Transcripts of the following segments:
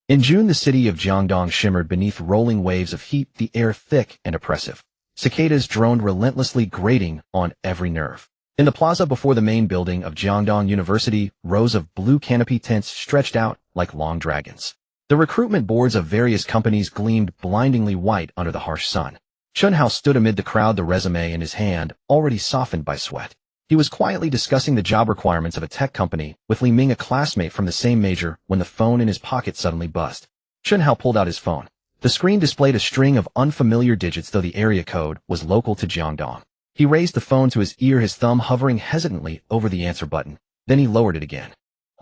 In June, the city of Jiangdong shimmered beneath rolling waves of heat, the air thick and oppressive. Cicadas droned relentlessly, grating on every nerve. In the plaza before the main building of Jiangdong University, rows of blue canopy tents stretched out like long dragons. The recruitment boards of various companies gleamed blindingly white under the harsh sun. Chen Hao stood amid the crowd, the resume in his hand, already softened by sweat. He was quietly discussing the job requirements of a tech company with Li Ming, a classmate from the same major, when the phone in his pocket suddenly buzzed. Chen Hao pulled out his phone. The screen displayed a string of unfamiliar digits, though the area code was local to Jiangdong. He raised the phone to his ear, his thumb hovering hesitantly over the answer button. Then he lowered it again.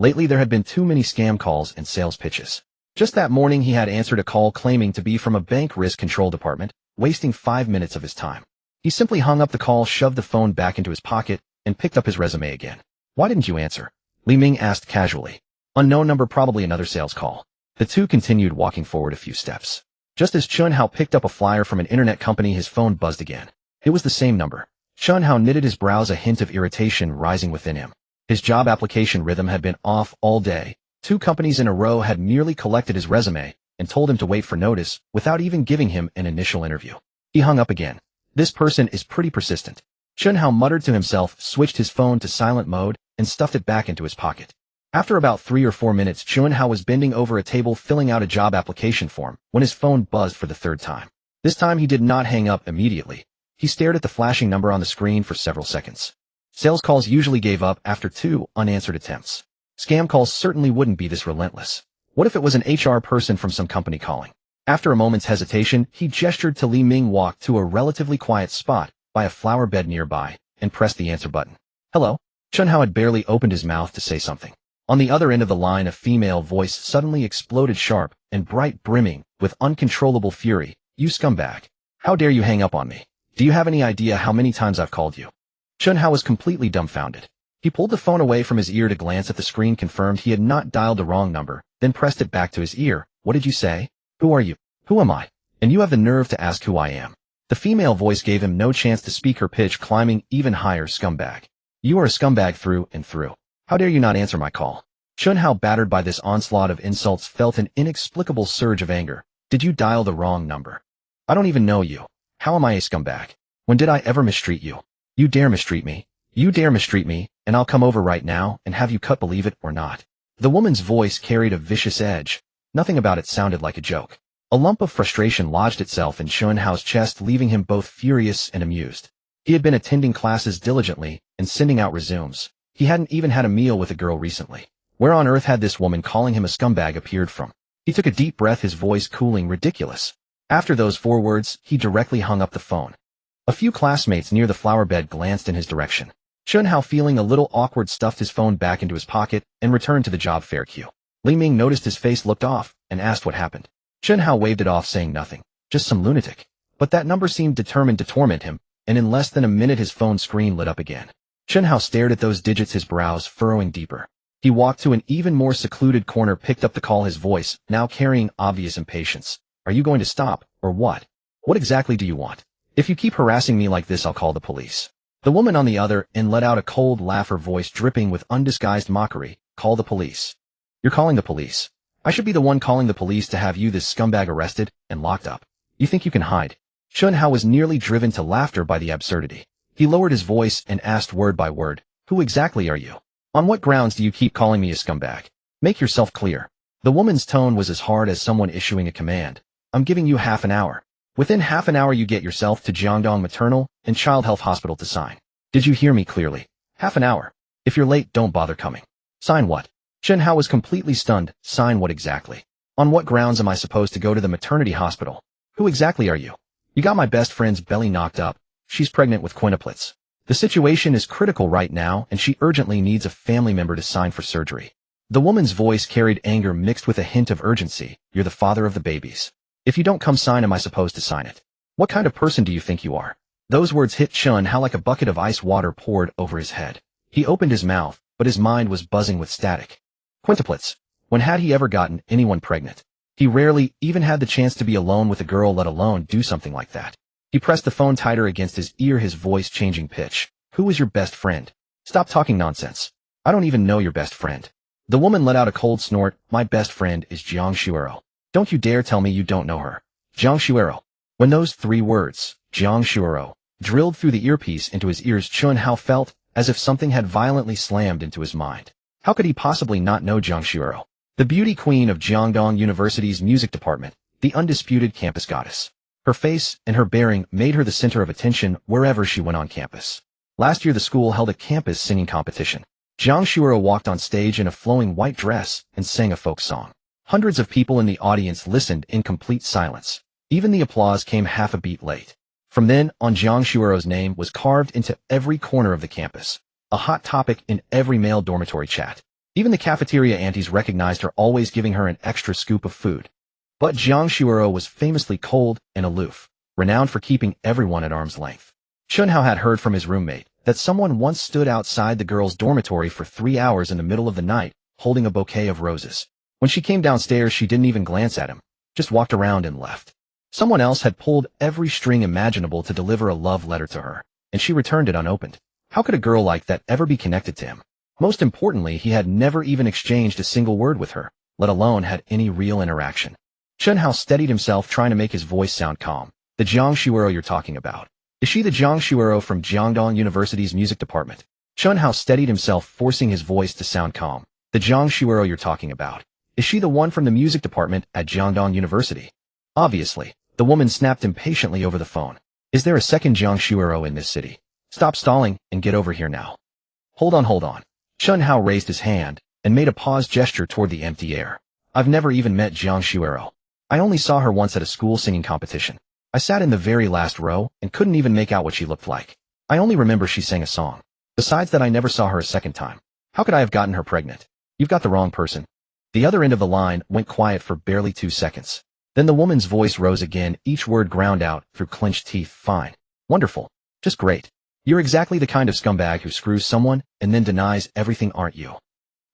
Lately, there had been too many scam calls and sales pitches. Just that morning, he had answered a call claiming to be from a bank risk control department, wasting 5 minutes of his time. He simply hung up the call, shoved the phone back into his pocket, and picked up his resume again. "Why didn't you answer?" Li Ming asked casually. "Unknown number, probably another sales call." The two continued walking forward a few steps. Just as Chen Hao picked up a flyer from an internet company, his phone buzzed again. It was the same number. Chen Hao knitted his brows, a hint of irritation rising within him. His job application rhythm had been off all day. 2 companies in a row had merely collected his resume and told him to wait for notice without even giving him an initial interview. He hung up again. This person is pretty persistent. Chen Hao muttered to himself, switched his phone to silent mode, and stuffed it back into his pocket. After about 3 or 4 minutes, Chen Hao was bending over a table filling out a job application form when his phone buzzed for the 3rd time. This time he did not hang up immediately. He stared at the flashing number on the screen for several seconds. Sales calls usually gave up after 2 unanswered attempts. Scam calls certainly wouldn't be this relentless. What if it was an HR person from some company calling? After a moment's hesitation, he gestured to Li Ming, walked to a relatively quiet spot by a flower bed nearby, and pressed the answer button. "Hello?" Chen Hao had barely opened his mouth to say something. On the other end of the line, a female voice suddenly exploded, sharp and bright, brimming with uncontrollable fury. "You scumbag! How dare you hang up on me? Do you have any idea how many times I've called you?" Chen Hao was completely dumbfounded. He pulled the phone away from his ear to glance at the screen, confirmed he had not dialed the wrong number, then pressed it back to his ear. "What did you say? Who are you? Who am I? And you have the nerve to ask who I am?" The female voice gave him no chance to speak, her pitch climbing even higher. "Scumbag. You are a scumbag through and through. How dare you not answer my call?" Chen Hao, battered by this onslaught of insults, felt an inexplicable surge of anger. "Did you dial the wrong number? I don't even know you. How am I a scumbag? When did I ever mistreat you? You dare mistreat me? You dare mistreat me, and I'll come over right now and have you cut, believe it or not." The woman's voice carried a vicious edge. Nothing about it sounded like a joke. A lump of frustration lodged itself in Chen Hao's chest, leaving him both furious and amused. He had been attending classes diligently and sending out resumes. He hadn't even had a meal with a girl recently. Where on earth had this woman calling him a scumbag appeared from? He took a deep breath, his voice cooling. Ridiculous. After those 4 words, he directly hung up the phone. A few classmates near the flower bed glanced in his direction. Chen Hao, feeling a little awkward, stuffed his phone back into his pocket and returned to the job fair queue. Li Ming noticed his face, looked off, and asked what happened. Chen Hao waved it off, saying nothing. Just some lunatic. But that number seemed determined to torment him, and in less than a minute his phone screen lit up again. Chen Hao stared at those digits, his brows furrowing deeper. He walked to an even more secluded corner, picked up the call, his voice now carrying obvious impatience. "Are you going to stop, or what? What exactly do you want? If you keep harassing me like this, I'll call the police." The woman on the other end let out a cold laugh, her voice dripping with undisguised mockery. "Call the police? You're calling the police? I should be the one calling the police to have you, this scumbag, arrested and locked up. You think you can hide?" Chen Hao was nearly driven to laughter by the absurdity. He lowered his voice and asked word by word, "Who exactly are you? On what grounds do you keep calling me a scumbag? Make yourself clear." The woman's tone was as hard as someone issuing a command. "I'm giving you half an hour. Within half an hour you get yourself to Jiangdong Maternal and Child Health Hospital to sign. Did you hear me clearly? Half an hour. If you're late, don't bother coming." "Sign what?" Chen Hao was completely stunned. "Sign what exactly? On what grounds am I supposed to go to the maternity hospital? Who exactly are you? You got my best friend's belly knocked up. She's pregnant with quintuplets. The situation is critical right now, and she urgently needs a family member to sign for surgery." The woman's voice carried anger mixed with a hint of urgency. "You're the father of the babies. If you don't come sign, am I supposed to sign it? What kind of person do you think you are?" Those words hit Chen Hao like a bucket of ice water poured over his head. He opened his mouth, but his mind was buzzing with static. Quintuplets. When had he ever gotten anyone pregnant? He rarely even had the chance to be alone with a girl, let alone do something like that. He pressed the phone tighter against his ear, his voice changing pitch. "Who is your best friend? Stop talking nonsense. I don't even know your best friend." The woman let out a cold snort. My best friend is Jiang Shuero. Don't you dare tell me you don't know her. Jiang Shuero. When those 3 words, Jiang Shuero, drilled through the earpiece into his ears, Chen Hao felt as if something had violently slammed into his mind. How could he possibly not know Jiang Shuero? The beauty queen of Jiangdong University's music department, the undisputed campus goddess. Her face and her bearing made her the center of attention wherever she went on campus. Last year the school held a campus singing competition. Jiang Shuero walked on stage in a flowing white dress and sang a folk song. Hundreds of people in the audience listened in complete silence. Even the applause came half a beat late. From then on, Jiang Shuero's name was carved into every corner of the campus, a hot topic in every male dormitory chat. Even the cafeteria aunties recognized her, always giving her an extra scoop of food. But Jiang Shuero was famously cold and aloof, renowned for keeping everyone at arm's length. Chen Hao had heard from his roommate that someone once stood outside the girls' dormitory for 3 hours in the middle of the night, holding a bouquet of roses. When she came downstairs, she didn't even glance at him, just walked around and left. Someone else had pulled every string imaginable to deliver a love letter to her, and she returned it unopened. How could a girl like that ever be connected to him? Most importantly, he had never even exchanged a single word with her, let alone had any real interaction. Chen Hao steadied himself, trying to make his voice sound calm. The Jiang Shuero you're talking about. Is she the Jiang Shuero from Jiangdong University's music department? Chen Hao steadied himself, forcing his voice to sound calm. The Jiang Shuero you're talking about. Is she the one from the music department at Jiangdong University? Obviously. The woman snapped impatiently over the phone. Is there a second Jiang Shuero in this city? Stop stalling and get over here now. Hold on. Chen Hao raised his hand and made a pause gesture toward the empty air. I've never even met Jiang Shuero. I only saw her once at a school singing competition. I sat in the very last row and couldn't even make out what she looked like. I only remember she sang a song. Besides that, I never saw her a second time. How could I have gotten her pregnant? You've got the wrong person. The other end of the line went quiet for barely 2 seconds. Then the woman's voice rose again, each word ground out through clenched teeth. Fine. Wonderful. Just great. You're exactly the kind of scumbag who screws someone and then denies everything, aren't you?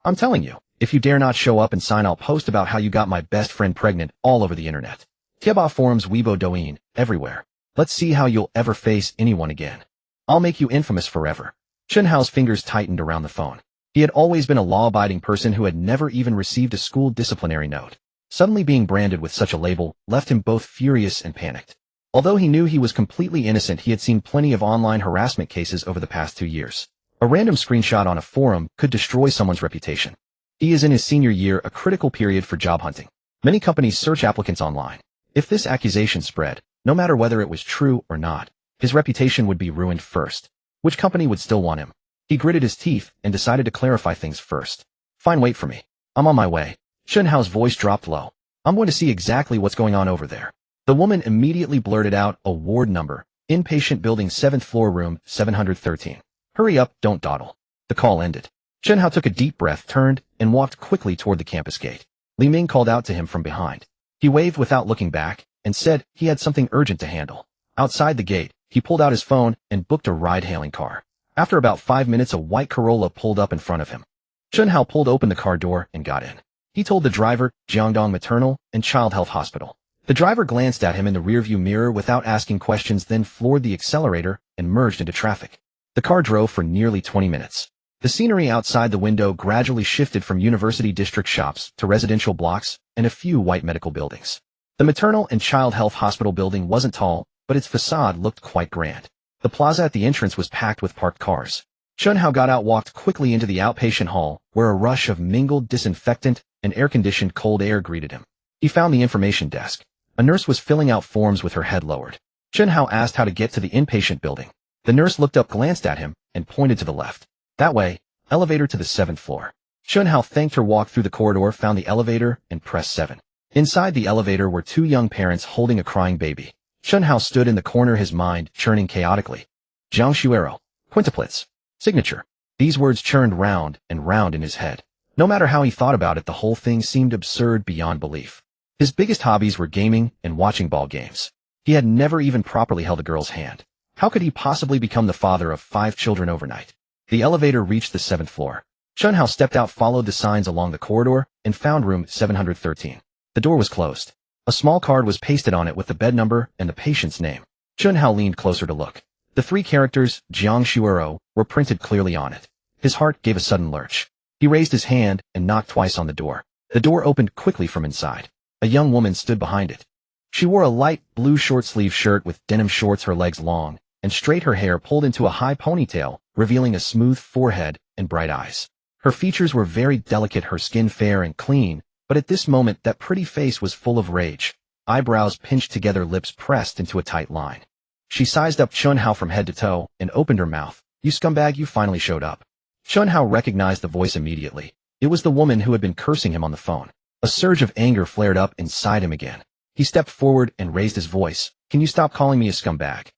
I'm telling you, if you dare not show up and sign, I'll post about how you got my best friend pregnant all over the internet. Tieba forums, Weibo, Douyin, everywhere. Let's see how you'll ever face anyone again. I'll make you infamous forever. Chen Hao's fingers tightened around the phone. He had always been a law-abiding person who had never even received a school disciplinary note. Suddenly being branded with such a label left him both furious and panicked. Although he knew he was completely innocent, he had seen plenty of online harassment cases over the past 2 years. A random screenshot on a forum could destroy someone's reputation. He is in his senior year, a critical period for job hunting. Many companies search applicants online. If this accusation spread, no matter whether it was true or not, his reputation would be ruined first. Which company would still want him? He gritted his teeth and decided to clarify things first. Fine, wait for me. I'm on my way. Chen Hao's voice dropped low. I'm going to see exactly what's going on over there. The woman immediately blurted out a ward number, inpatient building 7th floor room 713. Hurry up, don't dawdle. The call ended. Chen Hao took a deep breath, turned, and walked quickly toward the campus gate. Li Ming called out to him from behind. He waved without looking back and said he had something urgent to handle. Outside the gate, he pulled out his phone and booked a ride-hailing car. After about 5 minutes, a white Corolla pulled up in front of him. Chen Hao pulled open the car door and got in. He told the driver, Jiangdong Maternal and Child Health Hospital. The driver glanced at him in the rearview mirror without asking questions, then floored the accelerator and merged into traffic. The car drove for nearly 20 minutes. The scenery outside the window gradually shifted from university district shops to residential blocks and a few white medical buildings. The Maternal and Child Health Hospital building wasn't tall, but its facade looked quite grand. The plaza at the entrance was packed with parked cars. Chen Hao got out, walked quickly into the outpatient hall, where a rush of mingled disinfectant and air-conditioned cold air greeted him. He found the information desk. A nurse was filling out forms with her head lowered. Chen Hao asked how to get to the inpatient building. The nurse looked up, glanced at him, and pointed to the left. That way, elevator to the 7th floor. Chen Hao thanked her, walked through the corridor, found the elevator, and pressed 7. Inside the elevator were 2 young parents holding a crying baby. Chen Hao stood in the corner, his mind churning chaotically. Jiang Shuero. Quintuplets. Signature. These words churned round and round in his head. No matter how he thought about it, the whole thing seemed absurd beyond belief. His biggest hobbies were gaming and watching ball games. He had never even properly held a girl's hand. How could he possibly become the father of 5 children overnight? The elevator reached the 7th floor. Chen Hao stepped out, followed the signs along the corridor, and found room 713. The door was closed. A small card was pasted on it with the bed number and the patient's name. Chen Hao leaned closer to look. The 3 characters, Jiang Shuero, were printed clearly on it. His heart gave a sudden lurch. He raised his hand and knocked twice on the door. The door opened quickly from inside. A young woman stood behind it. She wore a light blue short-sleeve shirt with denim shorts, her legs long, and straight, her hair pulled into a high ponytail, revealing a smooth forehead and bright eyes. Her features were very delicate, her skin fair and clean, but at this moment that pretty face was full of rage. Eyebrows pinched together, lips pressed into a tight line. She sized up Chen Hao from head to toe and opened her mouth. "You scumbag, you finally showed up." Chen Hao recognized the voice immediately. It was the woman who had been cursing him on the phone. A surge of anger flared up inside him again. He stepped forward and raised his voice. "Can you stop calling me a scumbag?"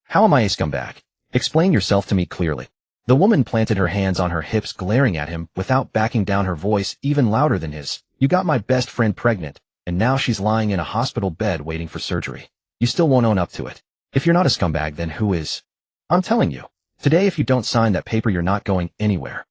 "How am I a scumbag? Explain yourself to me clearly." The woman planted her hands on her hips, glaring at him without backing down, her voice even louder than his. "You got my best friend pregnant, and now she's lying in a hospital bed waiting for surgery. You still won't own up to it. If you're not a scumbag, then who is? I'm telling you, today if you don't sign that paper, you're not going anywhere."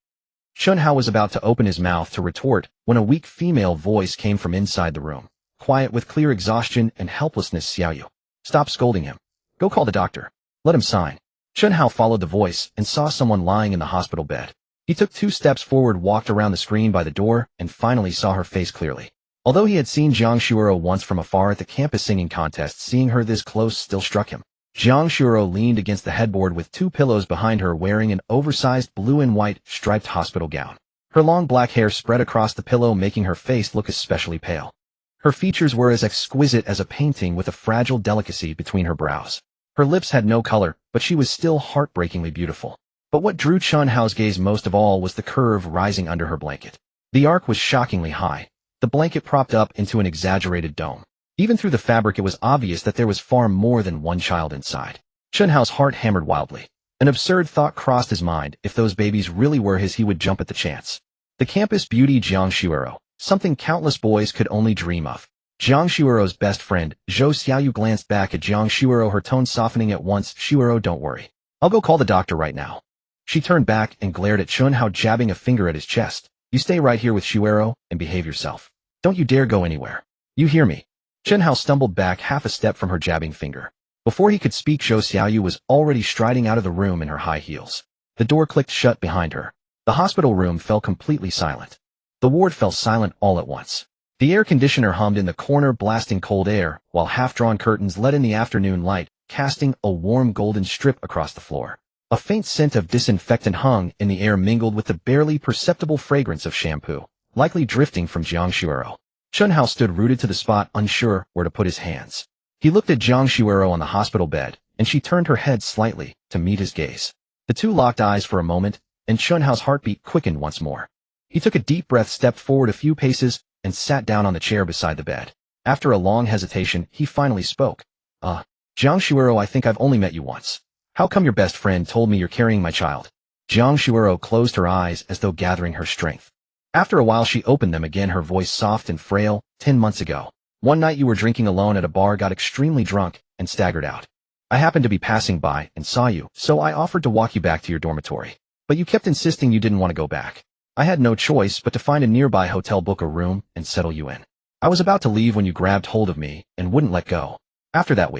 Chen Hao was about to open his mouth to retort when a weak female voice came from inside the room. Quiet with clear exhaustion and helplessness. "Xiaoyu, stop scolding him. Go call the doctor. Let him sign." Chen Hao followed the voice and saw someone lying in the hospital bed. He took 2 steps forward, walked around the screen by the door, and finally saw her face clearly. Although he had seen Jiang Shuoro once from afar at the campus singing contest, seeing her this close still struck him. Jiang Shuoro leaned against the headboard with 2 pillows behind her, wearing an oversized blue and white striped hospital gown. Her long black hair spread across the pillow, making her face look especially pale. Her features were as exquisite as a painting, with a fragile delicacy between her brows. Her lips had no color, but she was still heartbreakingly beautiful. But what drew Chen Hao's gaze most of all was the curve rising under her blanket. The arc was shockingly high, the blanket propped up into an exaggerated dome. Even through the fabric, it was obvious that there was far more than one child inside. Chen Hao's heart hammered wildly. An absurd thought crossed his mind. If those babies really were his, he would jump at the chance. The campus beauty Jiang Shuoro, something countless boys could only dream of. Jiang Shuoro's best friend, Zhou Xiaoyu, glanced back at Jiang Shuoro, her tone softening at once. "Shuoro, don't worry. I'll go call the doctor right now." She turned back and glared at Chen Hao, jabbing a finger at his chest. "You stay right here with Shuoro and behave yourself. Don't you dare go anywhere. You hear me?" Chen Hao stumbled back half a step from her jabbing finger. Before he could speak, Zhou Xiaoyu was already striding out of the room in her high heels. The door clicked shut behind her. The hospital room fell completely silent. The ward fell silent all at once. The air conditioner hummed in the corner, blasting cold air, while half-drawn curtains let in the afternoon light, casting a warm golden strip across the floor. A faint scent of disinfectant hung in the air, mingled with the barely perceptible fragrance of shampoo, likely drifting from Jiang Shuoro. Chen Hao stood rooted to the spot, unsure where to put his hands. He looked at Jiang Shuoro on the hospital bed, and she turned her head slightly to meet his gaze. The two locked eyes for a moment, and Chen Hao's heartbeat quickened once more. He took a deep breath, stepped forward a few paces, and sat down on the chair beside the bed. After a long hesitation, he finally spoke. Jiang Shuoro, I think I've only met you once. How come your best friend told me you're carrying my child?" Jiang Shuoro closed her eyes as though gathering her strength. After a while she opened them again, her voice soft and frail. 10 months ago. One night you were drinking alone at a bar, got extremely drunk, and staggered out. I happened to be passing by and saw you, so I offered to walk you back to your dormitory. But you kept insisting you didn't want to go back. I had no choice but to find a nearby hotel, book a room, and settle you in. I was about to leave when you grabbed hold of me and wouldn't let go. After that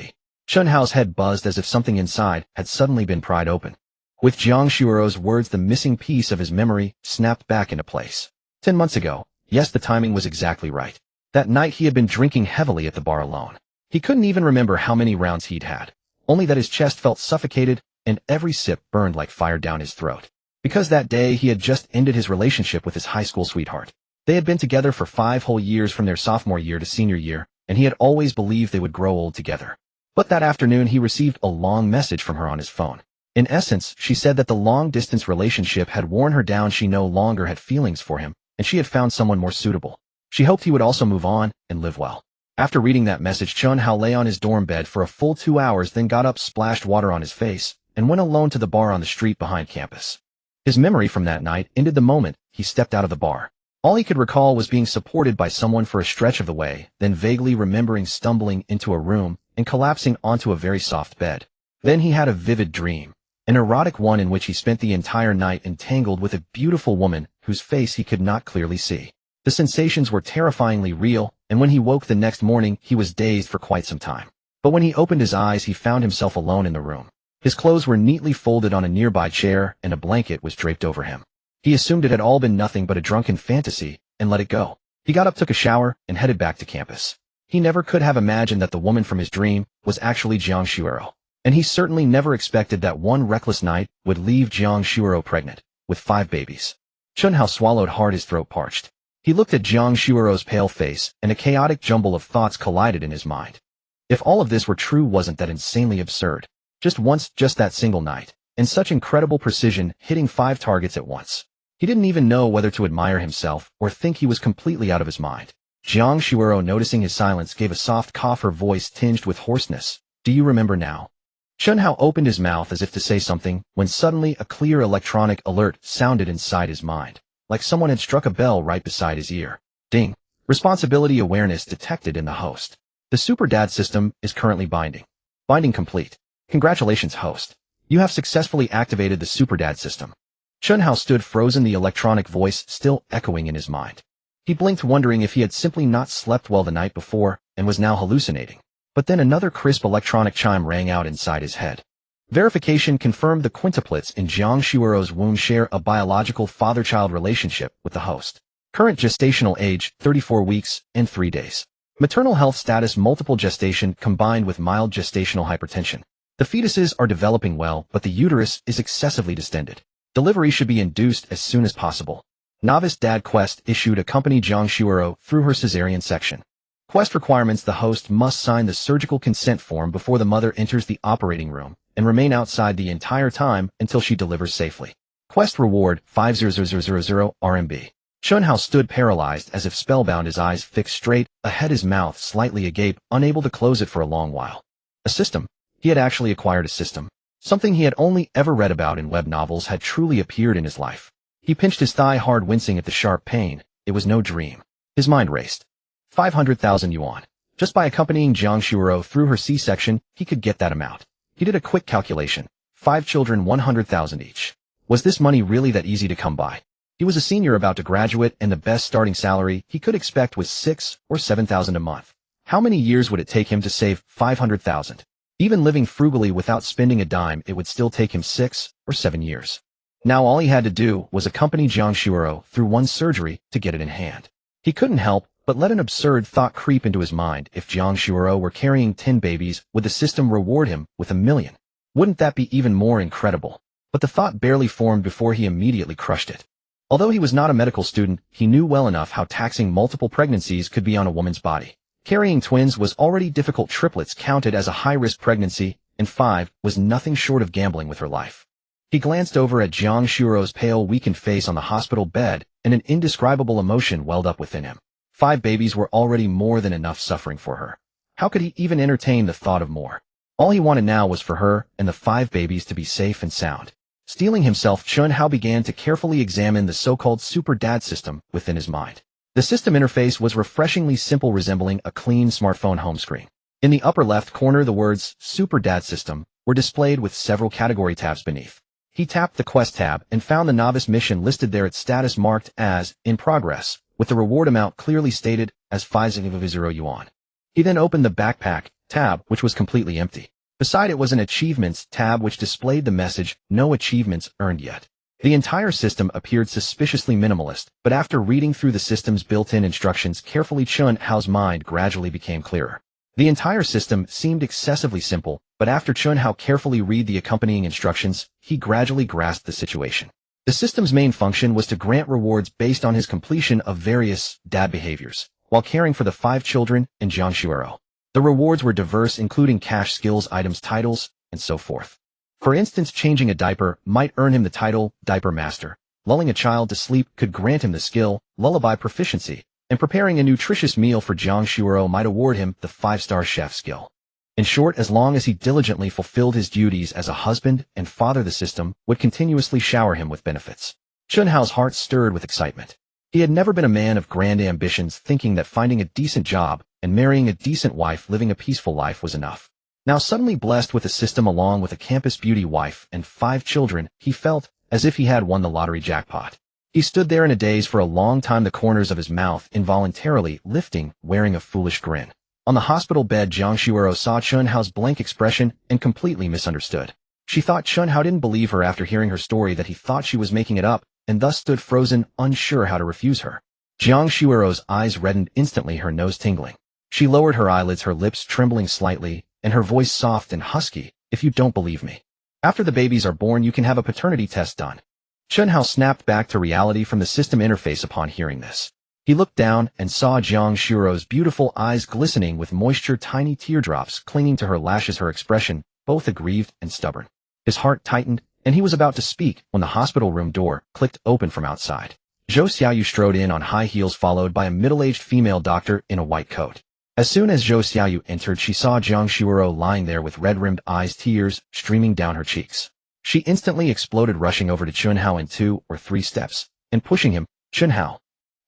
Chen Hao's head buzzed as if something inside had suddenly been pried open. With Jiang Shuoro's words, the missing piece of his memory snapped back into place. 10 months ago. Yes, the timing was exactly right. That night he had been drinking heavily at the bar alone. He couldn't even remember how many rounds he'd had, only that his chest felt suffocated and every sip burned like fire down his throat. Because that day he had just ended his relationship with his high school sweetheart. They had been together for 5 whole years, from their sophomore year to senior year, and he had always believed they would grow old together. But that afternoon he received a long message from her on his phone. In essence, she said that the long-distance relationship had worn her down. She no longer had feelings for him, and she had found someone more suitable. She hoped he would also move on and live well. After reading that message, Chen Hao lay on his dorm bed for a full 2 hours, then got up, splashed water on his face, and went alone to the bar on the street behind campus. His memory from that night ended the moment he stepped out of the bar. All he could recall was being supported by someone for a stretch of the way, then vaguely remembering stumbling into a room and collapsing onto a very soft bed. Then he had a vivid dream, an erotic one in which he spent the entire night entangled with a beautiful woman whose face he could not clearly see. The sensations were terrifyingly real, and when he woke the next morning, he was dazed for quite some time. But when he opened his eyes, he found himself alone in the room. His clothes were neatly folded on a nearby chair, and a blanket was draped over him. He assumed it had all been nothing but a drunken fantasy and let it go. He got up, took a shower, and headed back to campus. He never could have imagined that the woman from his dream was actually Jiang Shuero. And he certainly never expected that one reckless night would leave Jiang Shuero pregnant, with 5 babies. Chen Hao swallowed hard, his throat parched. He looked at Jiang Shuero's pale face, and a chaotic jumble of thoughts collided in his mind. If all of this were true, wasn't that insanely absurd? Just once, just that single night, and such incredible precision, hitting 5 targets at once. He didn't even know whether to admire himself or think he was completely out of his mind. Jiang Shuero, noticing his silence, gave a soft cough, her voice tinged with hoarseness. Do you remember now? Chen Hao opened his mouth as if to say something, when suddenly a clear electronic alert sounded inside his mind, like someone had struck a bell right beside his ear. Ding. Responsibility awareness detected in the host. The Super Dad system is currently binding. Binding complete. Congratulations, host. You have successfully activated the Super Dad system. Chen Hao stood frozen, the electronic voice still echoing in his mind. He blinked, wondering if he had simply not slept well the night before and was now hallucinating. But then another crisp electronic chime rang out inside his head. Verification confirmed the quintuplets in Jiang Shuero's womb share a biological father-child relationship with the host. Current gestational age, 34 weeks and 3 days. Maternal health status, multiple gestation combined with mild gestational hypertension. The fetuses are developing well, but the uterus is excessively distended. Delivery should be induced as soon as possible. Novice Dad Quest issued accompany Jiang Shuero through her cesarean section. Quest requirements: the host must sign the surgical consent form before the mother enters the operating room and remain outside the entire time until she delivers safely. Quest reward 50000 RMB. Chen Hao stood paralyzed as if spellbound, his eyes fixed straight ahead, his mouth slightly agape, unable to close it for a long while. A system. He had actually acquired a system. Something he had only ever read about in web novels had truly appeared in his life. He pinched his thigh hard, wincing at the sharp pain. It was no dream. His mind raced. 500,000 yuan. Just by accompanying Jiang Shuero through her C-section, he could get that amount. He did a quick calculation. 5 children, 100,000 each. Was this money really that easy to come by? He was a senior about to graduate, and the best starting salary he could expect was 6 or 7,000 a month. How many years would it take him to save 500,000? Even living frugally without spending a dime, it would still take him 6 or 7 years. Now all he had to do was accompany Jiang Shuero through one surgery to get it in hand. He couldn't help but let an absurd thought creep into his mind. If Jiang Shuero were carrying 10 babies, would the system reward him with 1 million? Wouldn't that be even more incredible? But the thought barely formed before he immediately crushed it. Although he was not a medical student, he knew well enough how taxing multiple pregnancies could be on a woman's body. Carrying twins was already difficult. Triplets counted as a high-risk pregnancy, and 5 was nothing short of gambling with her life. He glanced over at Jiang Shuero's pale, weakened face on the hospital bed, and an indescribable emotion welled up within him. 5 babies were already more than enough suffering for her. How could he even entertain the thought of more? All he wanted now was for her and the 5 babies to be safe and sound. Steeling himself, Chen Hao began to carefully examine the so-called Super Dad system within his mind. The system interface was refreshingly simple, resembling a clean smartphone home screen. In the upper left corner, the words Super Dad System were displayed with several category tabs beneath. He tapped the Quest tab and found the novice mission listed there, its status marked as in progress, with the reward amount clearly stated as 500 yuan. He then opened the Backpack tab, which was completely empty. Beside it was an Achievements tab which displayed the message, no achievements earned yet. The entire system appeared suspiciously minimalist, but after reading through the system's built-in instructions carefully, Chen Hao's mind gradually became clearer. The entire system seemed excessively simple, but after Chen Hao carefully read the accompanying instructions, he gradually grasped the situation. The system's main function was to grant rewards based on his completion of various dad behaviors, while caring for the 5 children and Jiang Shuero. The rewards were diverse, including cash, skills, items, titles, and so forth. For instance, changing a diaper might earn him the title Diaper Master. Lulling a child to sleep could grant him the skill Lullaby Proficiency, and preparing a nutritious meal for Jiang Shuero might award him the 5-star chef skill. In short, as long as he diligently fulfilled his duties as a husband and father, the system would continuously shower him with benefits. Chen Hao's heart stirred with excitement. He had never been a man of grand ambitions, thinking that finding a decent job and marrying a decent wife, living a peaceful life was enough. Now suddenly blessed with a system along with a campus beauty wife and 5 children, he felt as if he had won the lottery jackpot. He stood there in a daze for a long time, the corners of his mouth involuntarily lifting, wearing a foolish grin. On the hospital bed, Jiang Shuero saw Chen Hao's blank expression and completely misunderstood. She thought Chen Hao didn't believe her after hearing her story, that he thought she was making it up, and thus stood frozen, unsure how to refuse her. Jiang Shuiro's eyes reddened instantly, her nose tingling. She lowered her eyelids, her lips trembling slightly, and her voice soft and husky. If you don't believe me, after the babies are born, you can have a paternity test done. Chen Hao snapped back to reality from the system interface upon hearing this. He looked down and saw Jiang Shuiro's beautiful eyes glistening with moisture, tiny teardrops clinging to her lashes, her expression both aggrieved and stubborn. His heart tightened, and he was about to speak when the hospital room door clicked open from outside. Zhou Xiaoyu strode in on high heels, followed by a middle-aged female doctor in a white coat. As soon as Zhou Xiaoyu entered, she saw Jiang Shuiro lying there with red-rimmed eyes, tears streaming down her cheeks. She instantly exploded, rushing over to Chen Hao in 2 or 3 steps, and pushing him. Chen Hao,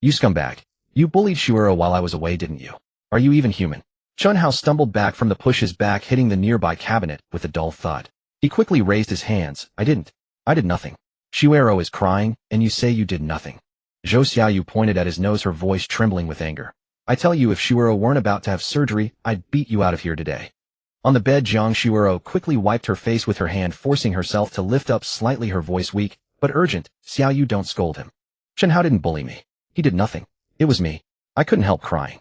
you scumbag. You bullied Shuiro while I was away, didn't you? Are you even human? Chen Hao stumbled back from the push, his back hitting the nearby cabinet with a dull thud. He quickly raised his hands. I did nothing. Shuiro is crying, and you say you did nothing. Zhou Xiaoyu pointed at his nose, her voice trembling with anger. I tell you, if Shuiro weren't about to have surgery, I'd beat you out of here today. On the bed, Jiang Shuiro quickly wiped her face with her hand, forcing herself to lift up slightly, her voice weak but urgent. Xiaoyu, don't scold him. Chen Hao didn't bully me. He did nothing. It was me. I couldn't help crying.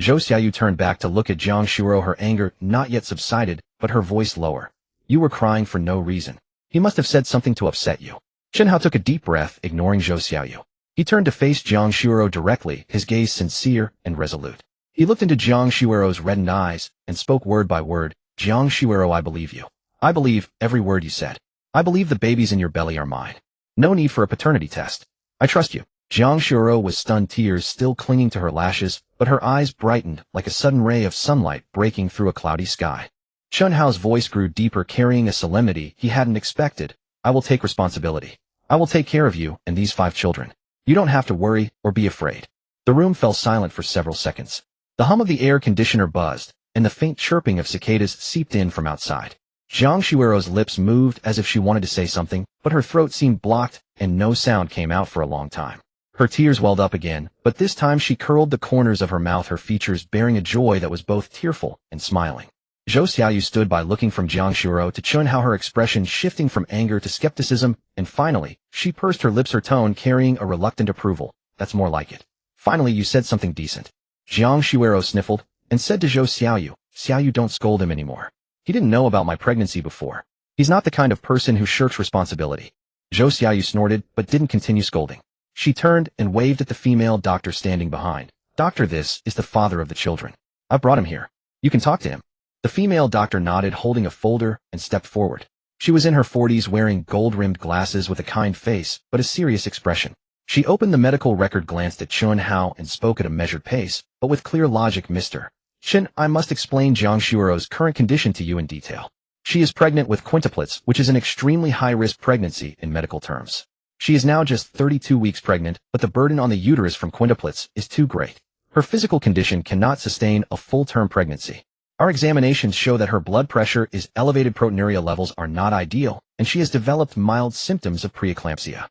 Zhou Xiaoyu turned back to look at Jiang Shuiro, her anger not yet subsided, but her voice lower. You were crying for no reason. He must have said something to upset you. Chen Hao took a deep breath, ignoring Zhou Xiaoyu. He turned to face Jiang Shuiro directly, his gaze sincere and resolute. He looked into Jiang Shuiro's reddened eyes and spoke word by word. Jiang Shuiro, I believe you. I believe every word you said. I believe the babies in your belly are mine. No need for a paternity test. I trust you. Jiang Shuiro was stunned, tears still clinging to her lashes, but her eyes brightened like a sudden ray of sunlight breaking through a cloudy sky. Chen Hao's voice grew deeper, carrying a solemnity he hadn't expected. I will take responsibility. I will take care of you and these 5 children. You don't have to worry or be afraid. The room fell silent for several seconds. The hum of the air conditioner buzzed, and the faint chirping of cicadas seeped in from outside. Jiang Shuiro's lips moved as if she wanted to say something, but her throat seemed blocked, and no sound came out for a long time. Her tears welled up again, but this time she curled the corners of her mouth, her features bearing a joy that was both tearful and smiling. Zhou Xiaoyu stood by, looking from Jiang Shuiro to Chen Hao, her expression shifting from anger to skepticism, and finally, she pursed her lips, her tone carrying a reluctant approval. That's more like it. Finally, you said something decent. Jiang Shuiro sniffled and said to Zhou Xiaoyu, Xiaoyu, don't scold him anymore. He didn't know about my pregnancy before. He's not the kind of person who shirks responsibility. Zhou Xiaoyu snorted but didn't continue scolding. She turned and waved at the female doctor standing behind. Doctor, this is the father of the children. I brought him here. You can talk to him. The female doctor nodded, holding a folder, and stepped forward. She was in her 40s, wearing gold-rimmed glasses with a kind face but a serious expression. She opened the medical record, glanced at Chen Hao, and spoke at a measured pace, but with clear logic. Mr. Chen, I must explain Jiang Shuiro's current condition to you in detail. She is pregnant with quintuplets, which is an extremely high-risk pregnancy in medical terms. She is now just 32 weeks pregnant, but the burden on the uterus from quintuplets is too great. Her physical condition cannot sustain a full-term pregnancy. Our examinations show that her blood pressure is elevated, proteinuria levels are not ideal, and she has developed mild symptoms of preeclampsia.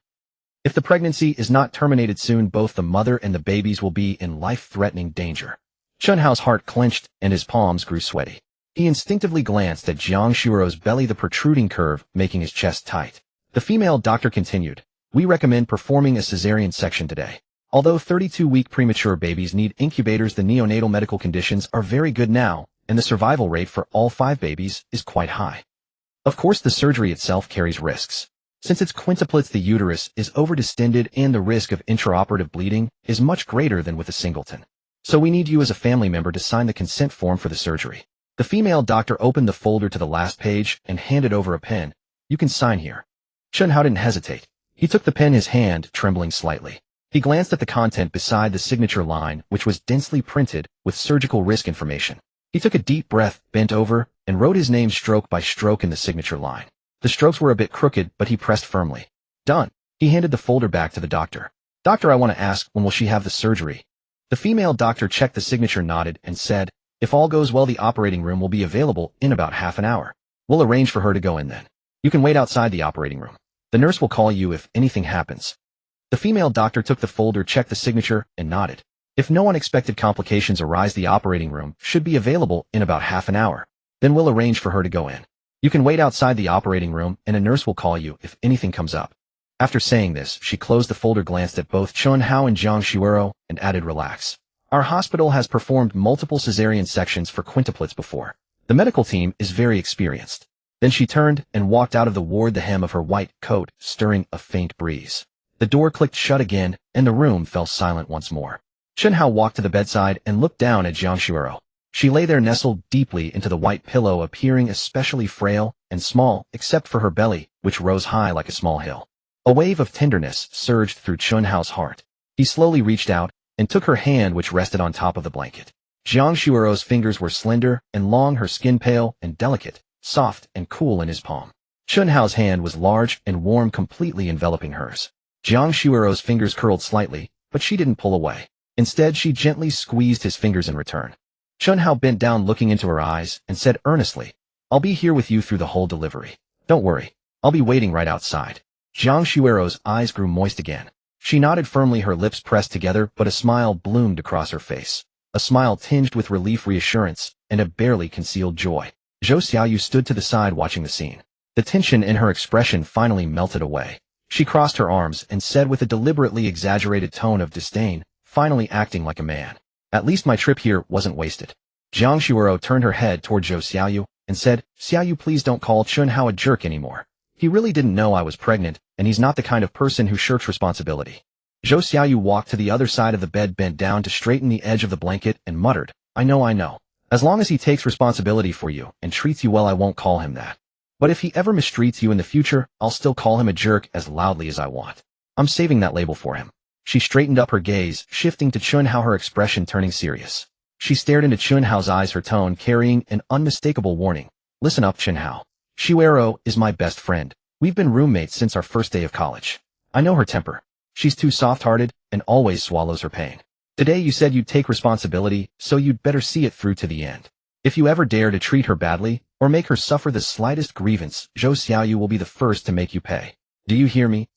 If the pregnancy is not terminated soon, both the mother and the babies will be in life-threatening danger. Chen Hao's heart clenched and his palms grew sweaty. He instinctively glanced at Jiang Shuiro's belly, the protruding curve making his chest tight. The female doctor continued, we recommend performing a cesarean section today. Although 32-week premature babies need incubators, the neonatal medical conditions are very good now, and the survival rate for all 5 babies is quite high. Of course, the surgery itself carries risks. Since it's quintuplets, the uterus is overdistended and the risk of intraoperative bleeding is much greater than with a singleton. So we need you as a family member to sign the consent form for the surgery. The female doctor opened the folder to the last page and handed over a pen. You can sign here. Chen Hao didn't hesitate. He took the pen, his hand trembling slightly. He glanced at the content beside the signature line, which was densely printed with surgical risk information. He took a deep breath, bent over, and wrote his name stroke by stroke in the signature line. The strokes were a bit crooked, but he pressed firmly. Done. He handed the folder back to the doctor. Doctor, I want to ask, when will she have the surgery? The female doctor checked the signature, nodded, and said, if all goes well, the operating room will be available in about half an hour. We'll arrange for her to go in then. You can wait outside the operating room. The nurse will call you if anything happens. The female doctor took the folder, checked the signature, and nodded. If no unexpected complications arise, the operating room should be available in about half an hour. Then we'll arrange for her to go in. You can wait outside the operating room, and a nurse will call you if anything comes up. After saying this, she closed the folder, glanced at both Chen Hao and Jiang Shuero, and added, "Relax. Our hospital has performed multiple cesarean sections for quintuplets before. The medical team is very experienced." Then she turned and walked out of the ward, the hem of her white coat stirring a faint breeze. The door clicked shut again, and the room fell silent once more. Chen Hao walked to the bedside and looked down at Jiang Shuero. She lay there nestled deeply into the white pillow, appearing especially frail and small, except for her belly, which rose high like a small hill. A wave of tenderness surged through Chen Hao's heart. He slowly reached out and took her hand, which rested on top of the blanket. Jiang Shuero's fingers were slender and long, her skin pale and delicate, soft and cool in his palm. Chen Hao's hand was large and warm, completely enveloping hers. Jiang Shuero's fingers curled slightly, but she didn't pull away. Instead, she gently squeezed his fingers in return. Chen Hao bent down, looking into her eyes, and said earnestly, "I'll be here with you through the whole delivery. Don't worry. I'll be waiting right outside." Jiang Shuero's eyes grew moist again. She nodded firmly, her lips pressed together, but a smile bloomed across her face. A smile tinged with relief, reassurance, and a barely concealed joy. Zhou Xiaoyu stood to the side watching the scene. The tension in her expression finally melted away. She crossed her arms and said with a deliberately exaggerated tone of disdain, finally acting like a man, "At least my trip here wasn't wasted." Jiang Shuero turned her head toward Zhou Xiaoyu and said, "Xiaoyu, please don't call Chen Hao a jerk anymore. He really didn't know I was pregnant, and he's not the kind of person who shirks responsibility." Zhou Xiaoyu walked to the other side of the bed, bent down to straighten the edge of the blanket, and muttered, I know. As long as he takes responsibility for you and treats you well, I won't call him that. But if he ever mistreats you in the future, I'll still call him a jerk as loudly as I want. I'm saving that label for him." She straightened up, her gaze shifting to Chen Hao, her expression turning serious. She stared into Chen Hao's eyes, her tone carrying an unmistakable warning. "Listen up, Chen Hao. Shuero is my best friend. We've been roommates since our first day of college. I know her temper. She's too soft-hearted and always swallows her pain. Today you said you'd take responsibility, so you'd better see it through to the end. If you ever dare to treat her badly or make her suffer the slightest grievance, Zhou Xiaoyu will be the first to make you pay. Do you hear me?"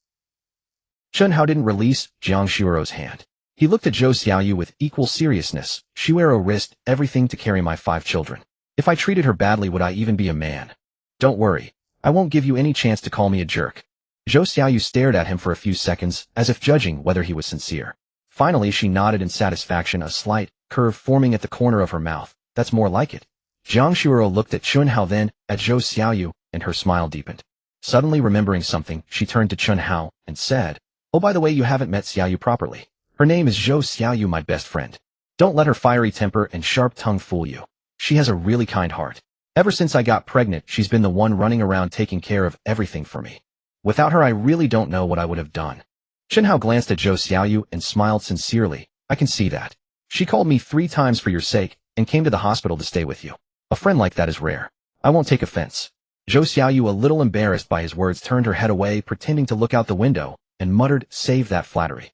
Chen Hao didn't release Jiang Shuero's hand. He looked at Zhou Xiaoyu with equal seriousness. "Shuero risked everything to carry my 5 children. If I treated her badly, would I even be a man? Don't worry. I won't give you any chance to call me a jerk." Zhou Xiaoyu stared at him for a few seconds, as if judging whether he was sincere. Finally, she nodded in satisfaction, a slight curve forming at the corner of her mouth. "That's more like it." Jiang Shuero looked at Chen Hao, then at Zhou Xiaoyu, and her smile deepened. Suddenly remembering something, she turned to Chen Hao and said, "Oh, by the way, you haven't met Xiaoyu properly. Her name is Zhou Xiaoyu, my best friend. Don't let her fiery temper and sharp tongue fool you. She has a really kind heart. Ever since I got pregnant, she's been the one running around taking care of everything for me. Without her, I really don't know what I would have done." Chen Hao glanced at Zhou Xiaoyu and smiled sincerely. "I can see that. She called me 3 times for your sake and came to the hospital to stay with you. A friend like that is rare. I won't take offense." Zhou Xiaoyu, a little embarrassed by his words, turned her head away, pretending to look out the window, and muttered, "Save that flattery."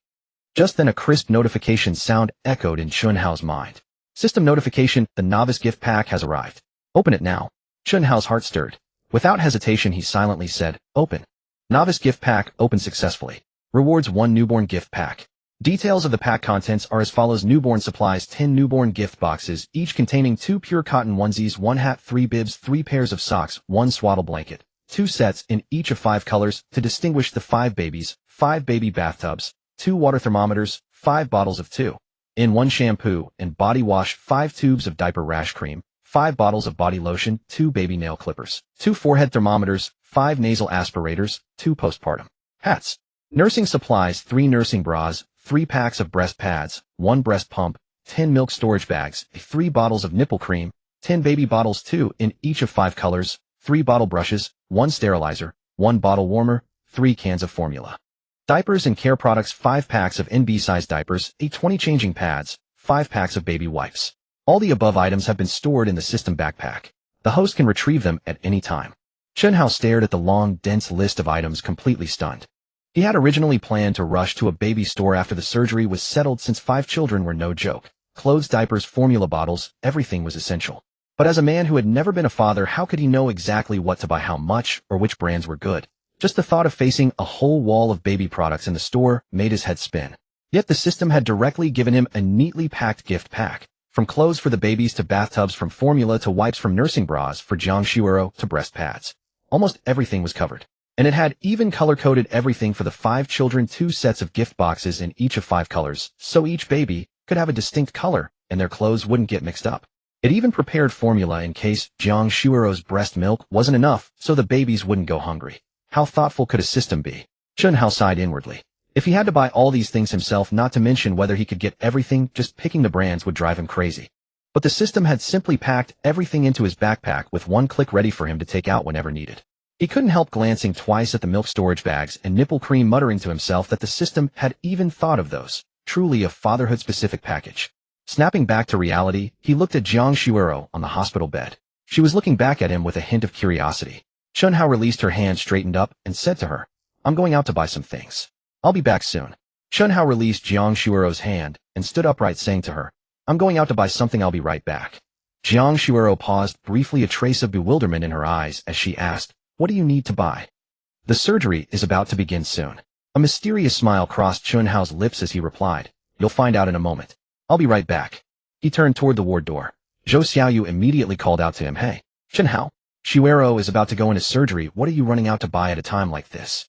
Just then a crisp notification sound echoed in Chen Hao's mind. "System notification, the novice gift pack has arrived. Open it now." Chen Hao's heart stirred. Without hesitation, he silently said, "Open." Novice gift pack opened successfully. Rewards 1 newborn gift pack. Details of the pack contents are as follows. Newborn supplies 10 newborn gift boxes, each containing 2 pure cotton onesies, 1 hat, 3 bibs, 3 pairs of socks, 1 swaddle blanket, 2 sets in each of 5 colors to distinguish the 5 babies, 5 baby bathtubs, 2 water thermometers, 5 bottles of 2-in-1 shampoo and body wash, 5 tubes of diaper rash cream, 5 bottles of body lotion, 2 baby nail clippers, 2 forehead thermometers, 5 nasal aspirators, 2 postpartum hats. Nursing supplies 3 nursing bras, 3 packs of breast pads, 1 breast pump, 10 milk storage bags, 3 bottles of nipple cream, 10 baby bottles 2 in each of 5 colors, 3 bottle brushes, 1 sterilizer, 1 bottle warmer, 3 cans of formula. Diapers and care products 5 packs of NB-size diapers, 20 changing pads, 5 packs of baby wipes. All the above items have been stored in the system backpack. The host can retrieve them at any time. Chen Hao stared at the long, dense list of items, completely stunned. He had originally planned to rush to a baby store after the surgery was settled, since 5 children were no joke. Clothes, diapers, formula bottles, everything was essential. But as a man who had never been a father, how could he know exactly what to buy, how much, or which brands were good? Just the thought of facing a whole wall of baby products in the store made his head spin. Yet the system had directly given him a neatly packed gift pack. From clothes for the babies to bathtubs, from formula to wipes, from nursing bras for Jiang Shuero to breast pads. Almost everything was covered. And it had even color-coded everything for the 5 children, 2 sets of gift boxes in each of 5 colors, so each baby could have a distinct color and their clothes wouldn't get mixed up. It even prepared formula in case Jiang Shuiro's breast milk wasn't enough, so the babies wouldn't go hungry. How thoughtful could a system be? Chen Hao sighed inwardly. If he had to buy all these things himself, not to mention whether he could get everything, just picking the brands would drive him crazy. But the system had simply packed everything into his backpack with one click, ready for him to take out whenever needed. He couldn't help glancing twice at the milk storage bags and nipple cream, muttering to himself that the system had even thought of those. Truly a fatherhood-specific package. Snapping back to reality, he looked at Jiang Shuiro on the hospital bed. She was looking back at him with a hint of curiosity. Chen Hao released her hand, straightened up, and said to her, "I'm going out to buy some things. I'll be back soon." Chen Hao released Jiang Shuiro's hand and stood upright, saying to her, "I'm going out to buy something, I'll be right back." Jiang Shuiro paused briefly, a trace of bewilderment in her eyes as she asked, "What do you need to buy?" "The surgery is about to begin soon." A mysterious smile crossed Chen Hao's lips as he replied, "You'll find out in a moment. I'll be right back." He turned toward the ward door. Zhou Xiaoyu immediately called out to him, "Hey, Chen Hao, Shuiro is about to go into surgery. What are you running out to buy at a time like this?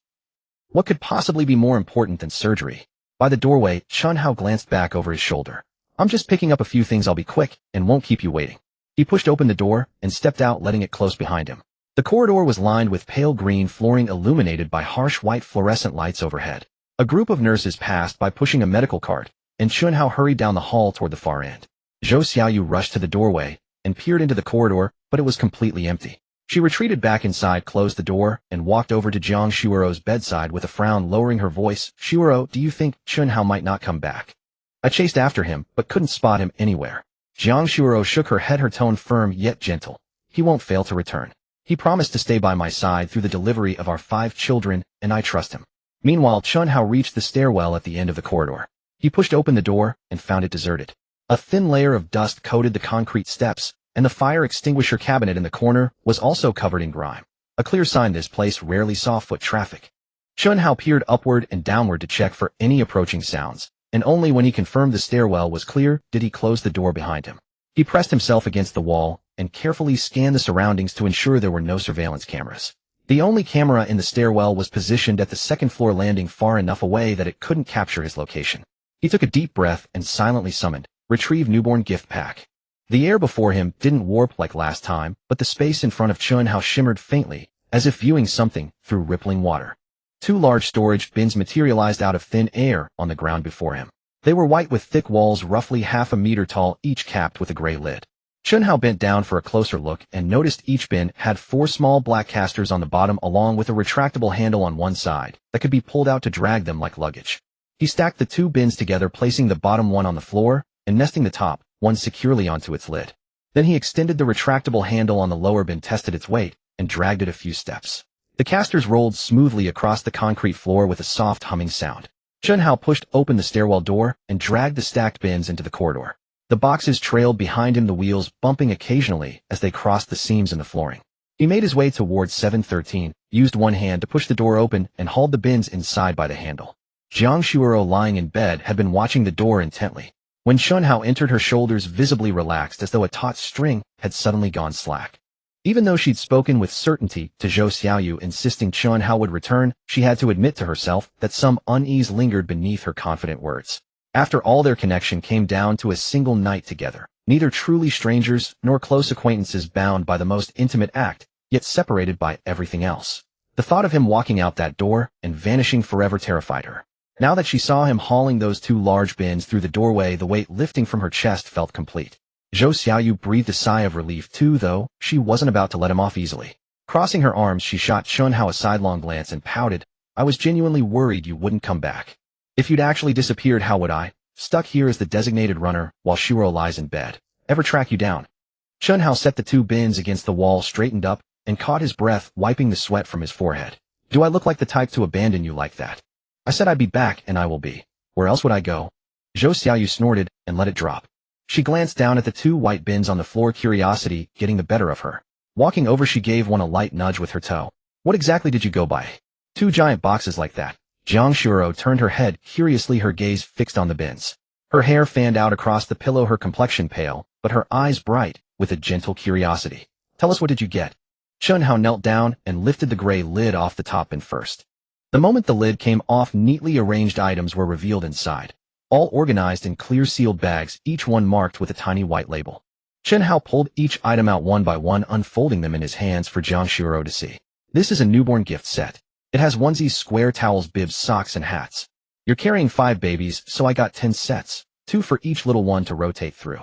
What could possibly be more important than surgery?" By the doorway, Chen Hao glanced back over his shoulder. "I'm just picking up a few things. I'll be quick and won't keep you waiting." He pushed open the door and stepped out, letting it close behind him. The corridor was lined with pale green flooring, illuminated by harsh white fluorescent lights overhead. A group of nurses passed by pushing a medical cart, and Chen Hao hurried down the hall toward the far end. Zhou Xiaoyu rushed to the doorway and peered into the corridor, but it was completely empty. She retreated back inside, closed the door, and walked over to Jiang Shuiro's bedside with a frown, lowering her voice. "Shuiro, do you think Chen Hao might not come back? I chased after him, but couldn't spot him anywhere." Jiang Shuiro shook her head, her tone firm yet gentle. "He won't fail to return. He promised to stay by my side through the delivery of our 5 children, and I trust him." Meanwhile, Chen Hao reached the stairwell at the end of the corridor. He pushed open the door and found it deserted. A thin layer of dust coated the concrete steps, and the fire extinguisher cabinet in the corner was also covered in grime. A clear sign this place rarely saw foot traffic. Chen Hao peered upward and downward to check for any approaching sounds, and only when he confirmed the stairwell was clear did he close the door behind him. He pressed himself against the wall and carefully scanned the surroundings to ensure there were no surveillance cameras. The only camera in the stairwell was positioned at the second-floor landing, far enough away that it couldn't capture his location. He took a deep breath and silently summoned, "Retrieve newborn gift pack." The air before him didn't warp like last time, but the space in front of Chen Hao shimmered faintly, as if viewing something through rippling water. 2 large storage bins materialized out of thin air on the ground before him. They were white with thick walls roughly half a meter tall, each capped with a gray lid. Chen Hao bent down for a closer look and noticed each bin had 4 small black casters on the bottom, along with a retractable handle on one side that could be pulled out to drag them like luggage. He stacked the 2 bins together, placing the bottom one on the floor and nesting the top one securely onto its lid. Then he extended the retractable handle on the lower bin, tested its weight, and dragged it a few steps. The casters rolled smoothly across the concrete floor with a soft humming sound. Chen Hao pushed open the stairwell door and dragged the stacked bins into the corridor. The boxes trailed behind him, the wheels bumping occasionally as they crossed the seams in the flooring. He made his way towards 713, used one hand to push the door open, and hauled the bins inside by the handle. Jiang Shuiro, lying in bed, had been watching the door intently. When Chen Hao entered, her shoulders visibly relaxed, as though a taut string had suddenly gone slack. Even though she'd spoken with certainty to Zhou Xiaoyu insisting Chen Hao would return, she had to admit to herself that some unease lingered beneath her confident words. After all, their connection came down to a single night together, neither truly strangers nor close acquaintances, bound by the most intimate act, yet separated by everything else. The thought of him walking out that door and vanishing forever terrified her. Now that she saw him hauling those 2 large bins through the doorway, the weight lifting from her chest felt complete. Zhou Xiaoyu breathed a sigh of relief too, though she wasn't about to let him off easily. Crossing her arms, she shot Chen Hao a sidelong glance and pouted, "I was genuinely worried you wouldn't come back. If you'd actually disappeared, how would I, stuck here as the designated runner while Shiro lies in bed, ever track you down?" Chen Hao set the 2 bins against the wall, straightened up, and caught his breath, wiping the sweat from his forehead. "Do I look like the type to abandon you like that? I said I'd be back, and I will be. Where else would I go?" Zhou Xiaoyu snorted and let it drop. She glanced down at the 2 white bins on the floor, curiosity getting the better of her. Walking over, she gave one a light nudge with her toe. "What exactly did you go by? 2 giant boxes like that?" Jiang Shuiro turned her head curiously, her gaze fixed on the bins. Her hair fanned out across the pillow, her complexion pale, but her eyes bright with a gentle curiosity. "Tell us, what did you get?" Chen Hao knelt down and lifted the gray lid off the top pin first. The moment the lid came off, neatly arranged items were revealed inside, all organized in clear sealed bags, each one marked with a tiny white label. Chen Hao pulled each item out one by one, unfolding them in his hands for Jiang Shuoro to see. This is a newborn gift set. It has onesies, square towels, bibs, socks, and hats. You're carrying 5 babies, so I got 10 sets, 2 for each little one to rotate through.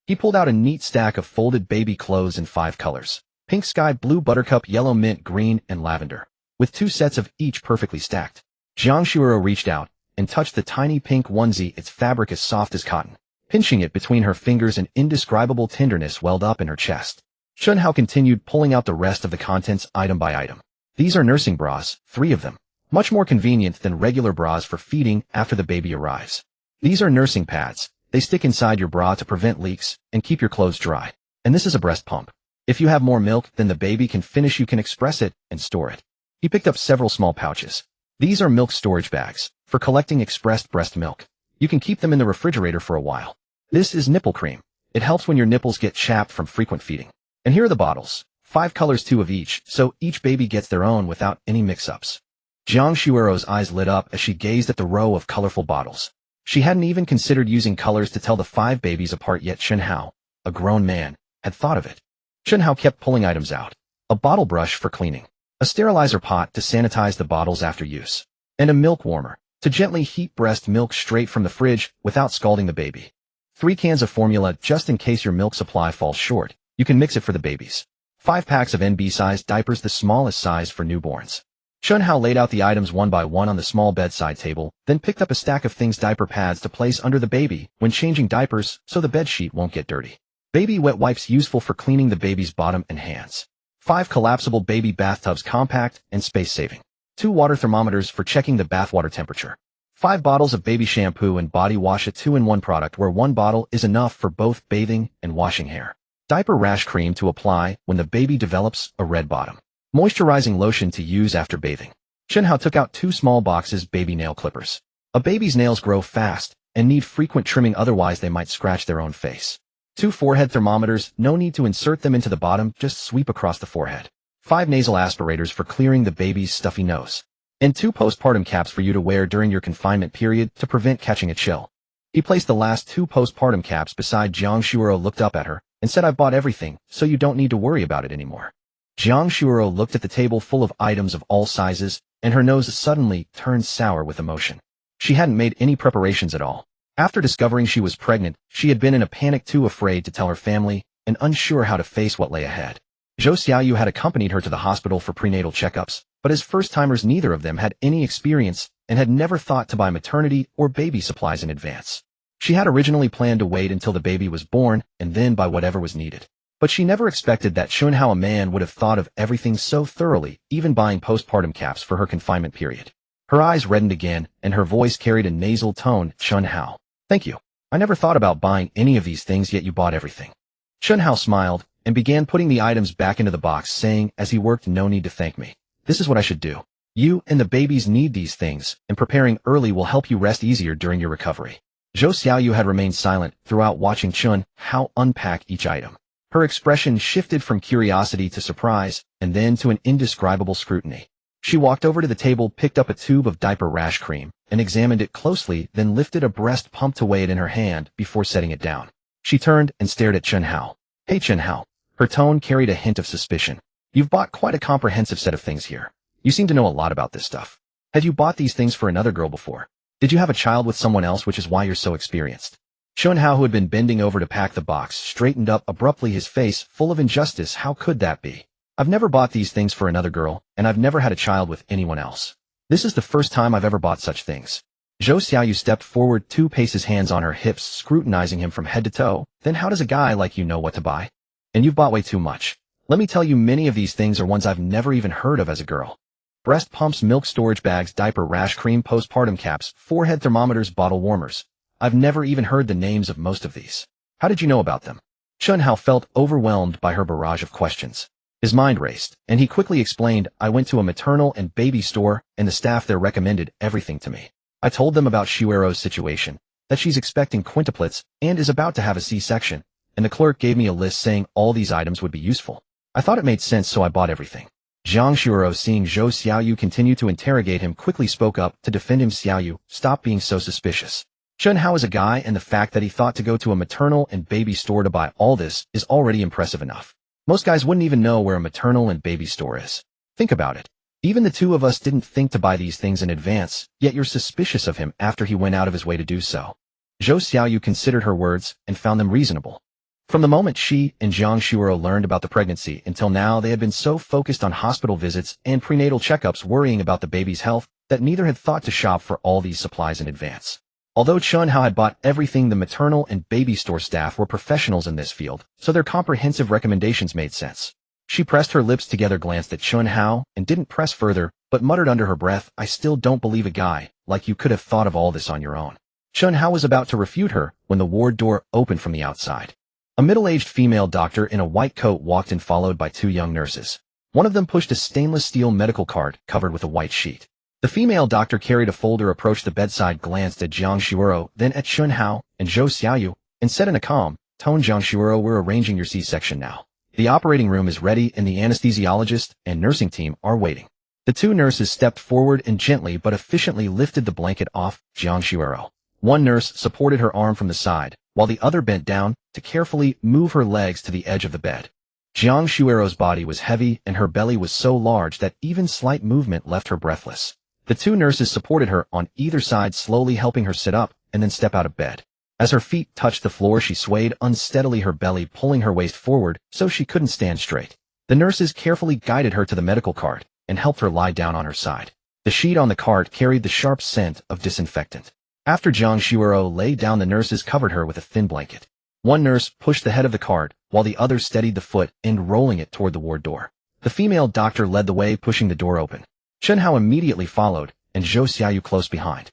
He pulled out a neat stack of folded baby clothes in 5 colors: pink sky blue, buttercup yellow, mint green, and lavender, with 2 sets of each perfectly stacked. Jiang Shuoro reached out and touched the tiny pink onesie, its fabric as soft as cotton. Pinching it between her fingers, an indescribable tenderness welled up in her chest. Chen Hao continued pulling out the rest of the contents item by item. These are nursing bras, 3 of them. Much more convenient than regular bras for feeding after the baby arrives. These are nursing pads. They stick inside your bra to prevent leaks and keep your clothes dry. And this is a breast pump. If you have more milk than the baby can finish, you can express it and store it. He picked up several small pouches. These are milk storage bags for collecting expressed breast milk. You can keep them in the refrigerator for a while. This is nipple cream. It helps when your nipples get chapped from frequent feeding. And here are the bottles. 5 colors, 2 of each, so each baby gets their own without any mix-ups. Jiang Shuoro's eyes lit up as she gazed at the row of colorful bottles. She hadn't even considered using colors to tell the 5 babies apart, yet Chen Hao, a grown man, had thought of it. Chen Hao kept pulling items out. A bottle brush for cleaning, a sterilizer pot to sanitize the bottles after use, and a milk warmer to gently heat breast milk straight from the fridge without scalding the baby. 3 cans of formula just in case your milk supply falls short. You can mix it for the babies. 5 packs of NB-sized diapers, the smallest size for newborns. Chen Hao laid out the items one by one on the small bedside table, then picked up a stack of things: diaper pads to place under the baby when changing diapers so the bedsheet won't get dirty. Baby wet wipes useful for cleaning the baby's bottom and hands. 5 collapsible baby bathtubs, compact and space-saving. 2 water thermometers for checking the bathwater temperature. 5 bottles of baby shampoo and body wash, a 2-in-1 product where 1 bottle is enough for both bathing and washing hair. Diaper rash cream to apply when the baby develops a red bottom. Moisturizing lotion to use after bathing. Chen Hao took out 2 small boxes: baby nail clippers. A baby's nails grow fast and need frequent trimming, otherwise they might scratch their own face. 2 forehead thermometers, no need to insert them into the bottom, just sweep across the forehead. 5 nasal aspirators for clearing the baby's stuffy nose. And 2 postpartum caps for you to wear during your confinement period to prevent catching a chill. He placed the last 2 postpartum caps beside Jiang Shuoro, looked up at her, and said, "I've bought everything, so you don't need to worry about it anymore." Jiang Shuoro looked at the table full of items of all sizes, and her nose suddenly turned sour with emotion. She hadn't made any preparations at all. After discovering she was pregnant, she had been in a panic, too afraid to tell her family, and unsure how to face what lay ahead. Zhou Xiaoyu had accompanied her to the hospital for prenatal checkups, but as first-timers neither of them had any experience and had never thought to buy maternity or baby supplies in advance. She had originally planned to wait until the baby was born and then buy whatever was needed. But she never expected that Chen Hao, a man, would have thought of everything so thoroughly, even buying postpartum caps for her confinement period. Her eyes reddened again, and her voice carried a nasal tone. "Chen Hao, thank you. I never thought about buying any of these things, yet you bought everything." Chen Hao smiled and began putting the items back into the box, saying as he worked, "No need to thank me. This is what I should do. You and the babies need these things, and preparing early will help you rest easier during your recovery." Zhou Xiaoyu had remained silent throughout, watching Chen Hao unpack each item. Her expression shifted from curiosity to surprise, and then to an indescribable scrutiny. She walked over to the table, picked up a tube of diaper rash cream, and examined it closely, then lifted a breast pump to weigh it in her hand before setting it down. She turned and stared at Chen Hao. "Hey Chen Hao." Her tone carried a hint of suspicion. "You've bought quite a comprehensive set of things here. You seem to know a lot about this stuff. Had you bought these things for another girl before? Did you have a child with someone else, which is why you're so experienced?" Chen Hao, who had been bending over to pack the box, straightened up abruptly, his face full of injustice. "How could that be? I've never bought these things for another girl, and I've never had a child with anyone else. This is the first time I've ever bought such things." Zhou Xiaoyu stepped forward 2 paces, hands on her hips, scrutinizing him from head to toe. "Then how does a guy like you know what to buy? And you've bought way too much. Let me tell you, many of these things are ones I've never even heard of as a girl. Breast pumps, milk storage bags, diaper rash cream, postpartum caps, forehead thermometers, bottle warmers. I've never even heard the names of most of these. How did you know about them?" Chen Hao felt overwhelmed by her barrage of questions. His mind raced, and he quickly explained, "I went to a maternal and baby store, and the staff there recommended everything to me. I told them about Shuero's situation, that she's expecting quintuplets and is about to have a C-section, and the clerk gave me a list saying all these items would be useful. I thought it made sense, so I bought everything. Jiang Shuoro, seeing Zhou Xiaoyu continue to interrogate him, quickly spoke up to defend him. Xiaoyu, stop being so suspicious. Chen Hao is a guy, and the fact that he thought to go to a maternal and baby store to buy all this is already impressive enough. Most guys wouldn't even know where a maternal and baby store is. Think about it. Even the two of us didn't think to buy these things in advance, yet you're suspicious of him after he went out of his way to do so. Zhou Xiaoyu considered her words and found them reasonable. From the moment she and Jiang Shuoro learned about the pregnancy until now, they had been so focused on hospital visits and prenatal checkups, worrying about the baby's health, that neither had thought to shop for all these supplies in advance. Although Chen Hao had bought everything, the maternal and baby store staff were professionals in this field, so their comprehensive recommendations made sense. She pressed her lips together, glanced at Chen Hao, and didn't press further, but muttered under her breath, I still don't believe a guy like you could have thought of all this on your own. Chen Hao was about to refute her when the ward door opened from the outside. A middle-aged female doctor in a white coat walked in, followed by two young nurses. One of them pushed a stainless steel medical cart covered with a white sheet. The female doctor carried a folder, approached the bedside, glanced at Jiang Shuoro, then at Chen Hao and Zhou Xiaoyu, and said in a calm tone, Jiang Shuoro, we're arranging your C-section now. The operating room is ready and the anesthesiologist and nursing team are waiting. The two nurses stepped forward and gently but efficiently lifted the blanket off Jiang Shuoro. One nurse supported her arm from the side, while the other bent down to carefully move her legs to the edge of the bed. Jiang Shuoro's body was heavy and her belly was so large that even slight movement left her breathless. The two nurses supported her on either side, slowly helping her sit up and then step out of bed. As her feet touched the floor, she swayed unsteadily, her belly pulling her waist forward so she couldn't stand straight. The nurses carefully guided her to the medical cart and helped her lie down on her side. The sheet on the cart carried the sharp scent of disinfectant. After Jiang Shuoro lay down, the nurses covered her with a thin blanket. One nurse pushed the head of the cart, while the other steadied the foot and rolling it toward the ward door. The female doctor led the way, pushing the door open. Chen Hao immediately followed, and Zhou Xiaoyu close behind.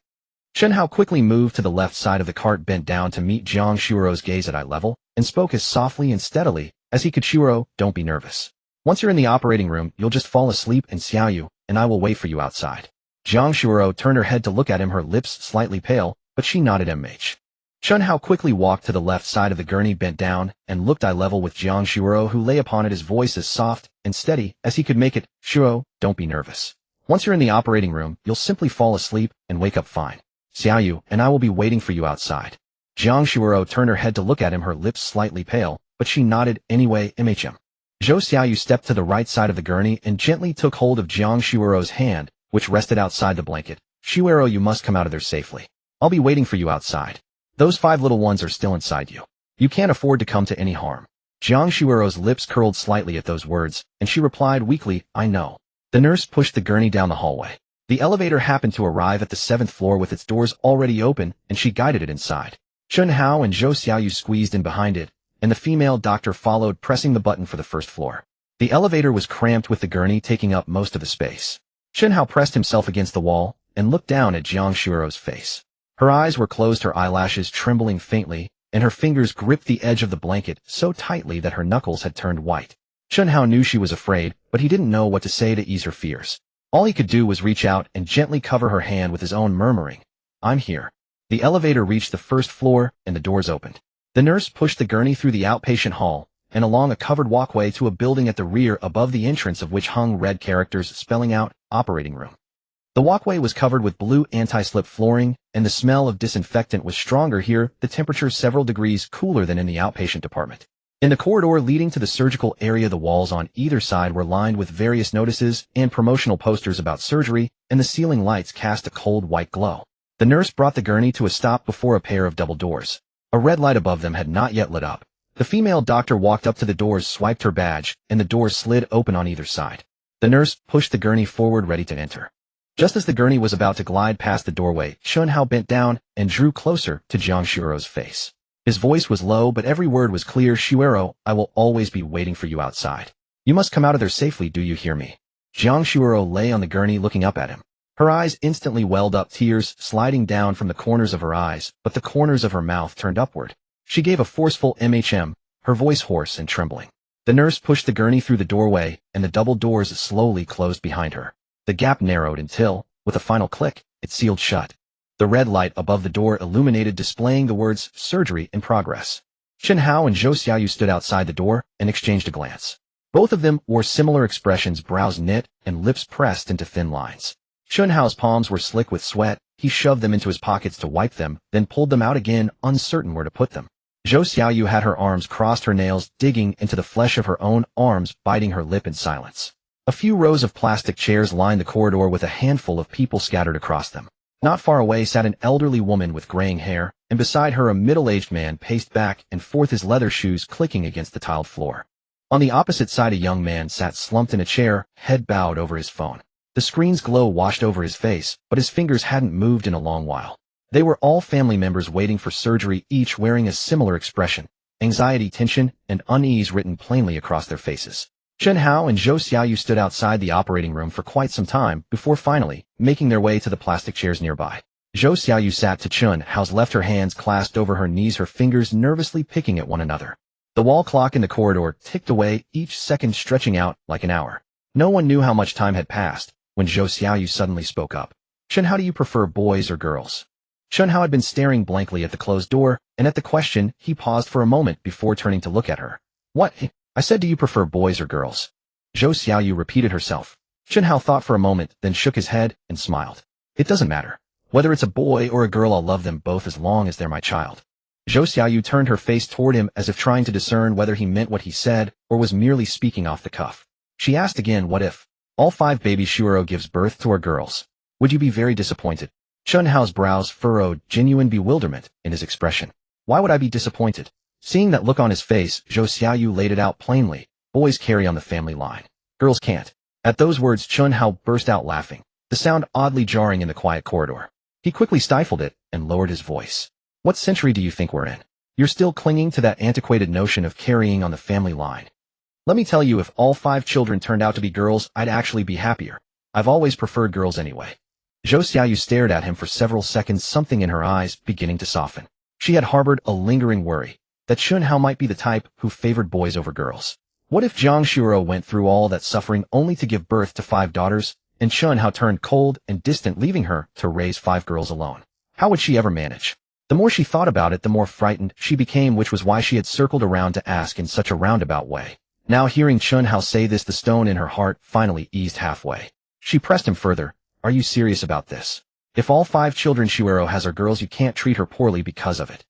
Chen Hao quickly moved to the left side of the cart, bent down to meet Jiang Shuoro's gaze at eye level, and spoke as softly and steadily as he could. Shuoro, don't be nervous. Once you're in the operating room, you'll just fall asleep, and Xiaoyu and I will wait for you outside. Jiang Shuoro turned her head to look at him, her lips slightly pale, but she nodded. Chen Hao quickly walked to the left side of the gurney, bent down, and looked eye level with Jiang Shuoro, who lay upon it, his voice as soft and steady as he could make it. Shuoro, don't be nervous. Once you're in the operating room, you'll simply fall asleep and wake up fine. Xiaoyu and I will be waiting for you outside. Jiang Shuoro turned her head to look at him, her lips slightly pale, but she nodded anyway. Zhou Xiaoyu stepped to the right side of the gurney and gently took hold of Jiang Shuoro's hand, which rested outside the blanket. Shuoro, you must come out of there safely. I'll be waiting for you outside. Those 5 little ones are still inside you. You can't afford to come to any harm. Jiang Shuoro's lips curled slightly at those words, and she replied weakly, I know. The nurse pushed the gurney down the hallway. The elevator happened to arrive at the 7th floor with its doors already open, and she guided it inside. Chen Hao and Zhou Xiaoyu squeezed in behind it, and the female doctor followed, pressing the button for the 1st floor. The elevator was cramped, with the gurney taking up most of the space. Chen Hao pressed himself against the wall and looked down at Jiang Shuoro's face. Her eyes were closed, her eyelashes trembling faintly, and her fingers gripped the edge of the blanket so tightly that her knuckles had turned white. Chen Hao knew she was afraid, but he didn't know what to say to ease her fears. All he could do was reach out and gently cover her hand with his own, murmuring, I'm here. The elevator reached the 1st floor, and the doors opened. The nurse pushed the gurney through the outpatient hall and along a covered walkway to a building at the rear, above the entrance of which hung red characters spelling out operating room. The walkway was covered with blue anti-slip flooring, and the smell of disinfectant was stronger here, the temperature several degrees cooler than in the outpatient department. In the corridor leading to the surgical area, the walls on either side were lined with various notices and promotional posters about surgery, and the ceiling lights cast a cold white glow. The nurse brought the gurney to a stop before a pair of double doors. A red light above them had not yet lit up. The female doctor walked up to the doors, swiped her badge, and the doors slid open on either side. The nurse pushed the gurney forward, ready to enter. Just as the gurney was about to glide past the doorway, Chen Hao bent down and drew closer to Jiang Shuoro's face. His voice was low, but every word was clear. Shuoro, I will always be waiting for you outside. You must come out of there safely, do you hear me? Jiang Shuoro lay on the gurney, looking up at him. Her eyes instantly welled up, tears sliding down from the corners of her eyes, but the corners of her mouth turned upward. She gave a forceful her voice hoarse and trembling. The nurse pushed the gurney through the doorway, and the double doors slowly closed behind her. The gap narrowed until, with a final click, it sealed shut. The red light above the door illuminated, displaying the words, surgery in progress. Chen Hao and Zhou Xiaoyu stood outside the door and exchanged a glance. Both of them wore similar expressions, brows knit and lips pressed into thin lines. Chen Hao's palms were slick with sweat. He shoved them into his pockets to wipe them, then pulled them out again, uncertain where to put them. Zhou Xiaoyu had her arms crossed, her nails digging into the flesh of her own arms, biting her lip in silence. A few rows of plastic chairs lined the corridor with a handful of people scattered across them. Not far away sat an elderly woman with graying hair, and beside her a middle-aged man paced back and forth, his leather shoes clicking against the tiled floor. On the opposite side a young man sat slumped in a chair, head bowed over his phone. The screen's glow washed over his face, but his fingers hadn't moved in a long while. They were all family members waiting for surgery, each wearing a similar expression, anxiety, tension, and unease written plainly across their faces. Chen Hao and Zhou Xiaoyu stood outside the operating room for quite some time before finally making their way to the plastic chairs nearby. Zhou Xiaoyu sat to Chen Hao's left, her hands clasped over her knees, her fingers nervously picking at one another. The wall clock in the corridor ticked away, each second stretching out like an hour. No one knew how much time had passed when Zhou Xiaoyu suddenly spoke up. Chen, how do you prefer, boys or girls? Chen Hao had been staring blankly at the closed door, and at the question, he paused for a moment before turning to look at her. What? I said, do you prefer boys or girls? Zhou Xiaoyu repeated herself. Chen Hao thought for a moment, then shook his head and smiled. It doesn't matter. Whether it's a boy or a girl, I'll love them both as long as they're my child. Zhou Xiaoyu turned her face toward him as if trying to discern whether he meant what he said or was merely speaking off the cuff. She asked again, what if all 5 babies Shuoro gives birth to are girls? Would you be very disappointed? Chen Hao's brows furrowed, genuine bewilderment in his expression. Why would I be disappointed? Seeing that look on his face, Zhou Xiaoyu laid it out plainly. Boys carry on the family line. Girls can't. At those words, Chen Hao burst out laughing, the sound oddly jarring in the quiet corridor. He quickly stifled it and lowered his voice. What century do you think we're in? You're still clinging to that antiquated notion of carrying on the family line. Let me tell you, if all 5 children turned out to be girls, I'd actually be happier. I've always preferred girls anyway. Zhou Xiaoyu stared at him for several seconds, something in her eyes beginning to soften. She had harbored a lingering worry that Chen Hao might be the type who favored boys over girls. What if Jiang Shuoro went through all that suffering only to give birth to 5 daughters, and Chen Hao turned cold and distant, leaving her to raise 5 girls alone? How would she ever manage? The more she thought about it, the more frightened she became, which was why she had circled around to ask in such a roundabout way. Now hearing Chen Hao say this, the stone in her heart finally eased halfway. She pressed him further. Are you serious about this? If all 5 children Shuoro has are girls, you can't treat her poorly because of it.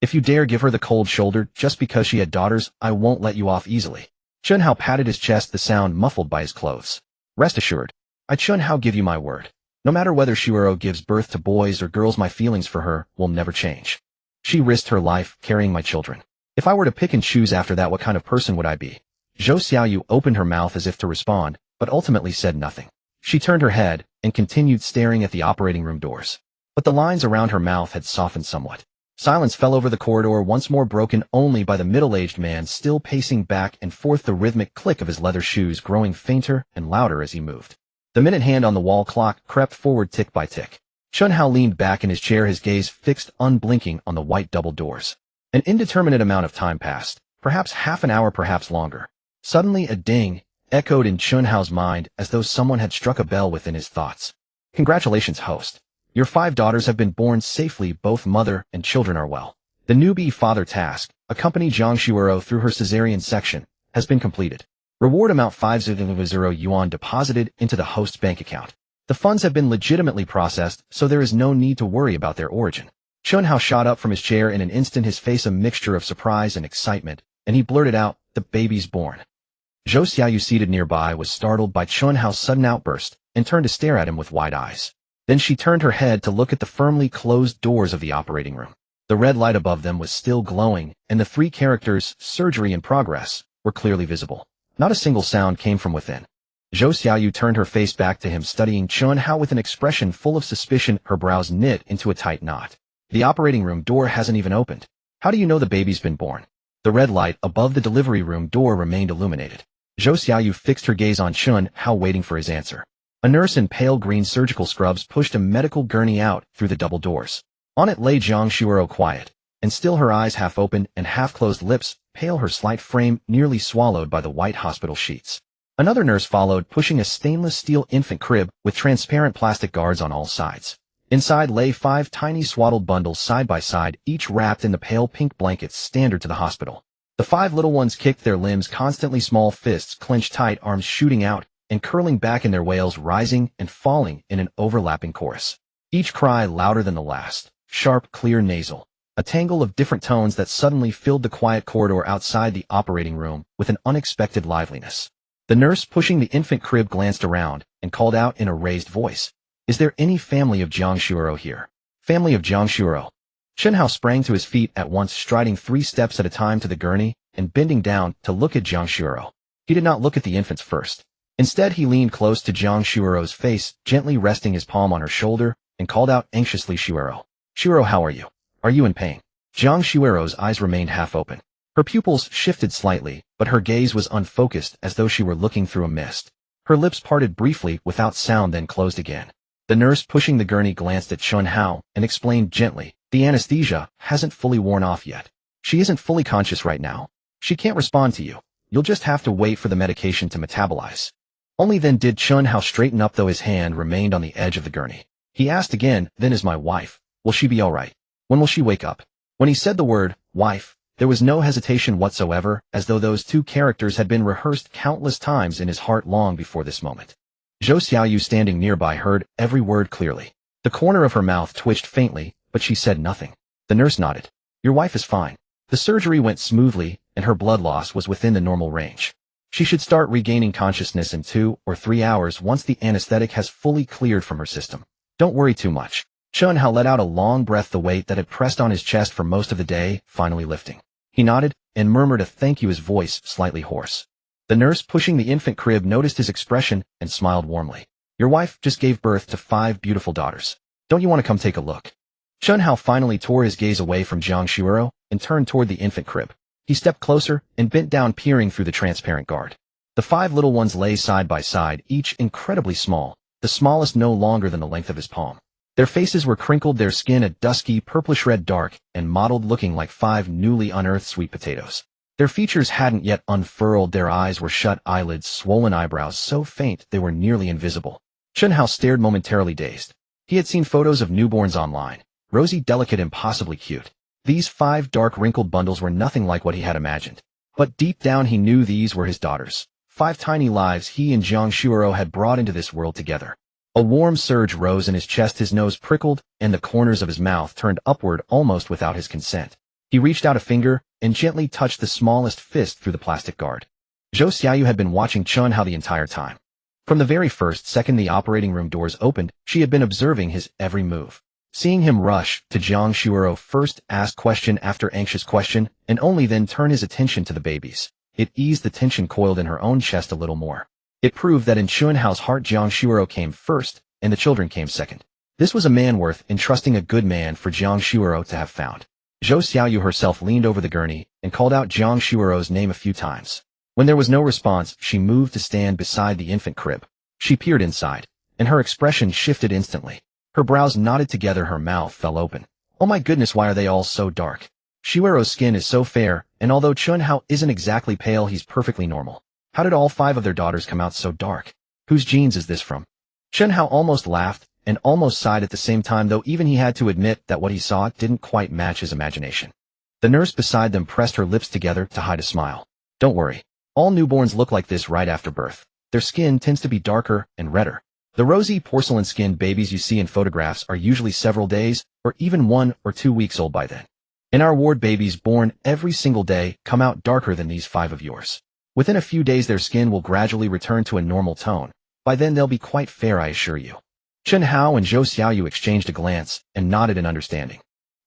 If you dare give her the cold shoulder just because she had daughters, I won't let you off easily. Chen Hao patted his chest, the sound muffled by his clothes. Rest assured, I Chen Hao give you my word. No matter whether Shuoro gives birth to boys or girls, my feelings for her will never change. She risked her life carrying my children. If I were to pick and choose after that, what kind of person would I be? Zhou Xiaoyu opened her mouth as if to respond, but ultimately said nothing. She turned her head and continued staring at the operating room doors. But the lines around her mouth had softened somewhat. Silence fell over the corridor, once more broken only by the middle-aged man still pacing back and forth, the rhythmic click of his leather shoes growing fainter and louder as he moved. The minute hand on the wall clock crept forward tick by tick. Chen Hao leaned back in his chair, his gaze fixed unblinking on the white double doors. An indeterminate amount of time passed, perhaps half an hour, perhaps longer. Suddenly a ding echoed in Chen Hao's mind as though someone had struck a bell within his thoughts. Congratulations, host. Your 5 daughters have been born safely, both mother and children are well. The newbie father task, accompany Jiang Shuoro through her cesarean section, has been completed. Reward amount 500 yuan deposited into the host's bank account. The funds have been legitimately processed, so there is no need to worry about their origin. Chen Hao shot up from his chair in an instant, his face a mixture of surprise and excitement, and he blurted out, the baby's born. Zhou Xiaoyu, seated nearby, was startled by Chen Hao's sudden outburst and turned to stare at him with wide eyes. Then she turned her head to look at the firmly closed doors of the operating room. The red light above them was still glowing, and the 3 characters, surgery in progress, were clearly visible. Not a single sound came from within. Zhou Xiaoyu turned her face back to him, studying Chen Hao with an expression full of suspicion, her brows knit into a tight knot. The operating room door hasn't even opened. How do you know the baby's been born? The red light above the delivery room door remained illuminated. Zhou Xiaoyu fixed her gaze on Chen Hao, waiting for his answer. A nurse in pale green surgical scrubs pushed a medical gurney out through the double doors. On it lay Jiang Shuoro, quiet, and still, her eyes half open and half-closed, lips pale, her slight frame nearly swallowed by the white hospital sheets. Another nurse followed, pushing a stainless steel infant crib with transparent plastic guards on all sides. Inside lay 5 tiny swaddled bundles side by side, each wrapped in the pale pink blankets standard to the hospital. The 5 little ones kicked their limbs constantly, small fists clenched tight, arms shooting out and curling back in their wails, rising and falling in an overlapping chorus. Each cry louder than the last, sharp, clear, nasal, a tangle of different tones that suddenly filled the quiet corridor outside the operating room with an unexpected liveliness. The nurse pushing the infant crib glanced around and called out in a raised voice, "Is there any family of Jiang Shuoro here? Family of Jiang Shuoro." Chen Hao sprang to his feet at once, striding 3 steps at a time to the gurney and bending down to look at Jiang Shuoro. He did not look at the infants first. Instead, he leaned close to Jiang Shuoro's face, gently resting his palm on her shoulder, and called out anxiously, "Shuoro. Shuoro, how are you? Are you in pain?" Jiang Shuoro's eyes remained half open. Her pupils shifted slightly, but her gaze was unfocused, as though she were looking through a mist. Her lips parted briefly without sound, then closed again. The nurse pushing the gurney glanced at Chen Hao and explained gently, "The anesthesia hasn't fully worn off yet. She isn't fully conscious right now. She can't respond to you. You'll just have to wait for the medication to metabolize." Only then did Chen Hao straighten up, though his hand remained on the edge of the gurney. He asked again, "Then is my wife? Will she be all right? When will she wake up?" When he said the word, wife, there was no hesitation whatsoever, as though those 2 characters had been rehearsed countless times in his heart long before this moment. Zhou Xiaoyu, standing nearby, heard every word clearly. The corner of her mouth twitched faintly, but she said nothing. The nurse nodded. "Your wife is fine. The surgery went smoothly, and her blood loss was within the normal range. She should start regaining consciousness in 2 or 3 hours once the anesthetic has fully cleared from her system. Don't worry too much." Chen Hao let out a long breath, the weight that had pressed on his chest for most of the day finally lifting. He nodded and murmured a thank you, his voice slightly hoarse. The nurse pushing the infant crib noticed his expression and smiled warmly. "Your wife just gave birth to 5 beautiful daughters. Don't you want to come take a look?" Chen Hao finally tore his gaze away from Jiang Shuoro and turned toward the infant crib. He stepped closer and bent down, peering through the transparent guard. The 5 little ones lay side by side, each incredibly small, the smallest no longer than the length of his palm. Their faces were crinkled, their skin a dusky purplish-red dark and mottled, looking like 5 newly unearthed sweet potatoes. Their features hadn't yet unfurled, their eyes were shut, eyelids, swollen eyebrows so faint they were nearly invisible. Chen Hao stared, momentarily dazed. He had seen photos of newborns online, rosy, delicate, impossibly cute. These 5 dark, wrinkled bundles were nothing like what he had imagined. But deep down he knew these were his daughters. 5 tiny lives he and Jiang Shuoro had brought into this world together. A warm surge rose in his chest, his nose prickled, and the corners of his mouth turned upward almost without his consent. He reached out a finger and gently touched the smallest fist through the plastic guard. Zhou Xiaoyu had been watching Chen Hao the entire time. From the very first second the operating room doors opened, she had been observing his every move. Seeing him rush to Jiang Shuoro, first ask question after anxious question, and only then turn his attention to the babies, it eased the tension coiled in her own chest a little more. It proved that in Chen Hao's heart Jiang Shuoro came first, and the children came second. This was a man worth entrusting, a good man for Jiang Shuoro to have found. Zhou Xiaoyu herself leaned over the gurney and called out Jiang Shuoro's name a few times. When there was no response, she moved to stand beside the infant crib. She peered inside, and her expression shifted instantly. Her brows knotted together, her mouth fell open. "Oh my goodness, why are they all so dark? Shuoro's skin is so fair, and although Chen Hao isn't exactly pale, he's perfectly normal. How did all 5 of their daughters come out so dark? Whose genes is this from?" Chen Hao almost laughed and almost sighed at the same time, though even he had to admit that what he saw didn't quite match his imagination. The nurse beside them pressed her lips together to hide a smile. "Don't worry. All newborns look like this right after birth. Their skin tends to be darker and redder. The rosy porcelain-skinned babies you see in photographs are usually several days or even 1 or 2 weeks old by then. In our ward, babies born every single day come out darker than these 5 of yours. Within a few days their skin will gradually return to a normal tone. By then they'll be quite fair, I assure you." Chen Hao and Zhou Xiaoyu exchanged a glance and nodded in understanding.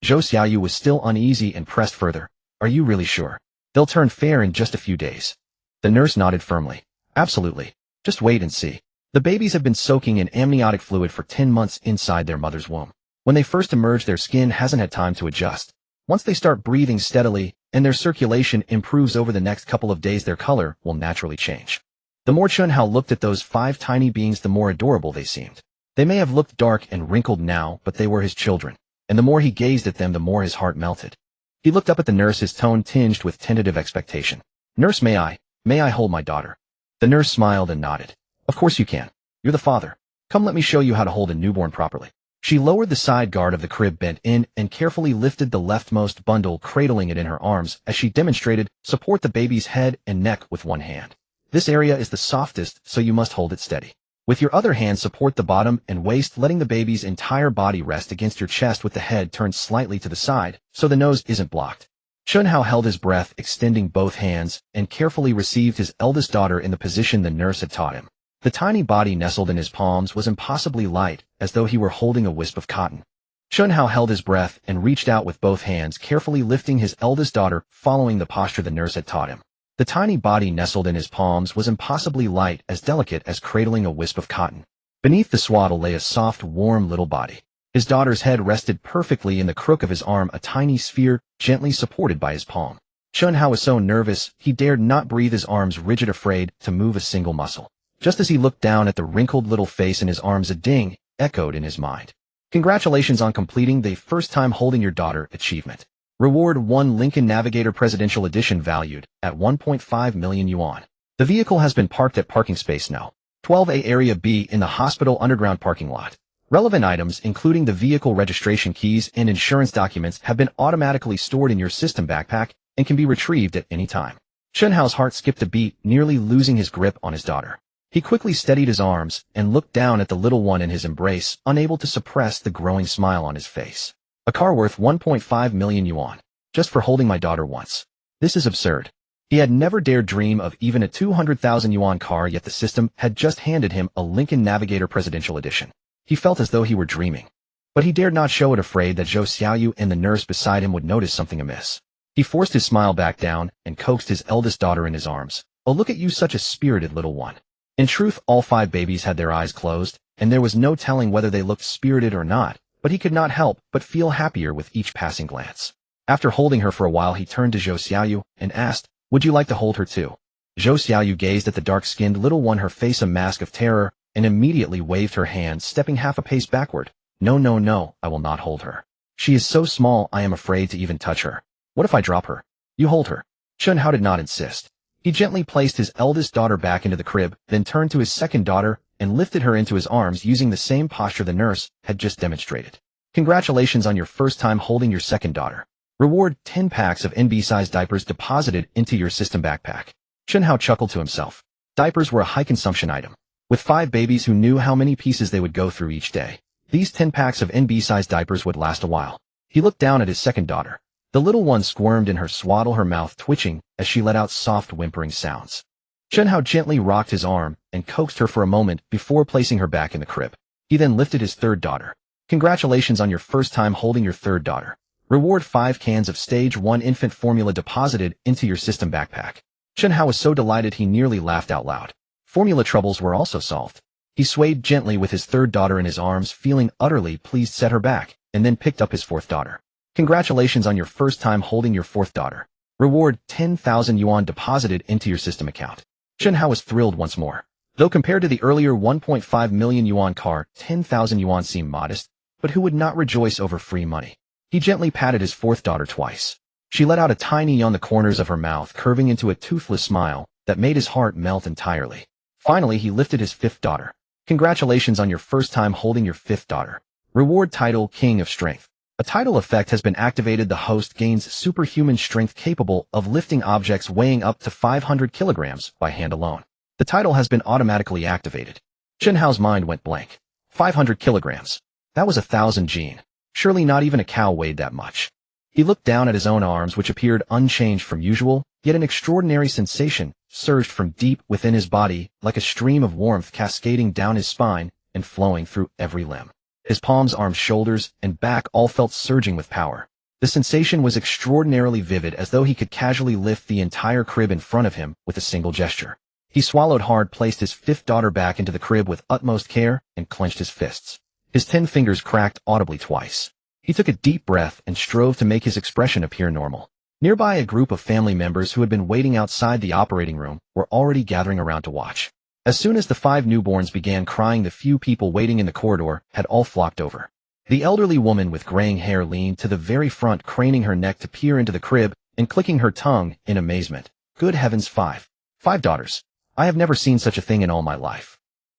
Zhou Xiaoyu was still uneasy and pressed further. "Are you really sure? They'll turn fair in just a few days." The nurse nodded firmly. "Absolutely. Just wait and see. The babies have been soaking in amniotic fluid for 10 months inside their mother's womb. When they first emerge, their skin hasn't had time to adjust. Once they start breathing steadily and their circulation improves over the next couple of days, their color will naturally change." The more Chen Hao looked at those 5 tiny beings, the more adorable they seemed. They may have looked dark and wrinkled now, but they were his children, and the more he gazed at them, the more his heart melted. He looked up at the nurse, his tone tinged with tentative expectation. "Nurse, may I hold my daughter?" The nurse smiled and nodded. "Of course you can. You're the father. Come, let me show you how to hold a newborn properly." She lowered the side guard of the crib, bent in, and carefully lifted the leftmost bundle, cradling it in her arms as she demonstrated, support the baby's head and neck with one hand. This area is the softest, so you must hold it steady. With your other hand, support the bottom and waist, letting the baby's entire body rest against your chest with the head turned slightly to the side, so the nose isn't blocked. Chen Hao held his breath, extending both hands, and carefully received his eldest daughter in the position the nurse had taught him. The tiny body nestled in his palms was impossibly light, as though he were holding a wisp of cotton. Chen Hao held his breath and reached out with both hands, carefully lifting his eldest daughter, following the posture the nurse had taught him. The tiny body nestled in his palms was impossibly light, as delicate as cradling a wisp of cotton. Beneath the swaddle lay a soft, warm little body. His daughter's head rested perfectly in the crook of his arm, a tiny sphere, gently supported by his palm. Chen Hao was so nervous, he dared not breathe, his arms rigid, afraid to move a single muscle. Just as he looked down at the wrinkled little face in his arms, a ding echoed in his mind. Congratulations on completing the first time holding your daughter achievement. Reward 1 Lincoln Navigator Presidential Edition, valued at 1.5 million yuan. The vehicle has been parked at parking space No. 12A Area B in the hospital underground parking lot. Relevant items, including the vehicle registration keys and insurance documents, have been automatically stored in your system backpack and can be retrieved at any time. Chen Hao's heart skipped a beat, nearly losing his grip on his daughter. He quickly steadied his arms and looked down at the little one in his embrace, unable to suppress the growing smile on his face. A car worth 1.5 million yuan. Just for holding my daughter once. This is absurd. He had never dared dream of even a 200,000 yuan car, yet the system had just handed him a Lincoln Navigator Presidential Edition. He felt as though he were dreaming. But he dared not show it, afraid that Zhou Xiaoyu and the nurse beside him would notice something amiss. He forced his smile back down and coaxed his eldest daughter in his arms. Oh, look at you, such a spirited little one. In truth, all 5 babies had their eyes closed, and there was no telling whether they looked spirited or not, but he could not help but feel happier with each passing glance. After holding her for a while, he turned to Zhou Xiaoyu and asked, "Would you like to hold her too?" Zhou Xiaoyu gazed at the dark-skinned little one, her face a mask of terror, and immediately waved her hand, stepping half a pace backward. No, no, no, I will not hold her. She is so small, I am afraid to even touch her. What if I drop her? You hold her. Chen Hao did not insist. He gently placed his eldest daughter back into the crib, then turned to his second daughter and lifted her into his arms using the same posture the nurse had just demonstrated. Congratulations on your first time holding your second daughter. Reward 10 packs of NB-sized diapers deposited into your system backpack. Chen Hao chuckled to himself. Diapers were a high-consumption item. With 5 babies who knew how many pieces they would go through each day, these 10 packs of NB-sized diapers would last a while. He looked down at his second daughter. The little one squirmed in her swaddle, her mouth twitching as she let out soft whimpering sounds. Chen Hao gently rocked his arm and coaxed her for a moment before placing her back in the crib. He then lifted his third daughter. Congratulations on your first time holding your third daughter. Reward 5 cans of Stage 1 infant formula deposited into your system backpack. Chen Hao was so delighted he nearly laughed out loud. Formula troubles were also solved. He swayed gently with his third daughter in his arms, feeling utterly pleased, set her back, and then picked up his fourth daughter. Congratulations on your first time holding your fourth daughter. Reward 10,000 yuan deposited into your system account. Chen Hao was thrilled once more. Though compared to the earlier 1.5 million yuan car, 10,000 yuan seemed modest, but who would not rejoice over free money? He gently patted his fourth daughter twice. She let out a tiny yawn, the corners of her mouth curving into a toothless smile that made his heart melt entirely. Finally, he lifted his fifth daughter. Congratulations on your first time holding your fifth daughter. Reward title King of Strength. A title effect has been activated. The host gains superhuman strength capable of lifting objects weighing up to 500 kilograms by hand alone. The title has been automatically activated. Chen Hao's mind went blank. 500 kilograms. That was 1,000 jin. Surely not even a cow weighed that much. He looked down at his own arms, which appeared unchanged from usual, yet an extraordinary sensation surged from deep within his body, like a stream of warmth cascading down his spine and flowing through every limb. His palms, arms, shoulders, and back all felt surging with power. The sensation was extraordinarily vivid, as though he could casually lift the entire crib in front of him with a single gesture. He swallowed hard, placed his fifth daughter back into the crib with utmost care, and clenched his fists. His 10 fingers cracked audibly twice. He took a deep breath and strove to make his expression appear normal. Nearby, a group of family members who had been waiting outside the operating room were already gathering around to watch. As soon as the 5 newborns began crying, the few people waiting in the corridor had all flocked over. The elderly woman with graying hair leaned to the very front, craning her neck to peer into the crib and clicking her tongue in amazement. Good heavens, 5 daughters. I have never seen such a thing in all my life.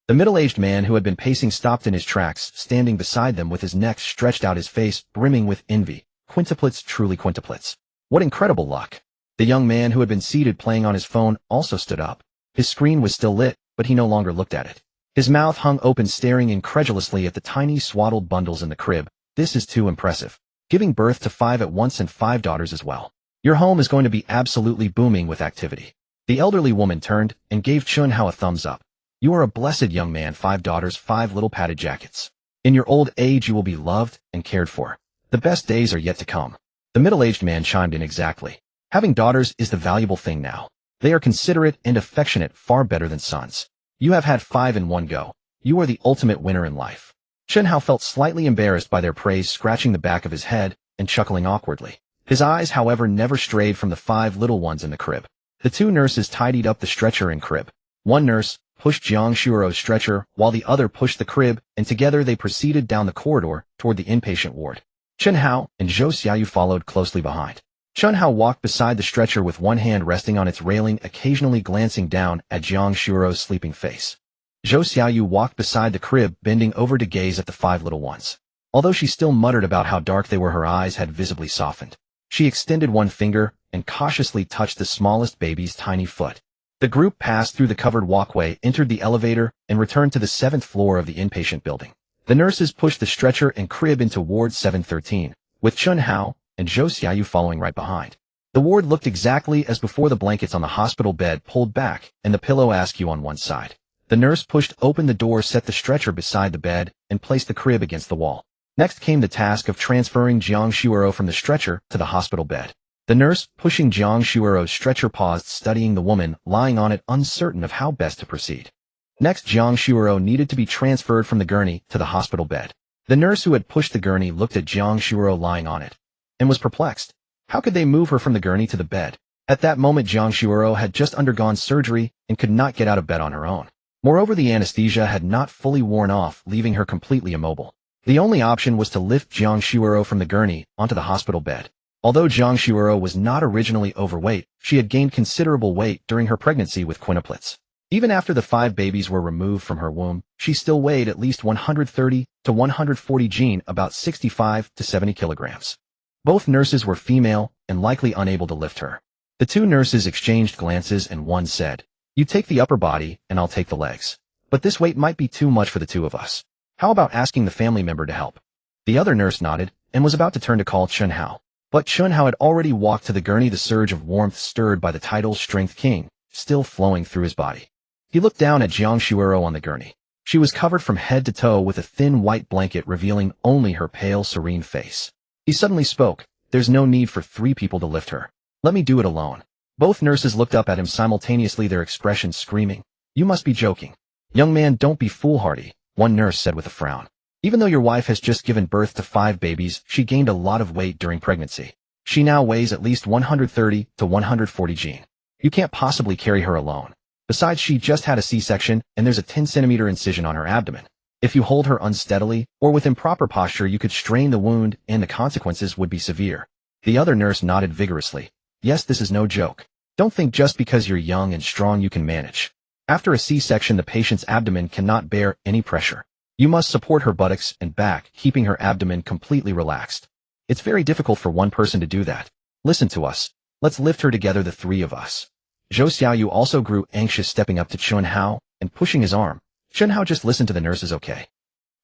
The middle-aged man who had been pacing stopped in his tracks, standing beside them with his neck stretched out, his face brimming with envy. Quintuplets, truly quintuplets. What incredible luck. The young man who had been seated playing on his phone also stood up. His screen was still lit, but he no longer looked at it. His mouth hung open, staring incredulously at the tiny swaddled bundles in the crib. This is too impressive. Giving birth to 5 at once and 5 daughters as well. Your home is going to be absolutely booming with activity. The elderly woman turned and gave Chen Hao a thumbs up. You are a blessed young man, 5 daughters, 5 little padded jackets. In your old age you will be loved and cared for. The best days are yet to come. The middle-aged man chimed in. Exactly. Having daughters is the valuable thing now. They are considerate and affectionate, far better than sons. You have had 5 in one go. You are the ultimate winner in life. Chen Hao felt slightly embarrassed by their praise, scratching the back of his head and chuckling awkwardly. His eyes, however, never strayed from the 5 little ones in the crib. The 2 nurses tidied up the stretcher and crib. One nurse pushed Jiang Shuoro's stretcher while the other pushed the crib, and together they proceeded down the corridor toward the inpatient ward. Chen Hao and Zhou Xiaoyu followed closely behind. Chen Hao walked beside the stretcher with one hand resting on its railing, occasionally glancing down at Jiang Shuoro's sleeping face. Zhou Xiaoyu walked beside the crib, bending over to gaze at the 5 little ones. Although she still muttered about how dark they were, her eyes had visibly softened. She extended one finger and cautiously touched the smallest baby's tiny foot. The group passed through the covered walkway, entered the elevator, and returned to the 7th floor of the inpatient building. The nurses pushed the stretcher and crib into Ward 713, with Chen Hao and Zhou Xiaoyu following right behind. The ward looked exactly as before, the blankets on the hospital bed pulled back and the pillow askew on one side. The nurse pushed open the door, set the stretcher beside the bed, and placed the crib against the wall. Next came the task of transferring Jiang Shuoro from the stretcher to the hospital bed. The nurse, pushing Jiang Shuoro's stretcher, paused, studying the woman lying on it, uncertain of how best to proceed. Next, Jiang Shuoro needed to be transferred from the gurney to the hospital bed. The nurse who had pushed the gurney looked at Jiang Shuoro lying on it and was perplexed. How could they move her from the gurney to the bed? At that moment, Jiang Shuoro had just undergone surgery and could not get out of bed on her own. Moreover, the anesthesia had not fully worn off, leaving her completely immobile. The only option was to lift Jiang Shuoro from the gurney onto the hospital bed. Although Jiang Shuoro was not originally overweight, she had gained considerable weight during her pregnancy with quintuplets. Even after the 5 babies were removed from her womb, she still weighed at least 130 to 140 gene, about 65 to 70 kilograms. Both nurses were female and likely unable to lift her. The 2 nurses exchanged glances and one said, "You take the upper body and I'll take the legs. But this weight might be too much for the 2 of us. How about asking the family member to help?" The other nurse nodded and was about to turn to call Chen Hao. But Chen Hao had already walked to the gurney, the surge of warmth stirred by the title Strength King still flowing through his body. He looked down at Jiang Shuoro on the gurney. She was covered from head to toe with a thin white blanket revealing only her pale, serene face. He suddenly spoke, "There's no need for 3 people to lift her. Let me do it alone." Both nurses looked up at him simultaneously, their expressions screaming, "You must be joking." "Young man, don't be foolhardy," one nurse said with a frown. "Even though your wife has just given birth to 5 babies, she gained a lot of weight during pregnancy. She now weighs at least 130 to 140 gene. You can't possibly carry her alone. Besides, she just had a C-section and there's a 10-centimeter incision on her abdomen. If you hold her unsteadily or with improper posture, you could strain the wound and the consequences would be severe." The other nurse nodded vigorously. "Yes, this is no joke. Don't think just because you're young and strong you can manage. After a C-section, the patient's abdomen cannot bear any pressure. You must support her buttocks and back, keeping her abdomen completely relaxed. It's very difficult for one person to do that. Listen to us. Let's lift her together, the 3 of us." Zhou Xiaoyu also grew anxious, stepping up to Chen Hao and pushing his arm. "Chen Hao, just listen to the nurses, okay?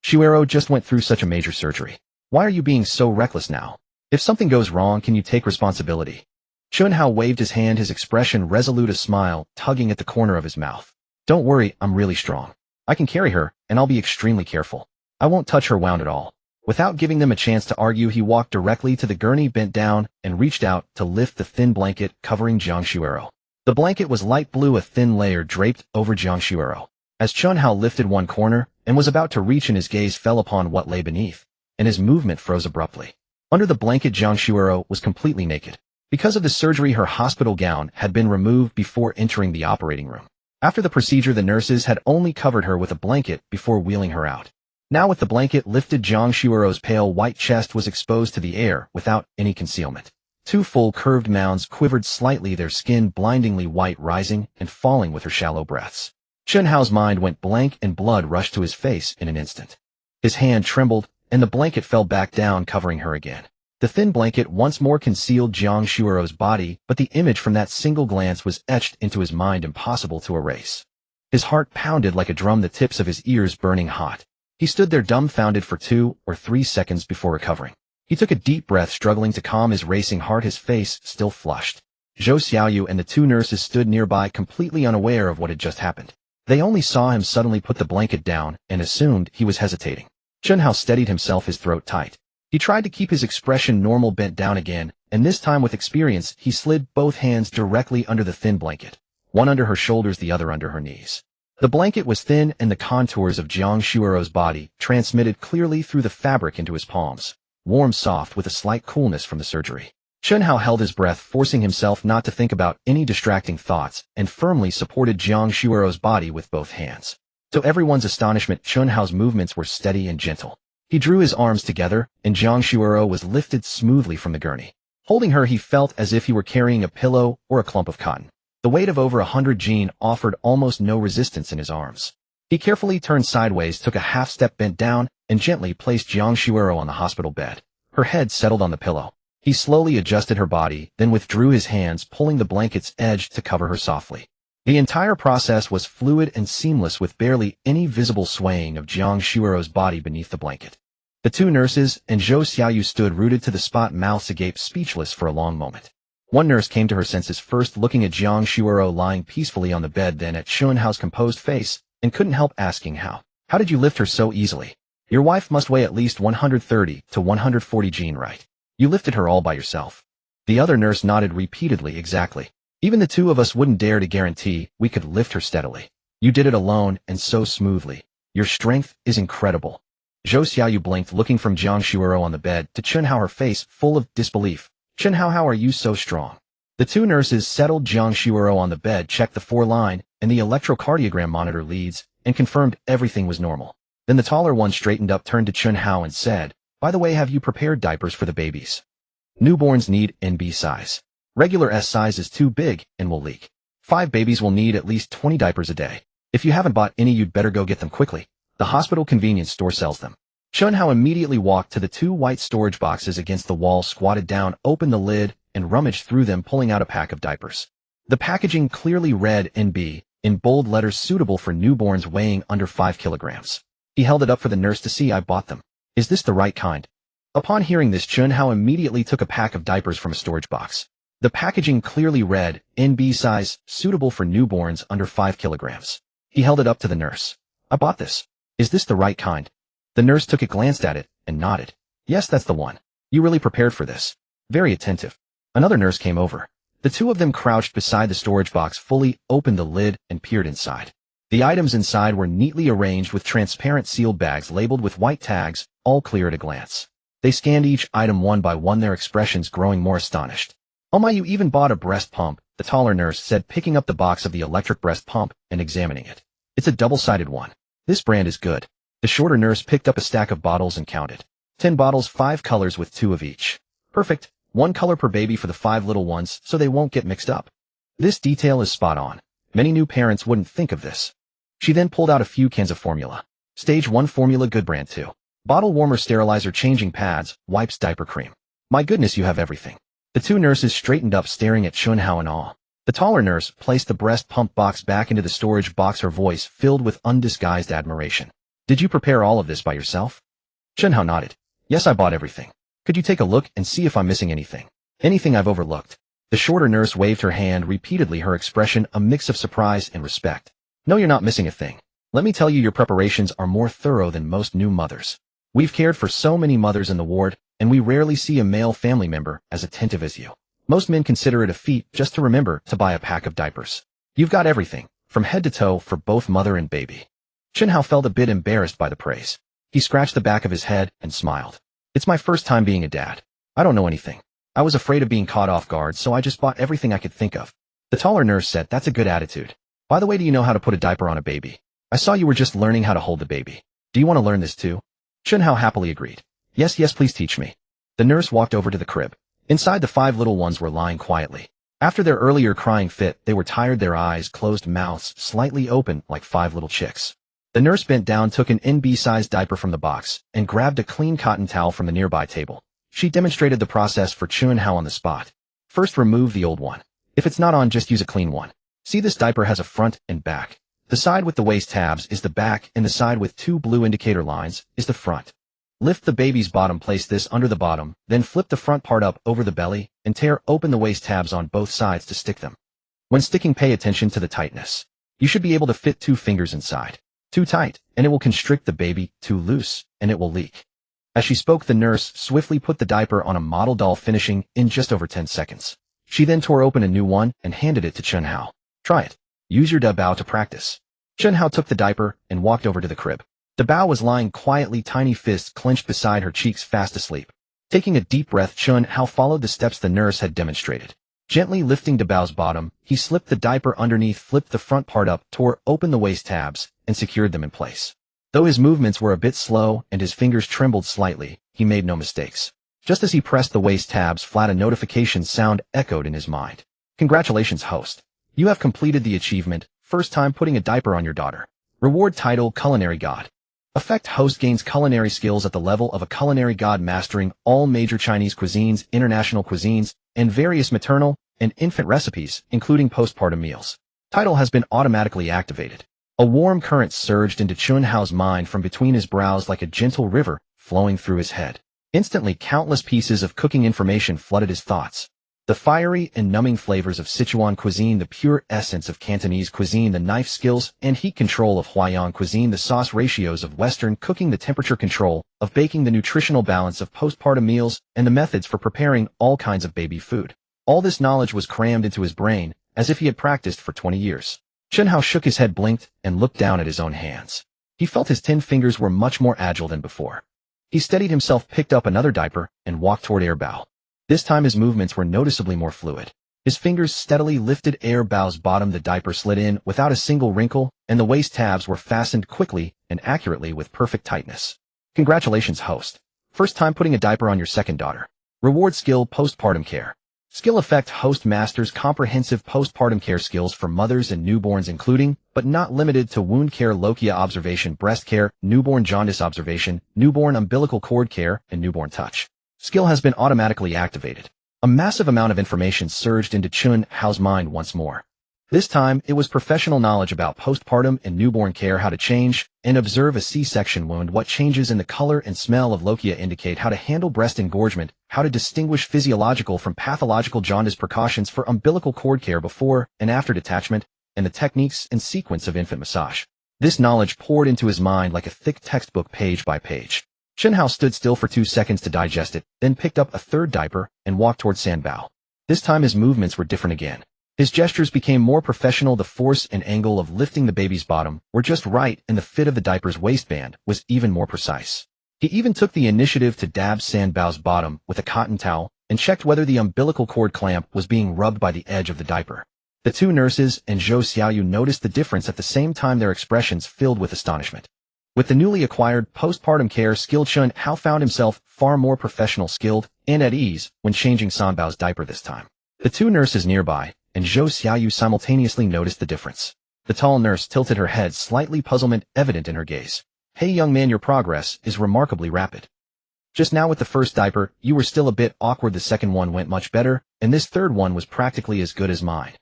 Shuoro just went through such a major surgery. Why are you being so reckless now? If something goes wrong, can you take responsibility?" Chen Hao waved his hand, his expression resolute, a smile tugging at the corner of his mouth. "Don't worry, I'm really strong. I can carry her, and I'll be extremely careful. I won't touch her wound at all." Without giving them a chance to argue, he walked directly to the gurney, bent down, and reached out to lift the thin blanket covering Jiang Shuoro. The blanket was light blue, a thin layer draped over Jiang Shuoro. As Chen Hao lifted one corner and was about to reach, and his gaze fell upon what lay beneath, and his movement froze abruptly. Under the blanket, Jiang Shuoro was completely naked. Because of the surgery, her hospital gown had been removed before entering the operating room. After the procedure, the nurses had only covered her with a blanket before wheeling her out. Now, with the blanket lifted, Jiang Shuoro's pale white chest was exposed to the air without any concealment. 2 full curved mounds quivered slightly, their skin blindingly white, rising and falling with her shallow breaths. Chen Hao's mind went blank and blood rushed to his face in an instant. His hand trembled, and the blanket fell back down, covering her again. The thin blanket once more concealed Jiang Shuirou's body, but the image from that single glance was etched into his mind, impossible to erase. His heart pounded like a drum, the tips of his ears burning hot. He stood there dumbfounded for 2 or 3 seconds before recovering. He took a deep breath, struggling to calm his racing heart, his face still flushed. Zhou Xiaoyu and the 2 nurses stood nearby, completely unaware of what had just happened. They only saw him suddenly put the blanket down and assumed he was hesitating. Chen Hao steadied himself, his throat tight. He tried to keep his expression normal, bent down again, and this time with experience he slid both hands directly under the thin blanket, one under her shoulders, the other under her knees. The blanket was thin, and the contours of Jiang Shuirou's body transmitted clearly through the fabric into his palms, warm, soft, with a slight coolness from the surgery. Chen Hao held his breath, forcing himself not to think about any distracting thoughts, and firmly supported Jiang Shuirou's body with both hands. To everyone's astonishment, Chen Hao's movements were steady and gentle. He drew his arms together, and Jiang Shuirou was lifted smoothly from the gurney. Holding her, he felt as if he were carrying a pillow or a clump of cotton. The weight of over 100 Jin offered almost no resistance in his arms. He carefully turned sideways, took a half-step, bent down, and gently placed Jiang Shuirou on the hospital bed. Her head settled on the pillow. He slowly adjusted her body, then withdrew his hands, pulling the blanket's edge to cover her softly. The entire process was fluid and seamless, with barely any visible swaying of Jiang Shuirou's body beneath the blanket. The 2 nurses and Zhou Xiaoyu stood rooted to the spot, mouths agape, speechless for a long moment. One nurse came to her senses, first looking at Jiang Shuirou lying peacefully on the bed, then at Chen Hao's composed face, and couldn't help asking, How did you lift her so easily? Your wife must weigh at least 130 to 140 Jin, right? You lifted her all by yourself. The other nurse nodded repeatedly. Exactly. Even the 2 of us wouldn't dare to guarantee we could lift her steadily. You did it alone, and so smoothly. Your strength is incredible. Zhou Xiaoyu blinked, looking from Jiang Shuirou on the bed to Chen Hao, her face full of disbelief. Chen Hao, how are you so strong? The 2 nurses settled Jiang Shuirou on the bed, checked the 4-line and the electrocardiogram monitor leads, and confirmed everything was normal. Then the taller one straightened up, turned to Chen Hao and said, By the way, have you prepared diapers for the babies? Newborns need NB size. Regular S size is too big and will leak. 5 babies will need at least 20 diapers a day. If you haven't bought any, you'd better go get them quickly. The hospital convenience store sells them. Chen Hao immediately walked to the 2 white storage boxes against the wall, squatted down, opened the lid, and rummaged through them, pulling out a pack of diapers. The packaging clearly read NB in bold letters, suitable for newborns weighing under 5 kilograms. He held it up for the nurse to see. I bought them. Is this the right kind? Upon hearing this, Chen Hao immediately took a pack of diapers from a storage box. The packaging clearly read NB size, suitable for newborns under 5 kilograms. He held it up to the nurse. I bought this. Is this the right kind? The nurse took it, glanced at it, and nodded. Yes, that's the one. You really prepared for this. Very attentive. Another nurse came over. The 2 of them crouched beside the storage box, fully opened the lid, and peered inside. The items inside were neatly arranged with transparent sealed bags labeled with white tags, all clear at a glance. They scanned each item one by one, their expressions growing more astonished. Oh my, you even bought a breast pump, the taller nurse said, picking up the box of the electric breast pump and examining it. It's a double-sided one. This brand is good. The shorter nurse picked up a stack of bottles and counted. 10 bottles, 5 colors with 2 of each. Perfect. 1 color per baby for the 5 little ones, so they won't get mixed up. This detail is spot on. Many new parents wouldn't think of this. She then pulled out a few cans of formula. Stage 1 formula, good brand 2. Bottle warmer, sterilizer, changing pads, wipes, diaper cream. My goodness, you have everything. The 2 nurses straightened up, staring at Chen Hao in awe. The taller nurse placed the breast pump box back into the storage box, her voice filled with undisguised admiration. Did you prepare all of this by yourself? Chen Hao nodded. Yes, I bought everything. Could you take a look and see if I'm missing anything? Anything I've overlooked? The shorter nurse waved her hand repeatedly, her expression a mix of surprise and respect. No, you're not missing a thing. Let me tell you, your preparations are more thorough than most new mothers. We've cared for so many mothers in the ward, and we rarely see a male family member as attentive as you. Most men consider it a feat just to remember to buy a pack of diapers. You've got everything, from head to toe, for both mother and baby. Chen Hao felt a bit embarrassed by the praise. He scratched the back of his head and smiled. It's my first time being a dad. I don't know anything. I was afraid of being caught off guard, so I just bought everything I could think of. The taller nurse said, that's a good attitude. By the way, do you know how to put a diaper on a baby? I saw you were just learning how to hold the baby. Do you want to learn this too? Chen Hao happily agreed. Yes, please teach me. The nurse walked over to the crib. Inside, the 5 little ones were lying quietly. After their earlier crying fit, they were tired, their eyes closed, mouths slightly open like 5 little chicks. The nurse bent down, took an NB-sized diaper from the box, and grabbed a clean cotton towel from the nearby table. She demonstrated the process for Chen Hao on the spot. First, remove the old one. If it's not on, just use a clean one. See, this diaper has a front and back. The side with the waist tabs is the back, and the side with 2 blue indicator lines is the front. Lift the baby's bottom, place this under the bottom, then flip the front part up over the belly, and tear open the waist tabs on both sides to stick them. When sticking, pay attention to the tightness. You should be able to fit 2 fingers inside. Too tight, and it will constrict the baby. Too loose, and it will leak. As she spoke, the nurse swiftly put the diaper on a model doll, finishing in just over 10 seconds. She then tore open a new one and handed it to Chen Hao. Try it. Use your Dabao to practice. Chen Hao took the diaper and walked over to the crib. Dabao was lying quietly, tiny fists clenched beside her cheeks, fast asleep. Taking a deep breath, Chen Hao followed the steps the nurse had demonstrated. Gently lifting Dabao's bottom, he slipped the diaper underneath, flipped the front part up, tore open the waist tabs, and secured them in place. Though his movements were a bit slow and his fingers trembled slightly, he made no mistakes. Just as he pressed the waist tabs flat, a notification sound echoed in his mind. Congratulations, host. You have completed the achievement, first time putting a diaper on your daughter. Reward title, Culinary God. Effect: host gains culinary skills at the level of a culinary god, mastering all major Chinese cuisines, international cuisines, and various maternal and infant recipes, including postpartum meals. Title has been automatically activated. A warm current surged into Chen Hao's mind from between his brows like a gentle river flowing through his head. Instantly, countless pieces of cooking information flooded his thoughts. The fiery and numbing flavors of Sichuan cuisine, the pure essence of Cantonese cuisine, the knife skills and heat control of Huayan cuisine, the sauce ratios of Western cooking, the temperature control of baking, the nutritional balance of postpartum meals, and the methods for preparing all kinds of baby food. All this knowledge was crammed into his brain, as if he had practiced for 20 years. Chen Hao shook his head, blinked, and looked down at his own hands. He felt his 10 fingers were much more agile than before. He steadied himself, picked up another diaper, and walked toward Air Bao. This time his movements were noticeably more fluid. His fingers steadily lifted Air Bao's bottom, the diaper slid in without a single wrinkle, and the waist tabs were fastened quickly and accurately with perfect tightness. Congratulations, host. First time putting a diaper on your second daughter. Reward skill, postpartum care. Skill effect: host masters comprehensive postpartum care skills for mothers and newborns, including, but not limited to, wound care, lochia observation, breast care, newborn jaundice observation, newborn umbilical cord care, and newborn touch. Skill has been automatically activated. A massive amount of information surged into Chen Hao's mind once more. This time, it was professional knowledge about postpartum and newborn care, how to change and observe a C-section wound, what changes in the color and smell of lochia indicate, how to handle breast engorgement, how to distinguish physiological from pathological jaundice, precautions for umbilical cord care before and after detachment, and the techniques and sequence of infant massage. This knowledge poured into his mind like a thick textbook, page by page. Chen Hao stood still for 2 seconds to digest it, then picked up a third diaper and walked toward Sanbao. This time his movements were different again. His gestures became more professional, the force and angle of lifting the baby's bottom were just right, and the fit of the diaper's waistband was even more precise. He even took the initiative to dab Sanbao's bottom with a cotton towel and checked whether the umbilical cord clamp was being rubbed by the edge of the diaper. The 2 nurses and Zhou Xiaoyu noticed the difference at the same time, their expressions filled with astonishment. With the newly acquired postpartum care skill, Chen Hao found himself far more professional, skilled, and at ease when changing Sanbao's diaper this time. The 2 nurses nearby and Zhou Xiaoyu simultaneously noticed the difference. The tall nurse tilted her head, slightly puzzlement evident in her gaze. Hey young man, your progress is remarkably rapid. Just now with the first diaper, you were still a bit awkward. The second one went much better, and this third one was practically as good as mine.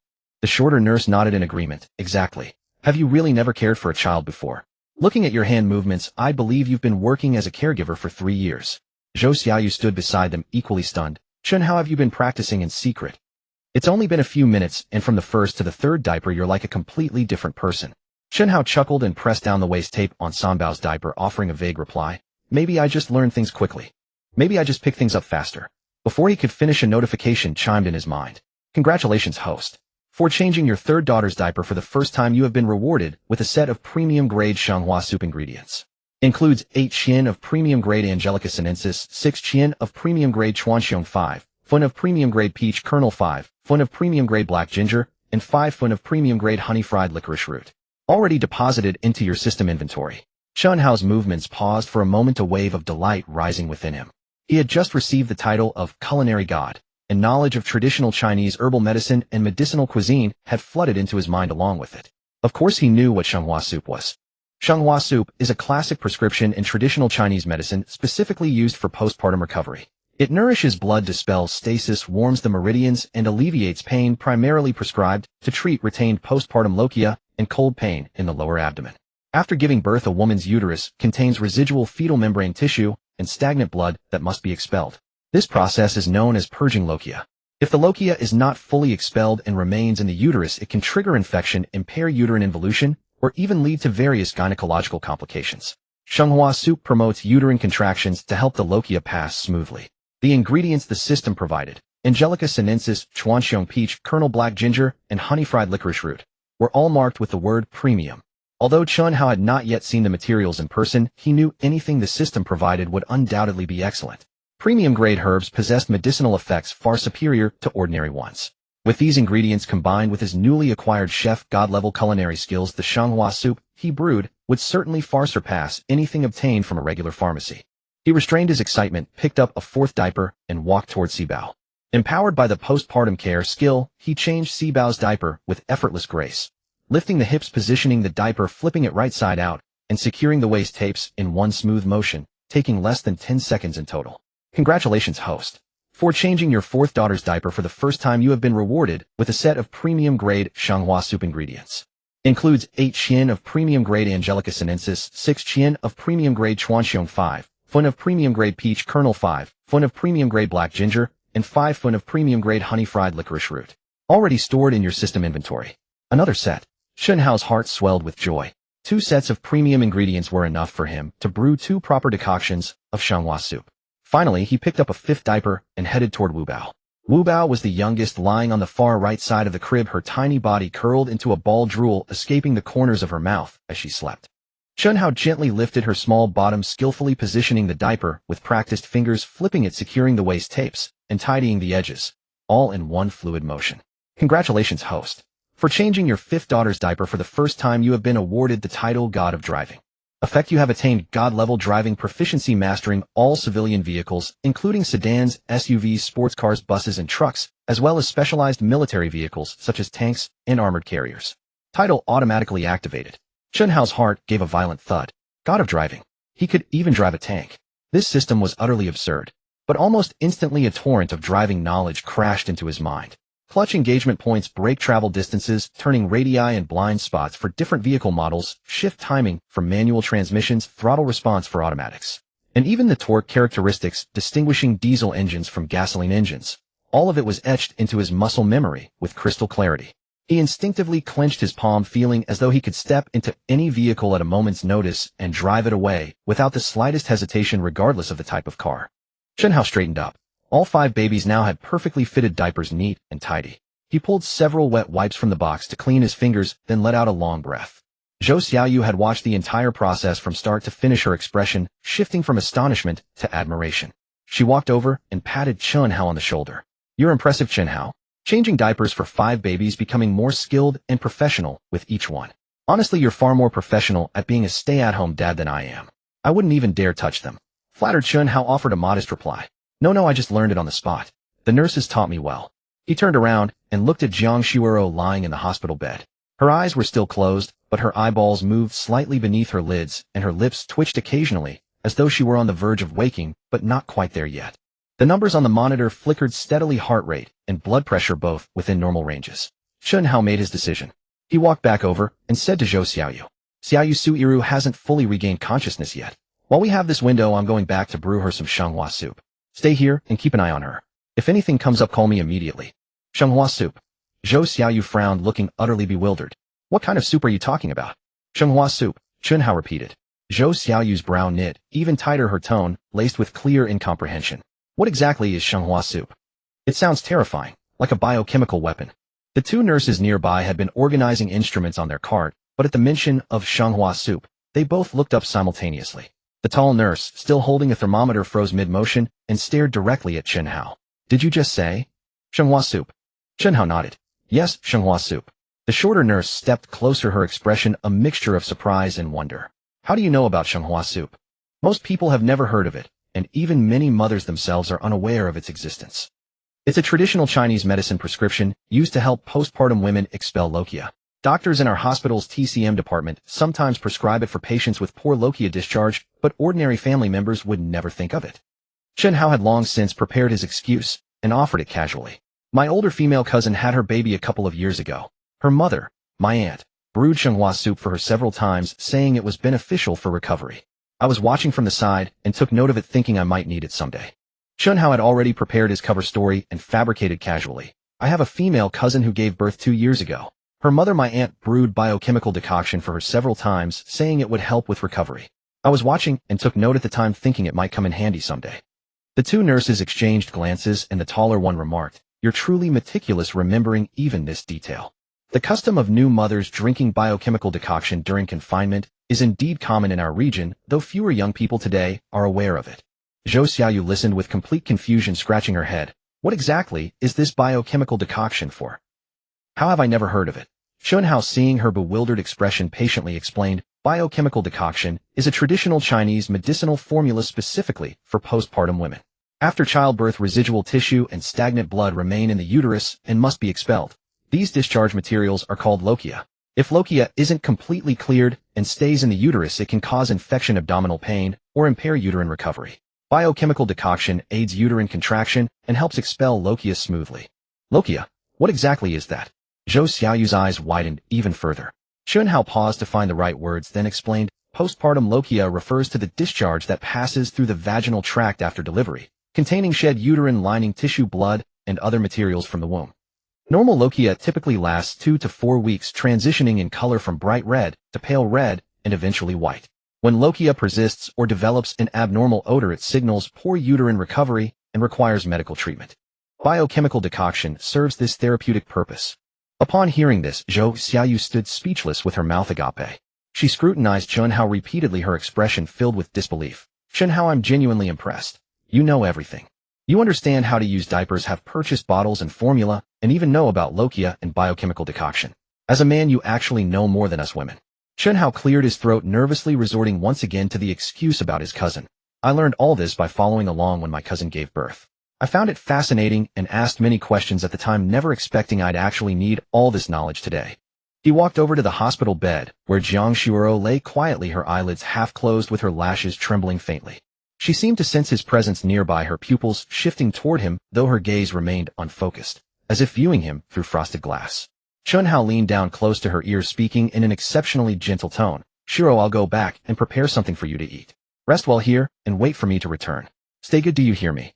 The shorter nurse nodded in agreement. Exactly. Have you really never cared for a child before? Looking at your hand movements, I believe you've been working as a caregiver for 3 years. Zhou Xiaoyu stood beside them, equally stunned. Chen, how have you been practicing in secret? It's only been a few minutes, and from the first to the third diaper you're like a completely different person. Chen Hao chuckled and pressed down the waist tape on Sanbao's diaper, offering a vague reply. Maybe I just learn things quickly. Maybe I just pick things up faster. Before he could finish, a notification chimed in his mind. Congratulations, host. For changing your third daughter's diaper for the first time, you have been rewarded with a set of premium-grade Shanghua soup ingredients. Includes 8 qian of premium-grade Angelica sinensis, 6 qian of premium-grade Chuanxiong, 5 fun of premium-grade peach kernel, 5 fun of premium-grade black ginger, and 5 fun of premium-grade honey-fried licorice root. Already deposited into your system inventory. Chen Hao's movements paused for a moment, a wave of delight rising within him. He had just received the title of Culinary God. and knowledge of traditional Chinese herbal medicine and medicinal cuisine had flooded into his mind along with it. Of course he knew what Shenghua soup was. Shenghua soup is a classic prescription in traditional Chinese medicine specifically used for postpartum recovery. It nourishes blood, dispels stasis, warms the meridians, and alleviates pain, primarily prescribed to treat retained postpartum lochia and cold pain in the lower abdomen. After giving birth, a woman's uterus contains residual fetal membrane tissue and stagnant blood that must be expelled. This process is known as purging lochia. If the lochia is not fully expelled and remains in the uterus, it can trigger infection, impair uterine involution, or even lead to various gynecological complications. Shenghua soup promotes uterine contractions to help the lochia pass smoothly. The ingredients the system provided: Angelica sinensis, chuanxiong peach, kernel black ginger, and honey-fried licorice root, were all marked with the word premium. Although Chen Hao had not yet seen the materials in person, he knew anything the system provided would undoubtedly be excellent. Premium-grade herbs possessed medicinal effects far superior to ordinary ones. With these ingredients combined with his newly acquired chef god-level culinary skills, the Shenghua soup he brewed would certainly far surpass anything obtained from a regular pharmacy. He restrained his excitement, picked up a fourth diaper, and walked toward Sibao. Empowered by the postpartum care skill, he changed Sibao's diaper with effortless grace, lifting the hips, positioning the diaper, flipping it right side out, and securing the waist tapes in one smooth motion, taking less than 10 seconds in total. Congratulations, host. For changing your fourth daughter's diaper for the first time, you have been rewarded with a set of premium-grade Shenghua soup ingredients. Includes 8 qian of premium-grade Angelica sinensis, 6 qian of premium-grade chuanxiong, 5 fun of premium-grade peach kernel, 5 fun of premium-grade black ginger, and 5 fun of premium-grade honey-fried licorice root. Already stored in your system inventory. Another set. Chen Hao's heart swelled with joy. 2 sets of premium ingredients were enough for him to brew 2 proper decoctions of Shenghua soup. Finally, he picked up a 5th diaper and headed toward Wu Bao. Wu Bao was the youngest, lying on the far right side of the crib, her tiny body curled into a ball, drool escaping the corners of her mouth as she slept. Chen Hao gently lifted her small bottom, skillfully positioning the diaper with practiced fingers, flipping it, securing the waist tapes, and tidying the edges, all in one fluid motion. Congratulations, host. For changing your 5th daughter's diaper for the first time, you have been awarded the title God of Driving. Effect: you have attained God-level driving proficiency, mastering all civilian vehicles, including sedans, SUVs, sports cars, buses, and trucks, as well as specialized military vehicles such as tanks and armored carriers. Title automatically activated. Chen Hao's heart gave a violent thud. God of Driving. He could even drive a tank. This system was utterly absurd. But almost instantly a torrent of driving knowledge crashed into his mind. Clutch engagement points, brake travel distances, turning radii and blind spots for different vehicle models, shift timing for manual transmissions, throttle response for automatics, and even the torque characteristics distinguishing diesel engines from gasoline engines. All of it was etched into his muscle memory with crystal clarity. He instinctively clenched his palm, feeling as though he could step into any vehicle at a moment's notice and drive it away without the slightest hesitation, regardless of the type of car. Chen Hao straightened up. All 5 babies now had perfectly fitted diapers, neat and tidy. He pulled several wet wipes from the box to clean his fingers, then let out a long breath. Zhou Xiaoyu had watched the entire process from start to finish, her expression shifting from astonishment to admiration. She walked over and patted Chen Hao on the shoulder. You're impressive, Chen Hao. Changing diapers for 5 babies, becoming more skilled and professional with each one. Honestly, you're far more professional at being a stay-at-home dad than I am. I wouldn't even dare touch them. Flattered, Chen Hao offered a modest reply. No, I just learned it on the spot. The nurses taught me well. He turned around and looked at Jiang Shuero lying in the hospital bed. Her eyes were still closed, but her eyeballs moved slightly beneath her lids, and her lips twitched occasionally, as though she were on the verge of waking, but not quite there yet. The numbers on the monitor flickered steadily, heart rate and blood pressure both within normal ranges. Chen Hao made his decision. He walked back over and said to Zhou Xiaoyu, Xiaoyu, Suiru hasn't fully regained consciousness yet. While we have this window, I'm going back to brew her some Shenghua soup. Stay here and keep an eye on her. If anything comes up, call me immediately. Shenghua soup. Zhou Xiaoyu frowned, looking utterly bewildered. What kind of soup are you talking about? Shenghua soup, Chen Hao repeated. Zhou Xiaoyu's brow knit, even tighter, her tone laced with clear incomprehension. What exactly is Shenghua soup? It sounds terrifying, like a biochemical weapon. The 2 nurses nearby had been organizing instruments on their cart, but at the mention of Shenghua soup, they both looked up simultaneously. The tall nurse, still holding a thermometer, froze mid-motion and stared directly at Chen Hao. Did you just say Shenghua soup? Chen Hao nodded. Yes, Shenghua soup. The shorter nurse stepped closer, her expression a mixture of surprise and wonder. How do you know about Shenghua soup? Most people have never heard of it, and even many mothers themselves are unaware of its existence. It's a traditional Chinese medicine prescription used to help postpartum women expel lochia. Doctors in our hospital's TCM department sometimes prescribe it for patients with poor lochia discharge, but ordinary family members would never think of it. Chen Hao had long since prepared his excuse and offered it casually. My older female cousin had her baby a couple of years ago. Her mother, my aunt, brewed Shenghua soup for her several times, saying it was beneficial for recovery. I was watching from the side and took note of it, thinking I might need it someday. Chen Hao had already prepared his cover story and fabricated casually. I have a female cousin who gave birth 2 years ago. Her mother, my aunt, brewed biochemical decoction for her several times, saying it would help with recovery. I was watching and took note at the time, thinking it might come in handy someday. The two nurses exchanged glances, and the taller one remarked, "You're truly meticulous, remembering even this detail." The custom of new mothers drinking biochemical decoction during confinement is indeed common in our region, though fewer young people today are aware of it. Zhou Xiaoyu listened with complete confusion, scratching her head. What exactly is this biochemical decoction for? How have I never heard of it? Chen Hao, seeing her bewildered expression, patiently explained, biochemical decoction is a traditional Chinese medicinal formula specifically for postpartum women. After childbirth, residual tissue and stagnant blood remain in the uterus and must be expelled. These discharge materials are called lochia. If lochia isn't completely cleared and stays in the uterus, it can cause infection, abdominal pain, or impair uterine recovery. Biochemical decoction aids uterine contraction and helps expel lochia smoothly. Lochia? What exactly is that? Zhou Xiaoyu's eyes widened even further. Chen Hao paused to find the right words, then explained, postpartum lochia refers to the discharge that passes through the vaginal tract after delivery, containing shed uterine lining tissue, blood, and other materials from the womb. Normal lochia typically lasts 2 to 4 weeks, transitioning in color from bright red to pale red and eventually white. When lochia persists or develops an abnormal odor, it signals poor uterine recovery and requires medical treatment. Biochemical decoction serves this therapeutic purpose. Upon hearing this, Zhou Xiaoyu stood speechless with her mouth agape. She scrutinized Chen Hao repeatedly, her expression filled with disbelief. Chen Hao, I'm genuinely impressed. You know everything. You understand how to use diapers, have purchased bottles and formula, and even know about lochia and biochemical decoction. As a man, you actually know more than us women. Chen Hao cleared his throat nervously, resorting once again to the excuse about his cousin. I learned all this by following along when my cousin gave birth. I found it fascinating and asked many questions at the time, never expecting I'd actually need all this knowledge today. He walked over to the hospital bed, where Jiang Shuoro lay quietly, her eyelids half closed with her lashes trembling faintly. She seemed to sense his presence nearby, her pupils shifting toward him, though her gaze remained unfocused, as if viewing him through frosted glass. Chen Hao leaned down close to her ear, speaking in an exceptionally gentle tone. Shiro, I'll go back and prepare something for you to eat. Rest well here and wait for me to return. Stay good, do you hear me?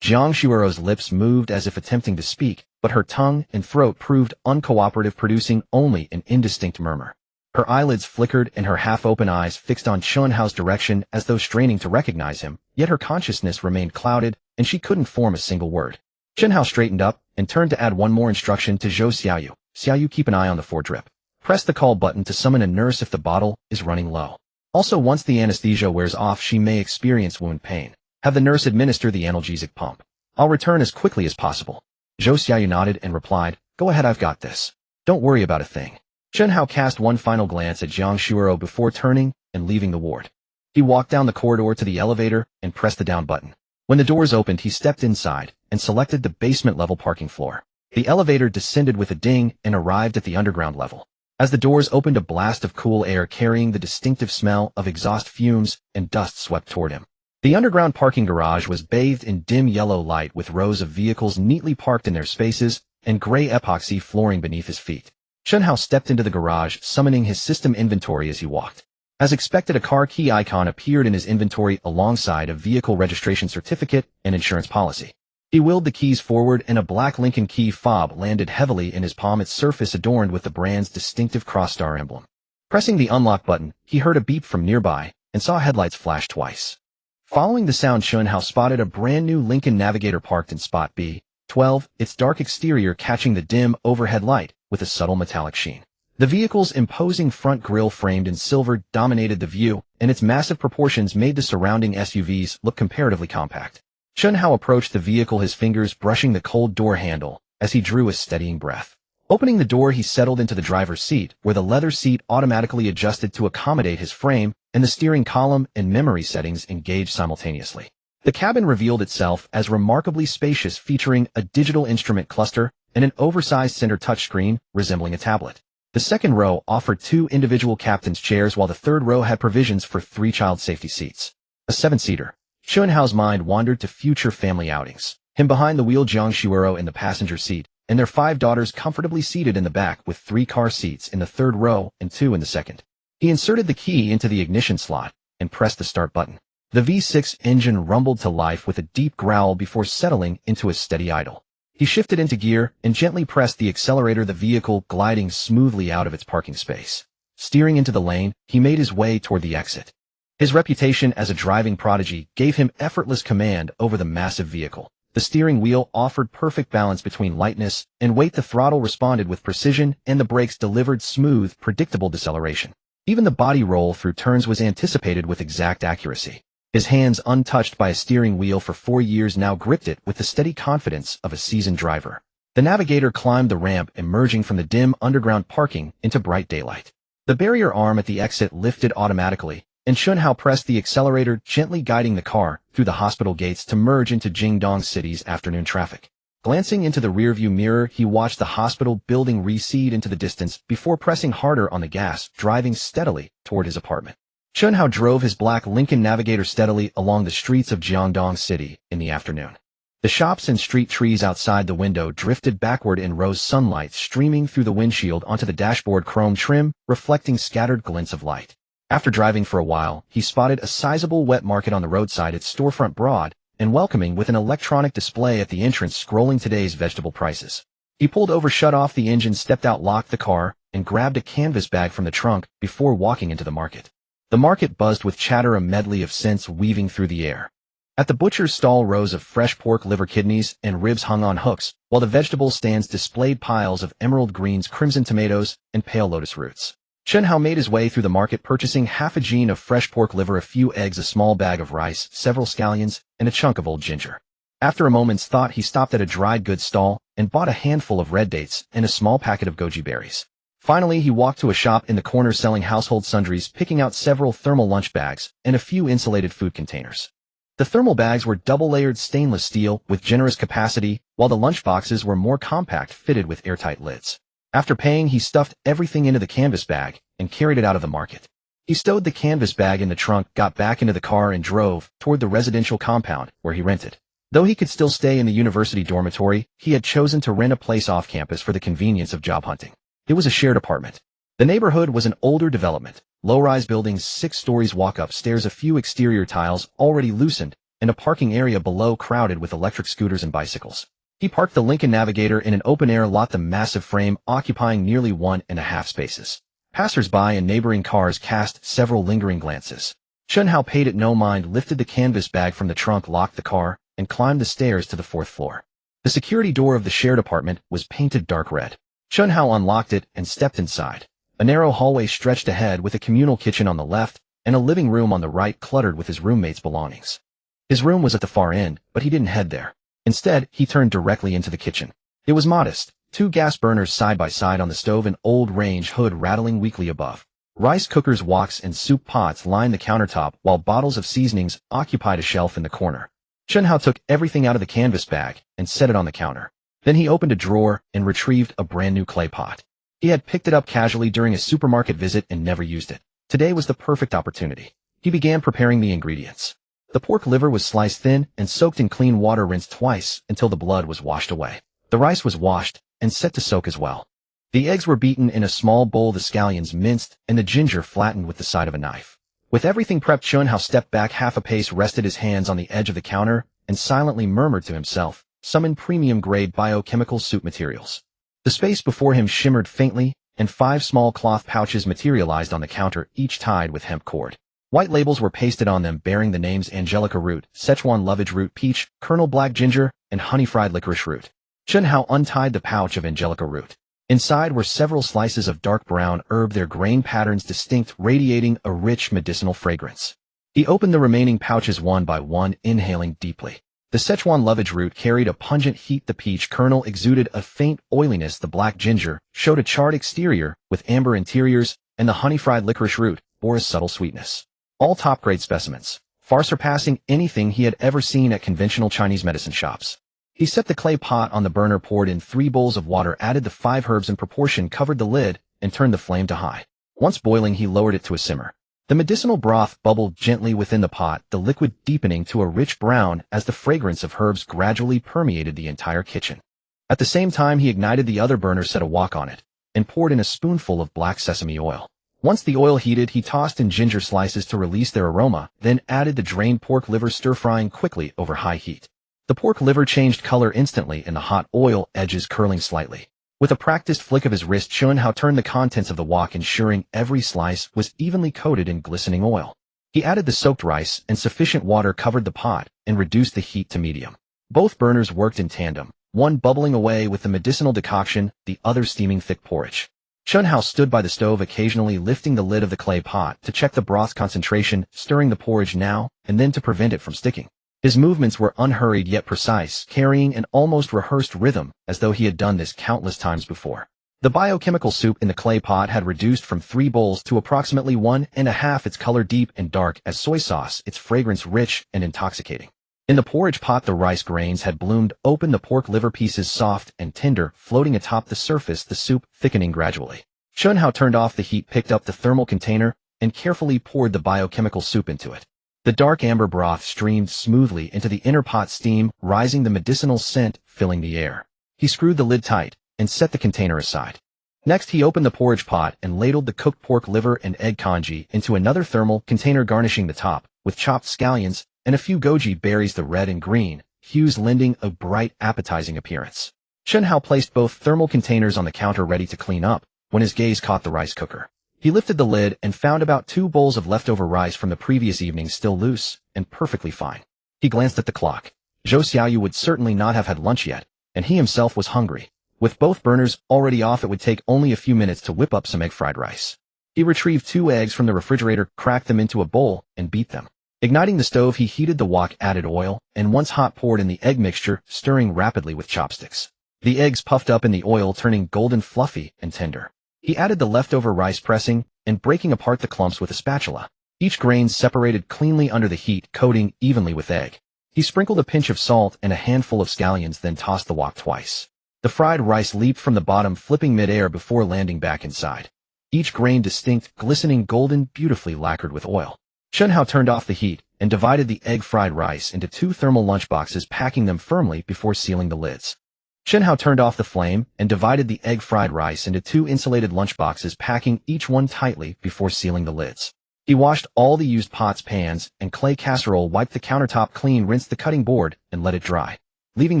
Jiang Shuoro's lips moved as if attempting to speak, but her tongue and throat proved uncooperative, producing only an indistinct murmur. Her eyelids flickered and her half-open eyes fixed on Chen Hao's direction as though straining to recognize him, yet her consciousness remained clouded and she couldn't form a single word. Chen Hao straightened up and turned to add one more instruction to Zhou Xiaoyu. Xiaoyu, keep an eye on the foredrip. Press the call button to summon a nurse if the bottle is running low. Also, once the anesthesia wears off, she may experience wound pain. Have the nurse administer the analgesic pump. I'll return as quickly as possible. Zhou Xiaoyu nodded and replied, Go ahead, I've got this. Don't worry about a thing. Chen Hao cast one final glance at Jiang Shuoro before turning and leaving the ward. He walked down the corridor to the elevator and pressed the down button. When the doors opened, he stepped inside and selected the basement-level parking floor. The elevator descended with a ding and arrived at the underground level. As the doors opened, a blast of cool air carrying the distinctive smell of exhaust fumes and dust swept toward him. The underground parking garage was bathed in dim yellow light, with rows of vehicles neatly parked in their spaces and gray epoxy flooring beneath his feet. Chen Hao stepped into the garage, summoning his system inventory as he walked. As expected, a car key icon appeared in his inventory alongside a vehicle registration certificate and insurance policy. He willed the keys forward and a black Lincoln key fob landed heavily in his palm, its surface adorned with the brand's distinctive cross-star emblem. Pressing the unlock button, he heard a beep from nearby and saw headlights flash twice. Following the sound, Chen Hao spotted a brand new Lincoln Navigator parked in spot B12, its dark exterior catching the dim overhead light with a subtle metallic sheen. The vehicle's imposing front grille, framed in silver, dominated the view, and its massive proportions made the surrounding SUVs look comparatively compact. Chen Hao approached the vehicle, his fingers brushing the cold door handle as he drew a steadying breath. Opening the door, he settled into the driver's seat, where the leather seat automatically adjusted to accommodate his frame, and the steering column and memory settings engaged simultaneously. The cabin revealed itself as remarkably spacious, featuring a digital instrument cluster and an oversized center touchscreen resembling a tablet. The second row offered 2 individual captain's chairs, while the third row had provisions for 3 child safety seats. A 7-seater. Chen Hao's mind wandered to future family outings. Him behind the wheel, Jiang Shuero in the passenger seat, and their 5 daughters comfortably seated in the back with 3 car seats in the third row and 2 in the second. He inserted the key into the ignition slot and pressed the start button. The V6 engine rumbled to life with a deep growl before settling into a steady idle. He shifted into gear and gently pressed the accelerator, the vehicle gliding smoothly out of its parking space. Steering into the lane, he made his way toward the exit. His reputation as a driving prodigy gave him effortless command over the massive vehicle. The steering wheel offered perfect balance between lightness and weight. The throttle responded with precision, and the brakes delivered smooth, predictable deceleration. Even the body roll through turns was anticipated with exact accuracy. His hands, untouched by a steering wheel for 4 years, now gripped it with the steady confidence of a seasoned driver. The Navigator climbed the ramp, emerging from the dim underground parking into bright daylight. The barrier arm at the exit lifted automatically, and Chen Hao pressed the accelerator, gently guiding the car through the hospital gates to merge into Jingdong City's afternoon traffic. Glancing into the rearview mirror, he watched the hospital building recede into the distance before pressing harder on the gas, driving steadily toward his apartment. Chen Hao drove his black Lincoln Navigator steadily along the streets of Jiangdong City in the afternoon. The shops and street trees outside the window drifted backward in rose sunlight, streaming through the windshield onto the dashboard, chrome trim, reflecting scattered glints of light. After driving for a while, he spotted a sizable wet market on the roadside, its storefront broad and welcoming with an electronic display at the entrance scrolling today's vegetable prices. He pulled over, shut off the engine, stepped out, locked the car, and grabbed a canvas bag from the trunk before walking into the market. The market buzzed with chatter, a medley of scents weaving through the air. At the butcher's stall, rows of fresh pork, liver, kidneys, and ribs hung on hooks, while the vegetable stands displayed piles of emerald greens, crimson tomatoes, and pale lotus roots. Chen Hao made his way through the market, purchasing half a jean of fresh pork liver, a few eggs, a small bag of rice, several scallions, and a chunk of old ginger. After a moment's thought, he stopped at a dried goods stall and bought a handful of red dates and a small packet of goji berries. Finally, he walked to a shop in the corner selling household sundries, picking out several thermal lunch bags and a few insulated food containers. The thermal bags were double-layered stainless steel with generous capacity, while the lunch boxes were more compact, fitted with airtight lids. After paying, he stuffed everything into the canvas bag and carried it out of the market. He stowed the canvas bag in the trunk, got back into the car, and drove toward the residential compound where he rented. Though he could still stay in the university dormitory, he had chosen to rent a place off campus for the convenience of job hunting. It was a shared apartment. The neighborhood was an older development, low-rise buildings, 6 stories, walk-up stairs, a few exterior tiles already loosened, and a parking area below crowded with electric scooters and bicycles. He parked the Lincoln Navigator in an open-air lot, the massive frame occupying nearly 1.5 spaces. Passers-by and neighboring cars cast several lingering glances. Chen Hao paid it no mind, lifted the canvas bag from the trunk, locked the car, and climbed the stairs to the 4th floor. The security door of the shared apartment was painted dark red. Chen Hao unlocked it and stepped inside. A narrow hallway stretched ahead with a communal kitchen on the left and a living room on the right, cluttered with his roommate's belongings. His room was at the far end, but he didn't head there. Instead, he turned directly into the kitchen. It was modest, 2 gas burners side by side on the stove, an old range hood rattling weakly above. Rice cookers, woks, and soup pots lined the countertop, while bottles of seasonings occupied a shelf in the corner. Chen Hao took everything out of the canvas bag and set it on the counter. Then he opened a drawer and retrieved a brand new clay pot. He had picked it up casually during a supermarket visit and never used it. Today was the perfect opportunity. He began preparing the ingredients. The pork liver was sliced thin and soaked in clean water, rinsed twice until the blood was washed away. The rice was washed and set to soak as well. The eggs were beaten in a small bowl, the scallions minced, and the ginger flattened with the side of a knife. With everything prepped, Chen Hao stepped back half a pace, rested his hands on the edge of the counter, and silently murmured to himself, "Summon premium-grade biochemical soup materials." The space before him shimmered faintly, and 5 small cloth pouches materialized on the counter, each tied with hemp cord. White labels were pasted on them bearing the names Angelica root, Szechuan lovage root, peach, Colonel black ginger, and honey-fried licorice root. Chen Hao untied the pouch of Angelica root. Inside were several slices of dark brown herb, their grain patterns distinct, radiating a rich medicinal fragrance. He opened the remaining pouches one by one, inhaling deeply. The Szechuan lovage root carried a pungent heat, the peach kernel exuded a faint oiliness, the black ginger showed a charred exterior with amber interiors, and the honey-fried licorice root bore a subtle sweetness. All top-grade specimens. far surpassing anything he had ever seen at conventional Chinese medicine shops. He set the clay pot on the burner, poured in 3 bowls of water, added the 5 herbs in proportion, covered the lid, and turned the flame to high. Once boiling, he lowered it to a simmer. The medicinal broth bubbled gently within the pot, the liquid deepening to a rich brown as the fragrance of herbs gradually permeated the entire kitchen. At the same time, he ignited the other burner, set a wok on it, and poured in a spoonful of black sesame oil. Once the oil heated, he tossed in ginger slices to release their aroma, then added the drained pork liver, stir-frying quickly over high heat. The pork liver changed color instantly in the hot oil, edges curling slightly. With a practiced flick of his wrist, Chen Hao turned the contents of the wok, ensuring every slice was evenly coated in glistening oil. He added the soaked rice, and sufficient water covered the pot and reduced the heat to medium. Both burners worked in tandem, one bubbling away with the medicinal decoction, the other steaming thick porridge. Chen Hao stood by the stove, occasionally lifting the lid of the clay pot to check the broth's concentration, stirring the porridge now and then to prevent it from sticking. His movements were unhurried yet precise, carrying an almost rehearsed rhythm, as though he had done this countless times before. The biochemical soup in the clay pot had reduced from 3 bowls to approximately 1.5, its color deep and dark as soy sauce, its fragrance rich and intoxicating. In the porridge pot, the rice grains had bloomed open, the pork liver pieces soft and tender, floating atop the surface, the soup thickening gradually. Chen Hao turned off the heat, picked up the thermal container, and carefully poured the biochemical soup into it. The dark amber broth streamed smoothly into the inner pot, steam rising, the medicinal scent filling the air. He screwed the lid tight and set the container aside. Next, he opened the porridge pot and ladled the cooked pork liver and egg congee into another thermal container, garnishing the top with chopped scallions and a few goji berries, the red and green hues lending a bright, appetizing appearance. Chen Hao placed both thermal containers on the counter, ready to clean up, when his gaze caught the rice cooker. He lifted the lid and found about 2 bowls of leftover rice from the previous evening, still loose and perfectly fine. He glanced at the clock. Zhou Xiaoyu would certainly not have had lunch yet, and he himself was hungry. With both burners already off, it would take only a few minutes to whip up some egg fried rice. He retrieved 2 eggs from the refrigerator, cracked them into a bowl, and beat them. Igniting the stove, he heated the wok, added oil, and once hot, poured in the egg mixture, stirring rapidly with chopsticks. The eggs puffed up in the oil, turning golden, fluffy, and tender. He added the leftover rice, pressing and breaking apart the clumps with a spatula. Each grain separated cleanly under the heat, coating evenly with egg. He sprinkled a pinch of salt and a handful of scallions, then tossed the wok twice. The fried rice leaped from the bottom, flipping mid-air before landing back inside. Each grain distinct, glistening golden, beautifully lacquered with oil. Chen Hao turned off the heat and divided the egg fried rice into 2 thermal lunchboxes, packing them firmly before sealing the lids. Chen Hao turned off the flame and divided the egg fried rice into 2 insulated lunchboxes, packing each one tightly before sealing the lids. He washed all the used pots, pans, and clay casserole, wiped the countertop clean, rinsed the cutting board, and let it dry, leaving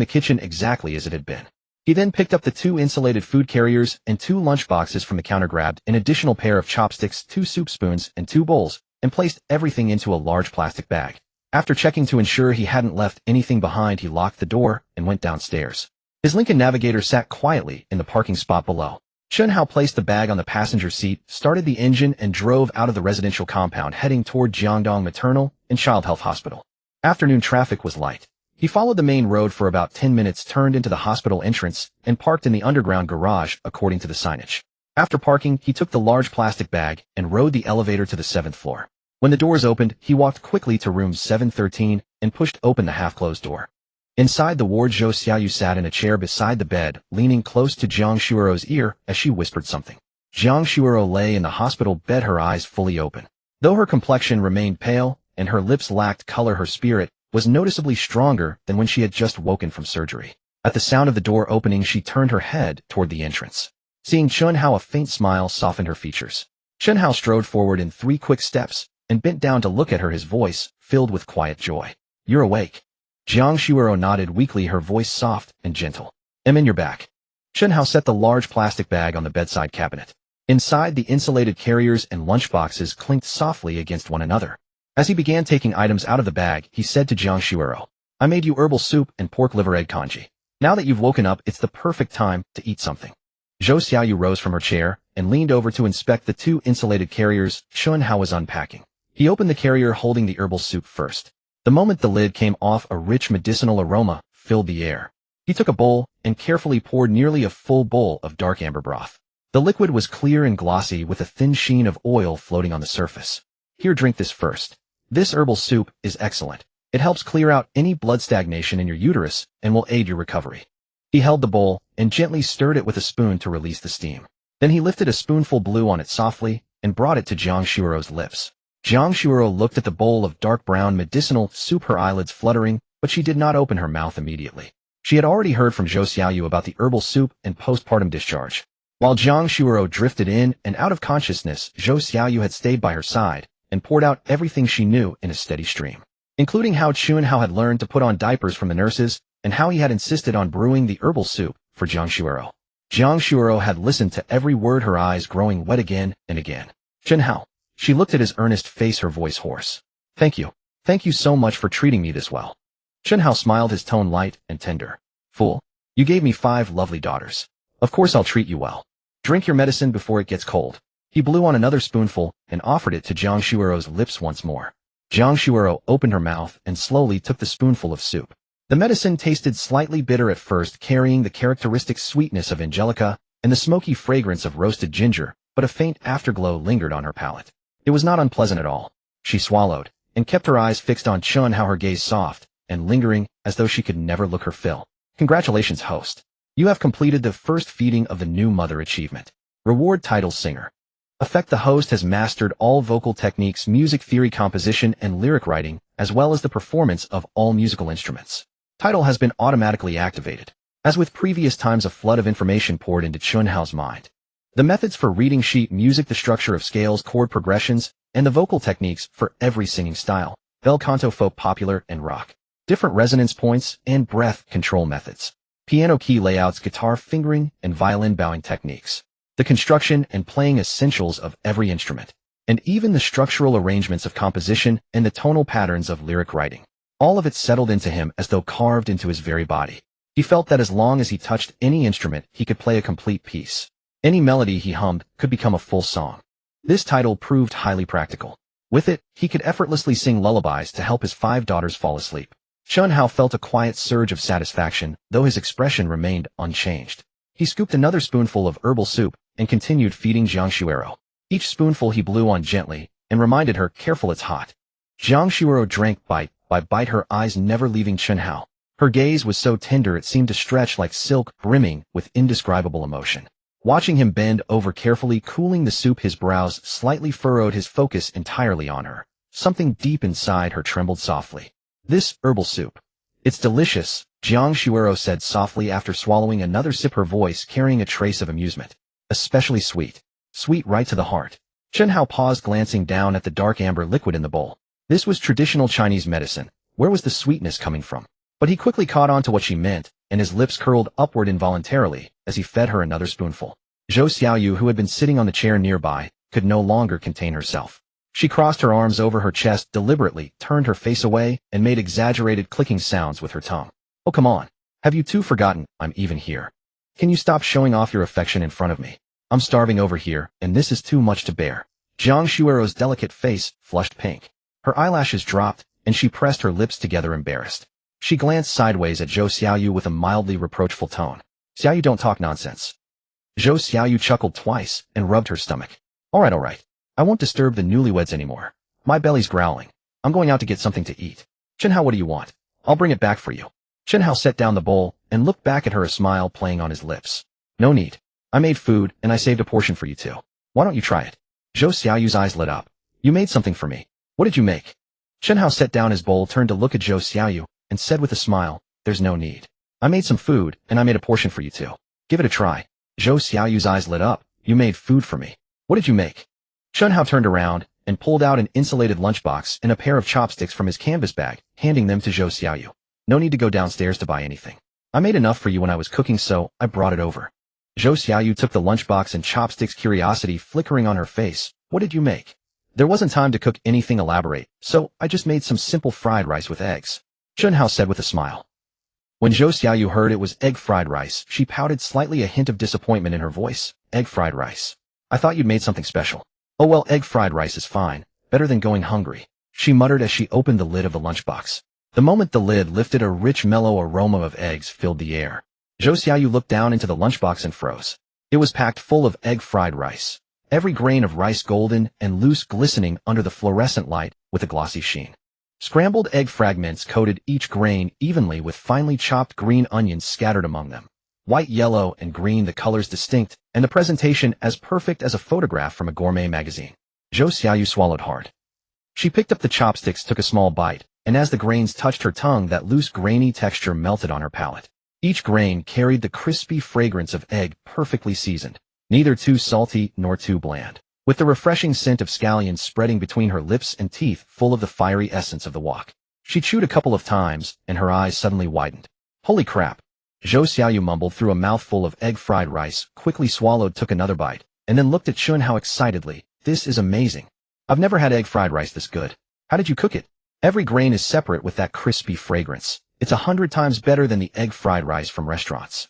the kitchen exactly as it had been. He then picked up the 2 insulated food carriers and 2 lunchboxes from the counter, grabbed an additional pair of chopsticks, 2 soup spoons, and 2 bowls, and placed everything into a large plastic bag. After checking to ensure he hadn't left anything behind, he locked the door and went downstairs. His Lincoln Navigator sat quietly in the parking spot below. Chen Hao placed the bag on the passenger seat, started the engine, and drove out of the residential compound, heading toward Jiangdong Maternal and Child Health Hospital. Afternoon traffic was light. He followed the main road for about 10 minutes, turned into the hospital entrance, and parked in the underground garage according to the signage. After parking, he took the large plastic bag and rode the elevator to the 7th floor. When the doors opened, he walked quickly to room 713 and pushed open the half-closed door. Inside the ward, Zhou Xiaoyu sat in a chair beside the bed, leaning close to Jiang Shuero's ear as she whispered something. Jiang Shuero lay in the hospital bed, her eyes fully open. Though her complexion remained pale and her lips lacked color, her spirit was noticeably stronger than when she had just woken from surgery. At the sound of the door opening, she turned her head toward the entrance. Seeing Chen Hao, a faint smile softened her features. Chen Hao strode forward in 3 quick steps and bent down to look at her, his voice filled with quiet joy. "You're awake." Jiang Shuero nodded weakly, her voice soft and gentle. "I'm in your back." Chen Hao set the large plastic bag on the bedside cabinet. Inside, the insulated carriers and lunchboxes clinked softly against one another. As he began taking items out of the bag, he said to Jiang Shuero, "I made you herbal soup and pork liver egg congee. Now that you've woken up, it's the perfect time to eat something." Zhou Xiaoyu rose from her chair and leaned over to inspect the 2 insulated carriers Chen Hao was unpacking. He opened the carrier, holding the herbal soup first. The moment the lid came off, a rich medicinal aroma filled the air. He took a bowl and carefully poured nearly a full bowl of dark amber broth. The liquid was clear and glossy, with a thin sheen of oil floating on the surface. "Here, drink this first. This herbal soup is excellent. It helps clear out any blood stagnation in your uterus and will aid your recovery. He held the bowl and gently stirred it with a spoon to release the steam. Then he lifted a spoonful blew on it softly and brought it to Jiang Shuirou's lips. Jiang Shuirou looked at the bowl of dark brown medicinal soup, her eyelids fluttering, but she did not open her mouth immediately. She had already heard from Zhou Xiaoyu about the herbal soup and postpartum discharge. While Jiang Shuirou drifted in and out of consciousness, Zhou Xiaoyu had stayed by her side and poured out everything she knew in a steady stream, including how Chen Hao had learned to put on diapers from the nurses and how he had insisted on brewing the herbal soup for Jiang Shuirou. Jiang Shuirou had listened to every word, her eyes growing wet again and again. Chen Hao. She looked at his earnest face, her voice hoarse. Thank you. Thank you so much for treating me this well. Chen Hao smiled, his tone light and tender. Fool. You gave me 5 lovely daughters. Of course I'll treat you well. Drink your medicine before it gets cold. He blew on another spoonful and offered it to Jiang Shuirou's lips once more. Jiang Shuirou opened her mouth and slowly took the spoonful of soup. The medicine tasted slightly bitter at first, carrying the characteristic sweetness of angelica and the smoky fragrance of roasted ginger, but a faint afterglow lingered on her palate. It was not unpleasant at all. She swallowed and kept her eyes fixed on Chen Hao, her gaze soft and lingering as though she could never look her fill. Congratulations, host. You have completed the first feeding of the new mother achievement. Reward title singer. Effect: the host has mastered all vocal techniques, music theory, composition, and lyric writing, as well as the performance of all musical instruments. Title has been automatically activated. As with previous times, a flood of information poured into Chen Hao's mind. The methods for reading sheet music, the structure of scales, chord progressions, and the vocal techniques for every singing style, bel canto, folk, popular, and rock. Different resonance points and breath control methods. Piano key layouts, guitar fingering, and violin bowing techniques. The construction and playing essentials of every instrument. And even the structural arrangements of composition and the tonal patterns of lyric writing. All of it settled into him as though carved into his very body. He felt that as long as he touched any instrument, he could play a complete piece. Any melody he hummed could become a full song. This title proved highly practical. With it, he could effortlessly sing lullabies to help his 5 daughters fall asleep. Chen Hao felt a quiet surge of satisfaction, though his expression remained unchanged. He scooped another spoonful of herbal soup and continued feeding Jiang Shuirou. Each spoonful he blew on gently and reminded her, careful, it's hot. Jiang Shuirou drank bite by bite, her eyes never leaving Chen Hao. Her gaze was so tender it seemed to stretch like silk, brimming with indescribable emotion. Watching him bend over carefully cooling the soup, his brows slightly furrowed, his focus entirely on her. Something deep inside her trembled softly. This herbal soup. It's delicious, Jiang Shuirou said softly after swallowing another sip, her voice carrying a trace of amusement. Especially sweet. Sweet right to the heart. Chen Hao paused, glancing down at the dark amber liquid in the bowl. This was traditional Chinese medicine. Where was the sweetness coming from? But he quickly caught on to what she meant, and his lips curled upward involuntarily as he fed her another spoonful. Zhou Xiaoyu, who had been sitting on the chair nearby, could no longer contain herself. She crossed her arms over her chest deliberately, turned her face away, and made exaggerated clicking sounds with her tongue. Oh, come on. Have you two forgotten I'm even here? Can you stop showing off your affection in front of me? I'm starving over here, and this is too much to bear. Jiang Shuirou's delicate face flushed pink. Her eyelashes dropped, and she pressed her lips together, embarrassed. She glanced sideways at Zhou Xiaoyu with a mildly reproachful tone. Xiaoyu, don't talk nonsense. Zhou Xiaoyu chuckled twice and rubbed her stomach. All right. I won't disturb the newlyweds anymore. My belly's growling. I'm going out to get something to eat. Chen Hao, what do you want? I'll bring it back for you. Chen Hao set down the bowl and looked back at her, a smile playing on his lips. No need. I made food, and I saved a portion for you too. Why don't you try it? Zhou Xiaoyu's eyes lit up. You made something for me. What did you make? Chen Hao set down his bowl, turned to look at Zhou Xiaoyu, and said with a smile, there's no need. I made some food, and I made a portion for you too. Give it a try. Zhou Xiaoyu's eyes lit up. You made food for me. What did you make? Chen Hao turned around and pulled out an insulated lunchbox and a pair of chopsticks from his canvas bag, handing them to Zhou Xiaoyu. No need to go downstairs to buy anything. I made enough for you when I was cooking, so I brought it over. Zhou Xiaoyu took the lunchbox and chopsticks, curiosity flickering on her face. What did you make? There wasn't time to cook anything elaborate, so I just made some simple fried rice with eggs. Chen Hao said with a smile. When Zhou Xiaoyu heard it was egg fried rice, she pouted slightly, a hint of disappointment in her voice. Egg fried rice. I thought you'd made something special. Oh well, egg fried rice is fine. Better than going hungry, she muttered as she opened the lid of the lunchbox. The moment the lid lifted, a rich, mellow aroma of eggs filled the air. Zhou Xiaoyu looked down into the lunchbox and froze. It was packed full of egg fried rice. Every grain of rice golden and loose, glistening under the fluorescent light with a glossy sheen. Scrambled egg fragments coated each grain evenly with finely chopped green onions scattered among them. White, yellow, and green, the colors distinct, and the presentation as perfect as a photograph from a gourmet magazine. Zhou Xiaoyu swallowed hard. She picked up the chopsticks, took a small bite, and as the grains touched her tongue, that loose, grainy texture melted on her palate. Each grain carried the crispy fragrance of egg, perfectly seasoned, neither too salty nor too bland, with the refreshing scent of scallions spreading between her lips and teeth full of the fiery essence of the wok. She chewed a couple of times, and her eyes suddenly widened. Holy crap! Zhou Xiaoyu mumbled through a mouthful of egg fried rice, quickly swallowed, took another bite, and then looked at Chen Hao excitedly. This is amazing. I've never had egg fried rice this good. How did you cook it? Every grain is separate with that crispy fragrance. It's 100 times better than the egg fried rice from restaurants,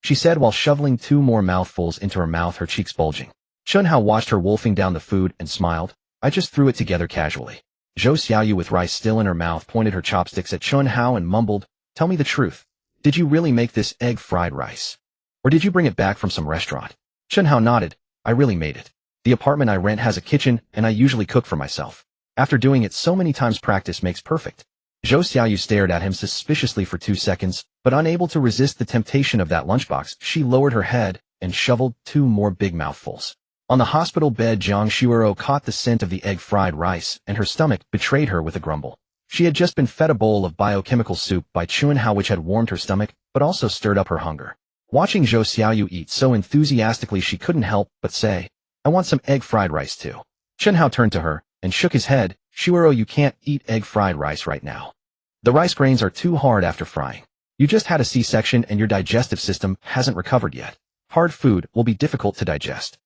she said while shoveling 2 more mouthfuls into her mouth, her cheeks bulging. Chen Hao watched her wolfing down the food and smiled. I just threw it together casually. Zhou Xiaoyu, with rice still in her mouth, pointed her chopsticks at Chen Hao and mumbled, tell me the truth. Did you really make this egg fried rice? Or did you bring it back from some restaurant? Chen Hao nodded. I really made it. The apartment I rent has a kitchen, and I usually cook for myself. After doing it so many times, practice makes perfect. Zhou Xiaoyu stared at him suspiciously for 2 seconds, but unable to resist the temptation of that lunchbox, she lowered her head and shoveled 2 more big mouthfuls. On the hospital bed, Jiang Shuoro caught the scent of the egg fried rice, and her stomach betrayed her with a grumble. She had just been fed a bowl of biochemical soup by Chen Hao, which had warmed her stomach, but also stirred up her hunger. Watching Zhou Xiaoyu eat so enthusiastically, she couldn't help but say, I want some egg fried rice too. Chen Hao turned to her and shook his head. Shuoro, you can't eat egg fried rice right now. The rice grains are too hard after frying. You just had a C-section and your digestive system hasn't recovered yet. Hard food will be difficult to digest.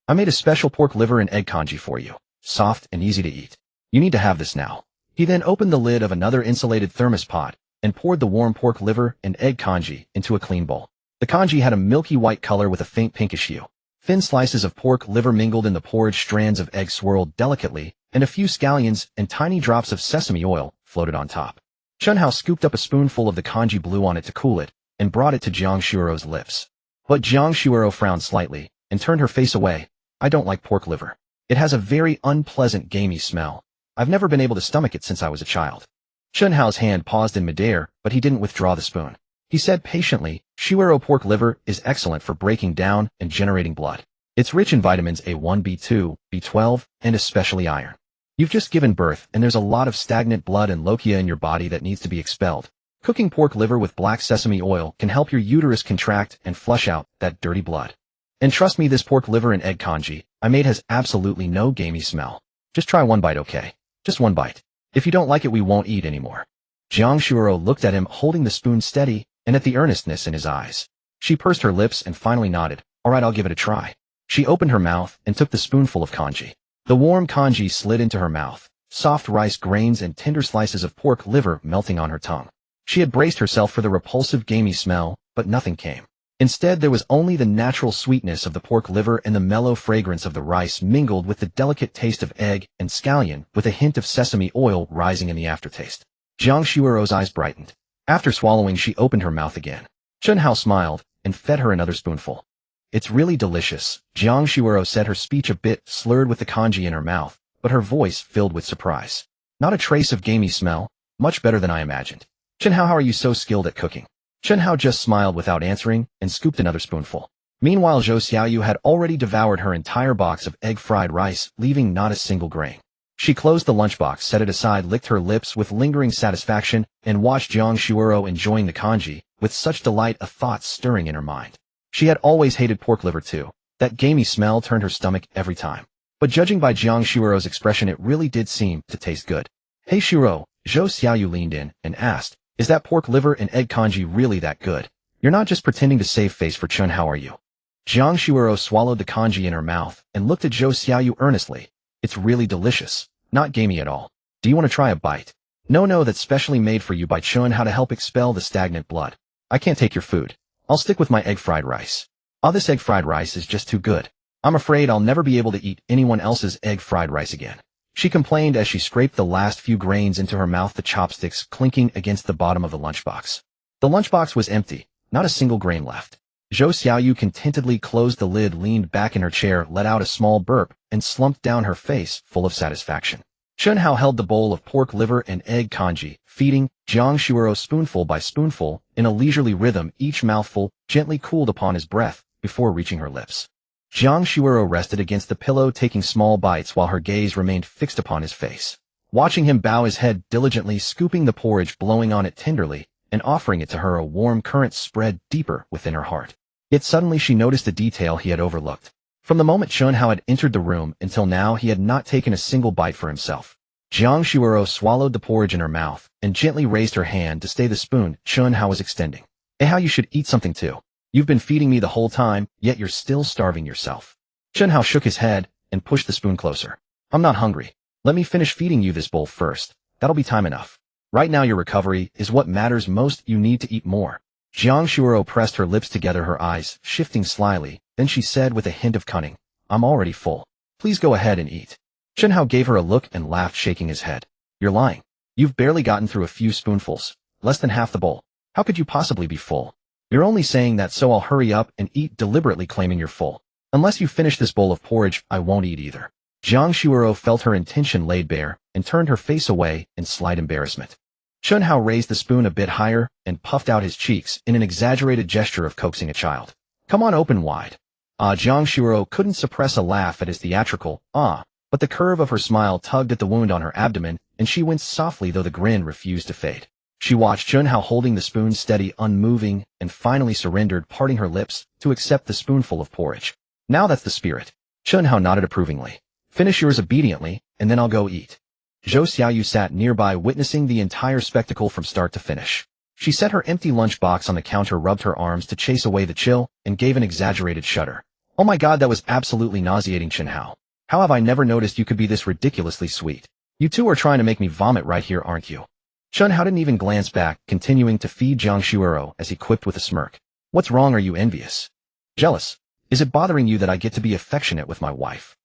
I made a special pork liver and egg congee for you. Soft and easy to eat. You need to have this now. He then opened the lid of another insulated thermos pot and poured the warm pork liver and egg congee into a clean bowl. The congee had a milky white color with a faint pinkish hue. Thin slices of pork liver mingled in the porridge, strands of egg swirled delicately, and a few scallions and tiny drops of sesame oil floated on top. Chen Hao scooped up a spoonful of the congee, blew on it to cool it, and brought it to Jiang Shuoro's lips. But Jiang Shuoro frowned slightly and turned her face away. I don't like pork liver. It has a very unpleasant, gamey smell. I've never been able to stomach it since I was a child. Chen Hao's hand paused in midair, but he didn't withdraw the spoon. He said patiently, Shuoro, pork liver is excellent for breaking down and generating blood. It's rich in vitamins A1, B2, B12, and especially iron. You've just given birth, and there's a lot of stagnant blood and lochia in your body that needs to be expelled. Cooking pork liver with black sesame oil can help your uterus contract and flush out that dirty blood. And trust me, this pork liver and egg congee I made has absolutely no gamey smell. Just try one bite, okay? Just one bite. If you don't like it, we won't eat anymore. Jiang Shuoro looked at him, holding the spoon steady, and at the earnestness in his eyes. She pursed her lips and finally nodded. All right, I'll give it a try. She opened her mouth and took the spoonful of congee. The warm congee slid into her mouth, soft rice grains and tender slices of pork liver melting on her tongue. She had braced herself for the repulsive gamey smell, but nothing came. Instead, there was only the natural sweetness of the pork liver and the mellow fragrance of the rice, mingled with the delicate taste of egg and scallion, with a hint of sesame oil rising in the aftertaste. Jiang Shuoro's eyes brightened. After swallowing, she opened her mouth again. Chen Hao smiled and fed her another spoonful. It's really delicious, Jiang Shuoro said, her speech a bit slurred with the congee in her mouth, but her voice filled with surprise. Not a trace of gamey smell. Much better than I imagined. Chen Hao, how are you so skilled at cooking? Chen Hao just smiled without answering and scooped another spoonful. Meanwhile, Zhou Xiaoyu had already devoured her entire box of egg fried rice, leaving not a single grain. She closed the lunchbox, set it aside, licked her lips with lingering satisfaction, and watched Jiang Shuoro enjoying the congee with such delight, a thought stirring in her mind. She had always hated pork liver too. That gamey smell turned her stomach every time. But judging by Jiang Shuoro's expression, it really did seem to taste good. Hey Shuoro, Zhou Xiaoyu leaned in and asked, is that pork liver and egg congee really that good? You're not just pretending to save face for Chen, how are you? Jiang Shuoro swallowed the congee in her mouth and looked at Zhou Xiaoyu earnestly. It's really delicious. Not gamey at all. Do you want to try a bite? No, that's specially made for you by Chen Hao to help expel the stagnant blood. I can't take your food. I'll stick with my egg fried rice. Oh, this egg fried rice is just too good. I'm afraid I'll never be able to eat anyone else's egg fried rice again, she complained as she scraped the last few grains into her mouth, the chopsticks clinking against the bottom of the lunchbox. The lunchbox was empty, not a single grain left. Zhou Xiaoyu contentedly closed the lid, leaned back in her chair, let out a small burp, and slumped down, her face full of satisfaction. Chen Hao held the bowl of pork liver and egg congee, feeding Jiang Shuoro spoonful by spoonful in a leisurely rhythm, each mouthful gently cooled upon his breath before reaching her lips. Jiang Shuoro rested against the pillow, taking small bites while her gaze remained fixed upon his face. Watching him bow his head diligently, scooping the porridge, blowing on it tenderly, and offering it to her, a warm current spread deeper within her heart. Yet suddenly she noticed a detail he had overlooked. From the moment Chen Hao had entered the room until now, he had not taken a single bite for himself. Jiang Shuoro swallowed the porridge in her mouth and gently raised her hand to stay the spoon Chen Hao was extending. "Hey, how, you should eat something too. You've been feeding me the whole time, yet you're still starving yourself." Chen Hao shook his head and pushed the spoon closer. "I'm not hungry. Let me finish feeding you this bowl first. That'll be time enough. Right now your recovery is what matters most. You need to eat more." Jiang Shuoro pressed her lips together, her eyes shifting slyly. Then she said with a hint of cunning, "I'm already full. Please go ahead and eat." Chen Hao gave her a look and laughed, shaking his head. "You're lying. You've barely gotten through a few spoonfuls, less than half the bowl. How could you possibly be full? You're only saying that so I'll hurry up and eat, deliberately claiming you're full. Unless you finish this bowl of porridge, I won't eat either." Jiang Shuoro felt her intention laid bare and turned her face away in slight embarrassment. Chen Hao raised the spoon a bit higher and puffed out his cheeks in an exaggerated gesture of coaxing a child. "Come on, open wide." Jiang Shuoro couldn't suppress a laugh at his theatrical but the curve of her smile tugged at the wound on her abdomen, and she winced softly, though the grin refused to fade. She watched Chen Hao holding the spoon steady, unmoving, and finally surrendered, parting her lips to accept the spoonful of porridge. "Now that's the spirit." Chen Hao nodded approvingly. "Finish yours obediently, and then I'll go eat." Zhou Xiaoyu sat nearby, witnessing the entire spectacle from start to finish. She set her empty lunchbox on the counter, rubbed her arms to chase away the chill, and gave an exaggerated shudder. "Oh my God, that was absolutely nauseating, Chen Hao. How have I never noticed you could be this ridiculously sweet? You two are trying to make me vomit right here, aren't you?" Chen Hao didn't even glance back, continuing to feed Jiang Shuoro as he quipped with a smirk. "What's wrong? Are you envious? Jealous? Is it bothering you that I get to be affectionate with my wife?"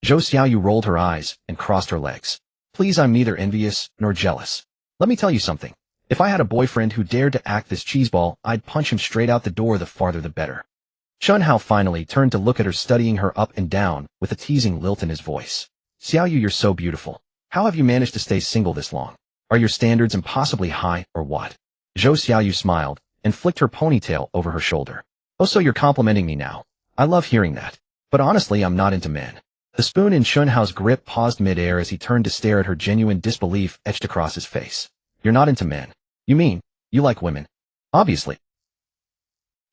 Zhou Xiaoyu rolled her eyes and crossed her legs. "Please, I'm neither envious nor jealous. Let me tell you something. If I had a boyfriend who dared to act this cheeseball, I'd punch him straight out the door, the farther the better." Chen Hao finally turned to look at her, studying her up and down with a teasing lilt in his voice. "Xiaoyu, you're so beautiful. How have you managed to stay single this long? Are your standards impossibly high, or what?" Zhou Xiaoyu smiled and flicked her ponytail over her shoulder. "Oh, so you're complimenting me now. I love hearing that. But honestly, I'm not into men." The spoon in Chen Hao's grip paused mid-air as he turned to stare at her, genuine disbelief etched across his face. "You're not into men? You mean, you like women? Obviously."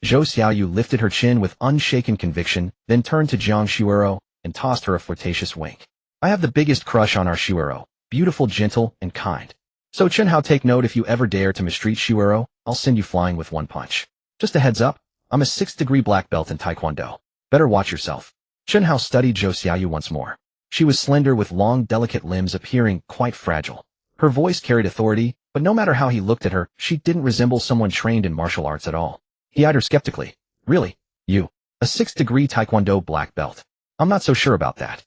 Zhou Xiaoyu lifted her chin with unshaken conviction, then turned to Jiang Shuoro and tossed her a flirtatious wink. "I have the biggest crush on our Shuoro. Beautiful, gentle, and kind. So Chen Hao, take note, if you ever dare to mistreat Shuoro, I'll send you flying with one punch. Just a heads up, I'm a 6th-degree black belt in Taekwondo. Better watch yourself." Chen Hao studied Zhou Xiaoyu once more. She was slender with long, delicate limbs, appearing quite fragile. Her voice carried authority, but no matter how he looked at her, she didn't resemble someone trained in martial arts at all. He eyed her skeptically. "Really? You? A 6th-degree Taekwondo black belt? I'm not so sure about that."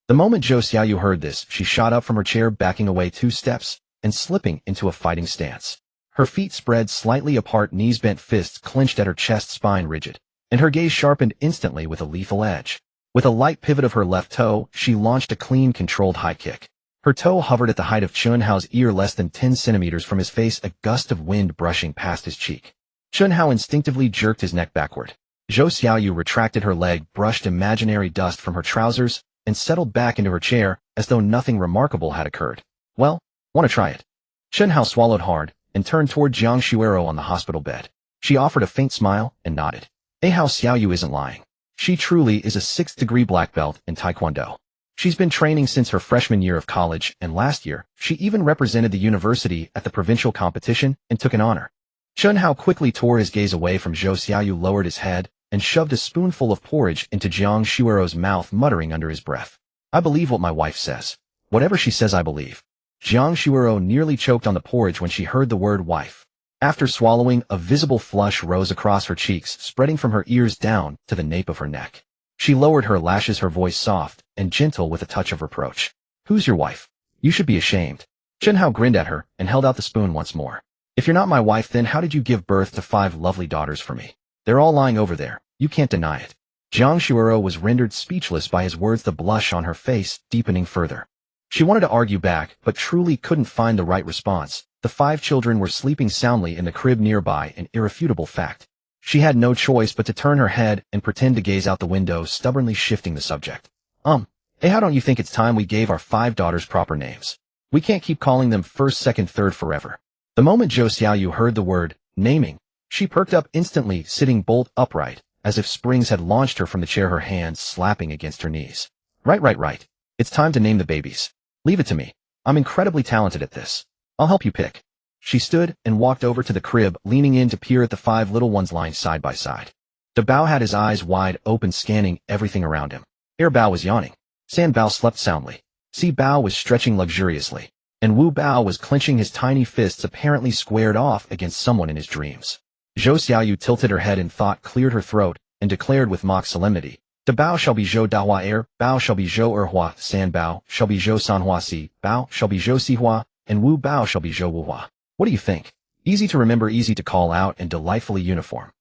The moment Zhou Xiaoyu heard this, she shot up from her chair, backing away 2 steps and slipping into a fighting stance. Her feet spread slightly apart, knees bent, fists clenched at her chest, spine rigid, and her gaze sharpened instantly with a lethal edge. With a light pivot of her left toe, she launched a clean, controlled high kick. Her toe hovered at the height of Chen Hao's ear, less than 10 centimeters from his face, a gust of wind brushing past his cheek. Chen Hao instinctively jerked his neck backward. Zhou Xiaoyu retracted her leg, brushed imaginary dust from her trousers, and settled back into her chair as though nothing remarkable had occurred. "Well, want to try it?" Chen Hao swallowed hard and turned toward Jiang Shuoro on the hospital bed. She offered a faint smile and nodded. Hao Xiaoyu isn't lying. She truly is a 6th-degree black belt in Taekwondo. She's been training since her freshman year of college, and last year, she even represented the university at the provincial competition and took an honor. Chen Hao quickly tore his gaze away from Zhou Xiaoyu, lowered his head, and shoved a spoonful of porridge into Jiang Shuoro's mouth, muttering under his breath, "I believe what my wife says. Whatever she says, I believe." Jiang Shuoro nearly choked on the porridge when she heard the word wife. After swallowing, a visible flush rose across her cheeks, spreading from her ears down to the nape of her neck. She lowered her lashes, her voice soft and gentle with a touch of reproach. "Who's your wife? You should be ashamed." Chen Hao grinned at her and held out the spoon once more. "If you're not my wife, then how did you give birth to 5 lovely daughters for me? They're all lying over there. You can't deny it." Jiang Shuoro was rendered speechless by his words, the blush on her face deepening further. She wanted to argue back, but truly couldn't find the right response. The 5 children were sleeping soundly in the crib nearby, an irrefutable fact. She had no choice but to turn her head and pretend to gaze out the window, stubbornly shifting the subject. Hey, how don't you think it's time we gave our 5 daughters proper names? We can't keep calling them first, second, third forever. The moment Zhou Xiaoyu heard the word, naming, she perked up instantly, sitting bolt upright, as if springs had launched her from the chair, her hands slapping against her knees. Right. It's time to name the babies. Leave it to me. I'm incredibly talented at this. I'll help you pick. She stood and walked over to the crib, leaning in to peer at the 5 little ones lying side by side. Da Bao had his eyes wide open, scanning everything around him. Air Bao was yawning. San Bao slept soundly. Si Bao was stretching luxuriously. And Wu Bao was clenching his tiny fists, apparently squared off against someone in his dreams. Zhou Xiaoyu tilted her head in thought, cleared her throat, and declared with mock solemnity, Da Bao shall be Zhou Dahua Air, Bao shall be Zhou Erhua, San Bao shall be Zhou Sanhua Si, Bao shall be Zhou Sihua, and Wu Bao shall be Zhou Wuhua. What do you think? Easy to remember, easy to call out, and delightfully uniform.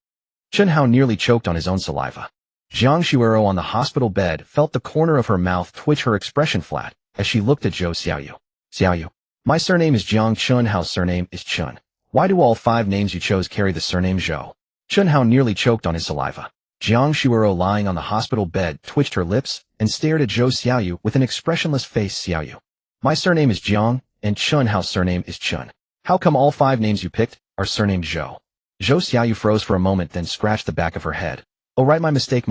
Chen Hao nearly choked on his own saliva. Jiang Shuero on the hospital bed felt the corner of her mouth twitch, her expression flat, as she looked at Zhou Xiaoyu. Xiaoyu. My surname is Jiang, Chen Hao's surname is Chen. Why do all 5 names you chose carry the surname Zhou? Chen Hao nearly choked on his saliva. Jiang Shuero, lying on the hospital bed, twitched her lips and stared at Zhou Xiaoyu with an expressionless face. Xiaoyu. My surname is Jiang, and Chen Hao's surname is Chen. How come all 5 names you picked are surnamed Zhou? Zhou Xiaoyu froze for a moment, then scratched the back of her head. Oh right, my mistake.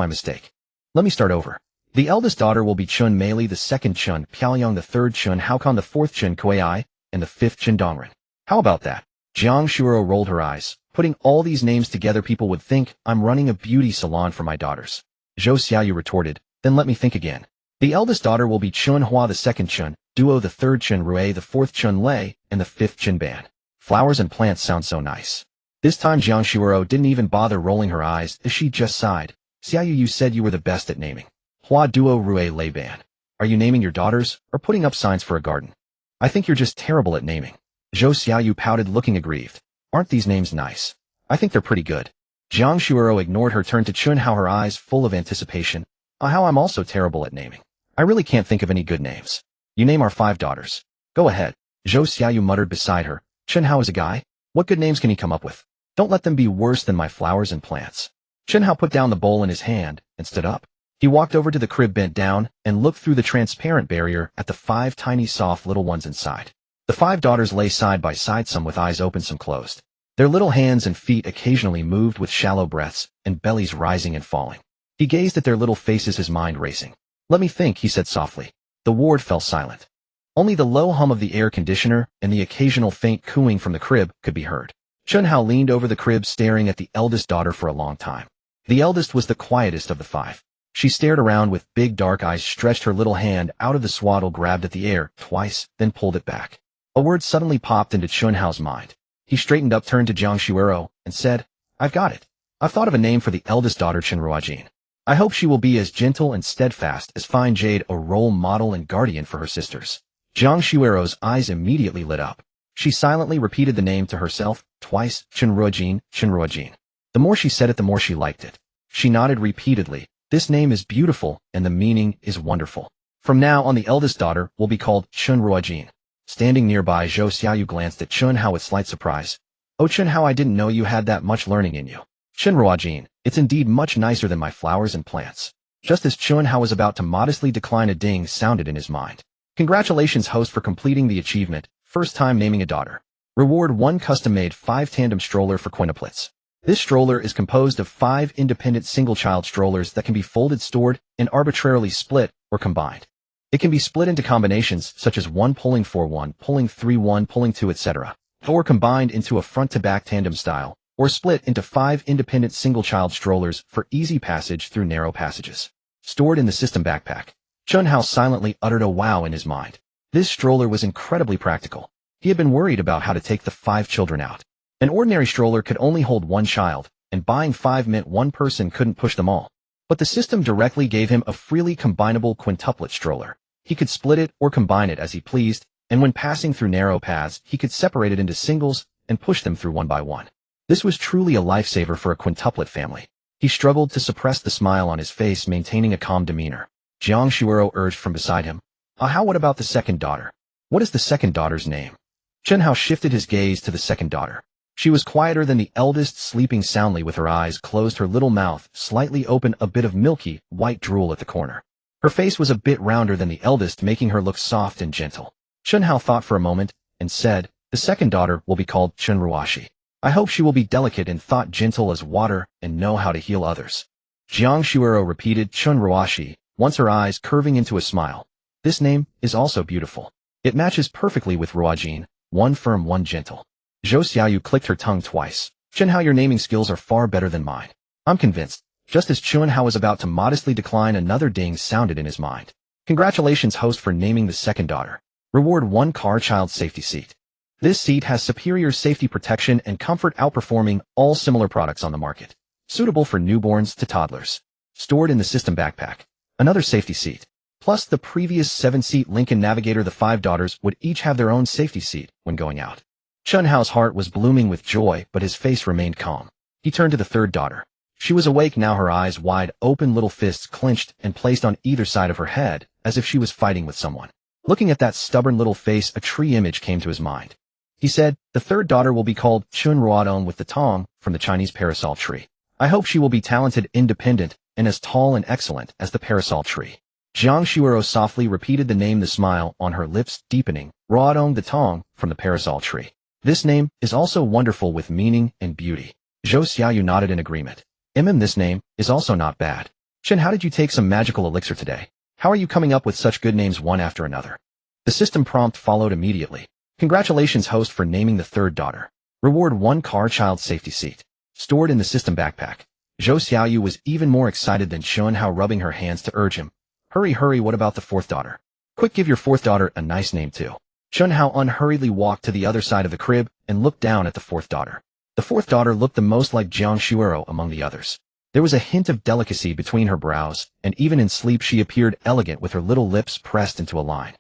Let me start over. The eldest daughter will be Chun Meili, the second Chun Piaoyang, the third Chun Haokon, the fourth Chun Kuei, and the fifth Chun Dongren. How about that? Jiang Shuoro rolled her eyes. Putting all these names together, people would think I'm running a beauty salon for my daughters. Zhou Xiaoyu retorted, then let me think again. The eldest daughter will be Chun Hua, the second Chun Duo, the third Chun Rui, the fourth Chun Lei, and the fifth Chun Ban. Flowers and plants sound so nice. This time Jiang Shuoro didn't even bother rolling her eyes, as she just sighed. Xiaoyu, you said you were the best at naming. Hua Duo Rui Lei Ban. Are you naming your daughters, or putting up signs for a garden? I think you're just terrible at naming. Zhou Xiaoyu pouted, looking aggrieved. Aren't these names nice? I think they're pretty good. Jiang Shuoro ignored her, turned to Chun Hao, her eyes full of anticipation. How I'm also terrible at naming. I really can't think of any good names. You name our 5 daughters. Go ahead. Zhou Xiaoyu muttered beside her. Chen Hao is a guy? What good names can he come up with? Don't let them be worse than my flowers and plants. Chen Hao put down the bowl in his hand and stood up. He walked over to the crib, bent down, and looked through the transparent barrier at the 5 tiny soft little ones inside. The 5 daughters lay side by side, some with eyes open, some closed. Their little hands and feet occasionally moved with shallow breaths, and bellies rising and falling. He gazed at their little faces, his mind racing. Let me think, he said softly. The ward fell silent. Only the low hum of the air conditioner and the occasional faint cooing from the crib could be heard. Chen Hao leaned over the crib, staring at the eldest daughter for a long time. The eldest was the quietest of the 5. She stared around with big dark eyes, stretched her little hand out of the swaddle, grabbed at the air twice, then pulled it back. A word suddenly popped into Chen Hao's mind. He straightened up, turned to Jiang Shuero, and said, I've got it. I've thought of a name for the eldest daughter, Chen Ruojin. I hope she will be as gentle and steadfast as fine jade, a role model and guardian for her sisters. Jiang Shuero's eyes immediately lit up. She silently repeated the name to herself, twice, Chen Ruojin, Chen Ruojin. The more she said it, the more she liked it. She nodded repeatedly. This name is beautiful, and the meaning is wonderful. From now on, the eldest daughter will be called Chen Ruojin. Standing nearby, Zhou Xiaoyu glanced at Chen Hao with slight surprise. Oh, Chen Hao, I didn't know you had that much learning in you. Chen Ruojin, it's indeed much nicer than my flowers and plants. Just as Chen Hao was about to modestly decline, a ding sounded in his mind. Congratulations, host, for completing the achievement. First time naming a daughter. Reward 1 custom-made 5 tandem stroller for Quintuplets. This stroller is composed of 5 independent single-child strollers that can be folded, stored, and arbitrarily split or combined. It can be split into combinations such as 1 pulling 4, 1 pulling 3, 1 pulling 2, etc., or combined into a front-to-back tandem style, or split into 5 independent single-child strollers for easy passage through narrow passages. Stored in the system backpack. Chen Hao silently uttered a wow in his mind. This stroller was incredibly practical. He had been worried about how to take the 5 children out. An ordinary stroller could only hold 1 child, and buying 5 meant one person couldn't push them all. But the system directly gave him a freely combinable quintuplet stroller. He could split it or combine it as he pleased, and when passing through narrow paths, he could separate it into singles and push them through one by one. This was truly a lifesaver for a quintuplet family. He struggled to suppress the smile on his face, maintaining a calm demeanor. Jiang Shuero urged from beside him. How what about the second daughter? What is the second daughter's name? Chen Hao shifted his gaze to the second daughter. She was quieter than the eldest, sleeping soundly with her eyes closed, her little mouth slightly open, a bit of milky, white drool at the corner. Her face was a bit rounder than the eldest, making her look soft and gentle. Chen Hao thought for a moment and said, the second daughter will be called Chen Ruoxi. I hope she will be delicate in thought, gentle as water, and know how to heal others. Jiang Shuero repeated Chen Ruoxi, once her eyes curving into a smile. This name is also beautiful. It matches perfectly with Ruojin, one firm, one gentle. Zhou Xiaoyu clicked her tongue twice. Chen Hao, your naming skills are far better than mine. I'm convinced. Just as Chen Hao was about to modestly decline, another ding sounded in his mind. Congratulations, host, for naming the second daughter. Reward 1 car child safety seat. This seat has superior safety protection and comfort, outperforming all similar products on the market. Suitable for newborns to toddlers. Stored in the system backpack. Another safety seat. Plus the previous 7-seat Lincoln Navigator. The 5 daughters would each have their own safety seat when going out. Chen Hao's heart was blooming with joy, but his face remained calm. He turned to the third daughter. She was awake now, her eyes wide open, little fists clenched and placed on either side of her head, as if she was fighting with someone. Looking at that stubborn little face, a tree image came to his mind. He said, the third daughter will be called Chun Ruodong, with the tong from the Chinese parasol tree. I hope she will be talented, independent, and as tall and excellent as the parasol tree. Jiang Shuero softly repeated the name, the smile on her lips deepening. Ruodong, the tong from the parasol tree. This name is also wonderful, with meaning and beauty. Zhou Xiaoyu nodded in agreement. This name is also not bad. Chen, how did you take some magical elixir today? How are you coming up with such good names one after another? The system prompt followed immediately. Congratulations, host, for naming the third daughter. Reward 1 car child safety seat. Stored in the system backpack. Zhou Xiaoyu was even more excited than Chen Hao, rubbing her hands to urge him. Hurry, hurry, what about the fourth daughter? Quick, give your fourth daughter a nice name too. Chen Hao unhurriedly walked to the other side of the crib and looked down at the fourth daughter. The fourth daughter looked the most like Jiang Shuero among the others. There was a hint of delicacy between her brows, and even in sleep she appeared elegant with her little lips pressed into a line.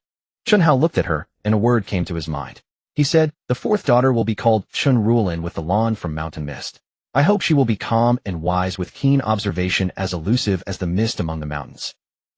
Chen Hao looked at her, and a word came to his mind. He said, the fourth daughter will be called Chen Ruolin, with the lawn from mountain mist. I hope she will be calm and wise, with keen observation, as elusive as the mist among the mountains.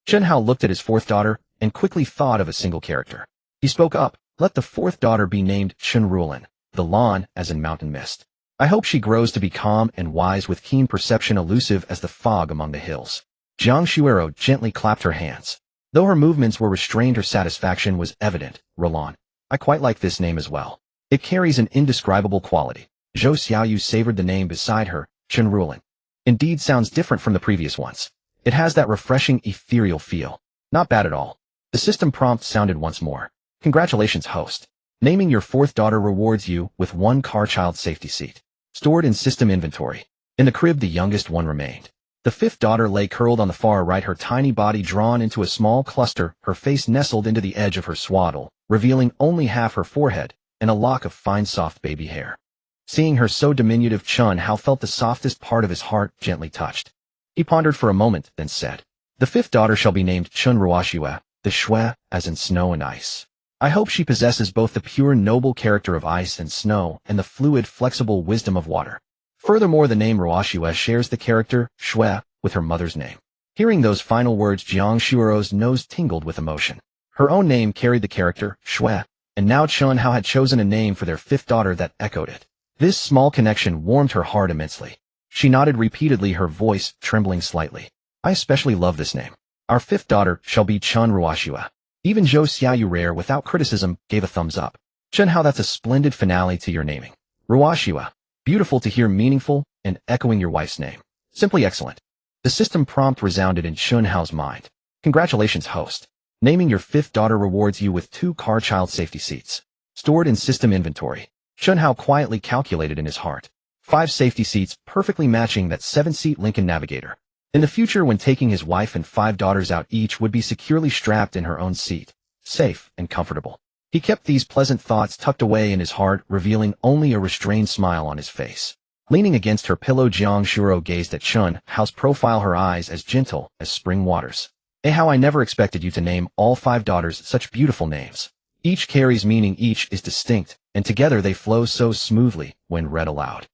Chen Hao looked at his fourth daughter and quickly thought of a single character. He spoke up, let the fourth daughter be named Chen Ruolin, the lawn as in mountain mist. I hope she grows to be calm and wise, with keen perception, elusive as the fog among the hills. Jiang Shuero gently clapped her hands. Though her movements were restrained, her satisfaction was evident. Roland, I quite like this name as well. It carries an indescribable quality. Zhou Xiaoyu savored the name beside her, Chen Ruolin. Indeed sounds different from the previous ones. It has that refreshing, ethereal feel. Not bad at all. The system prompt sounded once more. Congratulations, host. Naming your fourth daughter rewards you with 1 car child safety seat. Stored in system inventory. In the crib, the youngest one remained. The fifth daughter lay curled on the far right, her tiny body drawn into a small cluster, her face nestled into the edge of her swaddle, revealing only half her forehead and a lock of fine, soft baby hair. Seeing her so diminutive, Chen Hao felt the softest part of his heart gently touched. He pondered for a moment, then said, the fifth daughter shall be named Chen Ruoxue, the shui, as in snow and ice. I hope she possesses both the pure, noble character of ice and snow and the fluid, flexible wisdom of water. Furthermore, the name Ruoxue shares the character shui with her mother's name. Hearing those final words, Jiang Shuero's nose tingled with emotion. Her own name carried the character shui, and now Chen Hao had chosen a name for their fifth daughter that echoed it. This small connection warmed her heart immensely. She nodded repeatedly, her voice trembling slightly. I especially love this name. Our fifth daughter shall be Chen Ruoxue. Even Zhou Xiaoyu, rare without criticism, gave a thumbs up. Chen Hao, that's a splendid finale to your naming. Ruoxue. Beautiful to hear, meaningful, and echoing your wife's name. Simply excellent. The system prompt resounded in Chen Hao's mind. Congratulations, host. Naming your fifth daughter rewards you with 2 car child safety seats. Stored in system inventory. Chen Hao quietly calculated in his heart. 5 safety seats, perfectly matching that 7-seat Lincoln Navigator. In the future, when taking his wife and 5 daughters out, each would be securely strapped in her own seat, safe and comfortable. He kept these pleasant thoughts tucked away in his heart, revealing only a restrained smile on his face. Leaning against her pillow, Jiang Shuero gazed at Chen Hao's profile, her eyes as gentle as spring waters. How I never expected you to name all 5 daughters such beautiful names. Each carries meaning, each is distinct, and together they flow so smoothly when read aloud.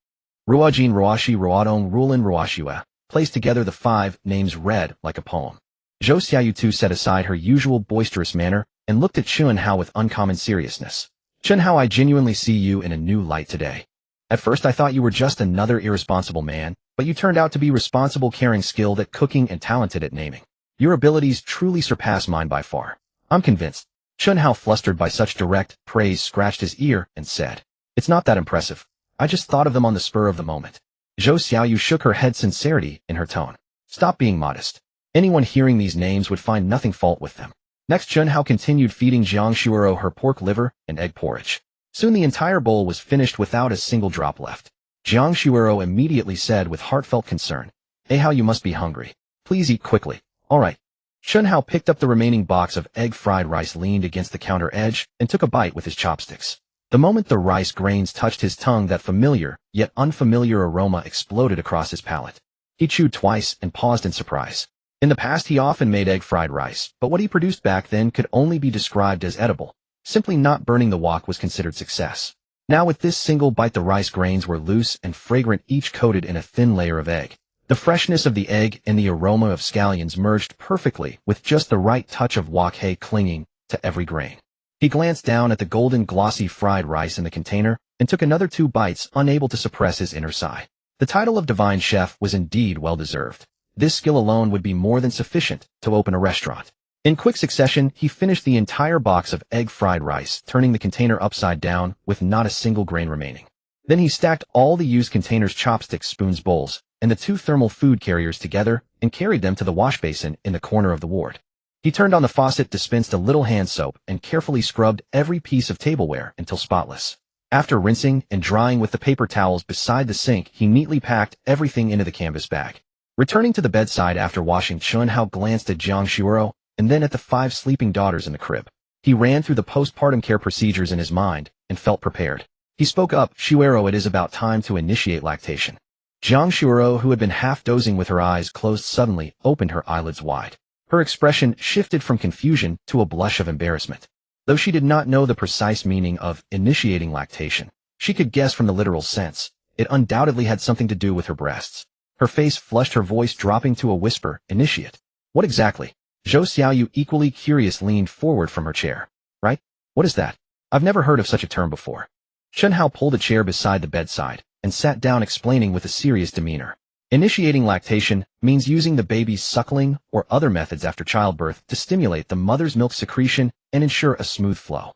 Ruojin, Ruoxi, Ruodong, Ruolin, Ruoxue. Placed together, the 5 names read like a poem. Zhou Xiaoyu too set aside her usual boisterous manner and looked at Chen Hao with uncommon seriousness. Chen Hao, I genuinely see you in a new light today. At first I thought you were just another irresponsible man, but you turned out to be responsible, caring, skilled at cooking, and talented at naming. Your abilities truly surpass mine by far. I'm convinced. Chen Hao, flustered by such direct praise, scratched his ear and said, "It's not that impressive. I just thought of them on the spur of the moment." Zhou Xiaoyu shook her head, sincerity in her tone. "Stop being modest. Anyone hearing these names would find nothing fault with them." Next, Chen Hao continued feeding Jiang Shuoro her pork liver and egg porridge. Soon the entire bowl was finished without a single drop left. Jiang Shuoro immediately said with heartfelt concern, "Hey Hao, you must be hungry. Please eat quickly." "All right." Chen Hao picked up the remaining box of egg fried rice, leaned against the counter edge, and took a bite with his chopsticks. The moment the rice grains touched his tongue, that familiar, yet unfamiliar aroma exploded across his palate. He chewed twice and paused in surprise. In the past he often made egg fried rice, but what he produced back then could only be described as edible. Simply not burning the wok was considered success. Now with this single bite the rice grains were loose and fragrant, each coated in a thin layer of egg. The freshness of the egg and the aroma of scallions merged perfectly, with just the right touch of wok hay clinging to every grain. He glanced down at the golden glossy fried rice in the container and took another 2 bites, unable to suppress his inner sigh. The title of divine chef was indeed well deserved. This skill alone would be more than sufficient to open a restaurant. In quick succession, he finished the entire box of egg fried rice, turning the container upside down with not a single grain remaining. Then he stacked all the used containers, chopsticks, spoons, bowls, and the 2 thermal food carriers together and carried them to the wash basin in the corner of the ward. He turned on the faucet, dispensed a little hand soap, and carefully scrubbed every piece of tableware until spotless. After rinsing and drying with the paper towels beside the sink, he neatly packed everything into the canvas bag. Returning to the bedside after washing, Chen Hao glanced at Jiang Shuoro and then at the 5 sleeping daughters in the crib. He ran through the postpartum care procedures in his mind and felt prepared. He spoke up, "Shuoro, it is about time to initiate lactation." Jiang Shuoro, who had been half dozing with her eyes closed, suddenly opened her eyelids wide. Her expression shifted from confusion to a blush of embarrassment. Though she did not know the precise meaning of initiating lactation, she could guess from the literal sense. It undoubtedly had something to do with her breasts. Her face flushed, her voice dropping to a whisper, "Initiate? What exactly?" Zhou Xiaoyu, equally curious, leaned forward from her chair. "Right? What is that? I've never heard of such a term before." Chen Hao pulled a chair beside the bedside and sat down, explaining with a serious demeanor. Initiating lactation means using the baby's suckling or other methods after childbirth to stimulate the mother's milk secretion and ensure a smooth flow.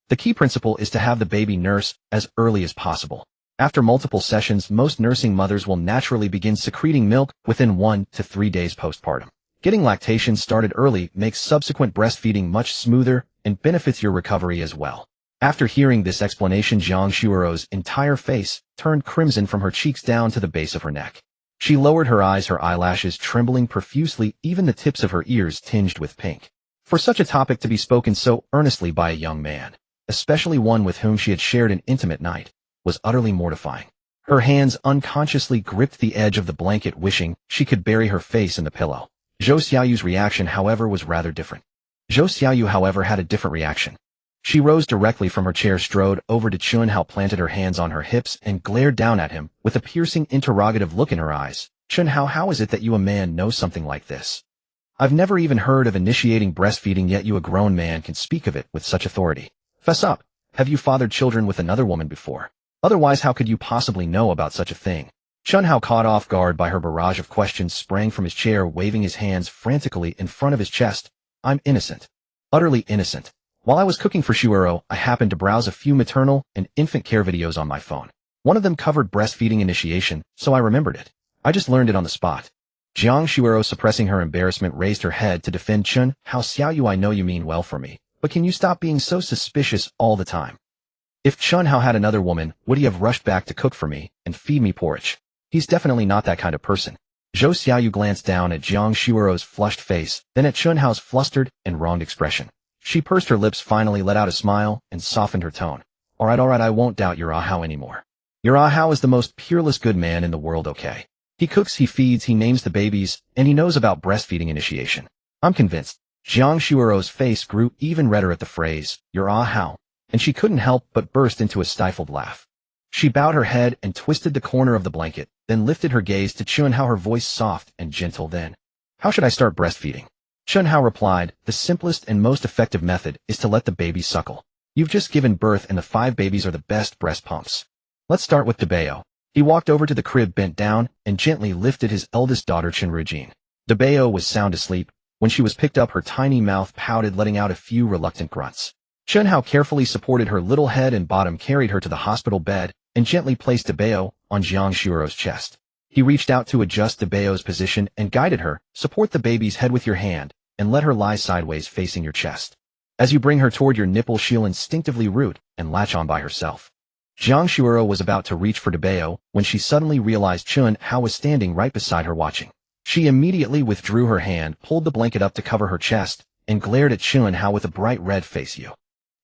The key principle is to have the baby nurse as early as possible. After multiple sessions, most nursing mothers will naturally begin secreting milk within 1 to 3 days postpartum. Getting lactation started early makes subsequent breastfeeding much smoother and benefits your recovery as well. After hearing this explanation, Jiang Shuoro's entire face turned crimson from her cheeks down to the base of her neck. She lowered her eyes, her eyelashes trembling profusely, even the tips of her ears tinged with pink. For such a topic to be spoken so earnestly by a young man, especially one with whom she had shared an intimate night, was utterly mortifying. Her hands unconsciously gripped the edge of the blanket, wishing she could bury her face in the pillow. Zhou Xiaoyu's reaction, however, was rather different. Zhou Xiaoyu, however, had a different reaction. She rose directly from her chair, strode over to Chen Hao, planted her hands on her hips, and glared down at him with a piercing, interrogative look in her eyes. "Chen Hao, how is it that you, a man, know something like this? I've never even heard of initiating breastfeeding, yet you, a grown man, can speak of it with such authority. Fess up. Have you fathered children with another woman before? Otherwise, how could you possibly know about such a thing?" Chen Hao, caught off guard by her barrage of questions, sprang from his chair, waving his hands frantically in front of his chest. "I'm innocent. Utterly innocent. While I was cooking for Shuoro, I happened to browse a few maternal and infant care videos on my phone. One of them covered breastfeeding initiation, so I remembered it. I just learned it on the spot." Jiang Shuoro, suppressing her embarrassment, raised her head to defend Chen Hao. "Xiaoyu, I know you mean well for me, but can you stop being so suspicious all the time? If Chen Hao had another woman, would he have rushed back to cook for me and feed me porridge? He's definitely not that kind of person." Zhou Xiaoyu glanced down at Jiang Shuoro's flushed face, then at Chen Hao's flustered and wronged expression. She pursed her lips, finally let out a smile, and softened her tone. All right, I won't doubt your Hao anymore. Your Hao is the most peerless good man in the world, okay? He cooks, he feeds, he names the babies, and he knows about breastfeeding initiation. I'm convinced." Jiang Shuoro's face grew even redder at the phrase, "your Hao," and she couldn't help but burst into a stifled laugh. She bowed her head and twisted the corner of the blanket, then lifted her gaze to Chen Hao, her voice soft and gentle. "Then, how should I start breastfeeding? Chen Hao replied, the simplest and most effective method is to let the baby suckle. You've just given birth and the 5 babies are the best breast pumps. Let's start with Debeo. He walked over to the crib, bent down, and gently lifted his eldest daughter Chenrujin. Debeo was sound asleep. When she was picked up, her tiny mouth pouted, letting out a few reluctant grunts. Chen Hao carefully supported her little head and bottom, carried her to the hospital bed, and gently placed Debeo on Jiang Shuo's chest. He reached out to adjust Debeo's position and guided her. Support the baby's head with your hand, and let her lie sideways facing your chest. As you bring her toward your nipple, she'll instinctively root and latch on by herself. Jiang Shuo was about to reach for Debeo when she suddenly realized Chen Hao was standing right beside her watching. She immediately withdrew her hand, pulled the blanket up to cover her chest, and glared at Chen Hao with a bright red face. You.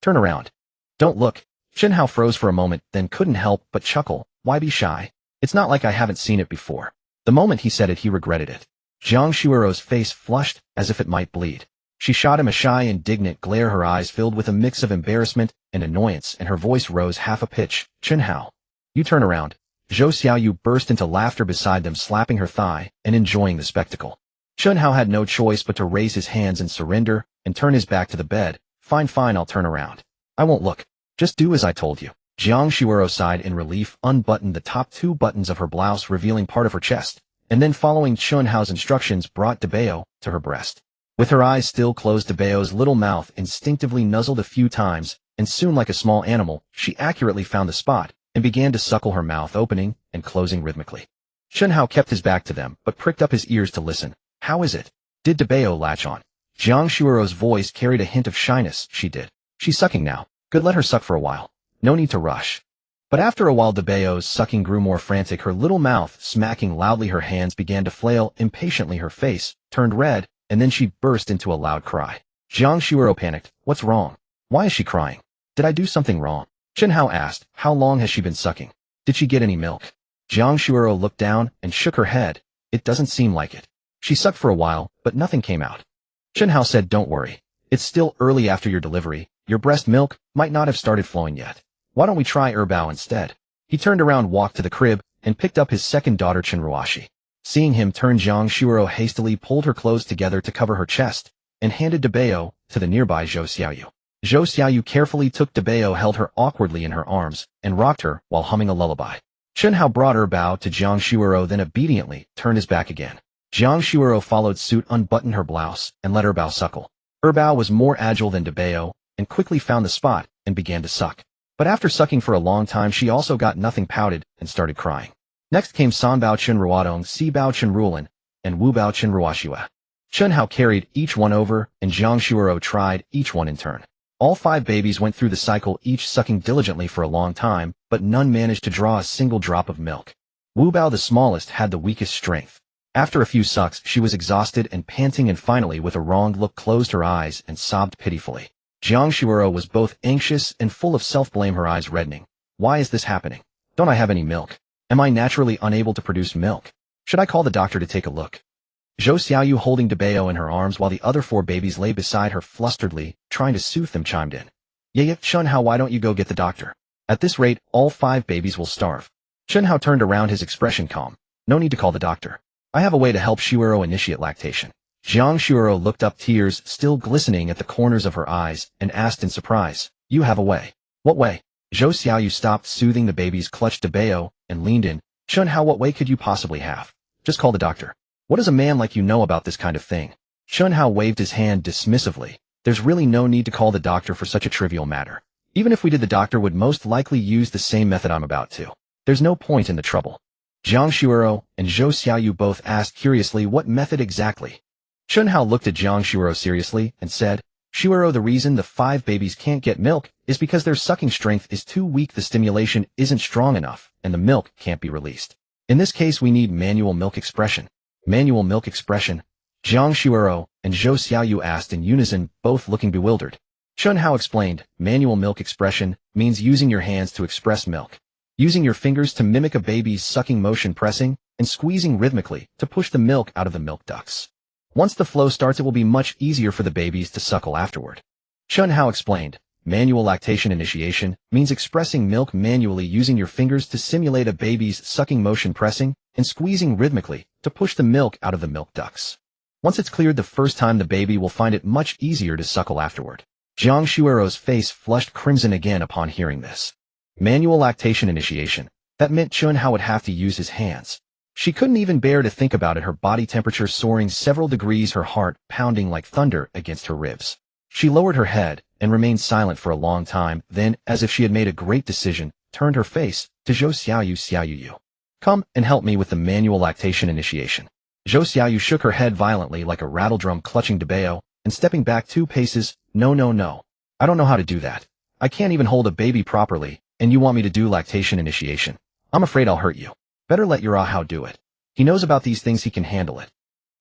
Turn around. Don't look. Chen Hao froze for a moment, then couldn't help but chuckle. Why be shy? It's not like I haven't seen it before. The moment he said it, he regretted it. Jiang Shuo's face flushed as if it might bleed. She shot him a shy, indignant glare, her eyes filled with a mix of embarrassment and annoyance, and her voice rose half a pitch. Chen Hao. You turn around. Zhou Xiaoyu burst into laughter beside them, slapping her thigh and enjoying the spectacle. Chen Hao had no choice but to raise his hands in surrender and turn his back to the bed. Fine, I'll turn around. I won't look. Just do as I told you. Jiang Shuo sighed in relief, unbuttoned the top 2 buttons of her blouse, revealing part of her chest, and then, following Chen Hao's instructions, brought Debeo to her breast. With her eyes still closed, Debeo's little mouth instinctively nuzzled a few times, and soon, like a small animal, she accurately found the spot and began to suckle, her mouth opening and closing rhythmically. Chen Hao kept his back to them, but pricked up his ears to listen. How is it? Did Debeo latch on? Jiang Shuo's voice carried a hint of shyness. She did. She's sucking now. Good, let her suck for a while. No need to rush. But after a while, Debeo's sucking grew more frantic, her little mouth smacking loudly, her hands began to flail impatiently, her face turned red, and then she burst into a loud cry. Jiang Shuo panicked. What's wrong? Why is she crying? Did I do something wrong? Chen Hao asked. How long has she been sucking? Did she get any milk? Jiang Shuo looked down and shook her head. It doesn't seem like it. She sucked for a while, but nothing came out. Chen Hao said, don't worry. It's still early after your delivery. Your breast milk might not have started flowing yet. Why don't we try Erbao instead? He turned around, walked to the crib, and picked up his second daughter Chenruashi. Seeing him turn, Jiang Shuo hastily pulled her clothes together to cover her chest, and handed Debeo to the nearby Zhou Xiaoyu. Zhou Xiaoyu carefully took Debeo, held her awkwardly in her arms, and rocked her while humming a lullaby. Chen Hao brought Erbao to Jiang Shuo, then obediently turned his back again. Jiang Shuo followed suit, unbuttoned her blouse, and let Erbao suckle. Erbao was more agile than Debeo, and quickly found the spot and began to suck. But after sucking for a long time, she also got nothing, pouted, and started crying. Next came Sanbao Chenruadong, Sibao Chenrulan, and Wubao Chenruashua. Chen Hao carried each one over, and Jiang Shuo tried each one in turn. All 5 babies went through the cycle, each sucking diligently for a long time, but none managed to draw a single drop of milk. Wubao, the smallest, had the weakest strength. After a few sucks, she was exhausted and panting, and finally, with a wronged look, closed her eyes and sobbed pitifully. Jiang Shuo was both anxious and full of self-blame, her eyes reddening. Why is this happening? Don't I have any milk? Am I naturally unable to produce milk? Should I call the doctor to take a look? Zhou Xiaoyu, holding Debeo in her arms while the other 4 babies lay beside her flusteredly, trying to soothe them, chimed in. Yeah, Chen Hao, why don't you go get the doctor? At this rate, all 5 babies will starve. Chen Hao turned around, his expression calm. No need to call the doctor. I have a way to help Shuo initiate lactation. Jiang Shuo looked up, tears still glistening at the corners of her eyes, and asked in surprise, You have a way? What way? Zhou Xiaoyu stopped soothing the babies, clutched Debeo, and leaned in. Chen Hao, what way could you possibly have? Just call the doctor. What does a man like you know about this kind of thing? Chen Hao waved his hand dismissively. There's really no need to call the doctor for such a trivial matter. Even if we did, the doctor would most likely use the same method I'm about to. There's no point in the trouble. Jiang Shuo and Zhou Xiaoyu both asked curiously, what method exactly? Chen Hao looked at Jiang Shuo seriously and said, Shuo, the reason the 5 babies can't get milk is because their sucking strength is too weak. The stimulation isn't strong enough, and the milk can't be released. In this case, we need manual milk expression. Manual milk expression? Jiang Shuo and Zhou Xiaoyu asked in unison, both looking bewildered. Chen Hao explained, manual milk expression means using your hands to express milk. Using your fingers to mimic a baby's sucking motion, pressing and squeezing rhythmically to push the milk out of the milk ducts. Once the flow starts, it will be much easier for the babies to suckle afterward. Chen Hao explained, manual lactation initiation means expressing milk manually using your fingers to simulate a baby's sucking motion, pressing and squeezing rhythmically to push the milk out of the milk ducts. Once it's cleared the first time, the baby will find it much easier to suckle afterward. Jiang Shuero's face flushed crimson again upon hearing this. Manual lactation initiation. That meant Chen Hao would have to use his hands. She couldn't even bear to think about it, her body temperature soaring several degrees, her heart pounding like thunder against her ribs. She lowered her head and remained silent for a long time, then, as if she had made a great decision, turned her face to Zhou Xiaoyu. Come and help me with the manual lactation initiation. Zhou Xiaoyu shook her head violently like a rattledrum clutching Debao, and stepping back 2 paces, No. I don't know how to do that. I can't even hold a baby properly, and you want me to do lactation initiation. I'm afraid I'll hurt you. Better let your Hao do it. He knows about these things, he can handle it.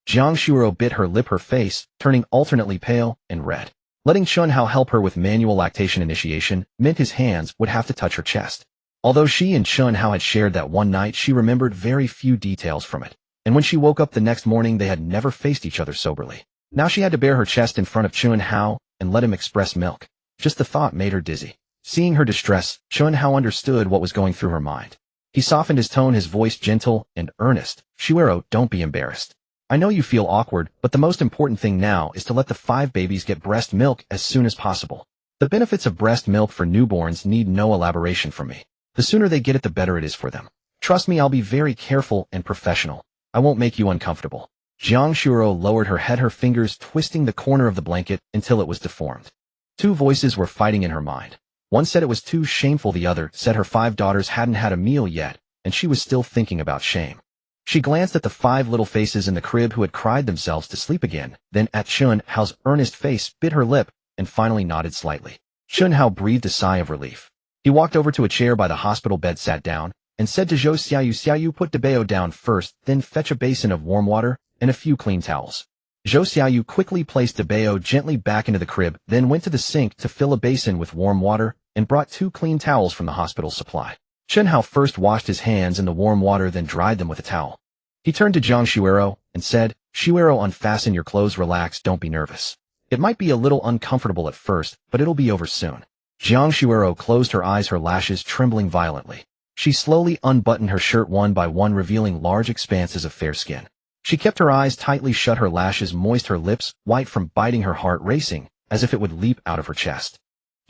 Jiang Shuero bit her lip, her face turning alternately pale and red. Letting Chen Hao help her with manual lactation initiation meant his hands would have to touch her chest. Although she and Chen Hao had shared that one night, she remembered very few details from it. And when she woke up the next morning, they had never faced each other soberly. Now she had to bare her chest in front of Chen Hao and let him express milk. Just the thought made her dizzy. Seeing her distress, Chen Hao understood what was going through her mind. He softened his tone, his voice gentle and earnest. Shuero, don't be embarrassed. I know you feel awkward, but the most important thing now is to let the 5 babies get breast milk as soon as possible. The benefits of breast milk for newborns need no elaboration from me. The sooner they get it, the better it is for them. Trust me, I'll be very careful and professional. I won't make you uncomfortable. Jiang Shuero lowered her head, her fingers twisting the corner of the blanket until it was deformed. 2 voices were fighting in her mind. One said it was too shameful, the other said her 5 daughters hadn't had a meal yet, and she was still thinking about shame. She glanced at the 5 little faces in the crib who had cried themselves to sleep again, then at Chen Hao's earnest face, bit her lip, and finally nodded slightly. Chen Hao breathed a sigh of relief. He walked over to a chair by the hospital bed, sat down, and said to Zhou Xiaoyu, put Debao down first, then fetch a basin of warm water and a few clean towels. Zhou Xiaoyu quickly placed Debao gently back into the crib, then went to the sink to fill a basin with warm water and brought 2 clean towels from the hospital supply. Chen Hao first washed his hands in the warm water, then dried them with a towel. He turned to Jiang Shuero and said, Shuero, unfasten your clothes, relax, don't be nervous. It might be a little uncomfortable at first, but it'll be over soon. Jiang Shuero closed her eyes, her lashes trembling violently. She slowly unbuttoned her shirt one by one, revealing large expanses of fair skin. She kept her eyes tightly shut, her lashes moist, her lips white from biting, her heart racing, as if it would leap out of her chest.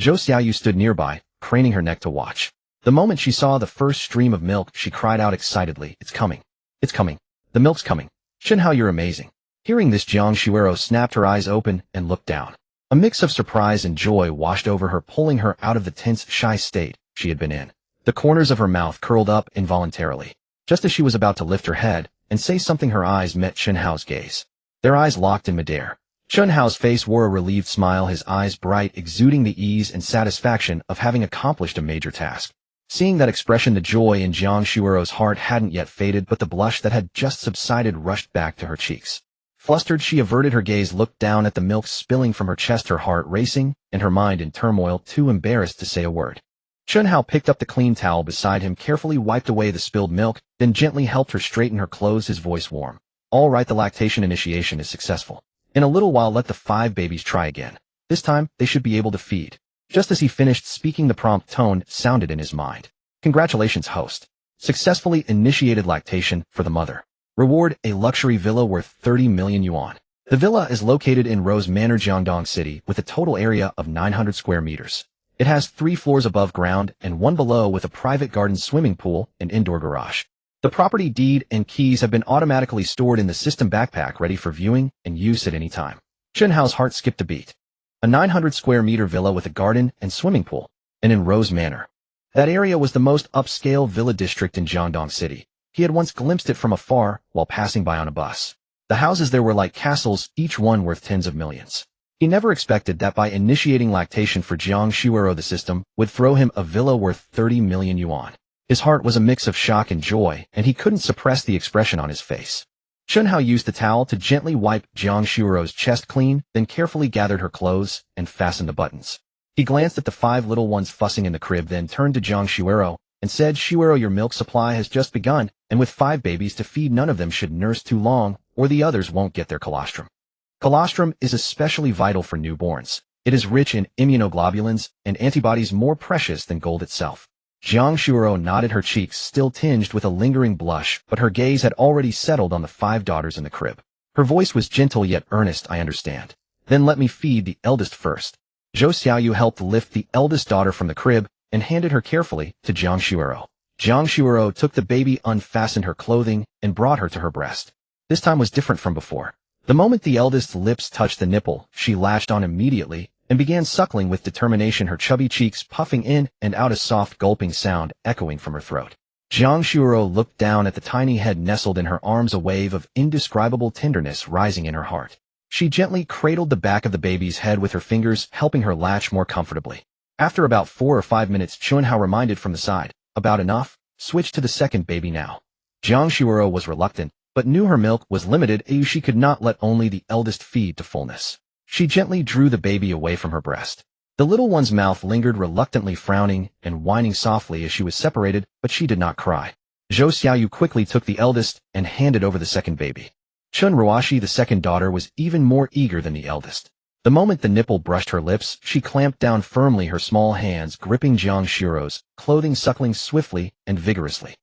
Zhou Xiaoyu stood nearby, craning her neck to watch. The moment she saw the first stream of milk, she cried out excitedly, It's coming. It's coming. The milk's coming. Chen Hao, you're amazing. Hearing this, Jiang Shuero snapped her eyes open and looked down. A mix of surprise and joy washed over her, pulling her out of the tense, shy state she had been in. The corners of her mouth curled up involuntarily. Just as she was about to lift her head and say something, her eyes met Chen Hao's gaze. Their eyes locked in midair. Chen Hao's face wore a relieved smile, his eyes bright, exuding the ease and satisfaction of having accomplished a major task. Seeing that expression, the joy in Jiang Shuero's heart hadn't yet faded, but the blush that had just subsided rushed back to her cheeks. Flustered, she averted her gaze, looked down at the milk spilling from her chest, her heart racing and her mind in turmoil, too embarrassed to say a word. Chen Hao picked up the clean towel beside him, carefully wiped away the spilled milk, then gently helped her straighten her clothes, his voice warm. All right, the lactation initiation is successful. In a little while, let the 5 babies try again. This time, they should be able to feed. Just as he finished speaking, the prompt tone sounded in his mind. Congratulations, host. Successfully initiated lactation for the mother. Reward, a luxury villa worth 30 million yuan. The villa is located in Rose Manor, Jiangdong City, with a total area of 900 square meters. It has 3 floors above ground and 1 below, with a private garden, swimming pool, and indoor garage. The property deed and keys have been automatically stored in the system backpack, ready for viewing and use at any time. Chen Hao's heart skipped a beat. A 900 square meter villa with a garden and swimming pool, and in Rose Manor. That area was the most upscale villa district in Jiangdong City. He had once glimpsed it from afar while passing by on a bus. The houses there were like castles, each one worth tens of millions. He never expected that by initiating lactation for Jiang Shuero, the system would throw him a villa worth 30 million yuan. His heart was a mix of shock and joy, and he couldn't suppress the expression on his face. Chen Hao used the towel to gently wipe Jiang Shuero's chest clean, then carefully gathered her clothes and fastened the buttons. He glanced at the 5 little ones fussing in the crib, then turned to Jiang Shuero and said, Shuero, your milk supply has just begun, and with 5 babies to feed, none of them should nurse too long, or the others won't get their colostrum. Colostrum is especially vital for newborns. It is rich in immunoglobulins and antibodies more precious than gold itself. Jiang Shuero nodded, her cheeks still tinged with a lingering blush, but her gaze had already settled on the 5 daughters in the crib. Her voice was gentle yet earnest. I understand. Then let me feed the eldest first. Zhou Xiaoyu helped lift the eldest daughter from the crib and handed her carefully to Jiang Shuoro. Jiang Shuoro took the baby, unfastened her clothing, and brought her to her breast. This time was different from before. The moment the eldest's lips touched the nipple, she latched on immediately and began suckling with determination, her chubby cheeks puffing in and out, a soft gulping sound echoing from her throat. Jiang Shuoro looked down at the tiny head nestled in her arms, a wave of indescribable tenderness rising in her heart. She gently cradled the back of the baby's head with her fingers, helping her latch more comfortably. After about 4 or 5 minutes, Chen Hao reminded from the side, "About enough? Switch to the second baby now." Jiang Shuoro was reluctant, but knew her milk was limited. She could not let only the eldest feed to fullness. She gently drew the baby away from her breast. The little one's mouth lingered reluctantly, frowning and whining softly as she was separated, but she did not cry. Zhou Xiaoyu quickly took the eldest and handed over the second baby. Chun Ruoshi, the second daughter, was even more eager than the eldest. The moment the nipple brushed her lips, she clamped down firmly, her small hands gripping Jiang Shuoro's clothing, suckling swiftly and vigorously.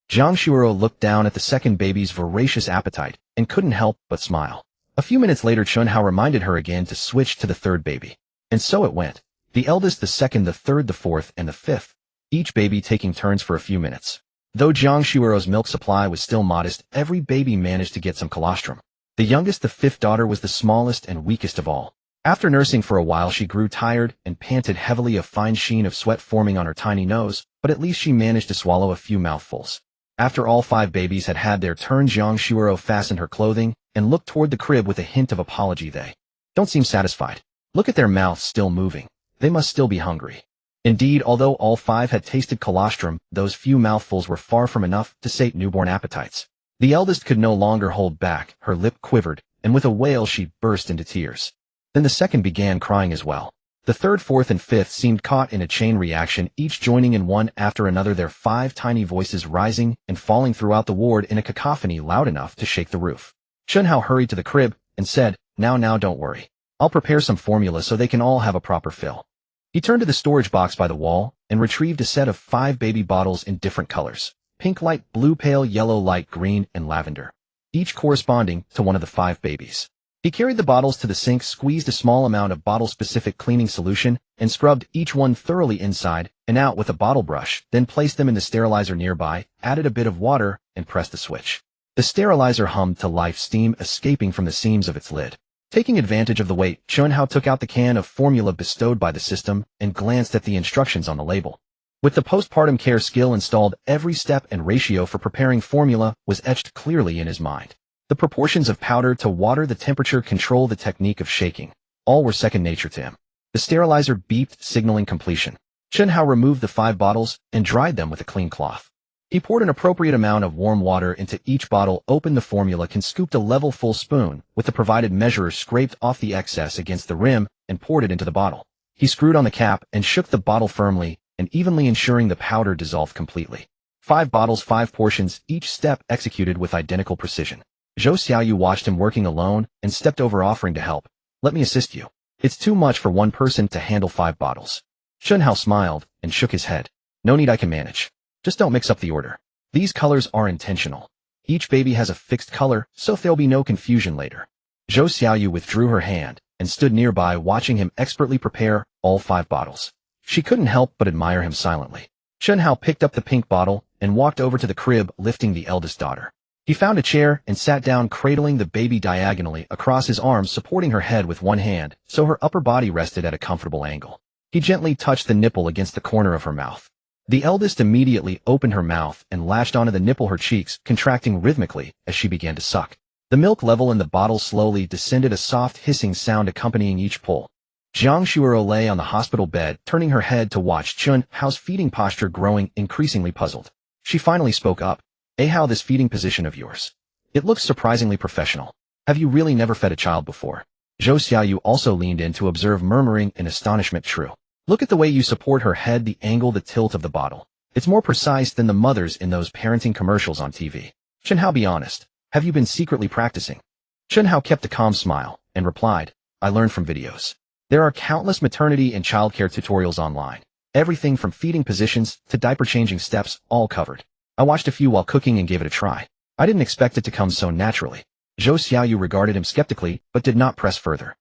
Jiang Shuoro looked down at the second baby's voracious appetite and couldn't help but smile. A few minutes later, Chen Hao reminded her again to switch to the third baby. And so it went. The eldest, the second, the third, the fourth, and the fifth, each baby taking turns for a few minutes. Though Jiang Shuoro's milk supply was still modest, every baby managed to get some colostrum. The youngest, the fifth daughter, was the smallest and weakest of all. After nursing for a while, she grew tired and panted heavily, a fine sheen of sweat forming on her tiny nose, but at least she managed to swallow a few mouthfuls. After all 5 babies had had their turn, Jiang Shuoro fastened her clothing and looked toward the crib with a hint of apology. They don't seem satisfied. Look at their mouths still moving. They must still be hungry. Indeed, although all 5 had tasted colostrum, those few mouthfuls were far from enough to sate newborn appetites. The eldest could no longer hold back. Her lip quivered, and with a wail she burst into tears. Then the second began crying as well. The third, fourth, and fifth seemed caught in a chain reaction, each joining in one after another, their 5 tiny voices rising and falling throughout the ward in a cacophony loud enough to shake the roof. Chen Hao hurried to the crib and said, Now, don't worry. I'll prepare some formula so they can all have a proper fill." He turned to the storage box by the wall and retrieved a set of 5 baby bottles in different colors: pink, light blue, pale yellow, light green, and lavender, each corresponding to one of the 5 babies. He carried the bottles to the sink, squeezed a small amount of bottle-specific cleaning solution, and scrubbed each one thoroughly inside and out with a bottle brush, then placed them in the sterilizer nearby, added a bit of water, and pressed the switch. The sterilizer hummed to life, steam escaping from the seams of its lid. Taking advantage of the weight, Chen Hao took out the can of formula bestowed by the system and glanced at the instructions on the label. With the postpartum care skill installed, every step and ratio for preparing formula was etched clearly in his mind. The proportions of powder to water, the temperature control, the technique of shaking, all were second nature to him. The sterilizer beeped, signaling completion. Chen Hao removed the 5 bottles and dried them with a clean cloth. He poured an appropriate amount of warm water into each bottle, opened the formula can, scooped a level full spoon with the provided measurer, scraped off the excess against the rim, and poured it into the bottle. He screwed on the cap and shook the bottle firmly and evenly, ensuring the powder dissolved completely. 5 bottles, 5 portions, each step executed with identical precision. Zhou Xiaoyu watched him working alone and stepped over, offering to help. "Let me assist you. It's too much for one person to handle 5 bottles." Chen Hao smiled and shook his head. "No need, I can manage. Just don't mix up the order. These colors are intentional. Each baby has a fixed color, so there'll be no confusion later." Zhou Xiaoyu withdrew her hand and stood nearby, watching him expertly prepare all 5 bottles. She couldn't help but admire him silently. Chen Hao picked up the pink bottle and walked over to the crib, lifting the eldest daughter. He found a chair and sat down, cradling the baby diagonally across his arms, supporting her head with one hand so her upper body rested at a comfortable angle. He gently touched the nipple against the corner of her mouth. The eldest immediately opened her mouth and latched onto the nipple, her cheeks contracting rhythmically as she began to suck. The milk level in the bottle slowly descended, a soft hissing sound accompanying each pull. Jiang Shuoro lay on the hospital bed, turning her head to watch Chen Hao's feeding posture, growing increasingly puzzled. She finally spoke up. "Hao, this feeding position of yours. It looks surprisingly professional. Have you really never fed a child before?" Zhou Xiaoyu also leaned in to observe, murmuring in astonishment, "True. Look at the way you support her head, the angle, the tilt of the bottle. It's more precise than the mothers in those parenting commercials on TV. Chen Hao, be honest. Have you been secretly practicing?" Chen Hao kept a calm smile and replied, "I learned from videos. There are countless maternity and childcare tutorials online. Everything from feeding positions to diaper changing steps, all covered. I watched a few while cooking and gave it a try. I didn't expect it to come so naturally." Zhou Xiaoyu regarded him skeptically, but did not press further.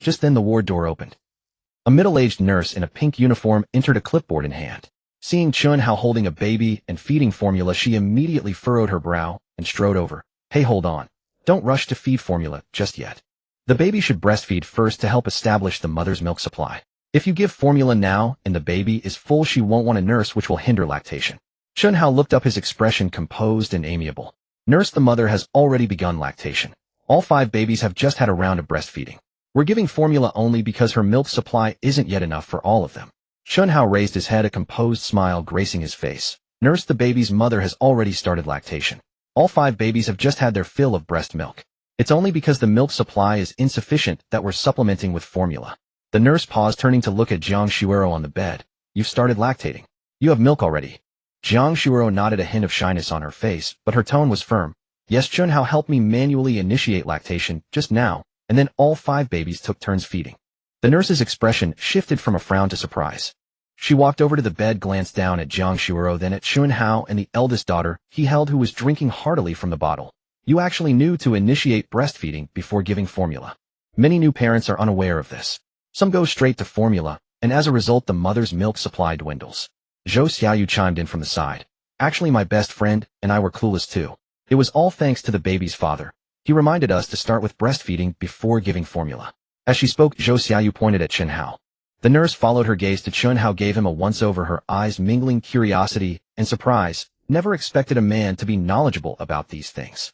Just then the ward door opened. A middle-aged nurse in a pink uniform entered, a clipboard in hand. Seeing Chen Hao holding a baby and feeding formula, she immediately furrowed her brow and strode over. Hey, hold on. Don't rush to feed formula just yet. The baby should breastfeed first to help establish the mother's milk supply. If you give formula now and the baby is full, she won't want a nurse, which will hinder lactation. Chen Hao looked up, his expression composed and amiable. Nurse, the mother has already begun lactation. All 5 babies have just had a round of breastfeeding. We're giving formula only because her milk supply isn't yet enough for all of them. Chen Hao raised his head, a composed smile gracing his face. Nurse, the baby's mother has already started lactation. All 5 babies have just had their fill of breast milk. It's only because the milk supply is insufficient that we're supplementing with formula. The nurse paused, turning to look at Jiang Shuero on the bed. You've started lactating. You have milk already. Jiang Shuero nodded, a hint of shyness on her face, but her tone was firm. Yes, Chen Hao helped me manually initiate lactation just now, and then all 5 babies took turns feeding. The nurse's expression shifted from a frown to surprise. She walked over to the bed, glanced down at Jiang Shuero, then at Chen Hao and the eldest daughter he held, who was drinking heartily from the bottle. You actually knew to initiate breastfeeding before giving formula. Many new parents are unaware of this. Some go straight to formula, and as a result the mother's milk supply dwindles. Zhou Xiaoyu chimed in from the side. Actually, my best friend and I were clueless too. It was all thanks to the baby's father. He reminded us to start with breastfeeding before giving formula. As she spoke, Zhou Xiaoyu pointed at Chen Hao. The nurse followed her gaze to Chen Hao, gave him a once-over, her eyes mingling curiosity and surprise. Never expected a man to be knowledgeable about these things.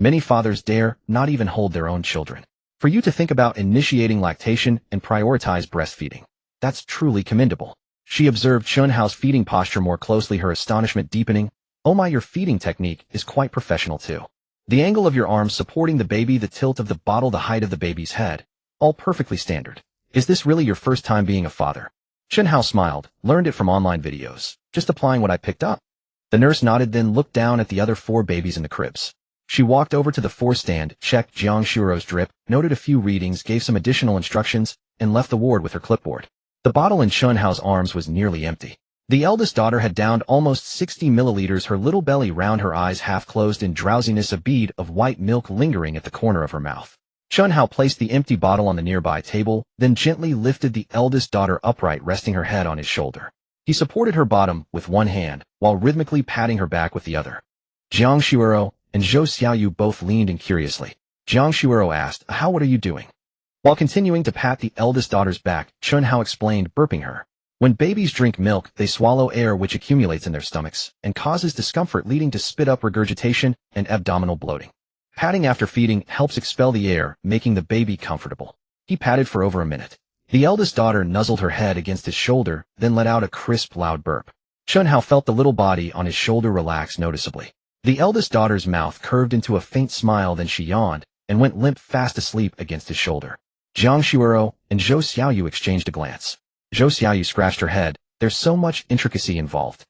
Many fathers dare not even hold their own children. For you to think about initiating lactation and prioritize breastfeeding, that's truly commendable. She observed Chen Hao's feeding posture more closely, her astonishment deepening. Oh my, your feeding technique is quite professional too. The angle of your arms supporting the baby, the tilt of the bottle, the height of the baby's head, all perfectly standard. Is this really your first time being a father? Chen Hao smiled. Learned it from online videos. Just applying what I picked up. The nurse nodded, then looked down at the other 4 babies in the cribs. She walked over to the 4 stand, checked Jiang Shuro's drip, noted a few readings, gave some additional instructions, and left the ward with her clipboard. The bottle in Chen Hao's arms was nearly empty. The eldest daughter had downed almost 60 milliliters, her little belly round, her eyes half closed in drowsiness, a bead of white milk lingering at the corner of her mouth. Chen Hao placed the empty bottle on the nearby table, then gently lifted the eldest daughter upright, resting her head on his shoulder. He supported her bottom with one hand, while rhythmically patting her back with the other. Jiang Shuero and Zhou Xiaoyu both leaned in curiously. Jiang Shuero asked, How, what are you doing? While continuing to pat the eldest daughter's back, Chen Hao explained, burping her. When babies drink milk, they swallow air which accumulates in their stomachs and causes discomfort, leading to spit-up regurgitation and abdominal bloating. Patting after feeding helps expel the air, making the baby comfortable. He patted for over a minute. The eldest daughter nuzzled her head against his shoulder, then let out a crisp, loud burp. Chen Hao felt the little body on his shoulder relax noticeably. The eldest daughter's mouth curved into a faint smile, then she yawned and went limp, fast asleep against his shoulder. Jiang Shuero and Zhou Xiaoyu exchanged a glance. Zhou Xiaoyu scratched her head. There's so much intricacy involved.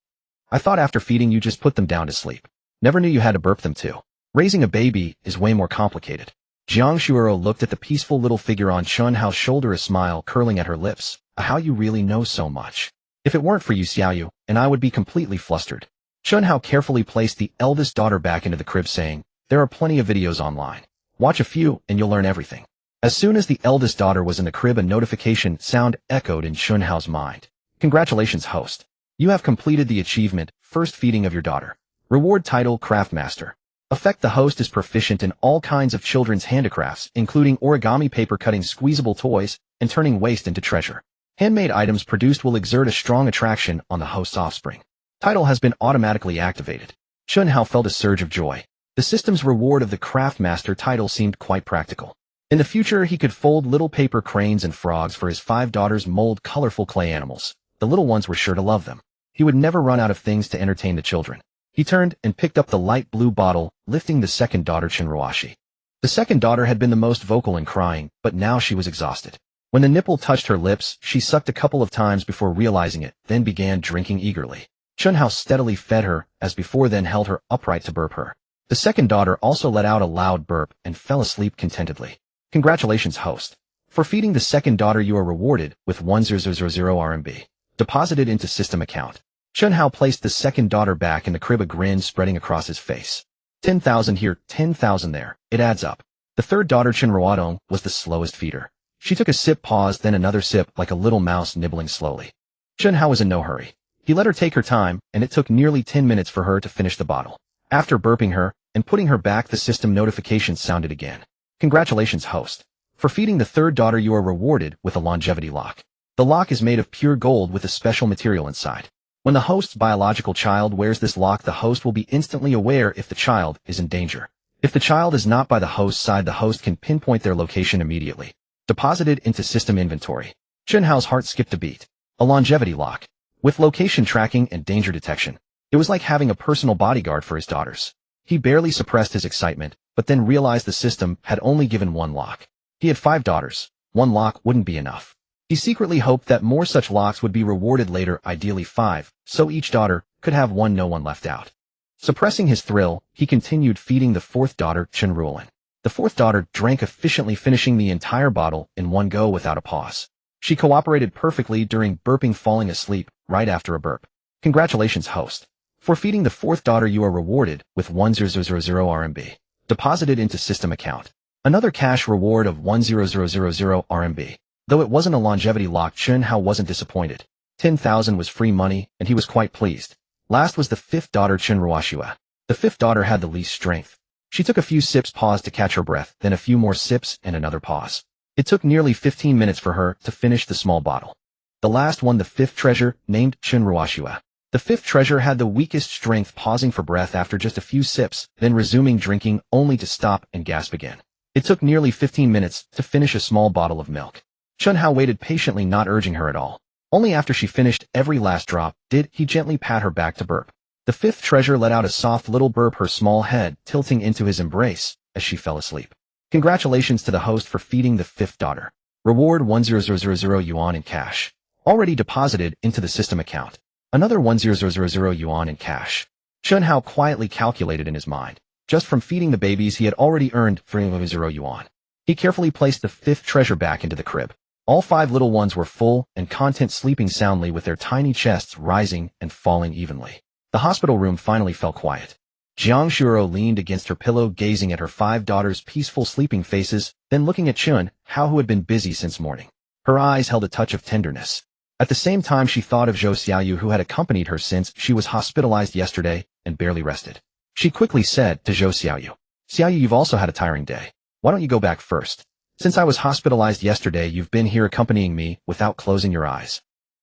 I thought after feeding you just put them down to sleep. Never knew you had to burp them too. Raising a baby is way more complicated. Jiang Shuero looked at the peaceful little figure on Chen Hao's shoulder, a smile curling at her lips. How you really know so much. If it weren't for you, Xiaoyu, and I would be completely flustered. Chen Hao carefully placed the eldest daughter back into the crib, saying, There are plenty of videos online. Watch a few and you'll learn everything. As soon as the eldest daughter was in the crib, a notification sound echoed in Chen Hao's mind. Congratulations, host. You have completed the achievement, first feeding of your daughter. Reward title, Craftmaster. Effect: the host is proficient in all kinds of children's handicrafts, including origami, paper cutting, squeezable toys, and turning waste into treasure. Handmade items produced will exert a strong attraction on the host's offspring. Title has been automatically activated. Chen Hao felt a surge of joy. The system's reward of the Craftmaster title seemed quite practical. In the future, he could fold little paper cranes and frogs for his 5 daughters, mold colorful clay animals. The little ones were sure to love them. He would never run out of things to entertain the children. He turned and picked up the light blue bottle, lifting the second daughter, Chenruashi. The second daughter had been the most vocal in crying, but now she was exhausted. When the nipple touched her lips, she sucked a couple of times before realizing it, then began drinking eagerly. Chen Hao steadily fed her, as before, then held her upright to burp her. The second daughter also let out a loud burp and fell asleep contentedly. Congratulations, host. For feeding the second daughter, you are rewarded with 1000 RMB. Deposited into system account. Chen Hao placed the second daughter back in the crib, a grin spreading across his face. 10,000 here, 10,000 there. It adds up. The third daughter Chen Hao was the slowest feeder. She took a sip, paused, then another sip like a little mouse nibbling slowly. Chen Hao was in no hurry. He let her take her time, and it took nearly 10 minutes for her to finish the bottle. After burping her and putting her back, the system notification sounded again. Congratulations, host. For feeding the third daughter, you are rewarded with a longevity lock. The lock is made of pure gold with a special material inside. When the host's biological child wears this lock, the host will be instantly aware if the child is in danger. If the child is not by the host's side, the host can pinpoint their location immediately. Deposited into system inventory. Chen Hao's heart skipped a beat. A longevity lock. With location tracking and danger detection. It was like having a personal bodyguard for his daughters. He barely suppressed his excitement, but then realized the system had only given one lock. He had 5 daughters. One lock wouldn't be enough. He secretly hoped that more such locks would be rewarded later, ideally 5, so each daughter could have one, no one left out. Suppressing his thrill, he continued feeding the fourth daughter, Chen Hao. The fourth daughter drank efficiently, finishing the entire bottle in one go without a pause. She cooperated perfectly during burping, falling asleep right after a burp. Congratulations, host. For feeding the fourth daughter, you are rewarded with 10,000 RMB. Deposited into system account. Another cash reward of 10,000 RMB. Though it wasn't a longevity lock, Chen Hao wasn't disappointed. 10,000 was free money, and he was quite pleased. Last was the fifth daughter, Chen Hao. The fifth daughter had the least strength. She took a few sips, paused to catch her breath, then a few more sips and another pause. It took nearly 15 minutes for her to finish the small bottle. The last one, the fifth treasure, named Chen Hao. The fifth treasure had the weakest strength, pausing for breath after just a few sips, then resuming drinking, only to stop and gasp again. It took nearly 15 minutes to finish a small bottle of milk. Chen Hao waited patiently, not urging her at all. Only after she finished every last drop did he gently pat her back to burp. The fifth treasure let out a soft little burp, her small head tilting into his embrace as she fell asleep. Congratulations to the host for feeding the fifth daughter. Reward 10,000 yuan in cash. Already deposited into the system account. Another 10,000 yuan in cash. Chen Hao quietly calculated in his mind. Just from feeding the babies, he had already earned 3,000 yuan. He carefully placed the fifth treasure back into the crib. All 5 little ones were full and content, sleeping soundly with their tiny chests rising and falling evenly. The hospital room finally fell quiet. Jiang Shuo leaned against her pillow, gazing at her 5 daughters' peaceful sleeping faces, then looking at Chen Hao, who had been busy since morning. Her eyes held a touch of tenderness. At the same time, she thought of Zhou Xiaoyu, who had accompanied her since she was hospitalized yesterday and barely rested. She quickly said to Zhou Xiaoyu, "Xiaoyu, you've also had a tiring day. Why don't you go back first? Since I was hospitalized yesterday, you've been here accompanying me without closing your eyes."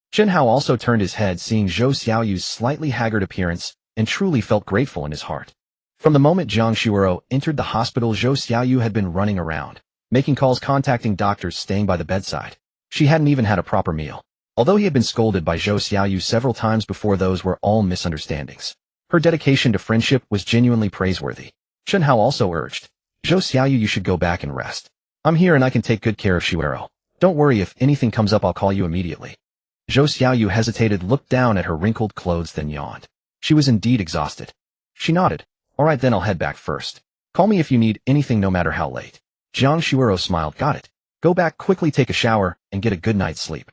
Chen Hao also turned his head, seeing Zhou Xiaoyu's slightly haggard appearance, and truly felt grateful in his heart. From the moment Jiang Shuo entered the hospital, Zhou Xiaoyu had been running around, making calls, contacting doctors, staying by the bedside. She hadn't even had a proper meal. Although he had been scolded by Zhou Xiaoyu several times before, those were all misunderstandings. Her dedication to friendship was genuinely praiseworthy. Chen Hao also urged, "Zhou Xiaoyu, you should go back and rest. I'm here and I can take good care of Shuero. Don't worry, if anything comes up I'll call you immediately." Zhou Xiaoyu hesitated, looked down at her wrinkled clothes, then yawned. She was indeed exhausted. She nodded. "All right, then I'll head back first. Call me if you need anything, no matter how late." Jiang Shuo smiled. "Got it. Go back quickly, take a shower, and get a good night's sleep."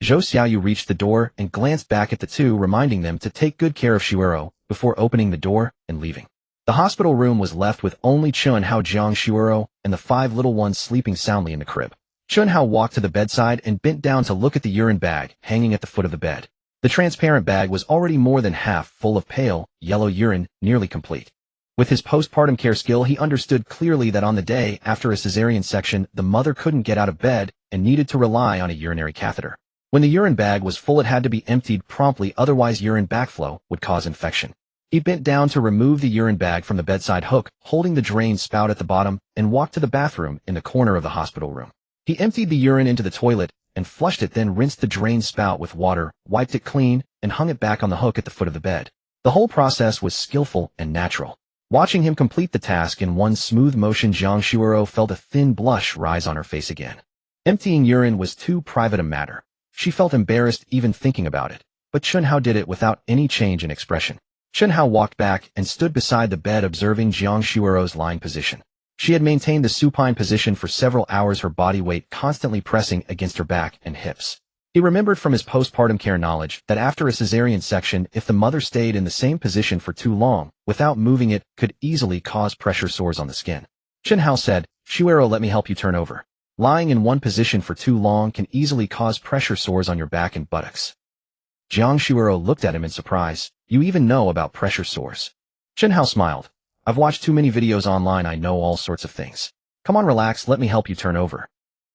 Zhou Xiaoyu reached the door and glanced back at the two, reminding them to take good care of Shuero before opening the door and leaving. The hospital room was left with only Chen Hao, Jiang Shuo, and the 5 little ones sleeping soundly in the crib. Chen Hao walked to the bedside and bent down to look at the urine bag hanging at the foot of the bed. The transparent bag was already more than half full of pale, yellow urine, nearly complete. With his postpartum care skill, he understood clearly that on the day after a cesarean section, the mother couldn't get out of bed and needed to rely on a urinary catheter. When the urine bag was full, it had to be emptied promptly, otherwise urine backflow would cause infection. He bent down to remove the urine bag from the bedside hook, holding the drain spout at the bottom, and walked to the bathroom in the corner of the hospital room. He emptied the urine into the toilet and flushed it, then rinsed the drain spout with water, wiped it clean, and hung it back on the hook at the foot of the bed. The whole process was skillful and natural. Watching him complete the task in one smooth motion, Jiang Shuo felt a thin blush rise on her face again. Emptying urine was too private a matter. She felt embarrassed even thinking about it, but Chen Hao did it without any change in expression. Chen Hao walked back and stood beside the bed, observing Jiang Shuo's lying position. She had maintained the supine position for several hours, her body weight constantly pressing against her back and hips. He remembered from his postpartum care knowledge that after a cesarean section, if the mother stayed in the same position for too long, without moving it, could easily cause pressure sores on the skin. Chen Hao said, "Shuero, let me help you turn over. Lying in one position for too long can easily cause pressure sores on your back and buttocks." Jiang Shuero looked at him in surprise. "You even know about pressure sores?" Chen Hao smiled. "I've watched too many videos online, I know all sorts of things. Come on, relax, let me help you turn over."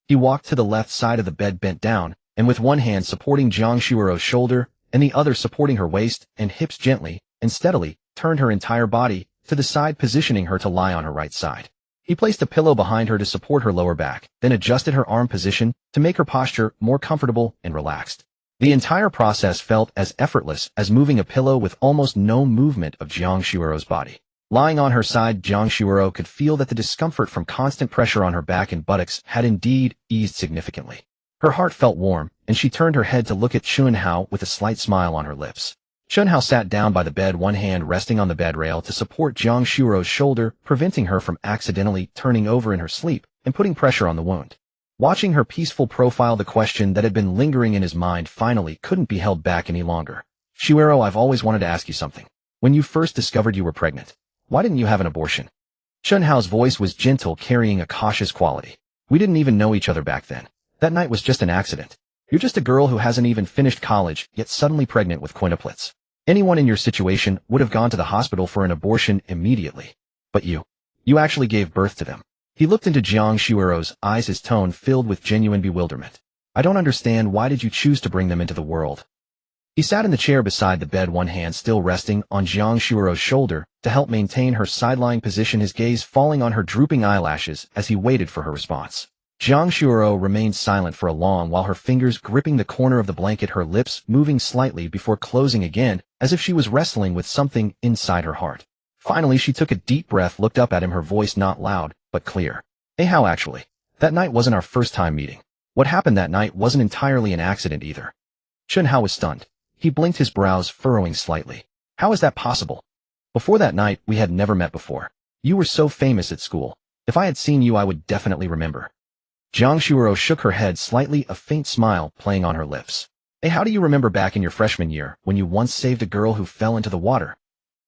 He walked to the left side of the bed, bent down, and with one hand supporting Jiang Shuero's shoulder and the other supporting her waist and hips, gently and steadily turned her entire body to the side, positioning her to lie on her right side. He placed a pillow behind her to support her lower back, then adjusted her arm position to make her posture more comfortable and relaxed. The entire process felt as effortless as moving a pillow with almost no movement of Jiang Shuero's body. Lying on her side, Jiang Shuero could feel that the discomfort from constant pressure on her back and buttocks had indeed eased significantly. Her heart felt warm, and she turned her head to look at Chen Hao with a slight smile on her lips. Chen Hao sat down by the bed, one hand resting on the bed rail to support Jiang Shuero's shoulder, preventing her from accidentally turning over in her sleep and putting pressure on the wound. Watching her peaceful profile, the question that had been lingering in his mind finally couldn't be held back any longer. "Shuero, I've always wanted to ask you something. When you first discovered you were pregnant, why didn't you have an abortion?" Chen Hao's voice was gentle, carrying a cautious quality. "We didn't even know each other back then. That night was just an accident. You're just a girl who hasn't even finished college, yet suddenly pregnant with quintuplets. Anyone in your situation would have gone to the hospital for an abortion immediately. But you actually gave birth to them." He looked into Jiang Shuero's eyes, his tone filled with genuine bewilderment. "I don't understand, why did you choose to bring them into the world?" He sat in the chair beside the bed, one hand still resting on Jiang Shuero's shoulder to help maintain her side-lying position, his gaze falling on her drooping eyelashes as he waited for her response. Jiang Shuero remained silent for a long while, her fingers gripping the corner of the blanket, her lips moving slightly before closing again, as if she was wrestling with something inside her heart. Finally, she took a deep breath, looked up at him, her voice not loud, but clear. "Hey Hao, actually, that night wasn't our first time meeting. What happened that night wasn't entirely an accident either." Chen Hao was stunned. He blinked, his brows furrowing slightly. "How is that possible? Before that night, we had never met before. You were so famous at school. If I had seen you, I would definitely remember." Jiang Shuero shook her head slightly, a faint smile playing on her lips. "Hey, how do you remember back in your freshman year when you once saved a girl who fell into the water?"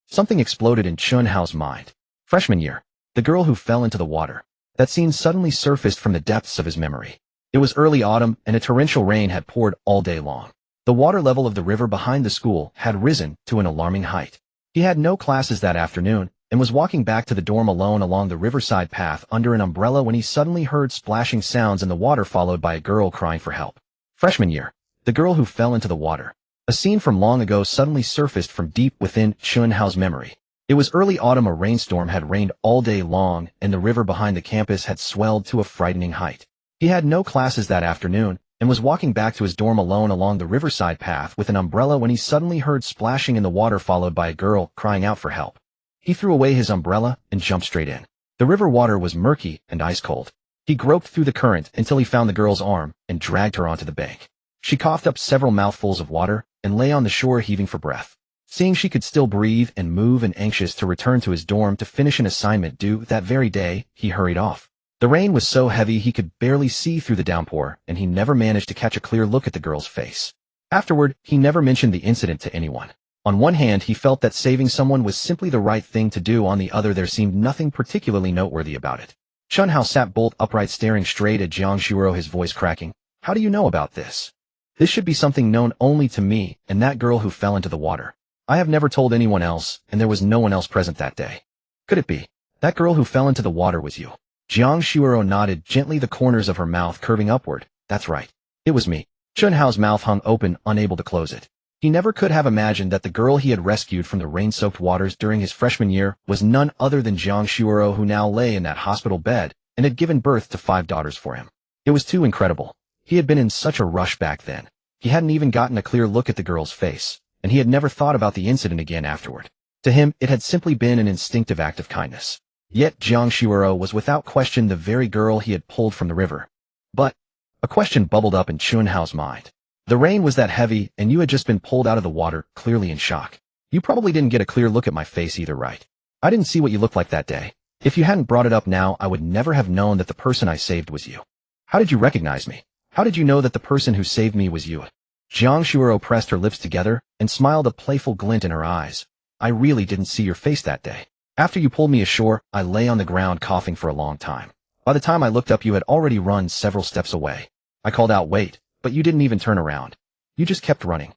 Something exploded in Chen Hao's mind. Freshman year. The girl who fell into the water. That scene suddenly surfaced from the depths of his memory. It was early autumn, and a torrential rain had poured all day long. The water level of the river behind the school had risen to an alarming height. He had no classes that afternoon, and was walking back to the dorm alone along the riverside path under an umbrella when he suddenly heard splashing sounds in the water, followed by a girl crying for help. Freshman year. The girl who fell into the water. A scene from long ago suddenly surfaced from deep within Chen Hao's memory. It was early autumn, a rainstorm had rained all day long, and the river behind the campus had swelled to a frightening height. He had no classes that afternoon, and was walking back to his dorm alone along the riverside path with an umbrella when he suddenly heard splashing in the water, followed by a girl crying out for help. He threw away his umbrella and jumped straight in. The river water was murky and ice-cold. He groped through the current until he found the girl's arm and dragged her onto the bank. She coughed up several mouthfuls of water and lay on the shore, heaving for breath. Seeing she could still breathe and move and anxious to return to his dorm to finish an assignment due that very day, he hurried off. The rain was so heavy he could barely see through the downpour, and he never managed to catch a clear look at the girl's face. Afterward, he never mentioned the incident to anyone. On one hand, he felt that saving someone was simply the right thing to do. On the other, there seemed nothing particularly noteworthy about it. Chen Hao sat bolt upright, staring straight at Jiang Shuero, his voice cracking. "How do you know about this? This should be something known only to me and that girl who fell into the water. I have never told anyone else, and there was no one else present that day. Could it be that girl who fell into the water was you?" Jiang Shuero nodded, gently, the corners of her mouth curving upward. "That's right. It was me." Chen Hao's mouth hung open, unable to close it. He never could have imagined that the girl he had rescued from the rain-soaked waters during his freshman year was none other than Jiang Shuero, who now lay in that hospital bed and had given birth to 5 daughters for him. It was too incredible. He had been in such a rush back then. He hadn't even gotten a clear look at the girl's face, and he had never thought about the incident again afterward. To him, it had simply been an instinctive act of kindness. Yet Jiang Shuero was without question the very girl he had pulled from the river. But a question bubbled up in Chen Hao's mind. The rain was that heavy, and you had just been pulled out of the water, clearly in shock. You probably didn't get a clear look at my face either, right? I didn't see what you looked like that day. If you hadn't brought it up now, I would never have known that the person I saved was you. How did you recognize me? How did you know that the person who saved me was you? Jiang Shuoro pressed her lips together and smiled, a playful glint in her eyes. I really didn't see your face that day. After you pulled me ashore, I lay on the ground coughing for a long time. By the time I looked up, you had already run several steps away. I called out, wait, but you didn't even turn around. You just kept running.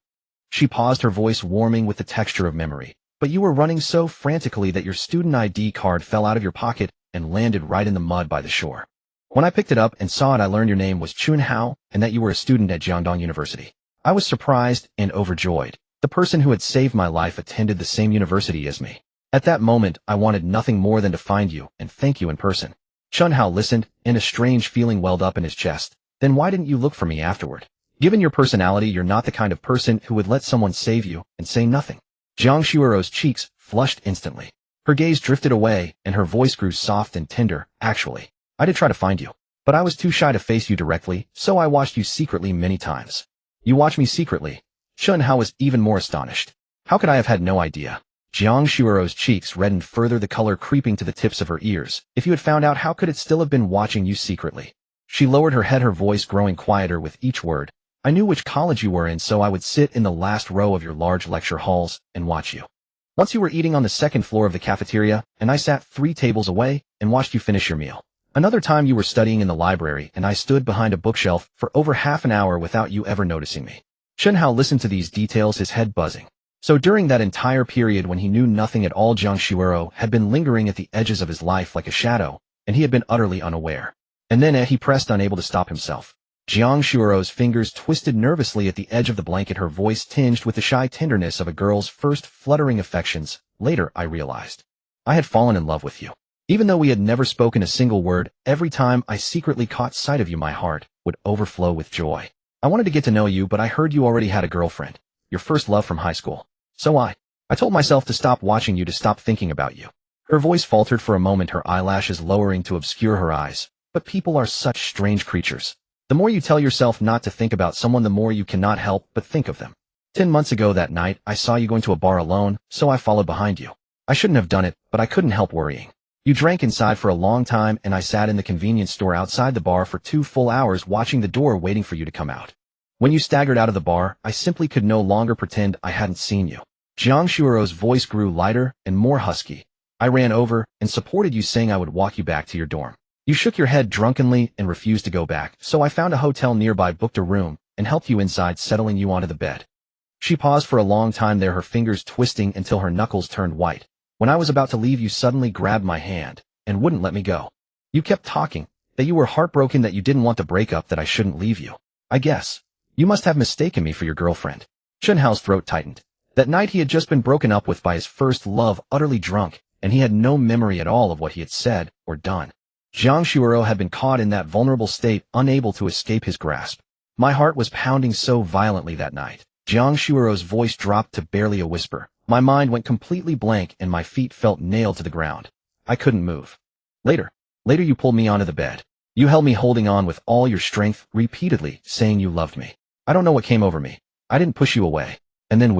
She paused, her voice warming with the texture of memory. But you were running so frantically that your student ID card fell out of your pocket and landed right in the mud by the shore. When I picked it up and saw it, I learned your name was Chen Hao and that you were a student at Jiangdong University. I was surprised and overjoyed. The person who had saved my life attended the same university as me. At that moment, I wanted nothing more than to find you and thank you in person. Chen Hao listened, and a strange feeling welled up in his chest. Then why didn't you look for me afterward? Given your personality, you're not the kind of person who would let someone save you and say nothing. Jiang Shuoro's cheeks flushed instantly. Her gaze drifted away, and her voice grew soft and tender. Actually, I did try to find you, but I was too shy to face you directly, so I watched you secretly many times. You watched me secretly? Chen Hao was even more astonished. How could I have had no idea? Jiang Shuoro's cheeks reddened further, the color creeping to the tips of her ears. If you had found out, how could it still have been watching you secretly? She lowered her head, her voice growing quieter with each word. I knew which college you were in, so I would sit in the last row of your large lecture halls and watch you. Once you were eating on the second floor of the cafeteria, and I sat 3 tables away and watched you finish your meal. Another time you were studying in the library, and I stood behind a bookshelf for over half an hour without you ever noticing me. Chen Hao listened to these details, his head buzzing. So during that entire period when he knew nothing at all, Jiang Shuoro had been lingering at the edges of his life like a shadow, and he had been utterly unaware. And then he pressed, unable to stop himself. Jiang Shuoro's fingers twisted nervously at the edge of the blanket, her voice tinged with the shy tenderness of a girl's first fluttering affections. Later, I realized I had fallen in love with you. Even though we had never spoken a single word, every time I secretly caught sight of you, my heart would overflow with joy. I wanted to get to know you, but I heard you already had a girlfriend, your first love from high school. So I told myself to stop watching you, to stop thinking about you. Her voice faltered for a moment, her eyelashes lowering to obscure her eyes. But people are such strange creatures. The more you tell yourself not to think about someone, the more you cannot help but think of them. 10 months ago that night, I saw you going to a bar alone, so I followed behind you. I shouldn't have done it, but I couldn't help worrying. You drank inside for a long time, and I sat in the convenience store outside the bar for 2 full hours watching the door, waiting for you to come out. When you staggered out of the bar, I simply could no longer pretend I hadn't seen you. Jiang Shuoro's voice grew lighter and more husky. I ran over and supported you, saying I would walk you back to your dorm. You shook your head drunkenly and refused to go back, so I found a hotel nearby, booked a room, and helped you inside, settling you onto the bed. She paused for a long time there, her fingers twisting until her knuckles turned white. When I was about to leave, you suddenly grabbed my hand and wouldn't let me go. You kept talking, that you were heartbroken, that you didn't want to break up, that I shouldn't leave you. I guess you must have mistaken me for your girlfriend. Chen Hao's throat tightened. That night he had just been broken up with by his first love, utterly drunk, and he had no memory at all of what he had said or done. Jiang Shuoro had been caught in that vulnerable state, unable to escape his grasp. My heart was pounding so violently that night. Jiang Shuoro's voice dropped to barely a whisper. My mind went completely blank and my feet felt nailed to the ground. I couldn't move. Later you pulled me onto the bed. You held me, holding on with all your strength, repeatedly saying you loved me. I don't know what came over me. I didn't push you away. And then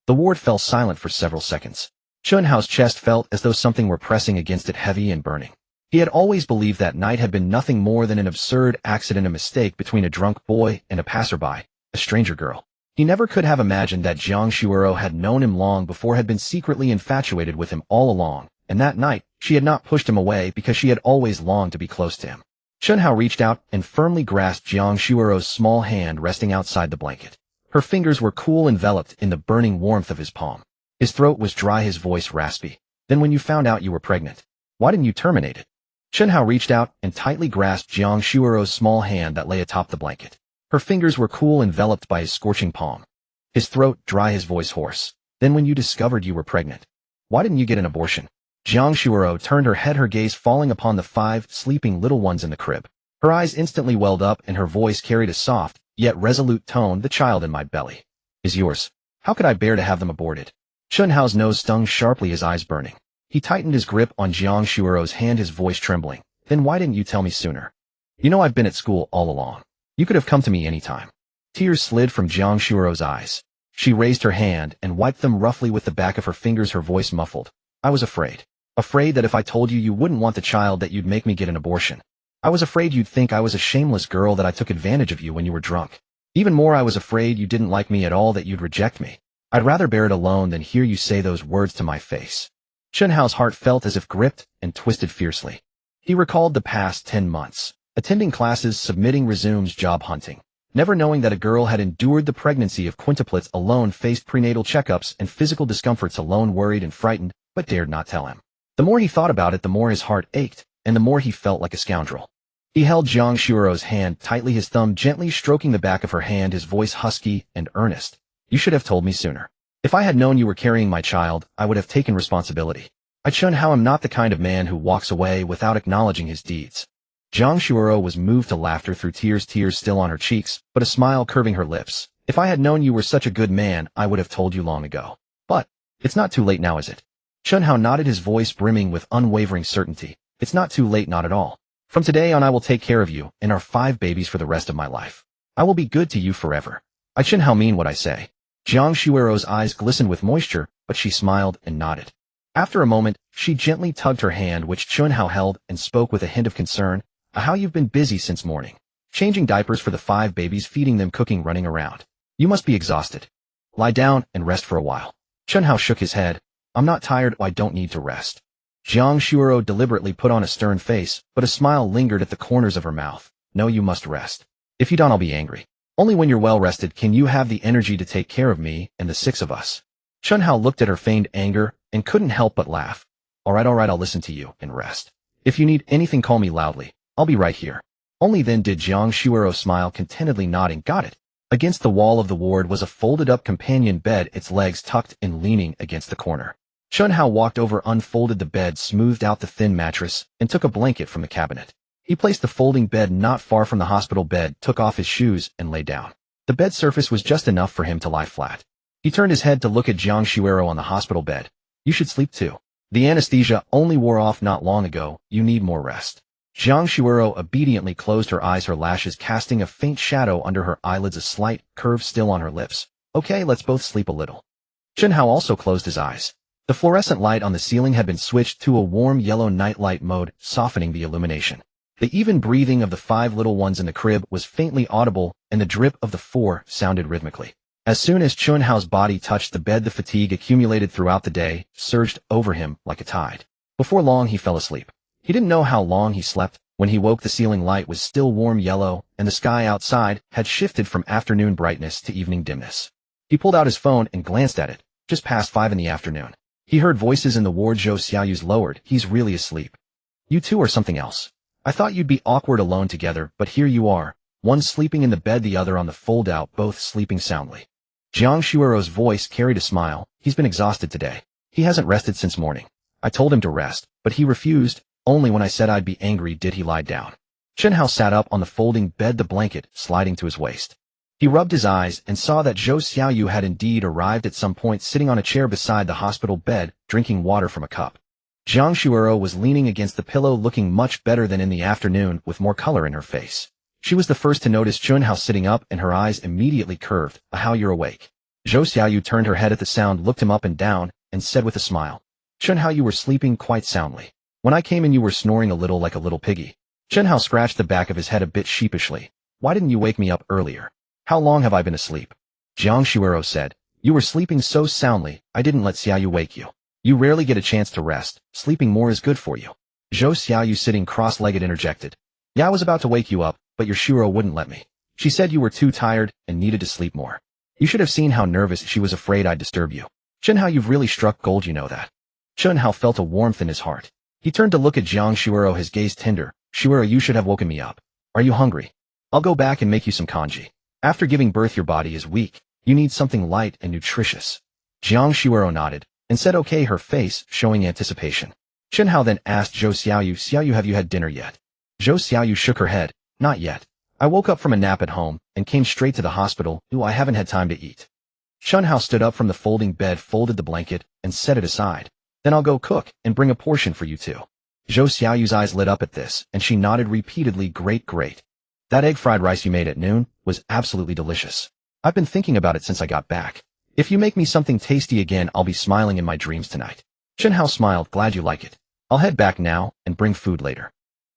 The ward fell silent for several seconds. Chen Hao's chest felt as though something were pressing against it, heavy and burning. He had always believed that night had been nothing more than an absurd accident, a mistake between a drunk boy and a passerby, a stranger girl. He never could have imagined that Jiang Shuoro had known him long before, had been secretly infatuated with him all along, and that night, she had not pushed him away because she had always longed to be close to him. Chen Hao reached out and firmly grasped Jiang Shuoro's small hand resting outside the blanket. Her fingers were cool, enveloped in the burning warmth of his palm. His throat was dry, his voice raspy. Then when you found out you were pregnant, why didn't you terminate it? Chen Hao reached out and tightly grasped Jiang Shuoro's small hand that lay atop the blanket. Her fingers were cool, enveloped by his scorching palm. His throat dry, his voice hoarse. Then when you discovered you were pregnant, why didn't you get an abortion? Jiang Shuoro turned her head, her gaze falling upon the 5 sleeping little ones in the crib. Her eyes instantly welled up and her voice carried a soft, yet resolute tone. The child in my belly is yours. How could I bear to have them aborted? Chen Hao's nose stung sharply, his eyes burning. He tightened his grip on Jiang Shuoro's hand, his voice trembling. Then why didn't you tell me sooner? You know I've been at school all along. You could have come to me any time. Tears slid from Jiang Shuoro's eyes. She raised her hand and wiped them roughly with the back of her fingers, her voice muffled. I was afraid. Afraid that if I told you, you wouldn't want the child, that you'd make me get an abortion. I was afraid you'd think I was a shameless girl, that I took advantage of you when you were drunk. Even more, I was afraid you didn't like me at all, that you'd reject me. I'd rather bear it alone than hear you say those words to my face." Chen Hao's heart felt as if gripped and twisted fiercely. He recalled the past 10 months, attending classes, submitting resumes, job hunting, never knowing that a girl had endured the pregnancy of quintuplets alone, faced prenatal checkups and physical discomforts alone, worried and frightened, but dared not tell him. The more he thought about it, the more his heart ached, and the more he felt like a scoundrel. He held Jiang Shuiro's hand tightly, his thumb gently stroking the back of her hand, his voice husky and earnest. "You should have told me sooner. If I had known you were carrying my child, I would have taken responsibility. I, Chen Hao, am not the kind of man who walks away without acknowledging his deeds." Jiang Shuiro was moved to laughter through tears still on her cheeks, but a smile curving her lips. "If I had known you were such a good man, I would have told you long ago. But it's not too late now, is it?" Chen Hao nodded, his voice brimming with unwavering certainty. "It's not too late, not at all. From today on, I will take care of you and our 5 babies for the rest of my life. I will be good to you forever. I, Chen Hao, mean what I say." Jiang Shuiro's eyes glistened with moisture, but she smiled and nodded. After a moment, she gently tugged her hand, which Chen Hao held, and spoke with a hint of concern. "How you've been busy since morning. Changing diapers for the 5 babies, feeding them, cooking, running around. You must be exhausted. Lie down and rest for a while." Chen Hao shook his head. "I'm not tired, I don't need to rest." Jiang Shuiro deliberately put on a stern face, but a smile lingered at the corners of her mouth. "No, you must rest. If you don't, I'll be angry. Only when you're well rested can you have the energy to take care of me and the 6 of us." Chen Hao looked at her feigned anger and couldn't help but laugh. All right, I'll listen to you and rest. If you need anything, call me loudly. I'll be right here." Only then did Jiang Shuiro smile, contentedly nodding. "Got it." Against the wall of the ward was a folded-up companion bed, its legs tucked and leaning against the corner. Chen Hao walked over, unfolded the bed, smoothed out the thin mattress, and took a blanket from the cabinet. He placed the folding bed not far from the hospital bed, took off his shoes, and lay down. The bed surface was just enough for him to lie flat. He turned his head to look at Jiang Shuiro on the hospital bed. "You should sleep too. The anesthesia only wore off not long ago. You need more rest." Jiang Shuiro obediently closed her eyes, her lashes casting a faint shadow under her eyelids, a slight curve still on her lips. "Okay, let's both sleep a little." Chen Hao also closed his eyes. The fluorescent light on the ceiling had been switched to a warm yellow nightlight mode, softening the illumination. The even breathing of the 5 little ones in the crib was faintly audible, and the drip of the 4 sounded rhythmically. As soon as Chen Hao's body touched the bed, the fatigue accumulated throughout the day surged over him like a tide. Before long, he fell asleep. He didn't know how long he slept. When he woke, the ceiling light was still warm yellow, and the sky outside had shifted from afternoon brightness to evening dimness. He pulled out his phone and glanced at it. Just past 5 in the afternoon. He heard voices in the ward. Zhou Xiaoyu's lowered. "He's really asleep. You two are something else. I thought you'd be awkward alone together, but here you are. One sleeping in the bed, the other on the fold-out, both sleeping soundly." Jiang Shuiro's voice carried a smile. "He's been exhausted today. He hasn't rested since morning. I told him to rest, but he refused. Only when I said I'd be angry did he lie down." Chen Hao sat up on the folding bed, the blanket sliding to his waist. He rubbed his eyes and saw that Zhou Xiaoyu had indeed arrived at some point, sitting on a chair beside the hospital bed, drinking water from a cup. Jiang Shuiro was leaning against the pillow, looking much better than in the afternoon, with more color in her face. She was the first to notice Chen Hao sitting up, and her eyes immediately curved. "How, you're awake?" Zhou Xiaoyu turned her head at the sound, looked him up and down, and said with a smile, "Chen Hao, you were sleeping quite soundly. When I came in, you were snoring a little like a little piggy." Chen Hao scratched the back of his head a bit sheepishly. "Why didn't you wake me up earlier?" "How long have I been asleep?" Jiang Shuiro said. "You were sleeping so soundly, I didn't let Xiaoyu wake you. You rarely get a chance to rest. Sleeping more is good for you." Zhou Xiaoyu, sitting cross-legged, interjected. "Yeah, I was about to wake you up, but your Shuro wouldn't let me. She said you were too tired and needed to sleep more. You should have seen how nervous she was, afraid I'd disturb you. Chen Hao, you've really struck gold, you know that." Chen Hao felt a warmth in his heart. He turned to look at Jiang Shuiro, his gaze tender. "Shuiro, you should have woken me up. Are you hungry? I'll go back and make you some kanji. After giving birth, your body is weak. You need something light and nutritious." Jiang Shuiro nodded and said okay, her face showing anticipation. Chen Hao then asked Zhou Xiaoyu, "Xiaoyu, have you had dinner yet?" Zhou Xiaoyu shook her head. "Not yet. I woke up from a nap at home and came straight to the hospital. I haven't had time to eat." Chen Hao stood up from the folding bed, folded the blanket, and set it aside. "Then I'll go cook and bring a portion for you two." Zhou Xiaoyu's eyes lit up at this, and she nodded repeatedly. "Great, great. That egg fried rice you made at noon was absolutely delicious. I've been thinking about it since I got back. If you make me something tasty again, I'll be smiling in my dreams tonight." Chen Hao smiled. "Glad you like it. I'll head back now and bring food later."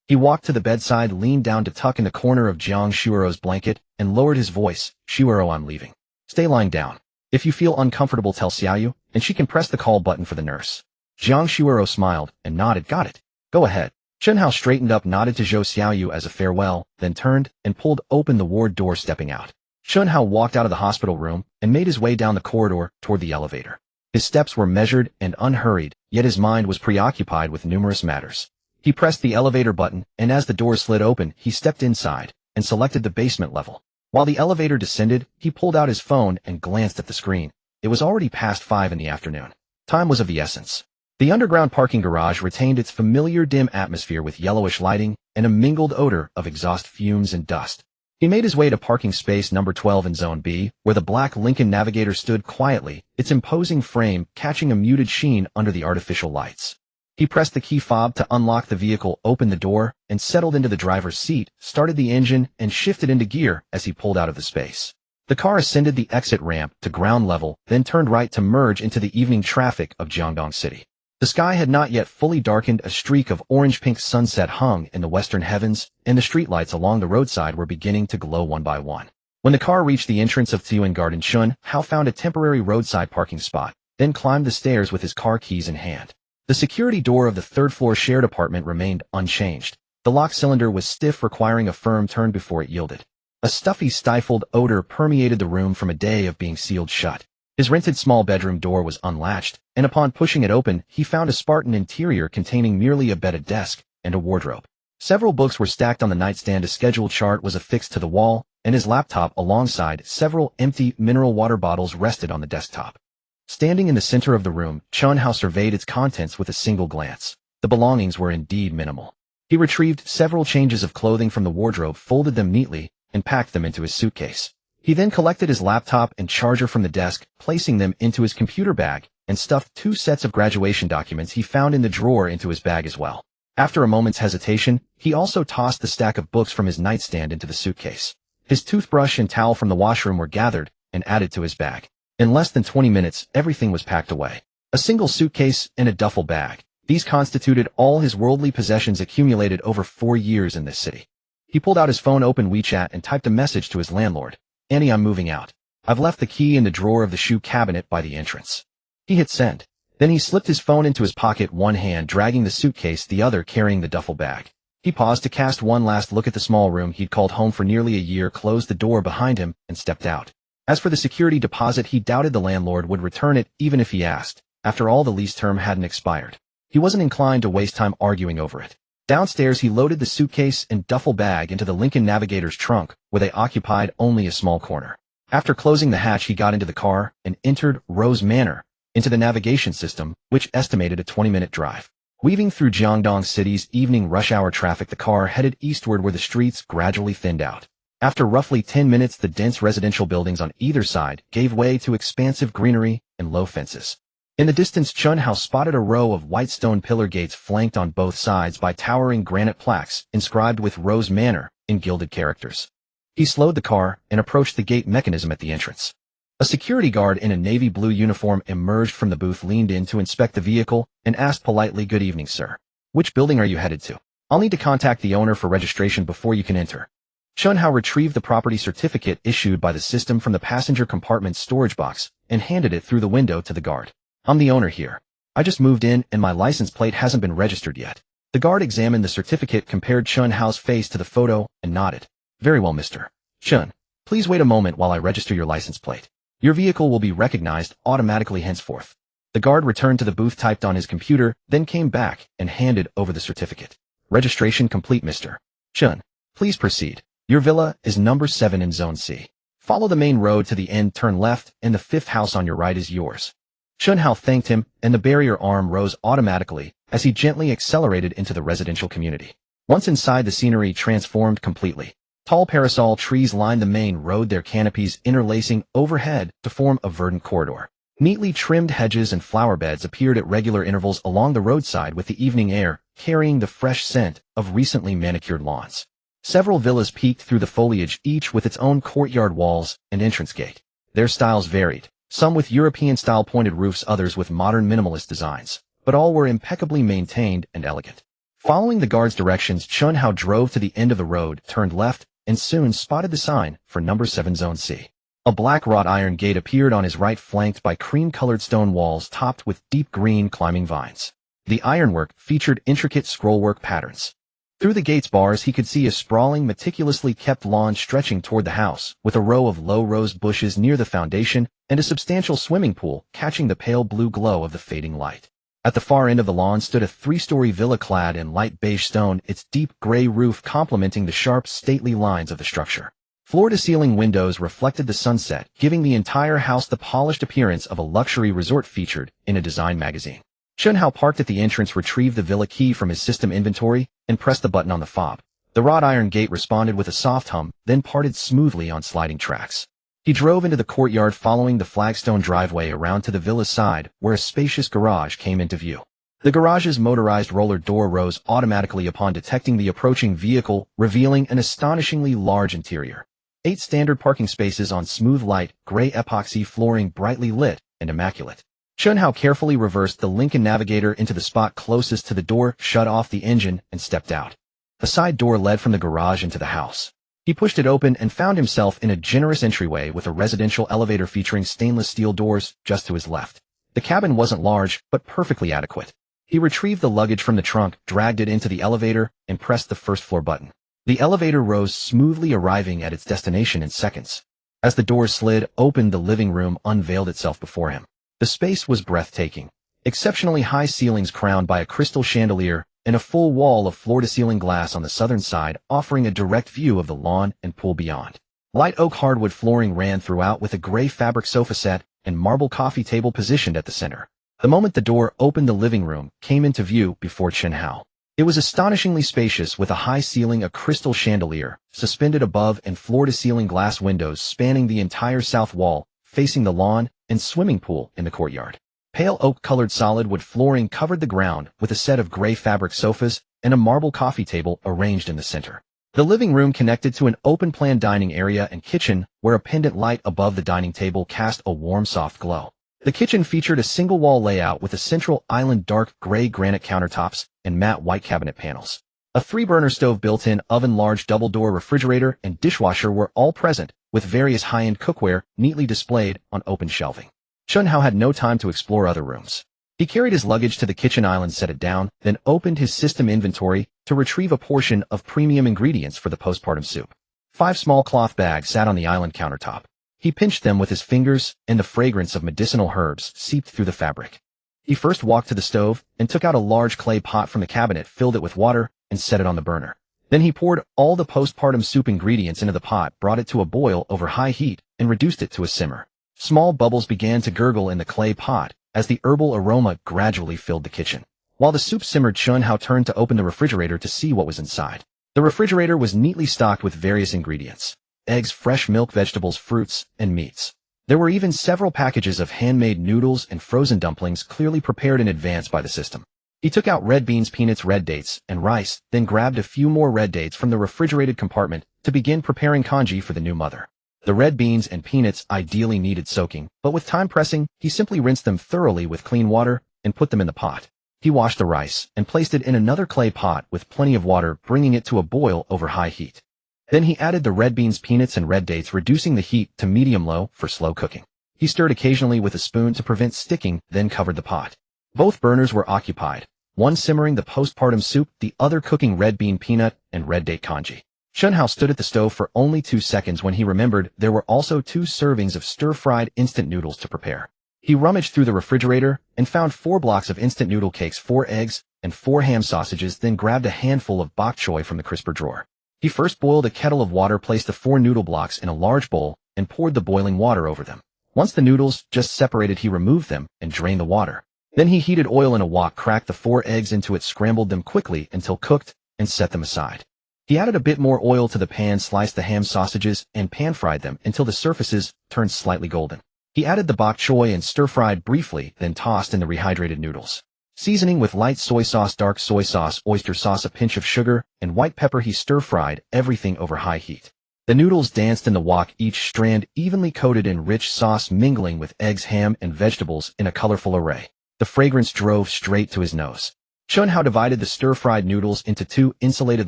He walked to the bedside, leaned down to tuck in the corner of Jiang Shuero's blanket, and lowered his voice. Shuero, I'm leaving. Stay lying down. If you feel uncomfortable, tell Xiaoyu, and she can press the call button for the nurse. Jiang Shuero smiled and nodded. Got it. Go ahead. Chen Hao straightened up, nodded to Zhou Xiaoyu as a farewell, then turned and pulled open the ward door, stepping out. Chen Hao walked out of the hospital room and made his way down the corridor toward the elevator. His steps were measured and unhurried, yet his mind was preoccupied with numerous matters. He pressed the elevator button, and as the door slid open, he stepped inside and selected the basement level. While the elevator descended, he pulled out his phone and glanced at the screen. It was already past 5 in the afternoon. Time was of the essence. The underground parking garage retained its familiar dim atmosphere with yellowish lighting and a mingled odor of exhaust fumes and dust. He made his way to parking space number 12 in Zone B, where the black Lincoln Navigator stood quietly, its imposing frame catching a muted sheen under the artificial lights. He pressed the key fob to unlock the vehicle, opened the door, and settled into the driver's seat, started the engine, and shifted into gear as he pulled out of the space. The car ascended the exit ramp to ground level, then turned right to merge into the evening traffic of Jiangdong City. The sky had not yet fully darkened, a streak of orange-pink sunset hung in the western heavens, and the streetlights along the roadside were beginning to glow one by one. When the car reached the entrance of Tiyuan Garden, Chen Hao found a temporary roadside parking spot, then climbed the stairs with his car keys in hand. The security door of the third-floor shared apartment remained unchanged. The lock cylinder was stiff, requiring a firm turn before it yielded. A stuffy, stifled odor permeated the room from a day of being sealed shut. His rented small bedroom door was unlatched, and upon pushing it open, he found a Spartan interior containing merely a bed, a desk, and a wardrobe. Several books were stacked on the nightstand, a schedule chart was affixed to the wall, and his laptop alongside several empty mineral water bottles rested on the desktop. Standing in the center of the room, Chen Hao surveyed its contents with a single glance. The belongings were indeed minimal. He retrieved several changes of clothing from the wardrobe, folded them neatly, and packed them into his suitcase. He then collected his laptop and charger from the desk, placing them into his computer bag, and stuffed 2 sets of graduation documents he found in the drawer into his bag as well. After a moment's hesitation, he also tossed the stack of books from his nightstand into the suitcase. His toothbrush and towel from the washroom were gathered and added to his bag. In less than 20 minutes, everything was packed away. A single suitcase and a duffel bag. These constituted all his worldly possessions accumulated over 4 years in this city. He pulled out his phone, opened WeChat, and typed a message to his landlord. Annie, I'm moving out. I've left the key in the drawer of the shoe cabinet by the entrance. He hit send. Then he slipped his phone into his pocket, one hand dragging the suitcase, the other carrying the duffel bag. He paused to cast one last look at the small room he'd called home for nearly a year, closed the door behind him, and stepped out. As for the security deposit, he doubted the landlord would return it even if he asked. After all, the lease term hadn't expired. He wasn't inclined to waste time arguing over it. Downstairs, he loaded the suitcase and duffel bag into the Lincoln Navigator's trunk, where they occupied only a small corner. After closing the hatch, he got into the car and entered Rose Manor, into the navigation system, which estimated a 20-minute drive. Weaving through Jiangdong City's evening rush-hour traffic, the car headed eastward where the streets gradually thinned out. After roughly 10 minutes, the dense residential buildings on either side gave way to expansive greenery and low fences. In the distance, Chen Hao spotted a row of white stone pillar gates flanked on both sides by towering granite plaques inscribed with Rose Manor in gilded characters. He slowed the car and approached the gate mechanism at the entrance. A security guard in a navy blue uniform emerged from the booth, leaned in to inspect the vehicle, and asked politely, "Good evening, sir. Which building are you headed to? I'll need to contact the owner for registration before you can enter." Chen Hao retrieved the property certificate issued by the system from the passenger compartment storage box and handed it through the window to the guard. "I'm the owner here. I just moved in and my license plate hasn't been registered yet." The guard examined the certificate, compared Chen Hao's face to the photo, and nodded. "Very well, Mr. Chen. Please wait a moment while I register your license plate. Your vehicle will be recognized automatically henceforth." The guard returned to the booth, typed on his computer, then came back and handed over the certificate. "Registration complete, Mr. Chen. Please proceed. Your villa is number 7 in Zone C. Follow the main road to the end, turn left, and the 5th house on your right is yours." Chen Hao thanked him, and the barrier arm rose automatically as he gently accelerated into the residential community. Once inside, the scenery transformed completely. Tall parasol trees lined the main road, their canopies interlacing overhead to form a verdant corridor. Neatly trimmed hedges and flower beds appeared at regular intervals along the roadside, with the evening air carrying the fresh scent of recently manicured lawns. Several villas peeked through the foliage, each with its own courtyard walls and entrance gate. Their styles varied, some with European-style pointed roofs, others with modern minimalist designs, but all were impeccably maintained and elegant. Following the guard's directions, Chen Hao drove to the end of the road, turned left, and soon spotted the sign for number 7 Zone C. A black wrought iron gate appeared on his right, flanked by cream-colored stone walls topped with deep green climbing vines. The ironwork featured intricate scrollwork patterns. Through the gate's bars he could see a sprawling, meticulously kept lawn stretching toward the house, with a row of low rose bushes near the foundation and a substantial swimming pool catching the pale blue glow of the fading light. At the far end of the lawn stood a 3-story villa clad in light beige stone, its deep gray roof complementing the sharp, stately lines of the structure. Floor-to-ceiling windows reflected the sunset, giving the entire house the polished appearance of a luxury resort featured in a design magazine. Chen Hao parked at the entrance, retrieved the villa key from his system inventory, and pressed the button on the fob. The wrought iron gate responded with a soft hum, then parted smoothly on sliding tracks. He drove into the courtyard, following the flagstone driveway around to the villa's side, where a spacious garage came into view. The garage's motorized roller door rose automatically upon detecting the approaching vehicle, revealing an astonishingly large interior. 8 standard parking spaces on smooth light, gray epoxy flooring, brightly lit and immaculate. Chen Hao carefully reversed the Lincoln Navigator into the spot closest to the door, shut off the engine, and stepped out. A side door led from the garage into the house. He pushed it open and found himself in a generous entryway with a residential elevator featuring stainless steel doors just to his left. The cabin wasn't large, but perfectly adequate. He retrieved the luggage from the trunk, dragged it into the elevator, and pressed the first floor button. The elevator rose smoothly, arriving at its destination in seconds. As the doors slid open, the living room unveiled itself before him. The space was breathtaking. Exceptionally high ceilings crowned by a crystal chandelier, and a full wall of floor-to-ceiling glass on the southern side, offering a direct view of the lawn and pool beyond. Light oak hardwood flooring ran throughout, with a gray fabric sofa set and marble coffee table positioned at the center. The moment the door opened, the living room came into view before Chen Hao. It was astonishingly spacious, with a high ceiling, a crystal chandelier suspended above, and floor-to-ceiling glass windows spanning the entire south wall, facing the lawn and swimming pool in the courtyard. Pale oak-colored solid wood flooring covered the ground, with a set of gray fabric sofas and a marble coffee table arranged in the center. The living room connected to an open-plan dining area and kitchen, where a pendant light above the dining table cast a warm, soft glow. The kitchen featured a single-wall layout with a central island, dark gray granite countertops, and matte white cabinet panels. A 3-burner stove, built-in oven, large double-door refrigerator, and dishwasher were all present, with various high-end cookware neatly displayed on open shelving. Chen Hao had no time to explore other rooms. He carried his luggage to the kitchen island, set it down, then opened his system inventory to retrieve a portion of premium ingredients for the postpartum soup. 5 small cloth bags sat on the island countertop. He pinched them with his fingers, and the fragrance of medicinal herbs seeped through the fabric. He first walked to the stove and took out a large clay pot from the cabinet, filled it with water, and set it on the burner. Then he poured all the postpartum soup ingredients into the pot, brought it to a boil over high heat, and reduced it to a simmer. Small bubbles began to gurgle in the clay pot as the herbal aroma gradually filled the kitchen. While the soup simmered, Chen Hao turned to open the refrigerator to see what was inside. The refrigerator was neatly stocked with various ingredients: eggs, fresh milk, vegetables, fruits, and meats. There were even several packages of handmade noodles and frozen dumplings, clearly prepared in advance by the system. He took out red beans, peanuts, red dates, and rice, then grabbed a few more red dates from the refrigerated compartment to begin preparing congee for the new mother. The red beans and peanuts ideally needed soaking, but with time pressing, he simply rinsed them thoroughly with clean water and put them in the pot. He washed the rice and placed it in another clay pot with plenty of water, bringing it to a boil over high heat. Then he added the red beans, peanuts, and red dates, reducing the heat to medium-low for slow cooking. He stirred occasionally with a spoon to prevent sticking, then covered the pot. Both burners were occupied, one simmering the postpartum soup, the other cooking red bean, peanut, and red date congee. Chen Hao stood at the stove for only 2 seconds when he remembered there were also 2 servings of stir-fried instant noodles to prepare. He rummaged through the refrigerator and found 4 blocks of instant noodle cakes, 4 eggs, and 4 ham sausages, then grabbed a handful of bok choy from the crisper drawer. He first boiled a kettle of water, placed the 4 noodle blocks in a large bowl, and poured the boiling water over them. Once the noodles just separated, he removed them and drained the water. Then he heated oil in a wok, cracked the 4 eggs into it, scrambled them quickly until cooked, and set them aside. He added a bit more oil to the pan, sliced the ham sausages, and pan-fried them until the surfaces turned slightly golden. He added the bok choy and stir-fried briefly, then tossed in the rehydrated noodles. Seasoning with light soy sauce, dark soy sauce, oyster sauce, a pinch of sugar, and white pepper, he stir-fried everything over high heat. The noodles danced in the wok, each strand evenly coated in rich sauce, mingling with eggs, ham, and vegetables in a colorful array. The fragrance drove straight to his nose. Chen Hao divided the stir-fried noodles into 2 insulated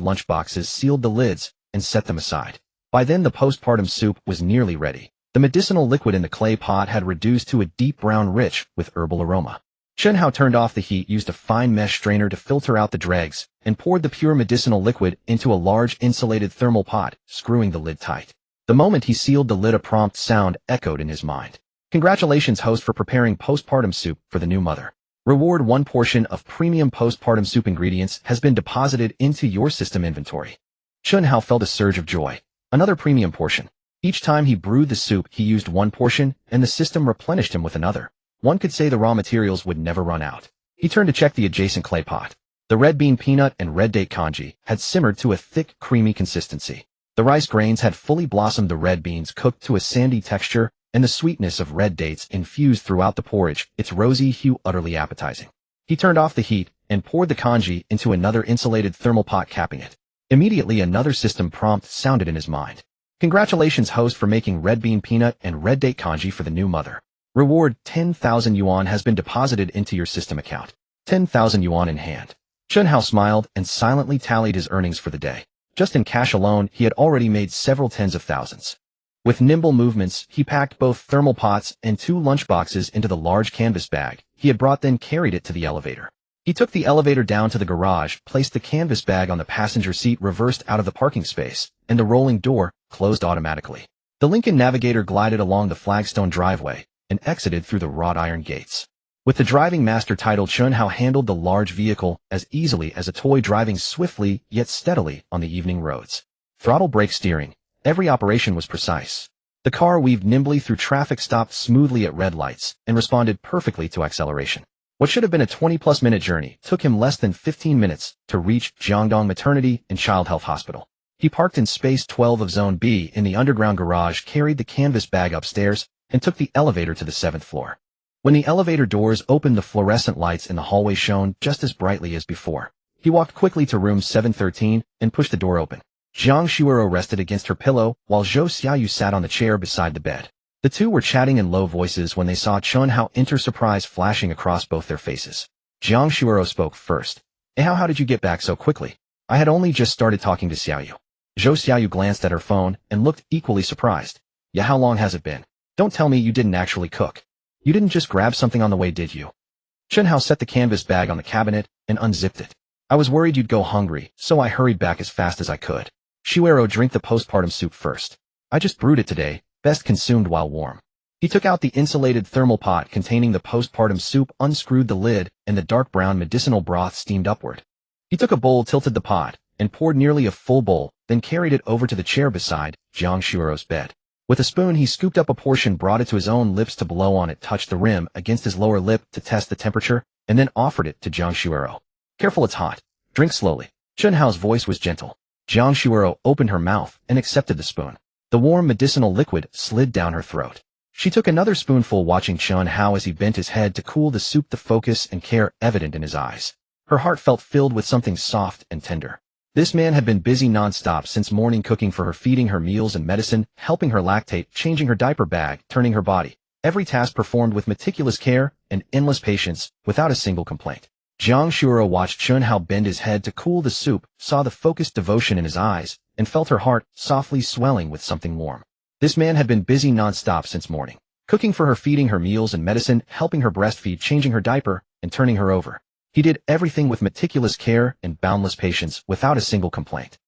lunchboxes, sealed the lids, and set them aside. By then the postpartum soup was nearly ready. The medicinal liquid in the clay pot had reduced to a deep brown rich with herbal aroma. Chen Hao turned off the heat, used a fine mesh strainer to filter out the dregs, and poured the pure medicinal liquid into a large insulated thermal pot, screwing the lid tight. The moment he sealed the lid, a prompt sound echoed in his mind. Congratulations, host, for preparing postpartum soup for the new mother. Reward: 1 portion of premium postpartum soup ingredients has been deposited into your system inventory. Chen Hao felt a surge of joy. Another premium portion. Each time he brewed the soup, he used 1 portion, and the system replenished him with another. One could say the raw materials would never run out. He turned to check the adjacent clay pot. The red bean peanut and red date congee had simmered to a thick, creamy consistency. The rice grains had fully blossomed, the red beans cooked to a sandy texture, and the sweetness of red dates infused throughout the porridge, its rosy hue utterly appetizing. He turned off the heat and poured the congee into another insulated thermal pot, capping it. Immediately another system prompt sounded in his mind. Congratulations, host, for making red bean peanut and red date congee for the new mother. Reward: 10,000 yuan has been deposited into your system account. 10,000 yuan in hand. Chen Hao smiled and silently tallied his earnings for the day. Just in cash alone, he had already made several tens of thousands. With nimble movements, he packed both thermal pots and 2 lunchboxes into the large canvas bag he had brought, then carried it to the elevator. He took the elevator down to the garage, placed the canvas bag on the passenger seat, reversed out of the parking space, and the rolling door closed automatically. The Lincoln Navigator glided along the flagstone driveway and exited through the wrought iron gates. With the driving master title, Chen Hao handled the large vehicle as easily as a toy, driving swiftly yet steadily on the evening roads. Throttle, brake, steering, every operation was precise. The car weaved nimbly through traffic, stopped smoothly at red lights, and responded perfectly to acceleration. What should have been a 20-plus minute journey took him less than 15 minutes to reach Jiangdong Maternity and Child Health Hospital. He parked in Space 12 of Zone B in the underground garage, carried the canvas bag upstairs, and took the elevator to the 7th floor. When the elevator doors opened, the fluorescent lights in the hallway shone just as brightly as before. He walked quickly to room 713 and pushed the door open. Jiang Shuero rested against her pillow, while Zhou Xiaoyu sat on the chair beside the bed. The two were chatting in low voices when they saw Chen Hao enter, surprise flashing across both their faces. Jiang Shuero spoke first. How did you get back so quickly? I had only just started talking to Xiaoyu. Zhou Xiaoyu glanced at her phone and looked equally surprised. Yeah, how long has it been? Don't tell me you didn't actually cook. You didn't just grab something on the way, did you? Chen Hao set the canvas bag on the cabinet and unzipped it. I was worried you'd go hungry, so I hurried back as fast as I could. Shuero, drink the postpartum soup first. I just brewed it today, best consumed while warm. He took out the insulated thermal pot containing the postpartum soup, unscrewed the lid, and the dark brown medicinal broth steamed upward. He took a bowl, tilted the pot, and poured nearly a full bowl, then carried it over to the chair beside Jiang Shuero's bed. With a spoon, he scooped up a portion, brought it to his own lips to blow on it, touched the rim against his lower lip to test the temperature, and then offered it to Jiang Shuero. Careful, it's hot. Drink slowly. Chen Hao's voice was gentle. Jiang Shuero opened her mouth and accepted the spoon. The warm medicinal liquid slid down her throat. She took another spoonful, watching Chen Hao as he bent his head to cool the soup, the focus and care evident in his eyes. Her heart felt filled with something soft and tender. This man had been busy non-stop since morning, cooking for her, feeding her meals and medicine, helping her lactate, changing her diaper bag, turning her body. Every task performed with meticulous care and endless patience, without a single complaint. Jiang Shuero watched Chen Hao bend his head to cool the soup, saw the focused devotion in his eyes, and felt her heart softly swelling with something warm. This man had been busy non-stop since morning, cooking for her, feeding her meals and medicine, helping her breastfeed, changing her diaper, and turning her over. He did everything with meticulous care and boundless patience, without a single complaint.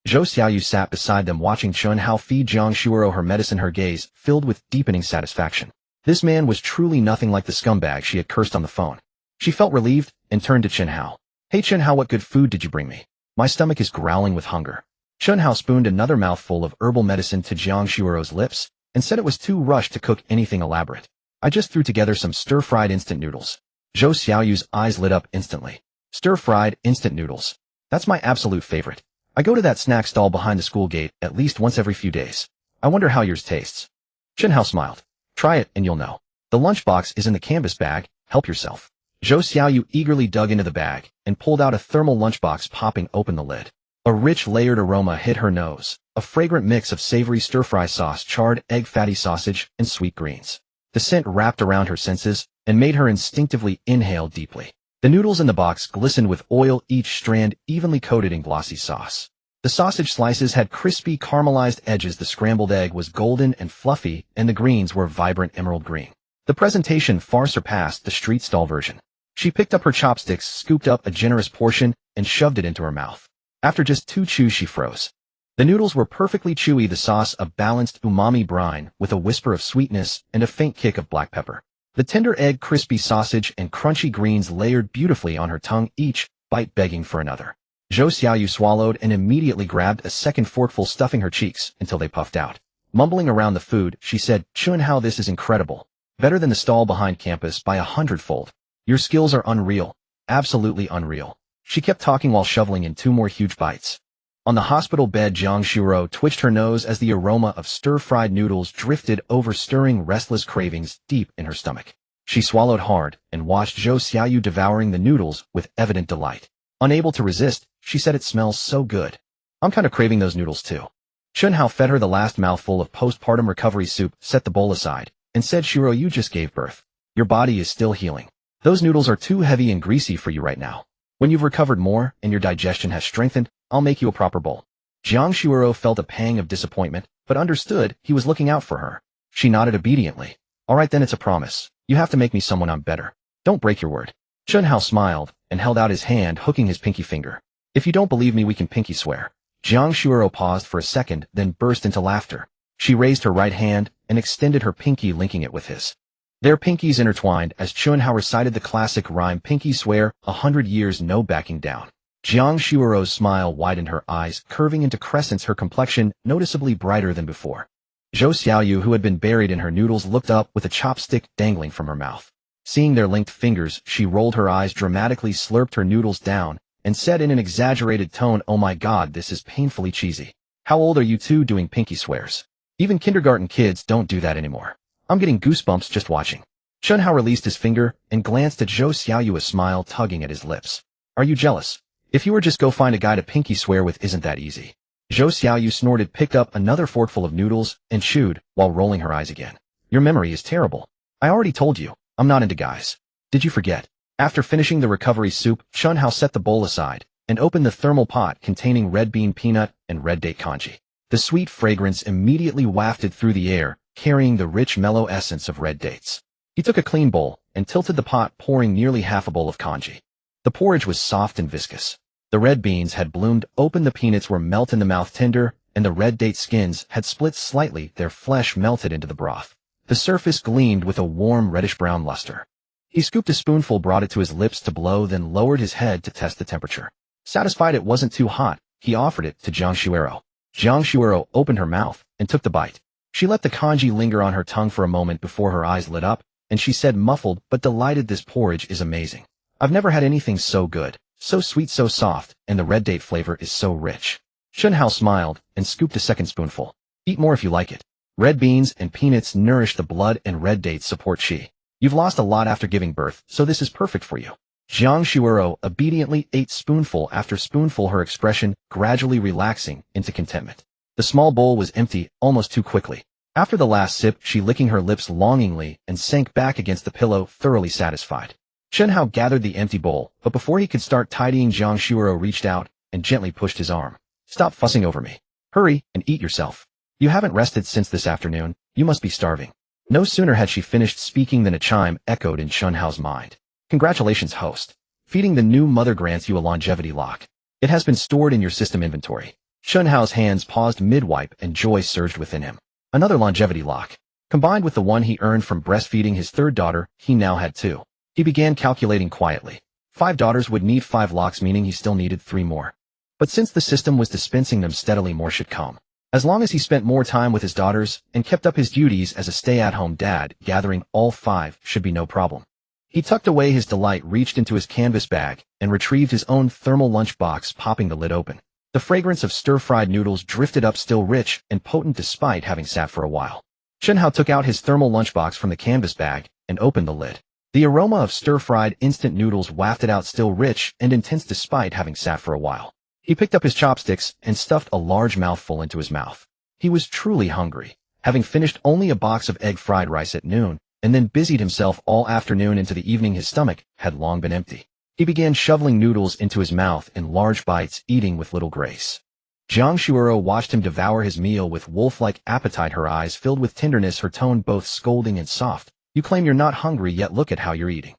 Zhou Xiaoyu sat beside them, watching Chen Hao feed Jiang Shuero her medicine, her gaze filled with deepening satisfaction. This man was truly nothing like the scumbag she had cursed on the phone. She felt relieved and turned to Chen Hao. Hey Chen Hao, what good food did you bring me? My stomach is growling with hunger. Chen Hao spooned another mouthful of herbal medicine to Jiang Shuero's lips and said it was too rushed to cook anything elaborate. I just threw together some stir-fried instant noodles. Zhou Xiaoyu's eyes lit up instantly. Stir-fried instant noodles. That's my absolute favorite. I go to that snack stall behind the school gate at least once every few days. I wonder how yours tastes. Chen Hao smiled. Try it and you'll know. The lunchbox is in the canvas bag. Help yourself. Zhou Xiaoyu eagerly dug into the bag and pulled out a thermal lunchbox, popping open the lid. A rich, layered aroma hit her nose, a fragrant mix of savory stir-fry sauce, charred egg, fatty sausage, and sweet greens. The scent wrapped around her senses and made her instinctively inhale deeply. The noodles in the box glistened with oil, each strand evenly coated in glossy sauce. The sausage slices had crispy, caramelized edges, the scrambled egg was golden and fluffy, and the greens were vibrant emerald green. The presentation far surpassed the street stall version. She picked up her chopsticks, scooped up a generous portion, and shoved it into her mouth. After just 2 chews, she froze. The noodles were perfectly chewy, the sauce a balanced umami brine with a whisper of sweetness and a faint kick of black pepper. The tender egg, crispy sausage, and crunchy greens layered beautifully on her tongue, each bite begging for another. Zhou Xiaoyu swallowed and immediately grabbed a second forkful, stuffing her cheeks until they puffed out. Mumbling around the food, she said, "Chen Hao, this is incredible. Better than the stall behind campus by 100-fold. Your skills are unreal. Absolutely unreal." She kept talking while shoveling in 2 more huge bites. On the hospital bed, Jiang Shuoro twitched her nose as the aroma of stir-fried noodles drifted over, stirring restless cravings deep in her stomach. She swallowed hard and watched Zhou Xiaoyu devouring the noodles with evident delight. Unable to resist, she said, "It smells so good. I'm kind of craving those noodles too." Chen Hao fed her the last mouthful of postpartum recovery soup, set the bowl aside, and said, "Shiro, you just gave birth. Your body is still healing. Those noodles are too heavy and greasy for you right now. When you've recovered more and your digestion has strengthened, I'll make you a proper bowl." Jiang Shuoro felt a pang of disappointment, but understood he was looking out for her. She nodded obediently. "All right then, it's a promise. You have to make me someone I'm better. Don't break your word." Chen Hao smiled and held out his hand, hooking his pinky finger. "If you don't believe me, we can pinky swear." Jiang Shuoro paused for a second, then burst into laughter. She raised her right hand and extended her pinky, linking it with his. Their pinkies intertwined as Chen Hao recited the classic rhyme, "Pinky swear, 100 years no backing down." Jiang Shuoro's smile widened, her eyes curving into crescents, her complexion noticeably brighter than before. Zhou Xiaoyu, who had been buried in her noodles, looked up with a chopstick dangling from her mouth. Seeing their linked fingers, she rolled her eyes dramatically, slurped her noodles down, and said in an exaggerated tone, "Oh my god, this is painfully cheesy. How old are you two doing pinky swears? Even kindergarten kids don't do that anymore. I'm getting goosebumps just watching." Chen Hao released his finger and glanced at Zhou Xiaoyu, a smile tugging at his lips. "Are you jealous? If you were just go find a guy to pinky swear with, isn't that easy?" Zhou Xiaoyu snorted, picked up another forkful of noodles, and chewed while rolling her eyes again. "Your memory is terrible. I already told you, I'm not into guys. Did you forget?" After finishing the recovery soup, Chen Hao set the bowl aside and opened the thermal pot containing red bean peanut and red date congee. The sweet fragrance immediately wafted through the air, carrying the rich, mellow essence of red dates. He took a clean bowl and tilted the pot, pouring nearly half a bowl of congee. The porridge was soft and viscous. The red beans had bloomed open, the peanuts were melt in the mouth tender, and the red date skins had split slightly, their flesh melted into the broth. The surface gleamed with a warm reddish-brown luster. He scooped a spoonful, brought it to his lips to blow, then lowered his head to test the temperature. Satisfied it wasn't too hot, he offered it to Jiang Shuoro. Jiang Shuoro opened her mouth and took the bite. She let the congee linger on her tongue for a moment before her eyes lit up, and she said, muffled but delighted, "This porridge is amazing. I've never had anything so good, so sweet, so soft, and the red date flavor is so rich." Chen Hao smiled and scooped a second spoonful. "Eat more if you like it. Red beans and peanuts nourish the blood, and red dates support qi. You've lost a lot after giving birth, so this is perfect for you." Jiang Shuoro obediently ate spoonful after spoonful, her expression gradually relaxing into contentment. The small bowl was empty almost too quickly. After the last sip, she licking her lips longingly and sank back against the pillow, thoroughly satisfied. Chen Hao gathered the empty bowl, but before he could start tidying, Jiang Shuoro reached out and gently pushed his arm. "Stop fussing over me. Hurry and eat yourself. You haven't rested since this afternoon. You must be starving." No sooner had she finished speaking than a chime echoed in Chen Hao's mind. "Congratulations, host. Feeding the new mother grants you a longevity lock. It has been stored in your system inventory." Chen Hao's hands paused mid-wipe and joy surged within him. Another longevity lock. Combined with the one he earned from breastfeeding his third daughter, he now had 2. He began calculating quietly. 5 daughters would need 5 locks, meaning he still needed 3 more. But since the system was dispensing them steadily, more should come. As long as he spent more time with his daughters and kept up his duties as a stay-at-home dad, gathering all 5 should be no problem. He tucked away his delight, reached into his canvas bag, and retrieved his own thermal lunchbox, popping the lid open. The fragrance of stir-fried noodles drifted up, still rich and potent despite having sat for a while. Chen Hao took out his thermal lunchbox from the canvas bag and opened the lid. The aroma of stir-fried instant noodles wafted out, still rich and intense despite having sat for a while. He picked up his chopsticks and stuffed a large mouthful into his mouth. He was truly hungry, having finished only a box of egg fried rice at noon, and then busied himself all afternoon into the evening. His stomach had long been empty. He began shoveling noodles into his mouth in large bites, eating with little grace. Jiang Shuoro watched him devour his meal with wolf-like appetite, her eyes filled with tenderness, her tone both scolding and soft. You claim you're not hungry, yet look at how you're eating.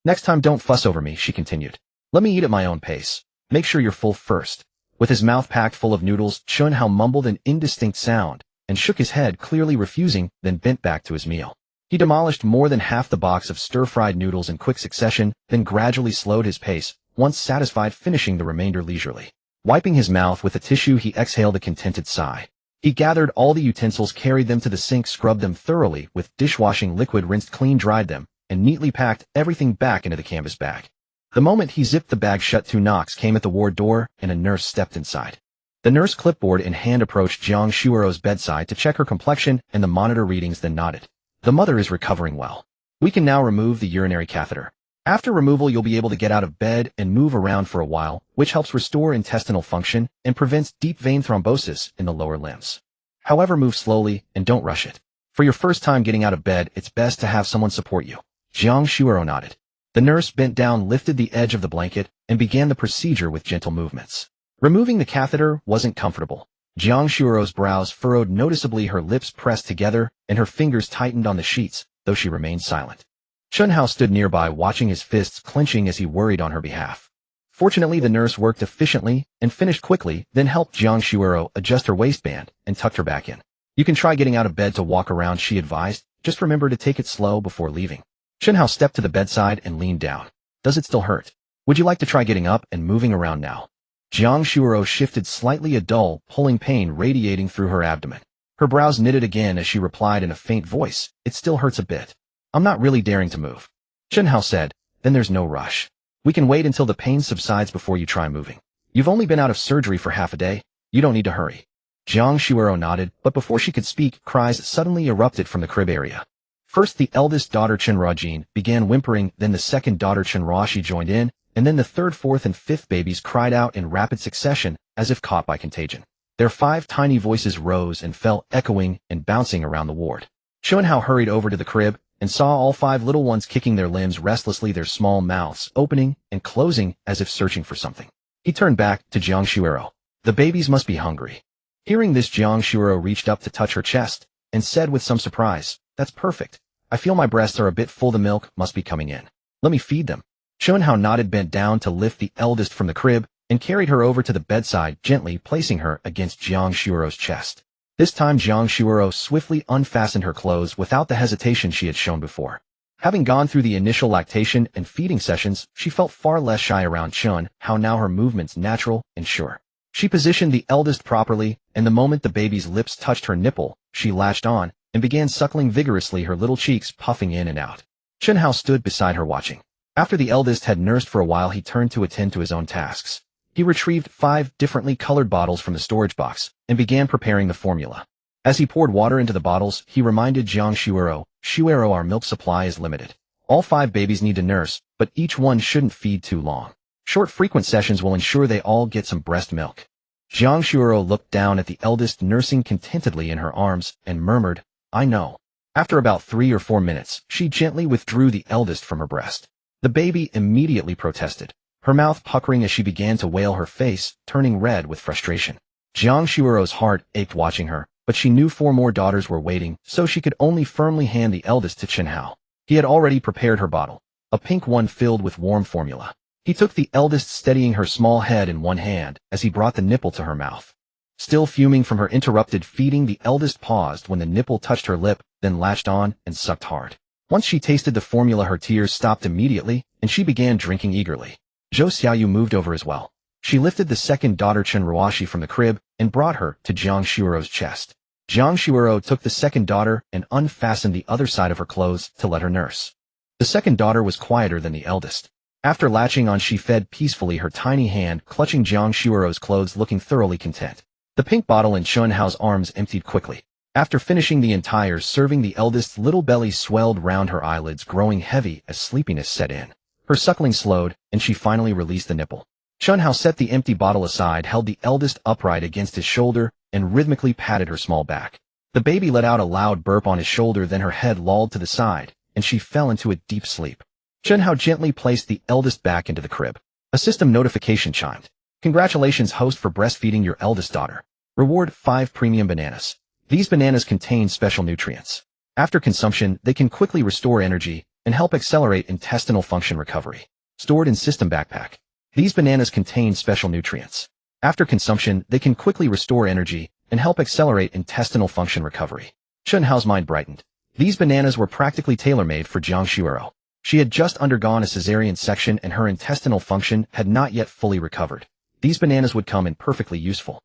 Next time don't fuss over me, she continued. Let me eat at my own pace. Make sure you're full first. With his mouth packed full of noodles, Chen Hao mumbled an indistinct sound and shook his head, clearly refusing, then bent back to his meal. He demolished more than half the box of stir-fried noodles in quick succession, then gradually slowed his pace, once satisfied, finishing the remainder leisurely. Wiping his mouth with a tissue, he exhaled a contented sigh. He gathered all the utensils, carried them to the sink, scrubbed them thoroughly with dishwashing liquid, rinsed clean, dried them, and neatly packed everything back into the canvas bag. The moment he zipped the bag shut, 2 knocks came at the ward door, and a nurse stepped inside. The nurse, clipboard in hand, approached Jiang Shuoro's bedside to check her complexion and the monitor readings, then nodded. The mother is recovering well. We can now remove the urinary catheter. After removal, you'll be able to get out of bed and move around for a while, which helps restore intestinal function and prevents deep vein thrombosis in the lower limbs. However, move slowly and don't rush it. For your first time getting out of bed, it's best to have someone support you. Jiang Shuoro nodded. The nurse bent down, lifted the edge of the blanket, and began the procedure with gentle movements. Removing the catheter wasn't comfortable. Jiang Shuoro's brows furrowed noticeably, her lips pressed together, and her fingers tightened on the sheets, though she remained silent. Chen Hao stood nearby, watching his fists clenching as he worried on her behalf. Fortunately, the nurse worked efficiently and finished quickly, then helped Jiang Shuoro adjust her waistband and tucked her back in. You can try getting out of bed to walk around, she advised. Just remember to take it slow before leaving. Chen Hao stepped to the bedside and leaned down. Does it still hurt? Would you like to try getting up and moving around now? Jiang Shuoro shifted slightly, a dull, pulling pain radiating through her abdomen. Her brows knitted again as she replied in a faint voice, It still hurts a bit. I'm not really daring to move. Chen Hao said, Then there's no rush. We can wait until the pain subsides before you try moving. You've only been out of surgery for half a day. You don't need to hurry. Jiang Shuoro nodded, but before she could speak, cries suddenly erupted from the crib area. First, the eldest daughter, Chen Rajin, began whimpering, then the second daughter, Chen Rashi, joined in, and then the third, fourth, and fifth babies cried out in rapid succession, as if caught by contagion. Their 5 tiny voices rose and fell, echoing and bouncing around the ward. Chen Hao hurried over to the crib and saw all 5 little ones kicking their limbs restlessly, their small mouths opening and closing as if searching for something. He turned back to Jiang Shuoro. The babies must be hungry. Hearing this, Jiang Shuoro reached up to touch her chest and said with some surprise, That's perfect. I feel my breasts are a bit full, the milk must be coming in. Let me feed them. Chen Hao nodded, bent down to lift the eldest from the crib, and carried her over to the bedside, gently placing her against Jiang Shuoro's chest. This time Jiang Shuoro swiftly unfastened her clothes without the hesitation she had shown before. Having gone through the initial lactation and feeding sessions, she felt far less shy around Chen Hao, now her movements natural and sure. She positioned the eldest properly, and the moment the baby's lips touched her nipple, she latched on and began suckling vigorously, her little cheeks puffing in and out. Chen Hao stood beside her watching. After the eldest had nursed for a while, he turned to attend to his own tasks. He retrieved 5 differently colored bottles from the storage box and began preparing the formula. As he poured water into the bottles, he reminded Jiang Shuoro, our milk supply is limited. All 5 babies need to nurse, but each one shouldn't feed too long. Short, frequent sessions will ensure they all get some breast milk. Jiang Shuoro looked down at the eldest nursing contentedly in her arms and murmured, I know. After about 3 or 4 minutes, she gently withdrew the eldest from her breast. The baby immediately protested, her mouth puckering as she began to wail, her face turning red with frustration. Jiang Shuoro's heart ached watching her, but she knew 4 more daughters were waiting, so she could only firmly hand the eldest to Chen Hao. He had already prepared her bottle, a pink one filled with warm formula. He took the eldest, steadying her small head in one hand as he brought the nipple to her mouth. Still fuming from her interrupted feeding, the eldest paused when the nipple touched her lip, then latched on and sucked hard. Once she tasted the formula, her tears stopped immediately, and she began drinking eagerly. Zhou Xiaoyu moved over as well. She lifted the second daughter, Chen Ruoshi, from the crib and brought her to Jiang Shuoro's chest. Jiang Shuoro took the second daughter and unfastened the other side of her clothes to let her nurse. The second daughter was quieter than the eldest. After latching on, she fed peacefully, her tiny hand clutching Jiang Shuoro's clothes, looking thoroughly content. The pink bottle in Chen Hao's arms emptied quickly. After finishing the entire serving, the eldest's little belly swelled round her eyelids, growing heavy as sleepiness set in. Her suckling slowed, and she finally released the nipple. Chen Hao set the empty bottle aside, held the eldest upright against his shoulder, and rhythmically patted her small back. The baby let out a loud burp on his shoulder, then her head lolled to the side, and she fell into a deep sleep. Chen Hao gently placed the eldest back into the crib. A system notification chimed. Congratulations, host, for breastfeeding your eldest daughter. Reward 5 premium bananas. These bananas contain special nutrients. After consumption, they can quickly restore energy and help accelerate intestinal function recovery. Stored in system backpack. These bananas contain special nutrients. After consumption, they can quickly restore energy and help accelerate intestinal function recovery. Chen Hao's mind brightened. These bananas were practically tailor-made for Jiang Shuero. She had just undergone a cesarean section and her intestinal function had not yet fully recovered. These bananas would come in perfectly useful.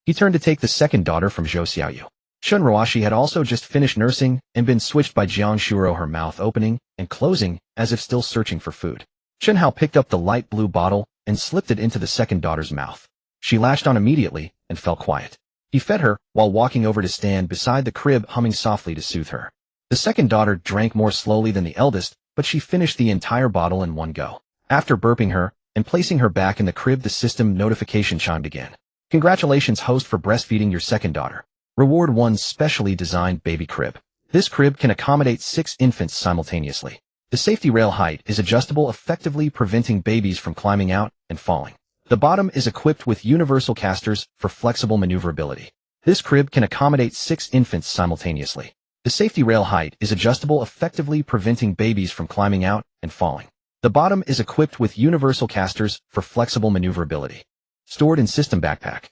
He turned to take the second daughter from Zhou Xiaoyu. Chen Ruoxi had also just finished nursing and been switched by Jiang Shuero, her mouth opening and closing as if still searching for food. Chen Hao picked up the light blue bottle and slipped it into the second daughter's mouth. She latched on immediately and fell quiet. He fed her while walking over to stand beside the crib, humming softly to soothe her. The second daughter drank more slowly than the eldest, but she finished the entire bottle in one go. After burping her and placing her back in the crib, the system notification chimed again. Congratulations, host, for breastfeeding your second daughter. Reward 1 specially designed baby crib. This crib can accommodate 6 infants simultaneously. The safety rail height is adjustable, effectively preventing babies from climbing out and falling. The bottom is equipped with universal casters for flexible maneuverability. This crib can accommodate 6 infants simultaneously. The safety rail height is adjustable, effectively preventing babies from climbing out and falling. The bottom is equipped with universal casters for flexible maneuverability. Stored in system backpack.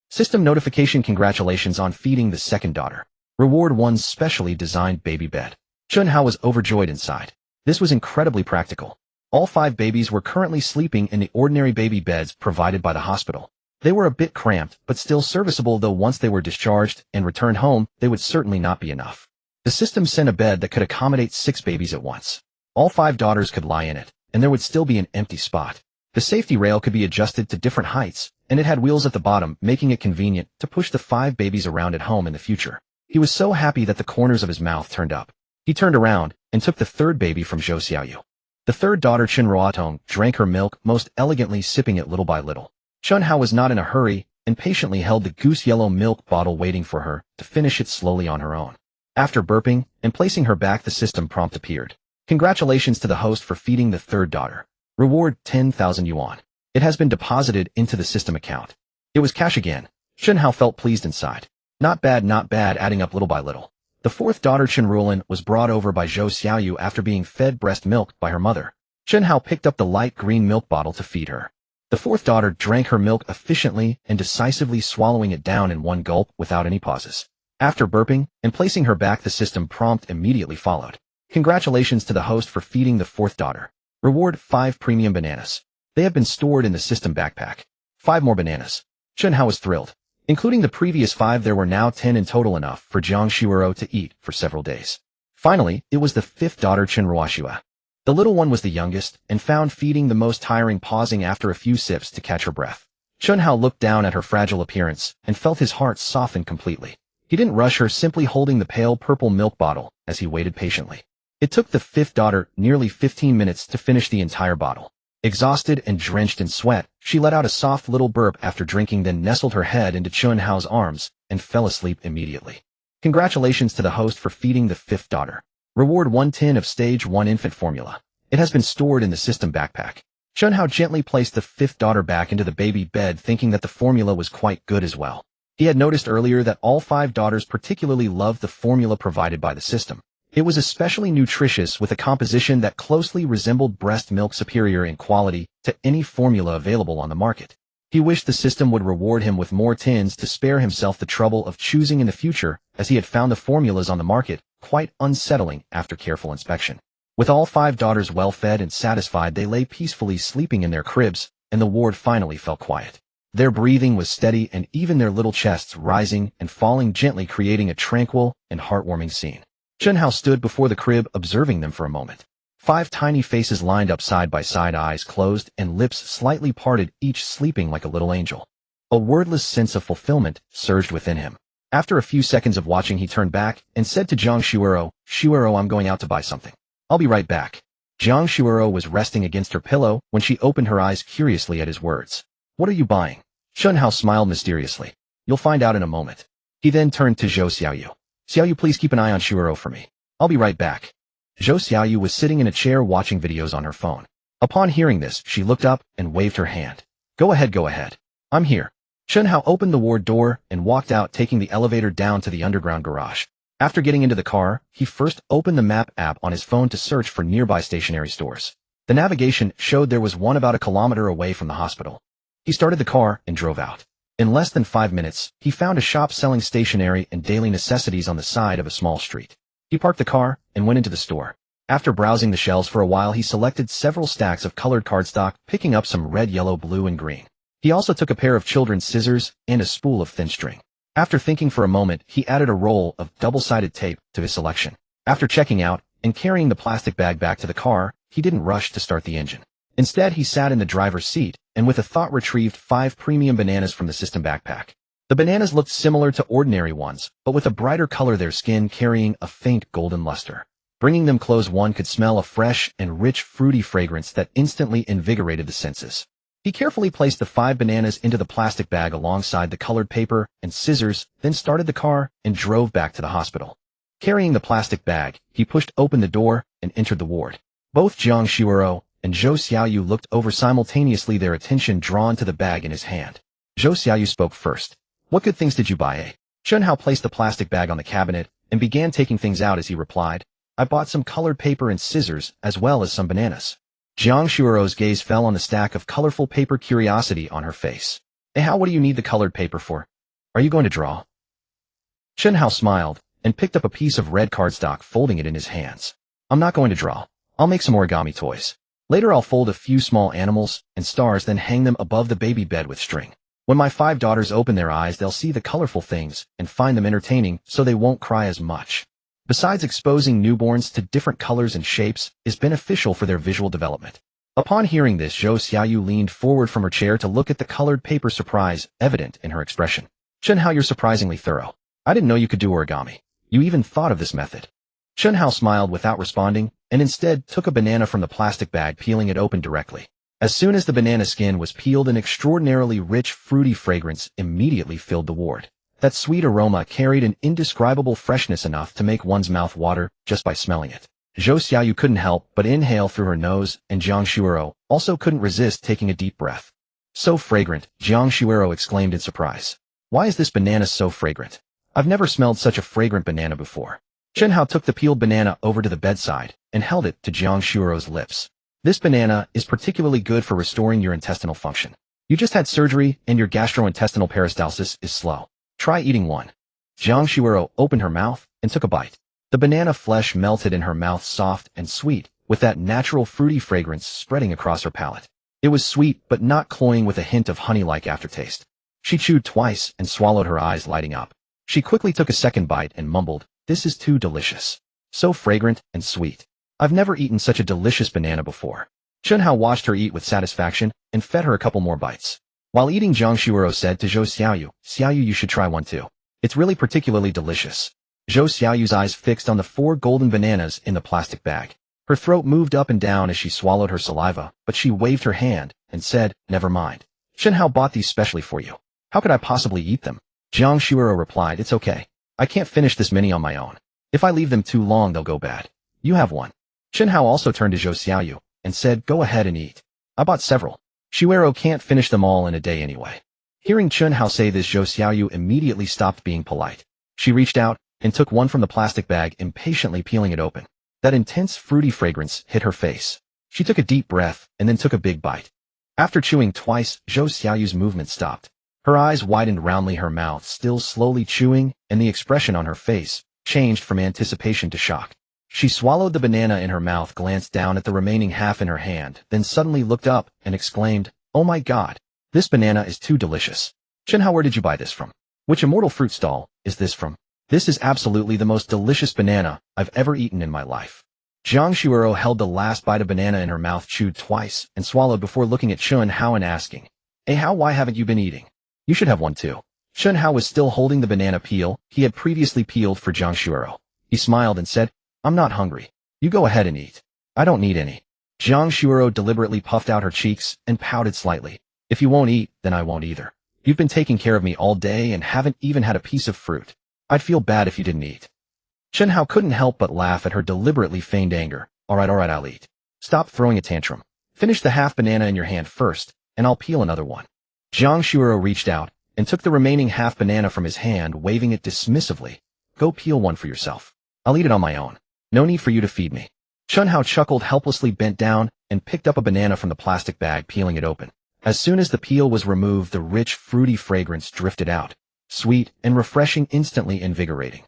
System notification. Congratulations on feeding the second daughter. Reward 1 specially designed baby bed. Chen Hao was overjoyed inside. This was incredibly practical. All 5 babies were currently sleeping in the ordinary baby beds provided by the hospital. They were a bit cramped, but still serviceable, though once they were discharged and returned home, they would certainly not be enough. The system sent a bed that could accommodate 6 babies at once. All 5 daughters could lie in it, and there would still be an empty spot. The safety rail could be adjusted to different heights, and it had wheels at the bottom, making it convenient to push the 5 babies around at home in the future. He was so happy that the corners of his mouth turned up. He turned around and took the third baby from Zhou Xiaoyu. The third daughter, Chen Ruotong, drank her milk most elegantly, sipping it little by little. Chen Hao was not in a hurry and patiently held the goose-yellow milk bottle, waiting for her to finish it slowly on her own. After burping and placing her back, the system prompt appeared. Congratulations to the host for feeding the third daughter. Reward 10,000 yuan. It has been deposited into the system account. It was cash again. Chen Hao felt pleased inside. Not bad, adding up little by little. The fourth daughter, Chen Ruolin, was brought over by Zhou Xiaoyu after being fed breast milk by her mother. Chen Hao picked up the light green milk bottle to feed her. The fourth daughter drank her milk efficiently and decisively, swallowing it down in one gulp without any pauses. After burping and placing her back, the system prompt immediately followed. Congratulations to the host for feeding the fourth daughter. Reward 5 premium bananas. They have been stored in the system backpack. 5 more bananas. Chen Hao was thrilled. Including the previous 5, there were now 10 in total, enough for Jiang Shuero to eat for several days. Finally, it was the 5th daughter, Chen Ruoxua. The little one was the youngest and found feeding the most tiring, pausing after a few sips to catch her breath. Chen Hao looked down at her fragile appearance and felt his heart soften completely. He didn't rush her, simply holding the pale purple milk bottle as he waited patiently. It took the 5th daughter nearly 15 minutes to finish the entire bottle. Exhausted and drenched in sweat, she let out a soft little burp after drinking, then nestled her head into Chen Hao's arms and fell asleep immediately. Congratulations to the host for feeding the 5th daughter. Reward 1 tin of stage 1 infant formula. It has been stored in the system backpack. Chen Hao gently placed the 5th daughter back into the baby bed, thinking that the formula was quite good as well. He had noticed earlier that all 5 daughters particularly loved the formula provided by the system. It was especially nutritious, with a composition that closely resembled breast milk, superior in quality to any formula available on the market. He wished the system would reward him with more tins to spare himself the trouble of choosing in the future, as he had found the formulas on the market quite unsettling after careful inspection. With all 5 daughters well fed and satisfied, they lay peacefully sleeping in their cribs, and the ward finally fell quiet. Their breathing was steady, and even their little chests rising and falling gently, creating a tranquil and heartwarming scene. Chen Hao stood before the crib, observing them for a moment. 5 tiny faces lined up side by side, eyes closed and lips slightly parted, each sleeping like a little angel. A wordless sense of fulfillment surged within him. After a few seconds of watching, he turned back and said to Jiang Shuero, "Shuero, I'm going out to buy something. I'll be right back." Jiang Shuero was resting against her pillow when she opened her eyes curiously at his words. "What are you buying?" Chen Hao smiled mysteriously. "You'll find out in a moment." He then turned to Zhou Xiaoyu. "Xiaoyu, please keep an eye on Shuero for me. I'll be right back." Zhou Xiaoyu was sitting in a chair watching videos on her phone. Upon hearing this, she looked up and waved her hand. Go ahead, go ahead. I'm here. Chen Hao opened the ward door and walked out, taking the elevator down to the underground garage. After getting into the car, he first opened the map app on his phone to search for nearby stationery stores. The navigation showed there was one about a kilometer away from the hospital. He started the car and drove out. In less than 5 minutes, he found a shop selling stationery and daily necessities on the side of a small street. He parked the car and went into the store. After browsing the shelves for a while, he selected several stacks of colored cardstock, picking up some red, yellow, blue, and green. He also took a pair of children's scissors and a spool of thin string. After thinking for a moment, he added a roll of double-sided tape to his selection. After checking out and carrying the plastic bag back to the car, he didn't rush to start the engine. Instead, he sat in the driver's seat and with a thought retrieved 5 premium bananas from the system backpack. The bananas looked similar to ordinary ones, but with a brighter color, their skin carrying a faint golden luster. Bringing them close, one could smell a fresh and rich fruity fragrance that instantly invigorated the senses. He carefully placed the 5 bananas into the plastic bag alongside the colored paper and scissors, then started the car and drove back to the hospital. Carrying the plastic bag, he pushed open the door and entered the ward. Both Jiang Shuoro and Zhou Xiaoyu looked over simultaneously, their attention drawn to the bag in his hand. Zhou Xiaoyu spoke first. What good things did you buy? Chen Hao placed the plastic bag on the cabinet and began taking things out as he replied. I bought some colored paper and scissors, as well as some bananas. Jiang Shuoro's gaze fell on the stack of colorful paper, curiosity on her face. How, what do you need the colored paper for? Are you going to draw? Chen Hao smiled and picked up a piece of red cardstock, folding it in his hands. I'm not going to draw. I'll make some origami toys. Later I'll fold a few small animals and stars, then hang them above the baby bed with string. When my 5 daughters open their eyes, they'll see the colorful things and find them entertaining, so they won't cry as much. Besides, exposing newborns to different colors and shapes is beneficial for their visual development. Upon hearing this, Zhou Xiaoyu leaned forward from her chair to look at the colored paper, surprise evident in her expression. Chen Hao, you're surprisingly thorough. I didn't know you could do origami. You even thought of this method. Chen Hao smiled without responding, and instead took a banana from the plastic bag, peeling it open directly. As soon as the banana skin was peeled, an extraordinarily rich, fruity fragrance immediately filled the ward. That sweet aroma carried an indescribable freshness, enough to make one's mouth water just by smelling it. Zhou Xiaoyu couldn't help but inhale through her nose, and Jiang Shuoro also couldn't resist taking a deep breath. So fragrant, Jiang Shuoro exclaimed in surprise. Why is this banana so fragrant? I've never smelled such a fragrant banana before. Chen Hao took the peeled banana over to the bedside and held it to Jiang Shuoro's lips. This banana is particularly good for restoring your intestinal function. You just had surgery and your gastrointestinal peristalsis is slow. Try eating one. Jiang Shuoro opened her mouth and took a bite. The banana flesh melted in her mouth, soft and sweet, with that natural fruity fragrance spreading across her palate. It was sweet but not cloying, with a hint of honey-like aftertaste. She chewed twice and swallowed, her eyes lighting up. She quickly took a second bite and mumbled, "This is too delicious. So fragrant and sweet. I've never eaten such a delicious banana before." Chen Hao watched her eat with satisfaction and fed her a couple more bites. While eating, Jiang Shuoro said to Zhou Xiaoyu, "Xiaoyu, you should try one too. It's really particularly delicious." Zhou Xiaoyu's eyes fixed on the 4 golden bananas in the plastic bag. Her throat moved up and down as she swallowed her saliva, but she waved her hand and said, "Never mind. Chen Hao bought these specially for you. How could I possibly eat them?" Jiang Shuoro replied, "It's okay. I can't finish this many on my own. If I leave them too long, they'll go bad. You have one." Chen Hao also turned to Zhou Xiaoyu and said, "Go ahead and eat. I bought several. Shuoro can't finish them all in a day anyway." Hearing Chen Hao say this, Zhou Xiaoyu immediately stopped being polite. She reached out and took one from the plastic bag, impatiently peeling it open. That intense fruity fragrance hit her face. She took a deep breath and then took a big bite. After chewing twice, Zhou Xiaoyu's movement stopped. Her eyes widened roundly, her mouth still slowly chewing, and the expression on her face changed from anticipation to shock. She swallowed the banana in her mouth, glanced down at the remaining half in her hand, then suddenly looked up and exclaimed, "Oh my God! This banana is too delicious. Chen Hao, where did you buy this from? Which immortal fruit stall is this from? This is absolutely the most delicious banana I've ever eaten in my life." Jiang Shuoro held the last bite of banana in her mouth, chewed twice, and swallowed before looking at Chen Hao and asking, "Hey Hao, why haven't you been eating? You should have one too." Chen Hao was still holding the banana peel he had previously peeled for Jiang Shuoro. He smiled and said, "I'm not hungry. You go ahead and eat. I don't need any." Jiang Shuoro deliberately puffed out her cheeks and pouted slightly. "If you won't eat, then I won't either. You've been taking care of me all day and haven't even had a piece of fruit. I'd feel bad if you didn't eat." Chen Hao couldn't help but laugh at her deliberately feigned anger. Alright, I'll eat. Stop throwing a tantrum. Finish the half banana in your hand first, and I'll peel another one. Jiang Shuoro reached out and took the remaining half banana from his hand, waving it dismissively. Go peel one for yourself. I'll eat it on my own. No need for you to feed me. Chen Hao chuckled, helplessly bent down and picked up a banana from the plastic bag, peeling it open. As soon as the peel was removed, the rich, fruity fragrance drifted out. Sweet and refreshing, instantly invigorating.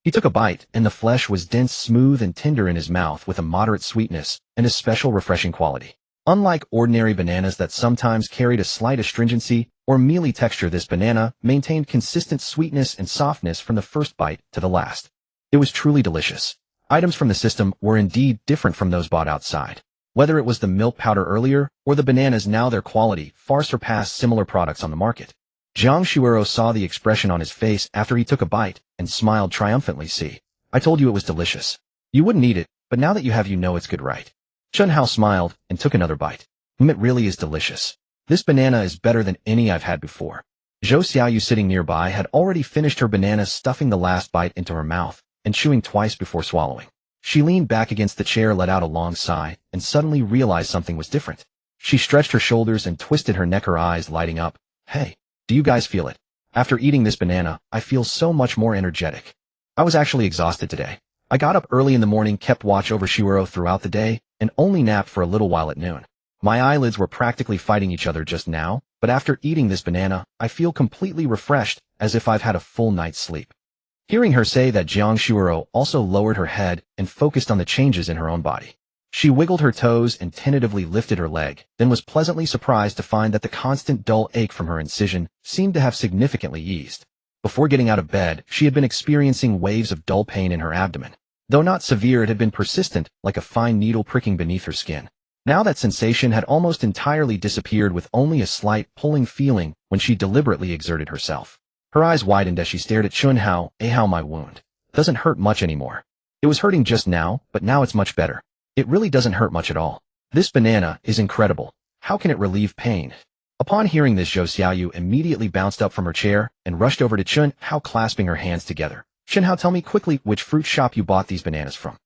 He took a bite, and the flesh was dense, smooth, and tender in his mouth, with a moderate sweetness and a special refreshing quality. Unlike ordinary bananas that sometimes carried a slight astringency or mealy texture, this banana maintained consistent sweetness and softness from the first bite to the last. It was truly delicious. Items from the system were indeed different from those bought outside. Whether it was the milk powder earlier or the bananas now, their quality far surpassed similar products on the market. Jiang Shuoro saw the expression on his face after he took a bite and smiled triumphantly. See, I told you it was delicious. You wouldn't eat it, but now that you have, you know it's good, right? Chen Hao smiled and took another bite. It really is delicious. This banana is better than any I've had before. Zhou Xiaoyu, sitting nearby, had already finished her banana, stuffing the last bite into her mouth and chewing twice before swallowing. She leaned back against the chair, let out a long sigh, and suddenly realized something was different. She stretched her shoulders and twisted her neck, her eyes lighting up. Hey, do you guys feel it? After eating this banana, I feel so much more energetic. I was actually exhausted today. I got up early in the morning, kept watch over Shuoro throughout the day, and only napped for a little while at noon. My eyelids were practically fighting each other just now, but after eating this banana, I feel completely refreshed, as if I've had a full night's sleep. Hearing her say that, Jiang Shuoro also lowered her head and focused on the changes in her own body. She wiggled her toes and tentatively lifted her leg, then was pleasantly surprised to find that the constant dull ache from her incision seemed to have significantly eased. Before getting out of bed, she had been experiencing waves of dull pain in her abdomen. Though not severe, it had been persistent, like a fine needle pricking beneath her skin. Now that sensation had almost entirely disappeared, with only a slight pulling feeling when she deliberately exerted herself. Her eyes widened as she stared at Chen Hao. How my wound doesn't hurt much anymore. It was hurting just now, but now it's much better. It really doesn't hurt much at all. This banana is incredible. How can it relieve pain? Upon hearing this, Zhou Xiaoyu immediately bounced up from her chair and rushed over to Chen Hao, clasping her hands together. Chen Hao, tell me quickly which fruit shop you bought these bananas from.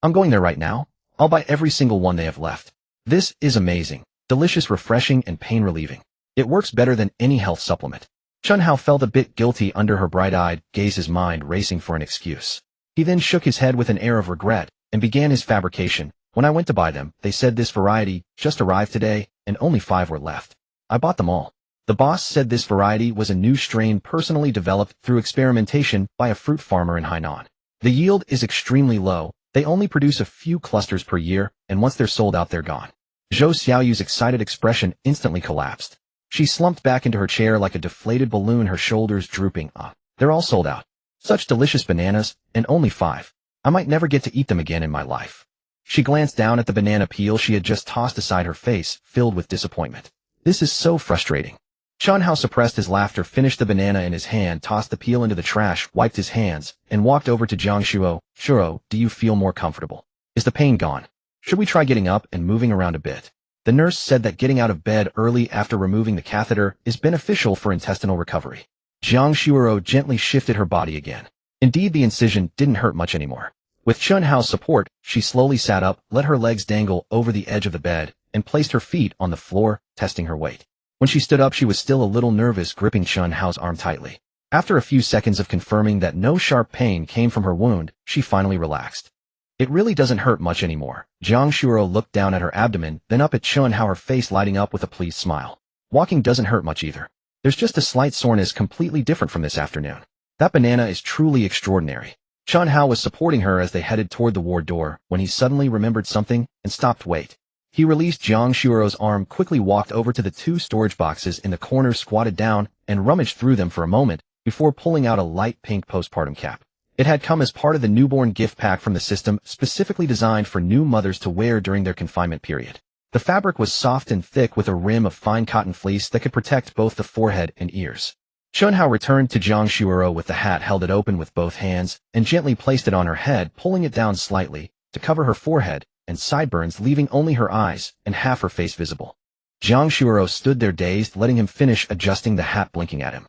I'm going there right now. I'll buy every single one they have left. This is amazing, delicious, refreshing, and pain-relieving. It works better than any health supplement. Chen Hao felt a bit guilty under her bright-eyed gaze, his mind racing for an excuse. He then shook his head with an air of regret and began his fabrication. When I went to buy them, they said this variety just arrived today, and only 5 were left. I bought them all. The boss said this variety was a new strain personally developed through experimentation by a fruit farmer in Hainan. The yield is extremely low. They only produce a few clusters per year, and once they're sold out, they're gone. Zhou Xiaoyu's excited expression instantly collapsed. She slumped back into her chair like a deflated balloon, her shoulders drooping. They're all sold out. Such delicious bananas, and only 5. I might never get to eat them again in my life. She glanced down at the banana peel she had just tossed aside, her face filled with disappointment. This is so frustrating. Chen Hao suppressed his laughter, finished the banana in his hand, tossed the peel into the trash, wiped his hands, and walked over to Jiang Shuo. Shuo, do you feel more comfortable? Is the pain gone? Should we try getting up and moving around a bit? The nurse said that getting out of bed early after removing the catheter is beneficial for intestinal recovery. Jiang Shuo gently shifted her body again. Indeed, the incision didn't hurt much anymore. With Chen Hao's support, she slowly sat up, let her legs dangle over the edge of the bed, and placed her feet on the floor, testing her weight. When she stood up, she was still a little nervous, gripping Chen Hao's arm tightly. After a few seconds of confirming that no sharp pain came from her wound, she finally relaxed. It really doesn't hurt much anymore. Jiang Shuo looked down at her abdomen, then up at Chen Hao, her face lighting up with a pleased smile. Walking doesn't hurt much either. There's just a slight soreness, completely different from this afternoon. That banana is truly extraordinary. Chen Hao was supporting her as they headed toward the ward door when he suddenly remembered something and stopped. Wait. He released Jiang Shuo's arm, quickly walked over to the 2 storage boxes in the corner, squatted down, and rummaged through them for a moment before pulling out a light pink postpartum cap. It had come as part of the newborn gift pack from the system, specifically designed for new mothers to wear during their confinement period. The fabric was soft and thick with a rim of fine cotton fleece that could protect both the forehead and ears. Chen Hao returned to Jiang Shuo with the hat, held it open with both hands, and gently placed it on her head, pulling it down slightly to cover her forehead and sideburns, leaving only her eyes and half her face visible. Jiang Shuo stood there dazed, letting him finish adjusting the hat, blinking at him.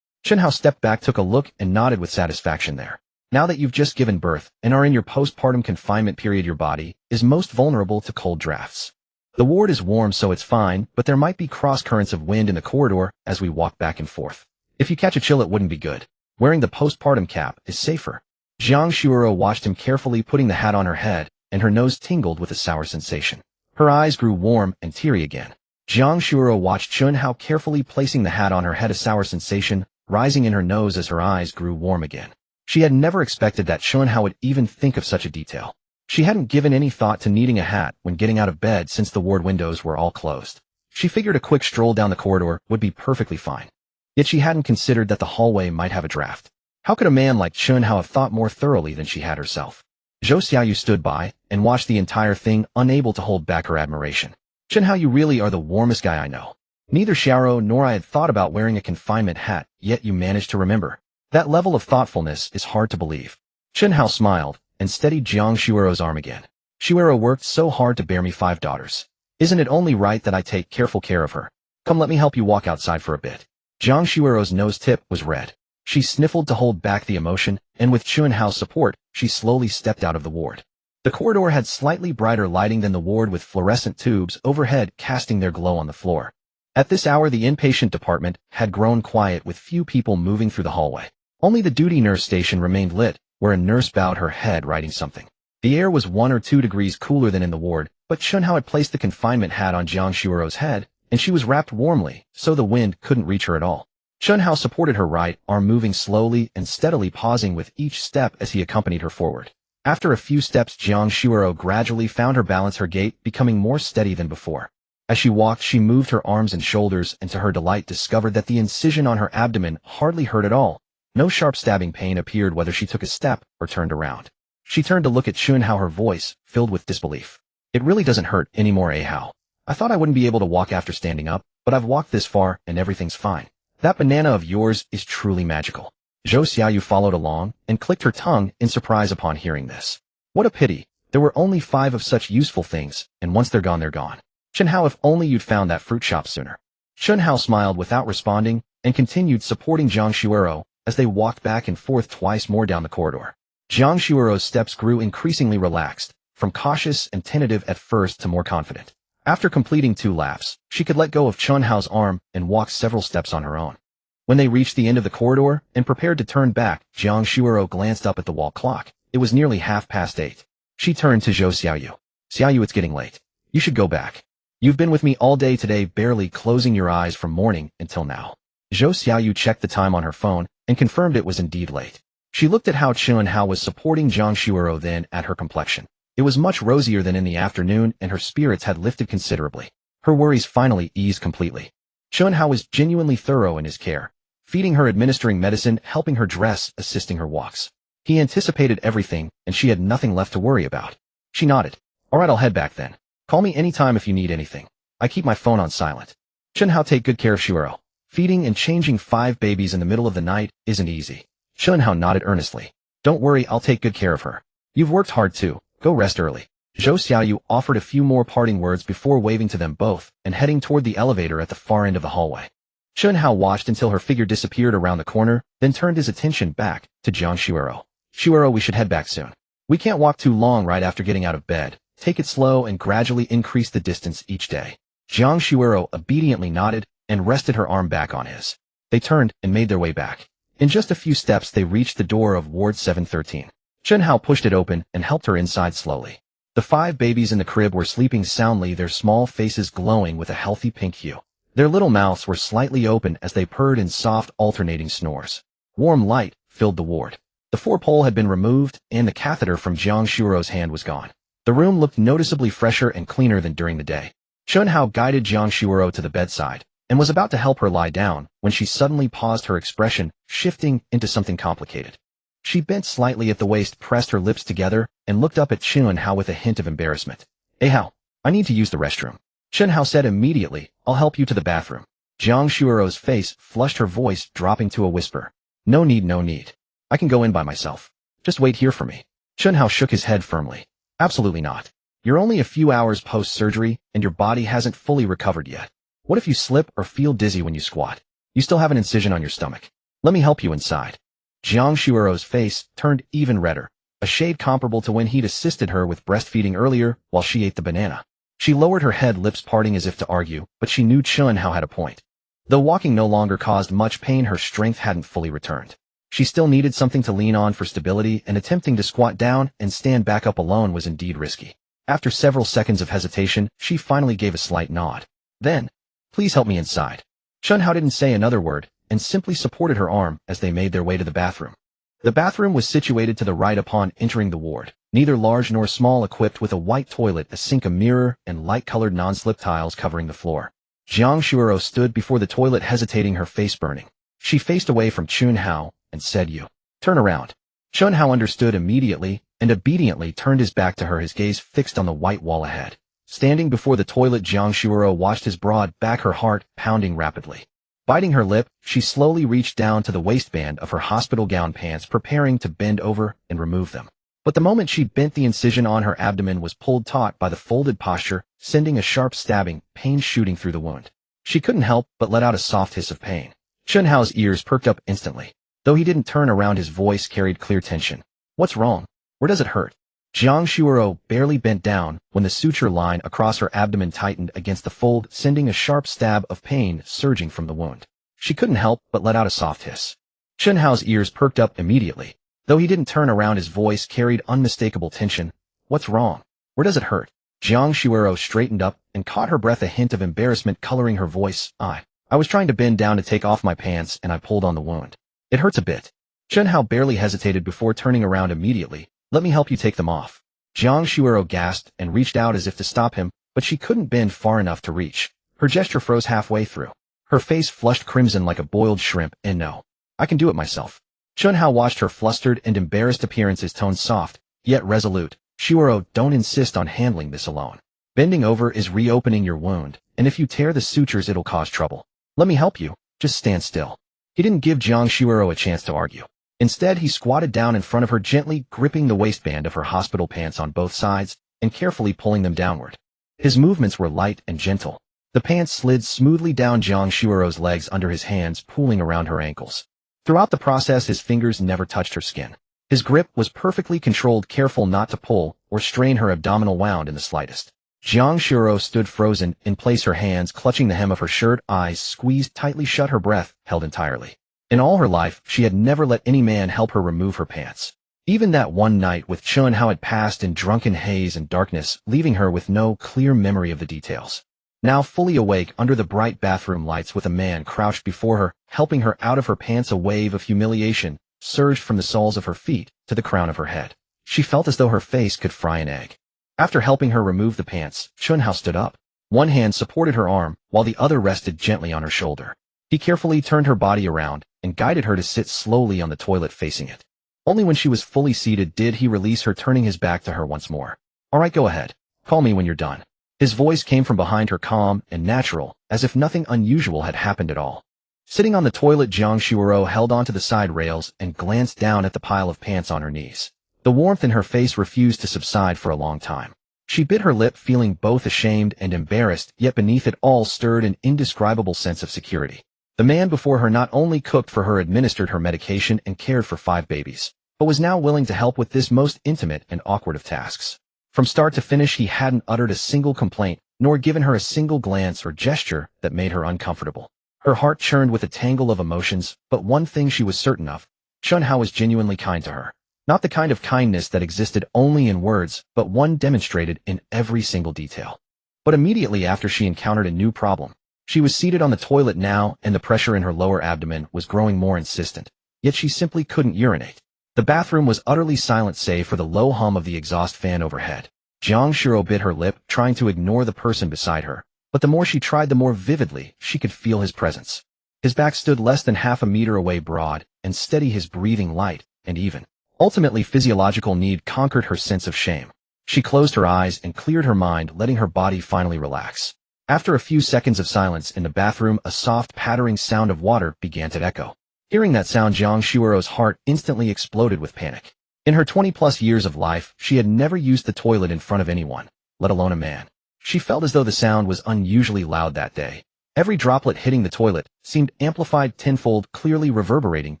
Chen Hao stepped back, took a look, and nodded with satisfaction there. Now that you've just given birth and are in your postpartum confinement period, your body is most vulnerable to cold drafts. The ward is warm, so it's fine, but there might be cross currents of wind in the corridor as we walk back and forth. If you catch a chill, it wouldn't be good. Wearing the postpartum cap is safer. Jiang Shuoro watched him carefully putting the hat on her head, and her nose tingled with a sour sensation. Her eyes grew warm and teary again. Jiang Shuoro watched Chen Hao carefully placing the hat on her head, a sour sensation rising in her nose as her eyes grew warm again. She had never expected that Chen Hao would even think of such a detail. She hadn't given any thought to needing a hat when getting out of bed since the ward windows were all closed. She figured a quick stroll down the corridor would be perfectly fine. Yet she hadn't considered that the hallway might have a draft. How could a man like Chen Hao have thought more thoroughly than she had herself? Zhou Xiaoyu stood by and watched the entire thing, unable to hold back her admiration. Chen Hao, you really are the warmest guy I know. Neither Xiaoro nor I had thought about wearing a confinement hat, yet you managed to remember. That level of thoughtfulness is hard to believe. Chen Hao smiled and steadied Jiang Shuoro's arm again. Shuoro worked so hard to bear me 5 daughters. Isn't it only right that I take careful care of her? Come, let me help you walk outside for a bit. Jiang Shuoro's nose tip was red. She sniffled to hold back the emotion, and with Chen Hao's support, she slowly stepped out of the ward. The corridor had slightly brighter lighting than the ward, with fluorescent tubes overhead casting their glow on the floor. At this hour, the inpatient department had grown quiet, with few people moving through the hallway. Only the duty nurse station remained lit, where a nurse bowed her head writing something. The air was 1 or 2 degrees cooler than in the ward, but Chen Hao had placed the confinement hat on Jiang Shuoro's head, and she was wrapped warmly, so the wind couldn't reach her at all. Chen Hao supported her right arm, moving slowly and steadily, pausing with each step as he accompanied her forward. After a few steps, Jiang Shuoro gradually found her balance, her gait becoming more steady than before. As she walked, she moved her arms and shoulders, and to her delight discovered that the incision on her abdomen hardly hurt at all. No sharp stabbing pain appeared whether she took a step or turned around. She turned to look at Chen Hao, her voice filled with disbelief. It really doesn't hurt anymore, eh, Hao? I thought I wouldn't be able to walk after standing up, but I've walked this far and everything's fine. That banana of yours is truly magical. Zhou Xiaoyu followed along and clicked her tongue in surprise upon hearing this. What a pity. There were only 5 of such useful things, and once they're gone, they're gone. Chen Hao, if only you'd found that fruit shop sooner. Chen Hao smiled without responding and continued supporting Jiang Shuoro as they walked back and forth twice more down the corridor. Jiang Shuoro's steps grew increasingly relaxed, from cautious and tentative at first to more confident. After completing 2 laps, she could let go of Chen Hao's arm and walk several steps on her own. When they reached the end of the corridor and prepared to turn back, Jiang Shuoro glanced up at the wall clock. It was nearly 8:30. She turned to Zhou Xiaoyu. Xiaoyu, it's getting late. You should go back. You've been with me all day today, barely closing your eyes from morning until now. Zhou Xiaoyu checked the time on her phone and confirmed it was indeed late. She looked at how Chen Hao was supporting Jiang Shuoro, then at her complexion. It was much rosier than in the afternoon, and her spirits had lifted considerably. Her worries finally eased completely. Chen Hao was genuinely thorough in his care, feeding her, administering medicine, helping her dress, assisting her walks. He anticipated everything, and she had nothing left to worry about. She nodded. All right, I'll head back then. Call me anytime if you need anything. I keep my phone on silent. Chen Hao, take good care of Shuoro. Feeding and changing 5 babies in the middle of the night isn't easy. Chen Hao nodded earnestly. Don't worry, I'll take good care of her. You've worked hard too. Go rest early. Zhou Xiaoyu offered a few more parting words before waving to them both and heading toward the elevator at the far end of the hallway. Chen Hao watched until her figure disappeared around the corner, then turned his attention back to Jiang Shuoro. Shuoro, we should head back soon. We can't walk too long right after getting out of bed. Take it slow and gradually increase the distance each day. Jiang Shuoro obediently nodded and rested her arm back on his. They turned and made their way back. In just a few steps, they reached the door of Ward 713. Chen Hao pushed it open and helped her inside slowly. The 5 babies in the crib were sleeping soundly, their small faces glowing with a healthy pink hue. Their little mouths were slightly open as they purred in soft, alternating snores. Warm light filled the ward. The 4-pole had been removed, and the catheter from Jiang Shuoro's hand was gone. The room looked noticeably fresher and cleaner than during the day. Chen Hao guided Jiang Shuoro to the bedside and was about to help her lie down when she suddenly paused, her expression shifting into something complicated. She bent slightly at the waist, pressed her lips together, and looked up at Chen Hao with a hint of embarrassment. Hey Hao, I need to use the restroom. Chen Hao said immediately. I'll help you to the bathroom. Jiang Shuoro's face flushed, her voice dropping to a whisper. No need, no need. I can go in by myself. Just wait here for me. Chen Hao shook his head firmly. Absolutely not. You're only a few hours post-surgery, and your body hasn't fully recovered yet. What if you slip or feel dizzy when you squat? You still have an incision on your stomach. Let me help you inside. Jiang Shuiro's face turned even redder, a shade comparable to when he'd assisted her with breastfeeding earlier while she ate the banana. She lowered her head, lips parting as if to argue, but she knew Chen Hao had a point. Though walking no longer caused much pain, her strength hadn't fully returned. She still needed something to lean on for stability, and attempting to squat down and stand back up alone was indeed risky. After several seconds of hesitation, she finally gave a slight nod. Then, "Please help me inside." Chen Hao didn't say another word, and simply supported her arm as they made their way to the bathroom. The bathroom was situated to the right upon entering the ward, neither large nor small, equipped with a white toilet, a sink, a mirror, and light-colored non-slip tiles covering the floor. Jiang Shuiro stood before the toilet, hesitating, her face burning. She faced away from Chen Hao and said, "You. Turn around." Chen Hao understood immediately and obediently turned his back to her, his gaze fixed on the white wall ahead. Standing before the toilet, Jiang Shuiro watched his broad back, her heart pounding rapidly. Biting her lip, she slowly reached down to the waistband of her hospital gown pants, preparing to bend over and remove them. But the moment she bent, the incision on her abdomen was pulled taut by the folded posture, sending a sharp stabbing pain shooting through the wound. She couldn't help but let out a soft hiss of pain. Chen Hao's ears perked up instantly. Though he didn't turn around, his voice carried clear tension. "What's wrong? Where does it hurt?" Jiang Shuiro barely bent down when the suture line across her abdomen tightened against the fold, sending a sharp stab of pain surging from the wound. She couldn't help but let out a soft hiss. Chen Hao's ears perked up immediately. Though he didn't turn around, his voice carried unmistakable tension. "What's wrong? Where does it hurt?" Jiang Shuiro straightened up and caught her breath, a hint of embarrassment coloring her voice. I was trying to bend down to take off my pants, and I pulled on the wound. It hurts a bit." Chen Hao barely hesitated before turning around immediately. "Let me help you take them off." Jiang Shuiro gasped and reached out as if to stop him, but she couldn't bend far enough to reach. Her gesture froze halfway through. Her face flushed crimson like a boiled shrimp. "And no, I can do it myself." Chen Hao watched her flustered and embarrassed appearance, his tone soft, yet resolute. "Shuiro, don't insist on handling this alone. Bending over is reopening your wound, and if you tear the sutures, it'll cause trouble. Let me help you. Just stand still." He didn't give Jiang Shuiro a chance to argue. Instead, he squatted down in front of her, gently gripping the waistband of her hospital pants on both sides and carefully pulling them downward. His movements were light and gentle. The pants slid smoothly down Jiang Shuiro's legs under his hands, pooling around her ankles. Throughout the process, his fingers never touched her skin. His grip was perfectly controlled, careful not to pull or strain her abdominal wound in the slightest. Jiang Shuiro stood frozen in place, her hands clutching the hem of her shirt, eyes squeezed tightly shut, her breath held entirely. In all her life, she had never let any man help her remove her pants. Even that one night with Chen Hao had passed in drunken haze and darkness, leaving her with no clear memory of the details. Now fully awake under the bright bathroom lights with a man crouched before her, helping her out of her pants, a wave of humiliation surged from the soles of her feet to the crown of her head. She felt as though her face could fry an egg. After helping her remove the pants, Chen Hao stood up. One hand supported her arm, while the other rested gently on her shoulder. He carefully turned her body around and guided her to sit slowly on the toilet facing it. Only when she was fully seated did he release her, turning his back to her once more. "All right, go ahead. Call me when you're done." His voice came from behind her, calm and natural, as if nothing unusual had happened at all. Sitting on the toilet, Jiang Shuiro held onto the side rails and glanced down at the pile of pants on her knees. The warmth in her face refused to subside for a long time. She bit her lip, feeling both ashamed and embarrassed, yet beneath it all stirred an indescribable sense of security. The man before her not only cooked for her, administered her medication, and cared for 5 babies, but was now willing to help with this most intimate and awkward of tasks. From start to finish, he hadn't uttered a single complaint, nor given her a single glance or gesture that made her uncomfortable. Her heart churned with a tangle of emotions, but one thing she was certain of: Chen Hao was genuinely kind to her. Not the kind of kindness that existed only in words, but one demonstrated in every single detail. But immediately after, she encountered a new problem. She was seated on the toilet now, and the pressure in her lower abdomen was growing more insistent. Yet she simply couldn't urinate. The bathroom was utterly silent save for the low hum of the exhaust fan overhead. Jiang Shuiro bit her lip, trying to ignore the person beside her, but the more she tried, the more vividly she could feel his presence. His back stood less than half a meter away, broad and steady, his breathing light and even. Ultimately, physiological need conquered her sense of shame. She closed her eyes and cleared her mind, letting her body finally relax. After a few seconds of silence in the bathroom, a soft pattering sound of water began to echo. Hearing that sound, Jiang Shuiro's heart instantly exploded with panic. In her 20-plus years of life, she had never used the toilet in front of anyone, let alone a man. She felt as though the sound was unusually loud that day. Every droplet hitting the toilet seemed amplified tenfold, clearly reverberating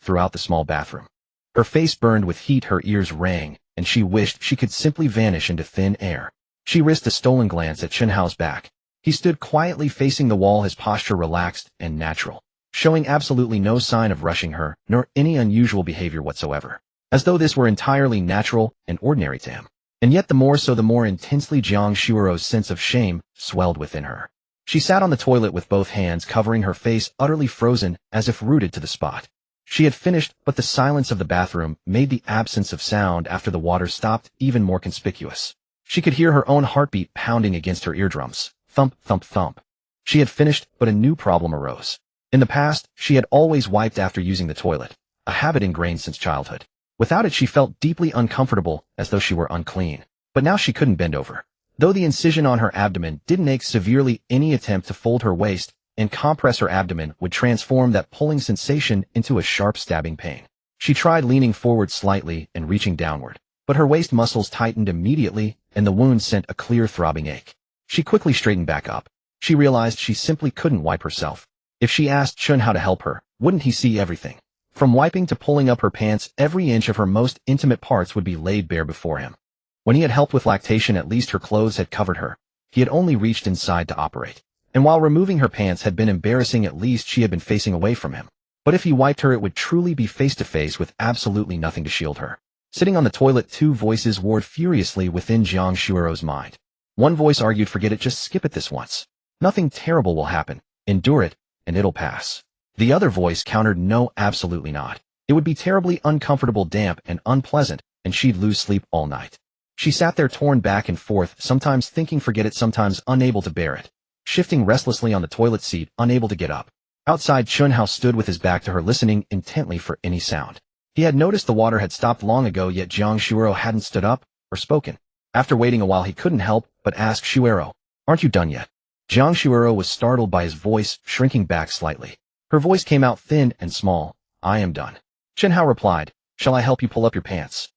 throughout the small bathroom. Her face burned with heat, her ears rang, and she wished she could simply vanish into thin air. She risked a stolen glance at Chen Hao's back. He stood quietly facing the wall, his posture relaxed and natural, showing absolutely no sign of rushing her, nor any unusual behavior whatsoever, as though this were entirely natural and ordinary to him. And yet the more intensely Jiang Shuiro's sense of shame swelled within her. She sat on the toilet with both hands covering her face, utterly frozen, as if rooted to the spot. She had finished, but the silence of the bathroom made the absence of sound after the water stopped even more conspicuous. She could hear her own heartbeat pounding against her eardrums. Thump, thump, thump. She had finished, but a new problem arose. In the past, she had always wiped after using the toilet, a habit ingrained since childhood. Without it, she felt deeply uncomfortable, as though she were unclean. But now she couldn't bend over. Though the incision on her abdomen didn't ache severely, any attempt to fold her waist and compress her abdomen would transform that pulling sensation into a sharp stabbing pain. She tried leaning forward slightly and reaching downward, but her waist muscles tightened immediately, and the wound sent a clear throbbing ache. She quickly straightened back up. She realized she simply couldn't wipe herself. If she asked Chen Hao to help her, wouldn't he see everything? From wiping to pulling up her pants, every inch of her most intimate parts would be laid bare before him. When he had helped with lactation, at least her clothes had covered her. He had only reached inside to operate. And while removing her pants had been embarrassing, at least she had been facing away from him. But if he wiped her, it would truly be face to face with absolutely nothing to shield her. Sitting on the toilet, two voices warred furiously within Jiang Shuiro's mind. One voice argued, forget it, just skip it this once. Nothing terrible will happen. Endure it, and it'll pass. The other voice countered, no, absolutely not. It would be terribly uncomfortable, damp, and unpleasant, and she'd lose sleep all night. She sat there torn back and forth, sometimes thinking forget it, sometimes unable to bear it. Shifting restlessly on the toilet seat, unable to get up. Outside, Chen Hao stood with his back to her, listening intently for any sound. He had noticed the water had stopped long ago, yet Jiang Shuiro hadn't stood up or spoken. After waiting a while, he couldn't help but ask, Shuiro, aren't you done yet? Jiang Shuiro was startled by his voice, shrinking back slightly. Her voice came out thin and small. I am done. Chen Hao replied, shall I help you pull up your pants?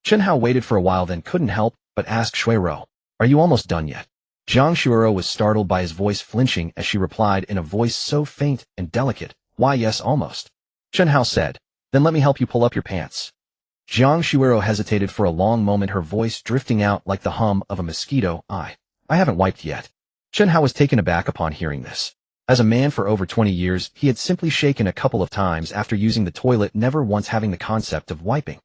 Chen Hao waited for a while, then couldn't help but ask Shuiro, are you almost done yet? Jiang Shuiro was startled by his voice, flinching as she replied in a voice so faint and delicate, why yes, almost. Chen Hao said, then let me help you pull up your pants. Jiang Shuiro hesitated for a long moment, her voice drifting out like the hum of a mosquito. I haven't wiped yet. Chen Hao was taken aback upon hearing this. As a man for over 20 years, he had simply shaken a couple of times after using the toilet, never once having the concept of wiping.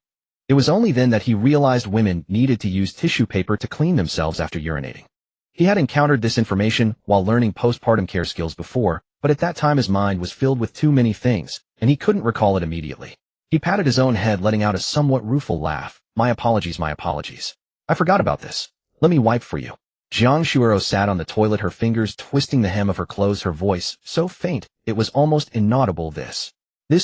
It was only then that he realized women needed to use tissue paper to clean themselves after urinating. He had encountered this information while learning postpartum care skills before, but at that time his mind was filled with too many things, and he couldn't recall it immediately. He patted his own head, letting out a somewhat rueful laugh. My apologies, my apologies. I forgot about this. Let me wipe for you. Jiang Shuiro sat on the toilet, her fingers twisting the hem of her clothes, her voice so faint it was almost inaudible. This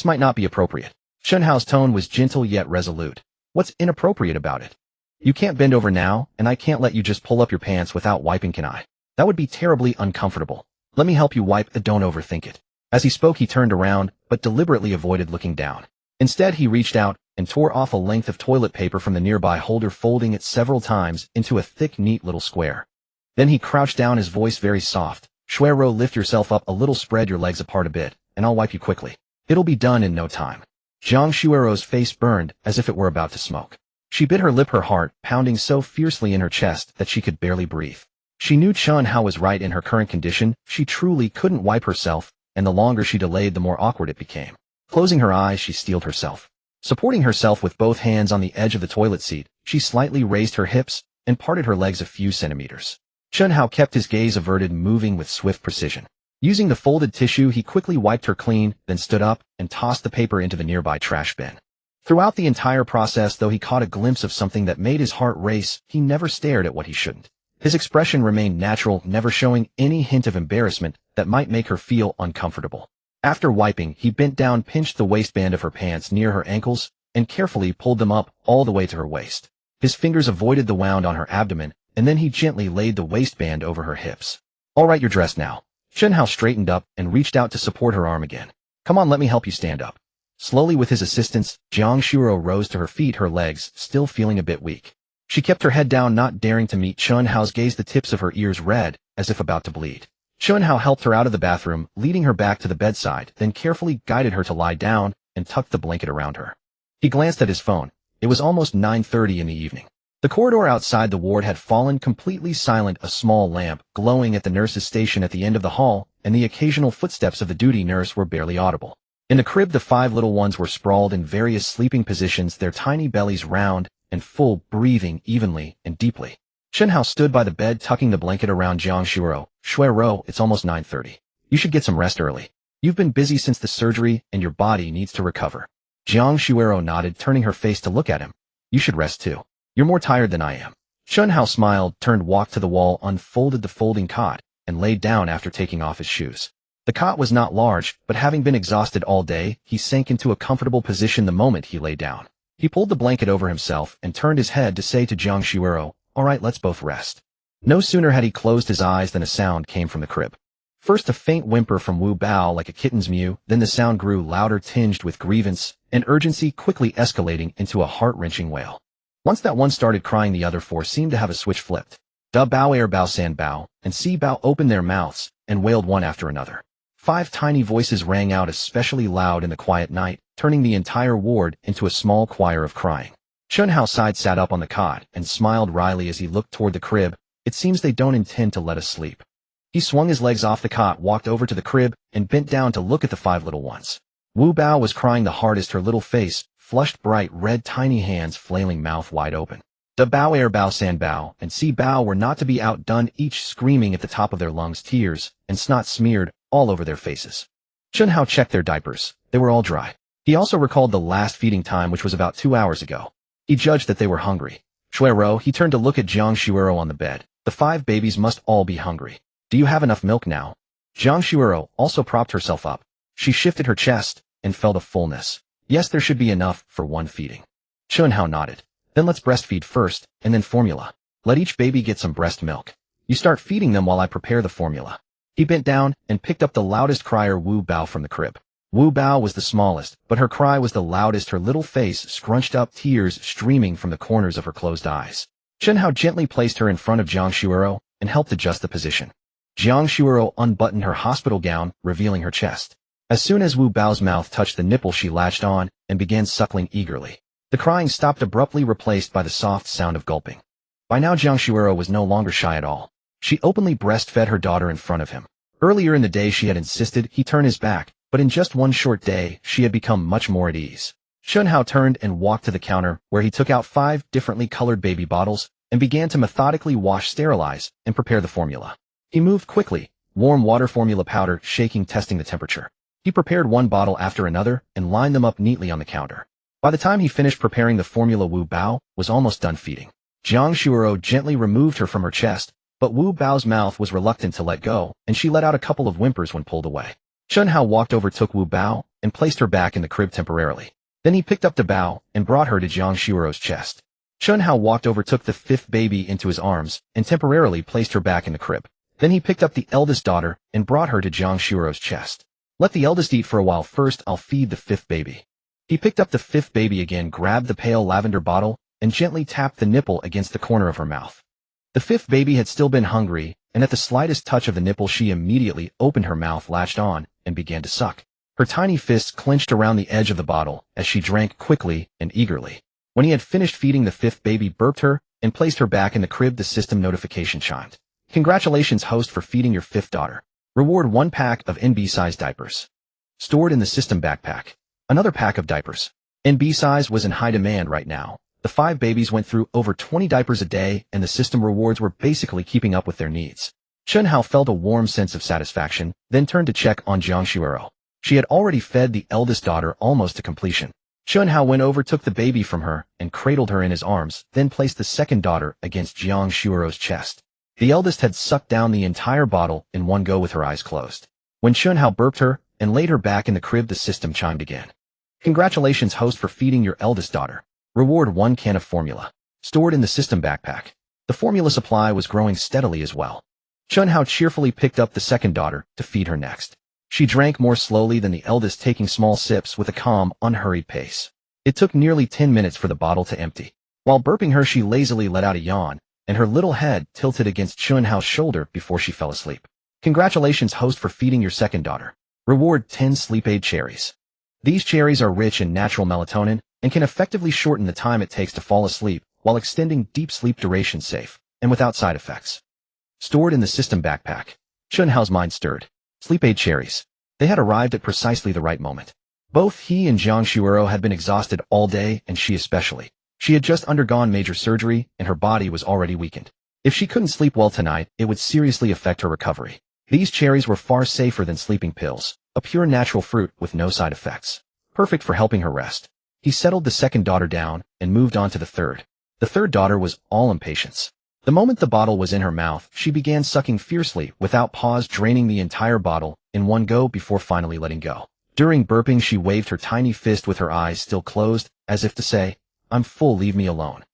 might not be appropriate. Chen Hao's tone was gentle yet resolute. What's inappropriate about it? You can't bend over now, and I can't let you just pull up your pants without wiping, can I? That would be terribly uncomfortable. Let me help you wipe, don't overthink it. As he spoke, he turned around, but deliberately avoided looking down. Instead, he reached out and tore off a length of toilet paper from the nearby holder, folding it several times into a thick, neat little square. Then he crouched down, his voice very soft. Shuiro, lift yourself up a little, spread your legs apart a bit, and I'll wipe you quickly. It'll be done in no time. Jiang Shuiro's face burned as if it were about to smoke. She bit her lip, her heart pounding so fiercely in her chest that she could barely breathe. She knew Chen Hao was right. In her current condition, she truly couldn't wipe herself, and the longer she delayed, the more awkward it became. Closing her eyes, she steeled herself. Supporting herself with both hands on the edge of the toilet seat, she slightly raised her hips and parted her legs a few centimeters. Chen Hao kept his gaze averted, moving with swift precision. Using the folded tissue, he quickly wiped her clean, then stood up and tossed the paper into the nearby trash bin. Throughout the entire process, though he caught a glimpse of something that made his heart race, he never stared at what he shouldn't. His expression remained natural, never showing any hint of embarrassment that might make her feel uncomfortable. After wiping, he bent down, pinched the waistband of her pants near her ankles, and carefully pulled them up all the way to her waist. His fingers avoided the wound on her abdomen, and then he gently laid the waistband over her hips. All right, you're dressed now. Chen Hao straightened up and reached out to support her arm again. Come on, let me help you stand up. Slowly, with his assistance, Jiang Shuiro rose to her feet, her legs still feeling a bit weak. She kept her head down, not daring to meet Chen Hao's gaze, the tips of her ears red, as if about to bleed. Chen Hao helped her out of the bathroom, leading her back to the bedside, then carefully guided her to lie down and tucked the blanket around her. He glanced at his phone. It was almost 9:30 in the evening. The corridor outside the ward had fallen completely silent, a small lamp glowing at the nurse's station at the end of the hall, and the occasional footsteps of the duty nurse were barely audible. In the crib, the 5 little ones were sprawled in various sleeping positions, their tiny bellies round and full, breathing evenly and deeply. Chen Hao stood by the bed, tucking the blanket around Jiang Shuiro. Shuiro, it's almost 9:30. You should get some rest early. You've been busy since the surgery, and your body needs to recover. Jiang Shuiro nodded, turning her face to look at him. You should rest too. You're more tired than I am. Chen Hao smiled, walked to the wall, unfolded the folding cot, and laid down after taking off his shoes. The cot was not large, but having been exhausted all day, he sank into a comfortable position the moment he lay down. He pulled the blanket over himself and turned his head to say to Jiang Shuiro, "All right, let's both rest." No sooner had he closed his eyes than a sound came from the crib. First a faint whimper from Wu Bao like a kitten's mew, then the sound grew louder, tinged with grievance and urgency, quickly escalating into a heart-wrenching wail. Once that one started crying, the other 4 seemed to have a switch flipped. Da Bao, Air Bao, San Bao, and Si Bao opened their mouths and wailed one after another. 5 tiny voices rang out especially loud in the quiet night, turning the entire ward into a small choir of crying. Chen Hao sat up on the cot and smiled wryly as he looked toward the crib. It seems they don't intend to let us sleep. He swung his legs off the cot, walked over to the crib, and bent down to look at the 5 little ones. Wu Bao was crying the hardest, her little face flushed bright red, tiny hands flailing, mouth wide open. Da Bao, Air Bao, San Bao, and Si Bao were not to be outdone, each screaming at the top of their lungs, tears and snot smeared all over their faces. Chen Hao checked their diapers. They were all dry. He also recalled the last feeding time, which was about 2 hours ago. He judged that they were hungry. Shuiro, he turned to look at Jiang Shuiro on the bed. The 5 babies must all be hungry. Do you have enough milk now? Jiang Shuiro also propped herself up. She shifted her chest and felt a fullness. Yes, there should be enough for 1 feeding. Chen Hao nodded. Then let's breastfeed first, and then formula. Let each baby get some breast milk. You start feeding them while I prepare the formula. He bent down and picked up the loudest crier, Wu Bao, from the crib. Wu Bao was the smallest, but her cry was the loudest, her little face scrunched up, tears streaming from the corners of her closed eyes. Chen Hao gently placed her in front of Jiang Shuiro and helped adjust the position. Jiang Shuiro unbuttoned her hospital gown, revealing her chest. As soon as Wu Bao's mouth touched the nipple, she latched on and began suckling eagerly. The crying stopped abruptly, replaced by the soft sound of gulping. By now Jiang Shuiro was no longer shy at all. She openly breastfed her daughter in front of him. Earlier in the day she had insisted he turn his back, but in just one short day she had become much more at ease. Chen Hao turned and walked to the counter, where he took out 5 differently colored baby bottles and began to methodically wash, sterilize, and prepare the formula. He moved quickly, warm water, formula powder, shaking, testing the temperature. He prepared 1 bottle after another and lined them up neatly on the counter. By the time he finished preparing the formula, Wu Bao was almost done feeding. Jiang Shuiro gently removed her from her chest, but Wu Bao's mouth was reluctant to let go, and she let out a couple of whimpers when pulled away. Chen Hao walked over, took Wu Bao, and placed her back in the crib temporarily. Then he picked up Da Bao and brought her to Jiang Shuiro's chest. Chen Hao walked over, took the 5th baby into his arms, and temporarily placed her back in the crib. Then he picked up the eldest daughter and brought her to Jiang Shuiro's chest. Let the eldest eat for a while first, I'll feed the 5th baby. He picked up the 5th baby again, grabbed the pale lavender bottle, and gently tapped the nipple against the corner of her mouth. The 5th baby had still been hungry, and at the slightest touch of the nipple she immediately opened her mouth, latched on, and began to suck. Her tiny fists clenched around the edge of the bottle as she drank quickly and eagerly. When he had finished feeding the 5th baby, burped her, and placed her back in the crib, the system notification chimed. Congratulations, host, for feeding your 5th daughter. Reward 1 pack of NB size diapers. Stored in the system backpack. Another pack of diapers. NB size was in high demand right now. The 5 babies went through over 20 diapers a day, and the system rewards were basically keeping up with their needs. Chen Hao felt a warm sense of satisfaction, then turned to check on Jiang Shuiro. She had already fed the eldest daughter almost to completion. Chen Hao went over, took the baby from her, and cradled her in his arms, then placed the 2nd daughter against Jiang Shuiro's chest. The eldest had sucked down the entire bottle in one go with her eyes closed. When Chen Hao burped her and laid her back in the crib, the system chimed again. Congratulations, host, for feeding your eldest daughter. Reward 1 can of formula. Stored in the system backpack. The formula supply was growing steadily as well. Chen Hao cheerfully picked up the 2nd daughter to feed her next. She drank more slowly than the eldest, taking small sips with a calm, unhurried pace. It took nearly 10 minutes for the bottle to empty. While burping her, she lazily let out a yawn, and her little head tilted against Chen Hao's shoulder before she fell asleep. Congratulations, host, for feeding your 2nd daughter. Reward 10 sleep aid cherries. These cherries are rich in natural melatonin and can effectively shorten the time it takes to fall asleep while extending deep sleep duration safe and without side effects. Stored in the system backpack. Chen Hao's mind stirred. Sleep aid cherries. They had arrived at precisely the right moment. Both he and Jiang Shuero had been exhausted all day, and she especially. She had just undergone major surgery, and her body was already weakened. If she couldn't sleep well tonight, it would seriously affect her recovery. These cherries were far safer than sleeping pills, a pure natural fruit with no side effects. Perfect for helping her rest. He settled the second daughter down and moved on to the third. The third daughter was all impatience. The moment the bottle was in her mouth, she began sucking fiercely, without pause, draining the entire bottle in one go before finally letting go. During burping, she waved her tiny fist with her eyes still closed, as if to say, "I'm full, leave me alone."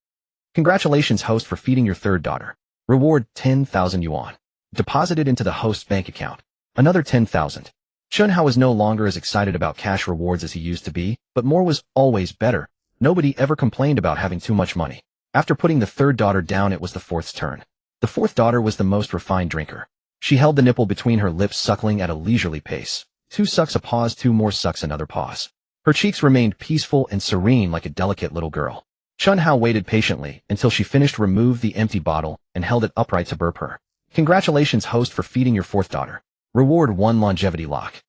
Congratulations, host, for feeding your third daughter. Reward 10,000 yuan. Deposited into the host's bank account. Another 10,000. Chen Hao was no longer as excited about cash rewards as he used to be, but more was always better. Nobody ever complained about having too much money. After putting the third daughter down, it was the fourth's turn. The fourth daughter was the most refined drinker. She held the nipple between her lips, suckling at a leisurely pace. 2 sucks a pause, 2 more sucks another pause. Her cheeks remained peaceful and serene like a delicate little girl. Chen Hao waited patiently until she finished, removed the empty bottle, and held it upright to burp her. Congratulations, host, for feeding your fourth daughter. Reward 1 longevity lock.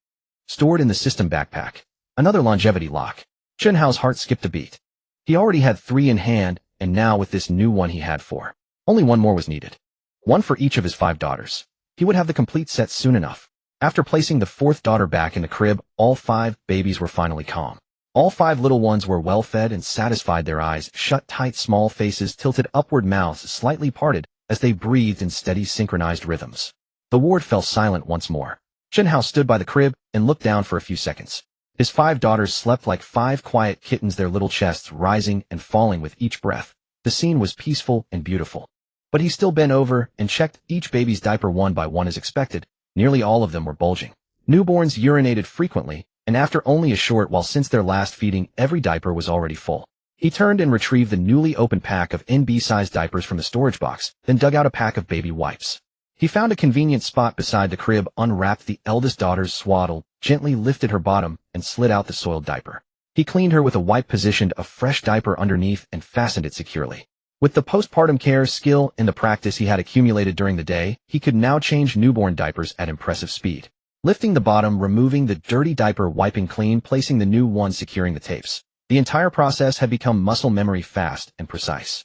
Stored in the system backpack. Another longevity lock. Chen Hao's heart skipped a beat. He already had 3 in hand, and now with this new one he had 4. Only 1 more was needed. 1 for each of his 5 daughters. He would have the complete set soon enough. After placing the fourth daughter back in the crib, all 5 babies were finally calm. All 5 little ones were well fed and satisfied, their eyes shut tight, small faces tilted upward, mouths slightly parted as they breathed in steady, synchronized rhythms. The ward fell silent once more. Chen Hao stood by the crib and looked down for a few seconds. His 5 daughters slept like 5 quiet kittens, their little chests rising and falling with each breath. The scene was peaceful and beautiful. But he still bent over and checked each baby's diaper one by one as expected. Nearly all of them were bulging. Newborns urinated frequently, and after only a short while since their last feeding, every diaper was already full. He turned and retrieved the newly opened pack of NB-sized diapers from the storage box, then dug out a pack of baby wipes. He found a convenient spot beside the crib, unwrapped the eldest daughter's swaddle, gently lifted her bottom, and slid out the soiled diaper. He cleaned her with a wipe, positioned a fresh diaper underneath, and fastened it securely. With the postpartum care, skill, and the practice he had accumulated during the day, he could now change newborn diapers at impressive speed. Lifting the bottom, removing the dirty diaper, wiping clean, placing the new one, securing the tapes. The entire process had become muscle memory, fast and precise.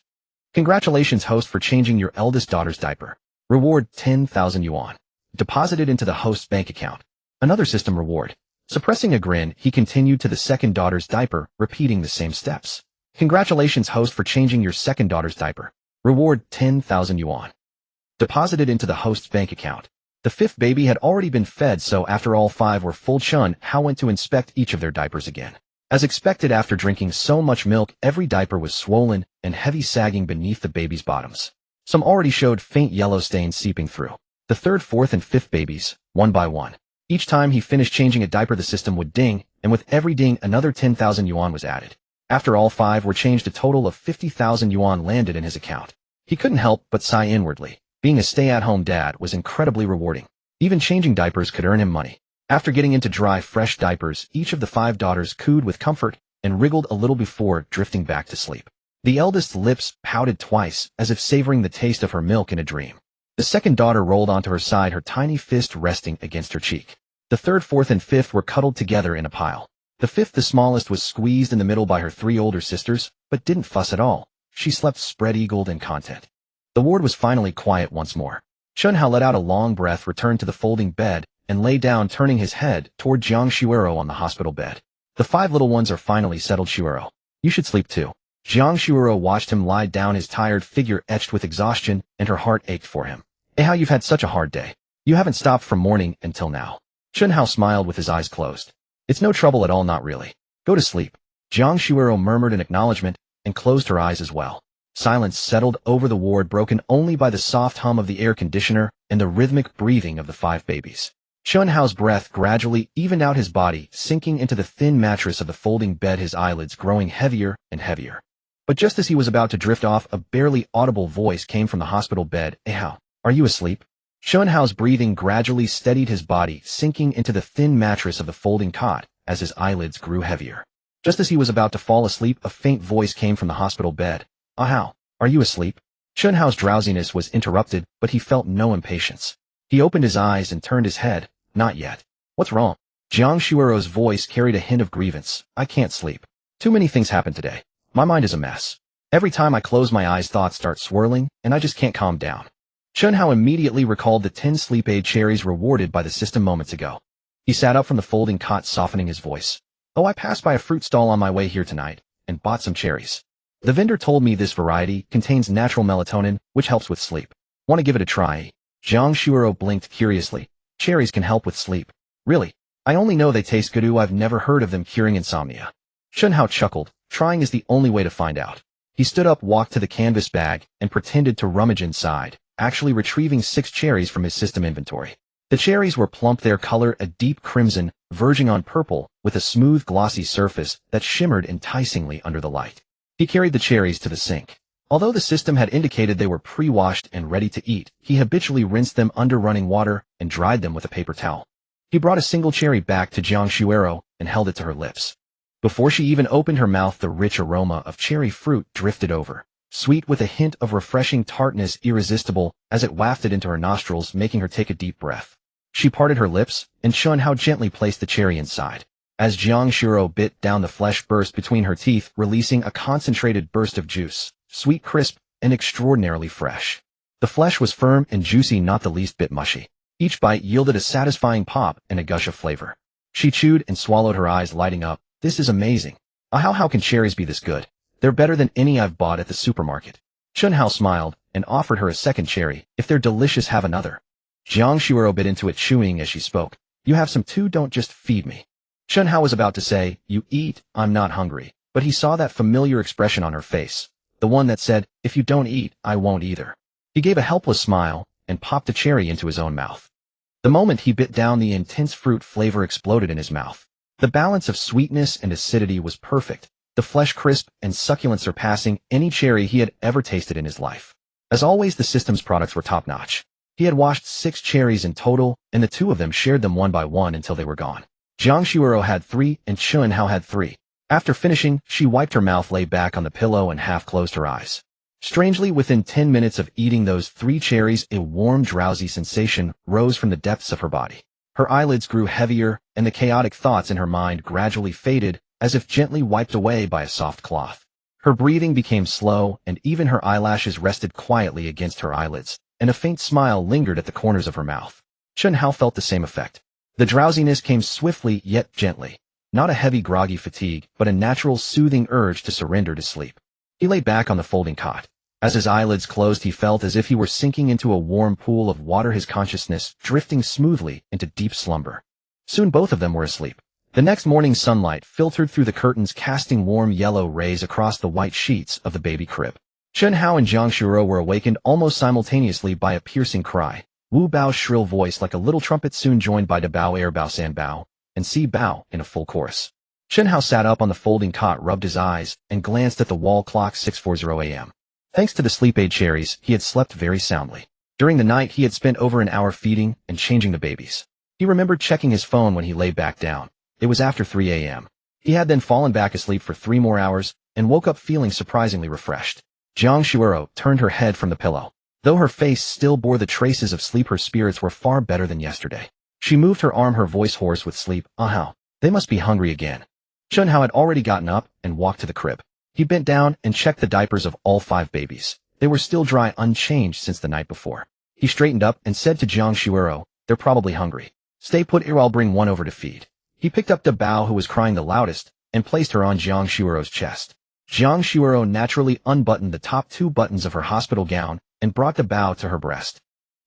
Congratulations, host, for changing your eldest daughter's diaper. Reward 10,000 yuan. Deposited into the host's bank account. Another system reward. Suppressing a grin, he continued to the second daughter's diaper, repeating the same steps. Congratulations, host, for changing your second daughter's diaper. Reward 10,000 yuan. Deposited into the host's bank account. The 5th baby had already been fed, so after all 5 were full, Chen Hao went to inspect each of their diapers again. As expected, after drinking so much milk, every diaper was swollen and heavy, sagging beneath the baby's bottoms. Some already showed faint yellow stains seeping through. The 3rd, 4th, and 5th babies, one by one. Each time he finished changing a diaper, the system would ding, and with every ding, another 10,000 yuan was added. After all 5 were changed, a total of 50,000 yuan landed in his account. He couldn't help but sigh inwardly. Being a stay-at-home dad was incredibly rewarding. Even changing diapers could earn him money. After getting into dry, fresh diapers, each of the 5 daughters cooed with comfort and wriggled a little before drifting back to sleep. The eldest's lips pouted twice, as if savoring the taste of her milk in a dream. The second daughter rolled onto her side, her tiny fist resting against her cheek. The 3rd, 4th, and 5th were cuddled together in a pile. The 5th, the smallest, was squeezed in the middle by her 3 older sisters, but didn't fuss at all. She slept spread-eagled and content. The ward was finally quiet once more. Chen Hao let out a long breath, returned to the folding bed, and lay down, turning his head toward Jiang Shuero on the hospital bed. The 5 little ones are finally settled, Shuero. You should sleep too. Jiang Shuero watched him lie down, his tired figure etched with exhaustion, and her heart ached for him. Hey, how you've had such a hard day. You haven't stopped from morning until now. Chen Hao smiled with his eyes closed. It's no trouble at all, not really. Go to sleep. Jiang Shuero murmured in acknowledgement and closed her eyes as well. Silence settled over the ward, broken only by the soft hum of the air conditioner and the rhythmic breathing of the 5 babies. Chen Hao's breath gradually evened out his body, sinking into the thin mattress of the folding bed, his eyelids growing heavier and heavier. But just as he was about to drift off, a barely audible voice came from the hospital bed. Hey, Hao, are you asleep? Chen Hao's breathing gradually steadied his body, sinking into the thin mattress of the folding cot as his eyelids grew heavier. Just as he was about to fall asleep, a faint voice came from the hospital bed. "Ah Hao, are you asleep?" Chen Hao's drowsiness was interrupted, but he felt no impatience. He opened his eyes and turned his head. "Not yet." "What's wrong?" Jiang Shuero's voice carried a hint of grievance. "I can't sleep. Too many things happened today. My mind is a mess. Every time I close my eyes, thoughts start swirling, and I just can't calm down." Chen Hao immediately recalled the 10 sleep aid cherries rewarded by the system moments ago. He sat up from the folding cot, softening his voice. "Oh, I passed by a fruit stall on my way here tonight, and bought some cherries. The vendor told me this variety contains natural melatonin, which helps with sleep. Want to give it a try?" Jiang Shuero blinked curiously. "Cherries can help with sleep. Really? I only know they taste good. I've never heard of them curing insomnia." Chen Hao chuckled. Trying is the only way to find out. He stood up, walked to the canvas bag, and pretended to rummage inside, actually retrieving 6 cherries from his system inventory. The cherries were plump, their color a deep crimson, verging on purple, with a smooth, glossy surface that shimmered enticingly under the light. He carried the cherries to the sink. Although the system had indicated they were pre-washed and ready to eat, he habitually rinsed them under running water and dried them with a paper towel. He brought a single cherry back to Jiang Shuero and held it to her lips. Before she even opened her mouth, the rich aroma of cherry fruit drifted over, sweet with a hint of refreshing tartness, irresistible as it wafted into her nostrils, making her take a deep breath. She parted her lips, and Chen Hao gently placed the cherry inside. As Jiang Shuero bit down, the flesh burst between her teeth, releasing a concentrated burst of juice, sweet, crisp, and extraordinarily fresh. The flesh was firm and juicy, not the least bit mushy. Each bite yielded a satisfying pop and a gush of flavor. She chewed and swallowed, her eyes lighting up. "This is amazing. How can cherries be this good? They're better than any I've bought at the supermarket." Chen Hao smiled and offered her a second cherry. "If they're delicious, have another." Jiang Shuero bit into it, chewing as she spoke. "You have some too, don't just feed me." Chen Hao was about to say, "You eat, I'm not hungry," but he saw that familiar expression on her face, the one that said, "If you don't eat, I won't either." He gave a helpless smile and popped a cherry into his own mouth. The moment he bit down, the intense fruit flavor exploded in his mouth. The balance of sweetness and acidity was perfect, the flesh crisp and succulent, surpassing any cherry he had ever tasted in his life. As always, the system's products were top-notch. He had washed 6 cherries in total, and the 2 of them shared them one by one until they were gone. Jiang Shuero had 3, and Chen Hao had 3. After finishing, she wiped her mouth, lay back on the pillow, and half closed her eyes. Strangely, within 10 minutes of eating those 3 cherries, a warm, drowsy sensation rose from the depths of her body. Her eyelids grew heavier, and the chaotic thoughts in her mind gradually faded, as if gently wiped away by a soft cloth. Her breathing became slow, and even her eyelashes rested quietly against her eyelids, and a faint smile lingered at the corners of her mouth. Chen Hao felt the same effect. The drowsiness came swiftly yet gently, not a heavy, groggy fatigue, but a natural, soothing urge to surrender to sleep. He lay back on the folding cot. As his eyelids closed, he felt as if he were sinking into a warm pool of water, his consciousness drifting smoothly into deep slumber. Soon both of them were asleep. The next morning's sunlight filtered through the curtains, casting warm yellow rays across the white sheets of the baby crib. Chen Hao and Jiang Shuero were awakened almost simultaneously by a piercing cry. Wu Bao's shrill voice like a little trumpet, soon joined by Da Bao, Er Bao, San Bao, and Si Bao in a full chorus. Chen Hao sat up on the folding cot, rubbed his eyes, and glanced at the wall clock. 6:40 a.m. Thanks to the sleep aid cherries, he had slept very soundly. During the night, he had spent over an hour feeding and changing the babies. He remembered checking his phone when he lay back down. It was after 3 a.m. He had then fallen back asleep for 3 more hours and woke up feeling surprisingly refreshed. Jiang Shuero turned her head from the pillow. Though her face still bore the traces of sleep, her spirits were far better than yesterday. She moved her arm, her voice hoarse with sleep. "Ah Hao, they must be hungry again." Chen Hao had already gotten up and walked to the crib. He bent down and checked the diapers of all 5 babies. They were still dry, unchanged since the night before. He straightened up and said to Jiang Shuero, "They're probably hungry. Stay put here, I'll bring one over to feed." He picked up Da Bao, who was crying the loudest, and placed her on Jiang Shuero's chest. Jiang Shuero naturally unbuttoned the top 2 buttons of her hospital gown and brought Da Bao to her breast.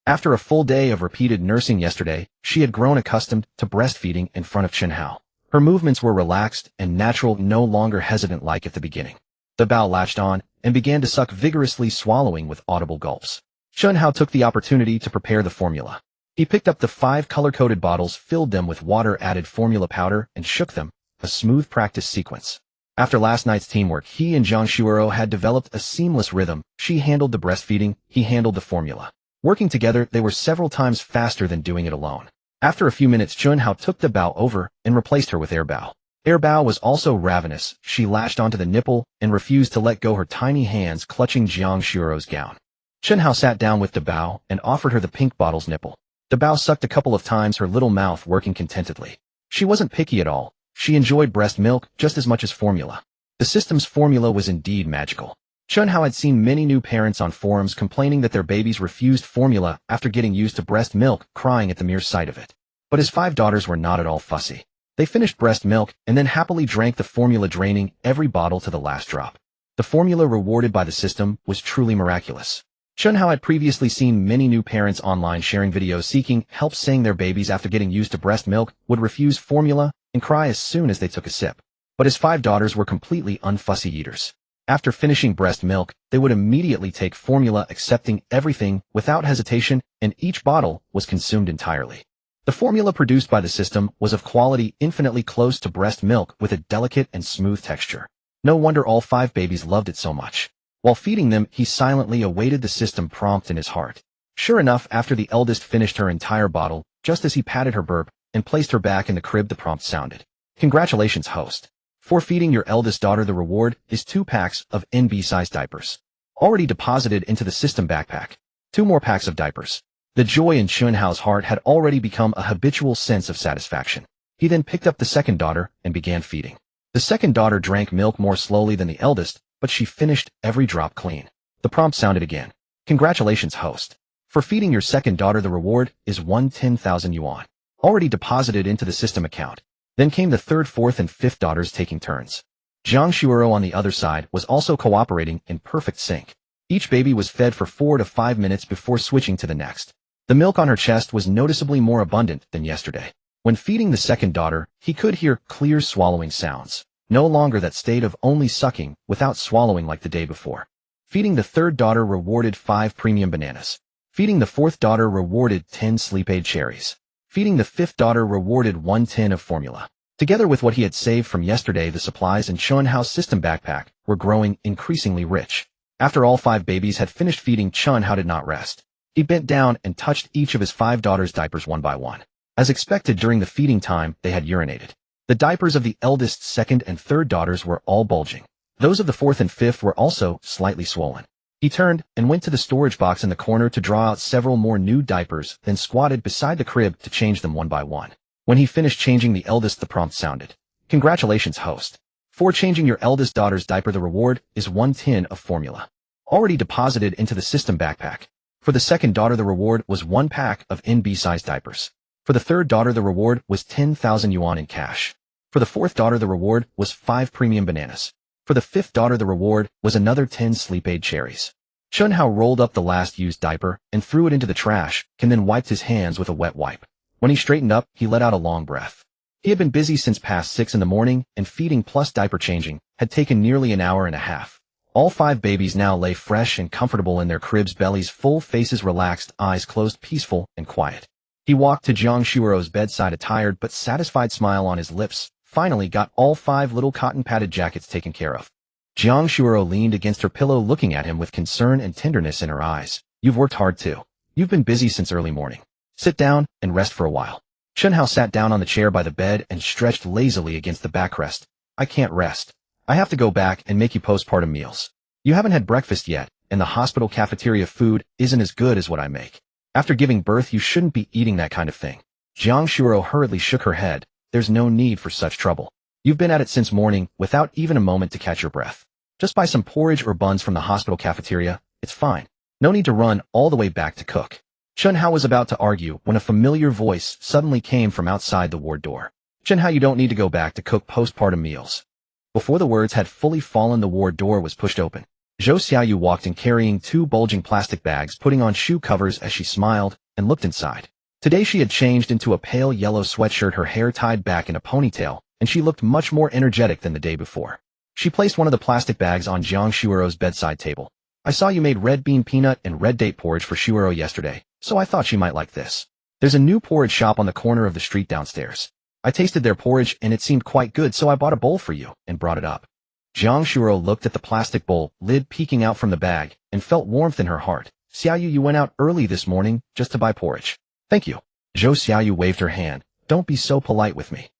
After a full day of repeated nursing yesterday, she had grown accustomed to breastfeeding in front of Chen Hao. Her movements were relaxed and natural, no longer hesitant like at the beginning. Da Bao latched on and began to suck vigorously, swallowing with audible gulps. Chen Hao took the opportunity to prepare the formula. He picked up the 5 color-coded bottles, filled them with water, added formula powder, and shook them, a smooth practice sequence. After last night's teamwork, he and Jiang Shuero had developed a seamless rhythm. She handled the breastfeeding, he handled the formula. Working together, they were several times faster than doing it alone. After a few minutes, Chen Hao took Da Bao over and replaced her with Er Bao. Bao was also ravenous. She latched onto the nipple and refused to let go, her tiny hands clutching Jiang Shuro's gown. Chen Hao sat down with Bao and offered her the pink bottle's nipple. Bao sucked a couple of times, her little mouth working contentedly. She wasn't picky at all. She enjoyed breast milk just as much as formula. The system's formula was indeed magical. Chen Hao had seen many new parents on forums complaining that their babies refused formula after getting used to breast milk, crying at the mere sight of it. But his 5 daughters were not at all fussy. They finished breast milk and then happily drank the formula, draining every bottle to the last drop. The formula rewarded by the system was truly miraculous. Chen Hao had previously seen many new parents online sharing videos seeking help, saying their babies after getting used to breast milk would refuse formula and cry as soon as they took a sip. But his 5 daughters were completely unfussy eaters. After finishing breast milk, they would immediately take formula, accepting everything without hesitation, and each bottle was consumed entirely. The formula produced by the system was of quality infinitely close to breast milk with a delicate and smooth texture. No wonder all 5 babies loved it so much. While feeding them, he silently awaited the system prompt in his heart. Sure enough, after the eldest finished her entire bottle, just as he patted her burp and placed her back in the crib, the prompt sounded. Congratulations, host. For feeding your eldest daughter, the reward is 2 packs of NB-sized diapers. Already deposited into the system backpack. 2 more packs of diapers. The joy in Chen Hao's heart had already become a habitual sense of satisfaction. He then picked up the second daughter and began feeding. The second daughter drank milk more slowly than the eldest, but she finished every drop clean. The prompt sounded again. Congratulations, host. For feeding your second daughter, the reward is 10,000 yuan. Already deposited into the system account. Then came the third, fourth, and fifth daughters taking turns. Jiang Shuoro on the other side was also cooperating in perfect sync. Each baby was fed for 4 to 5 minutes before switching to the next. The milk on her chest was noticeably more abundant than yesterday. When feeding the second daughter, he could hear clear swallowing sounds. No longer that state of only sucking without swallowing like the day before. Feeding the third daughter rewarded 5 premium bananas. Feeding the fourth daughter rewarded 10 sleep aid cherries. Feeding the fifth daughter rewarded 1 tin of formula. Together with what he had saved from yesterday, the supplies in Chen Hao's system backpack were growing increasingly rich. After all 5 babies had finished feeding, Chen Hao did not rest. He bent down and touched each of his 5 daughters' diapers one by one. As expected, during the feeding time, they had urinated. The diapers of the eldest, second, and third daughters were all bulging. Those of the fourth and fifth were also slightly swollen. He turned and went to the storage box in the corner to draw out several more new diapers, then squatted beside the crib to change them one by one. When he finished changing the eldest, the prompt sounded. Congratulations, host. For changing your eldest daughter's diaper, the reward is 1 tin of formula. Already deposited into the system backpack. For the second daughter, the reward was 1 pack of NB-sized diapers. For the third daughter, the reward was 10,000 yuan in cash. For the fourth daughter, the reward was 5 premium bananas. For the fifth daughter, the reward was another 10 sleep aid cherries. Chen Hao rolled up the last used diaper and threw it into the trash, and then wiped his hands with a wet wipe. When he straightened up, he let out a long breath. He had been busy since past 6 in the morning, and feeding plus diaper changing had taken nearly an hour and a half. All 5 babies now lay fresh and comfortable in their cribs, bellies full, faces relaxed, eyes closed, peaceful and quiet. He walked to Jiang Shuoro's bedside, a tired but satisfied smile on his lips. Finally got all 5 little cotton-padded jackets taken care of. Jiang Shuoro leaned against her pillow, looking at him with concern and tenderness in her eyes. You've worked hard too. You've been busy since early morning. Sit down and rest for a while. Chen Hao sat down on the chair by the bed and stretched lazily against the backrest. I can't rest. I have to go back and make you postpartum meals. You haven't had breakfast yet, and the hospital cafeteria food isn't as good as what I make. After giving birth, you shouldn't be eating that kind of thing. Jiang Shuoro hurriedly shook her head. There's no need for such trouble. You've been at it since morning without even a moment to catch your breath. Just buy some porridge or buns from the hospital cafeteria. It's fine. No need to run all the way back to cook. Chen Hao was about to argue when a familiar voice suddenly came from outside the ward door. Chen Hao, you don't need to go back to cook postpartum meals. Before the words had fully fallen, the ward door was pushed open. Zhou Xiaoyu walked in carrying 2 bulging plastic bags, putting on shoe covers as she smiled and looked inside. Today she had changed into a pale yellow sweatshirt, her hair tied back in a ponytail, and she looked much more energetic than the day before. She placed one of the plastic bags on Jiang Shuoro's bedside table. I saw you made red bean peanut and red date porridge for Shuoro yesterday, so I thought she might like this. There's a new porridge shop on the corner of the street downstairs. I tasted their porridge and it seemed quite good, so I bought a bowl for you and brought it up. Jiang Shuoro looked at the plastic bowl, lid peeking out from the bag, and felt warmth in her heart. Xiaoyu, you went out early this morning just to buy porridge. Thank you. Zhou Xiaoyu waved her hand. Don't be so polite with me.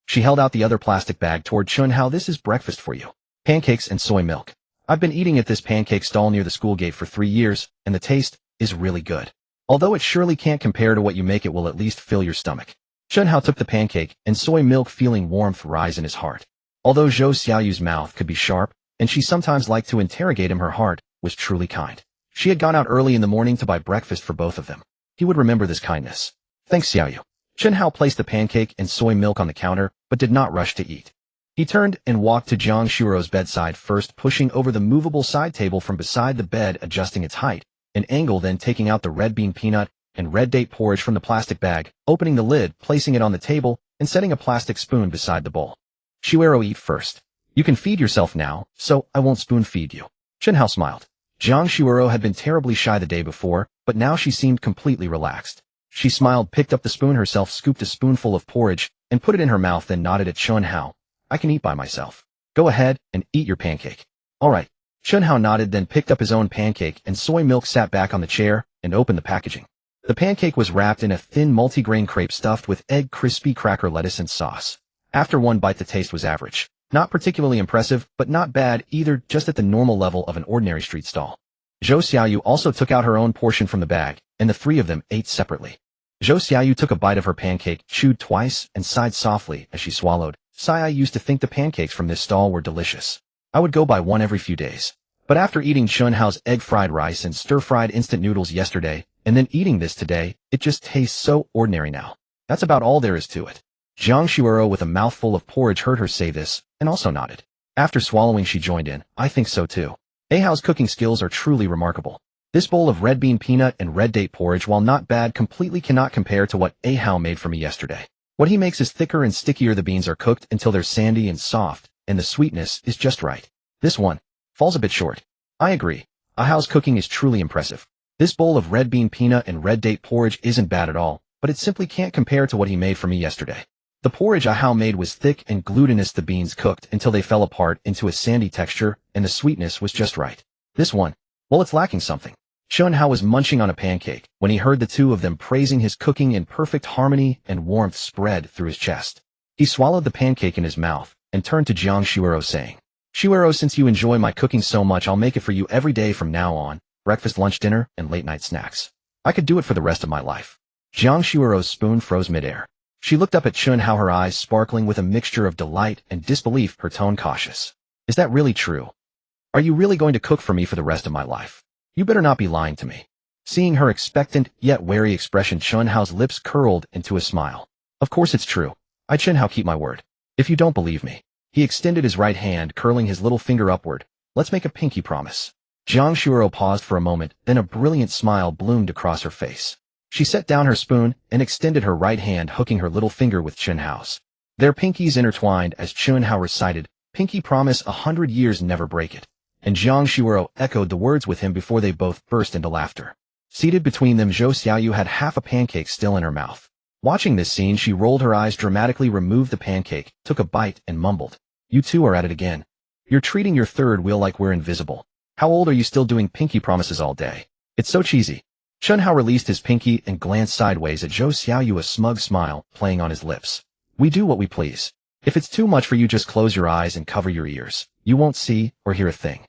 She held out the other plastic bag toward Chen Hao. This is breakfast for you. Pancakes and soy milk. I've been eating at this pancake stall near the school gate for 3 years, and the taste is really good. Although it surely can't compare to what you make, it will at least fill your stomach. Chen Hao took the pancake and soy milk, feeling warmth rise in his heart. Although Zhou Xiaoyu's mouth could be sharp, and she sometimes liked to interrogate him, her heart was truly kind. She had gone out early in the morning to buy breakfast for both of them. He would remember this kindness. Thanks, Xiaoyu. Chen Hao placed the pancake and soy milk on the counter, but did not rush to eat. He turned and walked to Jiang Shuro's bedside, first pushing over the movable side table from beside the bed, adjusting its height and angle, then taking out the red bean peanut and red date porridge from the plastic bag, opening the lid, placing it on the table, and setting a plastic spoon beside the bowl. Shuero, eat first. You can feed yourself now, so I won't spoon feed you. Chen Hao smiled. Jiang Shuero had been terribly shy the day before, but now she seemed completely relaxed. She smiled, picked up the spoon herself, scooped a spoonful of porridge, and put it in her mouth, then nodded at Chen Hao. I can eat by myself. Go ahead and eat your pancake. All right. Chen Hao nodded, then picked up his own pancake and soy milk, sat back on the chair, and opened the packaging. The pancake was wrapped in a thin multigrain crepe stuffed with egg, crispy cracker, lettuce, and sauce. After one bite, the taste was average. Not particularly impressive, but not bad either, just at the normal level of an ordinary street stall. Zhou Xiaoyu also took out her own portion from the bag, and the three of them ate separately. Zhou Xiaoyu took a bite of her pancake, chewed twice, and sighed softly as she swallowed. Sigh, I used to think the pancakes from this stall were delicious. I would go buy one every few days. But after eating Chen Hao's egg fried rice and stir-fried instant noodles yesterday, and then eating this today, it just tastes so ordinary now. That's about all there is to it. Jiang Shuero, with a mouthful of porridge, heard her say this, and also nodded. After swallowing, she joined in. I think so too. Hao's cooking skills are truly remarkable. This bowl of red bean peanut and red date porridge, while not bad, completely cannot compare to what Hao made for me yesterday. What he makes is thicker and stickier. The beans are cooked until they're sandy and soft, and the sweetness is just right. This one falls a bit short. I agree. Hao's cooking is truly impressive. This bowl of red bean peanut and red date porridge isn't bad at all, but it simply can't compare to what he made for me yesterday. The porridge Hao made was thick and glutinous. The beans cooked until they fell apart into a sandy texture, and the sweetness was just right. This one, well, it's lacking something. Chen Hao was munching on a pancake when he heard the two of them praising his cooking in perfect harmony, and warmth spread through his chest. He swallowed the pancake in his mouth and turned to Jiang Shuero, saying, Shuero, since you enjoy my cooking so much, I'll make it for you every day from now on, breakfast, lunch, dinner, and late-night snacks. I could do it for the rest of my life. Jiang Shuero's spoon froze midair. She looked up at Chen Hao, her eyes sparkling with a mixture of delight and disbelief, her tone cautious. Is that really true? Are you really going to cook for me for the rest of my life? You better not be lying to me. Seeing her expectant yet wary expression, Chen Hao's lips curled into a smile. Of course it's true. I, Chen Hao, keep my word. If you don't believe me. He extended his right hand, curling his little finger upward. Let's make a pinky promise. Jiang Shuero paused for a moment, then a brilliant smile bloomed across her face. She set down her spoon and extended her right hand, hooking her little finger with Chen Hao's. Their pinkies intertwined as Chen Hao recited, Pinky promise, 100 years never break it. And Jiang Shuero echoed the words with him before they both burst into laughter. Seated between them, Zhou Xiaoyu had half a pancake still in her mouth. Watching this scene, she rolled her eyes dramatically, removed the pancake, took a bite, and mumbled, You two are at it again. You're treating your third wheel like we're invisible. How old are you still doing pinky promises all day? It's so cheesy. Chen Hao released his pinky and glanced sideways at Zhou Xiaoyu, a smug smile playing on his lips. We do what we please. If it's too much for you, just close your eyes and cover your ears. You won't see or hear a thing.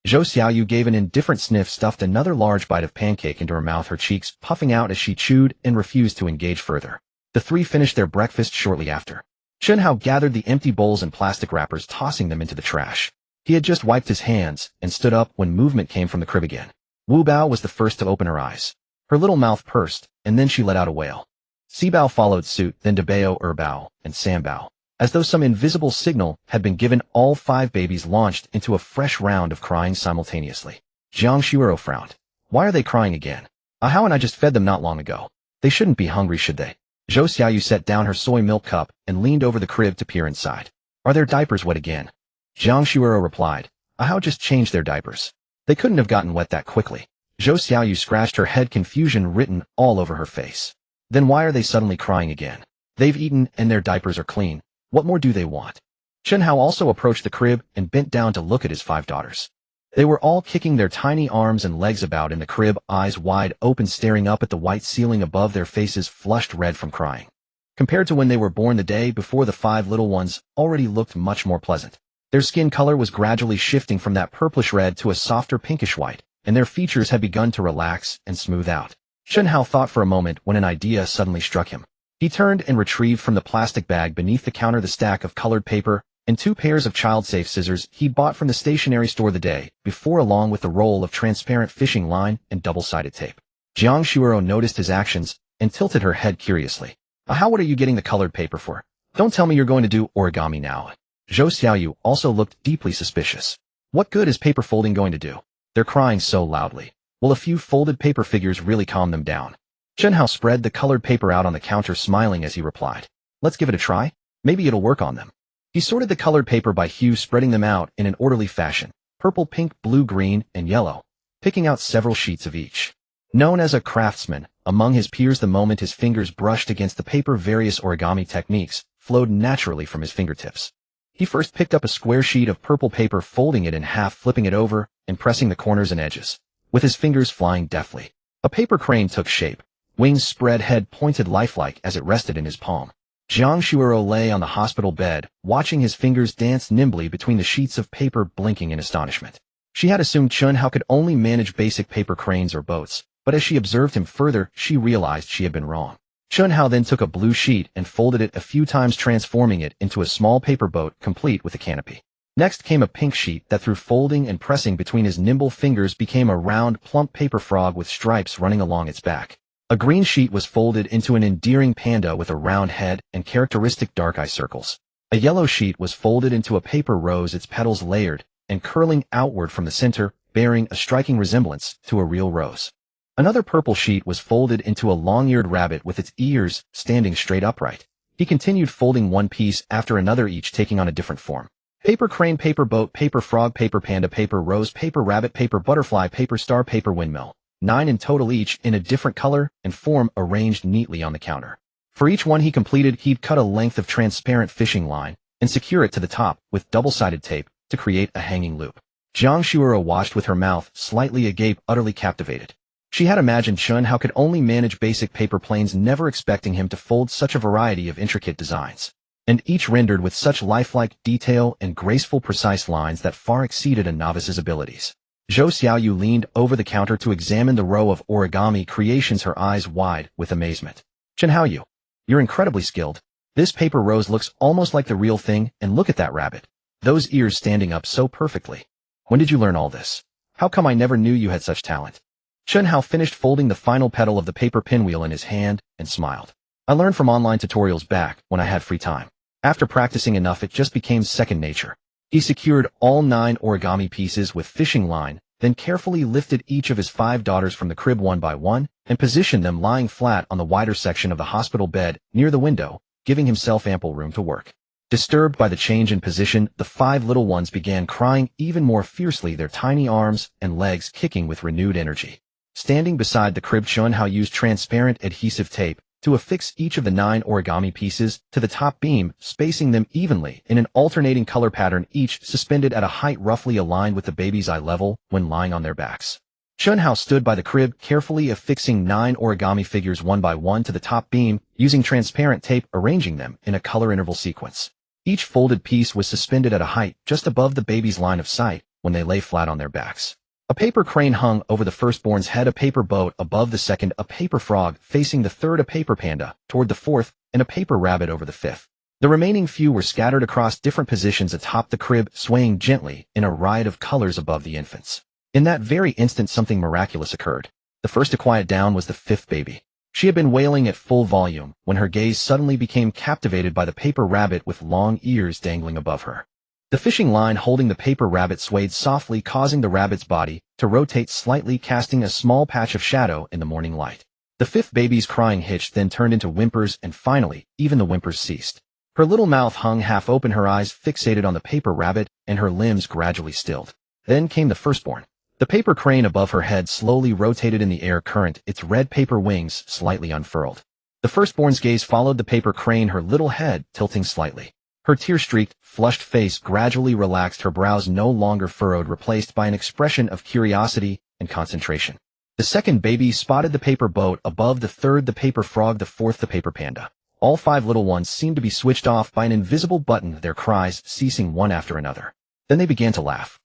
Zhou Xiaoyu gave an indifferent sniff, stuffed another large bite of pancake into her mouth, her cheeks puffing out as she chewed, and refused to engage further. The three finished their breakfast shortly after. Chen Hao gathered the empty bowls and plastic wrappers, tossing them into the trash. He had just wiped his hands and stood up when movement came from the crib again. Wu Bao was the first to open her eyes. Her little mouth pursed, and then she let out a wail. Si Bao followed suit, then Dabao, Bao, and Sam Bao. As though some invisible signal had been given, all 5 babies launched into a fresh round of crying simultaneously. Jiang Shuero frowned. Why are they crying again? Hao and I just fed them not long ago. They shouldn't be hungry, should they? Zhou Xiaoyu set down her soy milk cup and leaned over the crib to peer inside. Are their diapers wet again? Jiang Shuero replied. Hao just changed their diapers. They couldn't have gotten wet that quickly. Zhou Xiaoyu scratched her head, confusion written all over her face. Then why are they suddenly crying again? They've eaten and their diapers are clean. What more do they want? Chen Hao also approached the crib and bent down to look at his 5 daughters. They were all kicking their tiny arms and legs about in the crib, eyes wide open, staring up at the white ceiling above, their faces flushed red from crying. Compared to when they were born the day before, the 5 little ones already looked much more pleasant. Their skin color was gradually shifting from that purplish red to a softer pinkish white, and their features had begun to relax and smooth out. Chen Hao thought for a moment when an idea suddenly struck him. He turned and retrieved from the plastic bag beneath the counter the stack of colored paper and 2 pairs of child-safe scissors he'd bought from the stationery store the day before, along with the roll of transparent fishing line and double-sided tape. Jiang Shuoro noticed his actions and tilted her head curiously. How, what are you getting the colored paper for? Don't tell me you're going to do origami now. Zhou Xiaoyu also looked deeply suspicious. What good is paper folding going to do? They're crying so loudly. Will a few folded paper figures really calm them down? Chen Hao spread the colored paper out on the counter, smiling as he replied. Let's give it a try. Maybe it'll work on them. He sorted the colored paper by hue, spreading them out in an orderly fashion. Purple, pink, blue, green, and yellow. Picking out several sheets of each. Known as a craftsman among his peers, the moment his fingers brushed against the paper, various origami techniques flowed naturally from his fingertips. He first picked up a square sheet of purple paper, folding it in half, flipping it over, and pressing the corners and edges, with his fingers flying deftly. A paper crane took shape. Wings spread, head pointed lifelike as it rested in his palm. Jiang Shuoro lay on the hospital bed, watching his fingers dance nimbly between the sheets of paper, blinking in astonishment. She had assumed Chen Hao could only manage basic paper cranes or boats, but as she observed him further, she realized she had been wrong. Chen Hao then took a blue sheet and folded it a few times, transforming it into a small paper boat complete with a canopy. Next came a pink sheet that, through folding and pressing between his nimble fingers, became a round, plump paper frog with stripes running along its back. A green sheet was folded into an endearing panda with a round head and characteristic dark eye circles. A yellow sheet was folded into a paper rose, its petals layered and curling outward from the center, bearing a striking resemblance to a real rose. Another purple sheet was folded into a long-eared rabbit with its ears standing straight upright. He continued folding one piece after another, each taking on a different form. Paper crane, paper boat, paper frog, paper panda, paper rose, paper rabbit, paper butterfly, paper star, paper windmill. 9 in total, each in a different color and form, arranged neatly on the counter. For each one he completed, he'd cut a length of transparent fishing line and secure it to the top with double-sided tape to create a hanging loop. Jiang Shuoro watched with her mouth slightly agape, utterly captivated. She had imagined Chen Hao could only manage basic paper planes, never expecting him to fold such a variety of intricate designs, and each rendered with such lifelike detail and graceful, precise lines that far exceeded a novice's abilities. Zhou Xiaoyu leaned over the counter to examine the row of origami creations, her eyes wide with amazement. Chen Hao, you're incredibly skilled. This paper rose looks almost like the real thing, and look at that rabbit. Those ears standing up so perfectly. When did you learn all this? How come I never knew you had such talent? Chen Hao finished folding the final petal of the paper pinwheel in his hand and smiled. I learned from online tutorials back when I had free time. After practicing enough, it just became second nature. He secured all 9 origami pieces with fishing line, then carefully lifted each of his 5 daughters from the crib one by one and positioned them lying flat on the wider section of the hospital bed near the window, giving himself ample room to work. Disturbed by the change in position, the 5 little ones began crying even more fiercely, their tiny arms and legs kicking with renewed energy. Standing beside the crib, Chen Hao used transparent adhesive tape to affix each of the 9 origami pieces to the top beam, spacing them evenly in an alternating color pattern, each suspended at a height roughly aligned with the baby's eye level when lying on their backs. Chen Hao stood by the crib, carefully affixing 9 origami figures one by one to the top beam, using transparent tape, arranging them in a color interval sequence. Each folded piece was suspended at a height just above the baby's line of sight when they lay flat on their backs. A paper crane hung over the firstborn's head, a paper boat above the second, a paper frog facing the third, a paper panda toward the fourth, and a paper rabbit over the fifth. The remaining few were scattered across different positions atop the crib, swaying gently in a riot of colors above the infants. In that very instant, something miraculous occurred. The first to quiet down was the 5th baby. She had been wailing at full volume when her gaze suddenly became captivated by the paper rabbit with long ears dangling above her. The fishing line holding the paper rabbit swayed softly, causing the rabbit's body to rotate slightly, casting a small patch of shadow in the morning light. The 5th baby's crying hitched, then turned into whimpers, and finally, even the whimpers ceased. Her little mouth hung half open, her eyes fixated on the paper rabbit, and her limbs gradually stilled. Then came the firstborn. The paper crane above her head slowly rotated in the air current, its red paper wings slightly unfurled. The firstborn's gaze followed the paper crane, her little head tilting slightly. Her tear-streaked, flushed face gradually relaxed, her brows no longer furrowed, replaced by an expression of curiosity and concentration. The 2nd baby spotted the paper boat above the 3rd, the paper frog, the 4th, the paper panda. All 5 little ones seemed to be switched off by an invisible button, their cries ceasing one after another. Then they began to laugh.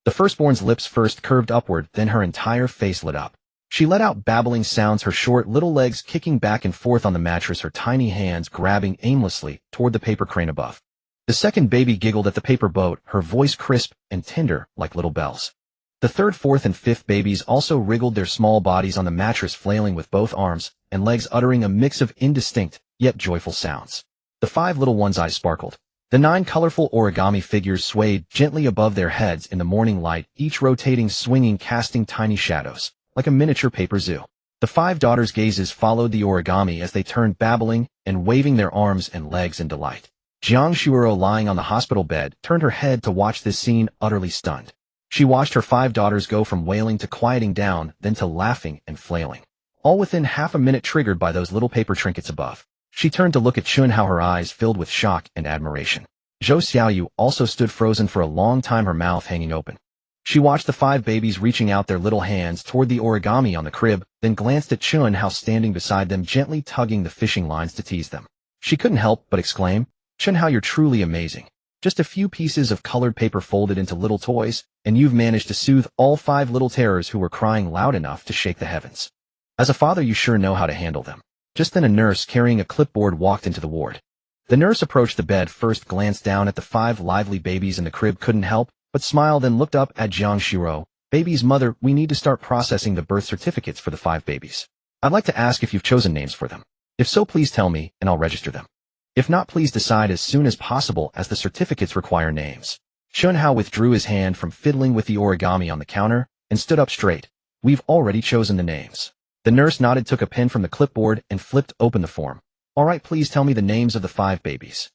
The firstborn's lips first curved upward, then her entire face lit up. She let out babbling sounds, her short little legs kicking back and forth on the mattress, her tiny hands grabbing aimlessly toward the paper crane above. The second baby giggled at the paper boat, her voice crisp and tender like little bells. The third, fourth, and fifth babies also wriggled their small bodies on the mattress, flailing with both arms and legs, uttering a mix of indistinct yet joyful sounds. The 5 little ones' eyes sparkled. The 9 colorful origami figures swayed gently above their heads in the morning light, each rotating, swinging, casting tiny shadows, like a miniature paper zoo. The 5 daughters' gazes followed the origami as they turned, babbling and waving their arms and legs in delight. Jiang Shuoro, lying on the hospital bed, turned her head to watch this scene, utterly stunned. She watched her 5 daughters go from wailing to quieting down, then to laughing and flailing. All within half a minute, triggered by those little paper trinkets above. She turned to look at Chen Hao, her eyes filled with shock and admiration. Zhou Xiaoyu also stood frozen for a long time, her mouth hanging open. She watched the 5 babies reaching out their little hands toward the origami on the crib, then glanced at Chen Hao standing beside them, gently tugging the fishing lines to tease them. She couldn't help but exclaim, "Chen Hao, you're truly amazing. Just a few pieces of colored paper folded into little toys, and you've managed to soothe all 5 little terrors who were crying loud enough to shake the heavens. As a father, you sure know how to handle them." Just then a nurse carrying a clipboard walked into the ward. The nurse approached the bed, first glanced down at the 5 lively babies in the crib, couldn't help but smile, then looked up at Jiang Shuoro. "Baby's mother, we need to start processing the birth certificates for the 5 babies. I'd like to ask if you've chosen names for them. If so, please tell me, and I'll register them. If not, please decide as soon as possible, as the certificates require names." Chen Hao withdrew his hand from fiddling with the origami on the counter and stood up straight. "We've already chosen the names." The nurse nodded, took a pen from the clipboard, and flipped open the form. "All right, please tell me the names of the 5 babies."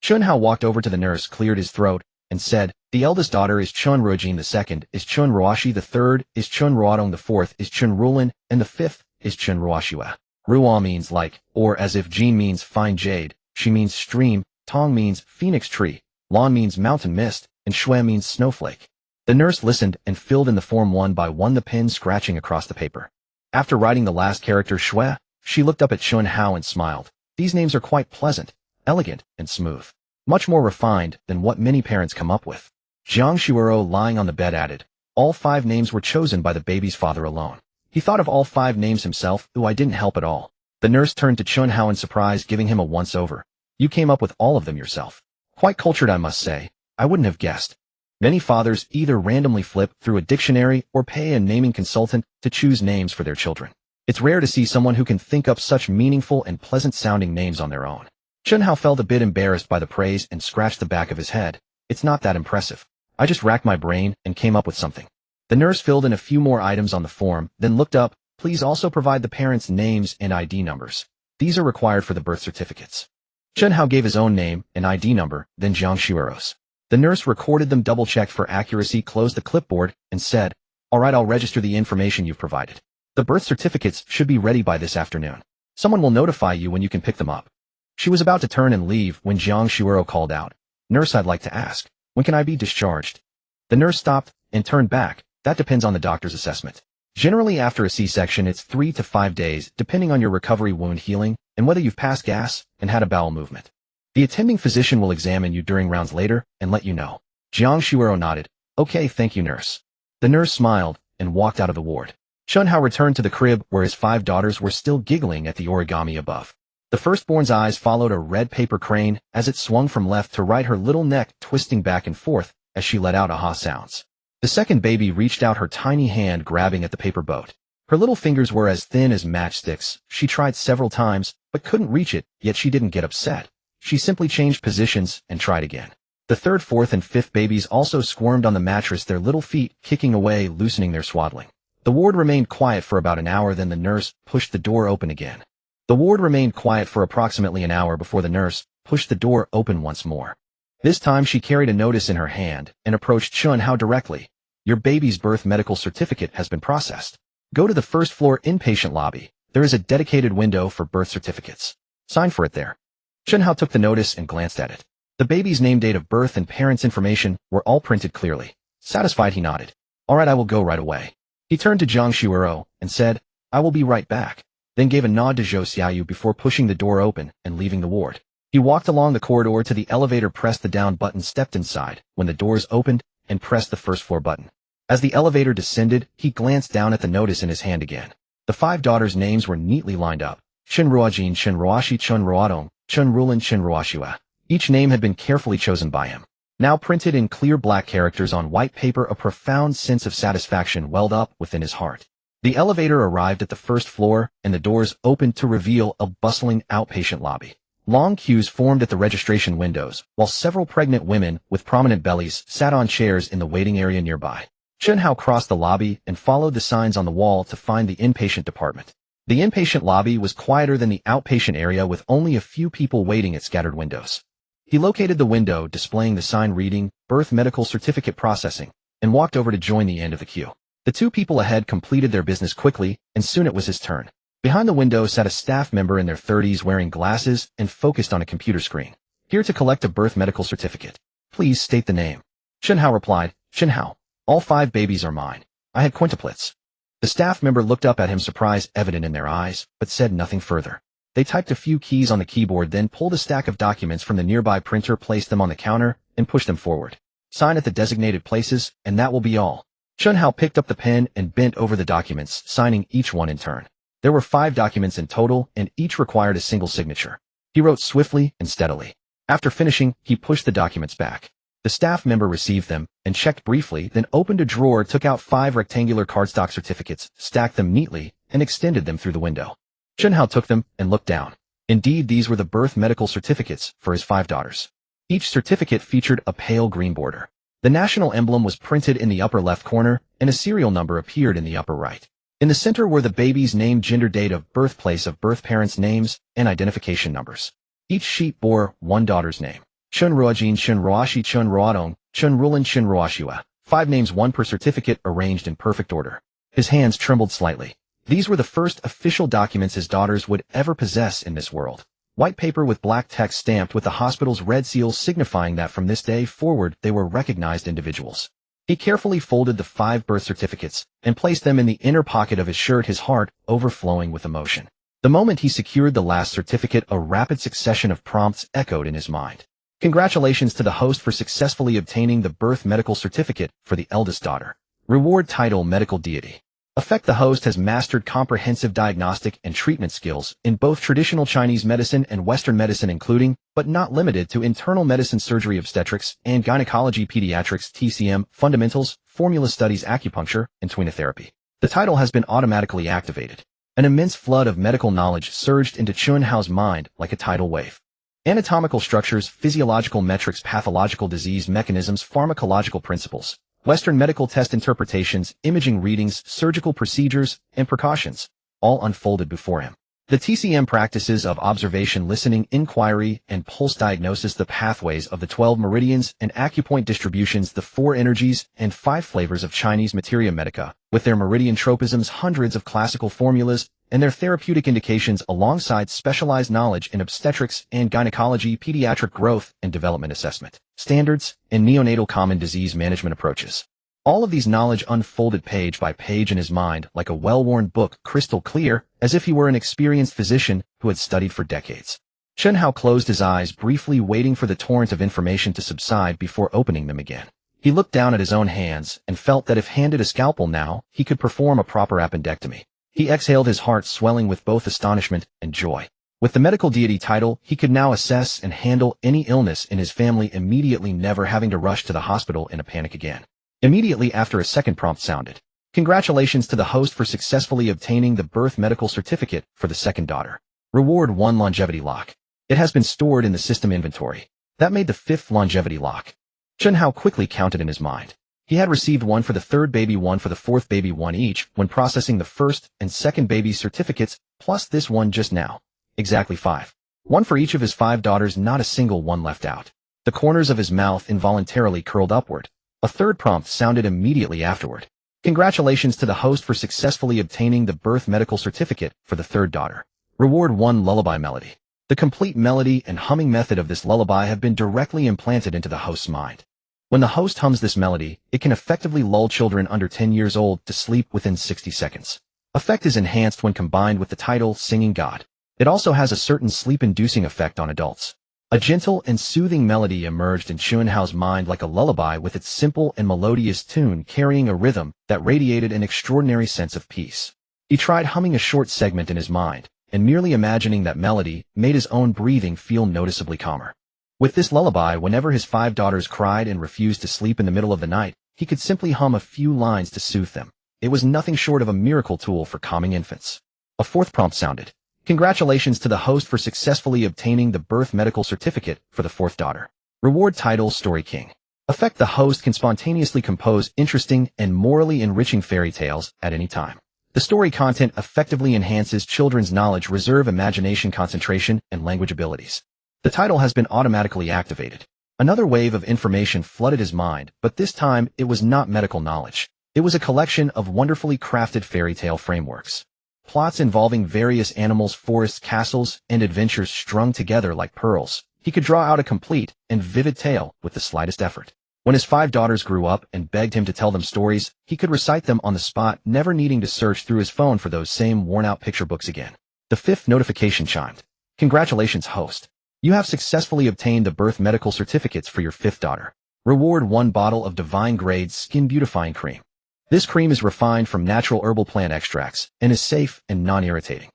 Chen Hao walked over to the nurse, cleared his throat, and said, "The eldest daughter is Chen Ruojin, the second is Chen Ruoshi, the third is Chen Ruodong, the fourth is Chen Rulin, and the 5th is Chen Ruoshua." Ruo means like, or as if Jin means fine jade, Shi means stream, Tong means phoenix tree, Lan means mountain mist, and Shui means snowflake. The nurse listened and filled in the form one by one, the pen scratching across the paper. After writing the last character, Shui, she looked up at Chen Hao and smiled. "These names are quite pleasant, elegant, and smooth. Much more refined than what many parents come up with." Jiang Shuoro, lying on the bed, added, "All 5 names were chosen by the baby's father alone. He thought of all 5 names himself, though I didn't help at all." The nurse turned to Chen Hao in surprise, giving him a once-over. "You came up with all of them yourself. Quite cultured, I must say. I wouldn't have guessed." Many fathers either randomly flip through a dictionary or pay a naming consultant to choose names for their children. It's rare to see someone who can think up such meaningful and pleasant-sounding names on their own. Chen Hao felt a bit embarrassed by the praise and scratched the back of his head. "It's not that impressive. I just racked my brain and came up with something." The nurse filled in a few more items on the form, then looked up. "Please also provide the parents' names and ID numbers. These are required for the birth certificates." Chen Hao gave his own name and ID number, then Jiang Shuoro's. The nurse recorded them, double-checked for accuracy, closed the clipboard, and said, "All right, I'll register the information you've provided. The birth certificates should be ready by this afternoon. Someone will notify you when you can pick them up." She was about to turn and leave when Jiang Shuoro called out, "Nurse, I'd like to ask, when can I be discharged?" The nurse stopped and turned back. "That depends on the doctor's assessment. Generally, after a C-section, it's 3 to 5 days, depending on your recovery, wound healing, and whether you've passed gas and had a bowel movement. The attending physician will examine you during rounds later and let you know." Jiang Shuoro nodded. "Okay, thank you, nurse." The nurse smiled and walked out of the ward. Chen Hao returned to the crib where his 5 daughters were still giggling at the origami above. The firstborn's eyes followed a red paper crane as it swung from left to right, her little neck twisting back and forth as she let out aha sounds. The second baby reached out her tiny hand, grabbing at the paper boat. Her little fingers were as thin as matchsticks. She tried several times, but couldn't reach it, yet she didn't get upset. She simply changed positions and tried again. The third, fourth, and fifth babies also squirmed on the mattress, their little feet kicking away, loosening their swaddling. The ward remained quiet for about an hour, then the nurse pushed the door open again. The ward remained quiet for approximately an hour before the nurse pushed the door open once more. This time she carried a notice in her hand and approached Chen Hao directly. "Your baby's birth medical certificate has been processed. Go to the first floor inpatient lobby. There is a dedicated window for birth certificates. Sign for it there." Chen Hao took the notice and glanced at it. The baby's name, date of birth, and parents' information were all printed clearly. Satisfied, he nodded. "All right, I will go right away." He turned to Jiang Shuoro and said, "I will be right back." then gave a nod to Zhou Xiaoyu before pushing the door open and leaving the ward. He walked along the corridor to the elevator, pressed the down button, stepped inside when the doors opened, and pressed the first floor button. As the elevator descended, he glanced down at the notice in his hand again. The 5 daughters' names were neatly lined up. Chen Ruojin, Chen Ruoshi, Chen Ruodong, Chen Rulin, Chen Ruoshua. Each name had been carefully chosen by him. Now printed in clear black characters on white paper, a profound sense of satisfaction welled up within his heart. The elevator arrived at the first floor, and the doors opened to reveal a bustling outpatient lobby. Long queues formed at the registration windows, while several pregnant women with prominent bellies sat on chairs in the waiting area nearby. Chen Hao crossed the lobby and followed the signs on the wall to find the inpatient department. The inpatient lobby was quieter than the outpatient area, with only a few people waiting at scattered windows. He located the window displaying the sign reading, Birth Medical Certificate Processing, and walked over to join the end of the queue. The 2 people ahead completed their business quickly, and soon it was his turn. Behind the window sat a staff member in their 30s wearing glasses and focused on a computer screen. Here to collect a birth medical certificate. Please state the name. Chen Hao replied, Chen Hao. All 5 babies are mine. I had quintuplets. The staff member looked up at him, surprise evident in their eyes, but said nothing further. They typed a few keys on the keyboard, then pulled a stack of documents from the nearby printer, placed them on the counter, and pushed them forward. Sign at the designated places, and that will be all. Chen Hao picked up the pen and bent over the documents, signing each one in turn. There were 5 documents in total, and each required a single signature. He wrote swiftly and steadily. After finishing, he pushed the documents back. The staff member received them and checked briefly, then opened a drawer, took out 5 rectangular cardstock certificates, stacked them neatly, and extended them through the window. Chen Hao took them and looked down. Indeed, these were the birth medical certificates for his 5 daughters. Each certificate featured a pale green border. The national emblem was printed in the upper left corner, and a serial number appeared in the upper right. In the center were the baby's name, gender, date of birth, place of birth, parents' names, and identification numbers. Each sheet bore 1 daughter's name. Chen Ruojin, Chen Ruoshi, Chen Ruodong, Chen Rulin, Chen Ruoshua. 5 names, 1 per certificate, arranged in perfect order. His hands trembled slightly. These were the first official documents his daughters would ever possess in this world. White paper with black text stamped with the hospital's red seal, signifying that from this day forward they were recognized individuals. He carefully folded the 5 birth certificates and placed them in the inner pocket of his shirt, his heart overflowing with emotion. The moment he secured the last certificate, a rapid succession of prompts echoed in his mind. Congratulations to the host for successfully obtaining the birth medical certificate for the eldest daughter. Reward title, medical deity. Effect: the host has mastered comprehensive diagnostic and treatment skills in both traditional Chinese medicine and Western medicine, including, but not limited to, internal medicine, surgery, obstetrics, and gynecology, pediatrics, TCM, fundamentals, formula studies, acupuncture, and twinotherapy. The title has been automatically activated. An immense flood of medical knowledge surged into Chen Hao's mind like a tidal wave. Anatomical structures, physiological metrics, pathological disease mechanisms, pharmacological principles, Western medical test interpretations, imaging readings, surgical procedures, and precautions, all unfolded before him. The TCM practices of observation, listening, inquiry, and pulse diagnosis, the pathways of the 12 meridians and acupoint distributions, the 4 energies and 5 flavors of Chinese materia medica, with their meridian tropisms, hundreds of classical formulas, and their therapeutic indications, alongside specialized knowledge in obstetrics and gynecology, pediatric growth and development assessment, standards, and neonatal common disease management approaches. All of these knowledge unfolded page by page in his mind like a well-worn book, crystal clear, as if he were an experienced physician who had studied for decades. Chen Hao closed his eyes briefly, waiting for the torrent of information to subside before opening them again. He looked down at his own hands and felt that if handed a scalpel now, he could perform a proper appendectomy. He exhaled, his heart swelling with both astonishment and joy. With the medical deity title, he could now assess and handle any illness in his family immediately, never having to rush to the hospital in a panic again. Immediately after, a second prompt sounded. Congratulations to the host for successfully obtaining the birth medical certificate for the second daughter. Reward 1 longevity lock. It has been stored in the system inventory. That made the 5th longevity lock. Chen Hao quickly counted in his mind. He had received 1 for the 3rd baby, 1 for the 4th baby, 1 each when processing the 1st and 2nd baby's certificates, plus this one just now. Exactly 5. 1 for each of his 5 daughters, not a single one left out. The corners of his mouth involuntarily curled upward. A third prompt sounded immediately afterward. Congratulations to the host for successfully obtaining the birth medical certificate for the 3rd daughter. Reward 1 lullaby melody. The complete melody and humming method of this lullaby have been directly implanted into the host's mind. When the host hums this melody, it can effectively lull children under 10 years old to sleep within 60 seconds. Effect is enhanced when combined with the title Singing God. It also has a certain sleep-inducing effect on adults. A gentle and soothing melody emerged in Chen Hao's mind like a lullaby with its simple and melodious tune carrying a rhythm that radiated an extraordinary sense of peace. He tried humming a short segment in his mind, and merely imagining that melody made his own breathing feel noticeably calmer. With this lullaby, whenever his 5 daughters cried and refused to sleep in the middle of the night, he could simply hum a few lines to soothe them. It was nothing short of a miracle tool for calming infants. A fourth prompt sounded. Congratulations to the host for successfully obtaining the birth medical certificate for the 4th daughter. Reward title Story King. Effect: the host can spontaneously compose interesting and morally enriching fairy tales at any time. The story content effectively enhances children's knowledge, reserve, imagination, concentration, and language abilities. The title has been automatically activated. Another wave of information flooded his mind, but this time it was not medical knowledge. It was a collection of wonderfully crafted fairy tale frameworks. Plots involving various animals, forests, castles, and adventures strung together like pearls. He could draw out a complete and vivid tale with the slightest effort. When his 5 daughters grew up and begged him to tell them stories, he could recite them on the spot, never needing to search through his phone for those same worn-out picture books again. The 5th notification chimed. Congratulations, host. You have successfully obtained the birth medical certificates for your 5th daughter. Reward: 1 bottle of divine-grade skin beautifying cream. This cream is refined from natural herbal plant extracts and is safe and non-irritating.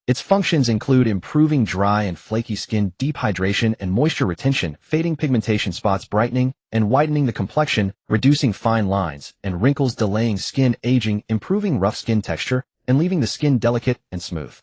Its functions include improving dry and flaky skin, deep hydration and moisture retention, fading pigmentation spots, brightening and whitening the complexion, reducing fine lines and wrinkles, delaying skin aging, improving rough skin texture, and leaving the skin delicate and smooth.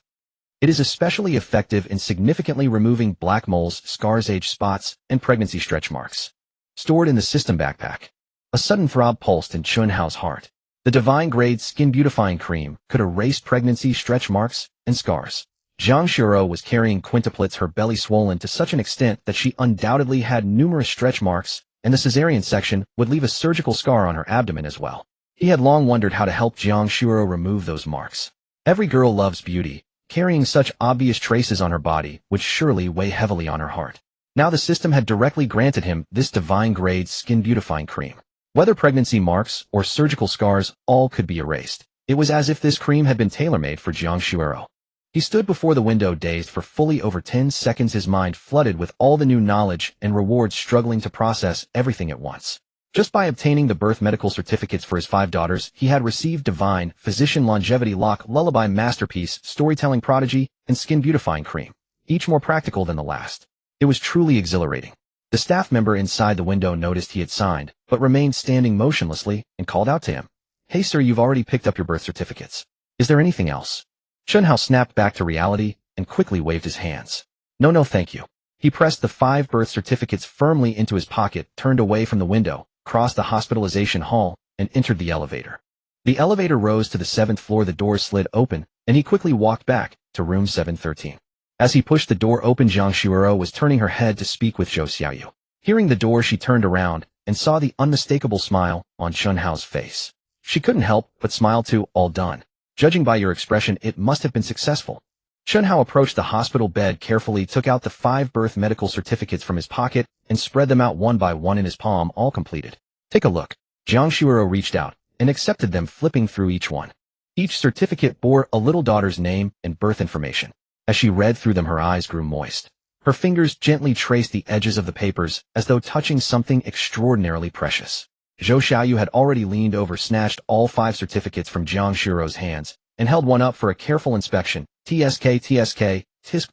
It is especially effective in significantly removing black moles, scars, age spots, and pregnancy stretch marks. Stored in the system backpack. A sudden throb pulsed in Chen Hao's heart. The divine-grade skin beautifying cream could erase pregnancy stretch marks and scars. Jiang Shiro was carrying quintuplets, her belly swollen to such an extent that she undoubtedly had numerous stretch marks, and the cesarean section would leave a surgical scar on her abdomen as well. He had long wondered how to help Jiang Shiro remove those marks. Every girl loves beauty. Carrying such obvious traces on her body would surely weigh heavily on her heart. Now the system had directly granted him this divine-grade skin beautifying cream. Whether pregnancy marks or surgical scars, all could be erased. It was as if this cream had been tailor-made for Jiang Shiro. He stood before the window dazed for fully over 10 seconds, his mind flooded with all the new knowledge and rewards, struggling to process everything at once. Just by obtaining the birth medical certificates for his 5 daughters, he had received divine, physician, longevity lock, lullaby masterpiece, storytelling prodigy, and skin beautifying cream, each more practical than the last. It was truly exhilarating. The staff member inside the window noticed he had signed, but remained standing motionlessly, and called out to him. Hey sir, you've already picked up your birth certificates. Is there anything else? Chen Hao snapped back to reality and quickly waved his hands. No, thank you. He pressed the 5 birth certificates firmly into his pocket, turned away from the window, crossed the hospitalization hall, and entered the elevator. The elevator rose to the 7th floor, the doors slid open, and he quickly walked back to room 713. As he pushed the door open, Jiang Shiro was turning her head to speak with Zhou Xiaoyu. Hearing the door, she turned around and saw the unmistakable smile on Chen Hao's face. She couldn't help but smile too. All done. Judging by your expression, it must have been successful. Chen Hao approached the hospital bed carefully, took out the 5 birth medical certificates from his pocket, and spread them out one by one in his palm, all completed. Take a look. Jiang Shiro reached out and accepted them, flipping through each one. Each certificate bore a little daughter's name and birth information. As she read through them, her eyes grew moist. Her fingers gently traced the edges of the papers, as though touching something extraordinarily precious. Zhou Xiaoyu had already leaned over, snatched all 5 certificates from Jiang Shiro's hands, and held one up for a careful inspection. TSK,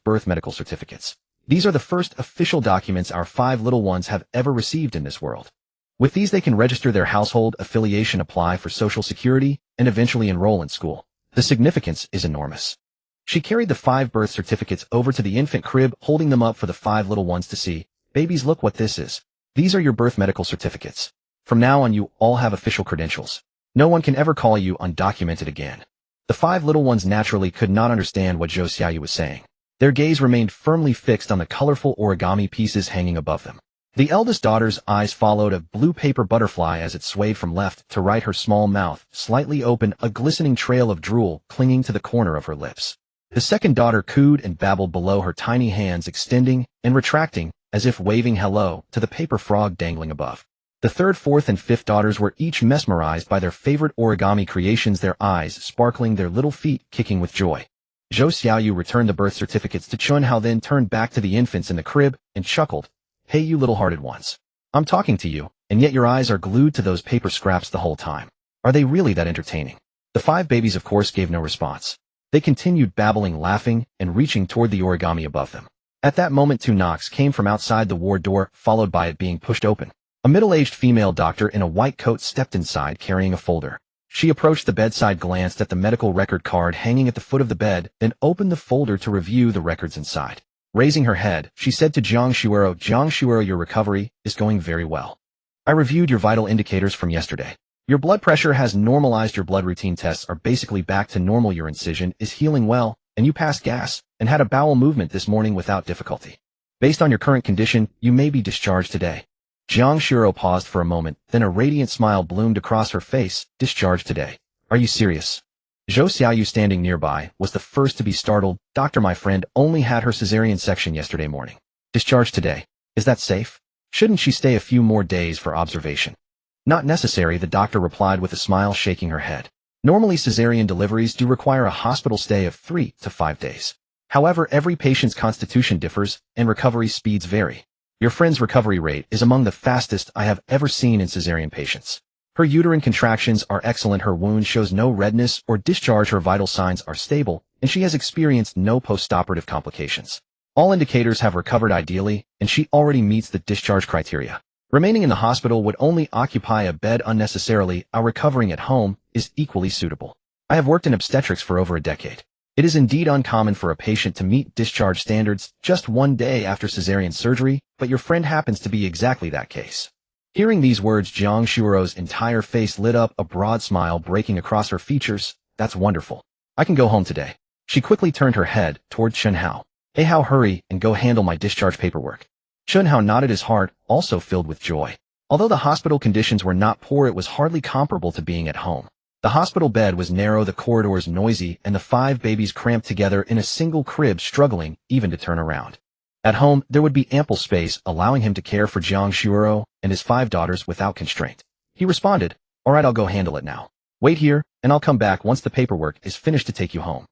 birth medical certificates. These are the first official documents our 5 little ones have ever received in this world. With these they can register their household affiliation, apply for Social Security, and eventually enroll in school. The significance is enormous. She carried the 5 birth certificates over to the infant crib, holding them up for the 5 little ones to see. Babies, look what this is. These are your birth medical certificates. From now on you all have official credentials. No one can ever call you undocumented again. The 5 little ones naturally could not understand what Zhou Xiaoyu was saying. Their gaze remained firmly fixed on the colorful origami pieces hanging above them. The eldest daughter's eyes followed a blue paper butterfly as it swayed from left to right, her small mouth slightly open, a glistening trail of drool clinging to the corner of her lips. The second daughter cooed and babbled below, her tiny hands extending and retracting as if waving hello to the paper frog dangling above. The third, fourth, and fifth daughters were each mesmerized by their favorite origami creations, their eyes sparkling, their little feet kicking with joy. Zhou Xiaoyu returned the birth certificates to Chen Hao, then turned back to the infants in the crib and chuckled. Hey, you little-hearted ones. I'm talking to you, and yet your eyes are glued to those paper scraps the whole time. Are they really that entertaining? The 5 babies, of course, gave no response. They continued babbling, laughing, and reaching toward the origami above them. At that moment, 2 knocks came from outside the ward door, followed by it being pushed open. A middle-aged female doctor in a white coat stepped inside carrying a folder. She approached the bedside, glanced at the medical record card hanging at the foot of the bed, then opened the folder to review the records inside. Raising her head, she said to Jiang Shuero, your recovery is going very well. I reviewed your vital indicators from yesterday. Your blood pressure has normalized, your blood routine tests are basically back to normal, your incision is healing well, and you passed gas and had a bowel movement this morning without difficulty. Based on your current condition, you may be discharged today. Jiang Shuero paused for a moment, then a radiant smile bloomed across her face. Discharged today? Are you serious? Zhou Xiaoyu, standing nearby, was the first to be startled. Doctor, my friend only had her cesarean section yesterday morning. Discharged today? Is that safe? Shouldn't she stay a few more days for observation? Not necessary, the doctor replied with a smile, shaking her head. Normally, cesarean deliveries do require a hospital stay of 3 to 5 days. However, every patient's constitution differs, and recovery speeds vary. Your friend's recovery rate is among the fastest I have ever seen in cesarean patients. Her uterine contractions are excellent, her wound shows no redness or discharge, her vital signs are stable, and she has experienced no postoperative complications. All indicators have recovered ideally, and she already meets the discharge criteria. Remaining in the hospital would only occupy a bed unnecessarily. Our recovering at home is equally suitable. I have worked in obstetrics for over a decade. It is indeed uncommon for a patient to meet discharge standards just 1 day after cesarean surgery, but your friend happens to be exactly that case. Hearing these words, Jiang Shuero's entire face lit up, a broad smile breaking across her features. That's wonderful. I can go home today. She quickly turned her head toward Chen Hao. Hey Hao, hurry and go handle my discharge paperwork. Chen Hao nodded, his heart also filled with joy. Although the hospital conditions were not poor, it was hardly comparable to being at home. The hospital bed was narrow, the corridors noisy, and the 5 babies cramped together in a single crib, struggling even to turn around. At home, there would be ample space, allowing him to care for Jiang Shuero and his 5 daughters without constraint. He responded, all right, I'll go handle it now. Wait here, and I'll come back once the paperwork is finished to take you home.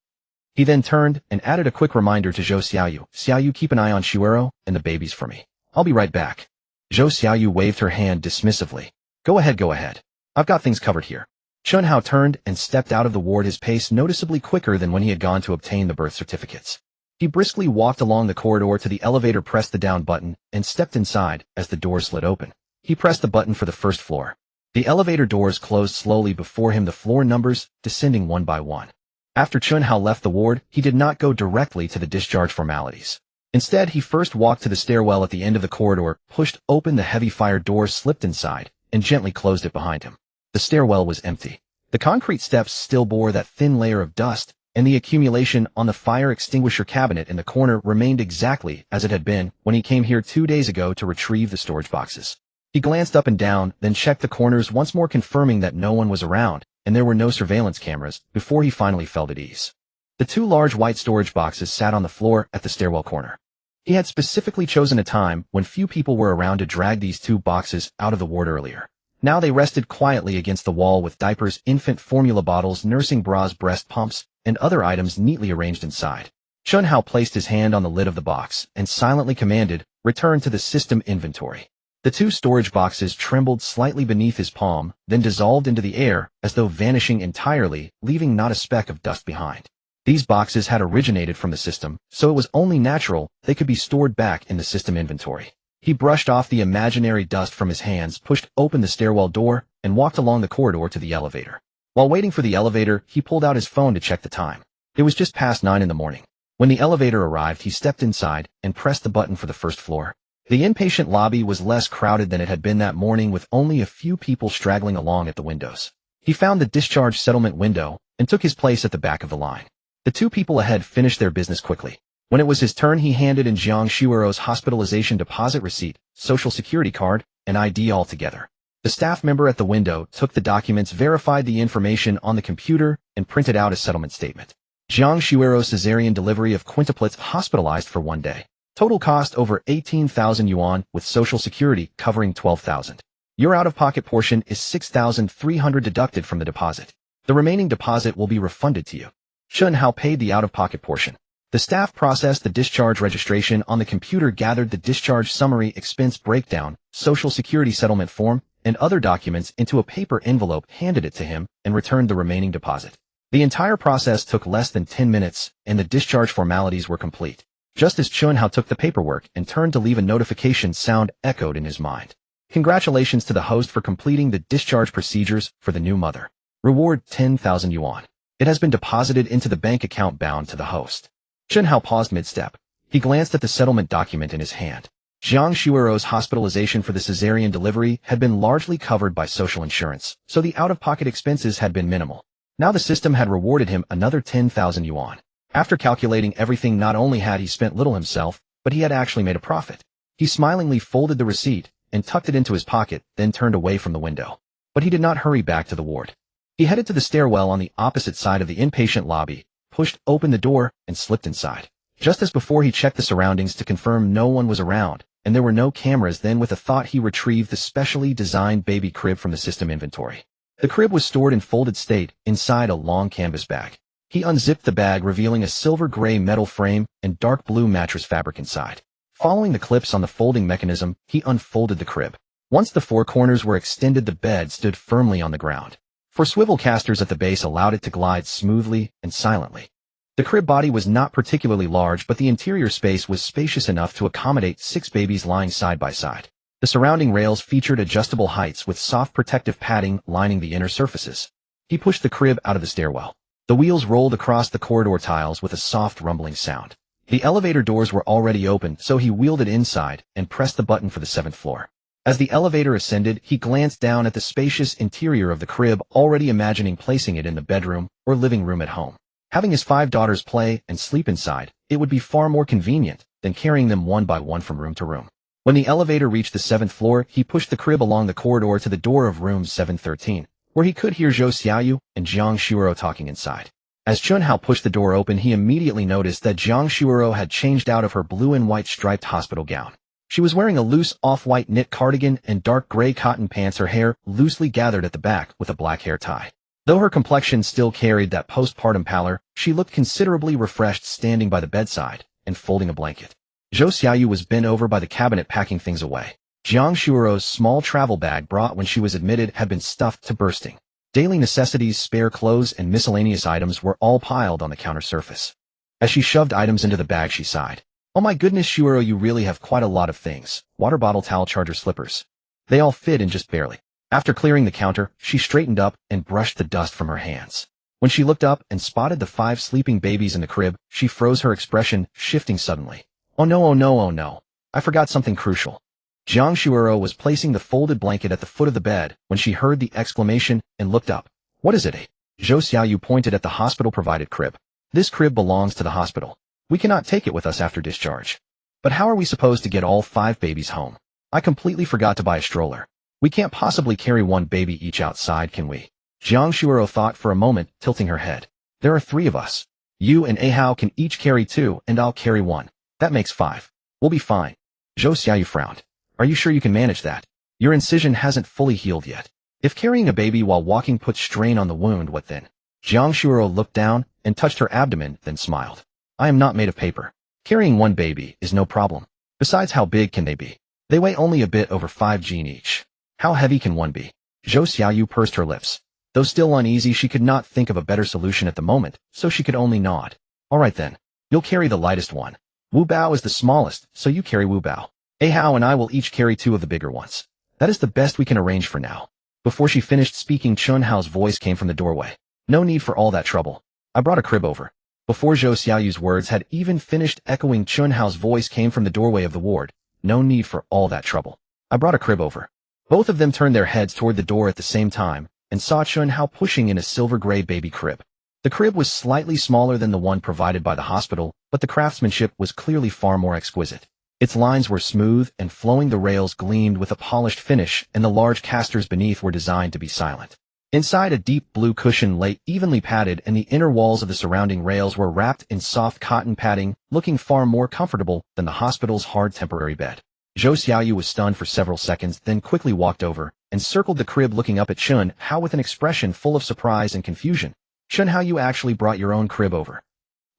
He then turned and added a quick reminder to Zhou Xiaoyu. Xiaoyu, keep an eye on Shuero and the babies for me. I'll be right back. Zhou Xiaoyu waved her hand dismissively. Go ahead. I've got things covered here. Chen Hao turned and stepped out of the ward, his pace noticeably quicker than when he had gone to obtain the birth certificates. He briskly walked along the corridor to the elevator, pressed the down button, and stepped inside as the door slid open. He pressed the button for the first floor. The elevator doors closed slowly before him, the floor numbers descending one by one. After Chen Hao left the ward, he did not go directly to the discharge formalities. Instead, he first walked to the stairwell at the end of the corridor, pushed open the heavy fire door, slipped inside, and gently closed it behind him. The stairwell was empty. The concrete steps still bore that thin layer of dust, and the accumulation on the fire extinguisher cabinet in the corner remained exactly as it had been when he came here 2 days ago to retrieve the storage boxes. He glanced up and down, then checked the corners once more, confirming that no one was around, and there were no surveillance cameras, before he finally felt at ease. The 2 large white storage boxes sat on the floor at the stairwell corner. He had specifically chosen a time when few people were around to drag these 2 boxes out of the ward earlier. Now they rested quietly against the wall with diapers, infant formula bottles, nursing bras, breast pumps, and other items neatly arranged inside. Chen Hao placed his hand on the lid of the box and silently commanded, return to the system inventory. The 2 storage boxes trembled slightly beneath his palm, then dissolved into the air as though vanishing entirely, leaving not a speck of dust behind. These boxes had originated from the system, so it was only natural they could be stored back in the system inventory. He brushed off the imaginary dust from his hands, pushed open the stairwell door, and walked along the corridor to the elevator. While waiting for the elevator, he pulled out his phone to check the time. It was just past 9 in the morning. When the elevator arrived, he stepped inside and pressed the button for the first floor. The inpatient lobby was less crowded than it had been that morning, with only a few people straggling along at the windows. He found the discharge settlement window and took his place at the back of the line. The 2 people ahead finished their business quickly. When it was his turn, he handed in Jiang Shuero's hospitalization deposit receipt, social security card, and ID all together. The staff member at the window took the documents, verified the information on the computer, and printed out a settlement statement. Jiang Shuero's cesarean delivery of quintuplets, hospitalized for 1 day. Total cost over 18,000 yuan, with social security covering 12,000. Your out-of-pocket portion is 6,300 deducted from the deposit. The remaining deposit will be refunded to you. Chen Hao paid the out-of-pocket portion. The staff processed the discharge registration on the computer, gathered the discharge summary, expense breakdown, social security settlement form, and other documents into a paper envelope, handed it to him, and returned the remaining deposit. The entire process took less than 10 minutes, and the discharge formalities were complete. Just as Chen Hao took the paperwork and turned to leave, a notification sound echoed in his mind. Congratulations to the host for completing the discharge procedures for the new mother. Reward 10,000 yuan. It has been deposited into the bank account bound to the host. Chen Hao paused mid-step. He glanced at the settlement document in his hand. Jiang Shuiro's hospitalization for the cesarean delivery had been largely covered by social insurance, so the out-of-pocket expenses had been minimal. Now the system had rewarded him another 10,000 yuan. After calculating everything, not only had he spent little himself, but he had actually made a profit. He smilingly folded the receipt and tucked it into his pocket, then turned away from the window. But he did not hurry back to the ward. He headed to the stairwell on the opposite side of the inpatient lobby, pushed open the door, and slipped inside. Just as before, he checked the surroundings to confirm no one was around, and there were no cameras. Then, with a thought, he retrieved the specially designed baby crib from the system inventory. The crib was stored in folded state inside a long canvas bag. He unzipped the bag, revealing a silver-gray metal frame and dark blue mattress fabric inside. Following the clips on the folding mechanism, he unfolded the crib. Once the four corners were extended, the bed stood firmly on the ground. Four swivel casters at the base allowed it to glide smoothly and silently. The crib body was not particularly large, but the interior space was spacious enough to accommodate 6 babies lying side by side. The surrounding rails featured adjustable heights with soft protective padding lining the inner surfaces. He pushed the crib out of the stairwell. The wheels rolled across the corridor tiles with a soft rumbling sound. The elevator doors were already open, so he wheeled it inside and pressed the button for the 7th floor. As the elevator ascended, he glanced down at the spacious interior of the crib, already imagining placing it in the bedroom or living room at home. Having his 5 daughters play and sleep inside, it would be far more convenient than carrying them one by one from room to room. When the elevator reached the 7th floor, he pushed the crib along the corridor to the door of room 713, where he could hear Zhou Xiaoyu and Jiang Shuiro talking inside. As Chen Hao pushed the door open, he immediately noticed that Jiang Shuiro had changed out of her blue and white striped hospital gown. She was wearing a loose off-white knit cardigan and dark gray cotton pants, her hair loosely gathered at the back with a black hair tie. Though her complexion still carried that postpartum pallor, she looked considerably refreshed, standing by the bedside and folding a blanket. Zhou Xiaoyu was bent over by the cabinet, packing things away. Jiang Shuiro's small travel bag, brought when she was admitted, had been stuffed to bursting. Daily necessities, spare clothes, and miscellaneous items were all piled on the counter surface. As she shoved items into the bag, she sighed. "Oh my goodness, Shuiro, you really have quite a lot of things. Water bottle, towel, charger, slippers. They all fit in just barely." After clearing the counter, she straightened up and brushed the dust from her hands. When she looked up and spotted the 5 sleeping babies in the crib, she froze, her expression shifting suddenly. "Oh no, oh no, oh no. I forgot something crucial." Jiang Shuiro was placing the folded blanket at the foot of the bed when she heard the exclamation and looked up. "What is it?" Zhou Xiaoyu pointed at the hospital-provided crib. "This crib belongs to the hospital. We cannot take it with us after discharge. But how are we supposed to get all 5 babies home? I completely forgot to buy a stroller. We can't possibly carry 1 baby each outside, can we?" Jiang Shuiro thought for a moment, tilting her head. "There are 3 of us. You and Hao can each carry 2, and I'll carry 1. That makes 5. We'll be fine." Zhou Xiaoyu frowned. "Are you sure you can manage that? Your incision hasn't fully healed yet. If carrying a baby while walking puts strain on the wound, what then?" Jiang Shuiro looked down and touched her abdomen, then smiled. "I am not made of paper. Carrying 1 baby is no problem. Besides, how big can they be? They weigh only a bit over 5 kg each. How heavy can 1 be?" Zhou Xiaoyu pursed her lips. Though still uneasy, she could not think of a better solution at the moment, so she could only nod. "All right then. You'll carry the lightest one. Wu Bao is the smallest, so you carry Wu Bao. Hao and I will each carry 2 of the bigger ones. That is the best we can arrange for now." Before she finished speaking, Chen Hao's voice came from the doorway. "No need for all that trouble. I brought a crib over." Before Zhou Xiaoyu's words had even finished echoing, Chen Hao's voice came from the doorway of the ward. "No need for all that trouble. I brought a crib over." Both of them turned their heads toward the door at the same time and saw Chen Hao pushing in a silver-gray baby crib. The crib was slightly smaller than the one provided by the hospital, but the craftsmanship was clearly far more exquisite. Its lines were smooth and flowing, the rails gleamed with a polished finish, and the large casters beneath were designed to be silent. Inside, a deep blue cushion lay evenly padded, and the inner walls of the surrounding rails were wrapped in soft cotton padding, looking far more comfortable than the hospital's hard temporary bed. Zhou Xiaoyu was stunned for several seconds, then quickly walked over and circled the crib looking up at Chen Hao with an expression full of surprise and confusion. Chen Hao, you actually brought your own crib over.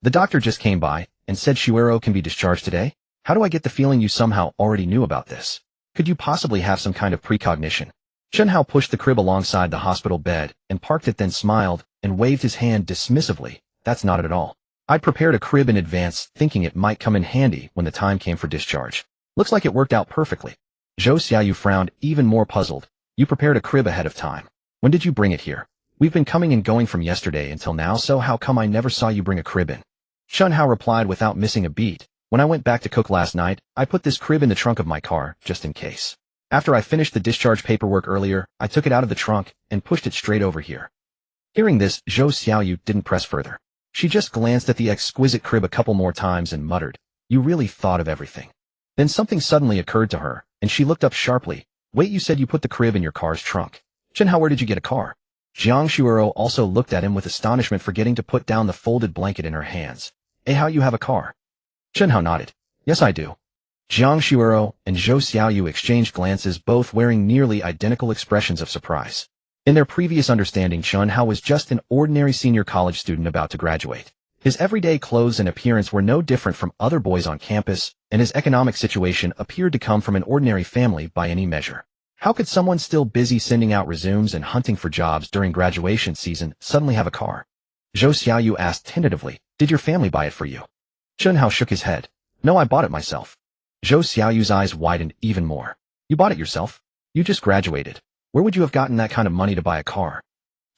The doctor just came by and said Shuero can be discharged today? How do I get the feeling you somehow already knew about this? Could you possibly have some kind of precognition? Chen Hao pushed the crib alongside the hospital bed and parked it, then smiled and waved his hand dismissively. That's not it at all. I'd prepared a crib in advance thinking it might come in handy when the time came for discharge. Looks like it worked out perfectly. Zhou Xiaoyu frowned, even more puzzled. You prepared a crib ahead of time. When did you bring it here? We've been coming and going from yesterday until now, so how come I never saw you bring a crib in? Chen Hao replied without missing a beat. When I went back to cook last night, I put this crib in the trunk of my car, just in case. After I finished the discharge paperwork earlier, I took it out of the trunk and pushed it straight over here. Hearing this, Zhou Xiaoyu didn't press further. She just glanced at the exquisite crib a couple more times and muttered, "You really thought of everything." Then something suddenly occurred to her, and she looked up sharply. Wait, you said you put the crib in your car's trunk. Chen Hao, where did you get a car? Jiang Shuero also looked at him with astonishment, forgetting to put down the folded blanket in her hands. How you have a car? Chen Hao nodded. Yes, I do. Jiang Shuero and Zhou Xiaoyu exchanged glances, both wearing nearly identical expressions of surprise. In their previous understanding, Chen Hao was just an ordinary senior college student about to graduate. His everyday clothes and appearance were no different from other boys on campus, and his economic situation appeared to come from an ordinary family by any measure. How could someone still busy sending out resumes and hunting for jobs during graduation season suddenly have a car? Zhou Xiaoyu asked tentatively, did your family buy it for you? Chen Hao shook his head. No, I bought it myself. Zhou Xiaoyu's eyes widened even more. You bought it yourself? You just graduated. Where would you have gotten that kind of money to buy a car?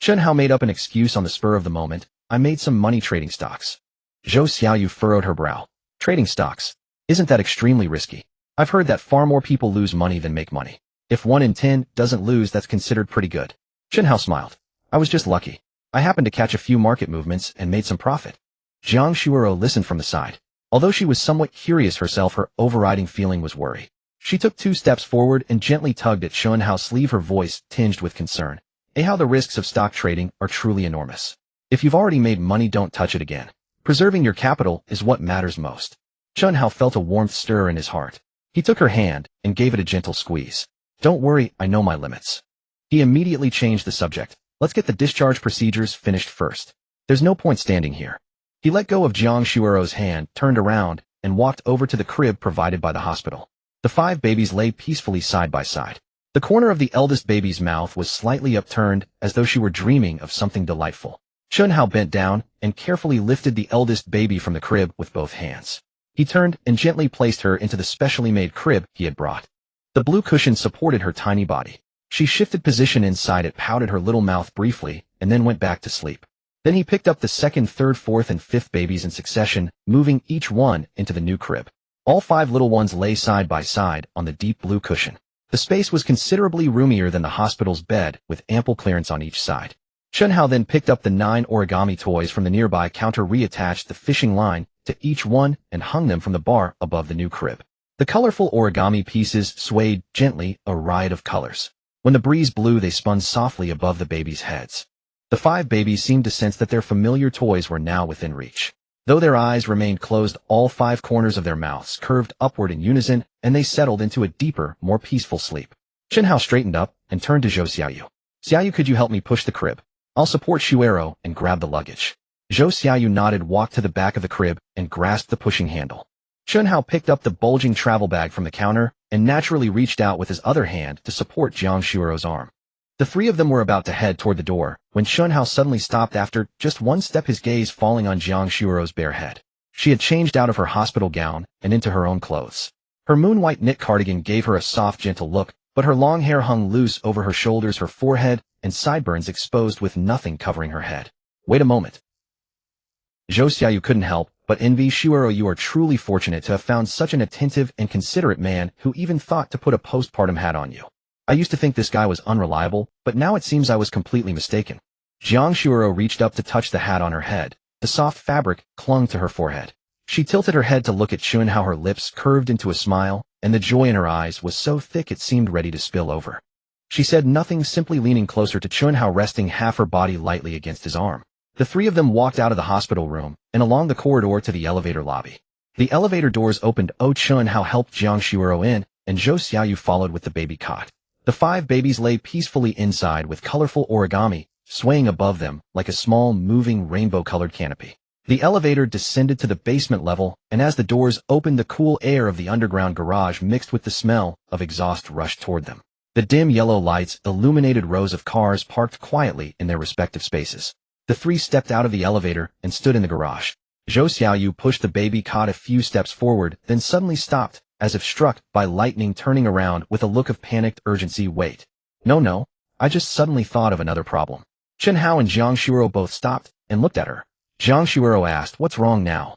Chen Hao made up an excuse on the spur of the moment. I made some money trading stocks. Zhou Xiaoyu furrowed her brow. Trading stocks? Isn't that extremely risky? I've heard that far more people lose money than make money. If 1 in 10 doesn't lose, that's considered pretty good. Chen Hao smiled. I was just lucky. I happened to catch a few market movements and made some profit. Jiang Shuero listened from the side. Although she was somewhat curious herself, her overriding feeling was worry. She took 2 steps forward and gently tugged at Chen Hao's sleeve, her voice tinged with concern. How the risks of stock trading are truly enormous. If you've already made money, don't touch it again. Preserving your capital is what matters most. Chen Hao felt a warmth stir in his heart. He took her hand and gave it a gentle squeeze. Don't worry, I know my limits. He immediately changed the subject. Let's get the discharge procedures finished first. There's no point standing here. He let go of Jiang Shuero's hand, turned around, and walked over to the crib provided by the hospital. The 5 babies lay peacefully side by side. The corner of the eldest baby's mouth was slightly upturned, as though she were dreaming of something delightful. Chen Hao bent down and carefully lifted the eldest baby from the crib with both hands. He turned and gently placed her into the specially made crib he had brought. The blue cushion supported her tiny body. She shifted position inside it, pouted her little mouth briefly, and then went back to sleep. Then he picked up the 2nd, 3rd, 4th, and 5th babies in succession, moving each one into the new crib. All 5 little ones lay side by side on the deep blue cushion. The space was considerably roomier than the hospital's bed, with ample clearance on each side. Chen Hao then picked up the 9 origami toys from the nearby counter, reattached the fishing line to each one, and hung them from the bar above the new crib. The colorful origami pieces swayed gently, a riot of colors. When the breeze blew, they spun softly above the babies' heads. The 5 babies seemed to sense that their familiar toys were now within reach. Though their eyes remained closed, all 5 corners of their mouths curved upward in unison, and they settled into a deeper, more peaceful sleep. Chen Hao straightened up and turned to Zhou Xiaoyu. Xiaoyu, could you help me push the crib? I'll support Shuero and grab the luggage. Zhou Xiaoyu nodded, walked to the back of the crib, and grasped the pushing handle. Chen Hao picked up the bulging travel bag from the counter and naturally reached out with his other hand to support Jiang Shuero's arm. The 3 of them were about to head toward the door when Chen Hao suddenly stopped after just 1 step, his gaze falling on Jiang Shuero's bare head. She had changed out of her hospital gown and into her own clothes. Her moon-white knit cardigan gave her a soft, gentle look, but her long hair hung loose over her shoulders, her forehead and sideburns exposed with nothing covering her head. Wait a moment. Zhou Xiaoyu couldn't help but envy. Shuero, you are truly fortunate to have found such an attentive and considerate man who even thought to put a postpartum hat on you. I used to think this guy was unreliable, but now it seems I was completely mistaken. Jiang Shuero reached up to touch the hat on her head. The soft fabric clung to her forehead. She tilted her head to look at Chen Hao, her lips curved into a smile, and the joy in her eyes was so thick it seemed ready to spill over. She said nothing, simply leaning closer to Chen Hao, resting half her body lightly against his arm. The 3 of them walked out of the hospital room and along the corridor to the elevator lobby. The elevator doors opened. Chen Hao helped Jiang Shuero in, and Zhou Xiaoyu followed with the baby cot. The 5 babies lay peacefully inside with colorful origami swaying above them like a small, moving rainbow-colored canopy. The elevator descended to the basement level, and as the doors opened, the cool air of the underground garage mixed with the smell of exhaust rushed toward them. The dim yellow lights illuminated rows of cars parked quietly in their respective spaces. The 3 stepped out of the elevator and stood in the garage. Zhou Xiaoyu pushed the baby cot a few steps forward, then suddenly stopped, as if struck by lightning, turning around with a look of panicked urgency. Wait. No, I just suddenly thought of another problem. Chen Hao and Jiang Shuoro both stopped and looked at her. Jiang Shuoro asked, "What's wrong now?"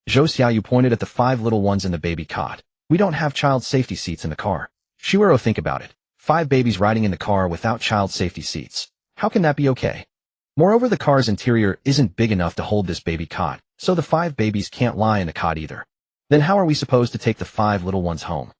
Zhou Xiaoyu pointed at the 5 little ones in the baby cot. "We don't have child safety seats in the car." Shuoro, think about it. 5 babies riding in the car without child safety seats. How can that be okay? Moreover, the car's interior isn't big enough to hold this baby cot, so the 5 babies can't lie in the cot either. Then how are we supposed to take the 5 little ones home?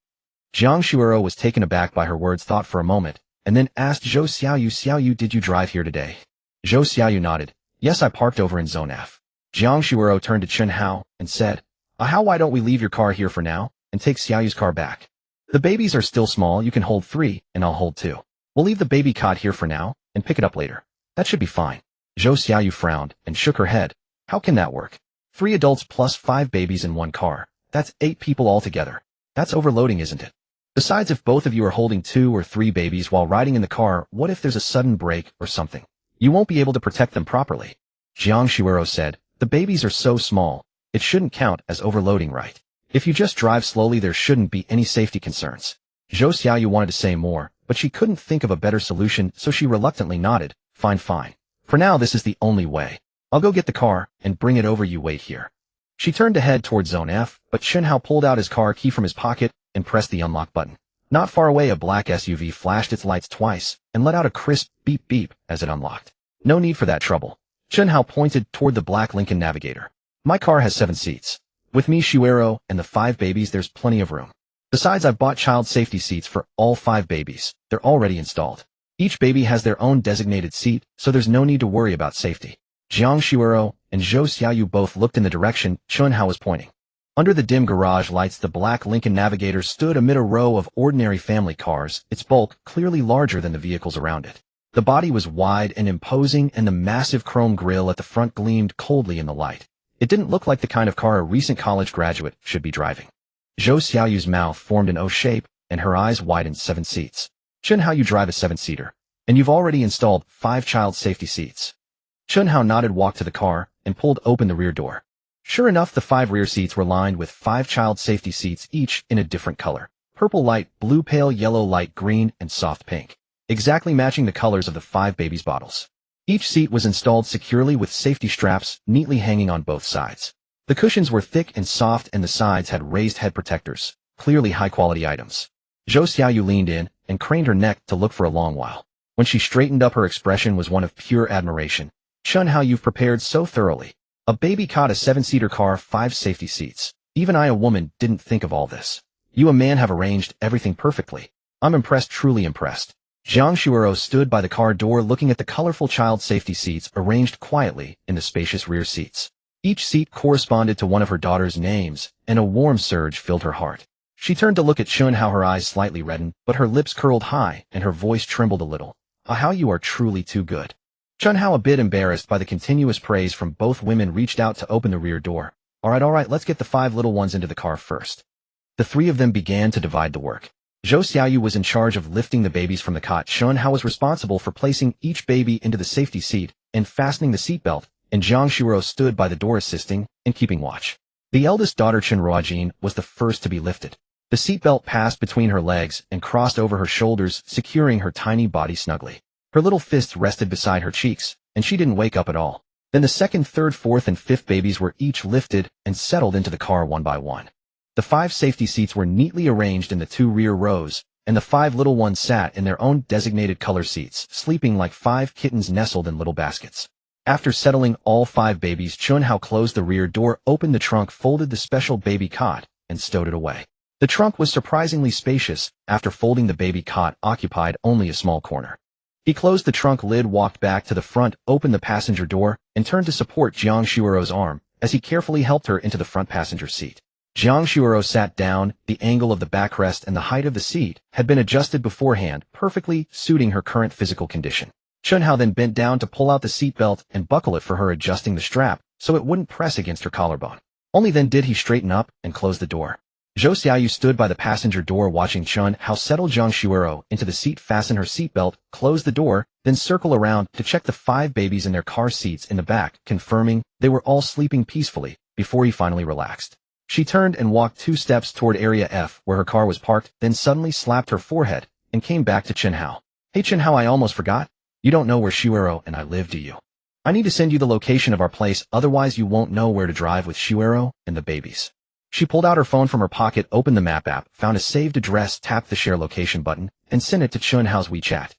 Jiang Shuoro was taken aback by her words, thought for a moment, and then asked Zhou Xiaoyu, "Xiaoyu, did you drive here today?" Zhou Xiaoyu nodded. "Yes, I parked over in Zone F." Jiang Shuoro turned to Chen Hao and said, "How, why don't we leave your car here for now and take Xiaoyu's car back? The babies are still small, you can hold 3, and I'll hold 2. We'll leave the baby cot here for now and pick it up later. That should be fine." Zhou Xiaoyu frowned and shook her head. "How can that work? 3 adults plus 5 babies in one car. That's 8 people altogether. That's overloading, isn't it? Besides, if both of you are holding 2 or 3 babies while riding in the car, what if there's a sudden break or something? You won't be able to protect them properly." Jiang Shuoro said, "The babies are so small, it shouldn't count as overloading, right? If you just drive slowly, there shouldn't be any safety concerns." Zhou Xiaoyu wanted to say more, but she couldn't think of a better solution, so she reluctantly nodded. Fine. For now, this is the only way. I'll go get the car and bring it over, you wait here." She turned to head towards Zone F, but Chen Hao pulled out his car key from his pocket and pressed the unlock button. Not far away, a black SUV flashed its lights twice and let out a crisp beep as it unlocked. "No need for that trouble." Chen Hao pointed toward the black Lincoln Navigator. "My car has 7 seats. With me, Shuero, and the 5 babies, there's plenty of room. Besides, I've bought child safety seats for all 5 babies. They're already installed. Each baby has their own designated seat, so there's no need to worry about safety." Jiang Shuero and Zhou Xiaoyu both looked in the direction Chen Hao was pointing. Under the dim garage lights, the black Lincoln Navigator stood amid a row of ordinary family cars, its bulk clearly larger than the vehicles around it. The body was wide and imposing, and the massive chrome grille at the front gleamed coldly in the light. It didn't look like the kind of car a recent college graduate should be driving. Zhou Xiaoyu's mouth formed an O shape, and her eyes widened. 7 seats. Chen Hao, you drive a 7-seater, and you've already installed 5 child safety seats. Chen Hao nodded, walked to the car, and pulled open the rear door. Sure enough, the 5 rear seats were lined with 5 child safety seats, each in a different color. Purple light, blue pale yellow, light green, and soft pink. Exactly matching the colors of the 5 babies' bottles. Each seat was installed securely with safety straps neatly hanging on both sides. The cushions were thick and soft, and the sides had raised head protectors, clearly high-quality items. Zhou Xiaoyu leaned in and craned her neck to look for a long while. When she straightened up, her expression was one of pure admiration. "Chen Hao, you've prepared so thoroughly. A baby cot, a 7-seater car, 5 safety seats. Even I, a woman, didn't think of all this. You, a man, have arranged everything perfectly. I'm impressed, truly impressed." Jiang Shuoro stood by the car door looking at the colorful child safety seats arranged quietly in the spacious rear seats. Each seat corresponded to one of her daughter's names, and a warm surge filled her heart. She turned to look at Chen Hao, her eyes slightly reddened, but her lips curled high and her voice trembled a little. "How you are truly too good." Chen Hao, a bit embarrassed by the continuous praise from both women, reached out to open the rear door. All right, let's get the 5 little ones into the car first." The 3 of them began to divide the work. Zhou Xiaoyu was in charge of lifting the babies from the cot. Chen Hao was responsible for placing each baby into the safety seat and fastening the seatbelt, and Jiang Shuoro stood by the door assisting and keeping watch. The eldest daughter, Chen Ruojin, was the first to be lifted. The seatbelt passed between her legs and crossed over her shoulders, securing her tiny body snugly. Her little fists rested beside her cheeks, and she didn't wake up at all. Then the 2nd, 3rd, 4th, and 5th babies were each lifted and settled into the car one by one. The 5 safety seats were neatly arranged in the 2 rear rows, and the 5 little ones sat in their own designated color seats, sleeping like 5 kittens nestled in little baskets. After settling all 5 babies, Chen Hao closed the rear door, opened the trunk, folded the special baby cot, and stowed it away. The trunk was surprisingly spacious. After folding, the baby cot occupied only a small corner. He closed the trunk lid, walked back to the front, opened the passenger door, and turned to support Jiang Shuoro's arm as he carefully helped her into the front passenger seat. Jiang Shuoro sat down. The angle of the backrest and the height of the seat had been adjusted beforehand, perfectly suiting her current physical condition. Chen Hao then bent down to pull out the seatbelt and buckle it for her, adjusting the strap so it wouldn't press against her collarbone. Only then did he straighten up and close the door. Zhou Xiaoyu stood by the passenger door watching Chen Hao settle Jiang Shuoro into the seat, fasten her seatbelt, close the door, then circle around to check the 5 babies in their car seats in the back, confirming they were all sleeping peacefully before he finally relaxed. She turned and walked 2 steps toward Area F where her car was parked, then suddenly slapped her forehead and came back to Chen Hao. Hey Chen Hao, I almost forgot. You don't know where Shuoro and I live, do you? I need to send you the location of our place, otherwise you won't know where to drive with Shuoro and the babies. She pulled out her phone from her pocket, opened the map app, found a saved address, tapped the share location button, and sent it to Chen Hao's WeChat.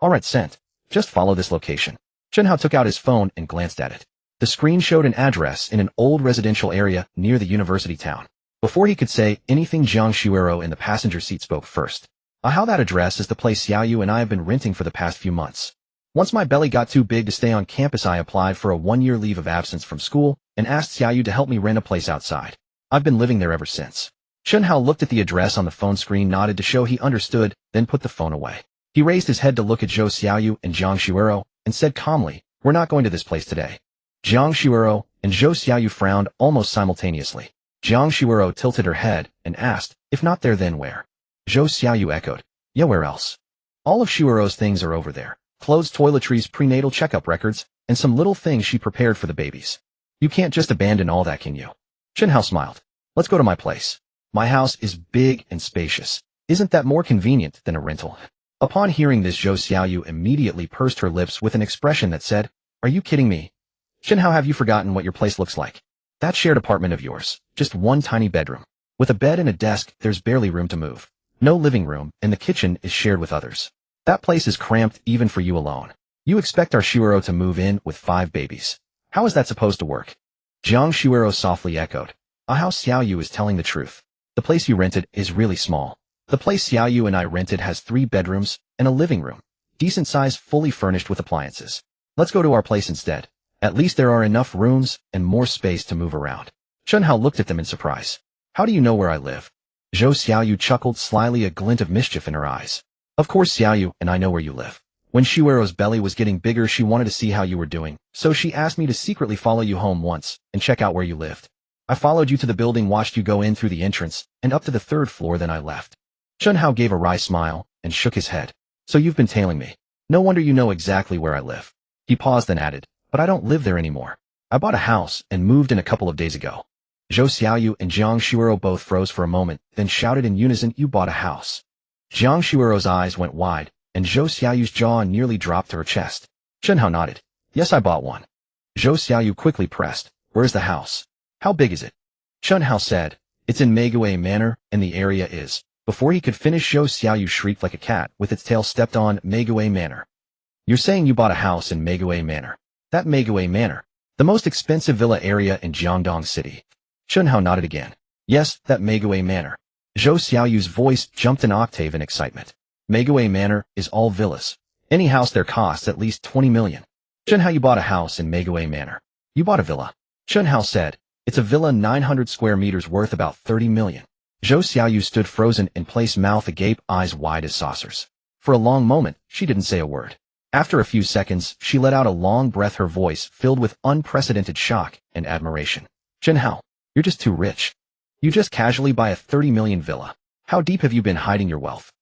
Alright, sent. Just follow this location. Chen Hao took out his phone and glanced at it. The screen showed an address in an old residential area near the university town. Before he could say anything, Jiang Shuoro in the passenger seat spoke first. How that address is the place Xiaoyu and I have been renting for the past few months. Once my belly got too big to stay on campus, I applied for a 1-year leave of absence from school and asked Xiaoyu to help me rent a place outside. I've been living there ever since. Chen Hao looked at the address on the phone screen, nodded to show he understood, then put the phone away. He raised his head to look at Zhou Xiaoyu and Jiang Shuoro and said calmly, "We're not going to this place today." Jiang Shuoro and Zhou Xiaoyu frowned almost simultaneously. Jiang Shuoro tilted her head and asked, "If not there, then where?" Zhou Xiaoyu echoed, "Yeah, where else? All of Shuoro's things are over there. Clothes, toiletries, prenatal checkup records, and some little things she prepared for the babies. You can't just abandon all that, can you?" Chen Hao smiled. "Let's go to my place. My house is big and spacious. Isn't that more convenient than a rental?" Upon hearing this, Zhou Xiaoyu immediately pursed her lips with an expression that said, "Are you kidding me? Chen Hao, have you forgotten what your place looks like? That shared apartment of yours, just one tiny bedroom. With a bed and a desk, there's barely room to move. No living room, and the kitchen is shared with others. That place is cramped even for you alone. You expect our Shuoro to move in with 5 babies. How is that supposed to work?" Jiang Shuoro softly echoed, "How Xiaoyu is telling the truth. The place you rented is really small. The place Xiaoyu and I rented has 3 bedrooms and a living room, decent size, fully furnished with appliances. Let's go to our place instead. At least there are enough rooms and more space to move around." Chen Hao looked at them in surprise. "How do you know where I live?" Zhou Xiaoyu chuckled slyly, a glint of mischief in her eyes. "Of course Xiaoyu and I know where you live. When Shuoro's belly was getting bigger, she wanted to see how you were doing, so she asked me to secretly follow you home once and check out where you lived. I followed you to the building, watched you go in through the entrance and up to the 3rd floor, then I left." Chen Hao gave a wry smile and shook his head. "So you've been tailing me. No wonder you know exactly where I live." He paused, then added, "But I don't live there anymore. I bought a house and moved in a couple of days ago." Zhou Xiaoyu and Jiang Shuoro both froze for a moment, then shouted in unison, "You bought a house?" Jiang Shuoro's eyes went wide, and Zhou Xiaoyu's jaw nearly dropped to her chest. Chen Hao nodded. "Yes, I bought one." Zhou Xiaoyu quickly pressed, "Where's the house? How big is it?" Chen Hao said, "It's in Meigui Manor, and the area is..." Before he could finish, Zhou Xiaoyu shrieked like a cat with its tail stepped on. "Meigui Manor? You're saying you bought a house in Meigui Manor? That Meigui Manor? The most expensive villa area in Jiangdong City?" Chen Hao nodded again. "Yes, that Meigui Manor." Zhou Xiaoyu's voice jumped an octave in excitement. "Meigui Manor is all villas. Any house there costs at least 20 million. Chen Hao, you bought a house in Meigui Manor. You bought a villa?" Chen Hao said, "It's a villa 900 square meters worth about 30 million. Zhou Xiaoyu stood frozen in place, mouth agape, eyes wide as saucers. For a long moment, she didn't say a word. After a few seconds, she let out a long breath, her voice filled with unprecedented shock and admiration. "Chen Hao, you're just too rich. You just casually buy a 30 million villa. How deep have you been hiding your wealth?"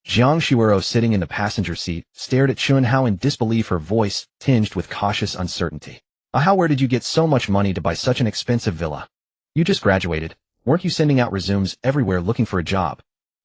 Jiang Shuoro, sitting in the passenger seat, stared at Chen Hao in disbelief, her voice tinged with cautious uncertainty. "How, where did you get so much money to buy such an expensive villa? You just graduated. Weren't you sending out resumes everywhere looking for a job?"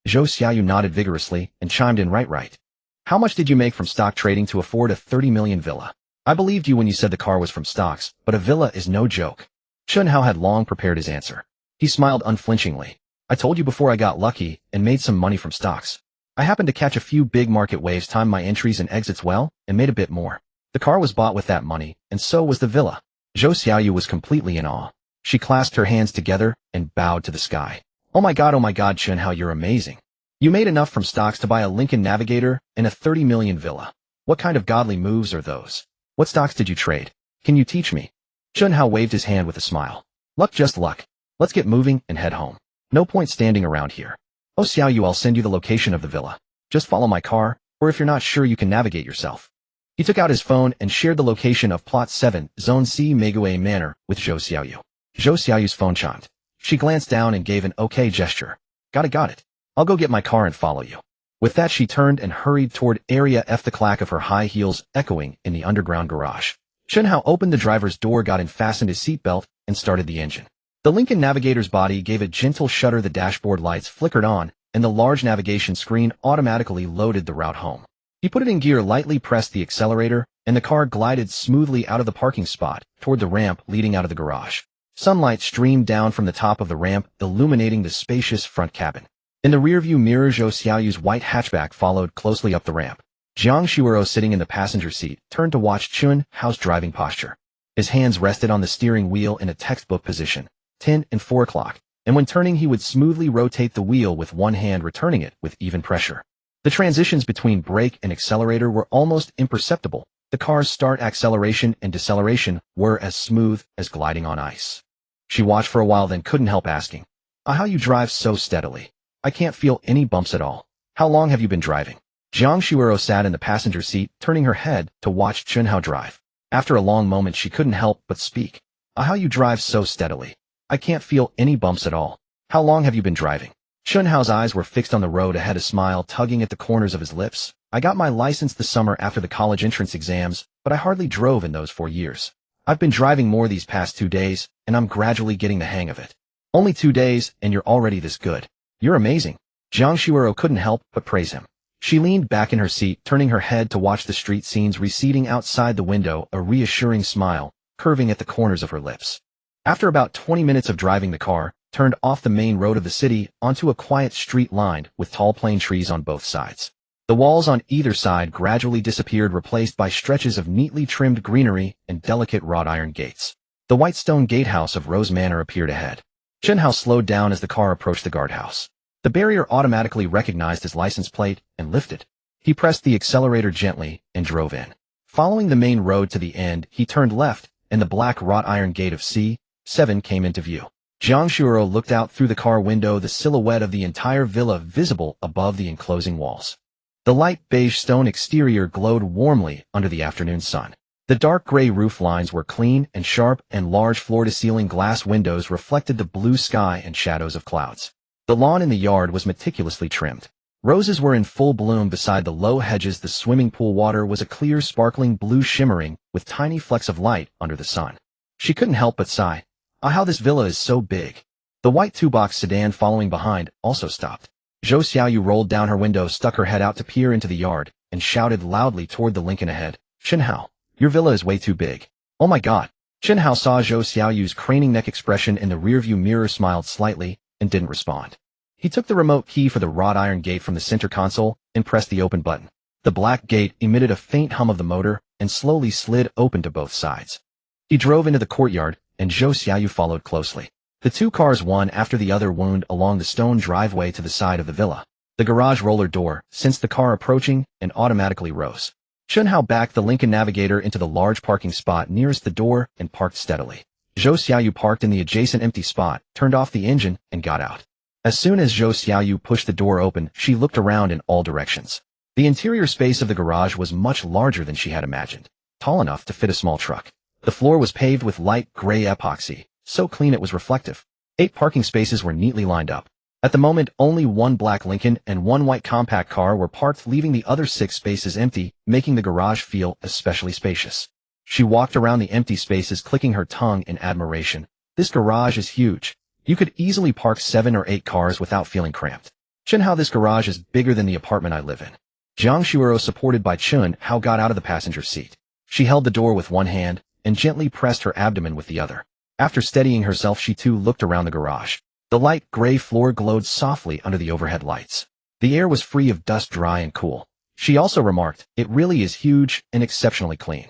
Zhou Xiaoyu nodded vigorously and chimed in, Right. How much did you make from stock trading to afford a 30 million villa? I believed you when you said the car was from stocks, but a villa is no joke." Chen Hao had long prepared his answer. He smiled unflinchingly. "I told you before, I got lucky and made some money from stocks. I happened to catch a few big market waves, timed my entries and exits well, and made a bit more. The car was bought with that money, and so was the villa." Zhou Xiaoyu was completely in awe. She clasped her hands together and bowed to the sky. Oh my God, Chen Hao, you're amazing. You made enough from stocks to buy a Lincoln Navigator and a 30 million villa. What kind of godly moves are those? What stocks did you trade? Can you teach me?" Chen Hao waved his hand with a smile. "Luck, just luck. Let's get moving and head home. No point standing around here. Oh Xiaoyu, I'll send you the location of the villa. Just follow my car, or if you're not sure you can navigate yourself. He took out his phone and shared the location of Plot 7, Zone C, Meguei Manor, with Zhou Xiaoyu. Zhou Xiaoyu's phone chimed. She glanced down and gave an okay gesture. Got it. I'll go get my car and follow you. With that she turned and hurried toward Area F, the clack of her high heels echoing in the underground garage. Chen Hao opened the driver's door, got in, fastened his seatbelt, and started the engine. The Lincoln Navigator's body gave a gentle shudder, the dashboard lights flickered on, and the large navigation screen automatically loaded the route home. He put it in gear, lightly pressed the accelerator, and the car glided smoothly out of the parking spot, toward the ramp leading out of the garage. Sunlight streamed down from the top of the ramp, illuminating the spacious front cabin. In the rearview mirror, Zhou Xiaoyu's white hatchback followed closely up the ramp. Jiang Shuuro, sitting in the passenger seat, turned to watch Chen Hao's driving posture. His hands rested on the steering wheel in a textbook position, 10 and 4 o'clock, and when turning he would smoothly rotate the wheel with one hand, returning it with even pressure. The transitions between brake and accelerator were almost imperceptible. The car's start, acceleration, and deceleration were as smooth as gliding on ice. She watched for a while, then couldn't help asking, how you drive so steadily? I can't feel any bumps at all. How long have you been driving? Jiang Shuuro sat in the passenger seat, turning her head to watch Chen Hao drive. After a long moment she couldn't help but speak. How you drive so steadily? I can't feel any bumps at all. How long have you been driving? Chen Hao's eyes were fixed on the road ahead, a smile tugging at the corners of his lips. I got my license the summer after the college entrance exams, but I hardly drove in those 4 years. I've been driving more these past 2 days, and I'm gradually getting the hang of it. Only 2 days, and you're already this good. You're amazing. Jiang Shuuro couldn't help but praise him. She leaned back in her seat, turning her head to watch the street scenes receding outside the window, a reassuring smile curving at the corners of her lips. After about 20 minutes of driving, the car turned off the main road of the city onto a quiet street lined with tall plane trees on both sides. The walls on either side gradually disappeared, replaced by stretches of neatly trimmed greenery and delicate wrought iron gates. The white stone gatehouse of Rose Manor appeared ahead. Chen Hao slowed down as the car approached the guardhouse. The barrier automatically recognized his license plate and lifted. He pressed the accelerator gently and drove in. Following the main road to the end, he turned left, and the black wrought iron gate of C7 came into view. Jiang Shuuro looked out through the car window, the silhouette of the entire villa visible above the enclosing walls. The light beige stone exterior glowed warmly under the afternoon sun. The dark gray roof lines were clean and sharp, and large floor-to-ceiling glass windows reflected the blue sky and shadows of clouds. The lawn in the yard was meticulously trimmed. Roses were in full bloom beside the low hedges. The swimming pool water was a clear, sparkling blue, shimmering with tiny flecks of light under the sun. She couldn't help but sigh. How this villa is so big. The white two-box sedan following behind also stopped. Zhou Xiaoyu rolled down her window, stuck her head out to peer into the yard, and shouted loudly toward the Lincoln ahead. Chen Hao, your villa is way too big. Oh my god. Chen Hao saw Zhou Xiaoyu's craning neck expression in the rearview mirror, smiled slightly, and didn't respond. He took the remote key for the wrought iron gate from the center console and pressed the open button. The black gate emitted a faint hum of the motor and slowly slid open to both sides. He drove into the courtyard, and Zhou Xiaoyu followed closely. The two cars, one after the other, wound along the stone driveway to the side of the villa. The garage roller door sensed the car approaching and automatically rose. Chen Hao backed the Lincoln Navigator into the large parking spot nearest the door and parked steadily. Zhou Xiaoyu parked in the adjacent empty spot, turned off the engine, and got out. As soon as Zhou Xiaoyu pushed the door open, she looked around in all directions. The interior space of the garage was much larger than she had imagined, tall enough to fit a small truck. The floor was paved with light gray epoxy, so clean it was reflective. 8 parking spaces were neatly lined up. At the moment, only one black Lincoln and one white compact car were parked, leaving the other 6 spaces empty, making the garage feel especially spacious. She walked around the empty spaces, clicking her tongue in admiration. This garage is huge. You could easily park 7 or 8 cars without feeling cramped. Chen Hao, this garage is bigger than the apartment I live in. Jiang Shuuro, supported by Chen Hao, got out of the passenger seat. She held the door with one hand and gently pressed her abdomen with the other. After steadying herself, she too looked around the garage. The light gray floor glowed softly under the overhead lights. The air was free of dust, dry and cool. She also remarked, it really is huge and exceptionally clean.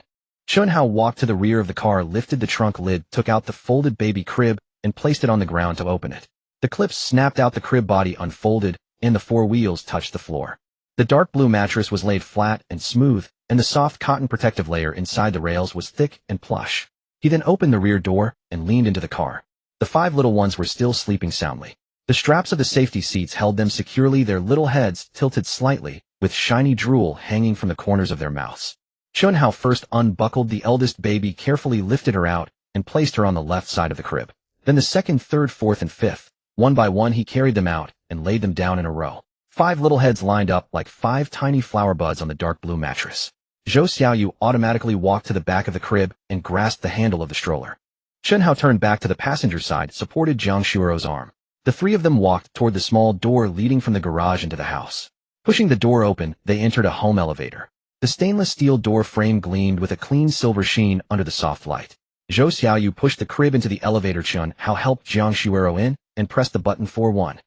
Chen Hao walked to the rear of the car, lifted the trunk lid, took out the folded baby crib, and placed it on the ground to open it. The clips snapped out, the crib body unfolded, and the 4 wheels touched the floor. The dark blue mattress was laid flat and smooth, and the soft cotton protective layer inside the rails was thick and plush. He then opened the rear door and leaned into the car. The 5 little ones were still sleeping soundly. The straps of the safety seats held them securely, their little heads tilted slightly, with shiny drool hanging from the corners of their mouths. Chen Hao first unbuckled the eldest baby, carefully lifted her out, and placed her on the left side of the crib. Then the second, third, fourth, and fifth. One by one he carried them out and laid them down in a row. 5 little heads lined up like 5 tiny flower buds on the dark blue mattress. Zhou Xiaoyu automatically walked to the back of the crib and grasped the handle of the stroller. Chen Hao turned back to the passenger side, supported Jiang Shuo's arm. The 3 of them walked toward the small door leading from the garage into the house. Pushing the door open, they entered a home elevator. The stainless steel door frame gleamed with a clean silver sheen under the soft light. Zhou Xiaoyu pushed the crib into the elevator. Chen Hao helped Jiang Shuo in and pressed the button for 1.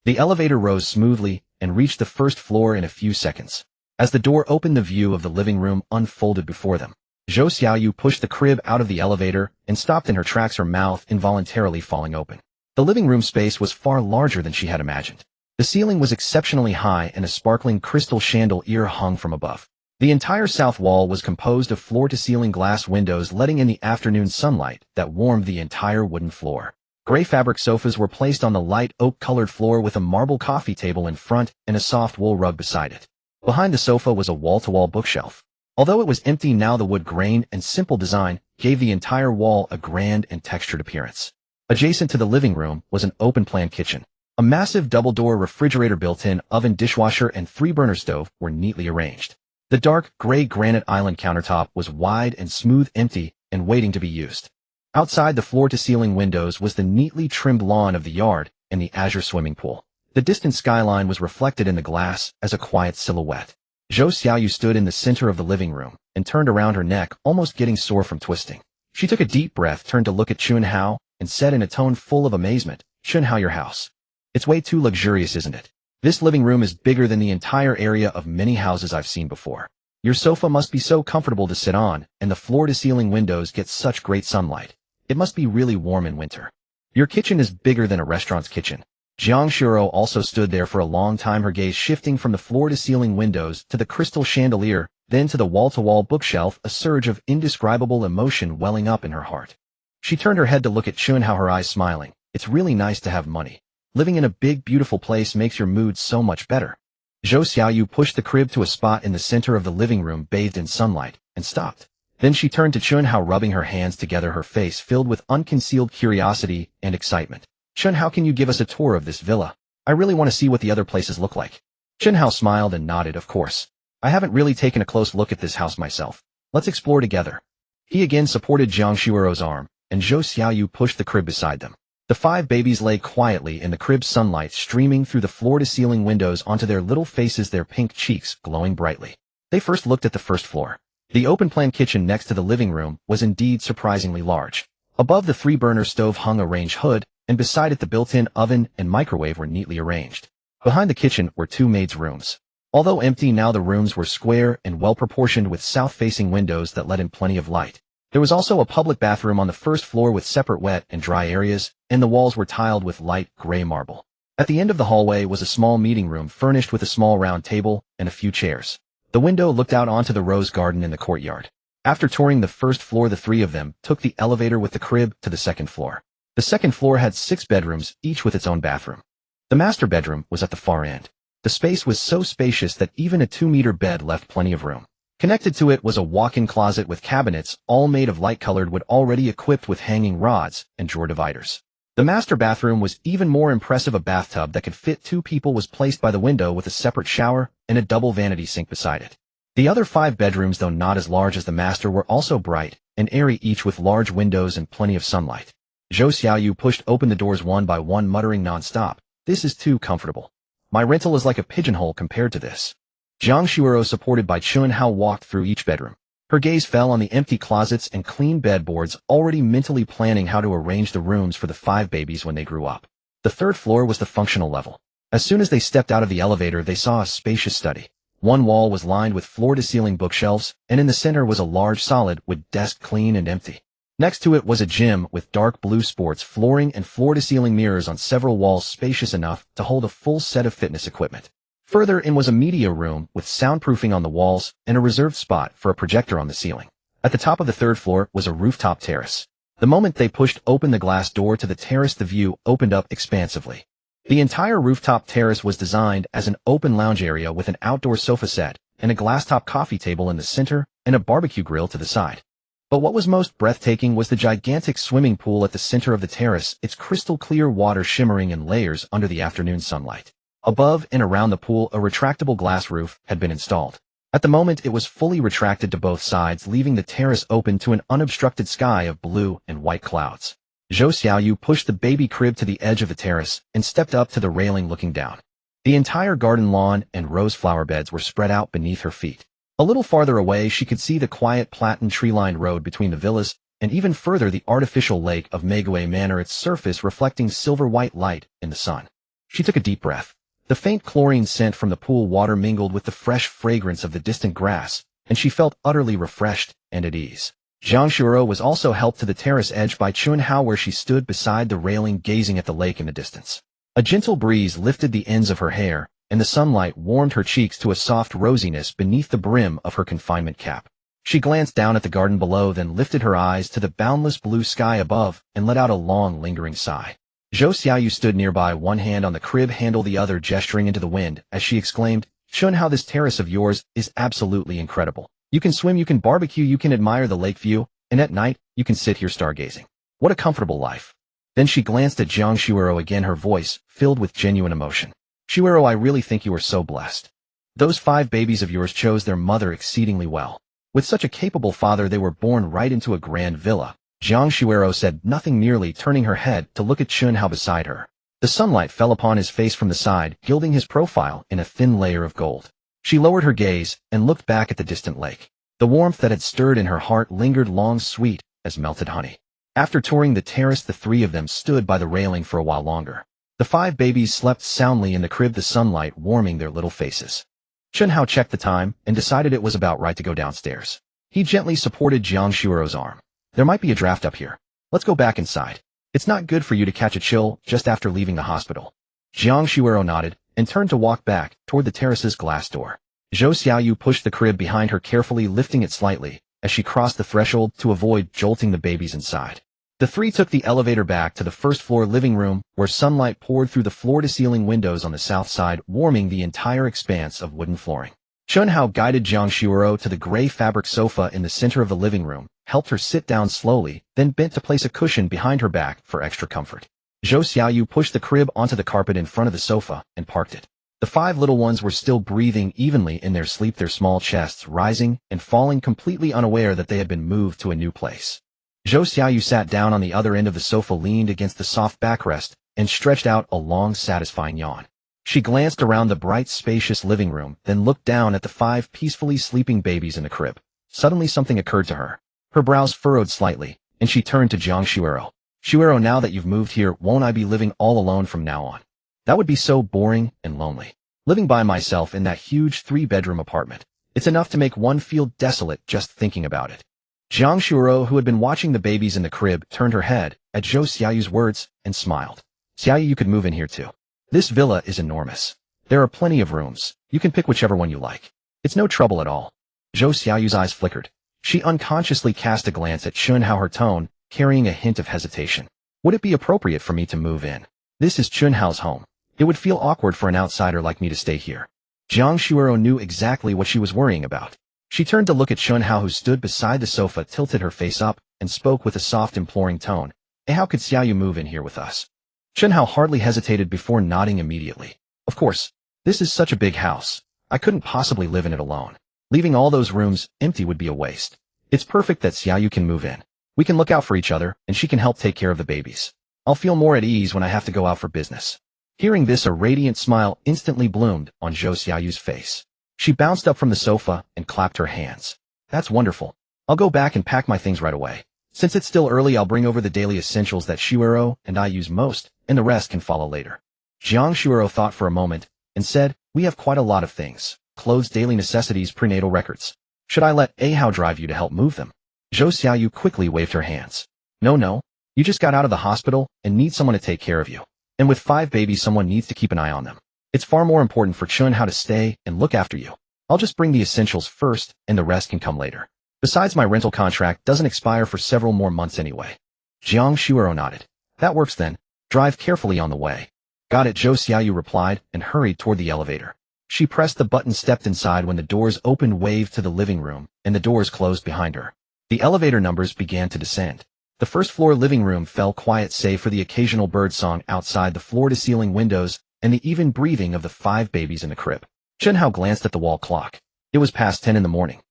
The elevator rose smoothly and reached the first floor in a few seconds. As the door opened, the view of the living room unfolded before them. Zhou Xiaoyu pushed the crib out of the elevator and stopped in her tracks, her mouth involuntarily falling open. The living room space was far larger than she had imagined. The ceiling was exceptionally high and a sparkling crystal chandelier hung from above. The entire south wall was composed of floor-to-ceiling glass windows letting in the afternoon sunlight that warmed the entire wooden floor. Gray fabric sofas were placed on the light oak-colored floor with a marble coffee table in front and a soft wool rug beside it. Behind the sofa was a wall-to-wall bookshelf. Although it was empty now, the wood grain and simple design gave the entire wall a grand and textured appearance. Adjacent to the living room was an open-plan kitchen. A massive double-door refrigerator, built-in oven, dishwasher, and 3-burner stove were neatly arranged. The dark, gray granite island countertop was wide and smooth, empty, and waiting to be used. Outside the floor-to-ceiling windows was the neatly trimmed lawn of the yard and the azure swimming pool. The distant skyline was reflected in the glass as a quiet silhouette. Zhou Xiaoyu stood in the center of the living room and turned around, her neck almost getting sore from twisting. She took a deep breath, turned to look at Chen Hao, and said in a tone full of amazement, "Chen Hao, your house. It's way too luxurious, isn't it? This living room is bigger than the entire area of many houses I've seen before. Your sofa must be so comfortable to sit on, and the floor-to-ceiling windows get such great sunlight. It must be really warm in winter. Your kitchen is bigger than a restaurant's kitchen." Jiang Shuo also stood there for a long time, her gaze shifting from the floor-to-ceiling windows to the crystal chandelier, then to the wall-to-wall bookshelf, a surge of indescribable emotion welling up in her heart. She turned her head to look at Chen Hao, her eyes smiling. "It's really nice to have money. Living in a big, beautiful place makes your mood so much better." Zhou Xiaoyu pushed the crib to a spot in the center of the living room bathed in sunlight, and stopped. Then she turned to Chen Hao, rubbing her hands together, her face filled with unconcealed curiosity and excitement. "Chen Hao, can you give us a tour of this villa? I really want to see what the other places look like." Chen Hao smiled and nodded. "Of course. I haven't really taken a close look at this house myself. Let's explore together." He again supported Jiang Shuo's arm, and Zhou Xiaoyu pushed the crib beside them. The 5 babies lay quietly in the crib's sunlight streaming through the floor-to-ceiling windows onto their little faces, their pink cheeks glowing brightly. They first looked at the first floor. The open-plan kitchen next to the living room was indeed surprisingly large. Above the 3-burner stove hung a range hood, and beside it the built-in oven and microwave were neatly arranged. Behind the kitchen were 2 maids' rooms. Although empty now, the rooms were square and well-proportioned with south-facing windows that let in plenty of light. There was also a public bathroom on the first floor with separate wet and dry areas, and the walls were tiled with light gray marble. At the end of the hallway was a small meeting room furnished with a small round table and a few chairs. The window looked out onto the rose garden in the courtyard. After touring the first floor, the 3 of them took the elevator with the crib to the second floor. The second floor had 6 bedrooms, each with its own bathroom. The master bedroom was at the far end. The space was so spacious that even a 2-meter bed left plenty of room. Connected to it was a walk-in closet with cabinets, all made of light-colored wood, already equipped with hanging rods and drawer dividers. The master bathroom was even more impressive. A bathtub that could fit 2 people was placed by the window with a separate shower and a double vanity sink beside it. The other 5 bedrooms, though not as large as the master, were also bright and airy, each with large windows and plenty of sunlight. Zhou Xiaoyu pushed open the doors one by one, muttering non-stop, "This is too comfortable. My rental is like a pigeonhole compared to this." Jiang Shuo, supported by Chen Hao, walked through each bedroom. Her gaze fell on the empty closets and clean bedboards, already mentally planning how to arrange the rooms for the 5 babies when they grew up. The 3rd floor was the functional level. As soon as they stepped out of the elevator, they saw a spacious study. One wall was lined with floor-to-ceiling bookshelves, and in the center was a large solid wood desk, clean and empty. Next to it was a gym with dark blue sports flooring and floor-to-ceiling mirrors on several walls, spacious enough to hold a full set of fitness equipment. Further in was a media room with soundproofing on the walls and a reserved spot for a projector on the ceiling. At the top of the 3rd floor was a rooftop terrace. The moment they pushed open the glass door to the terrace, the view opened up expansively. The entire rooftop terrace was designed as an open lounge area with an outdoor sofa set and a glass-top coffee table in the center and a barbecue grill to the side. But what was most breathtaking was the gigantic swimming pool at the center of the terrace, its crystal-clear water shimmering in layers under the afternoon sunlight. Above and around the pool, a retractable glass roof had been installed. At the moment, it was fully retracted to both sides, leaving the terrace open to an unobstructed sky of blue and white clouds. Zhou Xiaoyu pushed the baby crib to the edge of the terrace and stepped up to the railing, looking down. The entire garden lawn and rose flower beds were spread out beneath her feet. A little farther away, she could see the quiet platin tree-lined road between the villas, and even further the artificial lake of Meigui Manor, its surface reflecting silver-white light in the sun. She took a deep breath. The faint chlorine scent from the pool water mingled with the fresh fragrance of the distant grass, and she felt utterly refreshed and at ease. Zhang Shuoro was also helped to the terrace edge by Chen Hao, where she stood beside the railing gazing at the lake in the distance. A gentle breeze lifted the ends of her hair, and the sunlight warmed her cheeks to a soft rosiness beneath the brim of her confinement cap. She glanced down at the garden below, then lifted her eyes to the boundless blue sky above and let out a long, lingering sigh. Zhou Xiaoyu stood nearby, one hand on the crib handle, the other gesturing into the wind, as she exclaimed, "Chen Hao, this terrace of yours is absolutely incredible. You can swim, you can barbecue, you can admire the lake view, and at night, you can sit here stargazing. What a comfortable life." Then she glanced at Zhang Shuoro again, her voice filled with genuine emotion. "Shuoro, I really think you are so blessed. Those 5 babies of yours chose their mother exceedingly well. With such a capable father, they were born right into a grand villa." Zhang Shuoro said nothing, merely turning her head to look at Chen Hao beside her. The sunlight fell upon his face from the side, gilding his profile in a thin layer of gold. She lowered her gaze and looked back at the distant lake. The warmth that had stirred in her heart lingered long, sweet as melted honey. After touring the terrace, the 3 of them stood by the railing for a while longer. The 5 babies slept soundly in the crib, the sunlight warming their little faces. Chen Hao checked the time and decided it was about right to go downstairs. He gently supported Zhang Shuoro's arm. "There might be a draft up here. Let's go back inside. It's not good for you to catch a chill just after leaving the hospital." Zhang Shuoro nodded and turned to walk back toward the terrace's glass door. Zhou Xiaoyu pushed the crib behind her, carefully lifting it slightly as she crossed the threshold to avoid jolting the babies inside. The 3 took the elevator back to the first-floor living room, where sunlight poured through the floor-to-ceiling windows on the south side, warming the entire expanse of wooden flooring. Chen Hao guided Zhang Shuoro to the gray fabric sofa in the center of the living room, helped her sit down slowly, then bent to place a cushion behind her back for extra comfort. Zhou Xiaoyu pushed the crib onto the carpet in front of the sofa and parked it. The 5 little ones were still breathing evenly in their sleep, their small chests rising and falling, completely unaware that they had been moved to a new place. Zhou Xiaoyu sat down on the other end of the sofa, leaned against the soft backrest, and stretched out a long, satisfying yawn. She glanced around the bright, spacious living room, then looked down at the 5 peacefully sleeping babies in the crib. Suddenly something occurred to her. Her brows furrowed slightly, and she turned to Zhang Shuoro. "Shuoro, now that you've moved here, won't I be living all alone from now on? That would be so boring and lonely. Living by myself in that huge 3-bedroom apartment. It's enough to make one feel desolate just thinking about it." Zhang Shuoro, who had been watching the babies in the crib, turned her head at Zhou Xiaoyu's words and smiled. "Xiaoyu, you could move in here too. This villa is enormous. There are plenty of rooms. You can pick whichever one you like. It's no trouble at all." Zhou Xiaoyu's eyes flickered. She unconsciously cast a glance at Chen Hao, her tone carrying a hint of hesitation. "Would it be appropriate for me to move in? This is Chen Hao's home. It would feel awkward for an outsider like me to stay here." Zhang Shuoro knew exactly what she was worrying about. She turned to look at Chen Hao, who stood beside the sofa, tilted her face up, and spoke with a soft, imploring tone. "How could Xiaoyu move in here with us?" Chen Hao hardly hesitated before nodding immediately. "Of course. This is such a big house. I couldn't possibly live in it alone. Leaving all those rooms empty would be a waste. It's perfect that Xiaoyu can move in. We can look out for each other, and she can help take care of the babies. I'll feel more at ease when I have to go out for business." Hearing this, a radiant smile instantly bloomed on Zhou Xiaoyu's face. She bounced up from the sofa and clapped her hands. "That's wonderful. I'll go back and pack my things right away. Since it's still early, I'll bring over the daily essentials that Shuoro and I use most, and the rest can follow later." Zhang Shuoro thought for a moment and said, "We have quite a lot of things. Clothes, daily necessities, prenatal records. Should I let Hao drive you to help move them?" Zhou Xiaoyu quickly waved her hands. No. You just got out of the hospital and need someone to take care of you. And with 5 babies, someone needs to keep an eye on them. It's far more important for Chen Hao to stay and look after you. I'll just bring the essentials first, and the rest can come later. Besides, my rental contract doesn't expire for several more months anyway." Jiang Shuero nodded. That works then. Drive carefully on the way. Got it, Zhou Xiaoyu replied and hurried toward the elevator. She pressed the button, stepped inside when the doors opened, waved to the living room, and the doors closed behind her. The elevator numbers began to descend. The first-floor living room fell quiet save for the occasional birdsong outside the floor-to-ceiling windows and the even breathing of the 5 babies in the crib. Chen Hao glanced at the wall clock. It was past 10 in the morning.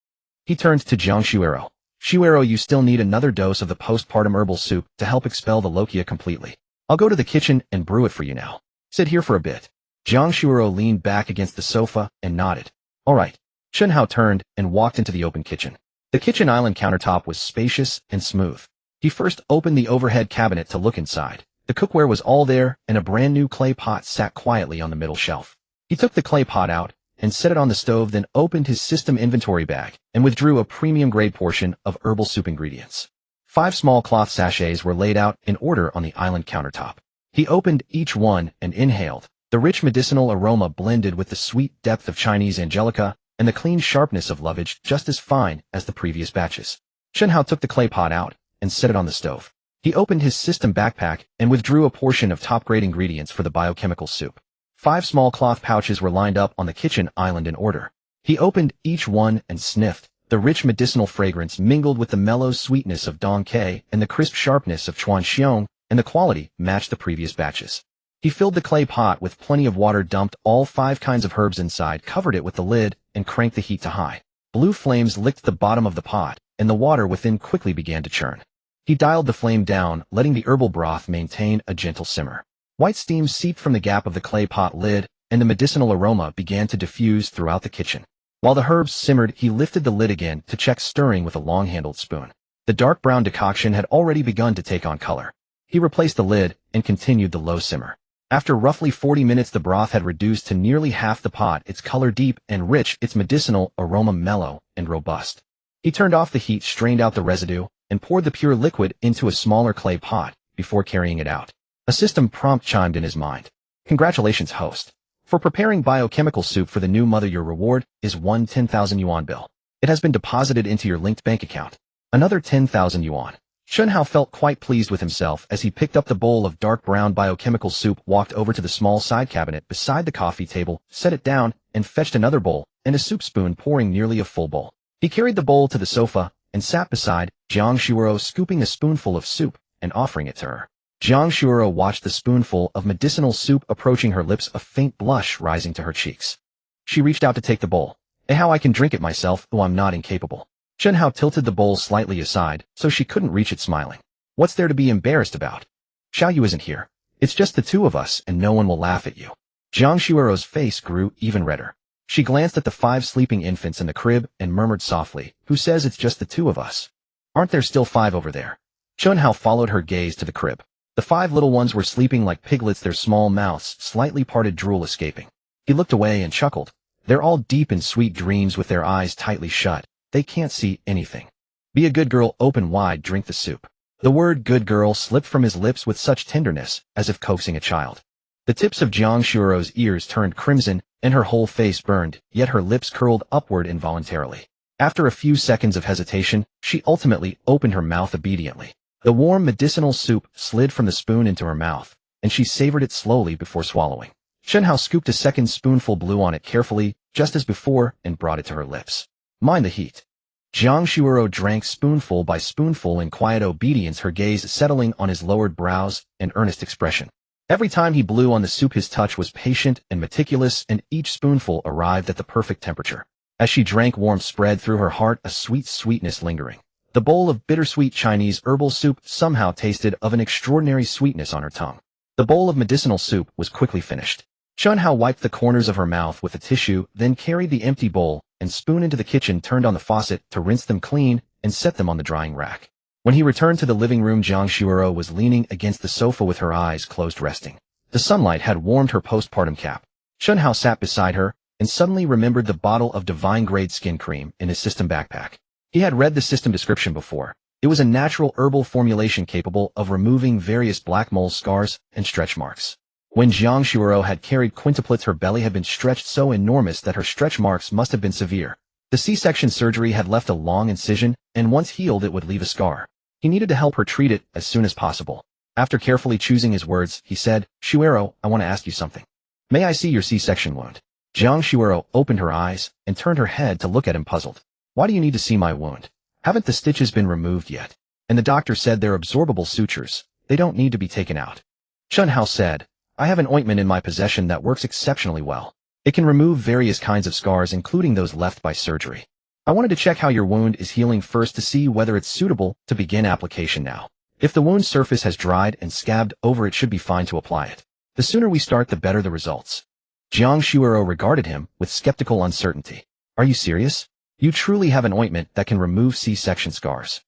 He turned to Jiang Shuero. Shuero, you still need another dose of the postpartum herbal soup to help expel the lochia completely. I'll go to the kitchen and brew it for you now. Sit here for a bit. Jiang Shuero leaned back against the sofa and nodded. All right. Chen Hao turned and walked into the open kitchen. The kitchen island countertop was spacious and smooth. He first opened the overhead cabinet to look inside. The cookware was all there, and a brand new clay pot sat quietly on the middle shelf. He took the clay pot out and set it on the stove, then opened his system inventory bag and withdrew a premium-grade portion of herbal soup ingredients. 5 small cloth sachets were laid out in order on the island countertop. He opened each one and inhaled. The rich medicinal aroma blended with the sweet depth of Chinese angelica and the clean sharpness of lovage, just as fine as the previous batches. Chen Hao took the clay pot out and set it on the stove. He opened his system backpack and withdrew a portion of top-grade ingredients for the biochemical soup. 5 small cloth pouches were lined up on the kitchen island in order. He opened each one and sniffed. The rich medicinal fragrance mingled with the mellow sweetness of Dong Quai and the crisp sharpness of Chuan Xiong, and the quality matched the previous batches. He filled the clay pot with plenty of water, dumped all 5 kinds of herbs inside, covered it with the lid, and cranked the heat to high. Blue flames licked the bottom of the pot, and the water within quickly began to churn. He dialed the flame down, letting the herbal broth maintain a gentle simmer. White steam seeped from the gap of the clay pot lid, and the medicinal aroma began to diffuse throughout the kitchen. While the herbs simmered, he lifted the lid again to check, stirring with a long-handled spoon. The dark brown decoction had already begun to take on color. He replaced the lid and continued the low simmer. After roughly 40 minutes, the broth had reduced to nearly half the pot, its color deep and rich, its medicinal aroma mellow and robust. He turned off the heat, strained out the residue, and poured the pure liquid into a smaller clay pot before carrying it out. A system prompt chimed in his mind. Congratulations, host. For preparing biochemical soup for the new mother, your reward is one 10,000 yuan bill. It has been deposited into your linked bank account. Another 10,000 yuan. Chen Hao felt quite pleased with himself as he picked up the bowl of dark brown biochemical soup, walked over to the small side cabinet beside the coffee table, set it down, and fetched another bowl and a soup spoon, pouring nearly a full bowl. He carried the bowl to the sofa and sat beside Jiang Shuero, scooping a spoonful of soup and offering it to her. Jiang Shuero watched the spoonful of medicinal soup approaching her lips, a faint blush rising to her cheeks. She reached out to take the bowl. How I can drink it myself, though I'm not incapable. Chen Hao tilted the bowl slightly aside so she couldn't reach it, smiling. What's there to be embarrassed about? Xiaoyu isn't here. It's just the 2 of us, and no one will laugh at you. Jiang Shuero's face grew even redder. She glanced at the 5 sleeping infants in the crib and murmured softly, Who says it's just the 2 of us? Aren't there still 5 over there? Chen Hao followed her gaze to the crib. The 5 little ones were sleeping like piglets, their small mouths slightly parted, drool escaping. He looked away and chuckled. They're all deep in sweet dreams with their eyes tightly shut. They can't see anything. Be a good girl, open wide, drink the soup. The word good girl slipped from his lips with such tenderness, as if coaxing a child. The tips of Jiang Shuero's ears turned crimson, and her whole face burned, yet her lips curled upward involuntarily. After a few seconds of hesitation, she ultimately opened her mouth obediently. The warm medicinal soup slid from the spoon into her mouth, and she savored it slowly before swallowing. Chen Hao scooped a second spoonful, blew on it carefully, just as before, and brought it to her lips. Mind the heat. Jiang Shuero drank spoonful by spoonful in quiet obedience, her gaze settling on his lowered brows and earnest expression. Every time he blew on the soup, his touch was patient and meticulous, and each spoonful arrived at the perfect temperature. As she drank, warmth spread through her heart, a sweet sweetness lingering. The bowl of bittersweet Chinese herbal soup somehow tasted of an extraordinary sweetness on her tongue. The bowl of medicinal soup was quickly finished. Chen Hao wiped the corners of her mouth with a tissue, then carried the empty bowl and spoon into the kitchen, turned on the faucet to rinse them clean, and set them on the drying rack. When he returned to the living room, Jiang Shuero was leaning against the sofa with her eyes closed, resting. The sunlight had warmed her postpartum cap. Chen Hao sat beside her and suddenly remembered the bottle of divine-grade skin cream in his system backpack. He had read the system description before. It was a natural herbal formulation capable of removing various black mole scars and stretch marks. When Jiang Shuero had carried quintuplets, her belly had been stretched so enormous that her stretch marks must have been severe. The C-section surgery had left a long incision, and once healed it would leave a scar. He needed to help her treat it as soon as possible. After carefully choosing his words, he said, "Shuero, I want to ask you something. May I see your C-section wound?" Jiang Shuero opened her eyes and turned her head to look at him puzzled. "Why do you need to see my wound? Haven't the stitches been removed yet? And the doctor said they're absorbable sutures. They don't need to be taken out." Chen Hao said, "I have an ointment in my possession that works exceptionally well. It can remove various kinds of scars, including those left by surgery. I wanted to check how your wound is healing first to see whether it's suitable to begin application now. If the wound surface has dried and scabbed over, it should be fine to apply it. The sooner we start, the better the results." Jiang Shuero regarded him with skeptical uncertainty. "Are you serious? You truly have an ointment that can remove C-section scars?"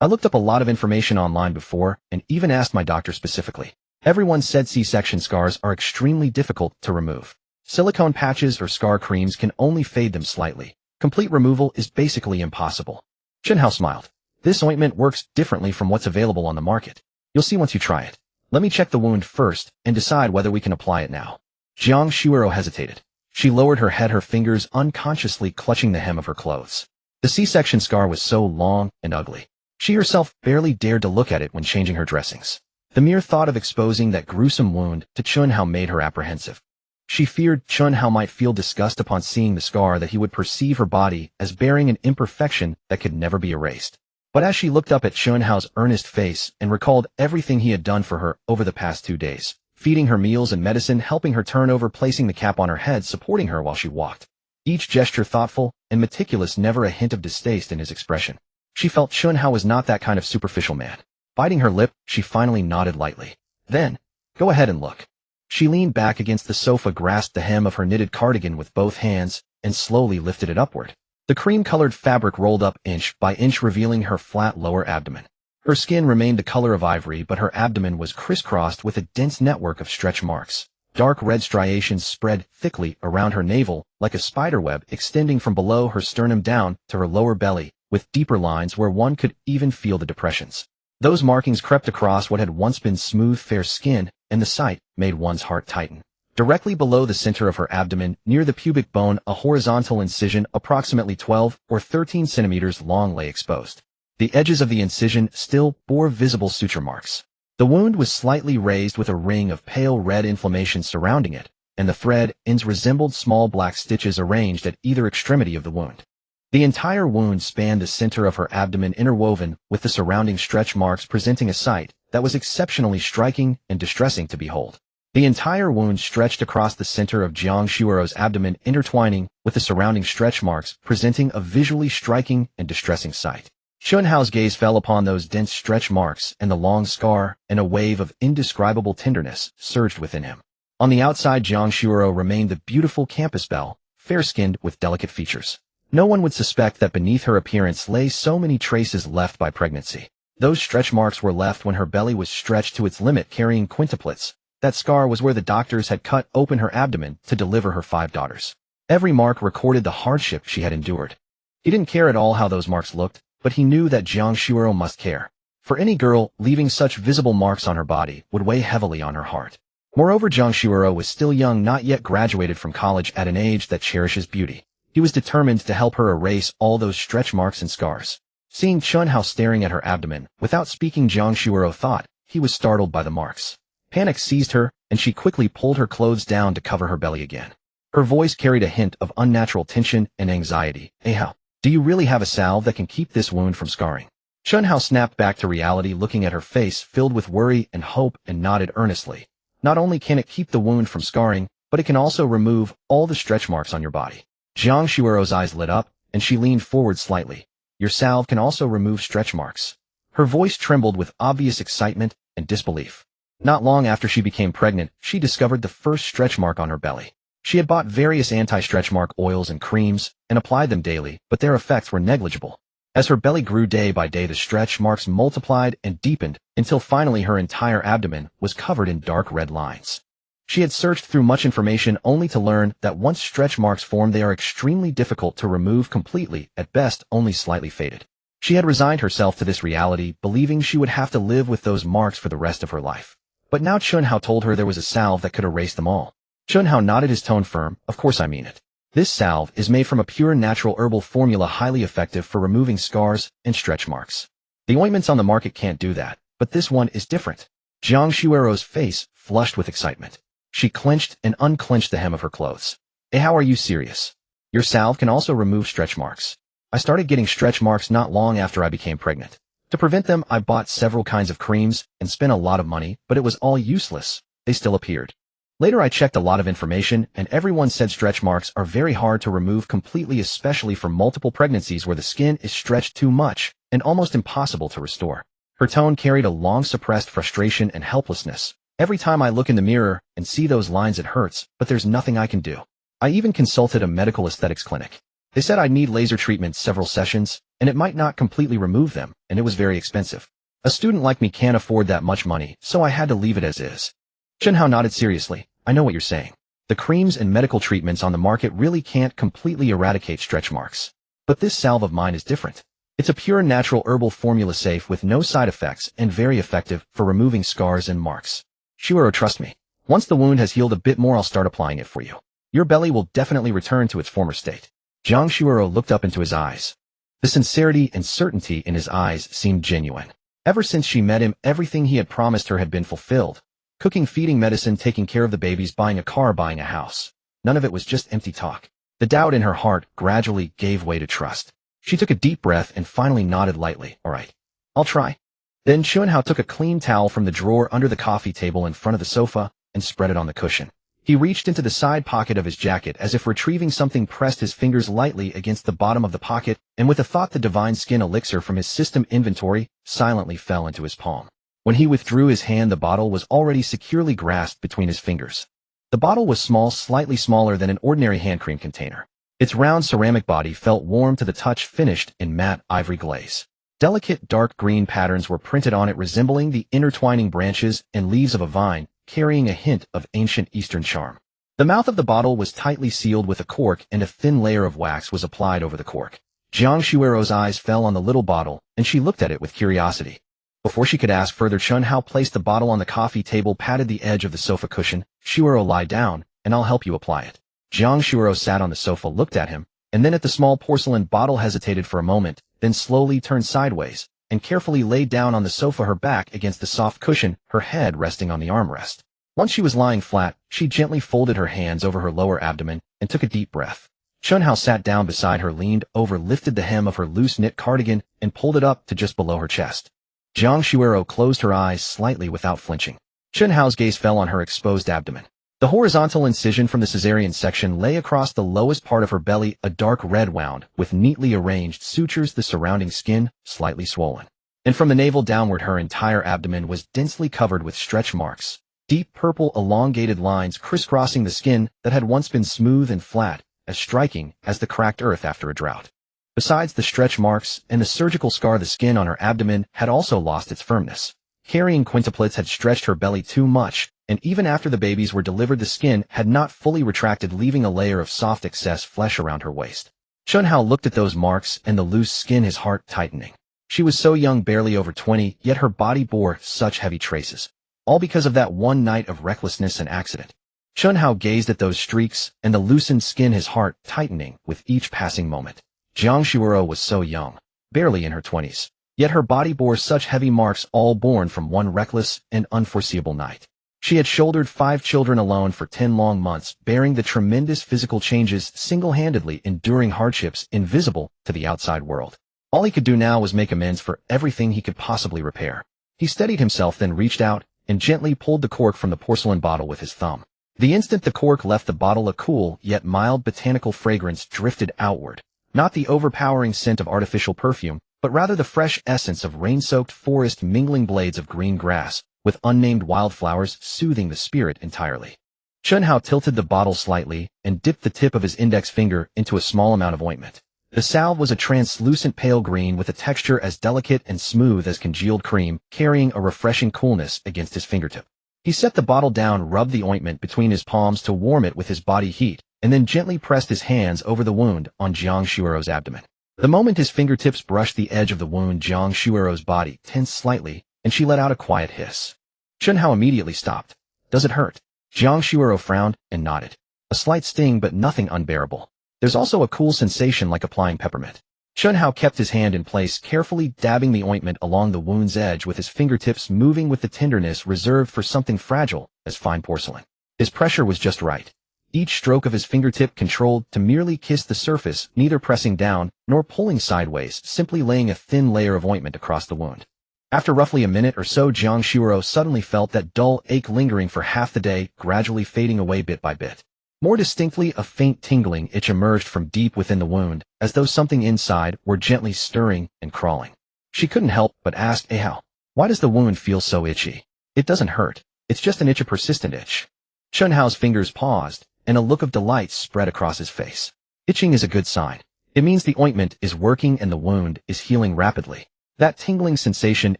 "I looked up a lot of information online before and even asked my doctor specifically. Everyone said C-section scars are extremely difficult to remove. Silicone patches or scar creams can only fade them slightly. Complete removal is basically impossible." Chen Hao smiled. "This ointment works differently from what's available on the market. You'll see once you try it. Let me check the wound first and decide whether we can apply it now." Jiang Shuero hesitated. She lowered her head, her fingers unconsciously clutching the hem of her clothes. The C-section scar was so long and ugly. She herself barely dared to look at it when changing her dressings. The mere thought of exposing that gruesome wound to Chen Hao made her apprehensive. She feared Chen Hao might feel disgust upon seeing the scar, that he would perceive her body as bearing an imperfection that could never be erased. But as she looked up at Chen Hao's earnest face and recalled everything he had done for her over the past 2 days, feeding her meals and medicine, helping her turn over, placing the cap on her head, supporting her while she walked, each gesture thoughtful and meticulous, never a hint of distaste in his expression, she felt Chen Hao was not that kind of superficial man. Biting her lip, she finally nodded lightly. "Then, go ahead and look." She leaned back against the sofa, grasped the hem of her knitted cardigan with both hands, and slowly lifted it upward. The cream-colored fabric rolled up inch by inch, revealing her flat lower abdomen. Her skin remained the color of ivory, but her abdomen was crisscrossed with a dense network of stretch marks. Dark red striations spread thickly around her navel, like a spiderweb, extending from below her sternum down to her lower belly, with deeper lines where one could even feel the depressions. Those markings crept across what had once been smooth, fair skin, and the sight made one's heart tighten. Directly below the center of her abdomen, near the pubic bone, a horizontal incision approximately 12 or 13 centimeters long lay exposed. The edges of the incision still bore visible suture marks. The wound was slightly raised with a ring of pale red inflammation surrounding it, and the thread ends resembled small black stitches arranged at either extremity of the wound. The entire wound spanned the center of her abdomen, interwoven with the surrounding stretch marks, presenting a sight that was exceptionally striking and distressing to behold. The entire wound stretched across the center of Jiang Shuero's abdomen, intertwining with the surrounding stretch marks, presenting a visually striking and distressing sight. Chen Hao's gaze fell upon those dense stretch marks and the long scar, and a wave of indescribable tenderness surged within him. On the outside, Jiang Shuero remained the beautiful campus belle, fair-skinned with delicate features. No one would suspect that beneath her appearance lay so many traces left by pregnancy. Those stretch marks were left when her belly was stretched to its limit, carrying quintuplets. That scar was where the doctors had cut open her abdomen to deliver her 5 daughters. Every mark recorded the hardship she had endured. He didn't care at all how those marks looked, but he knew that Jiang Shuero must care. For any girl, leaving such visible marks on her body would weigh heavily on her heart. Moreover, Jiang Shuero was still young, not yet graduated from college, at an age that cherishes beauty. He was determined to help her erase all those stretch marks and scars. Seeing Chen Hao staring at her abdomen, without speaking, Jiang Shuero thought he was startled by the marks. Panic seized her, and she quickly pulled her clothes down to cover her belly again. Her voice carried a hint of unnatural tension and anxiety. "Hey Hao, do you really have a salve that can keep this wound from scarring?" Chen Hao snapped back to reality, looking at her face filled with worry and hope, and nodded earnestly. "Not only can it keep the wound from scarring, but it can also remove all the stretch marks on your body." Jiang Shuero's eyes lit up, and she leaned forward slightly. "Your salve can also remove stretch marks." Her voice trembled with obvious excitement and disbelief. Not long after she became pregnant, she discovered the first stretch mark on her belly. She had bought various anti-stretch mark oils and creams and applied them daily, but their effects were negligible. As her belly grew day by day, the stretch marks multiplied and deepened until finally her entire abdomen was covered in dark red lines. She had searched through much information only to learn that once stretch marks form, they are extremely difficult to remove completely, at best only slightly faded. She had resigned herself to this reality, believing she would have to live with those marks for the rest of her life. But now Chen Hao told her there was a salve that could erase them all. Chen Hao nodded, his tone firm. "Of course I mean it. This salve is made from a pure natural herbal formula, highly effective for removing scars and stretch marks." The ointments on the market can't do that, but this one is different. Jiang Shuero's face flushed with excitement. She clenched and unclenched the hem of her clothes. How are you serious? Your salve can also remove stretch marks. I started getting stretch marks not long after I became pregnant. To prevent them, I bought several kinds of creams and spent a lot of money, but it was all useless. They still appeared. Later I checked a lot of information, and everyone said stretch marks are very hard to remove completely, especially for multiple pregnancies where the skin is stretched too much and almost impossible to restore. Her tone carried a long-suppressed frustration and helplessness. Every time I look in the mirror and see those lines, it hurts, but there's nothing I can do. I even consulted a medical aesthetics clinic. They said I'd need laser treatment several sessions, and it might not completely remove them, and it was very expensive. A student like me can't afford that much money, so I had to leave it as is. Chen Hao nodded seriously. I know what you're saying. The creams and medical treatments on the market really can't completely eradicate stretch marks. But this salve of mine is different. It's a pure natural herbal formula safe with no side effects and very effective for removing scars and marks. Shuero, trust me. Once the wound has healed a bit more, I'll start applying it for you. Your belly will definitely return to its former state. Jiang Shuero looked up into his eyes. The sincerity and certainty in his eyes seemed genuine. Ever since she met him, everything he had promised her had been fulfilled. Cooking, feeding, medicine, taking care of the babies, buying a car, buying a house. None of it was just empty talk. The doubt in her heart gradually gave way to trust. She took a deep breath and finally nodded lightly. All right, I'll try. Then Chen Hao took a clean towel from the drawer under the coffee table in front of the sofa and spread it on the cushion. He reached into the side pocket of his jacket as if retrieving something, pressed his fingers lightly against the bottom of the pocket, and with a thought, the divine skin elixir from his system inventory silently fell into his palm. When he withdrew his hand, the bottle was already securely grasped between his fingers. The bottle was small, slightly smaller than an ordinary hand cream container. Its round ceramic body felt warm to the touch, finished in matte ivory glaze. Delicate dark green patterns were printed on it, resembling the intertwining branches and leaves of a vine, carrying a hint of ancient Eastern charm. The mouth of the bottle was tightly sealed with a cork, and a thin layer of wax was applied over the cork. Jiang Shuero's eyes fell on the little bottle, and she looked at it with curiosity. Before she could ask further, Chen Hao placed the bottle on the coffee table, patted the edge of the sofa cushion. Shuero, lie down, and I'll help you apply it. Jiang Shuero sat on the sofa, looked at him, and then at the small porcelain bottle, hesitated for a moment, then slowly turned sideways, and carefully laid down on the sofa, her back against the soft cushion, her head resting on the armrest. Once she was lying flat, she gently folded her hands over her lower abdomen and took a deep breath. Chen Hao sat down beside her, leaned over, lifted the hem of her loose knit cardigan, and pulled it up to just below her chest. Jiang Shuero closed her eyes slightly without flinching. Chen Hao's gaze fell on her exposed abdomen. The horizontal incision from the cesarean section lay across the lowest part of her belly, a dark red wound with neatly arranged sutures, the surrounding skin slightly swollen. And from the navel downward, her entire abdomen was densely covered with stretch marks, deep purple elongated lines crisscrossing the skin that had once been smooth and flat, as striking as the cracked earth after a drought. Besides the stretch marks and the surgical scar, the skin on her abdomen had also lost its firmness. Carrying quintuplets had stretched her belly too much, and even after the babies were delivered, the skin had not fully retracted, leaving a layer of soft excess flesh around her waist. Chen Hao looked at those marks and the loose skin, his heart tightening. She was so young, barely over 20, yet her body bore such heavy traces. All because of that one night of recklessness and accident. Chen Hao gazed at those streaks and the loosened skin, his heart tightening with each passing moment. Jiang Shuero was so young, barely in her 20s, yet her body bore such heavy marks, all born from one reckless and unforeseeable night. She had shouldered 5 children alone for 10 long months, bearing the tremendous physical changes single-handedly, enduring hardships invisible to the outside world. All he could do now was make amends for everything he could possibly repair. He steadied himself, then reached out and gently pulled the cork from the porcelain bottle with his thumb. The instant the cork left the bottle, a cool yet mild botanical fragrance drifted outward. Not the overpowering scent of artificial perfume, but rather the fresh essence of rain-soaked forest, mingling blades of green grass with unnamed wildflowers, soothing the spirit entirely. Chen Hao tilted the bottle slightly and dipped the tip of his index finger into a small amount of ointment. The salve was a translucent pale green with a texture as delicate and smooth as congealed cream, carrying a refreshing coolness against his fingertip. He set the bottle down, rubbed the ointment between his palms to warm it with his body heat, and then gently pressed his hands over the wound on Jiang Shuero's abdomen. The moment his fingertips brushed the edge of the wound, Jiang Shuero's body tensed slightly, and she let out a quiet hiss. Chen Hao immediately stopped. Does it hurt? Jiang Shuero frowned and nodded. A slight sting, but nothing unbearable. There's also a cool sensation like applying peppermint. Chen Hao kept his hand in place, carefully dabbing the ointment along the wound's edge with his fingertips moving with the tenderness reserved for something fragile as fine porcelain. His pressure was just right. Each stroke of his fingertip controlled to merely kiss the surface, neither pressing down nor pulling sideways, simply laying a thin layer of ointment across the wound. After roughly a minute or so, Jiang Shuoro suddenly felt that dull ache lingering for half the day, gradually fading away bit by bit. More distinctly, a faint tingling itch emerged from deep within the wound, as though something inside were gently stirring and crawling. She couldn't help but ask, How? Why does the wound feel so itchy? It doesn't hurt. It's just an itch, a persistent itch. Chen Hao's fingers paused, and a look of delight spread across his face. Itching is a good sign. It means the ointment is working and the wound is healing rapidly. That tingling sensation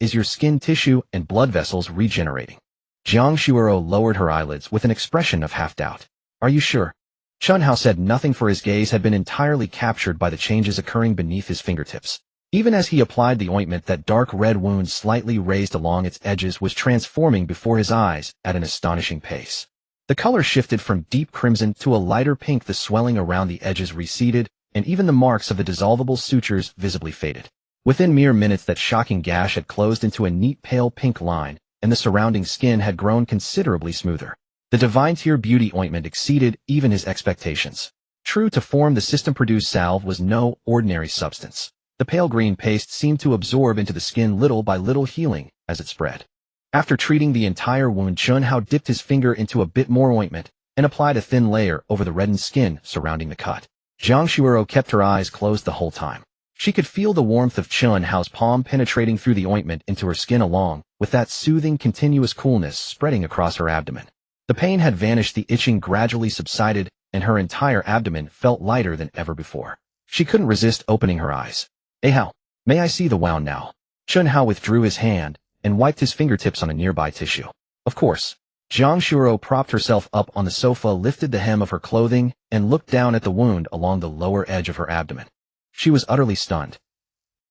is your skin tissue and blood vessels regenerating. Jiang Shuoro lowered her eyelids with an expression of half-doubt. Are you sure? Chen Hao said nothing, for his gaze had been entirely captured by the changes occurring beneath his fingertips. Even as he applied the ointment, that dark red wound slightly raised along its edges was transforming before his eyes at an astonishing pace. The color shifted from deep crimson to a lighter pink, the swelling around the edges receded, and even the marks of the dissolvable sutures visibly faded. Within mere minutes, that shocking gash had closed into a neat pale pink line, and the surrounding skin had grown considerably smoother. The Divine Tear Beauty ointment exceeded even his expectations. True to form, the system-produced salve was no ordinary substance. The pale green paste seemed to absorb into the skin little by little, healing as it spread. After treating the entire wound, Chen Hao dipped his finger into a bit more ointment and applied a thin layer over the reddened skin surrounding the cut. Jiang Shuoro kept her eyes closed the whole time. She could feel the warmth of Chen Hao's palm penetrating through the ointment into her skin, along with that soothing, continuous coolness spreading across her abdomen. The pain had vanished, the itching gradually subsided, and her entire abdomen felt lighter than ever before. She couldn't resist opening her eyes. Hao, may I see the wound now? Chen Hao withdrew his hand and wiped his fingertips on a nearby tissue. Of course. Jiang Shuoro propped herself up on the sofa, lifted the hem of her clothing, and looked down at the wound along the lower edge of her abdomen. She was utterly stunned.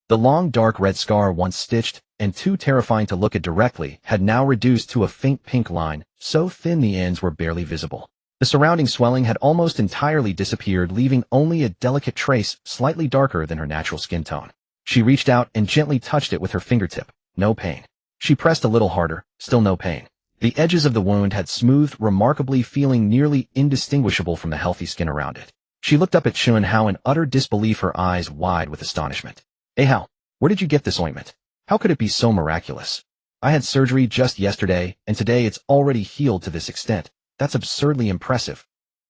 The long dark red scar, once stitched and too terrifying to look at directly, had now reduced to a faint pink line, so thin the ends were barely visible. The surrounding swelling had almost entirely disappeared, leaving only a delicate trace slightly darker than her natural skin tone. She reached out and gently touched it with her fingertip. No pain. She pressed a little harder. Still no pain. The edges of the wound had smoothed remarkably, feeling nearly indistinguishable from the healthy skin around it. She looked up at Chen Hao in utter disbelief, her eyes wide with astonishment. Hao, where did you get this ointment? How could it be so miraculous? I had surgery just yesterday, and today it's already healed to this extent. That's absurdly impressive.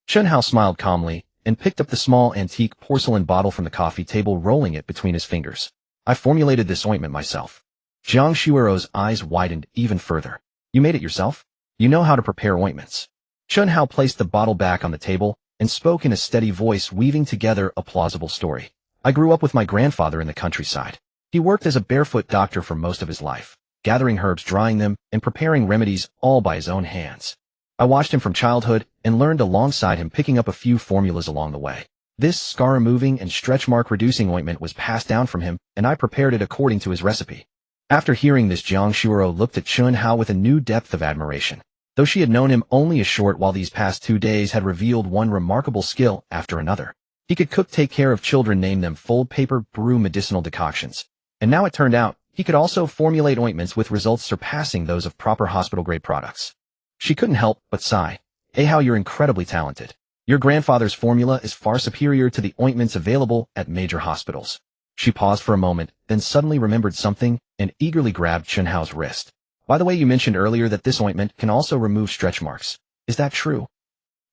Chen Hao smiled calmly and picked up the small antique porcelain bottle from the coffee table, rolling it between his fingers. I formulated this ointment myself. Jiang Shuoro's eyes widened even further. You made it yourself? You know how to prepare ointments. Chen Hao placed the bottle back on the table and spoke in a steady voice, weaving together a plausible story. I grew up with my grandfather in the countryside. He worked as a barefoot doctor for most of his life, gathering herbs, drying them, and preparing remedies all by his own hands. I watched him from childhood and learned alongside him, picking up a few formulas along the way. This scar-removing and stretch mark-reducing ointment was passed down from him, and I prepared it according to his recipe. After hearing this, Jiang Shuoro looked at Chen Hao with a new depth of admiration. Though she had known him only a short while, these past 2 days had revealed one remarkable skill after another. He could cook, take care of children, name them, fold paper, brew medicinal decoctions. And now it turned out he could also formulate ointments with results surpassing those of proper hospital-grade products. She couldn't help but sigh. Hao, you're incredibly talented. Your grandfather's formula is far superior to the ointments available at major hospitals. She paused for a moment, then suddenly remembered something and eagerly grabbed Chen Hao's wrist. By the way, you mentioned earlier that this ointment can also remove stretch marks. Is that true?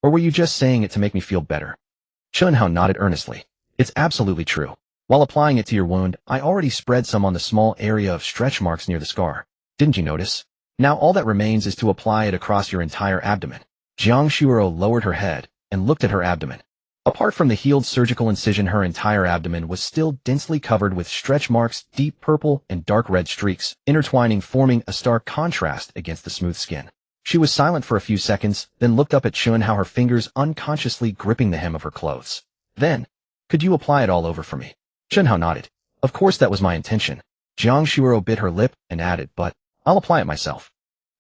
Or were you just saying it to make me feel better? Chen Hao nodded earnestly. It's absolutely true. While applying it to your wound, I already spread some on the small area of stretch marks near the scar. Didn't you notice? Now all that remains is to apply it across your entire abdomen. Jiang Shuoro lowered her head and looked at her abdomen. Apart from the healed surgical incision, her entire abdomen was still densely covered with stretch marks, deep purple and dark red streaks, intertwining, forming a stark contrast against the smooth skin. She was silent for a few seconds, then looked up at Chen Hao, her fingers unconsciously gripping the hem of her clothes. Then, could you apply it all over for me? Chen Hao nodded. Of course, that was my intention. Jiang Shuoro bit her lip and added, but I'll apply it myself.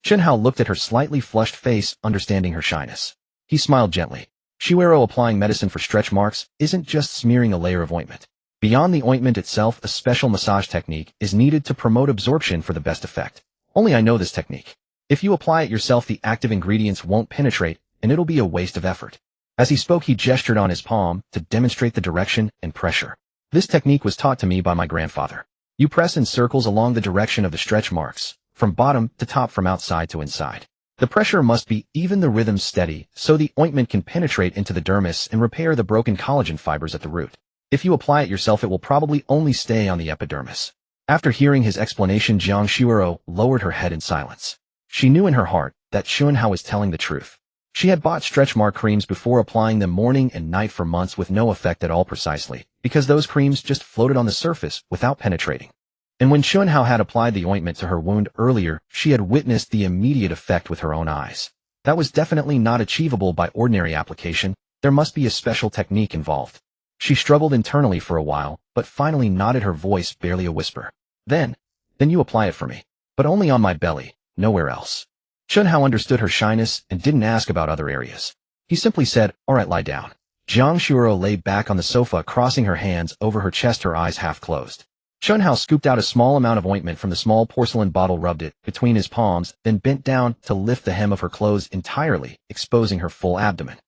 Chen Hao looked at her slightly flushed face, understanding her shyness. He smiled gently. Shuoro, applying medicine for stretch marks isn't just smearing a layer of ointment. Beyond the ointment itself, a special massage technique is needed to promote absorption for the best effect. Only I know this technique. If you apply it yourself, the active ingredients won't penetrate, and it'll be a waste of effort. As he spoke, he gestured on his palm to demonstrate the direction and pressure. This technique was taught to me by my grandfather. You press in circles along the direction of the stretch marks, from bottom to top, from outside to inside. The pressure must be even, the rhythm steady, so the ointment can penetrate into the dermis and repair the broken collagen fibers at the root. If you apply it yourself, it will probably only stay on the epidermis. After hearing his explanation, Jiang Shuiro lowered her head in silence. She knew in her heart that Chen Hao was telling the truth. She had bought stretch mark creams before, applying them morning and night for months with no effect at all, precisely because those creams just floated on the surface without penetrating. And when Chen Hao had applied the ointment to her wound earlier, she had witnessed the immediate effect with her own eyes. That was definitely not achievable by ordinary application. There must be a special technique involved. She struggled internally for a while, but finally nodded, her voice barely a whisper. Then you apply it for me. But only on my belly, nowhere else. Chen Hao understood her shyness and didn't ask about other areas. He simply said, "All right, lie down." Jiang Shuiro lay back on the sofa, crossing her hands over her chest, her eyes half closed. Chen Hao scooped out a small amount of ointment from the small porcelain bottle, rubbed it between his palms, then bent down to lift the hem of her clothes entirely, exposing her full abdomen.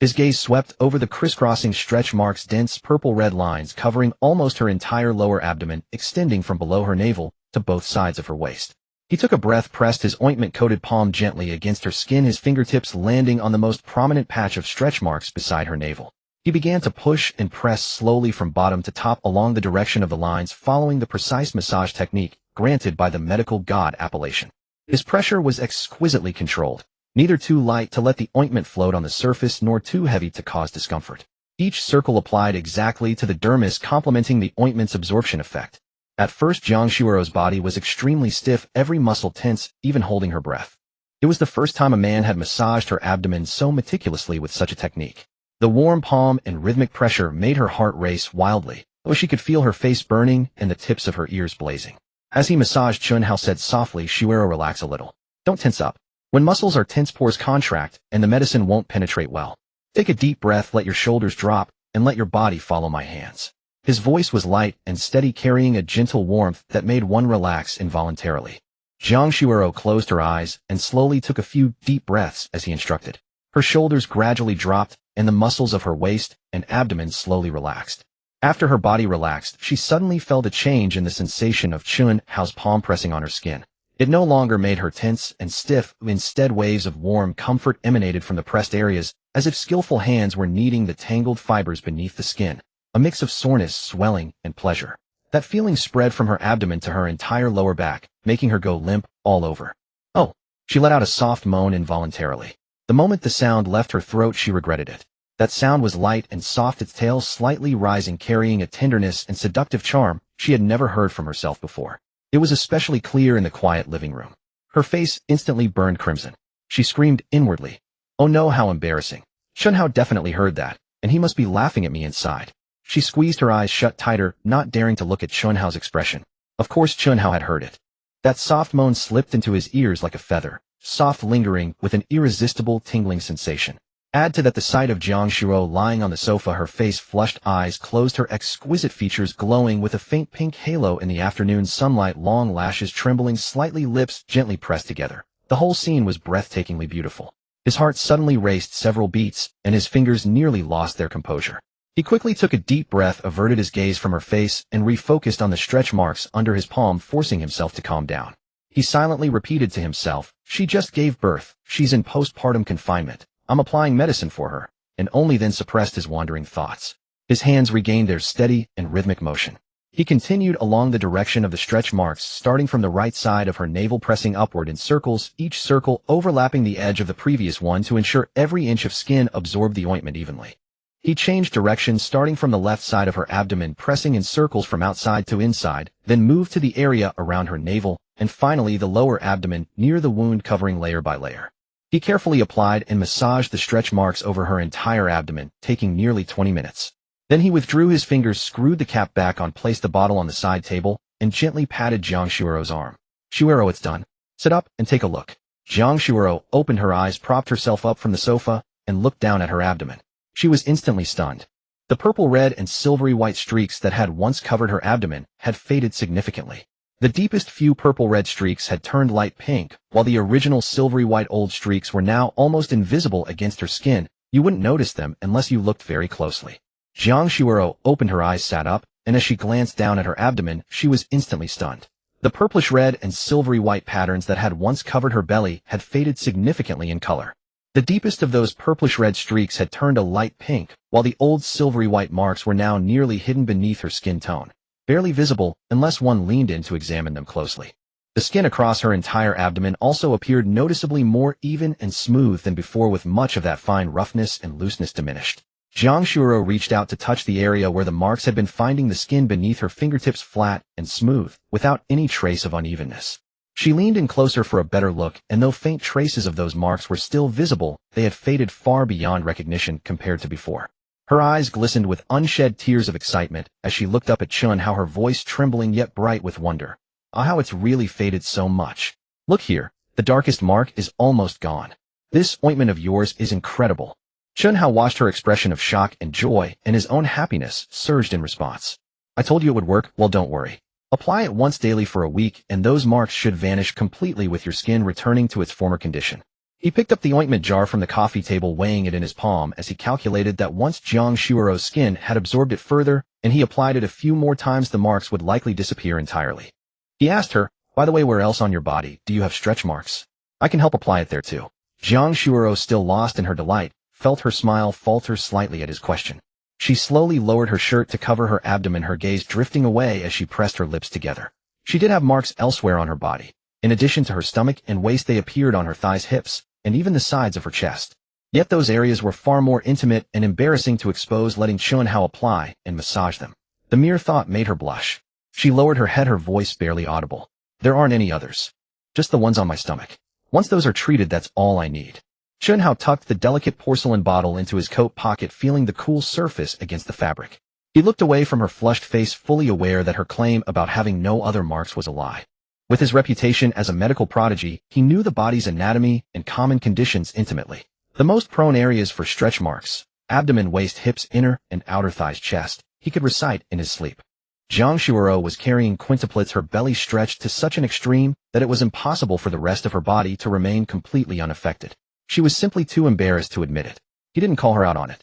His gaze swept over the crisscrossing stretch marks, dense purple-red lines covering almost her entire lower abdomen, extending from below her navel to both sides of her waist. He took a breath, pressed his ointment-coated palm gently against her skin, his fingertips landing on the most prominent patch of stretch marks beside her navel. He began to push and press slowly from bottom to top along the direction of the lines, following the precise massage technique granted by the medical god appellation. His pressure was exquisitely controlled, neither too light to let the ointment float on the surface nor too heavy to cause discomfort. Each circle applied exactly to the dermis, complementing the ointment's absorption effect. At first, Jiang Shuiro's body was extremely stiff, every muscle tense, even holding her breath. It was the first time a man had massaged her abdomen so meticulously with such a technique. The warm palm and rhythmic pressure made her heart race wildly, though she could feel her face burning and the tips of her ears blazing. As he massaged, Chen Hao said softly, "Shuiro, relax a little. Don't tense up. When muscles are tense, pores contract, and the medicine won't penetrate well. Take a deep breath, let your shoulders drop, and let your body follow my hands." His voice was light and steady, carrying a gentle warmth that made one relax involuntarily. Jiang Shuiro closed her eyes and slowly took a few deep breaths as he instructed. Her shoulders gradually dropped, and the muscles of her waist and abdomen slowly relaxed. After her body relaxed, she suddenly felt a change in the sensation of Chen Hao's palm pressing on her skin. It no longer made her tense and stiff, instead waves of warm comfort emanated from the pressed areas, as if skillful hands were kneading the tangled fibers beneath the skin. A mix of soreness, swelling, and pleasure. That feeling spread from her abdomen to her entire lower back, making her go limp all over. "Oh!" She let out a soft moan involuntarily. The moment the sound left her throat, she regretted it. That sound was light and soft, its tail slightly rising, carrying a tenderness and seductive charm she had never heard from herself before. It was especially clear in the quiet living room. Her face instantly burned crimson. She screamed inwardly, "Oh no, how embarrassing. Chen Hao definitely heard that, and he must be laughing at me inside." She squeezed her eyes shut tighter, not daring to look at Chen Hao's expression. Of course Chen Hao had heard it. That soft moan slipped into his ears like a feather, soft, lingering, with an irresistible tingling sensation. Add to that the sight of Jiang Shuiro lying on the sofa, her face flushed, eyes closed, her exquisite features glowing with a faint pink halo in the afternoon sunlight, long lashes trembling slightly, lips gently pressed together. The whole scene was breathtakingly beautiful. His heart suddenly raced several beats, and his fingers nearly lost their composure. He quickly took a deep breath, averted his gaze from her face, and refocused on the stretch marks under his palm, forcing himself to calm down. He silently repeated to himself, "She just gave birth. She's in postpartum confinement. I'm applying medicine for her," and only then suppressed his wandering thoughts. His hands regained their steady and rhythmic motion. He continued along the direction of the stretch marks, starting from the right side of her navel, pressing upward in circles, each circle overlapping the edge of the previous one to ensure every inch of skin absorbed the ointment evenly. He changed direction, starting from the left side of her abdomen, pressing in circles from outside to inside, then moved to the area around her navel, and finally the lower abdomen near the wound, covering layer by layer. He carefully applied and massaged the stretch marks over her entire abdomen, taking nearly 20 minutes. Then he withdrew his fingers, screwed the cap back on, placed the bottle on the side table, and gently patted Jiang Shuiro's arm. "Shuiro, it's done. Sit up and take a look." Jiang Shuiro opened her eyes, propped herself up from the sofa, and looked down at her abdomen. She was instantly stunned. The purple red and silvery white streaks that had once covered her abdomen had faded significantly. The deepest few purple red streaks had turned light pink, while the original silvery white old streaks were now almost invisible against her skin. You wouldn't notice them unless you looked very closely. Jiang Shuoro opened her eyes, sat up, and as she glanced down at her abdomen, she was instantly stunned. The purplish red and silvery white patterns that had once covered her belly had faded significantly in color. The deepest of those purplish red streaks had turned a light pink, while the old silvery white marks were now nearly hidden beneath her skin tone, barely visible unless one leaned in to examine them closely. The skin across her entire abdomen also appeared noticeably more even and smooth than before, with much of that fine roughness and looseness diminished. Jiang Shuoro reached out to touch the area where the marks had been, finding the skin beneath her fingertips flat and smooth, without any trace of unevenness. She leaned in closer for a better look, and though faint traces of those marks were still visible, they had faded far beyond recognition compared to before. Her eyes glistened with unshed tears of excitement as she looked up at Chen Hao, her voice trembling yet bright with wonder. "Ah, how it's really faded so much. Look here, the darkest mark is almost gone. This ointment of yours is incredible." Chen Hao watched her expression of shock and joy, and his own happiness surged in response. "I told you it would work. Well, don't worry. Apply it once daily for a week, and those marks should vanish completely, with your skin returning to its former condition." He picked up the ointment jar from the coffee table, weighing it in his palm as he calculated that once Jiang Shuoro's skin had absorbed it further, and he applied it a few more times, the marks would likely disappear entirely. He asked her, "By the way, where else on your body do you have stretch marks? I can help apply it there too." Jiang Shuoro, still lost in her delight, felt her smile falter slightly at his question. She slowly lowered her shirt to cover her abdomen, her gaze drifting away as she pressed her lips together. She did have marks elsewhere on her body. In addition to her stomach and waist, they appeared on her thighs, hips, and even the sides of her chest. Yet those areas were far more intimate and embarrassing to expose, letting Chen Hao apply and massage them. The mere thought made her blush. She lowered her head, her voice barely audible. "There aren't any others. Just the ones on my stomach. Once those are treated, that's all I need." Chen Hao tucked the delicate porcelain bottle into his coat pocket, feeling the cool surface against the fabric. He looked away from her flushed face, fully aware that her claim about having no other marks was a lie. With his reputation as a medical prodigy, he knew the body's anatomy and common conditions intimately. The most prone areas for stretch marks, abdomen, waist, hips, inner and outer thighs, chest, he could recite in his sleep. Jiang Shuoro was carrying quintuplets, her belly stretched to such an extreme that it was impossible for the rest of her body to remain completely unaffected. She was simply too embarrassed to admit it. He didn't call her out on it.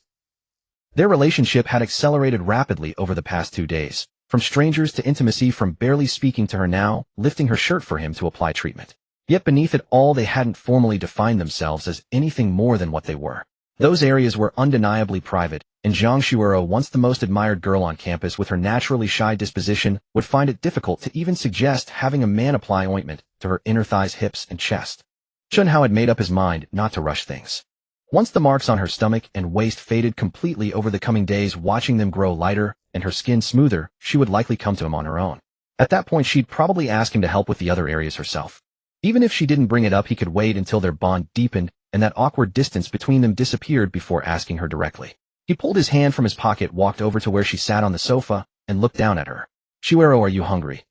Their relationship had accelerated rapidly over the past 2 days, from strangers to intimacy, from barely speaking to her now, lifting her shirt for him to apply treatment. Yet beneath it all, they hadn't formally defined themselves as anything more than what they were. Those areas were undeniably private, and Jiang Shuoro, once the most admired girl on campus with her naturally shy disposition, would find it difficult to even suggest having a man apply ointment to her inner thighs, hips, and chest. Chen Hao had made up his mind not to rush things. Once the marks on her stomach and waist faded completely over the coming days, watching them grow lighter and her skin smoother, she would likely come to him on her own. At that point, she'd probably ask him to help with the other areas herself. Even if she didn't bring it up, he could wait until their bond deepened and that awkward distance between them disappeared before asking her directly. He pulled his hand from his pocket, walked over to where she sat on the sofa, and looked down at her. "Shuoro, are you hungry?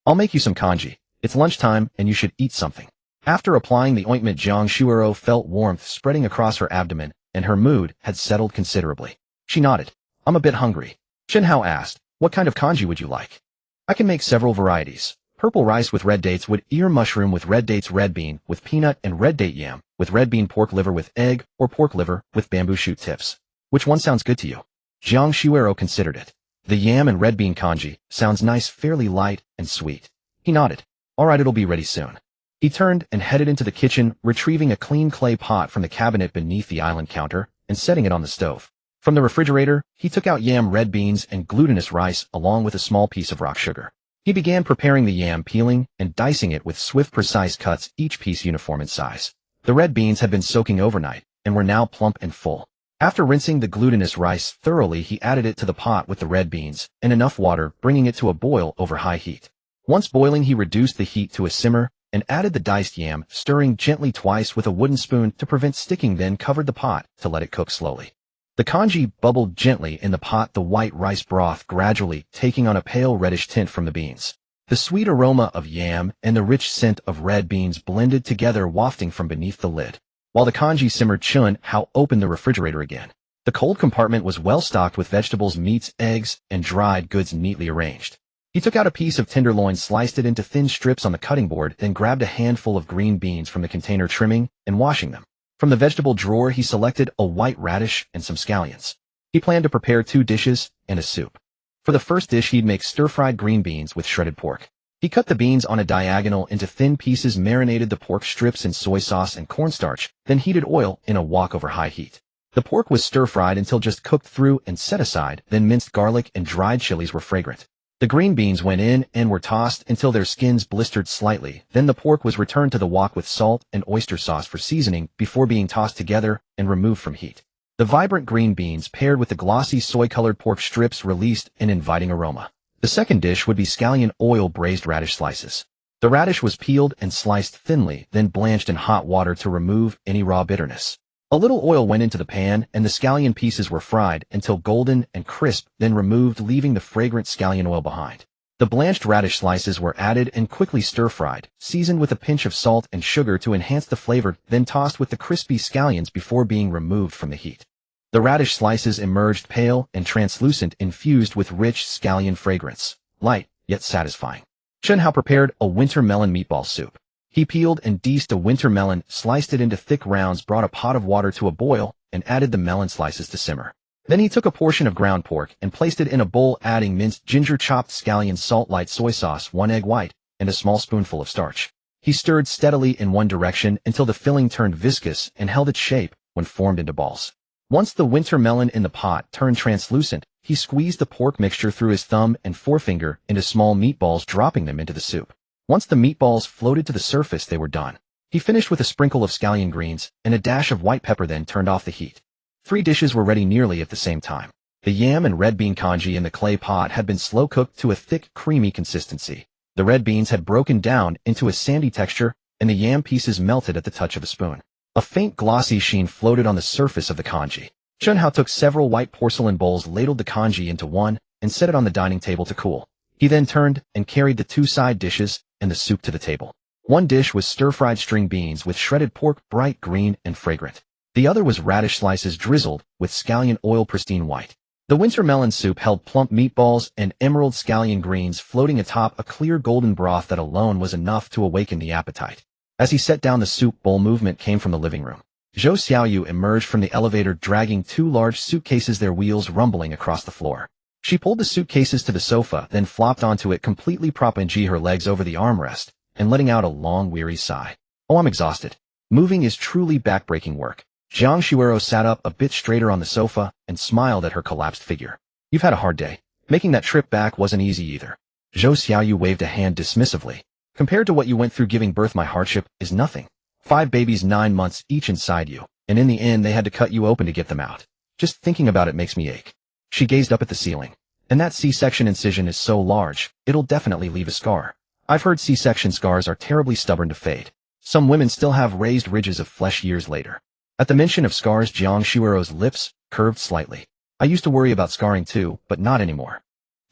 I'll make you some kanji. It's lunchtime, and you should eat something." After applying the ointment, Jiang Shuoro felt warmth spreading across her abdomen, and her mood had settled considerably. She nodded. "I'm a bit hungry." Chen Hao asked, "What kind of kanji would you like?" "I can make several varieties. Purple rice with red dates, wood ear mushroom with red dates, red bean with peanut and red date yam with red bean, pork liver with egg, or pork liver with bamboo shoot tips. Which one sounds good to you?" Jiang Shuoro considered it. "The yam and red bean kanji sounds nice, fairly light and sweet." He nodded. "All right, it'll be ready soon." He turned and headed into the kitchen, retrieving a clean clay pot from the cabinet beneath the island counter and setting it on the stove. From the refrigerator, he took out yam, red beans, and glutinous rice along with a small piece of rock sugar. He began preparing the yam, peeling and dicing it with swift, precise cuts, each piece uniform in size. The red beans had been soaking overnight and were now plump and full. After rinsing the glutinous rice thoroughly, he added it to the pot with the red beans and enough water, bringing it to a boil over high heat. Once boiling, he reduced the heat to a simmer and added the diced yam, stirring gently twice with a wooden spoon to prevent sticking, then covered the pot to let it cook slowly. The kanji bubbled gently in the pot, the white rice broth gradually taking on a pale reddish tint from the beans. The sweet aroma of yam and the rich scent of red beans blended together, wafting from beneath the lid. While the kanji simmered, Chen Hao opened the refrigerator again. The cold compartment was well stocked with vegetables, meats, eggs, and dried goods neatly arranged. He took out a piece of tenderloin, sliced it into thin strips on the cutting board, then grabbed a handful of green beans from the container, trimming and washing them. From the vegetable drawer, he selected a white radish and some scallions. He planned to prepare 2 dishes and a soup. For the first dish, he'd make stir-fried green beans with shredded pork. He cut the beans on a diagonal into thin pieces, marinated the pork strips in soy sauce and cornstarch, then heated oil in a wok over high heat. The pork was stir-fried until just cooked through and set aside, then minced garlic and dried chilies were fragrant. The green beans went in and were tossed until their skins blistered slightly, then the pork was returned to the wok with salt and oyster sauce for seasoning before being tossed together and removed from heat. The vibrant green beans paired with the glossy soy-colored pork strips released an inviting aroma. The second dish would be scallion oil braised radish slices. The radish was peeled and sliced thinly, then blanched in hot water to remove any raw bitterness. A little oil went into the pan, and the scallion pieces were fried until golden and crisp, then removed, leaving the fragrant scallion oil behind. The blanched radish slices were added and quickly stir-fried, seasoned with a pinch of salt and sugar to enhance the flavor, then tossed with the crispy scallions before being removed from the heat. The radish slices emerged pale and translucent, infused with rich scallion fragrance, light yet satisfying. Chen Hao prepared a winter melon meatball soup. He peeled and diced a winter melon, sliced it into thick rounds, brought a pot of water to a boil, and added the melon slices to simmer. Then he took a portion of ground pork and placed it in a bowl, adding minced ginger, chopped scallions, salt, light soy sauce, 1 egg white, and a small spoonful of starch. He stirred steadily in one direction until the filling turned viscous and held its shape when formed into balls. Once the winter melon in the pot turned translucent, he squeezed the pork mixture through his thumb and forefinger into small meatballs, dropping them into the soup. Once the meatballs floated to the surface, they were done. He finished with a sprinkle of scallion greens and a dash of white pepper, then turned off the heat. 3 dishes were ready nearly at the same time. The yam and red bean congee in the clay pot had been slow cooked to a thick, creamy consistency. The red beans had broken down into a sandy texture, and the yam pieces melted at the touch of a spoon. A faint glossy sheen floated on the surface of the congee. Chen Hao took several white porcelain bowls, ladled the congee into one, and set it on the dining table to cool. He then turned and carried the 2 side dishes and the soup to the table. One dish was stir-fried string beans with shredded pork, bright green and fragrant. The other was radish slices drizzled with scallion oil, pristine white. The winter melon soup held plump meatballs and emerald scallion greens floating atop a clear golden broth that alone was enough to awaken the appetite. As he set down the soup bowl, movement came from the living room. Zhou Xiaoyu emerged from the elevator dragging 2 large suitcases, their wheels rumbling across the floor. She pulled the suitcases to the sofa, then flopped onto it, completely propping her legs over the armrest and letting out a long, weary sigh. "Oh, I'm exhausted. Moving is truly backbreaking work." Jiang Shuero sat up a bit straighter on the sofa and smiled at her collapsed figure. "You've had a hard day. Making that trip back wasn't easy either." Zhou Xiaoyu waved a hand dismissively. "Compared to what you went through giving birth, my hardship is nothing. 5 babies, 9 months each inside you, and in the end they had to cut you open to get them out. Just thinking about it makes me ache." She gazed up at the ceiling. "And that C-section incision is so large, it'll definitely leave a scar. I've heard C-section scars are terribly stubborn to fade. Some women still have raised ridges of flesh years later." At the mention of scars, Jiang Shuero's lips curved slightly. "I used to worry about scarring too, but not anymore."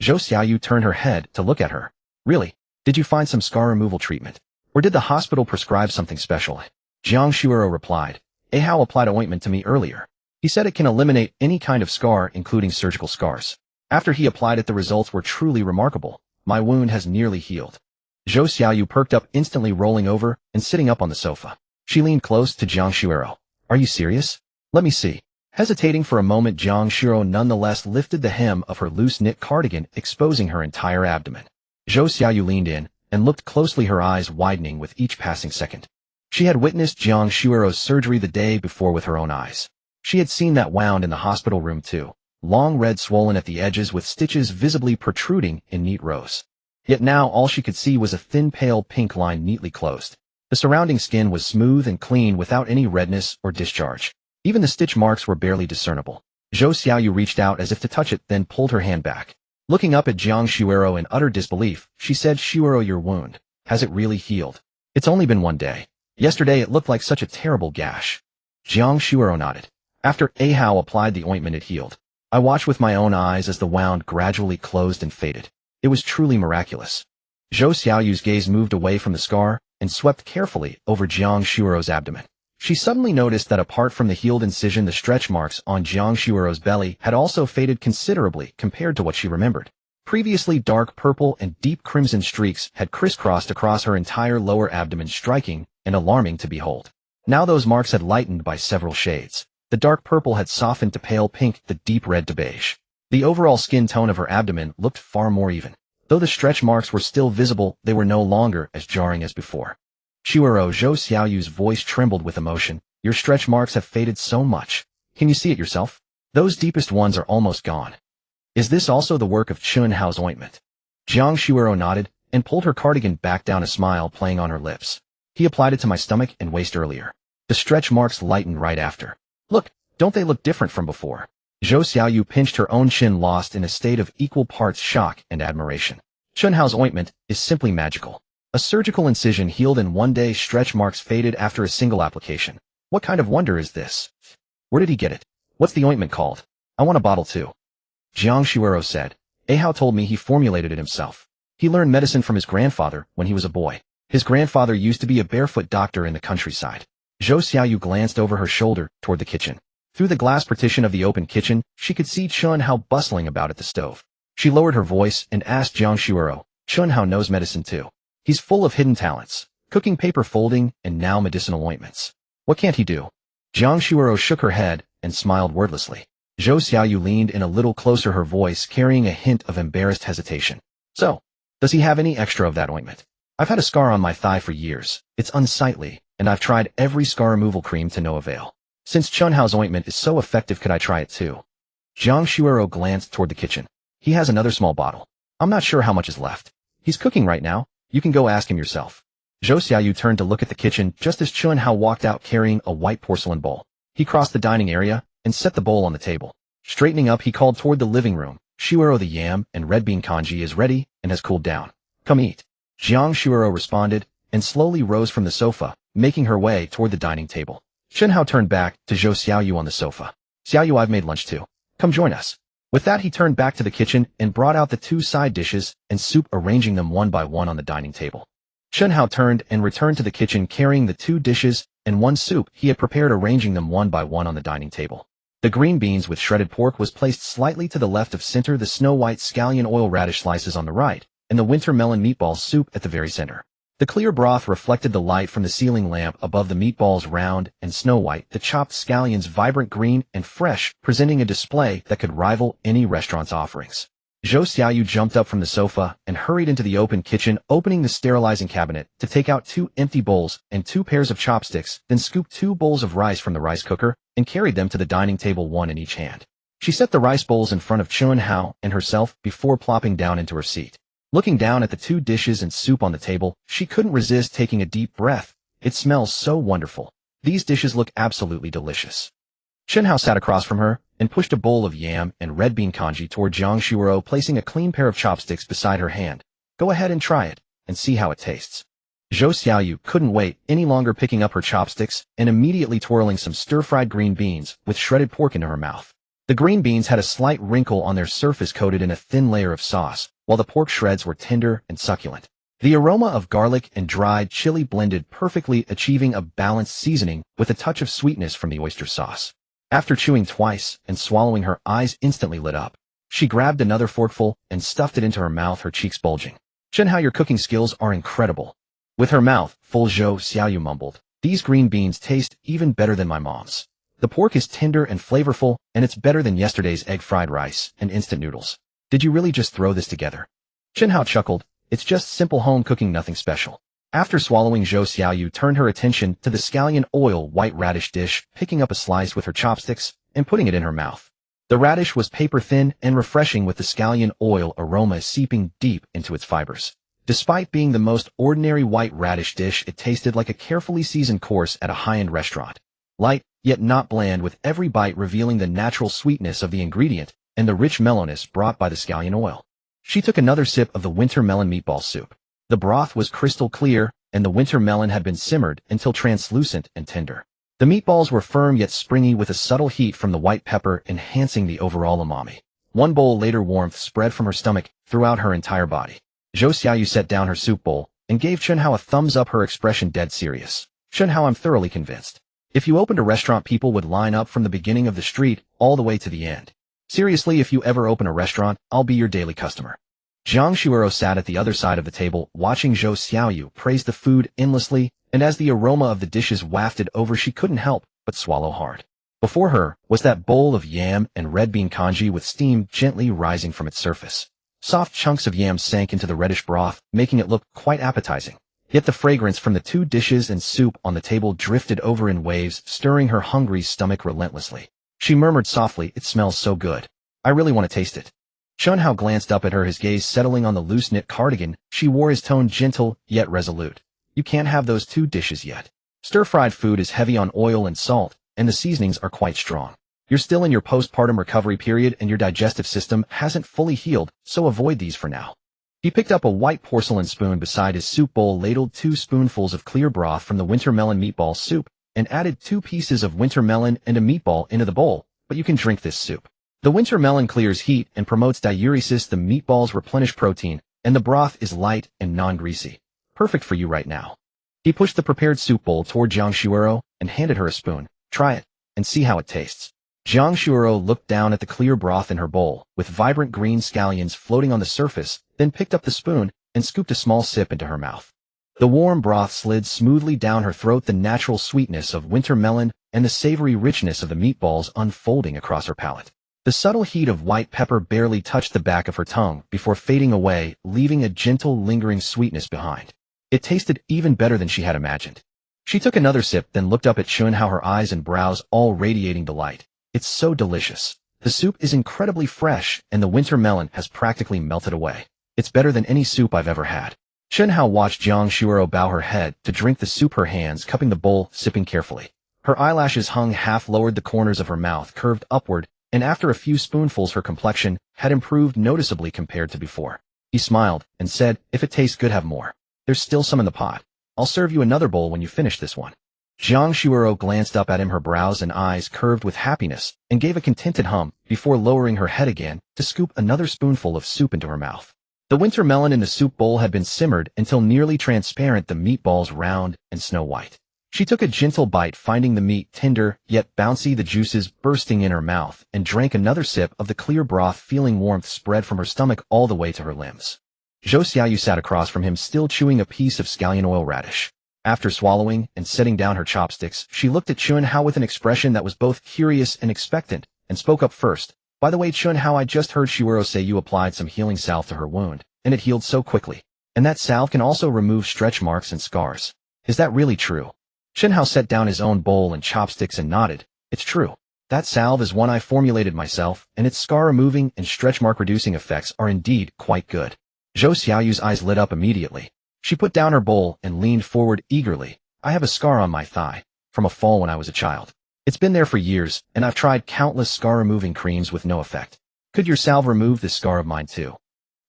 Zhou Xiaoyu turned her head to look at her. "Really? Did you find some scar removal treatment? Or did the hospital prescribe something special?" Jiang Shuero replied. "Hao applied ointment to me earlier. He said it can eliminate any kind of scar, including surgical scars. After he applied it, the results were truly remarkable. My wound has nearly healed." Zhou Xiaoyu perked up, instantly rolling over and sitting up on the sofa. She leaned close to Jiang Shuero. "Are you serious? Let me see." Hesitating for a moment, Jiang Shuero nonetheless lifted the hem of her loose-knit cardigan, exposing her entire abdomen. Zhou Xiaoyu leaned in and looked closely, her eyes widening with each passing second. She had witnessed Jiang Shuero's surgery the day before with her own eyes. She had seen that wound in the hospital room too, long, red, swollen at the edges with stitches visibly protruding in neat rows. Yet now all she could see was a thin, pale pink line neatly closed. The surrounding skin was smooth and clean without any redness or discharge. Even the stitch marks were barely discernible. Zhou Xiaoyu reached out as if to touch it, then pulled her hand back. Looking up at Jiang Shuero in utter disbelief, she said, "Shuero, your wound. Has it really healed? It's only been 1 day. Yesterday it looked like such a terrible gash." Jiang Shuero nodded. "After Hao applied the ointment, it healed. I watched with my own eyes as the wound gradually closed and faded. It was truly miraculous." Zhou Xiaoyu's gaze moved away from the scar and swept carefully over Jiang Shuero's abdomen. She suddenly noticed that apart from the healed incision, the stretch marks on Jiang Shuiro's belly had also faded considerably compared to what she remembered. Previously dark purple and deep crimson streaks had crisscrossed across her entire lower abdomen, striking and alarming to behold. Now those marks had lightened by several shades. The dark purple had softened to pale pink, the deep red to beige. The overall skin tone of her abdomen looked far more even. Though the stretch marks were still visible, they were no longer as jarring as before. Shuiro, Zhou Xiaoyu's voice trembled with emotion. Your stretch marks have faded so much. Can you see it yourself? Those deepest ones are almost gone. Is this also the work of Chen Hao's ointment? Jiang Shuiro nodded and pulled her cardigan back down, a smile playing on her lips. He applied it to my stomach and waist earlier. The stretch marks lightened right after. Look, don't they look different from before? Zhou Xiaoyu pinched her own chin, lost in a state of equal parts shock and admiration. Chen Hao's ointment is simply magical. A surgical incision healed in one day, stretch marks faded after a single application. What kind of wonder is this? Where did he get it? What's the ointment called? I want a bottle too. Jiang Shuiro said. Hao told me he formulated it himself. He learned medicine from his grandfather when he was a boy. His grandfather used to be a barefoot doctor in the countryside. Zhou Xiaoyu glanced over her shoulder toward the kitchen. Through the glass partition of the open kitchen, she could see Chen Hao bustling about at the stove. She lowered her voice and asked Jiang Shuiro, Chen Hao knows medicine too. He's full of hidden talents, cooking, paper folding, and now medicinal ointments. What can't he do? Jiang Shuiro shook her head and smiled wordlessly. Zhou Xiaoyu leaned in a little closer, her voice carrying a hint of embarrassed hesitation. So, does he have any extra of that ointment? I've had a scar on my thigh for years. It's unsightly, and I've tried every scar removal cream to no avail. Since Chen Hao's ointment is so effective, could I try it too? Jiang Shuiro glanced toward the kitchen. He has another small bottle. I'm not sure how much is left. He's cooking right now. You can go ask him yourself. Zhou Xiaoyu turned to look at the kitchen just as Chen Hao walked out carrying a white porcelain bowl. He crossed the dining area and set the bowl on the table. Straightening up, he called toward the living room. Shuiro, the yam and red bean congee is ready and has cooled down. Come eat. Jiang Shuiro responded and slowly rose from the sofa, making her way toward the dining table. Chen Hao turned back to Zhou Xiaoyu on the sofa. Xiaoyu, I've made lunch too. Come join us. With that, he turned back to the kitchen and brought out the two side dishes and soup, arranging them one by one on the dining table. Chen Hao turned and returned to the kitchen carrying the two dishes and one soup he had prepared, arranging them one by one on the dining table. The green beans with shredded pork was placed slightly to the left of center, the snow-white scallion oil radish slices on the right, and the winter melon meatball soup at the very center. The clear broth reflected the light from the ceiling lamp above the meatballs, round and snow-white, the chopped scallions vibrant green and fresh, presenting a display that could rival any restaurant's offerings. Zhou Xiaoyu jumped up from the sofa and hurried into the open kitchen, opening the sterilizing cabinet to take out two empty bowls and two pairs of chopsticks, then scooped two bowls of rice from the rice cooker and carried them to the dining table, one in each hand. She set the rice bowls in front of Chen Hao and herself before plopping down into her seat. Looking down at the two dishes and soup on the table, she couldn't resist taking a deep breath. It smells so wonderful. These dishes look absolutely delicious. Chen Hao sat across from her and pushed a bowl of yam and red bean congee toward Jiang Shuiro, placing a clean pair of chopsticks beside her hand. Go ahead and try it, and see how it tastes. Zhou Xiaoyu couldn't wait any longer, picking up her chopsticks and immediately twirling some stir-fried green beans with shredded pork into her mouth. The green beans had a slight wrinkle on their surface, coated in a thin layer of sauce, while the pork shreds were tender and succulent. The aroma of garlic and dried chili blended perfectly, achieving a balanced seasoning with a touch of sweetness from the oyster sauce. After chewing twice and swallowing, her eyes instantly lit up. She grabbed another forkful and stuffed it into her mouth, her cheeks bulging. Chen Hao, your cooking skills are incredible. With her mouth full, Zhou Xiaoyu mumbled, these green beans taste even better than my mom's. The pork is tender and flavorful, and it's better than yesterday's egg fried rice and instant noodles. Did you really just throw this together? Chen Hao chuckled. It's just simple home cooking, nothing special. After swallowing, Zhou Xiaoyu turned her attention to the scallion oil white radish dish, picking up a slice with her chopsticks and putting it in her mouth. The radish was paper thin and refreshing, with the scallion oil aroma seeping deep into its fibers. Despite being the most ordinary white radish dish, it tasted like a carefully seasoned course at a high-end restaurant. Light, yet not bland, with every bite revealing the natural sweetness of the ingredient and the rich mellowness brought by the scallion oil. She took another sip of the winter melon meatball soup. The broth was crystal clear, and the winter melon had been simmered until translucent and tender. The meatballs were firm yet springy, with a subtle heat from the white pepper enhancing the overall umami. One bowl later, warmth spread from her stomach throughout her entire body. Zhou Xiaoyu set down her soup bowl and gave Chen Hao a thumbs up, her expression dead serious. Chen Hao, I'm thoroughly convinced. If you opened a restaurant, people would line up from the beginning of the street all the way to the end. Seriously, if you ever open a restaurant, I'll be your daily customer. Jiang Shuero sat at the other side of the table, watching Zhou Xiaoyu praise the food endlessly, and as the aroma of the dishes wafted over, she couldn't help but swallow hard. Before her was that bowl of yam and red bean congee with steam gently rising from its surface. Soft chunks of yam sank into the reddish broth, making it look quite appetizing. Yet the fragrance from the two dishes and soup on the table drifted over in waves, stirring her hungry stomach relentlessly. She murmured softly, "It smells so good. I really want to taste it." Chen Hao glanced up at her, his gaze settling on the loose-knit cardigan she wore, his tone gentle yet resolute. "You can't have those two dishes yet. Stir-fried food is heavy on oil and salt, and the seasonings are quite strong. You're still in your postpartum recovery period and your digestive system hasn't fully healed, so avoid these for now." He picked up a white porcelain spoon beside his soup bowl, ladled 2 spoonfuls of clear broth from the winter melon meatball soup, and added 2 pieces of winter melon and a meatball into the bowl. "But you can drink this soup. The winter melon clears heat and promotes diuresis, the meatballs replenish protein, and the broth is light and non-greasy. Perfect for you right now." He pushed the prepared soup bowl toward Jiang Shuero and handed her a spoon. "Try it, and see how it tastes." Jiang Shuero looked down at the clear broth in her bowl, with vibrant green scallions floating on the surface, then picked up the spoon and scooped a small sip into her mouth. The warm broth slid smoothly down her throat, the natural sweetness of winter melon and the savory richness of the meatballs unfolding across her palate. The subtle heat of white pepper barely touched the back of her tongue before fading away, leaving a gentle, lingering sweetness behind. It tasted even better than she had imagined. She took another sip, then looked up at Chen Hao, her eyes and brows all radiating delight. "It's so delicious. The soup is incredibly fresh, and the winter melon has practically melted away. It's better than any soup I've ever had." Chen Hao watched Jiang Shuero bow her head to drink the soup, her hands cupping the bowl, sipping carefully. Her eyelashes hung half lowered, the corners of her mouth curved upward, and after a few spoonfuls her complexion had improved noticeably compared to before. He smiled and said, "If it tastes good, have more. There's still some in the pot. I'll serve you another bowl when you finish this one." Jiang Shuero glanced up at him, her brows and eyes curved with happiness, and gave a contented hum before lowering her head again to scoop another spoonful of soup into her mouth. The winter melon in the soup bowl had been simmered until nearly transparent, the meatballs round and snow white. She took a gentle bite, finding the meat tender yet bouncy, the juices bursting in her mouth, and drank another sip of the clear broth, feeling warmth spread from her stomach all the way to her limbs. Zhou Xiaoyu sat across from him, still chewing a piece of scallion oil radish. After swallowing and setting down her chopsticks, she looked at Chen Hao with an expression that was both curious and expectant, and spoke up first. "By the way, Chen Hao, I just heard Shuero say you applied some healing salve to her wound, and it healed so quickly. And that salve can also remove stretch marks and scars. Is that really true?" Chen Hao set down his own bowl and chopsticks and nodded. "It's true. That salve is one I formulated myself, and its scar-removing and stretch mark-reducing effects are indeed quite good." Zhou Xiaoyu's eyes lit up immediately. She put down her bowl and leaned forward eagerly. "I have a scar on my thigh from a fall when I was a child. It's been there for years, and I've tried countless scar-removing creams with no effect. Could your salve remove this scar of mine too?"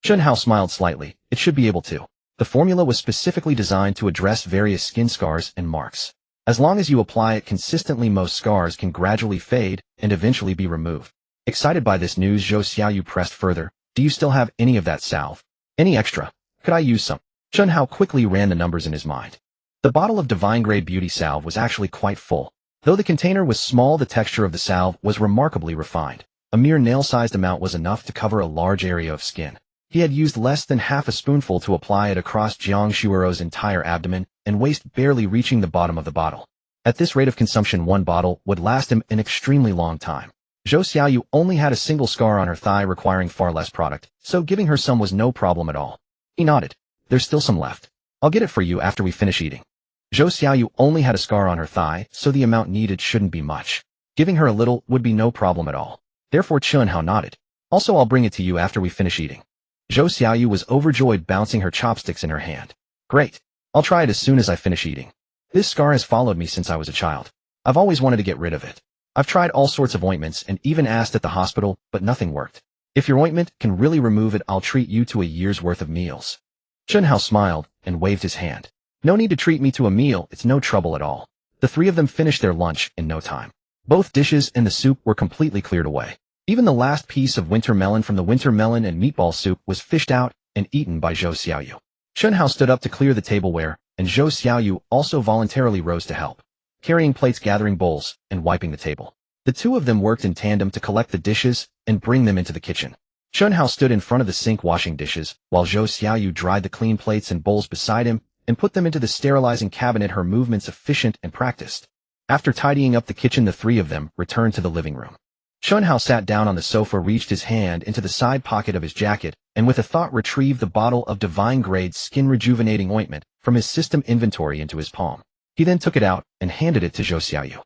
Chen Hao smiled slightly. "It should be able to. The formula was specifically designed to address various skin scars and marks. As long as you apply it consistently, most scars can gradually fade and eventually be removed." Excited by this news, Zhou Xiaoyu pressed further. "Do you still have any of that salve? Any extra? Could I use some?" Chen Hao quickly ran the numbers in his mind. The bottle of divine-grade beauty salve was actually quite full. Though the container was small, the texture of the salve was remarkably refined. A mere nail-sized amount was enough to cover a large area of skin. He had used less than half a spoonful to apply it across Jiang Shuero's entire abdomen, and waist barely reaching the bottom of the bottle. At this rate of consumption, one bottle would last him an extremely long time. Zhou Xiaoyu only had a single scar on her thigh, requiring far less product, so giving her some was no problem at all. He nodded. "There's still some left. I'll get it for you after we finish eating." Zhou Xiaoyu only had a scar on her thigh, so the amount needed shouldn't be much. Giving her a little would be no problem at all. Therefore Chen Hao nodded. "Also, I'll bring it to you after we finish eating." Zhou Xiaoyu was overjoyed, bouncing her chopsticks in her hand. "Great. I'll try it as soon as I finish eating. This scar has followed me since I was a child. I've always wanted to get rid of it. I've tried all sorts of ointments and even asked at the hospital, but nothing worked. If your ointment can really remove it, I'll treat you to a year's worth of meals." Chen Hao smiled and waved his hand. "No need to treat me to a meal, it's no trouble at all." The three of them finished their lunch in no time. Both dishes and the soup were completely cleared away. Even the last piece of winter melon from the winter melon and meatball soup was fished out and eaten by Zhou Xiaoyu. Chen Hao stood up to clear the tableware, and Zhou Xiaoyu also voluntarily rose to help. carrying plates, gathering bowls, and wiping the table. The two of them worked in tandem to collect the dishes and bring them into the kitchen. Chen Hao stood in front of the sink washing dishes, while Zhou Xiaoyu dried the clean plates and bowls beside him and put them into the sterilizing cabinet, her movements efficient and practiced. After tidying up the kitchen, the three of them returned to the living room. Chen Hao sat down on the sofa, reached his hand into the side pocket of his jacket, and with a thought retrieved the bottle of divine-grade skin rejuvenating ointment from his system inventory into his palm. He then took it out and handed it to Zhou Xiaoyu.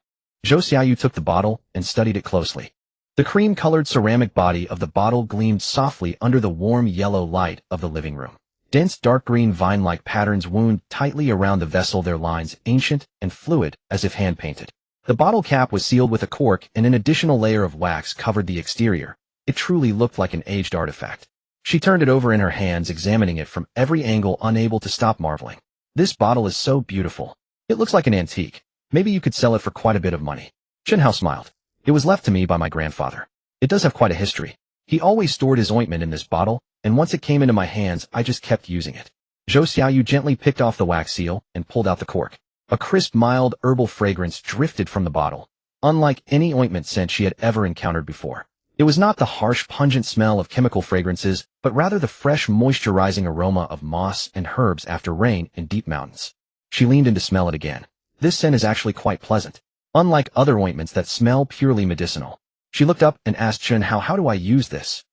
Zhou Xiaoyu took the bottle and studied it closely. The cream-colored ceramic body of the bottle gleamed softly under the warm yellow light of the living room. Dense dark green vine-like patterns wound tightly around the vessel, their lines ancient and fluid as if hand-painted. The bottle cap was sealed with a cork, and an additional layer of wax covered the exterior. It truly looked like an aged artifact. She turned it over in her hands, examining it from every angle, unable to stop marveling. This bottle is so beautiful. It looks like an antique. Maybe you could sell it for quite a bit of money. Chen Hao smiled. It was left to me by my grandfather. It does have quite a history. He always stored his ointment in this bottle, and once it came into my hands, I just kept using it. Zhou Xiaoyu gently picked off the wax seal and pulled out the cork. A crisp, mild, herbal fragrance drifted from the bottle, unlike any ointment scent she had ever encountered before. It was not the harsh, pungent smell of chemical fragrances, but rather the fresh, moisturizing aroma of moss and herbs after rain in deep mountains. She leaned in to smell it again. This scent is actually quite pleasant, unlike other ointments that smell purely medicinal. She looked up and asked Chen Hao, "How do I use this?"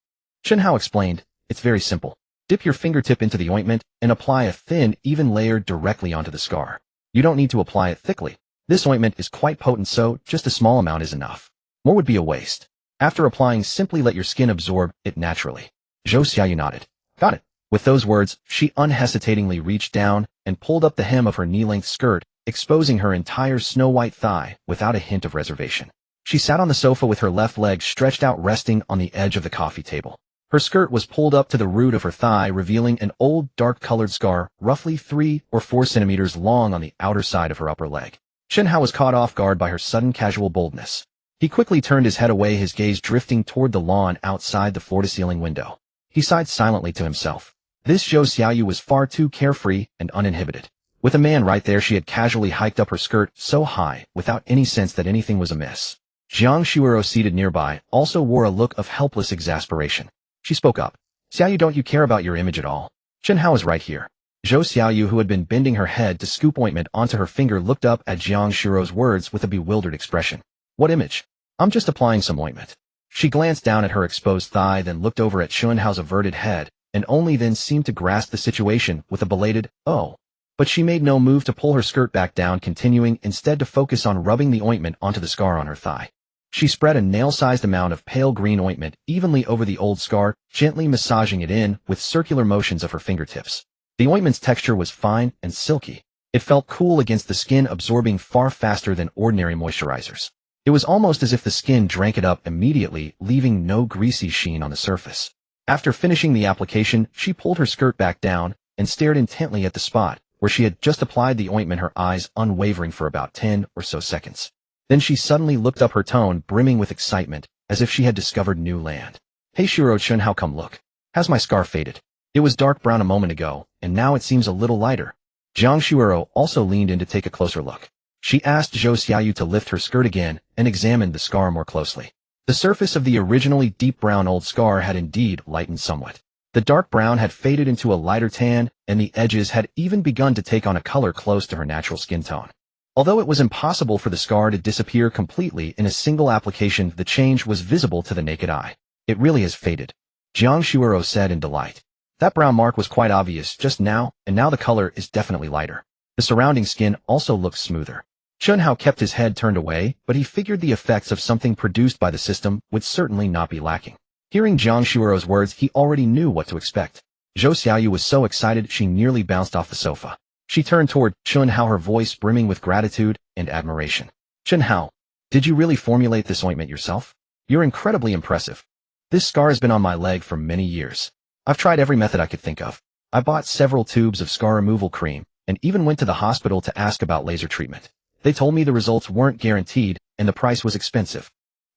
Chen Hao explained, "It's very simple. Dip your fingertip into the ointment and apply a thin, even layer directly onto the scar. You don't need to apply it thickly. This ointment is quite potent, so just a small amount is enough. More would be a waste. After applying, simply let your skin absorb it naturally." Zhou Xiaoyu nodded. "Got it." With those words, she unhesitatingly reached down and pulled up the hem of her knee-length skirt, exposing her entire snow-white thigh without a hint of reservation. She sat on the sofa with her left leg stretched out, resting on the edge of the coffee table. Her skirt was pulled up to the root of her thigh, revealing an old, dark-colored scar, roughly 3 or 4 centimeters long on the outer side of her upper leg. Chen Hao was caught off guard by her sudden casual boldness. He quickly turned his head away, his gaze drifting toward the lawn outside the floor-to-ceiling window. He sighed silently to himself. This Zhou Xiaoyu was far too carefree and uninhibited. With a man right there, she had casually hiked up her skirt so high, without any sense that anything was amiss. Jiang Shuero, seated nearby, also wore a look of helpless exasperation. She spoke up. "Xiaoyu, don't you care about your image at all? Chen Hao is right here." Zhou Xiaoyu, who had been bending her head to scoop ointment onto her finger, looked up at Jiang Shuero's words with a bewildered expression. "What image? I'm just applying some ointment." She glanced down at her exposed thigh, then looked over at Chen Hao's averted head, and only then seemed to grasp the situation with a belated, "Oh." But she made no move to pull her skirt back down, continuing instead to focus on rubbing the ointment onto the scar on her thigh. She spread a nail-sized amount of pale green ointment evenly over the old scar, gently massaging it in with circular motions of her fingertips. The ointment's texture was fine and silky. It felt cool against the skin, absorbing far faster than ordinary moisturizers. It was almost as if the skin drank it up immediately, leaving no greasy sheen on the surface. After finishing the application, she pulled her skirt back down and stared intently at the spot where she had just applied the ointment, her eyes unwavering for about 10 or so seconds. Then she suddenly looked up, her tone brimming with excitement, as if she had discovered new land. "Hey Shuro, Chen Hao, come look. Has my scar faded? It was dark brown a moment ago, and now it seems a little lighter." Jiang Shuero also leaned in to take a closer look. She asked Zhou Xiaoyu to lift her skirt again and examined the scar more closely. The surface of the originally deep brown old scar had indeed lightened somewhat. The dark brown had faded into a lighter tan, and the edges had even begun to take on a color close to her natural skin tone. Although it was impossible for the scar to disappear completely in a single application, the change was visible to the naked eye. "It really has faded," Jiang Shuero said in delight. "That brown mark was quite obvious just now, and now the color is definitely lighter. The surrounding skin also looks smoother." Chen Hao kept his head turned away, but he figured the effects of something produced by the system would certainly not be lacking. Hearing Jiang Shuero's words, he already knew what to expect. Zhou Xiaoyu was so excited she nearly bounced off the sofa. She turned toward Chen Hao, her voice brimming with gratitude and admiration. "Chen Hao, did you really formulate this ointment yourself? You're incredibly impressive. This scar has been on my leg for many years. I've tried every method I could think of. I bought several tubes of scar removal cream, and even went to the hospital to ask about laser treatment. They told me the results weren't guaranteed, and the price was expensive.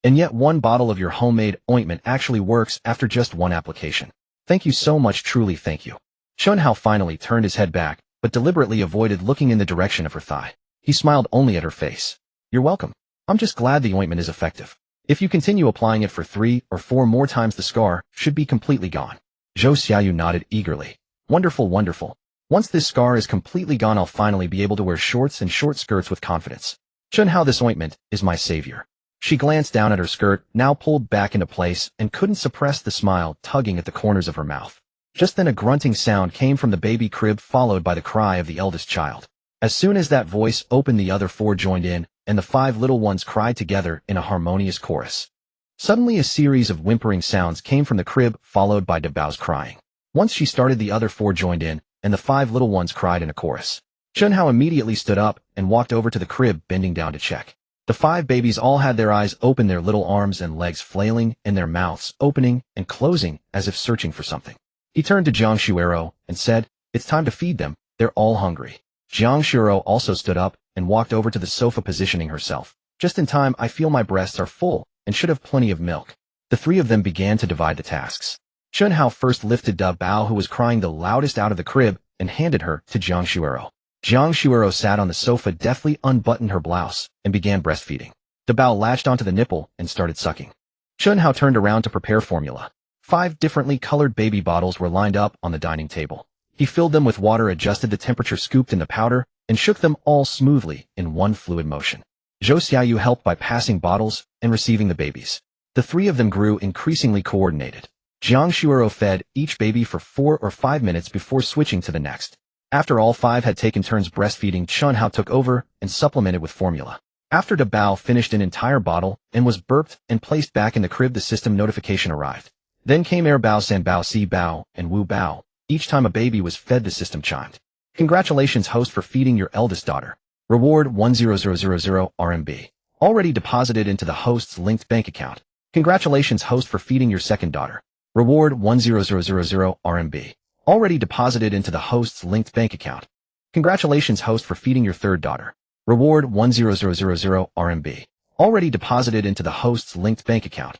And yet one bottle of your homemade ointment actually works after just one application. Thank you so much, truly thank you." Chen Hao finally turned his head back, but deliberately avoided looking in the direction of her thigh. He smiled only at her face. You're welcome. I'm just glad the ointment is effective. If you continue applying it for 3 or 4 more times, the scar should be completely gone. Zhou Xiaoyu nodded eagerly. Wonderful, wonderful. Once this scar is completely gone, I'll finally be able to wear shorts and short skirts with confidence. Chen Hao, this ointment is my savior. She glanced down at her skirt, now pulled back into place, and couldn't suppress the smile tugging at the corners of her mouth. Just then a grunting sound came from the baby crib, followed by the cry of the eldest child. As soon as that voice opened, the other 4 joined in, and the 5 little ones cried together in a harmonious chorus. Suddenly a series of whimpering sounds came from the crib, followed by Dabao's crying. Once she started, the other 4 joined in, and the 5 little ones cried in a chorus. Chen Hao immediately stood up and walked over to the crib, bending down to check. The 5 babies all had their eyes open, their little arms and legs flailing, and their mouths opening and closing as if searching for something. He turned to Jiang Shuero and said, "It's time to feed them, they're all hungry." Jiang Shuero also stood up and walked over to the sofa, positioning herself. "Just in time, I feel my breasts are full and should have plenty of milk." The 3 of them began to divide the tasks. Chen Hao first lifted Dabao, who was crying the loudest, out of the crib and handed her to Jiang Shuero. Jiang Shuero sat on the sofa, deftly unbuttoned her blouse, and began breastfeeding. Dabao latched onto the nipple and started sucking. Chen Hao turned around to prepare formula. 5 differently colored baby bottles were lined up on the dining table. He filled them with water, adjusted the temperature, scooped in the powder, and shook them all smoothly in one fluid motion. Zhou Xiaoyu helped by passing bottles and receiving the babies. The 3 of them grew increasingly coordinated. Jiang Shuero fed each baby for 4 or 5 minutes before switching to the next. After all 5 had taken turns breastfeeding, Chen Hao took over and supplemented with formula. After Dabao finished an entire bottle and was burped and placed back in the crib, the system notification arrived. Then came Air Bao, San Bao, Si Bao, and Wu Bao. Each time a baby was fed, the system chimed. Congratulations, host, for feeding your eldest daughter. Reward 100,000 RMB. Already deposited into the host's linked bank account. Congratulations, host, for feeding your second daughter. Reward 100,000 RMB. Already deposited into the host's linked bank account. Congratulations, host, for feeding your third daughter. Reward 100,000 RMB. Already deposited into the host's linked bank account.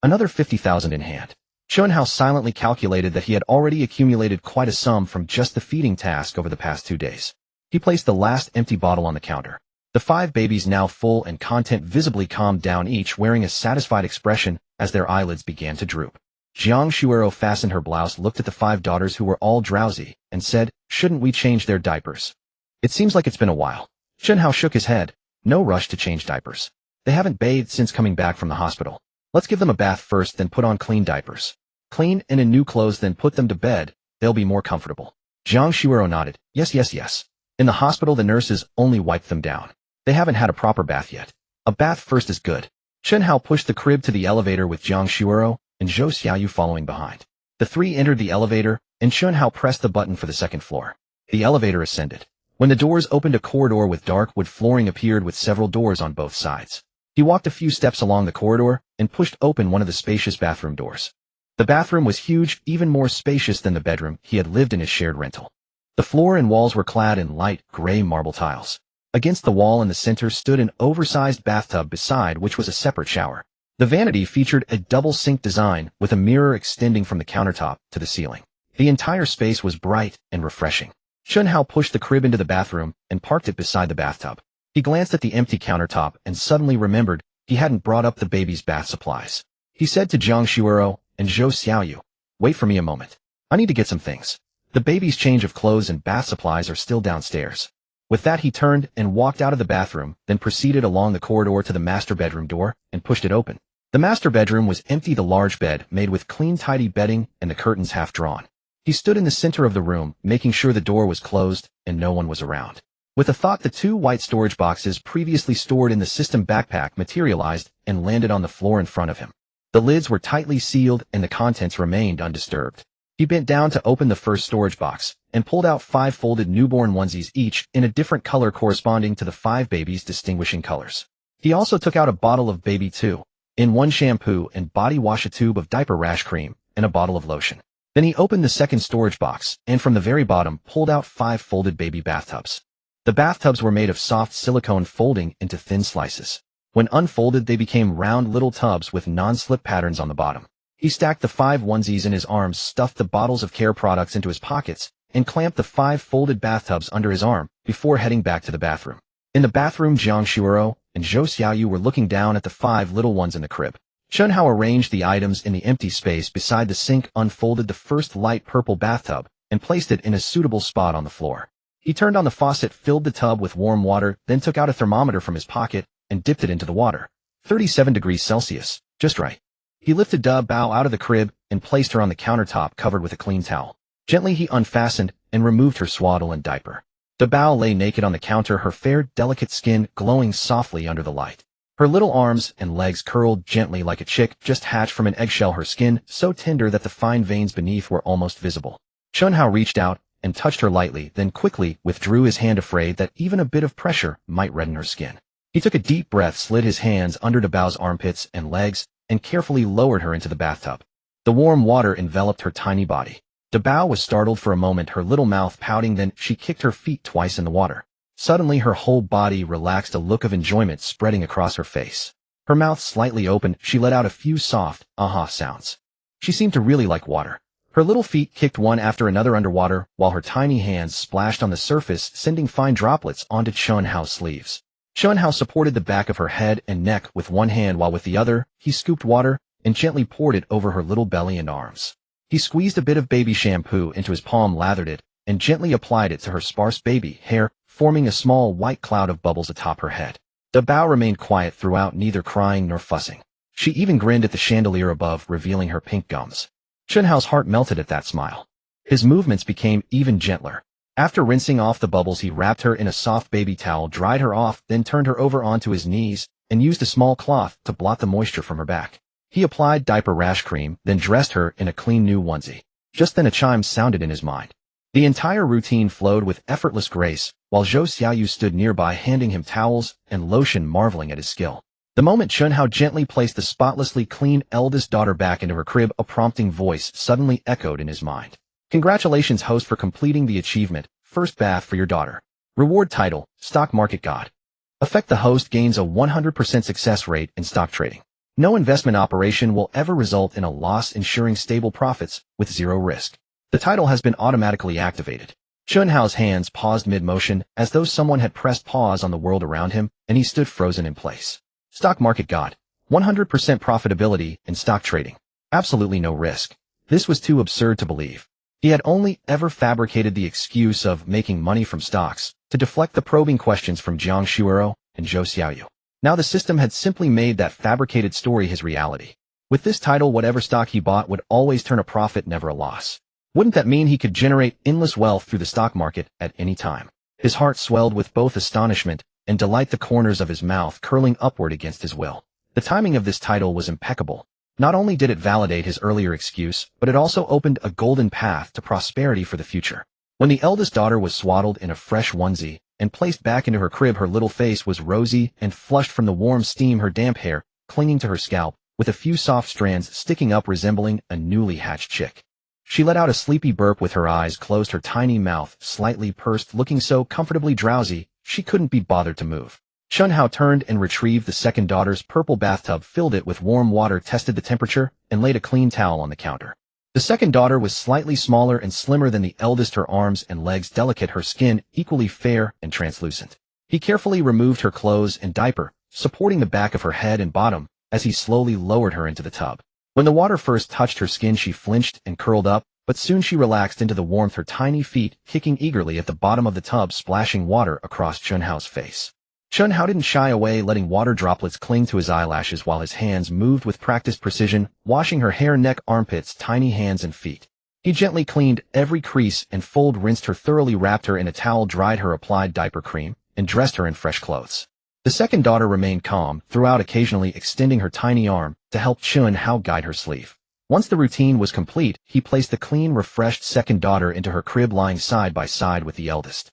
Another 50,000 in hand. Chen Hao silently calculated that he had already accumulated quite a sum from just the feeding task over the past 2 days. He placed the last empty bottle on the counter. The 5 babies, now full and content, visibly calmed down, each wearing a satisfied expression as their eyelids began to droop. Jiang Shuero fastened her blouse, looked at the 5 daughters, who were all drowsy, and said, "Shouldn't we change their diapers? It seems like it's been a while." Chen Hao shook his head. No rush to change diapers. They haven't bathed since coming back from the hospital. Let's give them a bath first, then put on clean diapers. Clean and in new clothes, then put them to bed. They'll be more comfortable. Jiang Shuero nodded. Yes. In the hospital, the nurses only wiped them down. They haven't had a proper bath yet. A bath first is good. Chen Hao pushed the crib to the elevator with Jiang Shuero and Zhou Xiaoyu following behind. The 3 entered the elevator, and Chen Hao pressed the button for the second floor. The elevator ascended. When the doors opened, a corridor with dark wood flooring appeared with several doors on both sides. He walked a few steps along the corridor and pushed open one of the spacious bathroom doors. The bathroom was huge, even more spacious than the bedroom he had lived in his shared rental. The floor and walls were clad in light gray marble tiles. Against the wall in the center stood an oversized bathtub, beside which was a separate shower. The vanity featured a double sink design with a mirror extending from the countertop to the ceiling. The entire space was bright and refreshing. Chen Hao pushed the crib into the bathroom and parked it beside the bathtub. He glanced at the empty countertop and suddenly remembered he hadn't brought up the baby's bath supplies. He said to Jiang Shuero and Zhou Xiaoyu, "Wait for me a moment. I need to get some things. The baby's change of clothes and bath supplies are still downstairs." With that, he turned and walked out of the bathroom, then proceeded along the corridor to the master bedroom door and pushed it open. The master bedroom was empty, the large bed made with clean, tidy bedding and the curtains half drawn. He stood in the center of the room, making sure the door was closed and no one was around. With a thought, the 2 white storage boxes previously stored in the system backpack materialized and landed on the floor in front of him. The lids were tightly sealed and the contents remained undisturbed. He bent down to open the first storage box and pulled out 5 folded newborn onesies, each in a different color corresponding to the 5 babies' distinguishing colors. He also took out a bottle of baby 2-in-1 shampoo and body wash, a tube of diaper rash cream, and a bottle of lotion. Then he opened the second storage box and from the very bottom pulled out 5 folded baby bathtubs. The bathtubs were made of soft silicone, folding into thin slices. When unfolded, they became round little tubs with non-slip patterns on the bottom. He stacked the 5 onesies in his arms, stuffed the bottles of care products into his pockets, and clamped the 5 folded bathtubs under his arm before heading back to the bathroom. In the bathroom, Jiang Shuoro and Zhou Xiaoyu were looking down at the 5 little ones in the crib. Chen Hao arranged the items in the empty space beside the sink, unfolded the first light purple bathtub, and placed it in a suitable spot on the floor. He turned on the faucet, filled the tub with warm water, then took out a thermometer from his pocket and dipped it into the water. 37 degrees Celsius, just right. He lifted Bao out of the crib and placed her on the countertop covered with a clean towel. Gently he unfastened and removed her swaddle and diaper. Bao lay naked on the counter, her fair, delicate skin glowing softly under the light. Her little arms and legs curled gently like a chick just hatched from an eggshell, her skin so tender that the fine veins beneath were almost visible. Chen Hao reached out and touched her lightly, then quickly withdrew his hand, afraid that even a bit of pressure might redden her skin. He took a deep breath, slid his hands under Bao's armpits and legs, and carefully lowered her into the bathtub. The warm water enveloped her tiny body. Bao was startled for a moment, her little mouth pouting, then she kicked her feet twice in the water. Suddenly her whole body relaxed, a look of enjoyment spreading across her face. Her mouth slightly opened, she let out a few soft, aha sounds. She seemed to really like water. Her little feet kicked one after another underwater, while her tiny hands splashed on the surface, sending fine droplets onto Chen Hao's sleeves. Chen Hao supported the back of her head and neck with one hand, while with the other, he scooped water and gently poured it over her little belly and arms. He squeezed a bit of baby shampoo into his palm, lathered it, and gently applied it to her sparse baby hair, forming a small white cloud of bubbles atop her head. Bao remained quiet throughout, neither crying nor fussing. She even grinned at the chandelier above, revealing her pink gums. Chen Hao's heart melted at that smile. His movements became even gentler. After rinsing off the bubbles, he wrapped her in a soft baby towel, dried her off, then turned her over onto his knees, and used a small cloth to blot the moisture from her back. He applied diaper rash cream, then dressed her in a clean new onesie. Just then a chime sounded in his mind. The entire routine flowed with effortless grace, while Zhou Xiaoyu stood nearby, handing him towels and lotion, marveling at his skill. The moment Chen Hao gently placed the spotlessly clean eldest daughter back into her crib, a prompting voice suddenly echoed in his mind. Congratulations, host, for completing the achievement. First bath for your daughter. Reward title, Stock Market God. Effect: the host gains a 100% success rate in stock trading. No investment operation will ever result in a loss, ensuring stable profits with zero risk. The title has been automatically activated. Chen Hao's hands paused mid-motion, as though someone had pressed pause on the world around him, and he stood frozen in place. Stock Market God. 100% profitability in stock trading. Absolutely no risk. This was too absurd to believe. He had only ever fabricated the excuse of making money from stocks to deflect the probing questions from Jiang Shuoro and Zhou Xiaoyu. Now the system had simply made that fabricated story his reality. With this title, whatever stock he bought would always turn a profit, never a loss. Wouldn't that mean he could generate endless wealth through the stock market at any time? His heart swelled with both astonishment and delight, the corners of his mouth curling upward against his will. The timing of this title was impeccable. Not only did it validate his earlier excuse, but it also opened a golden path to prosperity for the future. When the eldest daughter was swaddled in a fresh onesie and placed back into her crib, her little face was rosy and flushed from the warm steam, her damp hair clinging to her scalp, with a few soft strands sticking up, resembling a newly hatched chick. She let out a sleepy burp with her eyes closed, her tiny mouth slightly pursed, looking so comfortably drowsy she couldn't be bothered to move. Chen Hao turned and retrieved the second daughter's purple bathtub, filled it with warm water, tested the temperature, and laid a clean towel on the counter. The second daughter was slightly smaller and slimmer than the eldest, her arms and legs delicate, her skin equally fair and translucent. He carefully removed her clothes and diaper, supporting the back of her head and bottom, as he slowly lowered her into the tub. When the water first touched her skin, she flinched and curled up, but soon she relaxed into the warmth, her tiny feet kicking eagerly at the bottom of the tub, splashing water across Chen Hao's face. Chen Hao didn't shy away, letting water droplets cling to his eyelashes while his hands moved with practiced precision, washing her hair, neck, armpits, tiny hands and feet. He gently cleaned every crease and fold, rinsed her thoroughly, wrapped her in a towel, dried her, applied diaper cream, and dressed her in fresh clothes. The second daughter remained calm throughout, occasionally extending her tiny arm to help Chen Hao guide her sleeve. Once the routine was complete, he placed the clean, refreshed second daughter into her crib, lying side by side with the eldest.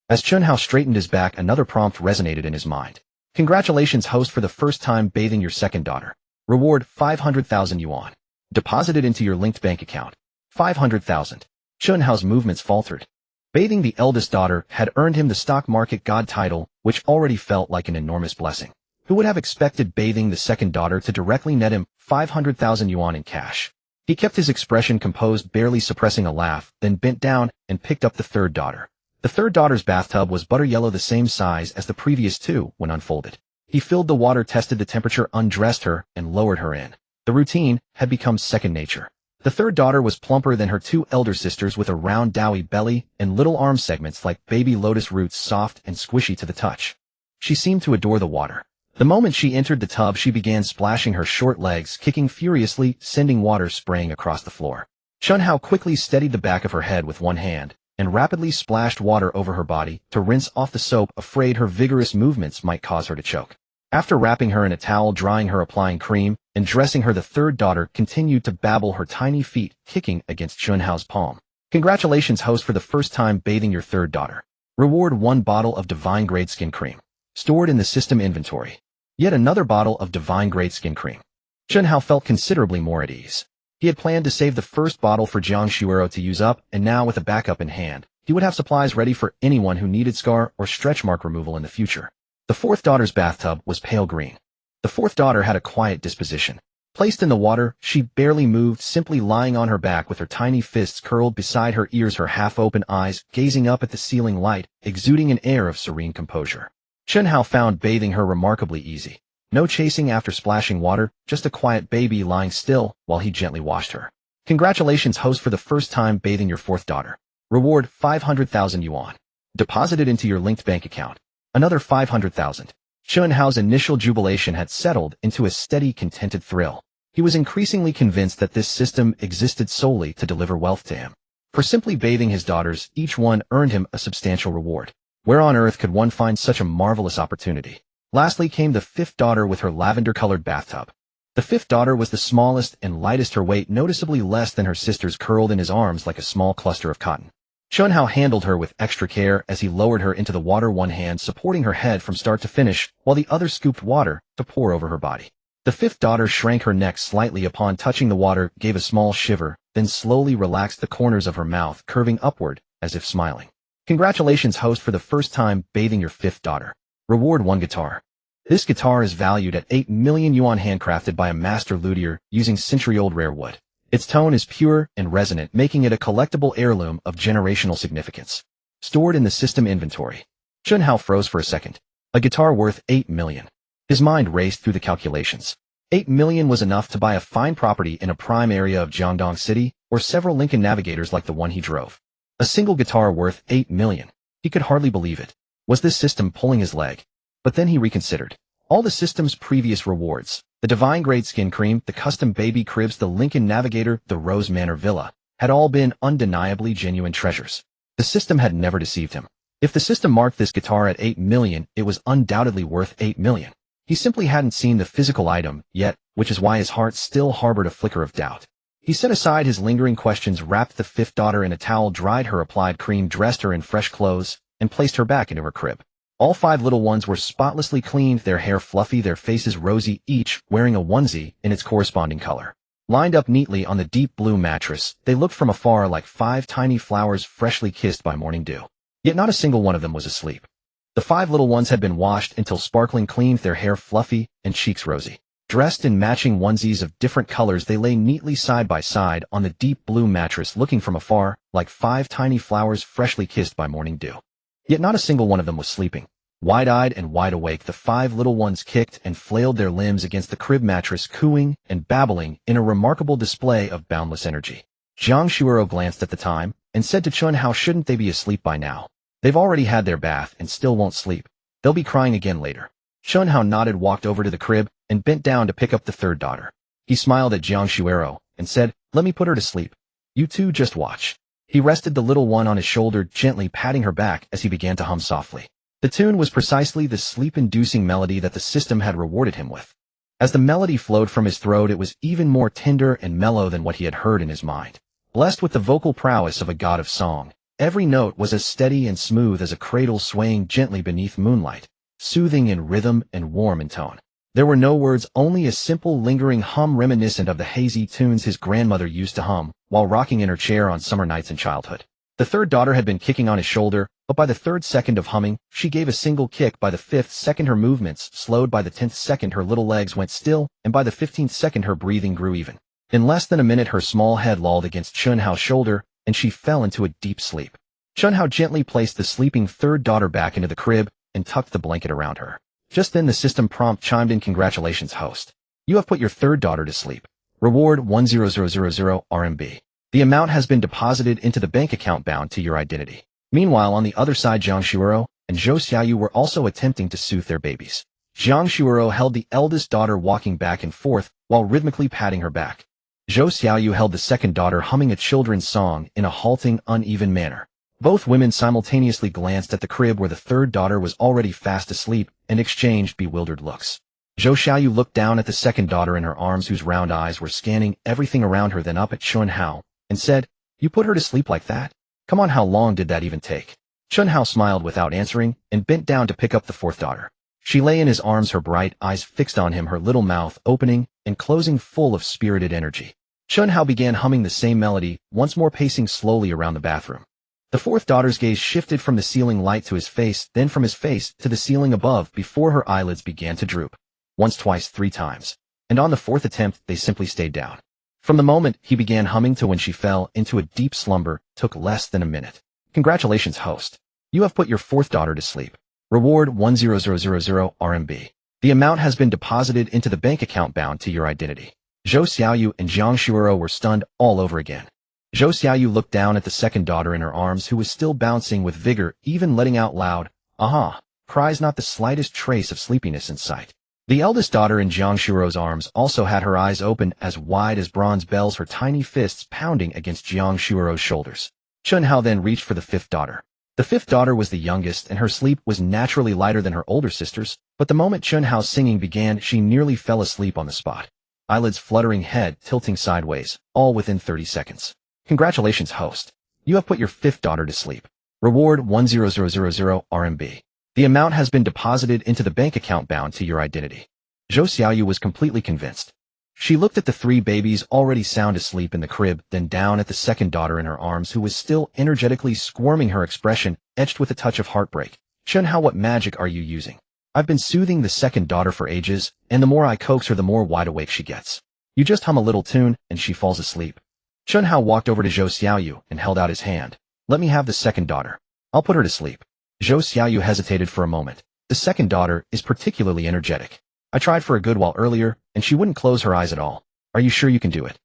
As Chen Hao straightened his back, another prompt resonated in his mind. Congratulations, host, for the first time bathing your second daughter. Reward: 500,000 yuan. Deposited into your linked bank account. 500,000. Chen Hao's movements faltered. Bathing the eldest daughter had earned him the stock market god title, which already felt like an enormous blessing. Who would have expected bathing the second daughter to directly net him 500,000 yuan in cash? He kept his expression composed, barely suppressing a laugh, then bent down and picked up the third daughter. The third daughter's bathtub was butter yellow, the same size as the previous two when unfolded. He filled the water, tested the temperature, undressed her, and lowered her in. The routine had become second nature. The third daughter was plumper than her two elder sisters, with a round doughy belly and little arm segments like baby lotus roots, soft and squishy to the touch. She seemed to adore the water. The moment she entered the tub, she began splashing her short legs, kicking furiously, sending water spraying across the floor. Chen Hao quickly steadied the back of her head with one hand and rapidly splashed water over her body to rinse off the soap, afraid her vigorous movements might cause her to choke. After wrapping her in a towel, drying her, applying cream, and dressing her, the third daughter continued to babble, her tiny feet kicking against Chen Hao's palm. Congratulations, host, for the first time bathing your third daughter. Reward: 1 bottle of divine-grade skin cream. Stored in the system inventory. Yet another bottle of divine-grade skin cream. Chen Hao felt considerably more at ease. He had planned to save the first bottle for Jiang Shuero to use up, and now with a backup in hand, he would have supplies ready for anyone who needed scar or stretch mark removal in the future. The fourth daughter's bathtub was pale green. The fourth daughter had a quiet disposition. Placed in the water, she barely moved, simply lying on her back with her tiny fists curled beside her ears, her half-open eyes gazing up at the ceiling light, exuding an air of serene composure. Chen Hao found bathing her remarkably easy. No chasing after splashing water, just a quiet baby lying still while he gently washed her. Congratulations, host, for the first time bathing your fourth daughter. Reward: 500,000 yuan. Deposited into your linked bank account. Another 500,000. Chen Hao's initial jubilation had settled into a steady, contented thrill. He was increasingly convinced that this system existed solely to deliver wealth to him. For simply bathing his daughters, each one earned him a substantial reward. Where on earth could one find such a marvelous opportunity? Lastly came the fifth daughter with her lavender-colored bathtub. The fifth daughter was the smallest and lightest, her weight noticeably less than her sisters, curled in his arms like a small cluster of cotton. Chen Hao handled her with extra care as he lowered her into the water, one hand supporting her head from start to finish, while the other scooped water to pour over her body. The fifth daughter shrank her neck slightly upon touching the water, gave a small shiver, then slowly relaxed the corners of her mouth, curving upward, as if smiling. Congratulations, host, for the first time bathing your fifth daughter. Reward: 1 guitar. This guitar is valued at 8 million yuan, handcrafted by a master luthier using century-old rare wood. Its tone is pure and resonant, making it a collectible heirloom of generational significance. Stored in the system inventory. Chen Hao froze for a second. A guitar worth 8 million. His mind raced through the calculations. 8 million was enough to buy a fine property in a prime area of Jiangdong City, or several Lincoln Navigators like the one he drove. A single guitar worth 8 million. He could hardly believe it. Was this system pulling his leg? But then he reconsidered. All the system's previous rewards, the divine-grade skin cream, the custom baby cribs, the Lincoln Navigator, the Rose Manor Villa, had all been undeniably genuine treasures. The system had never deceived him. If the system marked this guitar at 8 million, it was undoubtedly worth 8 million. He simply hadn't seen the physical item yet, which is why his heart still harbored a flicker of doubt. He set aside his lingering questions, wrapped the fifth daughter in a towel, dried her, applied cream, dressed her in fresh clothes, and placed her back into her crib. All 5 little ones were spotlessly cleaned, their hair fluffy, their faces rosy, each wearing a onesie in its corresponding color. Lined up neatly on the deep blue mattress, they looked from afar like 5 tiny flowers freshly kissed by morning dew. Yet not a single one of them was asleep. The 5 little ones had been washed until sparkling clean, their hair fluffy and cheeks rosy. Dressed in matching onesies of different colors, they lay neatly side by side on the deep blue mattress, looking from afar like 5 tiny flowers freshly kissed by morning dew. Yet not a single one of them was sleeping. Wide-eyed and wide awake, the 5 little ones kicked and flailed their limbs against the crib mattress, cooing and babbling in a remarkable display of boundless energy. Jiang Shuero glanced at the time and said to Chen, how shouldn't they be asleep by now? They've already had their bath and still won't sleep. They'll be crying again later. Chen Hao nodded, walked over to the crib, and bent down to pick up the third daughter. He smiled at Jiang Shuero and said, let me put her to sleep. You two just watch. He rested the little one on his shoulder, gently patting her back as he began to hum softly. The tune was precisely the sleep-inducing melody that the system had rewarded him with. As the melody flowed from his throat, it was even more tender and mellow than what he had heard in his mind. Blessed with the vocal prowess of a god of song, every note was as steady and smooth as a cradle swaying gently beneath moonlight, soothing in rhythm and warm in tone. There were no words, only a simple, lingering hum reminiscent of the hazy tunes his grandmother used to hum while rocking in her chair on summer nights in childhood. The third daughter had been kicking on his shoulder, but by the 3rd second of humming, she gave a single kick. By the 5th second, her movements slowed. By the 10th second, her little legs went still, and by the 15th second, her breathing grew even. In less than a minute, her small head lolled against Chen Hao's shoulder, and she fell into a deep sleep. Chen Hao gently placed the sleeping third daughter back into the crib and tucked the blanket around her. Just then the system prompt chimed in. Congratulations, host. You have put your third daughter to sleep. Reward 10000 RMB. The amount has been deposited into the bank account bound to your identity. Meanwhile, on the other side, Jiang Shuoro and Zhou Xiaoyu were also attempting to soothe their babies. Jiang Shuoro held the eldest daughter walking back and forth while rhythmically patting her back. Zhou Xiaoyu held the second daughter humming a children's song in a halting, uneven manner. Both women simultaneously glanced at the crib where the third daughter was already fast asleep and exchanged bewildered looks. Zhou Xiaoyu looked down at the second daughter in her arms whose round eyes were scanning everything around her, then up at Chen Hao and said, "You put her to sleep like that? Come on, how long did that even take?" Chen Hao smiled without answering and bent down to pick up the fourth daughter. She lay in his arms, her bright eyes fixed on him, her little mouth opening and closing full of spirited energy. Chen Hao began humming the same melody, once more pacing slowly around the bathroom. The fourth daughter's gaze shifted from the ceiling light to his face, then from his face to the ceiling above before her eyelids began to droop. Once, twice, 3 times. And on the fourth attempt, they simply stayed down. From the moment he began humming to when she fell into a deep slumber took less than a minute. Congratulations, host. You have put your fourth daughter to sleep. Reward 10000 RMB. The amount has been deposited into the bank account bound to your identity. Zhou Xiaoyu and Jiang Shuoro were stunned all over again. Zhou Xiaoyu looked down at the second daughter in her arms who was still bouncing with vigor, even letting out loud, "Aha!" cries, not the slightest trace of sleepiness in sight. The eldest daughter in Jiang Shuoro's arms also had her eyes open as wide as bronze bells, her tiny fists pounding against Jiang Shuoro's shoulders. Chen Hao then reached for the fifth daughter. The fifth daughter was the youngest, and her sleep was naturally lighter than her older sisters, but the moment Chen Hao's singing began, she nearly fell asleep on the spot. Eyelids fluttering, head tilting sideways, all within 30 seconds. Congratulations, host. You have put your fifth daughter to sleep. Reward 10000 RMB. The amount has been deposited into the bank account bound to your identity. Zhou Xiaoyu was completely convinced. She looked at the 3 babies already sound asleep in the crib, then down at the second daughter in her arms who was still energetically squirming, her expression etched with a touch of heartbreak. Chen Hao, what magic are you using? I've been soothing the second daughter for ages, and the more I coax her, the more wide awake she gets. You just hum a little tune, and she falls asleep. Chen Hao walked over to Zhou Xiaoyu and held out his hand. Let me have the second daughter. I'll put her to sleep. Zhou Xiaoyu hesitated for a moment. The second daughter is particularly energetic. I tried for a good while earlier, and she wouldn't close her eyes at all. Are you sure you can do it?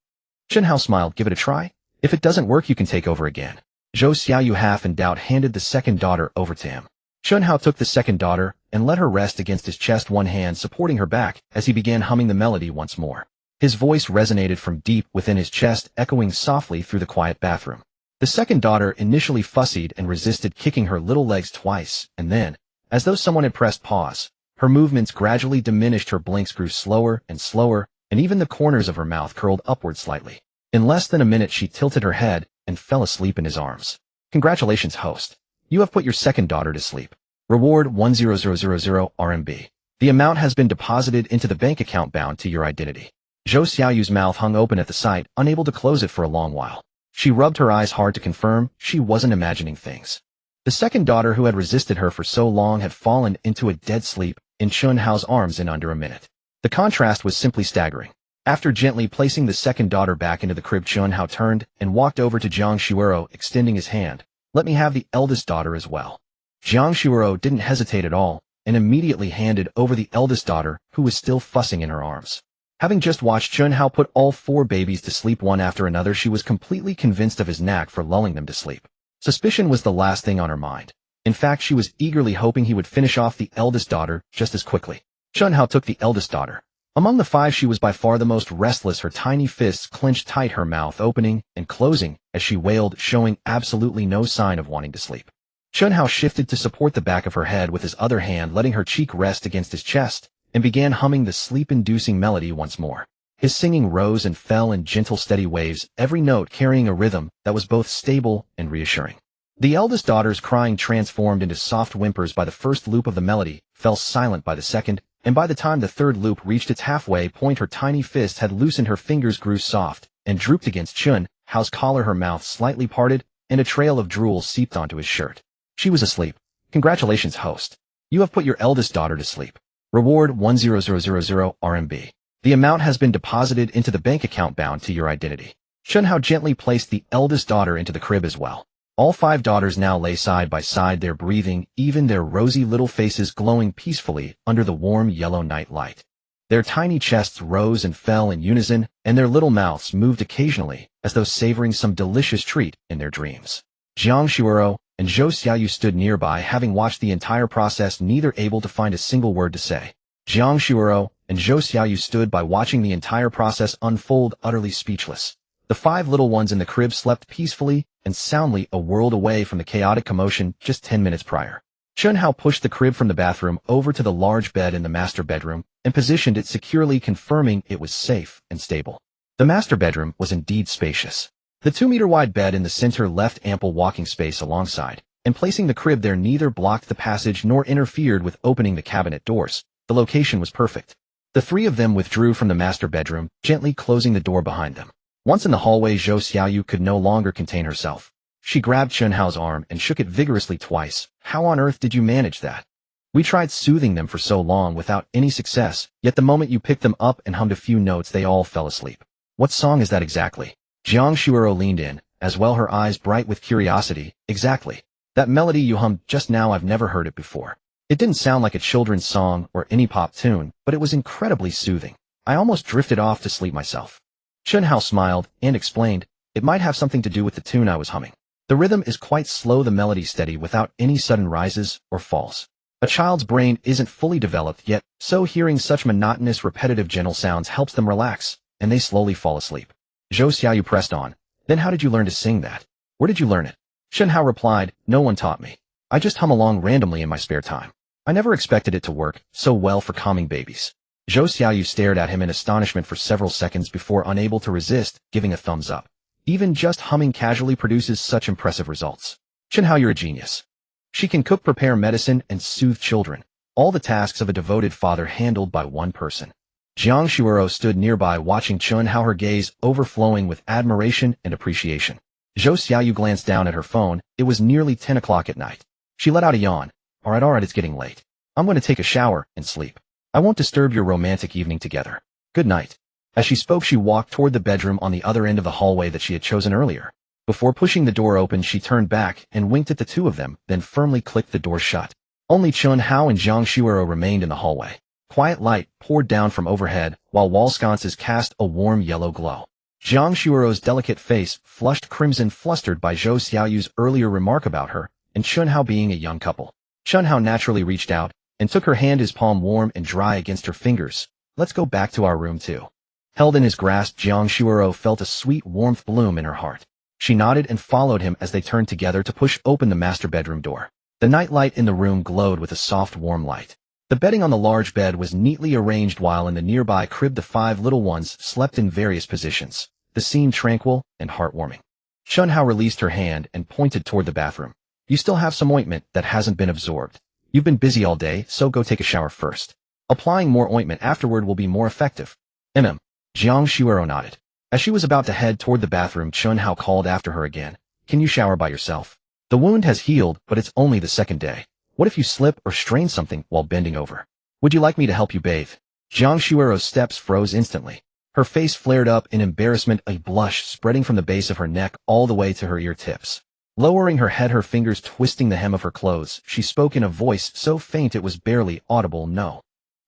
Chen Hao smiled. Give it a try. If it doesn't work, you can take over again. Zhou Xiaoyu, half in doubt, handed the second daughter over to him. Chen Hao took the second daughter and let her rest against his chest, one hand supporting her back as he began humming the melody once more. His voice resonated from deep within his chest, echoing softly through the quiet bathroom. The second daughter initially fussied and resisted, kicking her little legs twice, and then, as though someone had pressed pause, her movements gradually diminished, her blinks grew slower and slower, and even the corners of her mouth curled upward slightly. In less than a minute, she tilted her head and fell asleep in his arms. Congratulations, host. You have put your second daughter to sleep. Reward 10000 RMB. The amount has been deposited into the bank account bound to your identity. Zhou Xiaoyu's mouth hung open at the sight, unable to close it for a long while. She rubbed her eyes hard to confirm she wasn't imagining things. The second daughter, who had resisted her for so long, had fallen into a dead sleep in Chen Hao's arms in under a minute. The contrast was simply staggering. After gently placing the second daughter back into the crib, Chen Hao turned and walked over to Jiang Shuoro, extending his hand. Let me have the eldest daughter as well. Jiang Shuoro didn't hesitate at all and immediately handed over the eldest daughter, who was still fussing in her arms. Having just watched Chen Hao put all 4 babies to sleep one after another, she was completely convinced of his knack for lulling them to sleep. Suspicion was the last thing on her mind. In fact, she was eagerly hoping he would finish off the eldest daughter just as quickly. Chen Hao took the eldest daughter. Among the 5, she was by far the most restless, her tiny fists clenched tight, her mouth opening and closing as she wailed, showing absolutely no sign of wanting to sleep. Chen Hao shifted to support the back of her head with his other hand, letting her cheek rest against his chest, and began humming the sleep-inducing melody once more. His singing rose and fell in gentle, steady waves, every note carrying a rhythm that was both stable and reassuring. The eldest daughter's crying, transformed into soft whimpers by the first loop of the melody, fell silent by the second, and by the time the third loop reached its halfway point, her tiny fist had loosened, her fingers grew soft and drooped against Chen Hao's collar, her mouth slightly parted, and a trail of drool seeped onto his shirt. She was asleep. Congratulations, host. You have put your eldest daughter to sleep. Reward 10000 RMB. The amount has been deposited into the bank account bound to your identity. Chen Hao gently placed the eldest daughter into the crib as well. All 5 daughters now lay side by side, their breathing, even their rosy little faces glowing peacefully under the warm yellow night light. Their tiny chests rose and fell in unison, and their little mouths moved occasionally, as though savoring some delicious treat in their dreams. Jiang Shuoro and Zhou Xiaoyu stood nearby, having watched the entire process, neither able to find a single word to say. Jiang Shuoro and Zhou Xiaoyu stood by, watching the entire process unfold, utterly speechless. The 5 little ones in the crib slept peacefully and soundly, a world away from the chaotic commotion just 10 minutes prior. Chen Hao pushed the crib from the bathroom over to the large bed in the master bedroom and positioned it securely, confirming it was safe and stable. The master bedroom was indeed spacious. The 2-meter-wide bed in the center left ample walking space alongside, and placing the crib there neither blocked the passage nor interfered with opening the cabinet doors. The location was perfect. The 3 of them withdrew from the master bedroom, gently closing the door behind them. Once in the hallway, Zhou Xiaoyu could no longer contain herself. She grabbed Chen Hao's arm and shook it vigorously twice. "How on earth did you manage that? We tried soothing them for so long without any success, yet the moment you picked them up and hummed a few notes, they all fell asleep. What song is that exactly?" Jiang Shuoro leaned in, as well, her eyes bright with curiosity. "Exactly. That melody you hummed just now, I've never heard it before. It didn't sound like a children's song or any pop tune, but it was incredibly soothing. I almost drifted off to sleep myself." Chen Hao smiled and explained, "It might have something to do with the tune I was humming. The rhythm is quite slow, the melody steady without any sudden rises or falls. A child's brain isn't fully developed yet, so hearing such monotonous, repetitive, gentle sounds helps them relax, and they slowly fall asleep." Zhou Xiaoyu pressed on. "Then how did you learn to sing that? Where did you learn it?" Chen Hao replied, "No one taught me. I just hum along randomly in my spare time. I never expected it to work so well for calming babies." Zhou Xiaoyu stared at him in astonishment for several seconds before, unable to resist, giving a thumbs up. Even just humming casually produces such impressive results. "Chen Hao, you're a genius. She can cook, prepare medicine, and soothe children. All the tasks of a devoted father handled by one person." Jiang Shuoro stood nearby, watching Chen Hao, her gaze overflowing with admiration and appreciation. Zhou Xiaoyu glanced down at her phone. It was nearly 10 o'clock at night. She let out a yawn. All right, it's getting late. I'm going to take a shower and sleep. I won't disturb your romantic evening together. Good night." As she spoke, she walked toward the bedroom on the other end of the hallway that she had chosen earlier. Before pushing the door open, she turned back and winked at the 2 of them, then firmly clicked the door shut. Only Chen Hao and Jiang Shuoro remained in the hallway. Quiet light poured down from overhead, while wall sconces cast a warm yellow glow. Jiang Shuoro's delicate face flushed crimson, flustered by Zhou Xiaoyu's earlier remark about her and Chen Hao being a young couple. Chen Hao naturally reached out and took her hand, his palm warm and dry against her fingers. "Let's go back to our room too." Held in his grasp, Jiang Shuoro felt a sweet warmth bloom in her heart. She nodded and followed him as they turned together to push open the master bedroom door. The night light in the room glowed with a soft, warm light. The bedding on the large bed was neatly arranged, while in the nearby crib the 5 little ones slept in various positions, the scene tranquil and heartwarming. Chen Hao released her hand and pointed toward the bathroom. "You still have some ointment that hasn't been absorbed. You've been busy all day, so go take a shower first. Applying more ointment afterward will be more effective." Jiang Shuoro nodded. As she was about to head toward the bathroom, Chen Hao called after her again. "Can you shower by yourself? The wound has healed, but it's only the 2nd day. What if you slip or strain something while bending over? Would you like me to help you bathe?" Jiang Shuoro's steps froze instantly. Her face flared up in embarrassment, a blush spreading from the base of her neck all the way to her ear tips. Lowering her head, her fingers twisting the hem of her clothes, she spoke in a voice so faint it was barely audible. "No.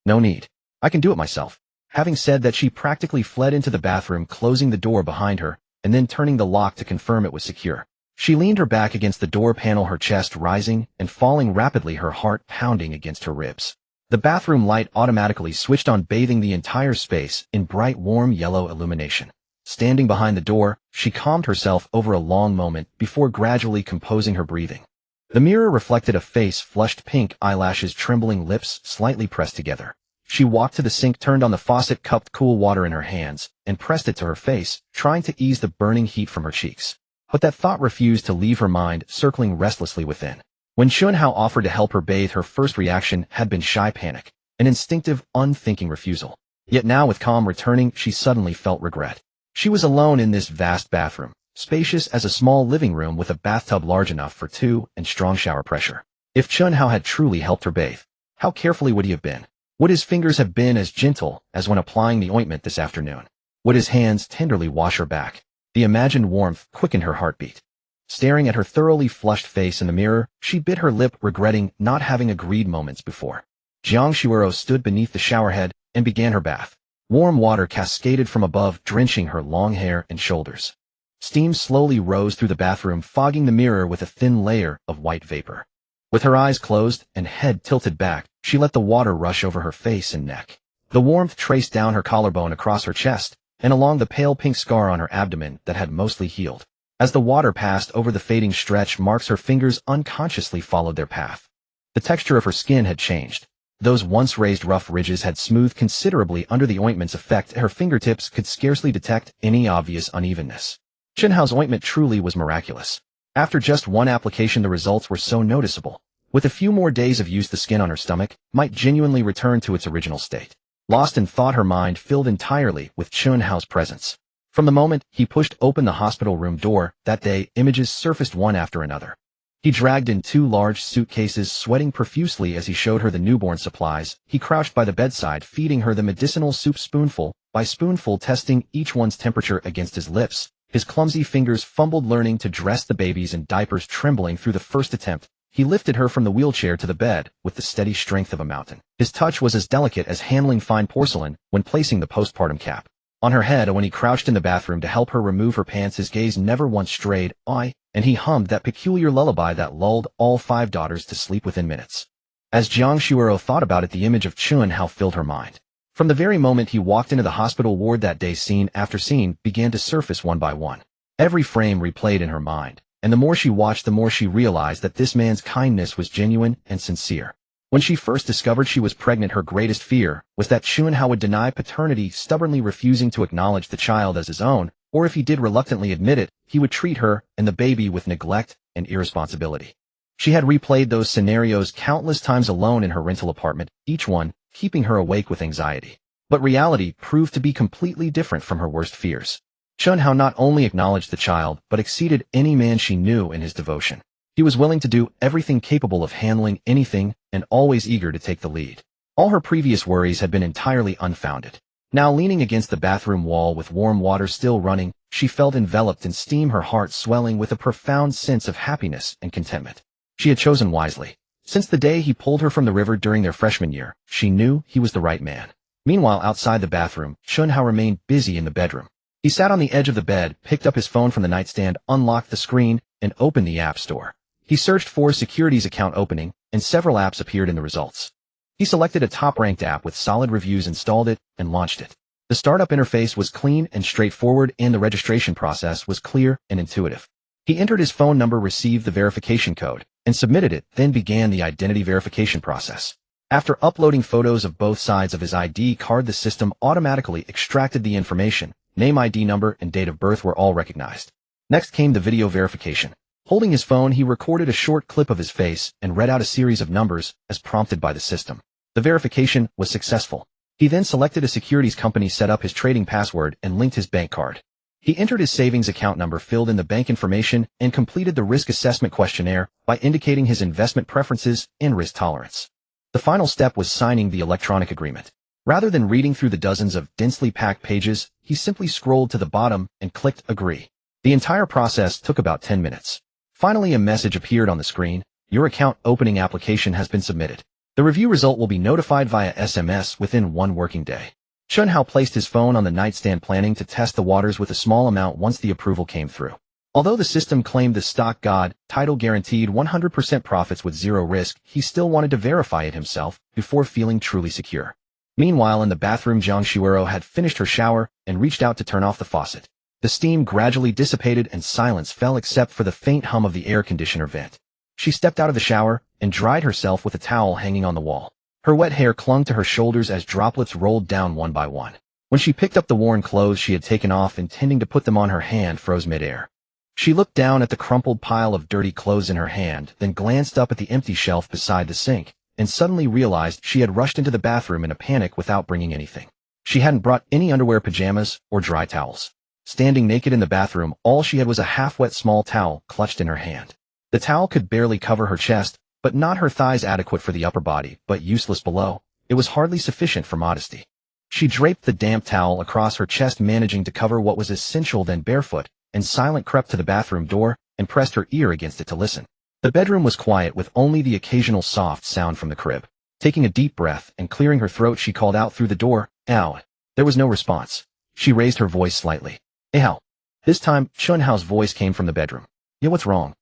No need. I can do it myself." Having said that, she practically fled into the bathroom, closing the door behind her, and then turning the lock to confirm it was secure. She leaned her back against the door panel, her chest rising and falling rapidly, her heart pounding against her ribs. The bathroom light automatically switched on, bathing the entire space in bright, warm yellow illumination. Standing behind the door, she calmed herself over a long moment before gradually composing her breathing. The mirror reflected a face flushed pink, eyelashes trembling, lips slightly pressed together. She walked to the sink, turned on the faucet, cupped cool water in her hands, and pressed it to her face, trying to ease the burning heat from her cheeks. But that thought refused to leave her mind, circling restlessly within. When Chen Hao offered to help her bathe, her first reaction had been shy panic, an instinctive, unthinking refusal. Yet now, with calm returning, she suddenly felt regret. She was alone in this vast bathroom, spacious as a small living room with a bathtub large enough for 2 and strong shower pressure. If Chen Hao had truly helped her bathe, how carefully would he have been? Would his fingers have been as gentle as when applying the ointment this afternoon? Would his hands tenderly wash her back? The imagined warmth quickened her heartbeat. Staring at her thoroughly flushed face in the mirror, she bit her lip, regretting not having agreed moments before. Jiang Shuero stood beneath the showerhead and began her bath. Warm water cascaded from above, drenching her long hair and shoulders. Steam slowly rose through the bathroom, fogging the mirror with a thin layer of white vapor. With her eyes closed and head tilted back, she let the water rush over her face and neck. The warmth traced down her collarbone across her chest and along the pale pink scar on her abdomen that had mostly healed. As the water passed over the fading stretch marks, her fingers unconsciously followed their path. The texture of her skin had changed. Those once raised rough ridges had smoothed considerably under the ointment's effect. Her fingertips could scarcely detect any obvious unevenness. Chen Hao's ointment truly was miraculous. After just one application, the results were so noticeable. With a few more days of use, the skin on her stomach might genuinely return to its original state. Lost in thought, her mind filled entirely with Chen Hao's presence. From the moment he pushed open the hospital room door that day, images surfaced one after another. He dragged in 2 large suitcases, sweating profusely as he showed her the newborn supplies. He crouched by the bedside, feeding her the medicinal soup spoonful by spoonful, testing each one's temperature against his lips. His clumsy fingers fumbled, learning to dress the babies in diapers. Trembling through the first attempt, he lifted her from the wheelchair to the bed with the steady strength of a mountain. His touch was as delicate as handling fine porcelain when placing the postpartum cap on her head. When he crouched in the bathroom to help her remove her pants, his gaze never once strayed, and he hummed that peculiar lullaby that lulled all 5 daughters to sleep within minutes. As Jiang Shuero thought about it, the image of Chen Hao filled her mind. From the very moment he walked into the hospital ward that day, scene after scene began to surface one by one. Every frame replayed in her mind, and the more she watched, the more she realized that this man's kindness was genuine and sincere. When she first discovered she was pregnant, her greatest fear was that Chen Hao would deny paternity, stubbornly refusing to acknowledge the child as his own, or if he did reluctantly admit it, he would treat her and the baby with neglect and irresponsibility. She had replayed those scenarios countless times alone in her rental apartment, each one keeping her awake with anxiety. But reality proved to be completely different from her worst fears. Chen Hao not only acknowledged the child, but exceeded any man she knew in his devotion. He was willing to do everything, capable of handling anything, and always eager to take the lead. All her previous worries had been entirely unfounded. Now, leaning against the bathroom wall with warm water still running, she felt enveloped in steam, her heart swelling with a profound sense of happiness and contentment. She had chosen wisely. Since the day he pulled her from the river during their freshman year, she knew he was the right man. Meanwhile, outside the bathroom, Chen Hao remained busy in the bedroom. He sat on the edge of the bed, picked up his phone from the nightstand, unlocked the screen, and opened the App Store. He searched for securities account opening, and several apps appeared in the results. He selected a top-ranked app with solid reviews, installed it, and launched it. The startup interface was clean and straightforward, and the registration process was clear and intuitive. He entered his phone number, received the verification code, and submitted it, then began the identity verification process. After uploading photos of both sides of his ID card, the system automatically extracted the information. Name, ID number, and date of birth were all recognized. Next came the video verification. Holding his phone, he recorded a short clip of his face and read out a series of numbers as prompted by the system. The verification was successful. He then selected a securities company, set up his trading password, and linked his bank card. He entered his savings account number, filled in the bank information, and completed the risk assessment questionnaire by indicating his investment preferences and risk tolerance. The final step was signing the electronic agreement. Rather than reading through the dozens of densely packed pages, he simply scrolled to the bottom and clicked Agree. The entire process took about 10 minutes. Finally, a message appeared on the screen. Your account opening application has been submitted. The review result will be notified via SMS within 1 working day. Chen Hao placed his phone on the nightstand, planning to test the waters with a small amount once the approval came through. Although the system claimed the stock god title guaranteed 100% profits with zero risk, he still wanted to verify it himself before feeling truly secure. Meanwhile, in the bathroom, Jiang Shuero had finished her shower and reached out to turn off the faucet. The steam gradually dissipated and silence fell except for the faint hum of the air conditioner vent. She stepped out of the shower and dried herself with a towel hanging on the wall. Her wet hair clung to her shoulders as droplets rolled down one by one. When she picked up the worn clothes she had taken off, intending to put them on, her hand froze midair. She looked down at the crumpled pile of dirty clothes in her hand, then glanced up at the empty shelf beside the sink, and suddenly realized she had rushed into the bathroom in a panic without bringing anything. She hadn't brought any underwear, pajamas, or dry towels. Standing naked in the bathroom, all she had was a half-wet small towel clutched in her hand. The towel could barely cover her chest, but not her thighs, adequate for the upper body, but useless below. It was hardly sufficient for modesty. She draped the damp towel across her chest, managing to cover what was essential, then barefoot and silent crept to the bathroom door and pressed her ear against it to listen. The bedroom was quiet with only the occasional soft sound from the crib. Taking a deep breath and clearing her throat, she called out through the door, "Ow." There was no response. She raised her voice slightly. "Hey, Hao." This time, Chen Hao's voice came from the bedroom. "Yeah, what's wrong?"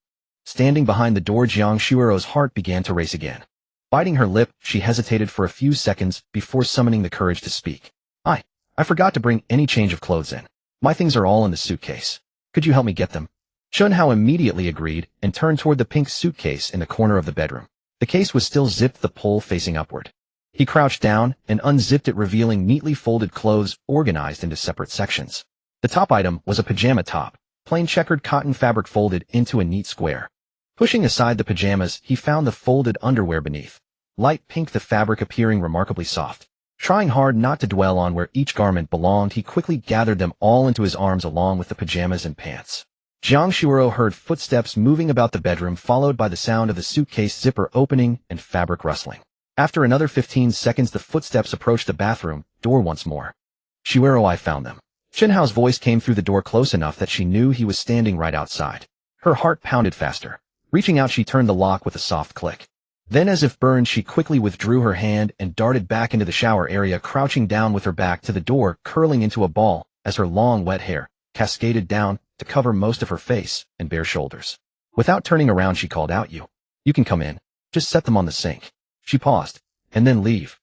Standing behind the door, Jiang Shuero's heart began to race again. Biting her lip, she hesitated for a few seconds before summoning the courage to speak. I forgot to bring any change of clothes in. My things are all in the suitcase. Could you help me get them?" Chen Hao immediately agreed and turned toward the pink suitcase in the corner of the bedroom. The case was still zipped, the pole facing upward. He crouched down and unzipped it, revealing neatly folded clothes organized into separate sections. The top item was a pajama top, plain checkered cotton fabric folded into a neat square. Pushing aside the pajamas, he found the folded underwear beneath. Light pink, the fabric appearing remarkably soft. Trying hard not to dwell on where each garment belonged, he quickly gathered them all into his arms along with the pajamas and pants. Jiang Shuero heard footsteps moving about the bedroom, followed by the sound of the suitcase zipper opening and fabric rustling. After another 15 seconds, the footsteps approached the bathroom door once more. "Shuero, I found them." Chen Hao's voice came through the door close enough that she knew he was standing right outside. Her heart pounded faster. Reaching out, she turned the lock with a soft click. Then, as if burned, she quickly withdrew her hand and darted back into the shower area, crouching down with her back to the door, curling into a ball as her long, wet hair cascaded down to cover most of her face and bare shoulders. Without turning around, she called out, You can come in. Just set them on the sink." She paused. "And then leave."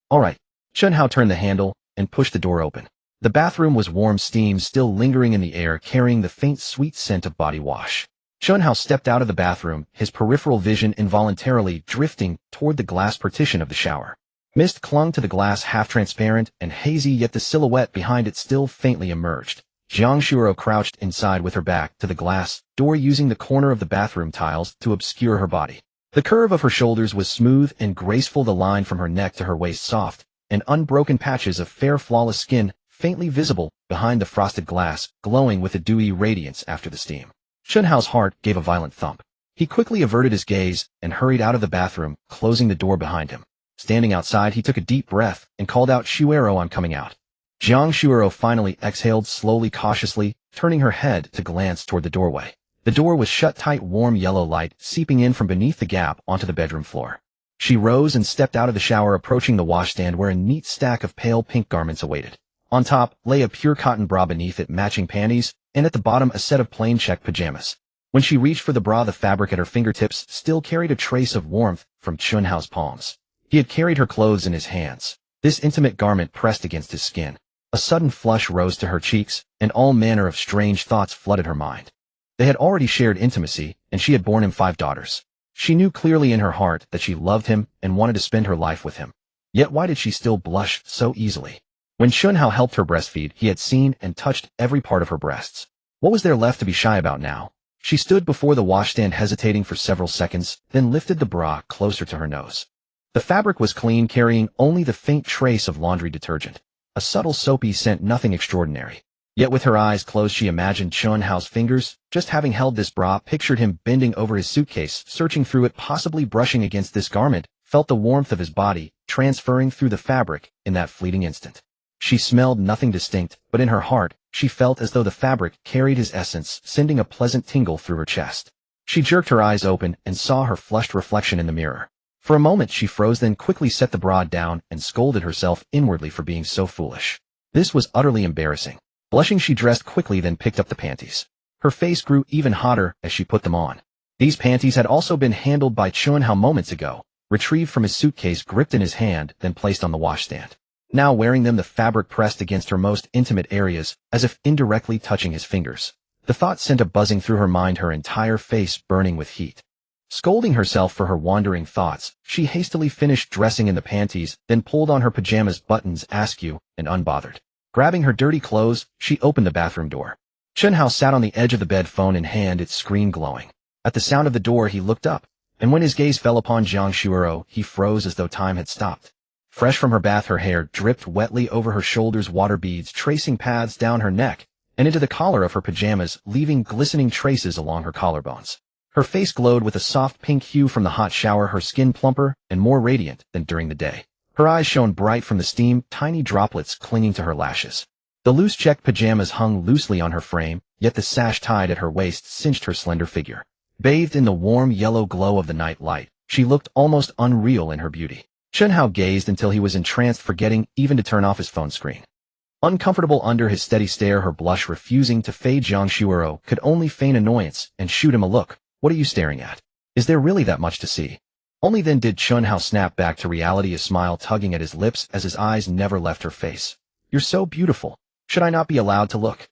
"All right." Chen Hao turned the handle and pushed the door open. The bathroom was warm, steam still lingering in the air, carrying the faint, sweet scent of body wash. Chen Hao stepped out of the bathroom, his peripheral vision involuntarily drifting toward the glass partition of the shower. Mist clung to the glass, half-transparent and hazy, yet the silhouette behind it still faintly emerged. Jiang Shuero crouched inside with her back to the glass door, using the corner of the bathroom tiles to obscure her body. The curve of her shoulders was smooth and graceful, the line from her neck to her waist soft, and unbroken patches of fair, flawless skin faintly visible behind the frosted glass, glowing with a dewy radiance after the steam. Chen Hao's heart gave a violent thump. He quickly averted his gaze and hurried out of the bathroom, closing the door behind him. Standing outside, he took a deep breath and called out, "Shuero, I'm coming out." Jiang Shuero finally exhaled slowly, cautiously, turning her head to glance toward the doorway. The door was shut tight, warm yellow light seeping in from beneath the gap onto the bedroom floor. She rose and stepped out of the shower, approaching the washstand where a neat stack of pale pink garments awaited. On top lay a pure cotton bra, beneath it matching panties, and at the bottom a set of plain check pajamas. When she reached for the bra, the fabric at her fingertips still carried a trace of warmth from Chen Hao's palms. He had carried her clothes in his hands. This intimate garment pressed against his skin. A sudden flush rose to her cheeks, and all manner of strange thoughts flooded her mind. They had already shared intimacy, and she had borne him 5 daughters. She knew clearly in her heart that she loved him and wanted to spend her life with him. Yet why did she still blush so easily? When Chen Hao helped her breastfeed, he had seen and touched every part of her breasts. What was there left to be shy about now? She stood before the washstand, hesitating for several seconds, then lifted the bra closer to her nose. The fabric was clean, carrying only the faint trace of laundry detergent. A subtle soapy scent, nothing extraordinary. Yet with her eyes closed, she imagined Chen Hao's fingers, just having held this bra, pictured him bending over his suitcase, searching through it, possibly brushing against this garment, felt the warmth of his body transferring through the fabric in that fleeting instant. She smelled nothing distinct, but in her heart, she felt as though the fabric carried his essence, sending a pleasant tingle through her chest. She jerked her eyes open and saw her flushed reflection in the mirror. For a moment she froze, then quickly set the bra down and scolded herself inwardly for being so foolish. This was utterly embarrassing. Blushing, she dressed quickly, then picked up the panties. Her face grew even hotter as she put them on. These panties had also been handled by Chen Hao moments ago, retrieved from his suitcase, gripped in his hand, then placed on the washstand. Now wearing them, the fabric pressed against her most intimate areas, as if indirectly touching his fingers. The thought sent a buzzing through her mind, her entire face burning with heat. Scolding herself for her wandering thoughts, she hastily finished dressing in the panties, then pulled on her pajamas, buttons askew and unbothered. Grabbing her dirty clothes, she opened the bathroom door. Chen Hao sat on the edge of the bed, phone in hand, its screen glowing. At the sound of the door, he looked up, and when his gaze fell upon Jiang Shuero, he froze as though time had stopped. Fresh from her bath, her hair dripped wetly over her shoulders, water beads tracing paths down her neck and into the collar of her pajamas, leaving glistening traces along her collarbones. Her face glowed with a soft pink hue from the hot shower, her skin plumper and more radiant than during the day. Her eyes shone bright from the steam, tiny droplets clinging to her lashes. The loose check pajamas hung loosely on her frame, yet the sash tied at her waist cinched her slender figure. Bathed in the warm yellow glow of the night light, she looked almost unreal in her beauty. Chen Hao gazed until he was entranced, forgetting even to turn off his phone screen. Uncomfortable under his steady stare, her blush refusing to fade, Jiang Shuoro could only feign annoyance and shoot him a look. What are you staring at? Is there really that much to see? Only then did Chen Hao snap back to reality, a smile tugging at his lips as his eyes never left her face. You're so beautiful. Should I not be allowed to look?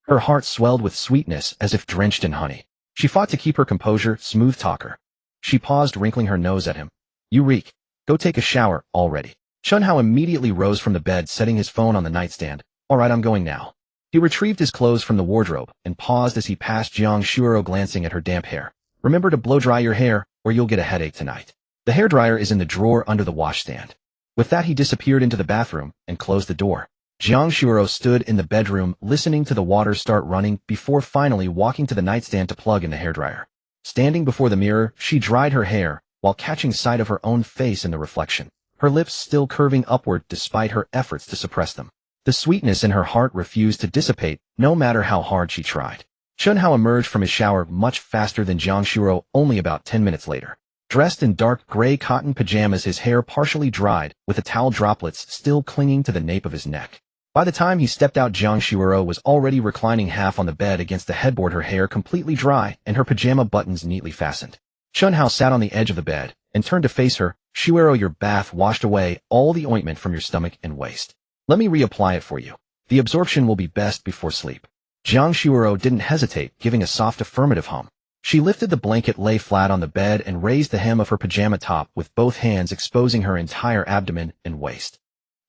Her heart swelled with sweetness as if drenched in honey. She fought to keep her composure, smooth talker. She paused, wrinkling her nose at him. You reek. Go take a shower already. Chen Hao immediately rose from the bed, setting his phone on the nightstand. All right, I'm going now. He retrieved his clothes from the wardrobe and paused as he passed Jiang Shuoro, glancing at her damp hair. Remember to blow dry your hair, or you'll get a headache tonight. The hairdryer is in the drawer under the washstand. With that, he disappeared into the bathroom and closed the door. Jiang Shuoro stood in the bedroom, listening to the water start running before finally walking to the nightstand to plug in the hairdryer. Standing before the mirror, she dried her hair while catching sight of her own face in the reflection, her lips still curving upward despite her efforts to suppress them. The sweetness in her heart refused to dissipate, no matter how hard she tried. Chen Hao emerged from his shower much faster than Jiang Shuoro, only about 10 minutes later. Dressed in dark gray cotton pajamas, his hair partially dried, with the towel droplets still clinging to the nape of his neck. By the time he stepped out, Jiang Shuoro was already reclining half on the bed against the headboard, her hair completely dry and her pajama buttons neatly fastened. Chen Hao sat on the edge of the bed and turned to face her. Shuoro, your bath washed away all the ointment from your stomach and waist. Let me reapply it for you. The absorption will be best before sleep. Jiang Shuoro didn't hesitate, giving a soft affirmative hum. She lifted the blanket, lay flat on the bed, and raised the hem of her pajama top with both hands, exposing her entire abdomen and waist.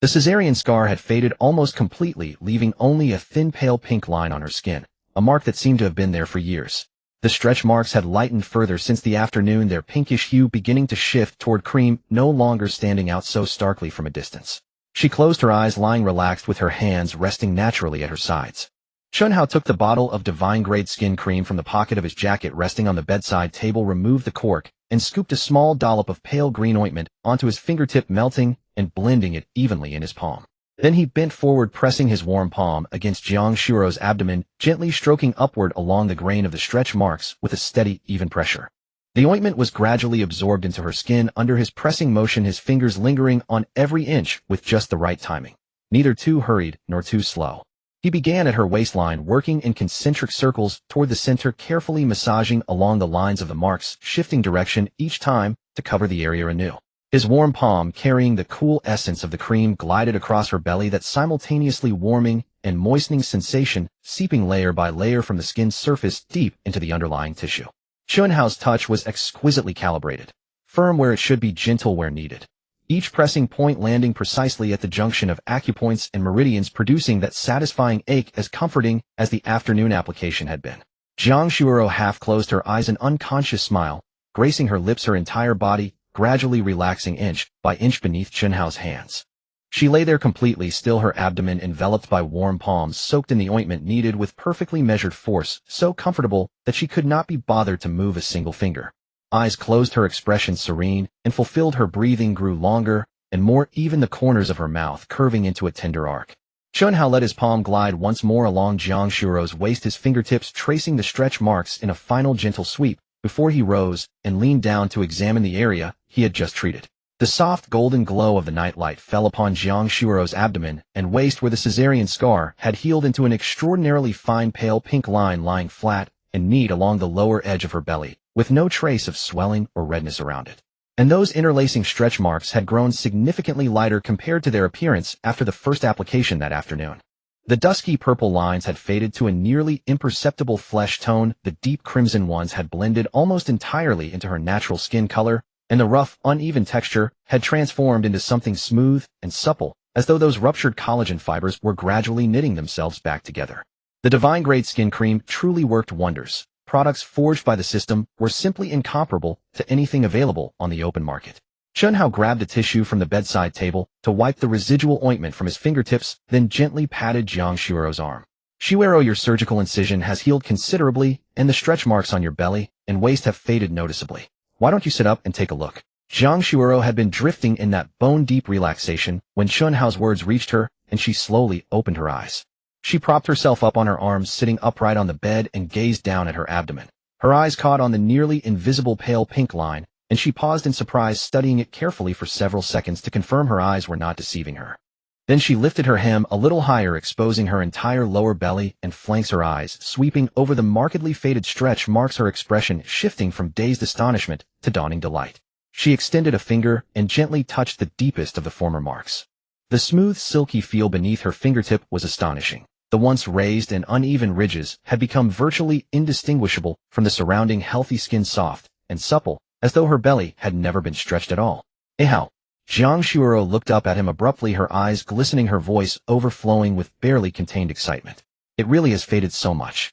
The cesarean scar had faded almost completely, leaving only a thin pale pink line on her skin, a mark that seemed to have been there for years. The stretch marks had lightened further since the afternoon, their pinkish hue beginning to shift toward cream, no longer standing out so starkly from a distance. She closed her eyes, lying relaxed with her hands resting naturally at her sides. Chen Hao took the bottle of divine-grade skin cream from the pocket of his jacket resting on the bedside table, removed the cork, and scooped a small dollop of pale green ointment onto his fingertip, melting and blending it evenly in his palm. Then he bent forward, pressing his warm palm against Jiang Shuoro's abdomen, gently stroking upward along the grain of the stretch marks with a steady, even pressure. The ointment was gradually absorbed into her skin under his pressing motion, his fingers lingering on every inch with just the right timing. Neither too hurried nor too slow. He began at her waistline, working in concentric circles toward the center, carefully massaging along the lines of the marks, shifting direction each time to cover the area anew. His warm palm, carrying the cool essence of the cream, glided across her belly, that simultaneously warming and moistening sensation seeping layer by layer from the skin's surface deep into the underlying tissue. Chen Hao's touch was exquisitely calibrated, firm where it should be, gentle where needed. Each pressing point landing precisely at the junction of acupoints and meridians, producing that satisfying ache as comforting as the afternoon application had been. Jiang Shuoro half closed her eyes, an unconscious smile gracing her lips, her entire body gradually relaxing inch by inch beneath Chen Hao's hands. She lay there completely still, her abdomen enveloped by warm palms soaked in the ointment, kneaded with perfectly measured force, so comfortable that she could not be bothered to move a single finger. Eyes closed, her expression serene and fulfilled, her breathing grew longer and more even, the corners of her mouth curving into a tender arc. Chen Hao let his palm glide once more along Jiang Shuoro's waist, his fingertips tracing the stretch marks in a final gentle sweep, before he rose and leaned down to examine the area he had just treated. The soft golden glow of the nightlight fell upon Jiang Shuoro's abdomen and waist, where the cesarean scar had healed into an extraordinarily fine pale pink line lying flat and neat along the lower edge of her belly, with no trace of swelling or redness around it. And those interlacing stretch marks had grown significantly lighter compared to their appearance after the first application that afternoon. The dusky purple lines had faded to a nearly imperceptible flesh tone, the deep crimson ones had blended almost entirely into her natural skin color, and the rough, uneven texture had transformed into something smooth and supple, as though those ruptured collagen fibers were gradually knitting themselves back together. The divine-grade skin cream truly worked wonders. Products forged by the system were simply incomparable to anything available on the open market. Chen Hao grabbed a tissue from the bedside table to wipe the residual ointment from his fingertips, then gently patted Jiang Shuoro's arm. Shuoro, your surgical incision has healed considerably, and the stretch marks on your belly and waist have faded noticeably. Why don't you sit up and take a look? Jiang Shuoro had been drifting in that bone-deep relaxation when Chen Hao's words reached her, and she slowly opened her eyes. She propped herself up on her arms, sitting upright on the bed, and gazed down at her abdomen. Her eyes caught on the nearly invisible pale pink line, and she paused in surprise, studying it carefully for several seconds to confirm her eyes were not deceiving her. Then she lifted her hem a little higher, exposing her entire lower belly and flanks. Her eyes, sweeping over the markedly faded stretch marks, her expression shifting from dazed astonishment to dawning delight. She extended a finger and gently touched the deepest of the former marks. The smooth, silky feel beneath her fingertip was astonishing. The once raised and uneven ridges had become virtually indistinguishable from the surrounding healthy skin, soft and supple, as though her belly had never been stretched at all. How? Jiang Shuoro looked up at him abruptly, her eyes glistening, her voice overflowing with barely contained excitement. It really has faded so much.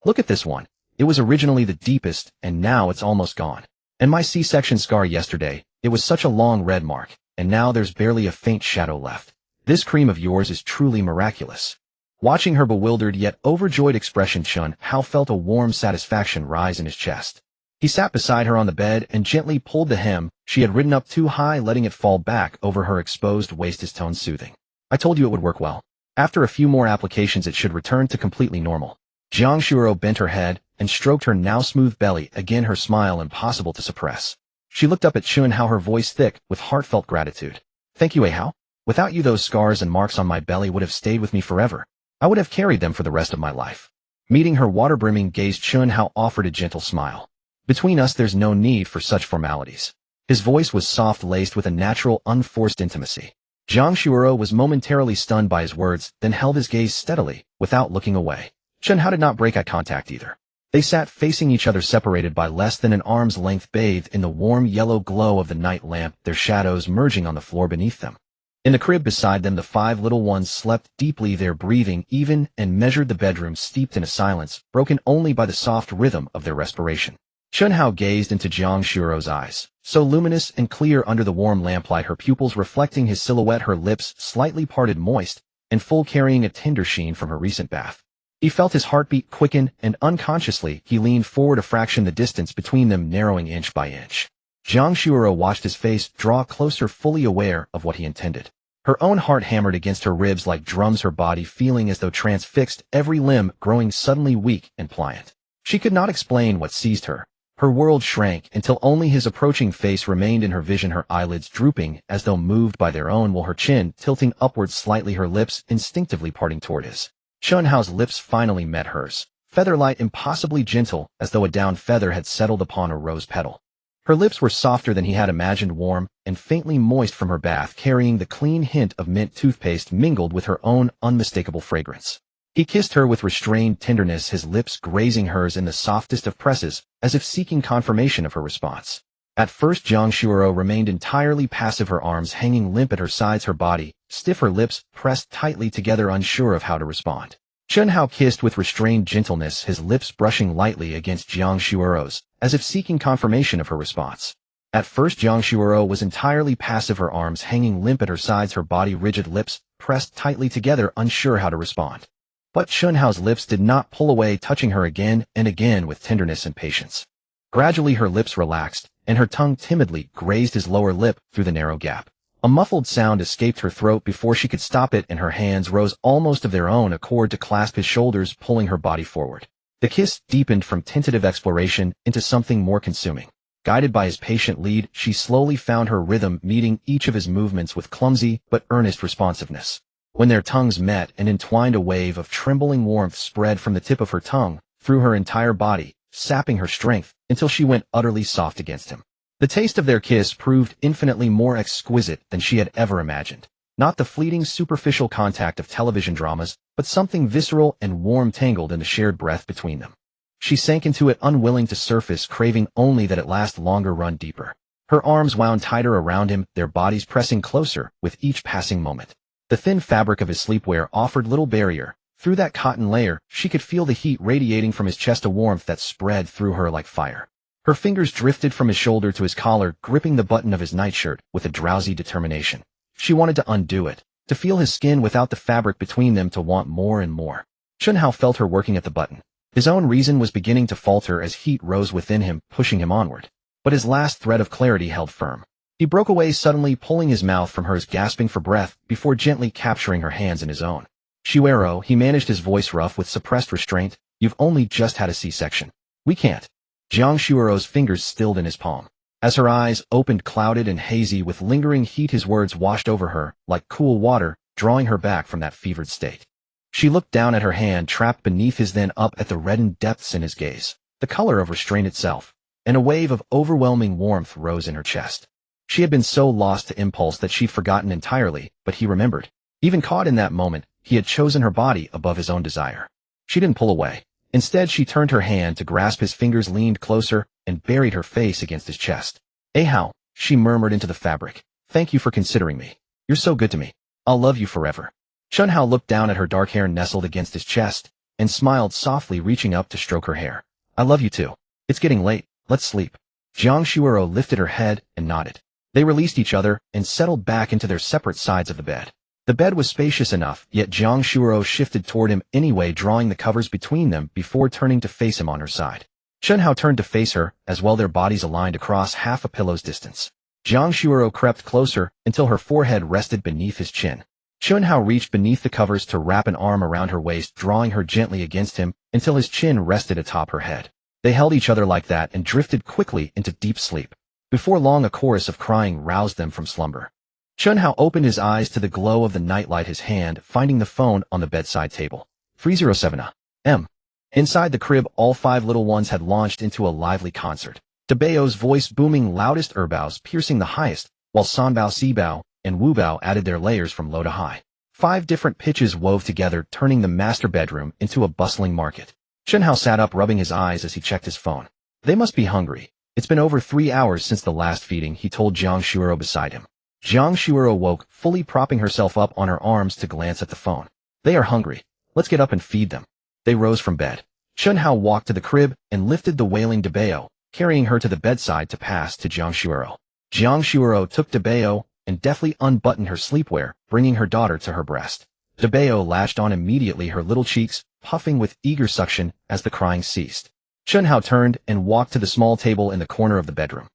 Look at this one. It was originally the deepest, and now it's almost gone. And my C-section scar yesterday, it was such a long red mark, and now there's barely a faint shadow left. This cream of yours is truly miraculous. Watching her bewildered yet overjoyed expression, Chen Hao felt a warm satisfaction rise in his chest. He sat beside her on the bed and gently pulled the hem she had ridden up too high, letting it fall back over her exposed waist, his tone soothing. I told you it would work well. After a few more applications it should return to completely normal. Jiang Shuoro bent her head and stroked her now smooth belly, again her smile impossible to suppress. She looked up at Chen Hao, her voice thick with heartfelt gratitude. Thank you, Hao. Without you, those scars and marks on my belly would have stayed with me forever. I would have carried them for the rest of my life. Meeting her water-brimming gaze, Chen Hao offered a gentle smile. Between us there's no need for such formalities. His voice was soft, laced with a natural, unforced intimacy. Jiang Shuoro was momentarily stunned by his words, then held his gaze steadily, without looking away. Chen Hao did not break eye contact either. They sat facing each other, separated by less than an arm's length, bathed in the warm yellow glow of the night lamp, their shadows merging on the floor beneath them. In the crib beside them, the 5 little ones slept deeply, their breathing even and measured, the bedroom steeped in a silence, broken only by the soft rhythm of their respiration. Chen Hao gazed into Jiang Shuoro's eyes, so luminous and clear under the warm lamplight, her pupils reflecting his silhouette, her lips slightly parted, moist and full, carrying a tender sheen from her recent bath. He felt his heartbeat quicken, and unconsciously he leaned forward a fraction, the distance between them narrowing inch by inch. Jiang Shuoro watched his face draw closer, fully aware of what he intended. Her own heart hammered against her ribs like drums, her body feeling as though transfixed, every limb growing suddenly weak and pliant. She could not explain what seized her. Her world shrank until only his approaching face remained in her vision, her eyelids drooping as though moved by their own, while her chin tilting upwards slightly, her lips instinctively parting toward his. Chen Hao's lips finally met hers, feather-light, impossibly gentle, as though a down feather had settled upon a rose petal. Her lips were softer than he had imagined, warm and faintly moist from her bath, carrying the clean hint of mint toothpaste mingled with her own unmistakable fragrance. He kissed her with restrained tenderness, his lips grazing hers in the softest of presses, as if seeking confirmation of her response. At first Jiang Shuoro remained entirely passive, her arms hanging limp at her sides, her body stiff, her lips pressed tightly together, unsure of how to respond. Chen Hao kissed with restrained gentleness, his lips brushing lightly against Jiang Shuoro's, as if seeking confirmation of her response. At first Jiang Shuoro was entirely passive, her arms hanging limp at her sides, her body rigid, lips pressed tightly together, unsure how to respond. But Chen Hao's lips did not pull away, touching her again and again with tenderness and patience. Gradually her lips relaxed, and her tongue timidly grazed his lower lip through the narrow gap. A muffled sound escaped her throat before she could stop it, and her hands rose almost of their own accord to clasp his shoulders, pulling her body forward. The kiss deepened from tentative exploration into something more consuming. Guided by his patient lead, she slowly found her rhythm, meeting each of his movements with clumsy but earnest responsiveness. When their tongues met and entwined, a wave of trembling warmth spread from the tip of her tongue through her entire body, sapping her strength until she went utterly soft against him. The taste of their kiss proved infinitely more exquisite than she had ever imagined. Not the fleeting, superficial contact of television dramas, but something visceral and warm tangled in the shared breath between them. She sank into it, unwilling to surface, craving only that it last longer, run deeper. Her arms wound tighter around him, their bodies pressing closer with each passing moment. The thin fabric of his sleepwear offered little barrier. Through that cotton layer, she could feel the heat radiating from his chest, a warmth that spread through her like fire. Her fingers drifted from his shoulder to his collar, gripping the button of his nightshirt with a drowsy determination. She wanted to undo it, to feel his skin without the fabric between them, to want more and more. Chen Hao felt her working at the button. His own reason was beginning to falter as heat rose within him, pushing him onward. But his last thread of clarity held firm. He broke away suddenly, pulling his mouth from hers, gasping for breath, before gently capturing her hands in his own. Shuero, he managed his voice rough with suppressed restraint, you've only just had a C-section. We can't. Jiang Shuero's fingers stilled in his palm. As her eyes opened clouded and hazy with lingering heat, his words washed over her like cool water, drawing her back from that fevered state. She looked down at her hand trapped beneath his, then up at the reddened depths in his gaze, the color of restraint itself, and a wave of overwhelming warmth rose in her chest. She had been so lost to impulse that she'd forgotten entirely, but he remembered. Even caught in that moment, he had chosen her body above his own desire. She didn't pull away. Instead, she turned her hand to grasp his fingers, leaned closer, and buried her face against his chest. Hao, she murmured into the fabric. Thank you for considering me. You're so good to me. I'll love you forever. Chen Hao looked down at her dark hair nestled against his chest, and smiled softly, reaching up to stroke her hair. I love you too. It's getting late. Let's sleep. Jiang Shuero lifted her head and nodded. They released each other and settled back into their separate sides of the bed. The bed was spacious enough, yet Jiang Shuero shifted toward him anyway, drawing the covers between them before turning to face him on her side. Chen Hao turned to face her, as well, their bodies aligned across half a pillow's distance. Jiang Shuero crept closer until her forehead rested beneath his chin. Chen Hao reached beneath the covers to wrap an arm around her waist, drawing her gently against him until his chin rested atop her head. They held each other like that and drifted quickly into deep sleep. Before long, a chorus of crying roused them from slumber. Chen Hao opened his eyes to the glow of the nightlight, his hand finding the phone on the bedside table. 307 a.m. Inside the crib, all 5 little ones had launched into a lively concert. Debao's voice booming loudest, Erbao's piercing the highest, while Sanbao, Sibao, and Wubao added their layers from low to high. 5 different pitches wove together, turning the master bedroom into a bustling market. Chen Hao sat up, rubbing his eyes as he checked his phone. They must be hungry. It's been over 3 hours since the last feeding, he told Jiang Shuero beside him. Jiang Shuero woke, fully propping herself up on her arms to glance at the phone. They are hungry. Let's get up and feed them. They rose from bed. Chen Hao walked to the crib and lifted the wailing Debao, carrying her to the bedside to pass to Jiang Shuero. Jiang Shuero took Debao and deftly unbuttoned her sleepwear, bringing her daughter to her breast. Debao latched on immediately, her little cheeks puffing with eager suction as the crying ceased. Chen Hao turned and walked to the small table in the corner of the bedroom.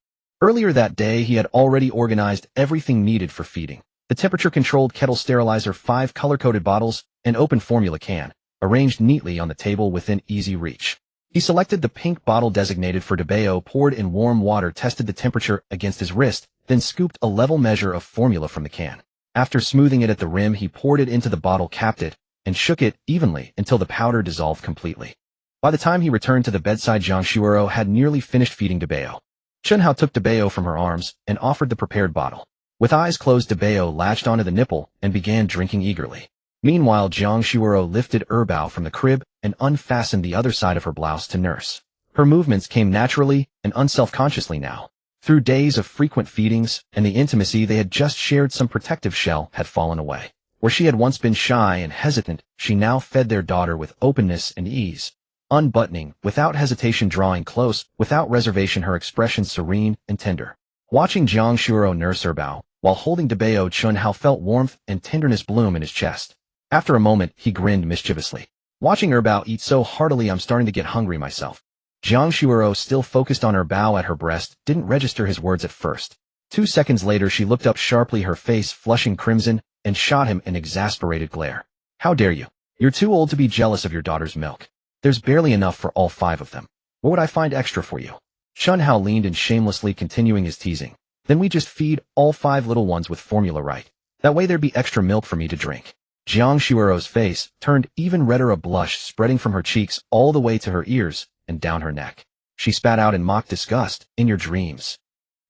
Earlier that day, he had already organized everything needed for feeding. The temperature-controlled kettle sterilizer, 5 color-coded bottles, and open formula can, arranged neatly on the table within easy reach. He selected the pink bottle designated for Debao, poured in warm water, tested the temperature against his wrist, then scooped a level measure of formula from the can. After smoothing it at the rim, he poured it into the bottle, capped it, and shook it evenly until the powder dissolved completely. By the time he returned to the bedside, Jiang Shuero had nearly finished feeding Debao. Chen Hao took Debao from her arms and offered the prepared bottle. With eyes closed, Debao latched onto the nipple and began drinking eagerly. Meanwhile, Jiang Shuero lifted Erbao from the crib and unfastened the other side of her blouse to nurse. Her movements came naturally and unself-consciously now. Through days of frequent feedings and the intimacy they had just shared, some protective shell had fallen away. Where she had once been shy and hesitant, she now fed their daughter with openness and ease. Unbuttoning, without hesitation, drawing close, without reservation, her expression serene and tender. Watching Jiang Shuero nurse Erbao, while holding Debao, Chen Hao felt warmth and tenderness bloom in his chest. After a moment, he grinned mischievously. Watching Erbao eat so heartily, I'm starting to get hungry myself. Jiang Shuero, still focused on Erbao at her breast, didn't register his words at first. 2 seconds later, she looked up sharply, her face flushing crimson, and shot him an exasperated glare. How dare you? You're too old to be jealous of your daughter's milk. There's barely enough for all 5 of them. What would I find extra for you? Chen Hao leaned in shamelessly, continuing his teasing. Then we just feed all 5 little ones with formula, right? That way there'd be extra milk for me to drink. Jiang Shuero's face turned even redder, a blush spreading from her cheeks all the way to her ears and down her neck. She spat out in mock disgust, in your dreams.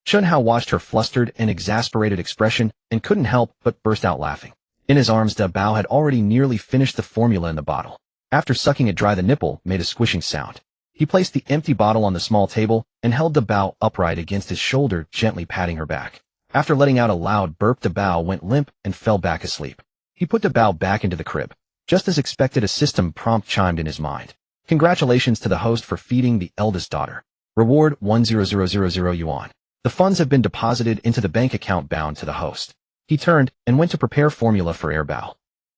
Chen Hao watched her flustered and exasperated expression and couldn't help but burst out laughing. In his arms, Debao had already nearly finished the formula in the bottle. After sucking it dry, the nipple made a squishing sound. He placed the empty bottle on the small table and held Debao upright against his shoulder, gently patting her back. After letting out a loud burp, Debao went limp and fell back asleep. He put Debao back into the crib. Just as expected, a system prompt chimed in his mind. Congratulations to the host for feeding the eldest daughter. Reward 100,000 yuan. The funds have been deposited into the bank account bound to the host. He turned and went to prepare formula for Erbao.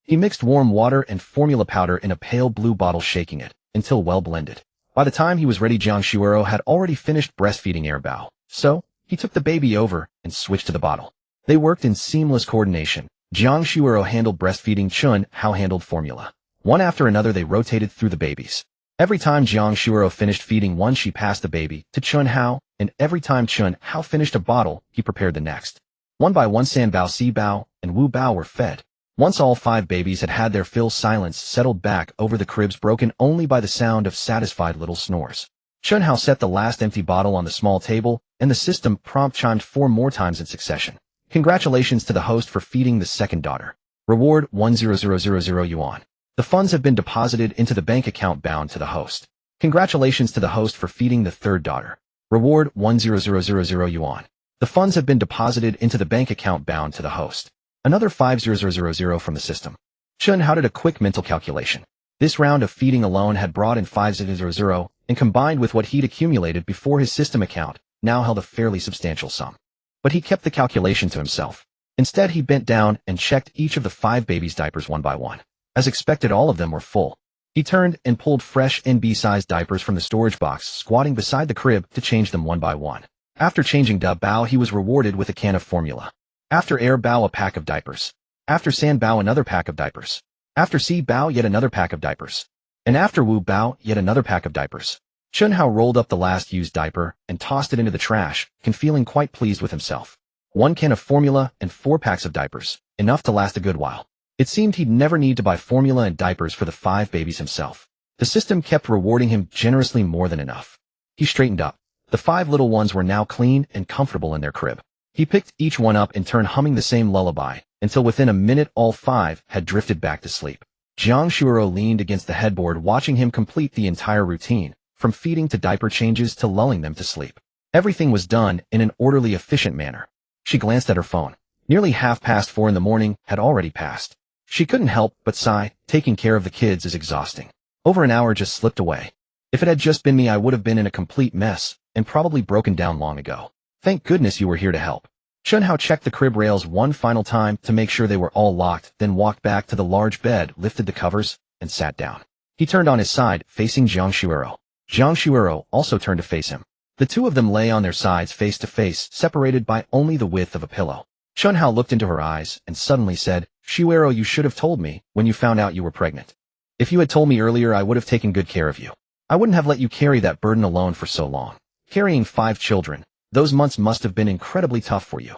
He mixed warm water and formula powder in a pale blue bottle, shaking it until well blended. By the time he was ready, Jiang Shuero had already finished breastfeeding Erbao. So, he took the baby over and switched to the bottle. They worked in seamless coordination, Jiang Shuero handled breastfeeding, Chen Hao handled formula. One after another they rotated through the babies. Every time Jiang Shuero finished feeding one she passed the baby to Chen Hao, and every time Chen Hao finished a bottle, he prepared the next. One by one San Bao, Si Bao, and Wu Bao were fed. Once all 5 babies had had their fill, silence settled back over the cribs, broken only by the sound of satisfied little snores. Chen Hao set the last empty bottle on the small table, and the system prompt chimed 4 more times in succession. Congratulations to the host for feeding the second daughter. Reward 100,000 yuan. The funds have been deposited into the bank account bound to the host. Congratulations to the host for feeding the third daughter. Reward 100,000 yuan. The funds have been deposited into the bank account bound to the host. Another 5,000 from the system. Chen Hao did a quick mental calculation. This round of feeding alone had brought in 5,000, and combined with what he'd accumulated before his system account, now held a fairly substantial sum. But he kept the calculation to himself. Instead, he bent down and checked each of the 5 babies' diapers one by one. As expected, all of them were full. He turned and pulled fresh NB-sized diapers from the storage box, squatting beside the crib to change them one by one. After changing Da Bao, he was rewarded with a can of formula. After Air Bao, a pack of diapers. After San Bao, another pack of diapers. After Si Bao, yet another pack of diapers. And after Wu Bao, yet another pack of diapers. Chen Hao rolled up the last used diaper and tossed it into the trash, feeling quite pleased with himself. 1 can of formula and 4 packs of diapers, enough to last a good while. It seemed he'd never need to buy formula and diapers for the 5 babies himself. The system kept rewarding him generously, more than enough. He straightened up. The 5 little ones were now clean and comfortable in their crib. He picked each one up in turn, humming the same lullaby, until within a minute all 5 had drifted back to sleep. Jiang Shuero leaned against the headboard, watching him complete the entire routine, from feeding to diaper changes to lulling them to sleep. Everything was done in an orderly, efficient manner. She glanced at her phone. Nearly 4:30 in the morning had already passed. She couldn't help but sigh. Taking care of the kids is exhausting. Over an hour just slipped away. If it had just been me, I would have been in a complete mess, and probably broken down long ago. Thank goodness you were here to help. Chen Hao checked the crib rails one final time to make sure they were all locked, then walked back to the large bed, lifted the covers, and sat down. He turned on his side, facing Jiang Shuero. Jiang Shuero also turned to face him. The 2 of them lay on their sides face to face, separated by only the width of a pillow. Chen Hao looked into her eyes and suddenly said, Shuero, you should have told me when you found out you were pregnant. If you had told me earlier, I would have taken good care of you. I wouldn't have let you carry that burden alone for so long. Carrying 5 children, those months must have been incredibly tough for you.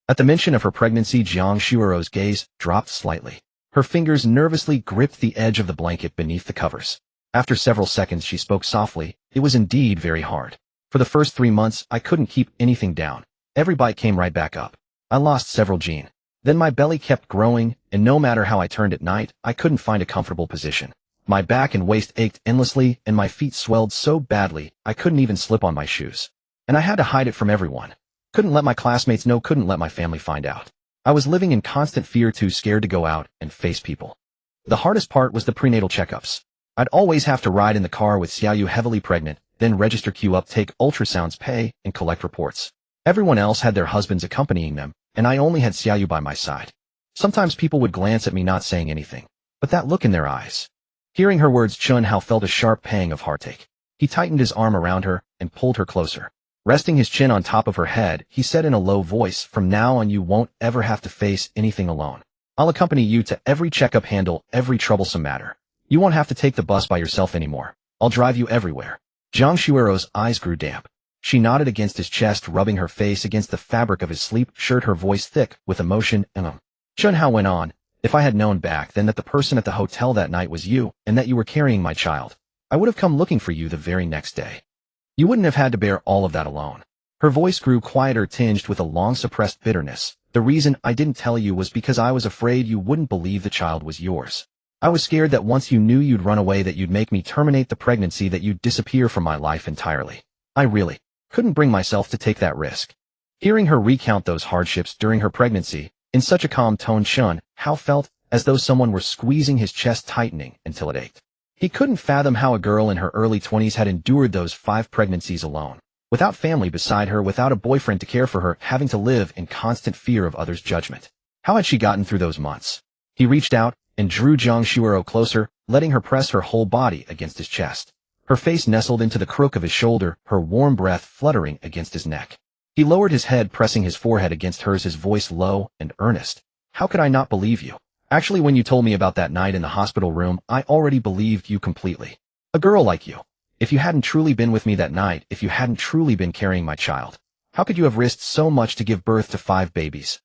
At the mention of her pregnancy, Jiang Shuero's gaze dropped slightly. Her fingers nervously gripped the edge of the blanket beneath the covers. After several seconds, she spoke softly. It was indeed very hard. For the first 3 months, I couldn't keep anything down. Every bite came right back up. I lost several gene. Then my belly kept growing, and no matter how I turned at night, I couldn't find a comfortable position. My back and waist ached endlessly, and my feet swelled so badly, I couldn't even slip on my shoes. And I had to hide it from everyone. Couldn't let my classmates know, couldn't let my family find out. I was living in constant fear, too scared to go out and face people. The hardest part was the prenatal checkups. I'd always have to ride in the car with Xiaoyu, heavily pregnant, then register, queue up, take ultrasounds, pay, and collect reports. Everyone else had their husbands accompanying them, and I only had Xiaoyu by my side. Sometimes people would glance at me, not saying anything, but that look in their eyes. Hearing her words, Chen Hao felt a sharp pang of heartache. He tightened his arm around her and pulled her closer. Resting his chin on top of her head, he said in a low voice, from now on you won't ever have to face anything alone. I'll accompany you to every checkup, handle every troublesome matter. You won't have to take the bus by yourself anymore. I'll drive you everywhere. Jiang Shuero's eyes grew damp. She nodded against his chest, rubbing her face against the fabric of his sleep shirt, her voice thick with emotion. Chen Hao went on, if I had known back then that the person at the hotel that night was you, and that you were carrying my child, I would have come looking for you the very next day. You wouldn't have had to bear all of that alone. Her voice grew quieter, tinged with a long-suppressed bitterness. The reason I didn't tell you was because I was afraid you wouldn't believe the child was yours. I was scared that once you knew you'd run away, that you'd make me terminate the pregnancy, that you'd disappear from my life entirely. I really couldn't bring myself to take that risk. Hearing her recount those hardships during her pregnancy, in such a calm tone, Chen Hao felt as though someone were squeezing his chest, tightening until it ached. He couldn't fathom how a girl in her early 20s had endured those 5 pregnancies alone, without family beside her, without a boyfriend to care for her, having to live in constant fear of others' judgment. How had she gotten through those months? He reached out and drew Jiang Shuero closer, letting her press her whole body against his chest. Her face nestled into the crook of his shoulder, her warm breath fluttering against his neck. He lowered his head, pressing his forehead against hers, his voice low and earnest. How could I not believe you? Actually, when you told me about that night in the hospital room, I already believed you completely. A girl like you. If you hadn't truly been with me that night, if you hadn't truly been carrying my child, how could you have risked so much to give birth to 5 babies?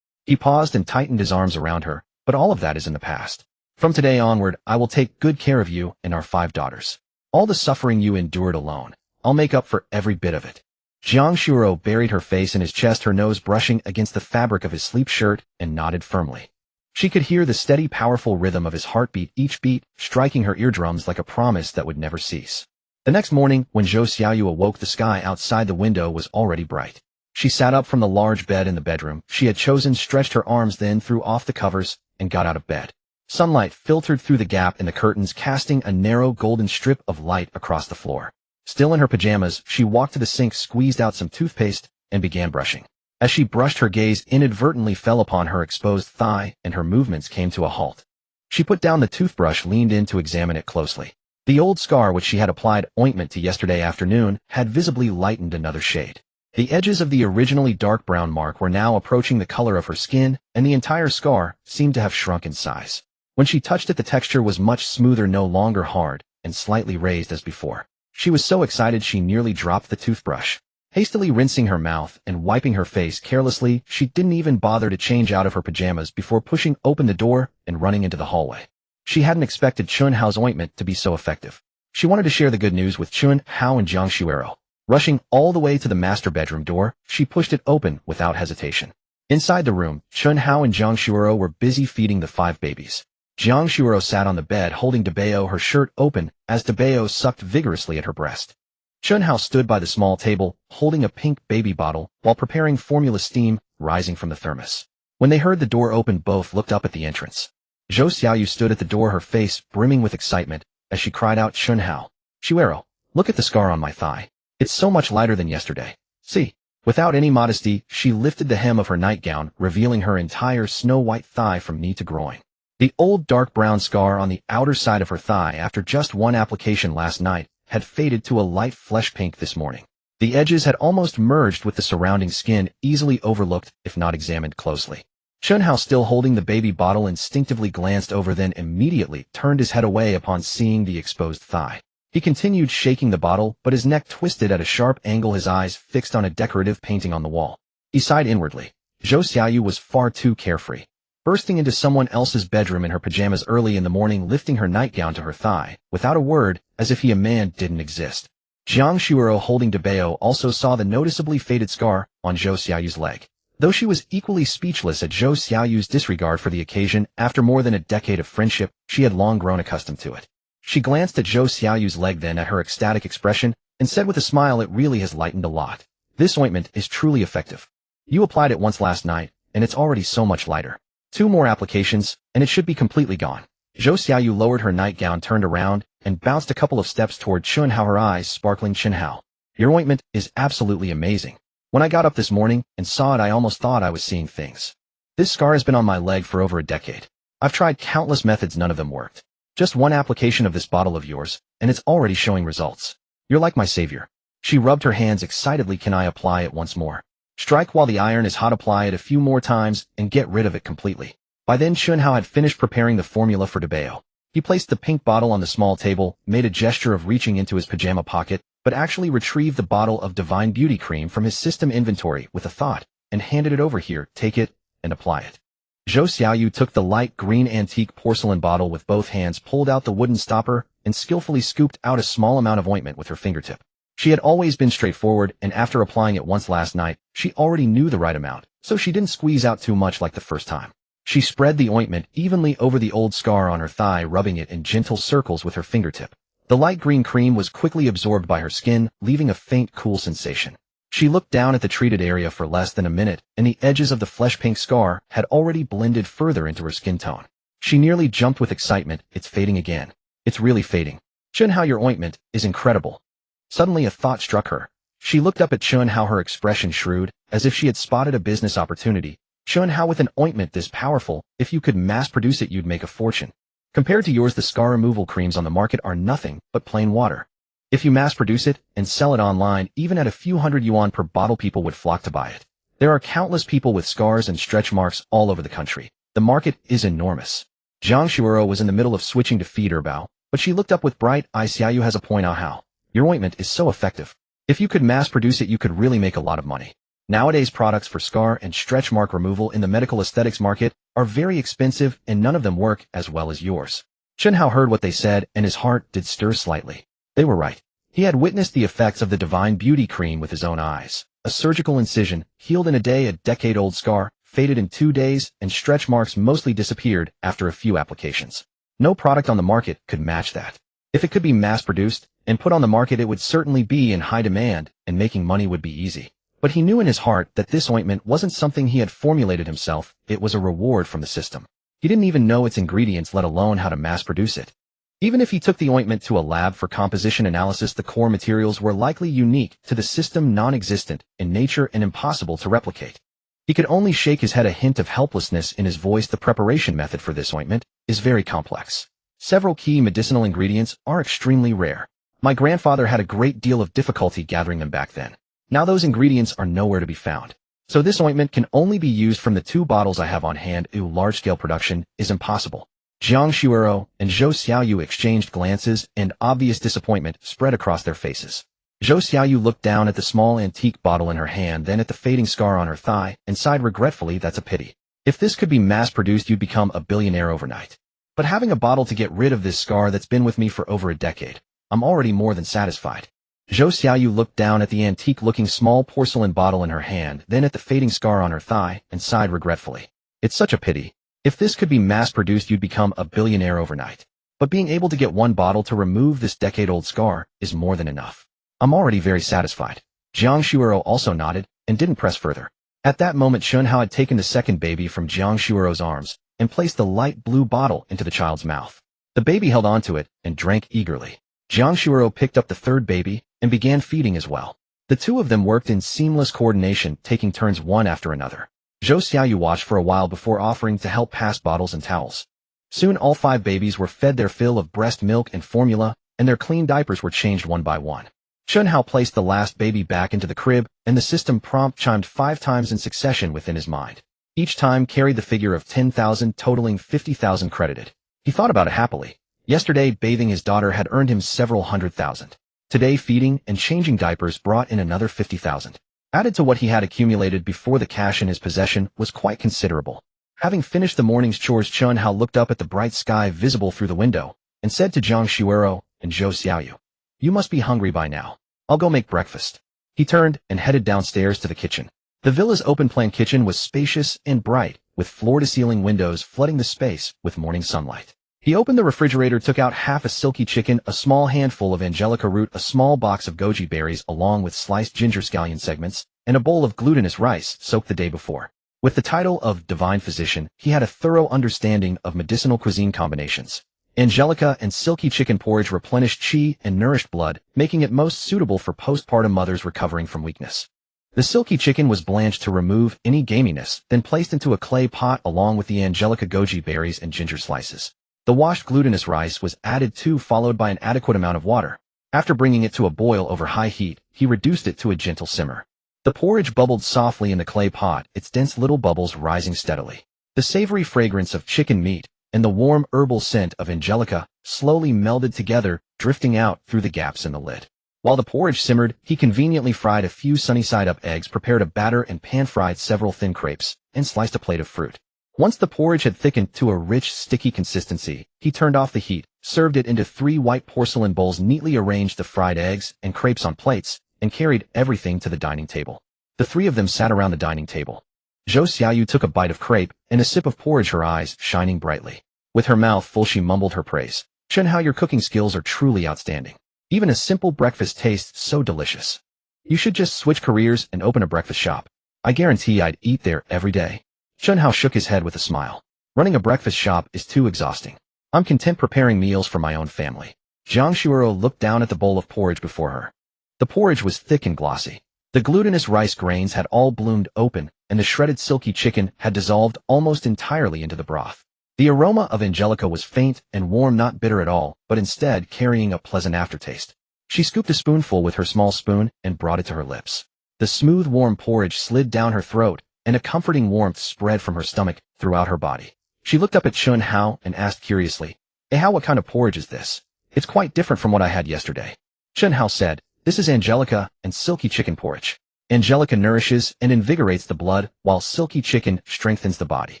He paused and tightened his arms around her, but all of that is in the past. From today onward, I will take good care of you and our 5 daughters. All the suffering you endured alone, I'll make up for every bit of it. Jiang Shuo buried her face in his chest, her nose brushing against the fabric of his sleep shirt, and nodded firmly. She could hear the steady, powerful rhythm of his heartbeat, each beat striking her eardrums like a promise that would never cease. The next morning, when Zhou Xiaoyu awoke, the sky outside the window was already bright. She sat up from the large bed in the bedroom she had chosen, stretched her arms, then threw off the covers, and got out of bed. Sunlight filtered through the gap in the curtains, casting a narrow golden strip of light across the floor. Still in her pajamas, she walked to the sink, squeezed out some toothpaste, and began brushing. As she brushed, her gaze inadvertently fell upon her exposed thigh, and her movements came to a halt. She put down the toothbrush, leaned in to examine it closely. The old scar which she had applied ointment to yesterday afternoon had visibly lightened another shade. The edges of the originally dark brown mark were now approaching the color of her skin, and the entire scar seemed to have shrunk in size. When she touched it, the texture was much smoother, no longer hard, and slightly raised as before. She was so excited she nearly dropped the toothbrush. Hastily rinsing her mouth and wiping her face carelessly, she didn't even bother to change out of her pajamas before pushing open the door and running into the hallway. She hadn't expected Chen Hao's ointment to be so effective. She wanted to share the good news with Chen Hao and Jiang Shuo. Rushing all the way to the master bedroom door, she pushed it open without hesitation. Inside the room, Chen Hao and Jiang Shuo were busy feeding the 5 babies. Jiang Shuo sat on the bed holding Debeo, her shirt open, as Debeo sucked vigorously at her breast. Chen Hao stood by the small table, holding a pink baby bottle, while preparing formula steam rising from the thermos. When they heard the door open, both looked up at the entrance. Zhou Xiaoyu stood at the door, her face brimming with excitement, as she cried out, "Chen Hao, Shuero, look at the scar on my thigh. It's so much lighter than yesterday. See." Without any modesty, she lifted the hem of her nightgown, revealing her entire snow-white thigh from knee to groin. The old dark brown scar on the outer side of her thigh, after just one application last night, had faded to a light flesh pink this morning. The edges had almost merged with the surrounding skin, easily overlooked if not examined closely. Chen Hao, still holding the baby bottle, instinctively glanced over, then immediately turned his head away upon seeing the exposed thigh. He continued shaking the bottle, but his neck twisted at a sharp angle, his eyes fixed on a decorative painting on the wall. He sighed inwardly. Zhou Xiaoyu was far too carefree. Bursting into someone else's bedroom in her pajamas early in the morning, lifting her nightgown to her thigh, without a word, as if he, a man, didn't exist. Jiang Shuo, holding Debeo, also saw the noticeably faded scar on Zhou Xiaoyu's leg. Though she was equally speechless at Zhou Xiaoyu's disregard for the occasion, after more than a decade of friendship, she had long grown accustomed to it. She glanced at Zhou Xiaoyu's leg, then at her ecstatic expression, and said with a smile, "It really has lightened a lot. This ointment is truly effective. You applied it once last night, and it's already so much lighter. 2 more applications, and it should be completely gone." Zhou Xiaoyu lowered her nightgown, turned around, and bounced a couple of steps toward Chen Hao, her eyes sparkling. "Chen Hao, your ointment is absolutely amazing. When I got up this morning and saw it, I almost thought I was seeing things. This scar has been on my leg for over a decade. I've tried countless methods, none of them worked. Just one application of this bottle of yours, and it's already showing results. You're like my savior." She rubbed her hands excitedly. "Can I apply it once more?" "Strike while the iron is hot. Apply it a few more times and get rid of it completely." By then, Chen Hao had finished preparing the formula for Debeo. He placed the pink bottle on the small table, made a gesture of reaching into his pajama pocket, but actually retrieved the bottle of Divine Beauty Cream from his system inventory with a thought, and handed it over. "Here, take it, and apply it." Zhou Xiaoyu took the light green antique porcelain bottle with both hands, pulled out the wooden stopper, and skillfully scooped out a small amount of ointment with her fingertip. She had always been straightforward, and after applying it once last night, she already knew the right amount, so she didn't squeeze out too much like the first time. She spread the ointment evenly over the old scar on her thigh, rubbing it in gentle circles with her fingertip. The light green cream was quickly absorbed by her skin, leaving a faint, cool sensation. She looked down at the treated area for less than a minute, and the edges of the flesh-pink scar had already blended further into her skin tone. She nearly jumped with excitement. "It's fading again. It's really fading. Chen Hao, your ointment is incredible." Suddenly a thought struck her. She looked up at Chen Hao, her expression shrewd, as if she had spotted a business opportunity. "Chen Hao, with an ointment this powerful, if you could mass-produce it, you'd make a fortune. Compared to yours, the scar removal creams on the market are nothing but plain water. If you mass-produce it and sell it online, even at a few hundred yuan per bottle, people would flock to buy it. There are countless people with scars and stretch marks all over the country. The market is enormous. Jiang Shuoro was in the middle of switching to feed her bow, but she looked up with bright eyes. Xiaoyu has a point. How? Your ointment is so effective. If you could mass produce it, you could really make a lot of money. Nowadays, products for scar and stretch mark removal in the medical aesthetics market are very expensive, and none of them work as well as yours. Chen Hao heard what they said, and his heart did stir slightly. They were right. He had witnessed the effects of the divine beauty cream with his own eyes. A surgical incision, healed in a day, a decade-old scar, faded in 2 days, and stretch marks mostly disappeared after a few applications. No product on the market could match that. If it could be mass-produced and put on the market, it would certainly be in high demand, and making money would be easy. But he knew in his heart that this ointment wasn't something he had formulated himself, it was a reward from the system. He didn't even know its ingredients, let alone how to mass-produce it. Even if he took the ointment to a lab for composition analysis, the core materials were likely unique to the system, non-existent in nature and impossible to replicate. He could only shake his head, a hint of helplessness in his voice. The preparation method for this ointment is very complex. Several key medicinal ingredients are extremely rare. My grandfather had a great deal of difficulty gathering them back then. Now those ingredients are nowhere to be found. So this ointment can only be used from the 2 bottles I have on hand. Large-scale production is impossible. Jiang Shuoro and Zhou Xiaoyu exchanged glances, and obvious disappointment spread across their faces. Zhou Xiaoyu looked down at the small antique bottle in her hand, then at the fading scar on her thigh, and sighed regretfully. That's a pity. If this could be mass-produced, you'd become a billionaire overnight. But having a bottle to get rid of this scar that's been with me for over a decade, I'm already more than satisfied. Zhou Xiaoyu looked down at the antique-looking small porcelain bottle in her hand, then at the fading scar on her thigh, and sighed regretfully. It's such a pity. If this could be mass-produced, you'd become a billionaire overnight. But being able to get 1 bottle to remove this decade-old scar is more than enough. I'm already very satisfied. Jiang Shuoro also nodded and didn't press further. At that moment, Chen Hao had taken the second baby from Jiang Shuoro's arms and placed the light blue bottle into the child's mouth. The baby held onto it and drank eagerly. Jiang Shuoro picked up the third baby and began feeding as well. The 2 of them worked in seamless coordination, taking turns one after another. Zhou Xiaoyu watched for a while before offering to help pass bottles and towels. Soon all 5 babies were fed their fill of breast milk and formula, and their clean diapers were changed one by one. Chen Hao placed the last baby back into the crib, and the system prompt chimed 5 times in succession within his mind. Each time carried the figure of 10,000, totaling 50,000 credited. He thought about it happily. Yesterday, bathing his daughter had earned him several 100,000. Today, feeding and changing diapers brought in another 50,000. Added to what he had accumulated before, the cash in his possession was quite considerable. Having finished the morning's chores, Chen Hao looked up at the bright sky visible through the window and said to Jiang Shuoro and Zhou Xiaoyu, "You must be hungry by now. I'll go make breakfast." He turned and headed downstairs to the kitchen. The villa's open-plan kitchen was spacious and bright, with floor-to-ceiling windows flooding the space with morning sunlight. He opened the refrigerator, took out half a silky chicken, a small handful of angelica root, a small box of goji berries along with sliced ginger scallion segments, and a bowl of glutinous rice soaked the day before. With the title of Divine Physician, he had a thorough understanding of medicinal cuisine combinations. Angelica and silky chicken porridge replenished qi and nourished blood, making it most suitable for postpartum mothers recovering from weakness. The silky chicken was blanched to remove any gaminess, then placed into a clay pot along with the angelica goji berries and ginger slices. The washed glutinous rice was added to, followed by an adequate amount of water. After bringing it to a boil over high heat, he reduced it to a gentle simmer. The porridge bubbled softly in the clay pot, its dense little bubbles rising steadily. The savory fragrance of chicken meat and the warm herbal scent of angelica slowly melded together, drifting out through the gaps in the lid. While the porridge simmered, he conveniently fried a few sunny-side-up eggs, prepared a batter, and pan-fried several thin crepes, and sliced a plate of fruit. Once the porridge had thickened to a rich, sticky consistency, he turned off the heat, served it into 3 white porcelain bowls, neatly arranged the fried eggs and crepes on plates, and carried everything to the dining table. The 3 of them sat around the dining table. Zhou Xiaoyu took a bite of crepe and a sip of porridge, her eyes shining brightly. With her mouth full, she mumbled her praise. "Chen Hao, your cooking skills are truly outstanding. Even a simple breakfast tastes so delicious. You should just switch careers and open a breakfast shop. I guarantee I'd eat there every day." Chen Hao shook his head with a smile. "Running a breakfast shop is too exhausting. I'm content preparing meals for my own family." Jiang Shuoro looked down at the bowl of porridge before her. The porridge was thick and glossy. The glutinous rice grains had all bloomed open, and the shredded silky chicken had dissolved almost entirely into the broth. The aroma of angelica was faint and warm, not bitter at all, but instead carrying a pleasant aftertaste. She scooped a spoonful with her small spoon and brought it to her lips. The smooth, warm porridge slid down her throat, and a comforting warmth spread from her stomach throughout her body. She looked up at Chen Hao and asked curiously, "Hey Hao, what kind of porridge is this? It's quite different from what I had yesterday." Chen Hao said, "This is Angelica and silky chicken porridge. Angelica nourishes and invigorates the blood, while silky chicken strengthens the body.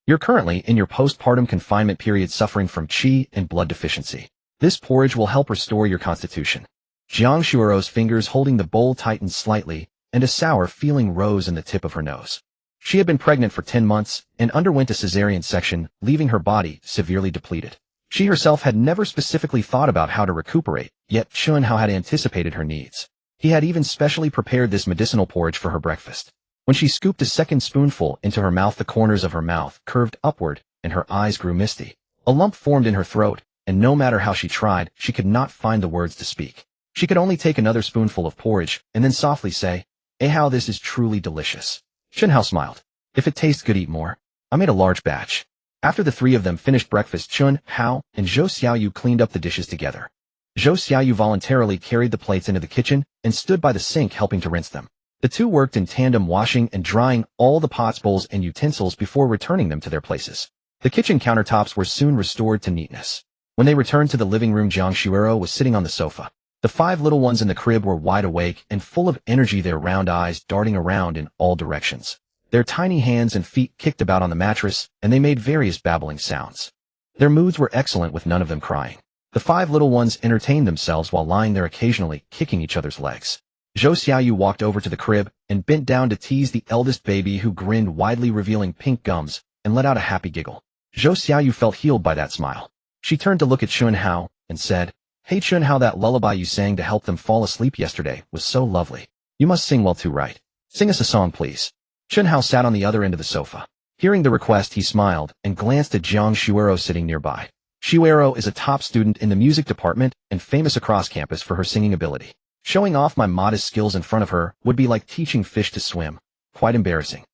You're currently in your postpartum confinement period suffering from qi and blood deficiency. This porridge will help restore your constitution." Jiang Shuiro's fingers holding the bowl tightened slightly, and a sour feeling rose in the tip of her nose. She had been pregnant for 10 months and underwent a cesarean section, leaving her body severely depleted. She herself had never specifically thought about how to recuperate, yet Chen Hao had anticipated her needs. He had even specially prepared this medicinal porridge for her breakfast. When she scooped a second spoonful into her mouth, the corners of her mouth curved upward and her eyes grew misty. A lump formed in her throat, and no matter how she tried, she could not find the words to speak. She could only take another spoonful of porridge and then softly say, "Eh Hao, this is truly delicious." Chen Hao smiled. "If it tastes good, eat more. I made a large batch." After the three of them finished breakfast, Chen Hao and Zhou Xiaoyu cleaned up the dishes together. Zhou Xiaoyu voluntarily carried the plates into the kitchen and stood by the sink helping to rinse them. The two worked in tandem, washing and drying all the pots, bowls, and utensils before returning them to their places. The kitchen countertops were soon restored to neatness. When they returned to the living room, Jiang Shuiro was sitting on the sofa. The five little ones in the crib were wide awake and full of energy, their round eyes darting around in all directions. Their tiny hands and feet kicked about on the mattress, and they made various babbling sounds. Their moods were excellent, with none of them crying. The five little ones entertained themselves while lying there, occasionally kicking each other's legs. Zhou Xiaoyu walked over to the crib and bent down to tease the eldest baby, who grinned widely, revealing pink gums, and let out a happy giggle. Zhou Xiaoyu felt healed by that smile. She turned to look at Chen Hao and said, "Hey Chen Hao, that lullaby you sang to help them fall asleep yesterday was so lovely. You must sing well too, right? Sing us a song, please." Chen Hao sat on the other end of the sofa. Hearing the request, he smiled and glanced at Jiang Shuiro sitting nearby. Shuiro is a top student in the music department and famous across campus for her singing ability. Showing off my modest skills in front of her would be like teaching fish to swim. Quite embarrassing.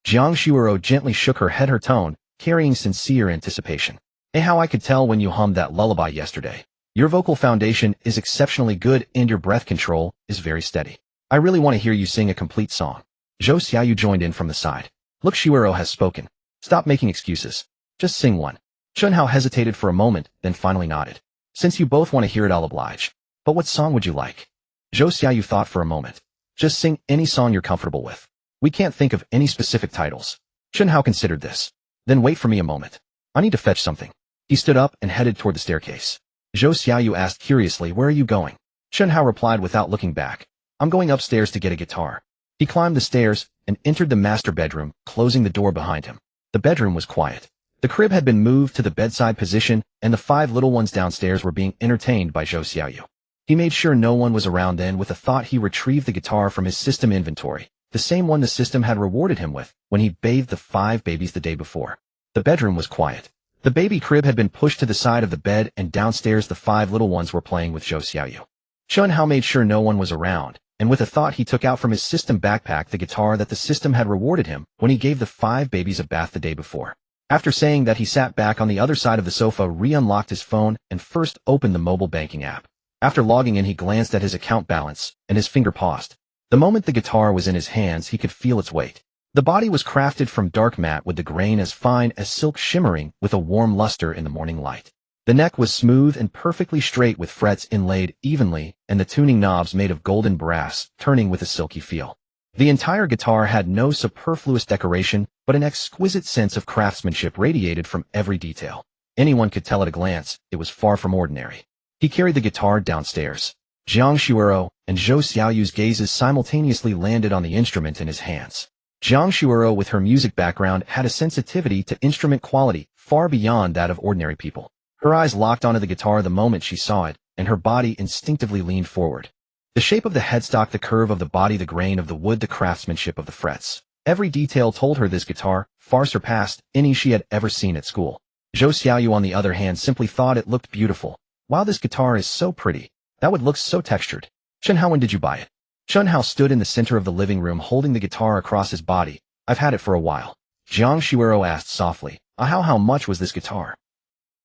Jiang Shuiro gently shook her head, her tone carrying sincere anticipation. "Eh How, I could tell when you hummed that lullaby yesterday. Your vocal foundation is exceptionally good and your breath control is very steady. I really want to hear you sing a complete song." Zhou Xiaoyu joined in from the side. "Look, Shuiro has spoken. Stop making excuses. Just sing one." Chen Hao hesitated for a moment, then finally nodded. "Since you both want to hear it, I'll oblige. But what song would you like?" Zhou Xiaoyu thought for a moment. "Just sing any song you're comfortable with. We can't think of any specific titles." Chen Hao considered this. "Then wait for me a moment. I need to fetch something." He stood up and headed toward the staircase. Zhou Xiaoyu asked curiously, "Where are you going?" Chen Hao replied without looking back, "I'm going upstairs to get a guitar." He climbed the stairs and entered the master bedroom, closing the door behind him. The bedroom was quiet. The crib had been moved to the bedside position, and the five little ones downstairs were being entertained by Zhou Xiaoyu. He made sure no one was around. Then, with a thought, he retrieved the guitar from his system inventory, the same one the system had rewarded him with when he bathed the five babies the day before. The bedroom was quiet. The baby crib had been pushed to the side of the bed, and downstairs the five little ones were playing with Zhou Xiaoyu. Chen Hao made sure no one was around, and with a thought, he took out from his system backpack the guitar that the system had rewarded him when he gave the five babies a bath the day before. After saying that, he sat back on the other side of the sofa, re-unlocked his phone, and first opened the mobile banking app. After logging in, he glanced at his account balance, and his finger paused. The moment the guitar was in his hands, he could feel its weight. The body was crafted from dark matte, with the grain as fine as silk, shimmering with a warm luster in the morning light. The neck was smooth and perfectly straight, with frets inlaid evenly, and the tuning knobs made of golden brass, turning with a silky feel. The entire guitar had no superfluous decoration, but an exquisite sense of craftsmanship radiated from every detail. Anyone could tell at a glance it was far from ordinary. He carried the guitar downstairs. Jiang Shuiro and Zhou Xiaoyu's gazes simultaneously landed on the instrument in his hands. Jiang Shuiro, with her music background, had a sensitivity to instrument quality far beyond that of ordinary people. Her eyes locked onto the guitar the moment she saw it, and her body instinctively leaned forward. The shape of the headstock, the curve of the body, the grain of the wood, the craftsmanship of the frets. Every detail told her this guitar far surpassed any she had ever seen at school. Zhou Xiaoyu, on the other hand, simply thought it looked beautiful. "Wow, this guitar is so pretty. That would look so textured." "Chen Hao, when did you buy it?" Chen Hao stood in the center of the living room holding the guitar across his body. "I've had it for a while." Jiang Shuiro asked softly, How much was this guitar?"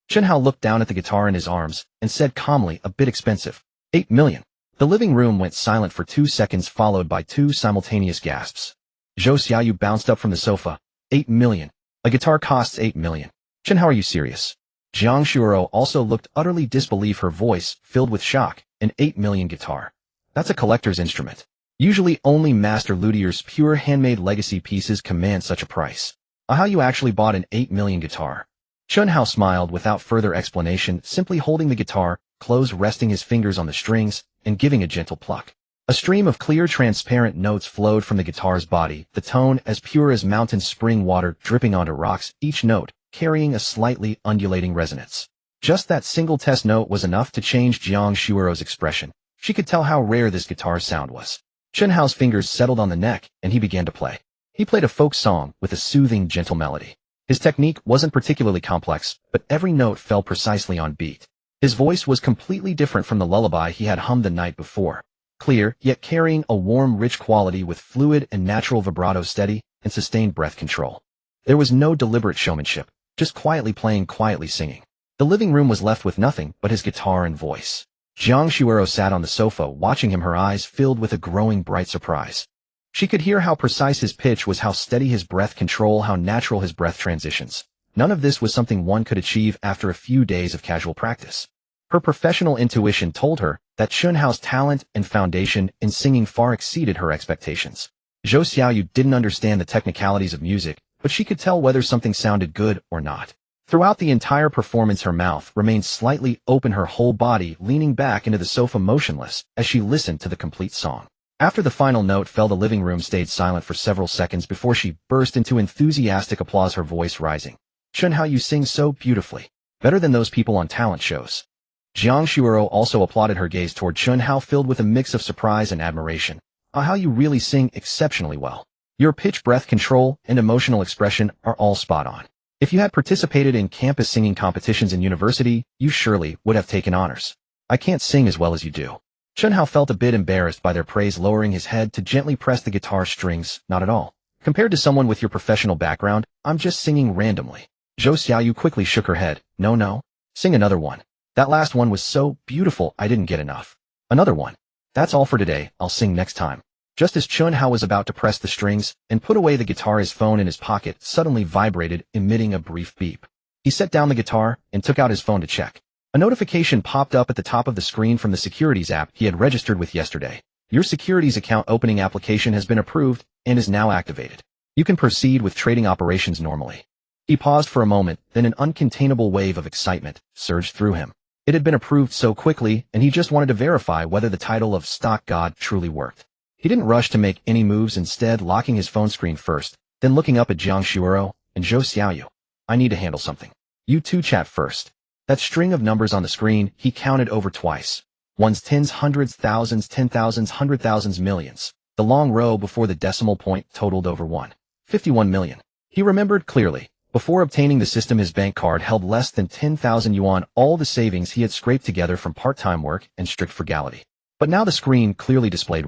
Chen Hao looked down at the guitar in his arms and said calmly, "A bit expensive. 8 million. The living room went silent for 2 seconds, followed by 2 simultaneous gasps. Zhou Xiaoyu bounced up from the sofa. 8 million. A guitar costs 8 million. Chen, how are you serious? Jiang Shuoro also looked utterly disbelief, her voice filled with shock. An 8 million guitar. That's a collector's instrument. Usually only master luthiers' pure handmade legacy pieces command such a price. How you actually bought an 8 million guitar? Chen Hao smiled without further explanation, simply holding the guitar, close, resting his fingers on the strings, and giving a gentle pluck. A stream of clear, transparent notes flowed from the guitar's body, the tone as pure as mountain spring water dripping onto rocks, each note carrying a slightly undulating resonance. Just that single test note was enough to change Jiang Shuoro's expression. She could tell how rare this guitar's sound was. Chen Hao's fingers settled on the neck, and he began to play. He played a folk song with a soothing, gentle melody. His technique wasn't particularly complex, but every note fell precisely on beat. His voice was completely different from the lullaby he had hummed the night before. Clear, yet carrying a warm, rich quality with fluid and natural vibrato, steady and sustained breath control. There was no deliberate showmanship, just quietly playing, quietly singing. The living room was left with nothing but his guitar and voice. Jiang Shuoro sat on the sofa, watching him, her eyes filled with a growing bright surprise. She could hear how precise his pitch was, how steady his breath control, how natural his breath transitions. None of this was something one could achieve after a few days of casual practice. Her professional intuition told her that Chen Hao's talent and foundation in singing far exceeded her expectations. Zhou Xiaoyu didn't understand the technicalities of music, but she could tell whether something sounded good or not. Throughout the entire performance, her mouth remained slightly open, her whole body leaning back into the sofa, motionless, as she listened to the complete song. After the final note fell, the living room stayed silent for several seconds before she burst into enthusiastic applause, her voice rising. "Chen Hao, you sing so beautifully. Better than those people on talent shows." Jiang Shuoro also applauded, her gaze toward Chen Hao filled with a mix of surprise and admiration. How you really sing exceptionally well. Your pitch, breath control, and emotional expression are all spot on. If you had participated in campus singing competitions in university, you surely would have taken honors. I can't sing as well as you do. Chen Hao felt a bit embarrassed by their praise, lowering his head to gently press the guitar strings. Not at all. Compared to someone with your professional background, I'm just singing randomly. Zhou Xiaoyu quickly shook her head. No. Sing another one. That last one was so beautiful, I didn't get enough. Another one. That's all for today, I'll sing next time. Just as Chen Hao was about to press the strings and put away the guitar, his phone in his pocket suddenly vibrated, emitting a brief beep. He set down the guitar and took out his phone to check. A notification popped up at the top of the screen from the securities app he had registered with yesterday. Your securities account opening application has been approved and is now activated. You can proceed with trading operations normally. He paused for a moment, then an uncontainable wave of excitement surged through him. It had been approved so quickly, and he just wanted to verify whether the title of stock god truly worked. He didn't rush to make any moves, instead locking his phone screen first, then looking up at Jiang Shuoro and Zhou Xiaoyu. I need to handle something. You two chat first. That string of numbers on the screen, he counted over twice. Ones, tens, hundreds, thousands, 10,000s, 100,000s, millions. The long row before the decimal point totaled over 51 million. He remembered clearly. Before obtaining the system, his bank card held less than 10,000 yuan, all the savings he had scraped together from part-time work and strict frugality. But now the screen clearly displayed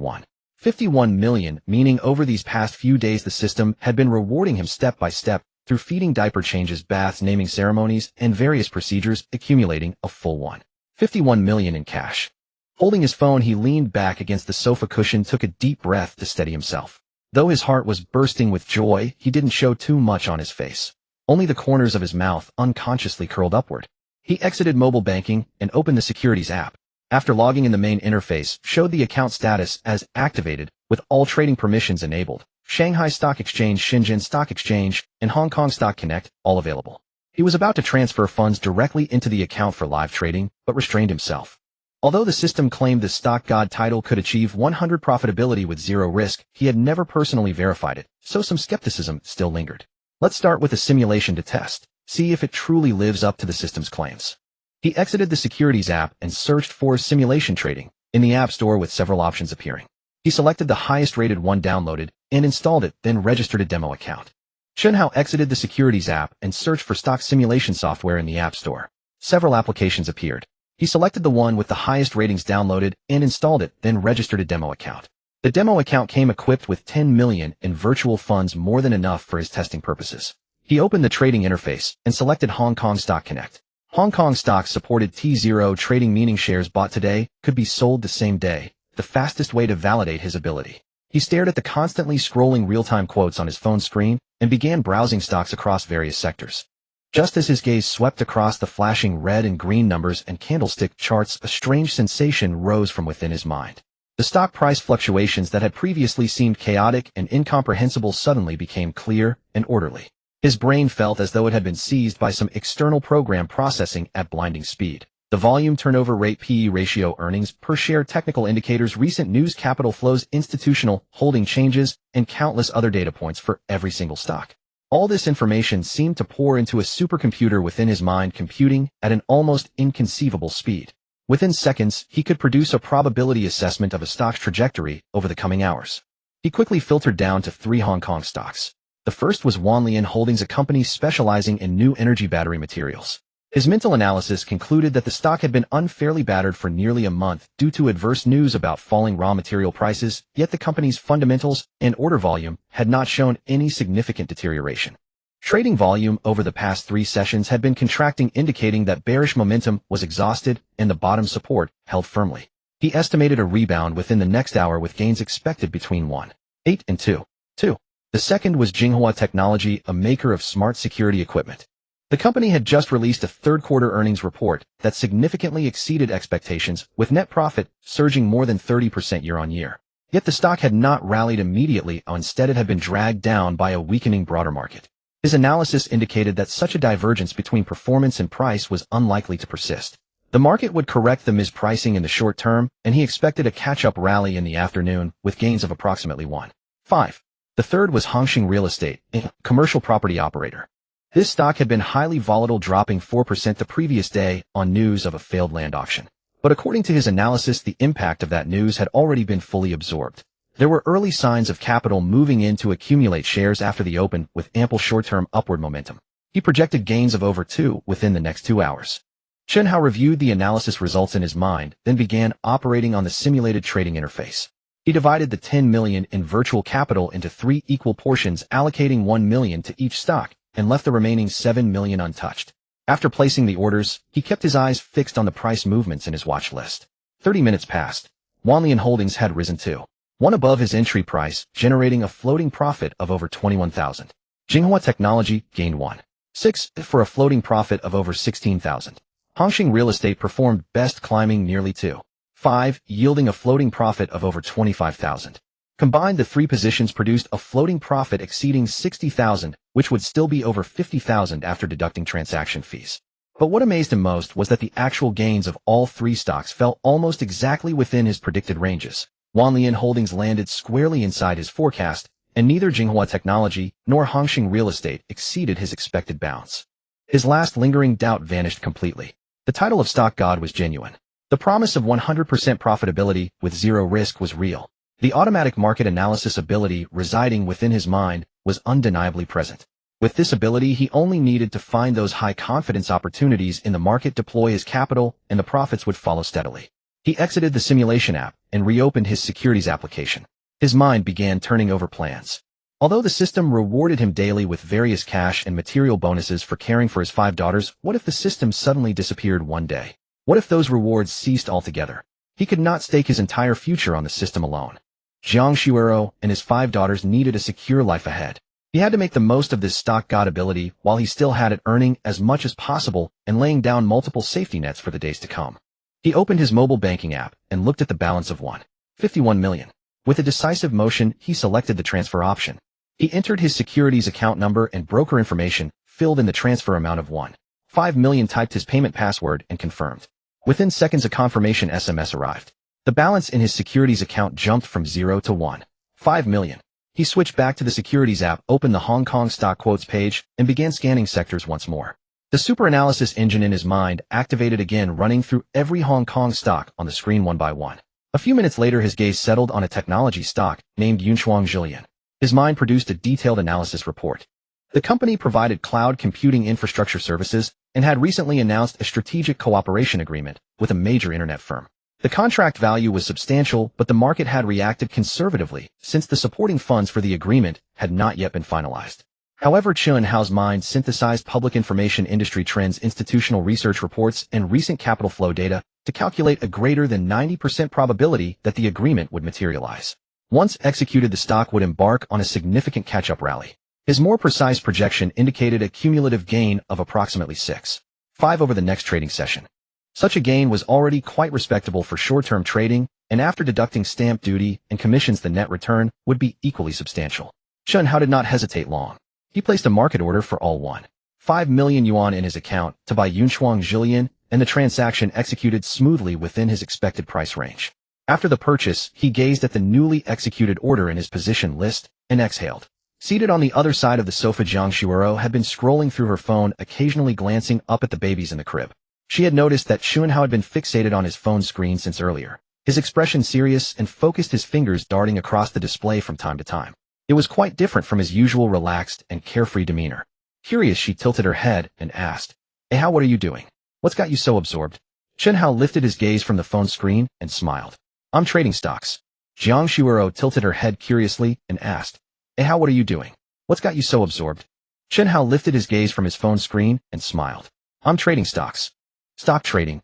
51 million, meaning over these past few days the system had been rewarding him step by step through feeding, diaper changes, baths, naming ceremonies, and various procedures, accumulating a full 51 million in cash. Holding his phone, he leaned back against the sofa cushion, took a deep breath to steady himself. Though his heart was bursting with joy, he didn't show too much on his face. Only the corners of his mouth unconsciously curled upward. He exited mobile banking and opened the securities app. After logging in, the main interface showed the account status as activated, with all trading permissions enabled. Shanghai Stock Exchange, Shenzhen Stock Exchange, and Hong Kong Stock Connect, all available. He was about to transfer funds directly into the account for live trading, but restrained himself. Although the system claimed the stock god title could achieve 100 profitability with zero risk, he had never personally verified it, so some skepticism still lingered. Let's start with a simulation to test, see if it truly lives up to the system's claims. He exited the securities app and searched for simulation trading in the App Store with several options appearing. He selected the highest rated one, downloaded, and installed it, then registered a demo account. Chen Hao exited the securities app and searched for stock simulation software in the App Store. Several applications appeared. He selected the one with the highest ratings, downloaded, and installed it, then registered a demo account. The demo account came equipped with 10 million in virtual funds, more than enough for his testing purposes. He opened the trading interface and selected Hong Kong Stock Connect. Hong Kong stocks supported T0 trading, meaning shares bought today could be sold the same day, the fastest way to validate his ability. He stared at the constantly scrolling real-time quotes on his phone screen and began browsing stocks across various sectors. Just as his gaze swept across the flashing red and green numbers and candlestick charts, a strange sensation rose from within his mind. The stock price fluctuations that had previously seemed chaotic and incomprehensible suddenly became clear and orderly. His brain felt as though it had been seized by some external program processing at blinding speed. The volume turnover rate, PE ratio, earnings per share, technical indicators, recent news, capital flows, institutional holding changes, and countless other data points for every single stock. All this information seemed to pour into a supercomputer within his mind, computing at an almost inconceivable speed. Within seconds, he could produce a probability assessment of a stock's trajectory over the coming hours. He quickly filtered down to 3 Hong Kong stocks. The first was Wanlian Holdings, a company specializing in new energy battery materials. His mental analysis concluded that the stock had been unfairly battered for nearly a month due to adverse news about falling raw material prices, yet the company's fundamentals and order volume had not shown any significant deterioration. Trading volume over the past 3 sessions had been contracting, indicating that bearish momentum was exhausted and the bottom support held firmly. He estimated a rebound within the next hour with gains expected between 1.8 and 2.2. The second was Jinghua Technology, a maker of smart security equipment. The company had just released a third-quarter earnings report that significantly exceeded expectations, with net profit surging more than 30% year-on-year. Yet the stock had not rallied immediately, instead it had been dragged down by a weakening broader market. His analysis indicated that such a divergence between performance and price was unlikely to persist. The market would correct the mispricing in the short term, and he expected a catch-up rally in the afternoon with gains of approximately 1.5. The third was Hongxing Real Estate, a commercial property operator. This stock had been highly volatile, dropping 4% the previous day on news of a failed land auction. But according to his analysis, the impact of that news had already been fully absorbed. There were early signs of capital moving in to accumulate shares after the open, with ample short-term upward momentum. He projected gains of over 2 within the next 2 hours. Chen Hao reviewed the analysis results in his mind, then began operating on the simulated trading interface. He divided the 10 million in virtual capital into 3 equal portions, allocating 1 million to each stock, and left the remaining 7 million untouched. After placing the orders, he kept his eyes fixed on the price movements in his watch list. 30 minutes passed. Wanlian Holdings had risen to 1 above his entry price, generating a floating profit of over 21,000. Jinghua Technology gained 1.6 for a floating profit of over 16,000. Hongxing Real Estate performed best, climbing nearly 2.5, yielding a floating profit of over 25,000. Combined, the 3 positions produced a floating profit exceeding 60,000, which would still be over 50,000 after deducting transaction fees. But what amazed him most was that the actual gains of all 3 stocks fell almost exactly within his predicted ranges. Wanlian Holdings landed squarely inside his forecast, and neither Jinghua Technology nor Hongxing Real Estate exceeded his expected bounds. His last lingering doubt vanished completely. The title of stock god was genuine. The promise of 100% profitability with 0 risk was real. The automatic market analysis ability residing within his mind was undeniably present. With this ability, he only needed to find those high-confidence opportunities in the market, deploy his capital, and the profits would follow steadily. He exited the simulation app and reopened his securities application. His mind began turning over plans. Although the system rewarded him daily with various cash and material bonuses for caring for his 5 daughters, what if the system suddenly disappeared one day? What if those rewards ceased altogether? He could not stake his entire future on the system alone. Jiang Shuero and his 5 daughters needed a secure life ahead. He had to make the most of this stock god ability while he still had it, earning as much as possible and laying down multiple safety nets for the days to come. He opened his mobile banking app and looked at the balance of 1.51 million. With a decisive motion, he selected the transfer option. He entered his securities account number and broker information, filled in the transfer amount of 1.5 million, typed his payment password, and confirmed. Within seconds, a confirmation SMS arrived. The balance in his securities account jumped from 0 to 1.5 million. He switched back to the securities app, opened the Hong Kong stock quotes page, and began scanning sectors once more. The super analysis engine in his mind activated again, running through every Hong Kong stock on the screen one by one. A few minutes later, his gaze settled on a technology stock named Yunshuang Zhilian. His mind produced a detailed analysis report. The company provided cloud computing infrastructure services and had recently announced a strategic cooperation agreement with a major internet firm. The contract value was substantial, but the market had reacted conservatively since the supporting funds for the agreement had not yet been finalized. However, Chen Hao's mind synthesized public information industry trends, institutional research reports, and recent capital flow data to calculate a greater than 90% probability that the agreement would materialize. Once executed, the stock would embark on a significant catch-up rally. His more precise projection indicated a cumulative gain of approximately 6.5 over the next trading session. Such a gain was already quite respectable for short-term trading, and after deducting stamp duty and commissions the net return would be equally substantial. Chen Hao did not hesitate long. He placed a market order for all 1.5 million yuan in his account to buy Yunchuang Jillian, and the transaction executed smoothly within his expected price range. After the purchase, he gazed at the newly executed order in his position list and exhaled. Seated on the other side of the sofa, Jiang Shuoro had been scrolling through her phone, occasionally glancing up at the babies in the crib. She had noticed that Chen Hao had been fixated on his phone screen since earlier, his expression serious and focused, his fingers darting across the display from time to time. It was quite different from his usual relaxed and carefree demeanor. Curious, she tilted her head and asked, "Hey Hao, what are you doing? What's got you so absorbed?" Chen Hao lifted his gaze from the phone screen and smiled. "I'm trading stocks." Jiang Shuoro tilted her head curiously and asked, "Hey Hao, what are you doing? What's got you so absorbed?" Chen Hao lifted his gaze from his phone screen and smiled. "I'm trading stocks." "Stock trading?"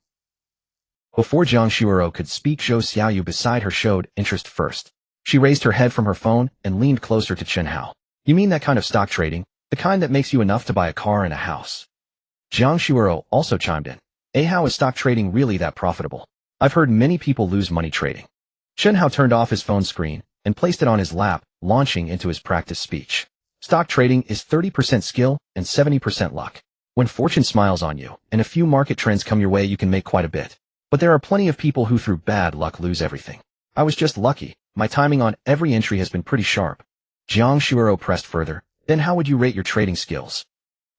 Before Jiang Shuoro could speak, Zhou Xiaoyu beside her showed interest first. She raised her head from her phone and leaned closer to Chen Hao. "You mean that kind of stock trading? The kind that makes you enough to buy a car and a house?" Jiang Shuoro also chimed in. "How is stock trading really that profitable? I've heard many people lose money trading." Chen Hao turned off his phone screen and placed it on his lap, launching into his practice speech. "Stock trading is 30% skill and 70% luck. When fortune smiles on you and a few market trends come your way, you can make quite a bit. But there are plenty of people who through bad luck lose everything. I was just lucky. My timing on every entry has been pretty sharp." Jiang Shuoro pressed further. "Then how would you rate your trading skills?"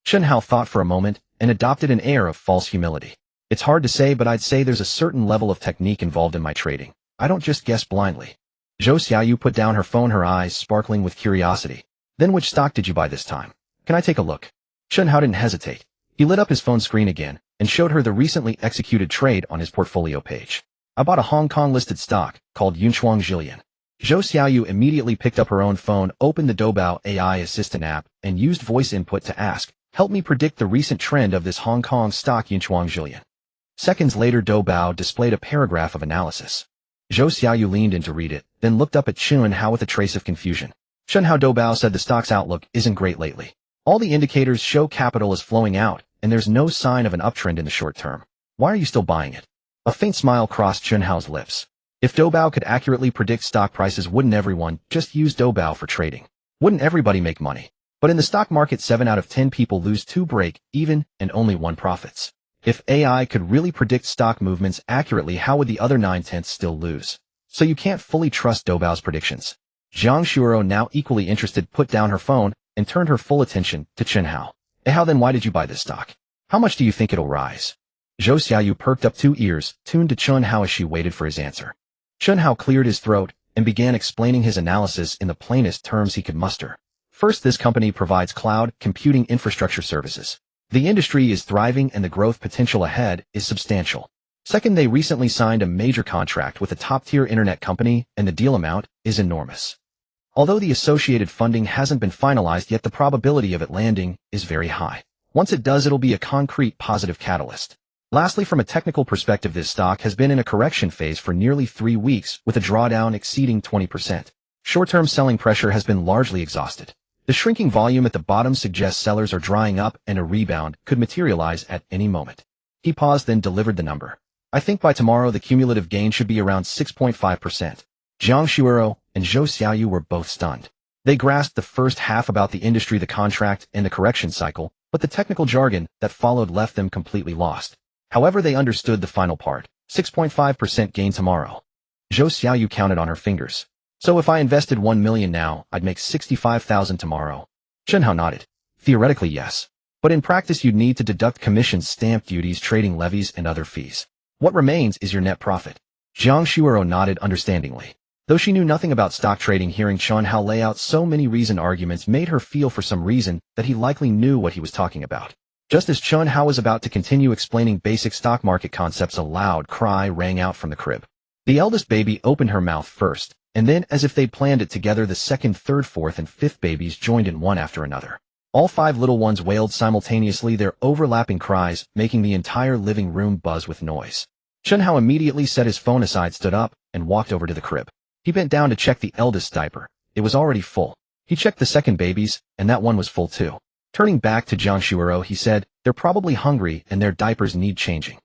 Chen Hao thought for a moment and adopted an air of false humility. "It's hard to say, but I'd say there's a certain level of technique involved in my trading. I don't just guess blindly." Zhou Xiaoyu put down her phone, her eyes sparkling with curiosity. "Then which stock did you buy this time? Can I take a look?" Chen Hao didn't hesitate. He lit up his phone screen again and showed her the recently executed trade on his portfolio page. "I bought a Hong Kong-listed stock called Yunchuang Jillian." Zhou Xiaoyu immediately picked up her own phone, opened the Doubao AI assistant app, and used voice input to ask, "Help me predict the recent trend of this Hong Kong stock Yunchuang Jillian." Seconds later, Doubao displayed a paragraph of analysis. Zhou Xiaoyu leaned in to read it, then looked up at Chen Hao with a trace of confusion. "Chen Hao," Doubao said, "the stock's outlook isn't great lately. All the indicators show capital is flowing out, and there's no sign of an uptrend in the short term. Why are you still buying it?" A faint smile crossed Chen Hao's lips. If Doubao could accurately predict stock prices, wouldn't everyone just use Doubao for trading? Wouldn't everybody make money? But in the stock market, 7 out of 10 people lose, 2 break even, and only 1 profits. If AI could really predict stock movements accurately, how would the other 9/10 still lose? So you can't fully trust Doubao's predictions. Jiang Shuoro, now equally interested, put down her phone and turned her full attention to Chen Hao. "How then, why did you buy this stock? How much do you think it'll rise?" Zhou Xiaoyu perked up 2 ears, tuned to Chen Hao as she waited for his answer. Chen Hao cleared his throat and began explaining his analysis in the plainest terms he could muster. "First, this company provides cloud computing infrastructure services. The industry is thriving and the growth potential ahead is substantial. Second, they recently signed a major contract with a top-tier internet company, and the deal amount is enormous. Although the associated funding hasn't been finalized yet, the probability of it landing is very high. Once it does, it'll be a concrete positive catalyst. Lastly, from a technical perspective, this stock has been in a correction phase for nearly 3 weeks, with a drawdown exceeding 20%. Short-term selling pressure has been largely exhausted. The shrinking volume at the bottom suggests sellers are drying up and a rebound could materialize at any moment." He paused, then delivered the number. "I think by tomorrow the cumulative gain should be around 6.5%. Jiang Shuoro and Zhou Xiaoyu were both stunned. They grasped the first half about the industry, the contract, and the correction cycle, but the technical jargon that followed left them completely lost. However, they understood the final part, 6.5% gain tomorrow. Zhou Xiaoyu counted on her fingers. "So if I invested 1 million now, I'd make 65,000 tomorrow." Chen Hao nodded. "Theoretically, yes. But in practice, you'd need to deduct commissions, stamp duties, trading levies, and other fees. What remains is your net profit." Jiang Shuoro nodded understandingly. Though she knew nothing about stock trading, hearing Chen Hao lay out so many reasoned arguments made her feel for some reason that he likely knew what he was talking about. Just as Chen Hao was about to continue explaining basic stock market concepts, a loud cry rang out from the crib. The eldest baby opened her mouth first, and then, as if they'd planned it together, the second, third, fourth, and fifth babies joined in one after another. All 5 little ones wailed simultaneously, their overlapping cries making the entire living room buzz with noise. Chen Hao immediately set his phone aside, stood up, and walked over to the crib. He bent down to check the eldest's diaper. It was already full. He checked the second babies, and that one was full too. Turning back to Jiang Shuero, he said, "They're probably hungry and their diapers need changing."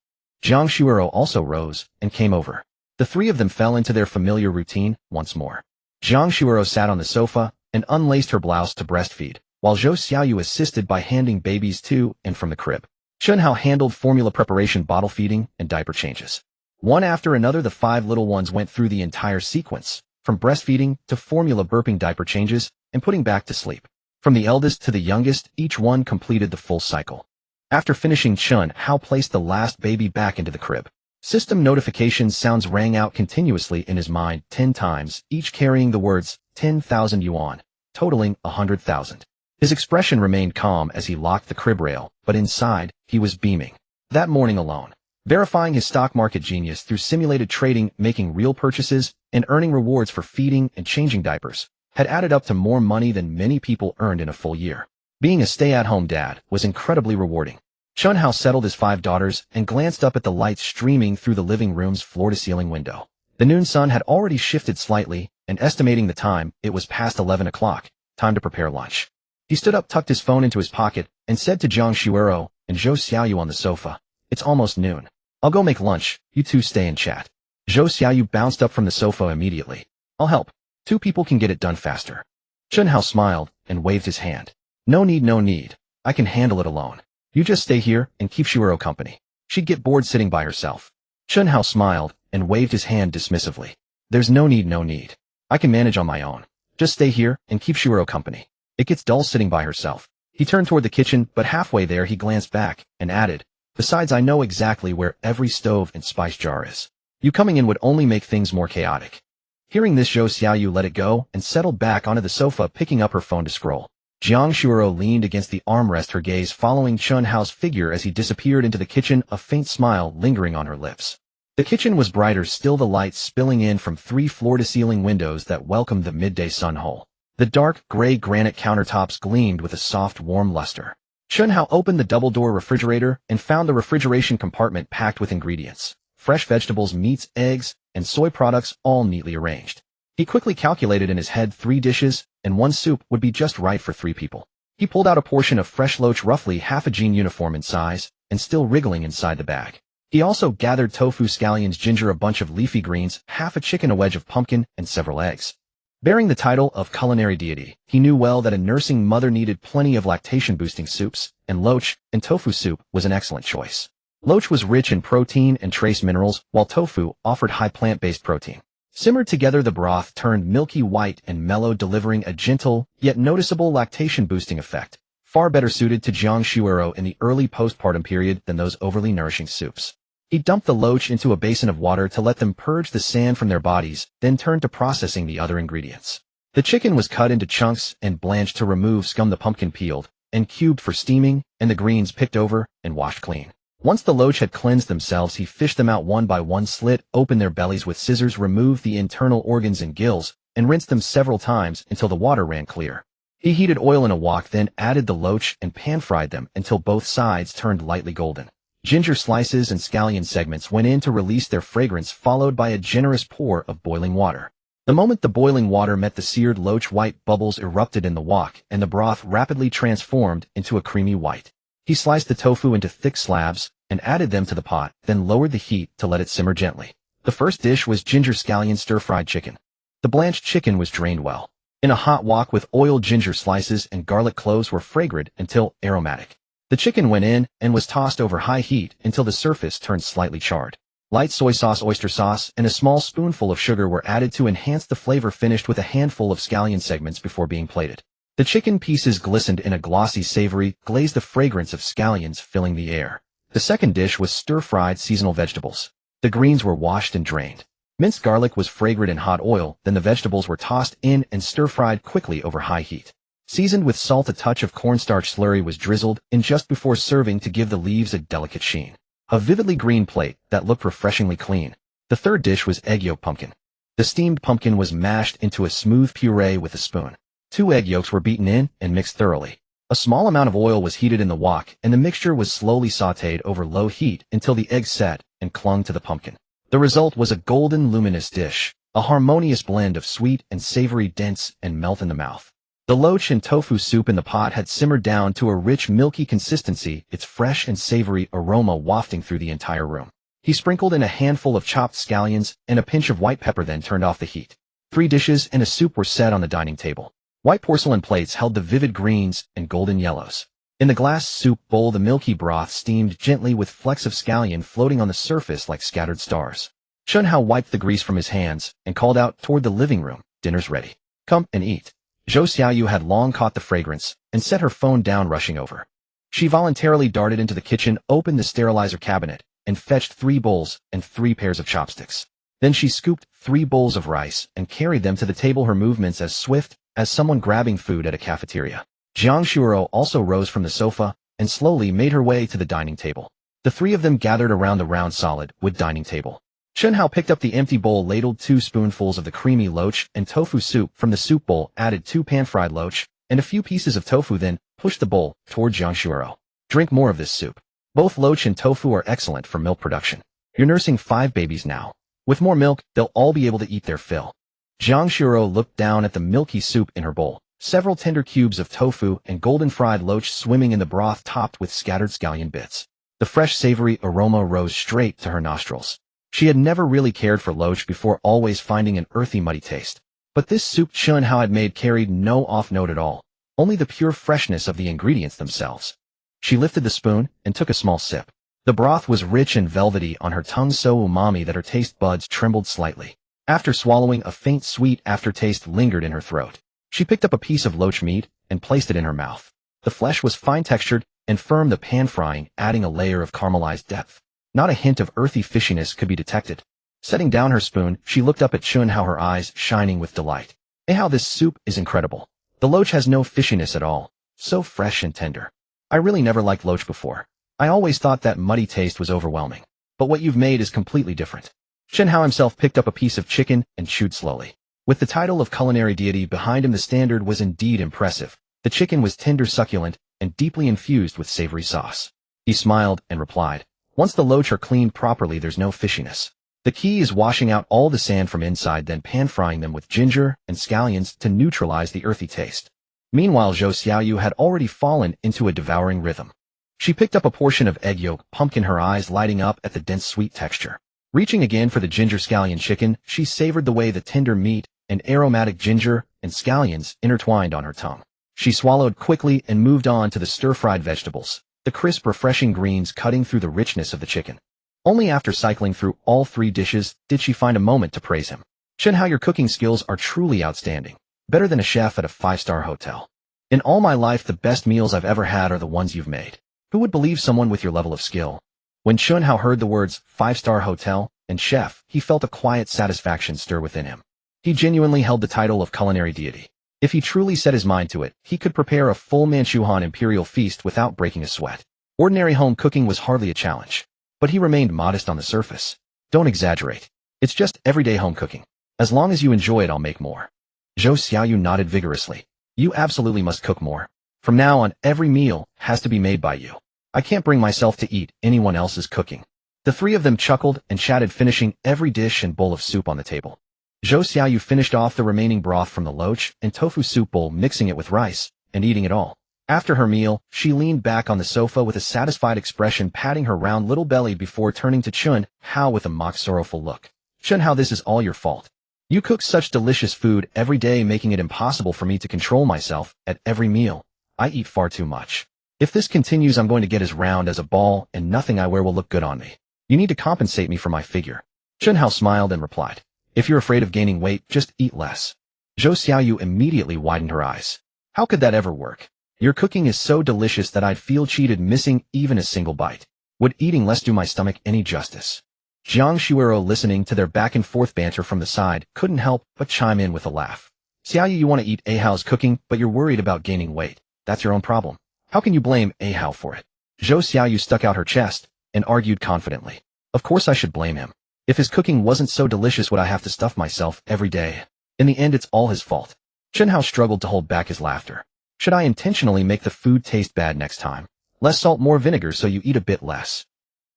Jiang Shuero also rose and came over. The three of them fell into their familiar routine once more. Jiang Shuero sat on the sofa and unlaced her blouse to breastfeed, while Zhou Xiaoyu assisted by handing babies to and from the crib. Chen Hao handled formula preparation, bottle feeding, and diaper changes. One after another, the 5 little ones went through the entire sequence, from breastfeeding to formula burping, diaper changes, and putting back to sleep. From the eldest to the youngest, each one completed the full cycle. After finishing, Chen Hao placed the last baby back into the crib. System notification sounds rang out continuously in his mind 10 times, each carrying the words 10,000 yuan, totaling 100,000. His expression remained calm as he locked the crib rail, but inside, he was beaming. That morning alone, verifying his stock market genius through simulated trading, making real purchases, and earning rewards for feeding and changing diapers, had added up to more money than many people earned in a full year. Being a stay-at-home dad was incredibly rewarding. Chen Hao settled his 5 daughters and glanced up at the lights streaming through the living room's floor-to-ceiling window. The noon sun had already shifted slightly, and estimating the time, it was past 11 o'clock, time to prepare lunch. He stood up, tucked his phone into his pocket, and said to Jiang Shuero and Zhou Xiaoyu on the sofa, "It's almost noon. I'll go make lunch, you two stay and chat." Zhou Xiaoyu bounced up from the sofa immediately. "I'll help. 2 people can get it done faster." Chen Hao smiled and waved his hand. No need. I can handle it alone. You just stay here and keep Shuero company. She'd get bored sitting by herself." Chen Hao smiled and waved his hand dismissively. "There's no need. I can manage on my own. Just stay here and keep Shuero company. It gets dull sitting by herself." He turned toward the kitchen, but halfway there he glanced back and added, "Besides, I know exactly where every stove and spice jar is. You coming in would only make things more chaotic." Hearing this, Zhou Xiaoyu let it go and settled back onto the sofa, picking up her phone to scroll. Jiang Shuero leaned against the armrest, her gaze following Chen Hao's figure as he disappeared into the kitchen, a faint smile lingering on her lips. The kitchen was brighter still, the lights spilling in from 3 floor-to-ceiling windows that welcomed the midday sun hole. The dark, gray granite countertops gleamed with a soft, warm luster. Chen Hao opened the double-door refrigerator and found the refrigeration compartment packed with ingredients, fresh vegetables, meats, eggs, and soy products, all neatly arranged. He quickly calculated in his head 3 dishes, and 1 soup would be just right for 3 people. He pulled out a portion of fresh loach, roughly half a jean uniform in size, and still wriggling inside the bag. He also gathered tofu, scallions, ginger, a bunch of leafy greens, half a chicken, a wedge of pumpkin, and several eggs. Bearing the title of culinary deity, he knew well that a nursing mother needed plenty of lactation-boosting soups, and loach and tofu soup was an excellent choice. Loach was rich in protein and trace minerals, while tofu offered high plant-based protein. Simmered together, the broth turned milky white and mellow, delivering a gentle, yet noticeable lactation-boosting effect, far better suited to Jiang Shuero in the early postpartum period than those overly nourishing soups. He dumped the loach into a basin of water to let them purge the sand from their bodies, then turned to processing the other ingredients. The chicken was cut into chunks and blanched to remove scum, the pumpkin peeled and cubed for steaming, and the greens picked over and washed clean. Once the loach had cleansed themselves, he fished them out one by one, slit open their bellies with scissors, removed the internal organs and gills, and rinsed them several times until the water ran clear. He heated oil in a wok, then added the loach and pan-fried them until both sides turned lightly golden. Ginger slices and scallion segments went in to release their fragrance, followed by a generous pour of boiling water. The moment the boiling water met the seared loach, white bubbles erupted in the wok, and the broth rapidly transformed into a creamy white. He sliced the tofu into thick slabs and added them to the pot, then lowered the heat to let it simmer gently. The first dish was ginger scallion stir-fried chicken. The blanched chicken was drained well in a hot wok with oiled ginger slices and garlic cloves were fragrant until aromatic. The chicken went in and was tossed over high heat until the surface turned slightly charred. Light soy sauce, oyster sauce, and a small spoonful of sugar were added to enhance the flavor, finished with a handful of scallion segments before being plated. The chicken pieces glistened in a glossy, savory glaze, the fragrance of scallions filling the air. The second dish was stir-fried seasonal vegetables. The greens were washed and drained. Minced garlic was fragrant in hot oil, then the vegetables were tossed in and stir-fried quickly over high heat. Seasoned with salt, a touch of cornstarch slurry was drizzled in just before serving to give the leaves a delicate sheen. A vividly green plate that looked refreshingly clean. The third dish was egg yolk pumpkin. The steamed pumpkin was mashed into a smooth puree with a spoon. 2 egg yolks were beaten in and mixed thoroughly. A small amount of oil was heated in the wok, and the mixture was slowly sautéed over low heat until the eggs set and clung to the pumpkin. The result was a golden, luminous dish, a harmonious blend of sweet and savory, dense and melt in the mouth. The loach and tofu soup in the pot had simmered down to a rich, milky consistency, its fresh and savory aroma wafting through the entire room. He sprinkled in a handful of chopped scallions and a pinch of white pepper, then turned off the heat. 3 dishes and a soup were set on the dining table. White porcelain plates held the vivid greens and golden yellows. In the glass soup bowl, the milky broth steamed gently with flecks of scallion floating on the surface like scattered stars. Chen Hao wiped the grease from his hands and called out toward the living room, "Dinner's ready. Come and eat." Zhou Xiaoyu had long caught the fragrance and set her phone down, rushing over. She voluntarily darted into the kitchen, opened the sterilizer cabinet, and fetched 3 bowls and 3 pairs of chopsticks. Then she scooped 3 bowls of rice and carried them to the table, her movements as swift as someone grabbing food at a cafeteria. Jiang Shuoro also rose from the sofa and slowly made her way to the dining table. The 3 of them gathered around the round solid wood dining table. Chen Hao picked up the empty bowl, ladled 2 spoonfuls of the creamy loach and tofu soup from the soup bowl, added 2 pan-fried loach and a few pieces of tofu, then pushed the bowl toward Jiang Shuoro. "Drink more of this soup. Both loach and tofu are excellent for milk production. You're nursing 5 babies now. With more milk, they'll all be able to eat their fill." Jiang Shuoro looked down at the milky soup in her bowl, several tender cubes of tofu and golden fried loach swimming in the broth topped with scattered scallion bits. The fresh savory aroma rose straight to her nostrils. She had never really cared for loach before, always finding an earthy, muddy taste. But this soup Chen Hao had made carried no off-note at all, only the pure freshness of the ingredients themselves. She lifted the spoon and took a small sip. The broth was rich and velvety on her tongue, so umami that her taste buds trembled slightly. After swallowing, a faint sweet aftertaste lingered in her throat. She picked up a piece of loach meat and placed it in her mouth. The flesh was fine-textured and firm, the pan-frying adding a layer of caramelized depth. Not a hint of earthy fishiness could be detected. Setting down her spoon, she looked up at Chen Hao, her eyes shining with delight. "How this soup is incredible. The loach has no fishiness at all. So fresh and tender. I really never liked loach before. I always thought that muddy taste was overwhelming. But what you've made is completely different." Chen Hao himself picked up a piece of chicken and chewed slowly. With the title of culinary deity behind him, the standard was indeed impressive. The chicken was tender, succulent, and deeply infused with savory sauce. He smiled and replied, "Once the loach are cleaned properly, there's no fishiness. The key is washing out all the sand from inside, then pan-frying them with ginger and scallions to neutralize the earthy taste." Meanwhile, Zhou Xiaoyu had already fallen into a devouring rhythm. She picked up a portion of egg yolk pumpkin, her eyes lighting up at the dense sweet texture. Reaching again for the ginger scallion chicken, she savored the way the tender meat and aromatic ginger and scallions intertwined on her tongue. She swallowed quickly and moved on to the stir-fried vegetables, the crisp, refreshing greens cutting through the richness of the chicken. Only after cycling through all 3 dishes did she find a moment to praise him. "Chen Hao, your cooking skills are truly outstanding. Better than a chef at a 5-star hotel. In all my life, the best meals I've ever had are the ones you've made. Who would believe someone with your level of skill?" When Chen Hao heard the words 5-star hotel and chef, he felt a quiet satisfaction stir within him. He genuinely held the title of culinary deity. If he truly set his mind to it, he could prepare a full Manchuhan imperial feast without breaking a sweat. Ordinary home cooking was hardly a challenge. But he remained modest on the surface. "Don't exaggerate. It's just everyday home cooking. As long as you enjoy it, I'll make more." Zhou Xiaoyu nodded vigorously. "You absolutely must cook more. From now on, every meal has to be made by you. I can't bring myself to eat anyone else's cooking." The 3 of them chuckled and chatted, finishing every dish and bowl of soup on the table. Zhou Xiaoyu finished off the remaining broth from the loach and tofu soup bowl, mixing it with rice and eating it all. After her meal, she leaned back on the sofa with a satisfied expression, patting her round little belly before turning to Chen Hao with a mock sorrowful look. "Chen Hao, this is all your fault. You cook such delicious food every day, making it impossible for me to control myself at every meal. I eat far too much. If this continues, I'm going to get as round as a ball, and nothing I wear will look good on me. You need to compensate me for my figure." Chen Hao smiled and replied, "If you're afraid of gaining weight, just eat less." Zhou Xiaoyu immediately widened her eyes. "How could that ever work? Your cooking is so delicious that I'd feel cheated missing even a single bite. Would eating less do my stomach any justice?" Jiang Shuoro, listening to their back-and-forth banter from the side, couldn't help but chime in with a laugh. "Xiaoyu, you want to eat Ahao's cooking, but you're worried about gaining weight. That's your own problem. How can you blame Ahao for it?" Zhou Xiaoyu stuck out her chest and argued confidently. "Of course I should blame him. If his cooking wasn't so delicious, would I have to stuff myself every day? In the end, it's all his fault." Chen Hao struggled to hold back his laughter. "Should I intentionally make the food taste bad next time? Less salt, more vinegar, so you eat a bit less."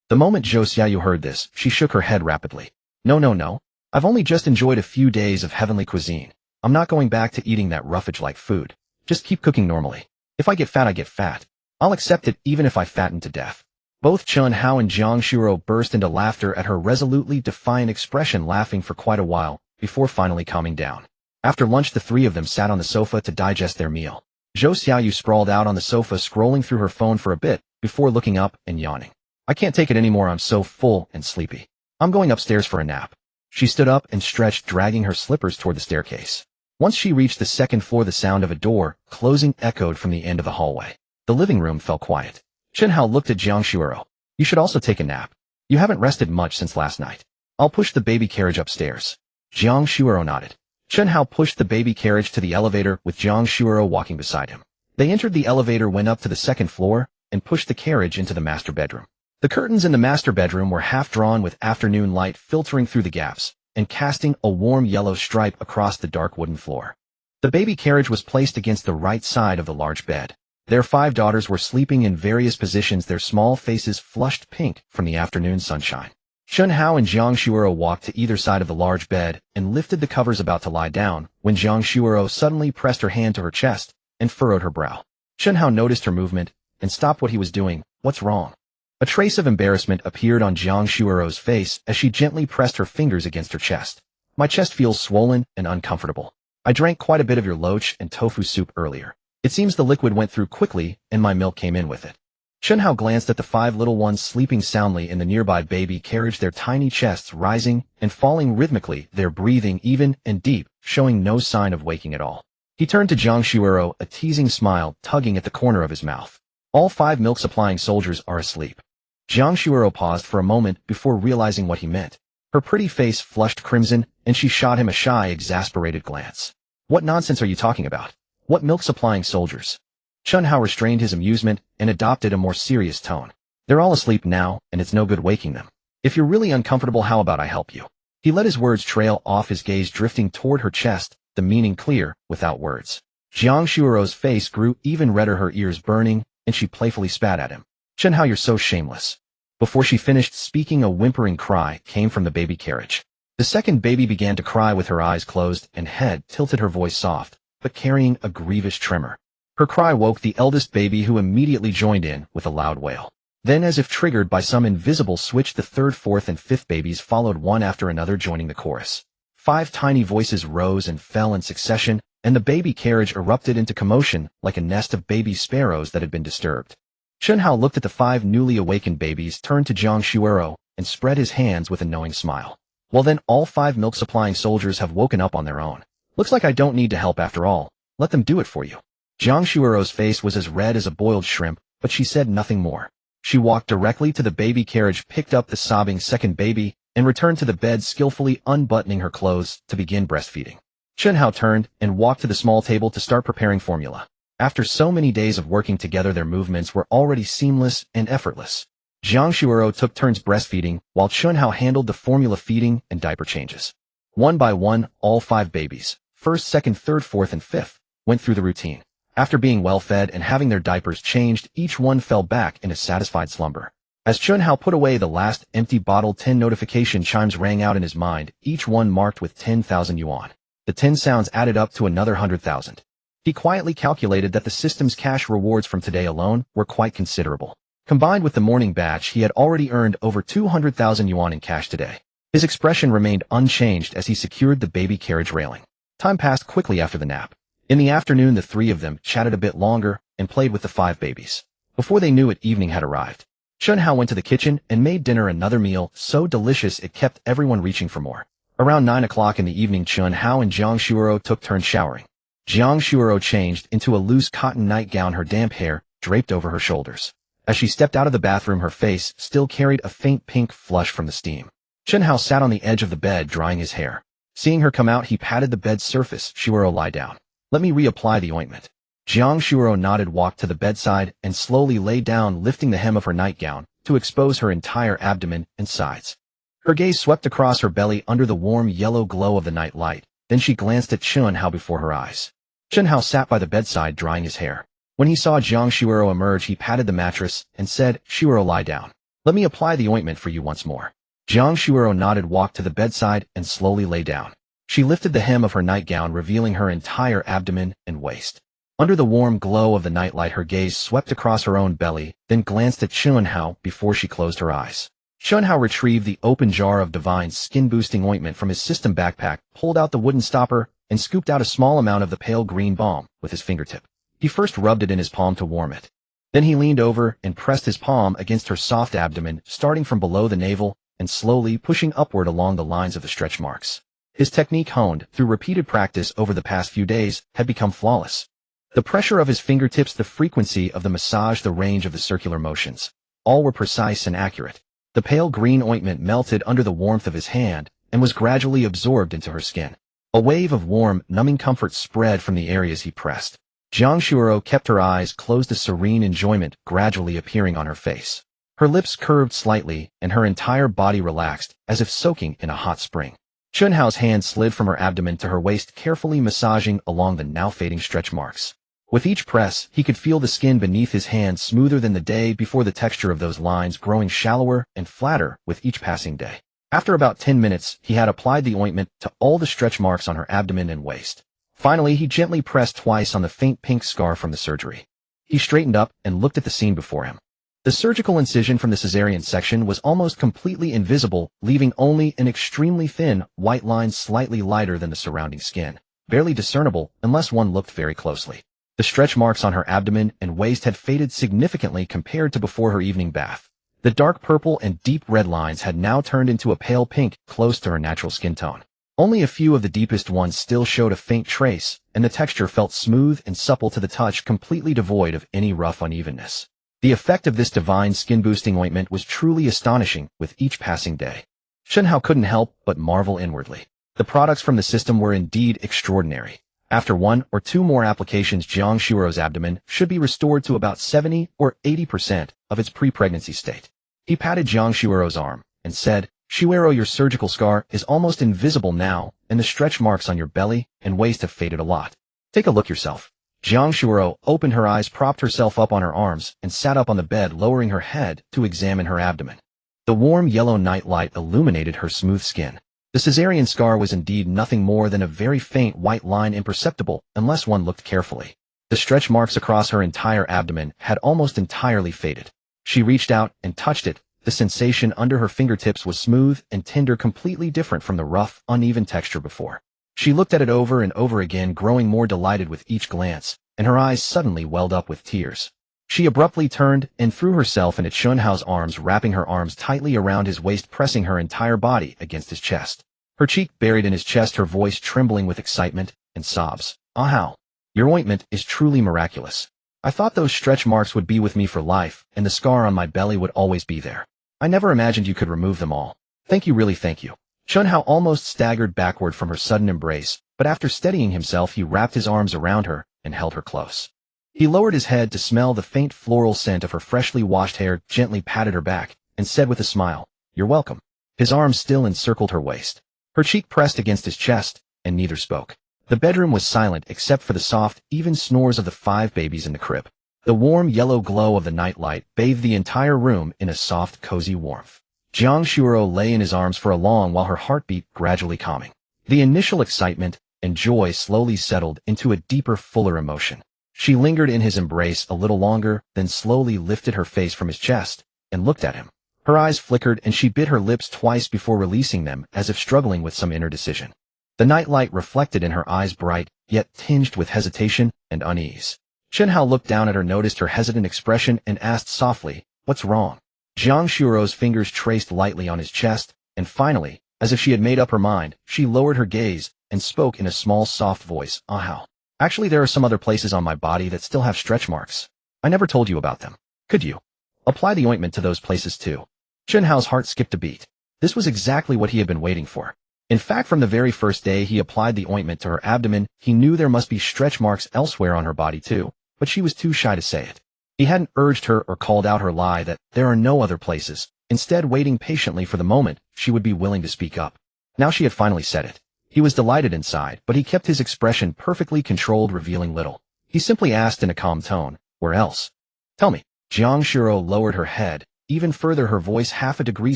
The moment Zhou Xiaoyu heard this, she shook her head rapidly. No. I've only just enjoyed a few days of heavenly cuisine. I'm not going back to eating that roughage-like food." Just keep cooking normally. If I get fat, I get fat. I'll accept it even if I fatten to death. Both Chen Hao and Jiang Shuoro burst into laughter at her resolutely defiant expression, laughing for quite a while, before finally calming down. After lunch, the three of them sat on the sofa to digest their meal. Zhou Xiaoyu sprawled out on the sofa, scrolling through her phone for a bit, before looking up and yawning. I can't take it anymore, I'm so full and sleepy. I'm going upstairs for a nap. She stood up and stretched, dragging her slippers toward the staircase. Once she reached the second floor, the sound of a door closing echoed from the end of the hallway. The living room fell quiet. Chen Hao looked at Jiang Shuoro. You should also take a nap. You haven't rested much since last night. I'll push the baby carriage upstairs. Jiang Shuoro nodded. Chen Hao pushed the baby carriage to the elevator with Jiang Shuoro walking beside him. They entered the elevator, went up to the second floor, and pushed the carriage into the master bedroom. The curtains in the master bedroom were half drawn, with afternoon light filtering through the gaps and casting a warm yellow stripe across the dark wooden floor. The baby carriage was placed against the right side of the large bed. Their 5 daughters were sleeping in various positions, their small faces flushed pink from the afternoon sunshine. Chen Hao and Jiang Shuoro walked to either side of the large bed and lifted the covers, about to lie down, when Jiang Shuoro suddenly pressed her hand to her chest and furrowed her brow. Chen Hao noticed her movement and stopped what he was doing. What's wrong? A trace of embarrassment appeared on Jiang Shuoro's face as she gently pressed her fingers against her chest. My chest feels swollen and uncomfortable. I drank quite a bit of your loach and tofu soup earlier. It seems the liquid went through quickly and my milk came in with it. Chen Hao glanced at the 5 little ones sleeping soundly in the nearby baby carriage, their tiny chests rising and falling rhythmically, their breathing even and deep, showing no sign of waking at all. He turned to Jiang Shuoro, a teasing smile tugging at the corner of his mouth. All 5 milk-supplying soldiers are asleep. Jiang Shuoro paused for a moment before realizing what he meant. Her pretty face flushed crimson, and she shot him a shy, exasperated glance. What nonsense are you talking about? What milk-supplying soldiers? Chen Hao restrained his amusement and adopted a more serious tone. They're all asleep now, and it's no good waking them. If you're really uncomfortable, how about I help you? He let his words trail off, his gaze drifting toward her chest, the meaning clear, without words. Jiang Shuoro's face grew even redder, her ears burning, and she playfully spat at him. Chen Hao, you're so shameless. Before she finished speaking, a whimpering cry came from the baby carriage. The second baby began to cry with her eyes closed and head tilted, her voice soft, but carrying a grievous tremor. Her cry woke the eldest baby, who immediately joined in with a loud wail. Then, as if triggered by some invisible switch, the third, fourth, and fifth babies followed one after another, joining the chorus. 5 tiny voices rose and fell in succession, and the baby carriage erupted into commotion like a nest of baby sparrows that had been disturbed. Chen Hao looked at the 5 newly awakened babies, turned to Jiang Shuoro, and spread his hands with a knowing smile. Well then, all 5 milk-supplying soldiers have woken up on their own. Looks like I don't need to help after all. Let them do it for you. Jiang Shuoro's face was as red as a boiled shrimp, but she said nothing more. She walked directly to the baby carriage, picked up the sobbing second baby, and returned to the bed, skillfully unbuttoning her clothes to begin breastfeeding. Chen Hao turned and walked to the small table to start preparing formula. After so many days of working together, their movements were already seamless and effortless. Jiang Shuoro took turns breastfeeding, while Chen Hao handled the formula feeding and diaper changes. One by one, all 5 babies, first, second, third, fourth, and fifth, went through the routine. After being well fed and having their diapers changed, each one fell back in a satisfied slumber. As Chen Hao put away the last empty bottle, 10 notification chimes rang out in his mind, each one marked with 10,000 yuan. The 10 sounds added up to another 100,000. He quietly calculated that the system's cash rewards from today alone were quite considerable. Combined with the morning batch, he had already earned over 200,000 yuan in cash today. His expression remained unchanged as he secured the baby carriage railing. Time passed quickly after the nap. In the afternoon, the 3 of them chatted a bit longer and played with the 5 babies. Before they knew it, evening had arrived. Chen Hao went to the kitchen and made dinner, another meal so delicious it kept everyone reaching for more. Around 9 o'clock in the evening, Chen Hao and Jiang Shuoro took turns showering. Jiang Shuoro changed into a loose cotton nightgown, her damp hair draped over her shoulders. As she stepped out of the bathroom, her face still carried a faint pink flush from the steam. Chen Hao sat on the edge of the bed drying his hair. Seeing her come out, he patted the bed's surface. Shuoro, lie down. Let me reapply the ointment. Jiang Shuoro nodded, walked to the bedside, and slowly lay down, lifting the hem of her nightgown to expose her entire abdomen and sides. Her gaze swept across her belly under the warm yellow glow of the night light. Then she glanced at Chen Hao before her eyes. Chen Hao sat by the bedside drying his hair. When he saw Jiang Shuoro emerge, he patted the mattress and said, Shuoro, lie down. Let me apply the ointment for you once more. Jiang Shuoro nodded, walked to the bedside, and slowly lay down. She lifted the hem of her nightgown, revealing her entire abdomen and waist. Under the warm glow of the nightlight, her gaze swept across her own belly, then glanced at Chen Hao before she closed her eyes. Chen Hao retrieved the open jar of divine skin-boosting ointment from his system backpack, pulled out the wooden stopper, and scooped out a small amount of the pale green balm with his fingertip. He first rubbed it in his palm to warm it. Then he leaned over and pressed his palm against her soft abdomen, starting from below the navel and slowly pushing upward along the lines of the stretch marks. His technique, honed through repeated practice over the past few days, had become flawless. The pressure of his fingertips, the frequency of the massage, the range of the circular motions, all were precise and accurate. The pale green ointment melted under the warmth of his hand and was gradually absorbed into her skin. A wave of warm, numbing comfort spread from the areas he pressed. Jiang Shuoro kept her eyes closed, a serene enjoyment gradually appearing on her face. Her lips curved slightly, and her entire body relaxed, as if soaking in a hot spring. Chen Hao's hand slid from her abdomen to her waist, carefully massaging along the now fading stretch marks. With each press, he could feel the skin beneath his hand smoother than the day before, the texture of those lines growing shallower and flatter with each passing day. After about 10 minutes, he had applied the ointment to all the stretch marks on her abdomen and waist. Finally, he gently pressed twice on the faint pink scar from the surgery. He straightened up and looked at the scene before him. The surgical incision from the cesarean section was almost completely invisible, leaving only an extremely thin, white line slightly lighter than the surrounding skin, barely discernible unless one looked very closely. The stretch marks on her abdomen and waist had faded significantly compared to before her evening bath. The dark purple and deep red lines had now turned into a pale pink, close to her natural skin tone. Only a few of the deepest ones still showed a faint trace, and the texture felt smooth and supple to the touch, completely devoid of any rough unevenness. The effect of this divine skin-boosting ointment was truly astonishing with each passing day. Chen Hao couldn't help but marvel inwardly. The products from the system were indeed extraordinary. After 1 or 2 more applications, Jiang Shuoro's abdomen should be restored to about 70 or 80% of its pre-pregnancy state. He patted Jiang Shuoro's arm and said, "Shuoro, your surgical scar is almost invisible now, and the stretch marks on your belly and waist have faded a lot. Take a look yourself." Jiang Shuoro opened her eyes, propped herself up on her arms, and sat up on the bed, lowering her head to examine her abdomen. The warm yellow nightlight illuminated her smooth skin. The cesarean scar was indeed nothing more than a very faint white line, imperceptible unless one looked carefully. The stretch marks across her entire abdomen had almost entirely faded. She reached out and touched it. The sensation under her fingertips was smooth and tender, completely different from the rough, uneven texture before. She looked at it over and over again, growing more delighted with each glance, and her eyes suddenly welled up with tears. She abruptly turned and threw herself into Chen Hao's arms, wrapping her arms tightly around his waist, pressing her entire body against his chest. Her cheek buried in his chest, her voice trembling with excitement and sobs. "Ah, Hao, your ointment is truly miraculous. I thought those stretch marks would be with me for life, and the scar on my belly would always be there. I never imagined you could remove them all. Thank you, really thank you." Chen Hao almost staggered backward from her sudden embrace, but after steadying himself, he wrapped his arms around her and held her close. He lowered his head to smell the faint floral scent of her freshly washed hair, gently patted her back, and said with a smile, "You're welcome." His arms still encircled her waist. Her cheek pressed against his chest, and neither spoke. The bedroom was silent except for the soft, even snores of the 5 babies in the crib. The warm yellow glow of the nightlight bathed the entire room in a soft, cozy warmth. Jiang Shuoro lay in his arms for a long while, her heartbeat gradually calming. The initial excitement and joy slowly settled into a deeper, fuller emotion. She lingered in his embrace a little longer, then slowly lifted her face from his chest and looked at him. Her eyes flickered and she bit her lips twice before releasing them, as if struggling with some inner decision. The nightlight reflected in her eyes, bright, yet tinged with hesitation and unease. Chen Hao looked down at her, noticed her hesitant expression, and asked softly, "What's wrong?" Jiang Shuoro's fingers traced lightly on his chest, and finally, as if she had made up her mind, she lowered her gaze and spoke in a small, soft voice, "Ah, Hao. Actually, there are some other places on my body that still have stretch marks. I never told you about them. Could you apply the ointment to those places too?" Chen Hao's heart skipped a beat. This was exactly what he had been waiting for. In fact, from the very first day he applied the ointment to her abdomen, he knew there must be stretch marks elsewhere on her body too, but she was too shy to say it. He hadn't urged her or called out her lie that there are no other places, instead waiting patiently for the moment she would be willing to speak up. Now she had finally said it. He was delighted inside, but he kept his expression perfectly controlled, revealing little. He simply asked in a calm tone, "Where else? Tell me." Jiang Shuoro lowered her head, even further, her voice half a degree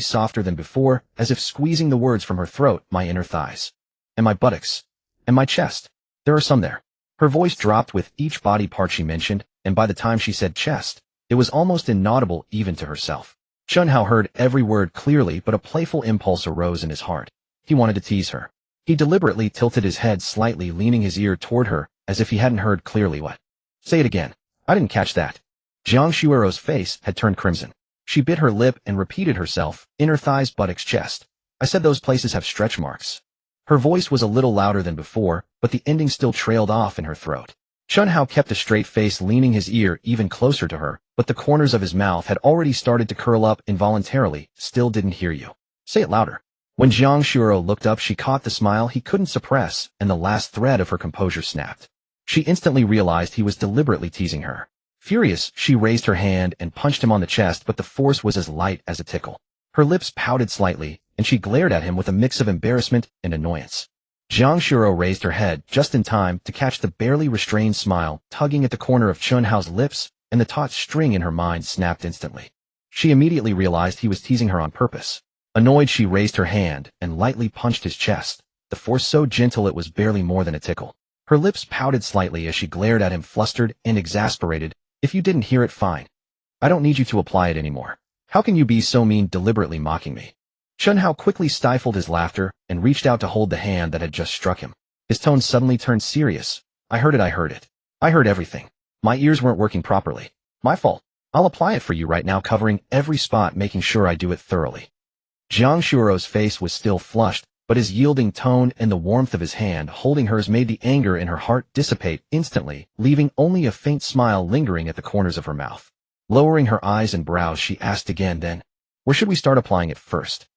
softer than before, as if squeezing the words from her throat. "My inner thighs. And my buttocks. And my chest. There are some there." Her voice dropped with each body part she mentioned, and by the time she said chest, it was almost inaudible even to herself. Chen Hao heard every word clearly, but a playful impulse arose in his heart. He wanted to tease her. He deliberately tilted his head slightly, leaning his ear toward her, as if he hadn't heard clearly what. Say it again. I didn't catch that. Jiang Shuiro's face had turned crimson. She bit her lip and repeated herself, inner thighs, buttocks, chest. I said those places have stretch marks. Her voice was a little louder than before, but the ending still trailed off in her throat. Chen Hao kept a straight face, leaning his ear even closer to her, but the corners of his mouth had already started to curl up involuntarily. Still didn't hear you. Say it louder. When Jiang Shuiro looked up, she caught the smile he couldn't suppress, and the last thread of her composure snapped. She instantly realized he was deliberately teasing her. Furious, she raised her hand and punched him on the chest, but the force was as light as a tickle. Her lips pouted slightly, and she glared at him with a mix of embarrassment and annoyance. Jiang Shuiro raised her head just in time to catch the barely restrained smile tugging at the corner of Chen Hao's lips, and the taut string in her mind snapped instantly. She immediately realized he was teasing her on purpose. Annoyed, she raised her hand and lightly punched his chest, the force so gentle it was barely more than a tickle. Her lips pouted slightly as she glared at him, flustered and exasperated. If you didn't hear it, fine. I don't need you to apply it anymore. How can you be so mean, deliberately mocking me? Chen Hao quickly stifled his laughter and reached out to hold the hand that had just struck him. His tone suddenly turned serious. I heard it. I heard everything. My ears weren't working properly. My fault. I'll apply it for you right now, covering every spot, making sure I do it thoroughly. Jiang Shuiro's face was still flushed, but his yielding tone and the warmth of his hand holding hers made the anger in her heart dissipate instantly, leaving only a faint smile lingering at the corners of her mouth. Lowering her eyes and brows, she asked again, then, where should we start applying it first?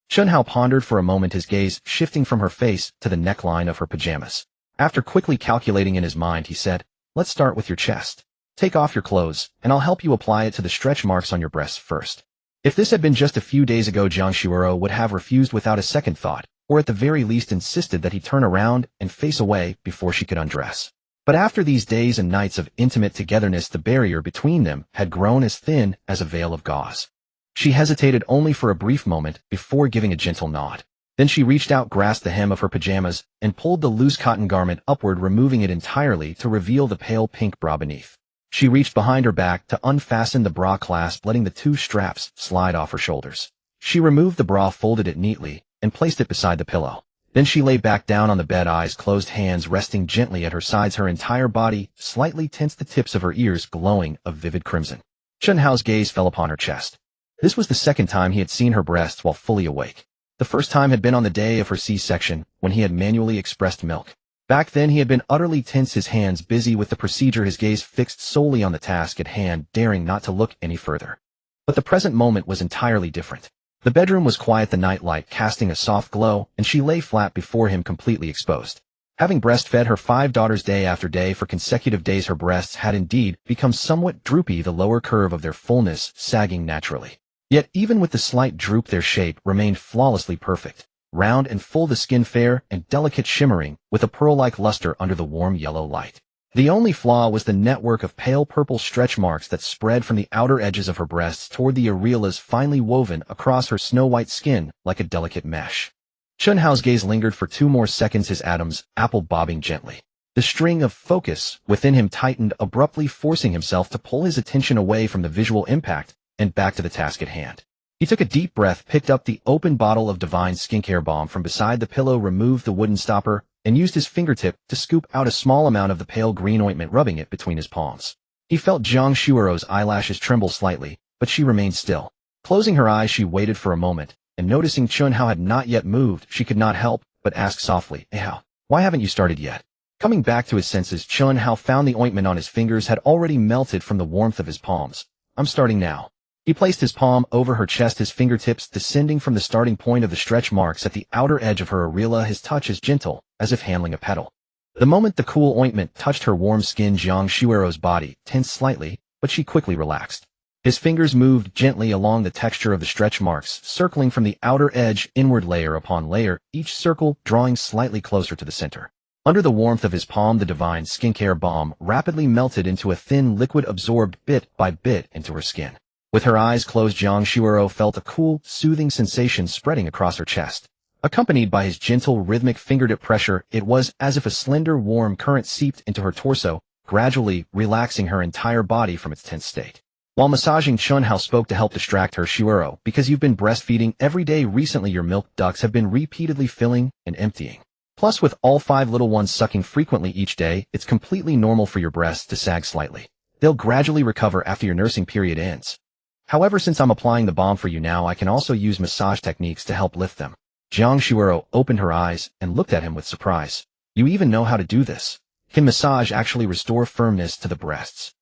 Chen Hao pondered for a moment, his gaze shifting from her face to the neckline of her pajamas. After quickly calculating in his mind, he said, let's start with your chest. Take off your clothes, and I'll help you apply it to the stretch marks on your breasts first. If this had been just a few days ago, Jiang Shuiro would have refused without a second thought, or at the very least insisted that he turn around and face away before she could undress. But after these days and nights of intimate togetherness, the barrier between them had grown as thin as a veil of gauze. She hesitated only for a brief moment before giving a gentle nod. Then she reached out, grasped the hem of her pajamas, and pulled the loose cotton garment upward, removing it entirely to reveal the pale pink bra beneath. She reached behind her back to unfasten the bra clasp, letting the two straps slide off her shoulders. She removed the bra, folded it neatly, and placed it beside the pillow. Then she lay back down on the bed, eyes closed, hands resting gently at her sides, her entire body slightly tense, the tips of her ears glowing a vivid crimson. Chen Hao's gaze fell upon her chest. This was the second time he had seen her breasts while fully awake. The first time had been on the day of her C-section, when he had manually expressed milk. Back then he had been utterly tense, his hands busy with the procedure, his gaze fixed solely on the task at hand, daring not to look any further. But the present moment was entirely different. The bedroom was quiet, the night light casting a soft glow, and she lay flat before him, completely exposed. Having breastfed her 5 daughters day after day for consecutive days, her breasts had indeed become somewhat droopy, the lower curve of their fullness sagging naturally. Yet even with the slight droop, their shape remained flawlessly perfect. Round and full, the skin fair and delicate, shimmering with a pearl-like luster under the warm yellow light. The only flaw was the network of pale purple stretch marks that spread from the outer edges of her breasts toward the areolas, finely woven across her snow-white skin like a delicate mesh. Chen Hao's gaze lingered for 2 more seconds, his atoms apple bobbing gently. The string of focus within him tightened abruptly, forcing himself to pull his attention away from the visual impact and back to the task at hand. He took a deep breath, picked up the open bottle of Divine skincare balm from beside the pillow, removed the wooden stopper, and used his fingertip to scoop out a small amount of the pale green ointment, rubbing it between his palms. He felt Jiang Shuiro's eyelashes tremble slightly, but she remained still. Closing her eyes, she waited for a moment, and noticing Chen Hao had not yet moved, she could not help but ask softly, "Hey Hao, why haven't you started yet?" Coming back to his senses, Chen Hao found the ointment on his fingers had already melted from the warmth of his palms. "I'm starting now." He placed his palm over her chest, his fingertips descending from the starting point of the stretch marks at the outer edge of her areola, his touch as gentle as if handling a petal. The moment the cool ointment touched her warm skin, Jiang Shuiro's body tensed slightly, but she quickly relaxed. His fingers moved gently along the texture of the stretch marks, circling from the outer edge inward, layer upon layer, each circle drawing slightly closer to the center. Under the warmth of his palm, the Divine skincare balm rapidly melted into a thin liquid, absorbed bit by bit into her skin. With her eyes closed, Jiang Shuiro felt a cool, soothing sensation spreading across her chest. Accompanied by his gentle, rhythmic fingertip pressure, it was as if a slender, warm current seeped into her torso, gradually relaxing her entire body from its tense state. While massaging, Chen Hao spoke to help distract her. Shuiro, because you've been breastfeeding every day recently, your milk ducts have been repeatedly filling and emptying. Plus, with all 5 little ones sucking frequently each day, it's completely normal for your breasts to sag slightly. They'll gradually recover after your nursing period ends. However, since I'm applying the balm for you now, I can also use massage techniques to help lift them. Jiang Shuiro opened her eyes and looked at him with surprise. You even know how to do this? Can massage actually restore firmness to the breasts?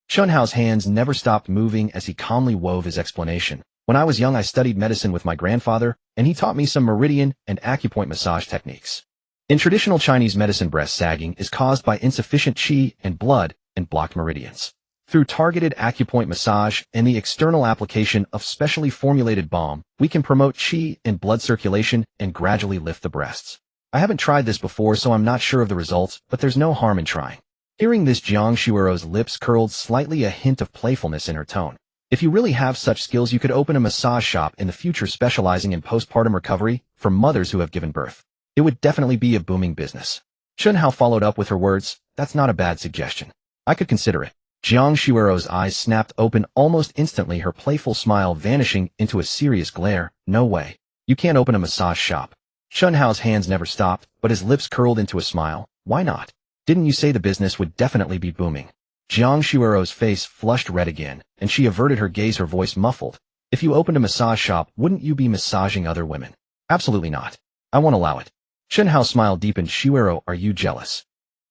Chen Hao's hands never stopped moving as he calmly wove his explanation. When I was young, I studied medicine with my grandfather, and he taught me some meridian and acupoint massage techniques. In traditional Chinese medicine, breast sagging is caused by insufficient qi and blood and blocked meridians. Through targeted acupoint massage and the external application of specially formulated balm, we can promote qi and blood circulation and gradually lift the breasts. I haven't tried this before, so I'm not sure of the results, but there's no harm in trying. Hearing this, Jiang Shuiro's lips curled slightly, a hint of playfulness in her tone. If you really have such skills, you could open a massage shop in the future specializing in postpartum recovery for mothers who have given birth. It would definitely be a booming business. Chen Hao followed up with her words, that's not a bad suggestion. I could consider it. Jiang Shuiro's eyes snapped open almost instantly, her playful smile vanishing into a serious glare. No way. You can't open a massage shop. Chen Hao's hands never stopped, but his lips curled into a smile. Why not? Didn't you say the business would definitely be booming? Jiang Shuiro's face flushed red again, and she averted her gaze, her voice muffled. If you opened a massage shop, wouldn't you be massaging other women? Absolutely not. I won't allow it. Chen Hao smiled deepened. Shuiro, are you jealous?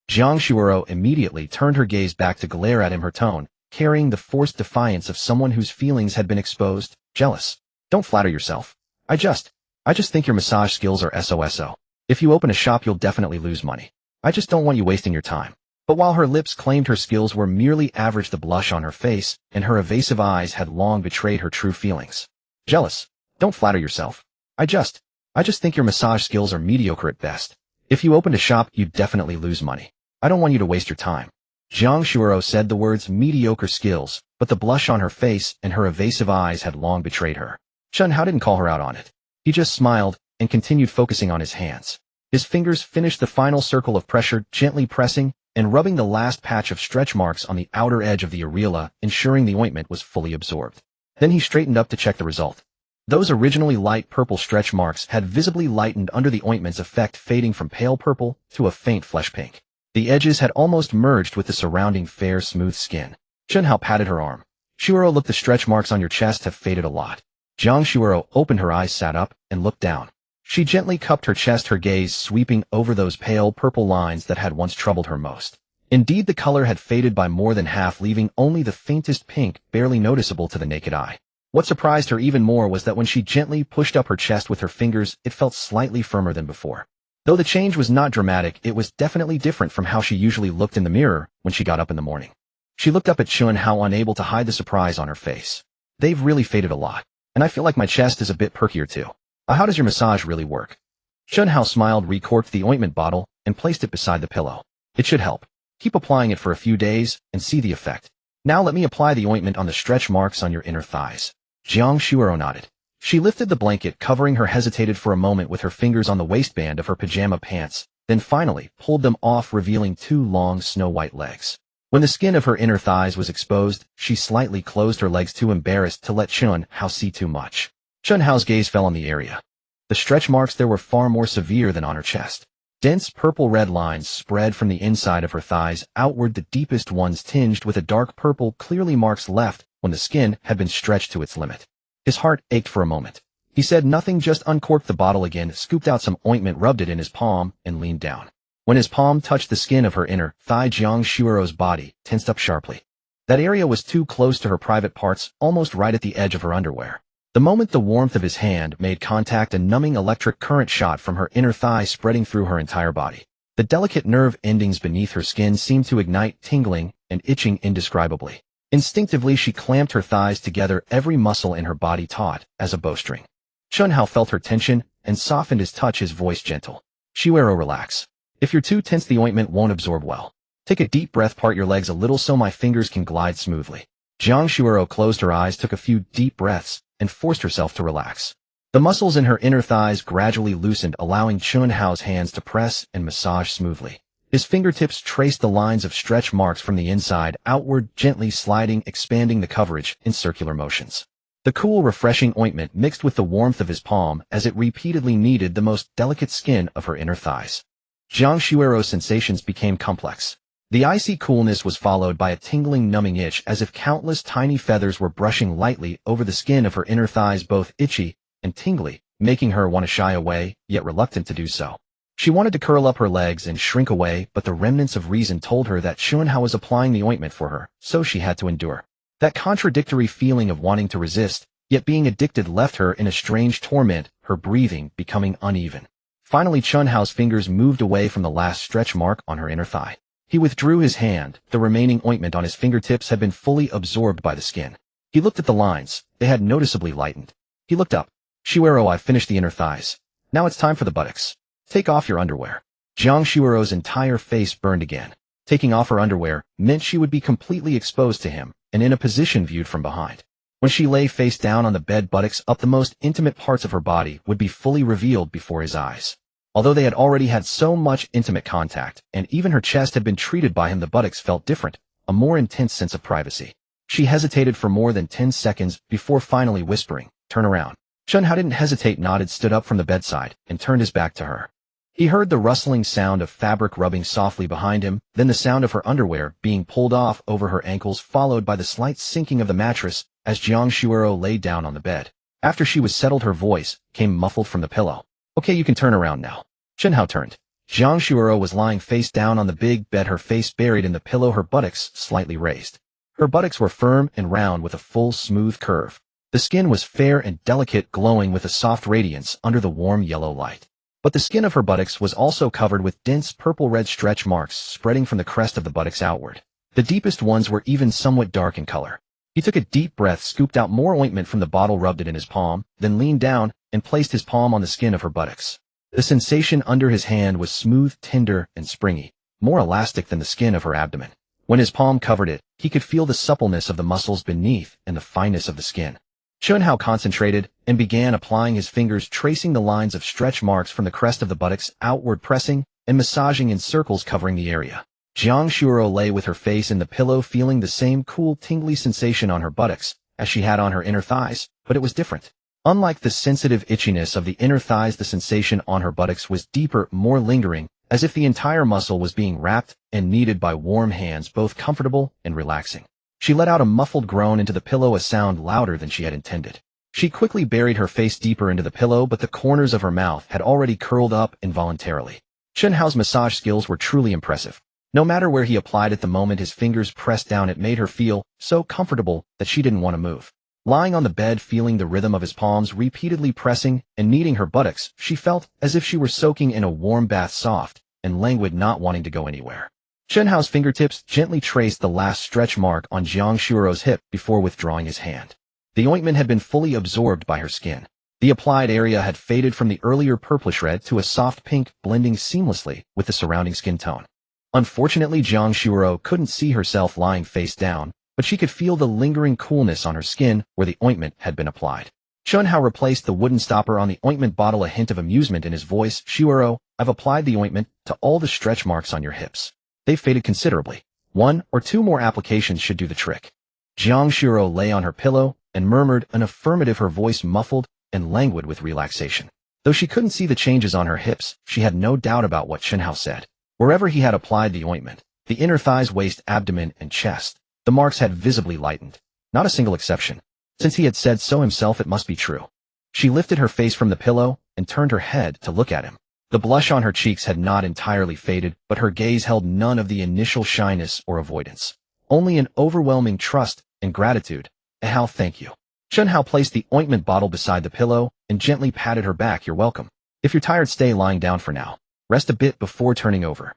Jiang Shuiro immediately turned her gaze back to glare at him, her tone carrying the forced defiance of someone whose feelings had been exposed. Jealous? Don't flatter yourself. I just think your massage skills are SOSO. If you open a shop, you'll definitely lose money. I just don't want you wasting your time. But while her lips claimed her skills were merely average, the blush on her face and her evasive eyes had long betrayed her true feelings. Jealous? Don't flatter yourself. I just think your massage skills are mediocre at best. If you opened a shop, you'd definitely lose money. I don't want you to waste your time. Jiang Shuiro said the words mediocre skills, but the blush on her face and her evasive eyes had long betrayed her. Chen Hao didn't call her out on it. He just smiled and continued focusing on his hands. His fingers finished the final circle of pressure, gently pressing and rubbing the last patch of stretch marks on the outer edge of the areola, ensuring the ointment was fully absorbed. Then he straightened up to check the result. Those originally light purple stretch marks had visibly lightened under the ointment's effect, fading from pale purple to a faint flesh pink. The edges had almost merged with the surrounding fair, smooth skin. Chen Hao patted her arm. Shuiro, look, the stretch marks on your chest have faded a lot. Jiang Shuiro opened her eyes, sat up, and looked down. She gently cupped her chest, her gaze sweeping over those pale purple lines that had once troubled her most. Indeed, the color had faded by more than half, leaving only the faintest pink barely noticeable to the naked eye. What surprised her even more was that when she gently pushed up her chest with her fingers, it felt slightly firmer than before. Though the change was not dramatic, it was definitely different from how she usually looked in the mirror when she got up in the morning. She looked up at Chen Hao, unable to hide the surprise on her face. They've really faded a lot, and I feel like my chest is a bit perkier too. How does your massage really work? Chen Hao smiled, recorked the ointment bottle, and placed it beside the pillow. It should help. Keep applying it for a few days and see the effect. Now let me apply the ointment on the stretch marks on your inner thighs. Jiang Shuiro nodded. She lifted the blanket covering her, hesitated for a moment with her fingers on the waistband of her pajama pants, then finally pulled them off, revealing 2 long snow-white legs. When the skin of her inner thighs was exposed, she slightly closed her legs, too embarrassed to let Chen Hao see too much. Chen Hao's gaze fell on the area. The stretch marks there were far more severe than on her chest. Dense purple-red lines spread from the inside of her thighs outward, the deepest ones tinged with a dark purple, clearly marks left when the skin had been stretched to its limit. His heart ached for a moment. He said nothing, just uncorked the bottle again, scooped out some ointment, rubbed it in his palm, and leaned down. When his palm touched the skin of her inner thigh, Jiang Shuiro's body tensed up sharply. That area was too close to her private parts, almost right at the edge of her underwear. The moment the warmth of his hand made contact, a numbing electric current shot from her inner thigh, spreading through her entire body. The delicate nerve endings beneath her skin seemed to ignite, tingling and itching indescribably. Instinctively, she clamped her thighs together, every muscle in her body taut as a bowstring. Chen Hao felt her tension and softened his touch, his voice gentle. Shuiro, relax. If you're too tense, the ointment won't absorb well. Take a deep breath, part your legs a little so my fingers can glide smoothly. Jiang Shuiro closed her eyes, took a few deep breaths, and forced herself to relax. The muscles in her inner thighs gradually loosened, allowing Chen Hao's hands to press and massage smoothly. His fingertips traced the lines of stretch marks from the inside outward, gently sliding, expanding the coverage in circular motions. The cool, refreshing ointment mixed with the warmth of his palm as it repeatedly kneaded the most delicate skin of her inner thighs. Jiang Shuiro's sensations became complex. The icy coolness was followed by a tingling, numbing itch as if countless tiny feathers were brushing lightly over the skin of her inner thighs, both itchy and tingly, making her want to shy away, yet reluctant to do so. She wanted to curl up her legs and shrink away, but the remnants of reason told her that Chen Hao was applying the ointment for her, so she had to endure. That contradictory feeling of wanting to resist, yet being addicted, left her in a strange torment, her breathing becoming uneven. Finally, Chen Hao's fingers moved away from the last stretch mark on her inner thigh. He withdrew his hand. The remaining ointment on his fingertips had been fully absorbed by the skin. He looked at the lines. They had noticeably lightened. He looked up. Shuiro, I finished the inner thighs. Now it's time for the buttocks. Take off your underwear. Jiang Shuiro's entire face burned again. Taking off her underwear meant she would be completely exposed to him, and in a position viewed from behind. When she lay face down on the bed, buttocks up, the most intimate parts of her body would be fully revealed before his eyes. Although they had already had so much intimate contact, and even her chest had been treated by him, the buttocks felt different, a more intense sense of privacy. She hesitated for more than 10 seconds before finally whispering, "Turn around." Chen Hao didn't hesitate, nodded, stood up from the bedside, and turned his back to her. He heard the rustling sound of fabric rubbing softly behind him, then the sound of her underwear being pulled off over her ankles, followed by the slight sinking of the mattress as Jiang Shuiro lay down on the bed. After she was settled, her voice came muffled from the pillow. "Okay, you can turn around now." Chen Hao turned. Jiang Shuiro was lying face down on the big bed, her face buried in the pillow, her buttocks slightly raised. Her buttocks were firm and round with a full, smooth curve. The skin was fair and delicate, glowing with a soft radiance under the warm yellow light. But the skin of her buttocks was also covered with dense purple-red stretch marks spreading from the crest of the buttocks outward. The deepest ones were even somewhat dark in color. He took a deep breath, scooped out more ointment from the bottle, rubbed it in his palm, then leaned down and placed his palm on the skin of her buttocks. The sensation under his hand was smooth, tender, and springy, more elastic than the skin of her abdomen. When his palm covered it, he could feel the suppleness of the muscles beneath and the fineness of the skin. Chen Hao concentrated and began applying his fingers, tracing the lines of stretch marks from the crest of the buttocks outward, pressing and massaging in circles covering the area. Jiang Shuiro lay with her face in the pillow, feeling the same cool, tingly sensation on her buttocks as she had on her inner thighs, but it was different. Unlike the sensitive itchiness of the inner thighs, the sensation on her buttocks was deeper, more lingering, as if the entire muscle was being wrapped and kneaded by warm hands, both comfortable and relaxing. She let out a muffled groan into the pillow, a sound louder than she had intended. She quickly buried her face deeper into the pillow, but the corners of her mouth had already curled up involuntarily. Chen Hao's massage skills were truly impressive. No matter where he applied it, the moment his fingers pressed down, it made her feel so comfortable that she didn't want to move. Lying on the bed, feeling the rhythm of his palms repeatedly pressing and kneading her buttocks, she felt as if she were soaking in a warm bath, soft and languid, not wanting to go anywhere. Chen Hao's fingertips gently traced the last stretch mark on Jiang Shuiro's hip before withdrawing his hand. The ointment had been fully absorbed by her skin. The applied area had faded from the earlier purplish red to a soft pink, blending seamlessly with the surrounding skin tone. Unfortunately, Jiang Shuiro couldn't see herself lying face down, but she could feel the lingering coolness on her skin where the ointment had been applied. Chen Hao replaced the wooden stopper on the ointment bottle, a hint of amusement in his voice. "Shuiro, I've applied the ointment to all the stretch marks on your hips. They've faded considerably. 1 or 2 more applications should do the trick." Jiang Shuiro lay on her pillow and murmured an affirmative, her voice muffled and languid with relaxation. Though she couldn't see the changes on her hips, she had no doubt about what Chen Hao said. Wherever he had applied the ointment, the inner thighs, waist, abdomen, and chest, the marks had visibly lightened. Not a single exception. Since he had said so himself, it must be true. She lifted her face from the pillow and turned her head to look at him. The blush on her cheeks had not entirely faded, but her gaze held none of the initial shyness or avoidance. Only an overwhelming trust and gratitude. "Hao, thank you." Chen Hao placed the ointment bottle beside the pillow and gently patted her back. "You're welcome. If you're tired, stay lying down for now. Rest a bit before turning over."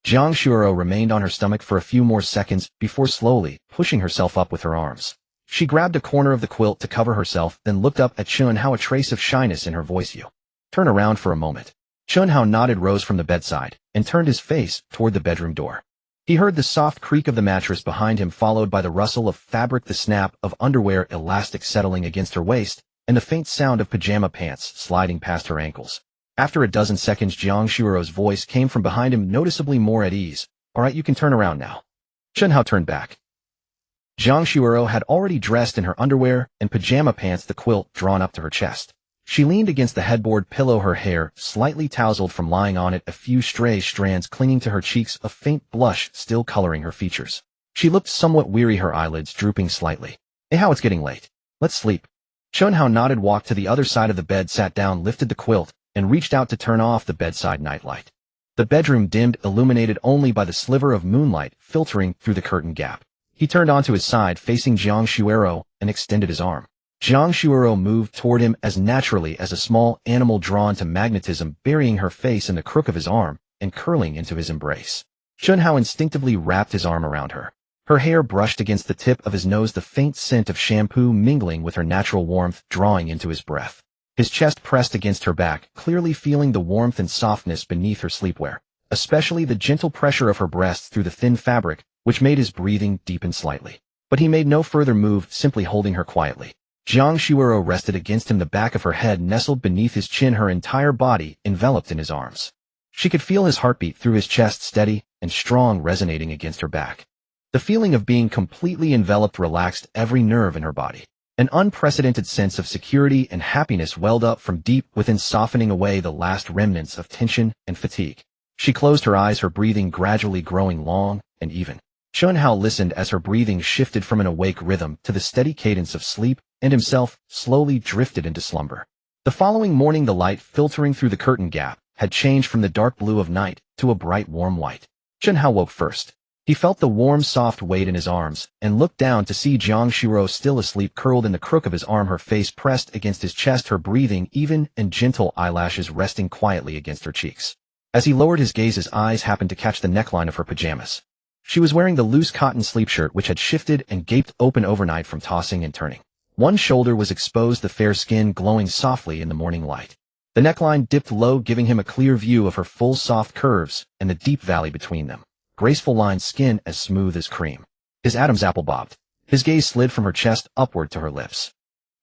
Jiang Shuiro remained on her stomach for a few more seconds before slowly pushing herself up with her arms. She grabbed a corner of the quilt to cover herself, then looked up at Chen Hao, a trace of shyness in her voice. "You turn around for a moment." Chen Hao nodded, rose from the bedside, and turned his face toward the bedroom door. He heard the soft creak of the mattress behind him, followed by the rustle of fabric, the snap of underwear elastic settling against her waist, and the faint sound of pajama pants sliding past her ankles. After a dozen seconds, Jiang Shuiro's voice came from behind him, noticeably more at ease. "All right, you can turn around now." Chen Hao turned back. Jiang Shuiro had already dressed in her underwear and pajama pants, the quilt drawn up to her chest. She leaned against the headboard pillow, her hair slightly tousled from lying on it, a few stray strands clinging to her cheeks, a faint blush still coloring her features. She looked somewhat weary, her eyelids drooping slightly. "Hey, how it's getting late. Let's sleep." Chen Hao nodded, walked to the other side of the bed, sat down, lifted the quilt, and reached out to turn off the bedside nightlight. The bedroom dimmed, illuminated only by the sliver of moonlight filtering through the curtain gap. He turned onto his side, facing Jiang Shuiro, and extended his arm. Jiang Shuiro moved toward him as naturally as a small animal drawn to magnetism, burying her face in the crook of his arm and curling into his embrace. Chen Hao instinctively wrapped his arm around her. Her hair brushed against the tip of his nose, the faint scent of shampoo mingling with her natural warmth, drawing into his breath. His chest pressed against her back, clearly feeling the warmth and softness beneath her sleepwear, especially the gentle pressure of her breasts through the thin fabric, which made his breathing deepen slightly. But he made no further move, simply holding her quietly. Jiang Shuiro rested against him, the back of her head nestled beneath his chin, her entire body enveloped in his arms. She could feel his heartbeat through his chest, steady and strong, resonating against her back. The feeling of being completely enveloped relaxed every nerve in her body. An unprecedented sense of security and happiness welled up from deep within, softening away the last remnants of tension and fatigue. She closed her eyes, her breathing gradually growing long and even. Chen Hao listened as her breathing shifted from an awake rhythm to the steady cadence of sleep, and himself slowly drifted into slumber. The following morning, the light filtering through the curtain gap had changed from the dark blue of night to a bright warm white. Chen Hao woke first. He felt the warm soft weight in his arms and looked down to see Jiang Shuiro still asleep, curled in the crook of his arm, her face pressed against his chest, her breathing even and gentle, eyelashes resting quietly against her cheeks. As he lowered his gaze, his eyes happened to catch the neckline of her pajamas. She was wearing the loose cotton sleep shirt which had shifted and gaped open overnight from tossing and turning. One shoulder was exposed, the fair skin glowing softly in the morning light. The neckline dipped low, giving him a clear view of her full soft curves and the deep valley between them. Graceful lined skin as smooth as cream. His Adam's apple bobbed. His gaze slid from her chest upward to her lips.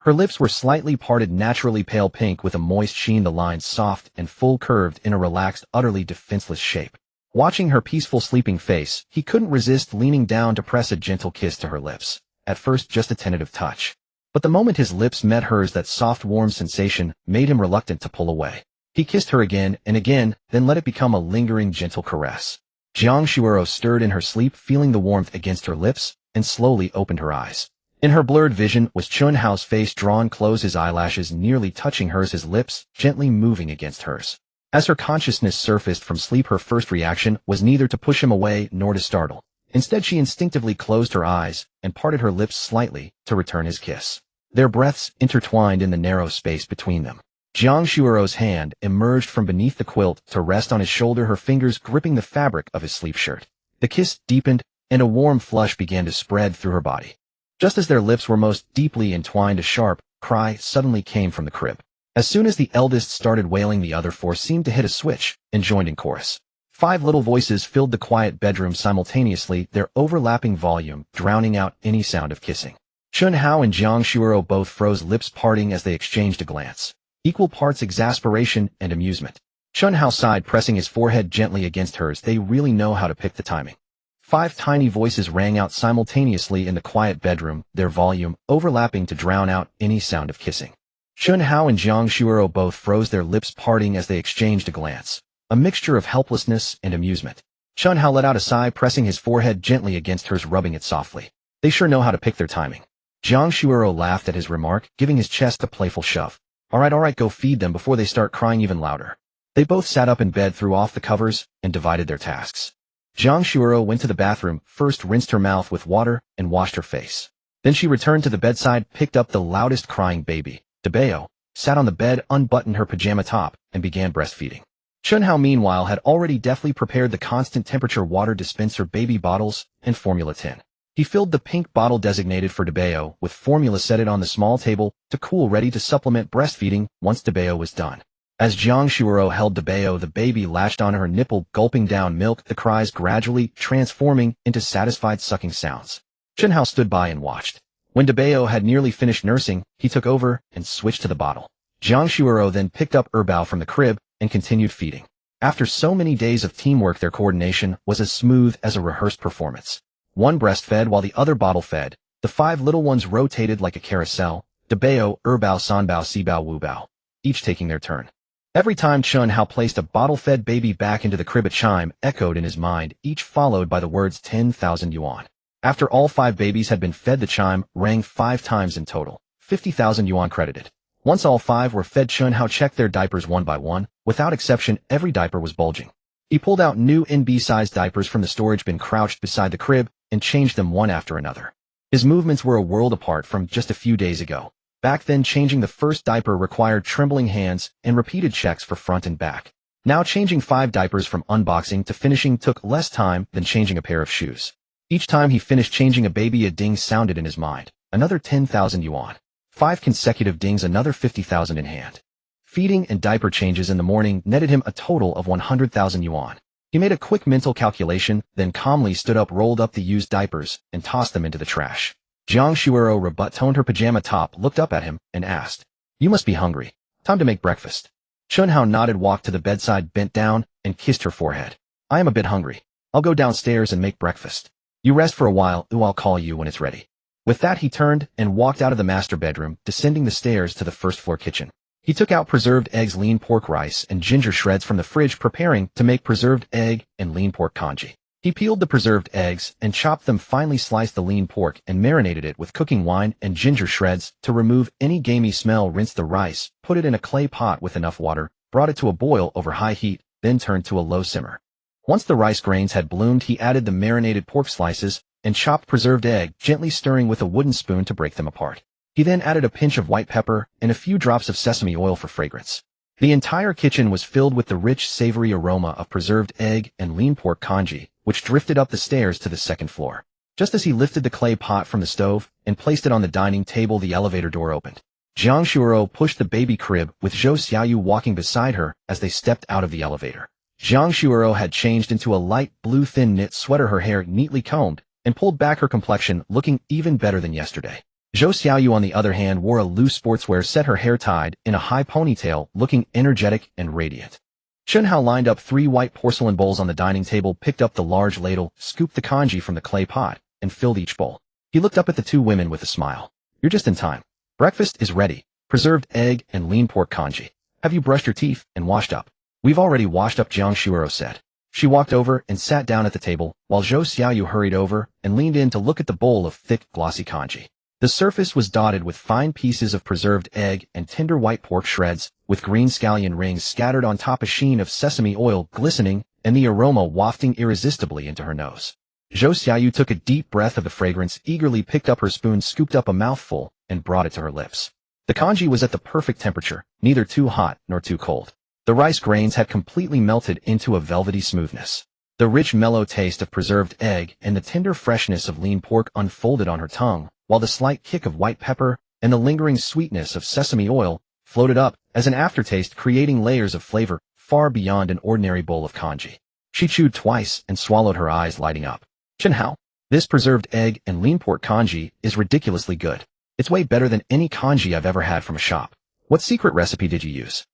Her lips were slightly parted, naturally pale pink with a moist sheen, the lines soft and full, curved in a relaxed, utterly defenseless shape. Watching her peaceful sleeping face, he couldn't resist leaning down to press a gentle kiss to her lips. At first just a tentative touch. But the moment his lips met hers, that soft warm sensation made him reluctant to pull away. He kissed her again and again, then let it become a lingering gentle caress. Jiang Shuiro stirred in her sleep, feeling the warmth against her lips, and slowly opened her eyes. In her blurred vision was Chen Hao's face, drawn close, his eyelashes nearly touching hers, his lips gently moving against hers. As her consciousness surfaced from sleep, her first reaction was neither to push him away nor to startle. Instead, she instinctively closed her eyes and parted her lips slightly to return his kiss. Their breaths intertwined in the narrow space between them. Jiang Shuiro's hand emerged from beneath the quilt to rest on his shoulder, her fingers gripping the fabric of his sleep shirt. The kiss deepened, and a warm flush began to spread through her body. Just as their lips were most deeply entwined, a sharp cry suddenly came from the crib. As soon as the eldest started wailing, the other four seemed to hit a switch and joined in chorus. 5 little voices filled the quiet bedroom simultaneously, their overlapping volume drowning out any sound of kissing. Chen Hao and Jiang Shuiro both froze, lips parting as they exchanged a glance. Equal parts exasperation and amusement. Chen Hao sighed, pressing his forehead gently against hers. They really know how to pick the timing. 5 tiny voices rang out simultaneously in the quiet bedroom, their volume overlapping to drown out any sound of kissing. Chen Hao and Jiang Shuiro both froze, their lips parting as they exchanged a glance. A mixture of helplessness and amusement. Chen Hao let out a sigh, pressing his forehead gently against hers, rubbing it softly. They sure know how to pick their timing. Jiang Shuiro laughed at his remark, giving his chest a playful shove. All right, go feed them before they start crying even louder. They both sat up in bed, threw off the covers, and divided their tasks. Jiang Shuiro went to the bathroom, first rinsed her mouth with water and washed her face. Then she returned to the bedside, picked up the loudest crying baby, Debeo, sat on the bed, unbuttoned her pajama top, and began breastfeeding. Chen Hao meanwhile had already deftly prepared the constant temperature water dispenser, baby bottles, and formula tin. He filled the pink bottle designated for Debeo with formula, set it on the small table to cool, ready to supplement breastfeeding once Debeo was done. As Jiang Shuiro held Debeo, the baby latched on her nipple, gulping down milk, the cries gradually transforming into satisfied sucking sounds. Chen Hao stood by and watched. When Debao had nearly finished nursing, he took over and switched to the bottle. Jiang Shuoro then picked up Erbao from the crib and continued feeding. After so many days of teamwork, their coordination was as smooth as a rehearsed performance. One breastfed while the other bottle fed. The 5 little ones rotated like a carousel, Debao, Erbao, Sanbao, Sibao, Wubao, each taking their turn. Every time Chen Hao placed a bottle-fed baby back into the crib, a chime echoed in his mind, each followed by the words 10,000 yuan. After all 5 babies had been fed, the chime rang 5 times in total, 50,000 yuan credited. Once all 5 were fed, Chen Hao checked their diapers one by one. Without exception, every diaper was bulging. He pulled out new NB-sized diapers from the storage bin crouched beside the crib and changed them one after another. His movements were a world apart from just a few days ago. Back then, changing the first diaper required trembling hands and repeated checks for front and back. Now, changing 5 diapers from unboxing to finishing took less time than changing a pair of shoes. Each time he finished changing a baby, a ding sounded in his mind. Another 10,000 yuan. 5 consecutive dings, another 50,000 in hand. Feeding and diaper changes in the morning netted him a total of 100,000 yuan. He made a quick mental calculation, then calmly stood up, rolled up the used diapers, and tossed them into the trash. Jiang Shuoro rebut-toned her pajama top, looked up at him, and asked, "You must be hungry. Time to make breakfast." Chen Hao nodded, walked to the bedside, bent down, and kissed her forehead. "I am a bit hungry. I'll go downstairs and make breakfast. You rest for a while, I'll call you when it's ready." With that, he turned and walked out of the master bedroom, descending the stairs to the first-floor kitchen. He took out preserved eggs, lean pork rice, and ginger shreds from the fridge, preparing to make preserved egg and lean pork congee. He peeled the preserved eggs and chopped them finely, sliced the lean pork and marinated it with cooking wine and ginger shreds to remove any gamey smell. Rinsed the rice, put it in a clay pot with enough water, brought it to a boil over high heat, then turned to a low simmer. Once the rice grains had bloomed, he added the marinated pork slices and chopped preserved egg, gently stirring with a wooden spoon to break them apart. He then added a pinch of white pepper and a few drops of sesame oil for fragrance. The entire kitchen was filled with the rich, savory aroma of preserved egg and lean pork congee, which drifted up the stairs to the second floor. Just as he lifted the clay pot from the stove and placed it on the dining table, the elevator door opened. Jiang Shuoro pushed the baby crib, with Zhou Xiaoyu walking beside her as they stepped out of the elevator. Jiang Shuoro had changed into a light blue thin knit sweater, her hair neatly combed, and pulled back, her complexion looking even better than yesterday. Zhou Xiaoyu, on the other hand, wore a loose sportswear set, her hair tied in a high ponytail, looking energetic and radiant. Chen Hao lined up 3 white porcelain bowls on the dining table, picked up the large ladle, scooped the congee from the clay pot, and filled each bowl. He looked up at the 2 women with a smile. "You're just in time. Breakfast is ready. Preserved egg and lean pork congee. Have you brushed your teeth and washed up?" "We've already washed up," Jiang Shuoro said. She walked over and sat down at the table, while Zhou Xiaoyu hurried over and leaned in to look at the bowl of thick, glossy congee. The surface was dotted with fine pieces of preserved egg and tender white pork shreds, with green scallion rings scattered on top, a sheen of sesame oil glistening, and the aroma wafting irresistibly into her nose. Zhou Xiaoyu took a deep breath of the fragrance, eagerly picked up her spoon, scooped up a mouthful, and brought it to her lips. The congee was at the perfect temperature, neither too hot nor too cold. The rice grains had completely melted into a velvety smoothness. The rich, mellow taste of preserved egg and the tender freshness of lean pork unfolded on her tongue, while the slight kick of white pepper and the lingering sweetness of sesame oil floated up as an aftertaste, creating layers of flavor far beyond an ordinary bowl of congee. She chewed twice and swallowed, her eyes lighting up. "Chen Hao, this preserved egg and lean pork congee is ridiculously good. It's way better than any congee I've ever had from a shop. What secret recipe did you use?"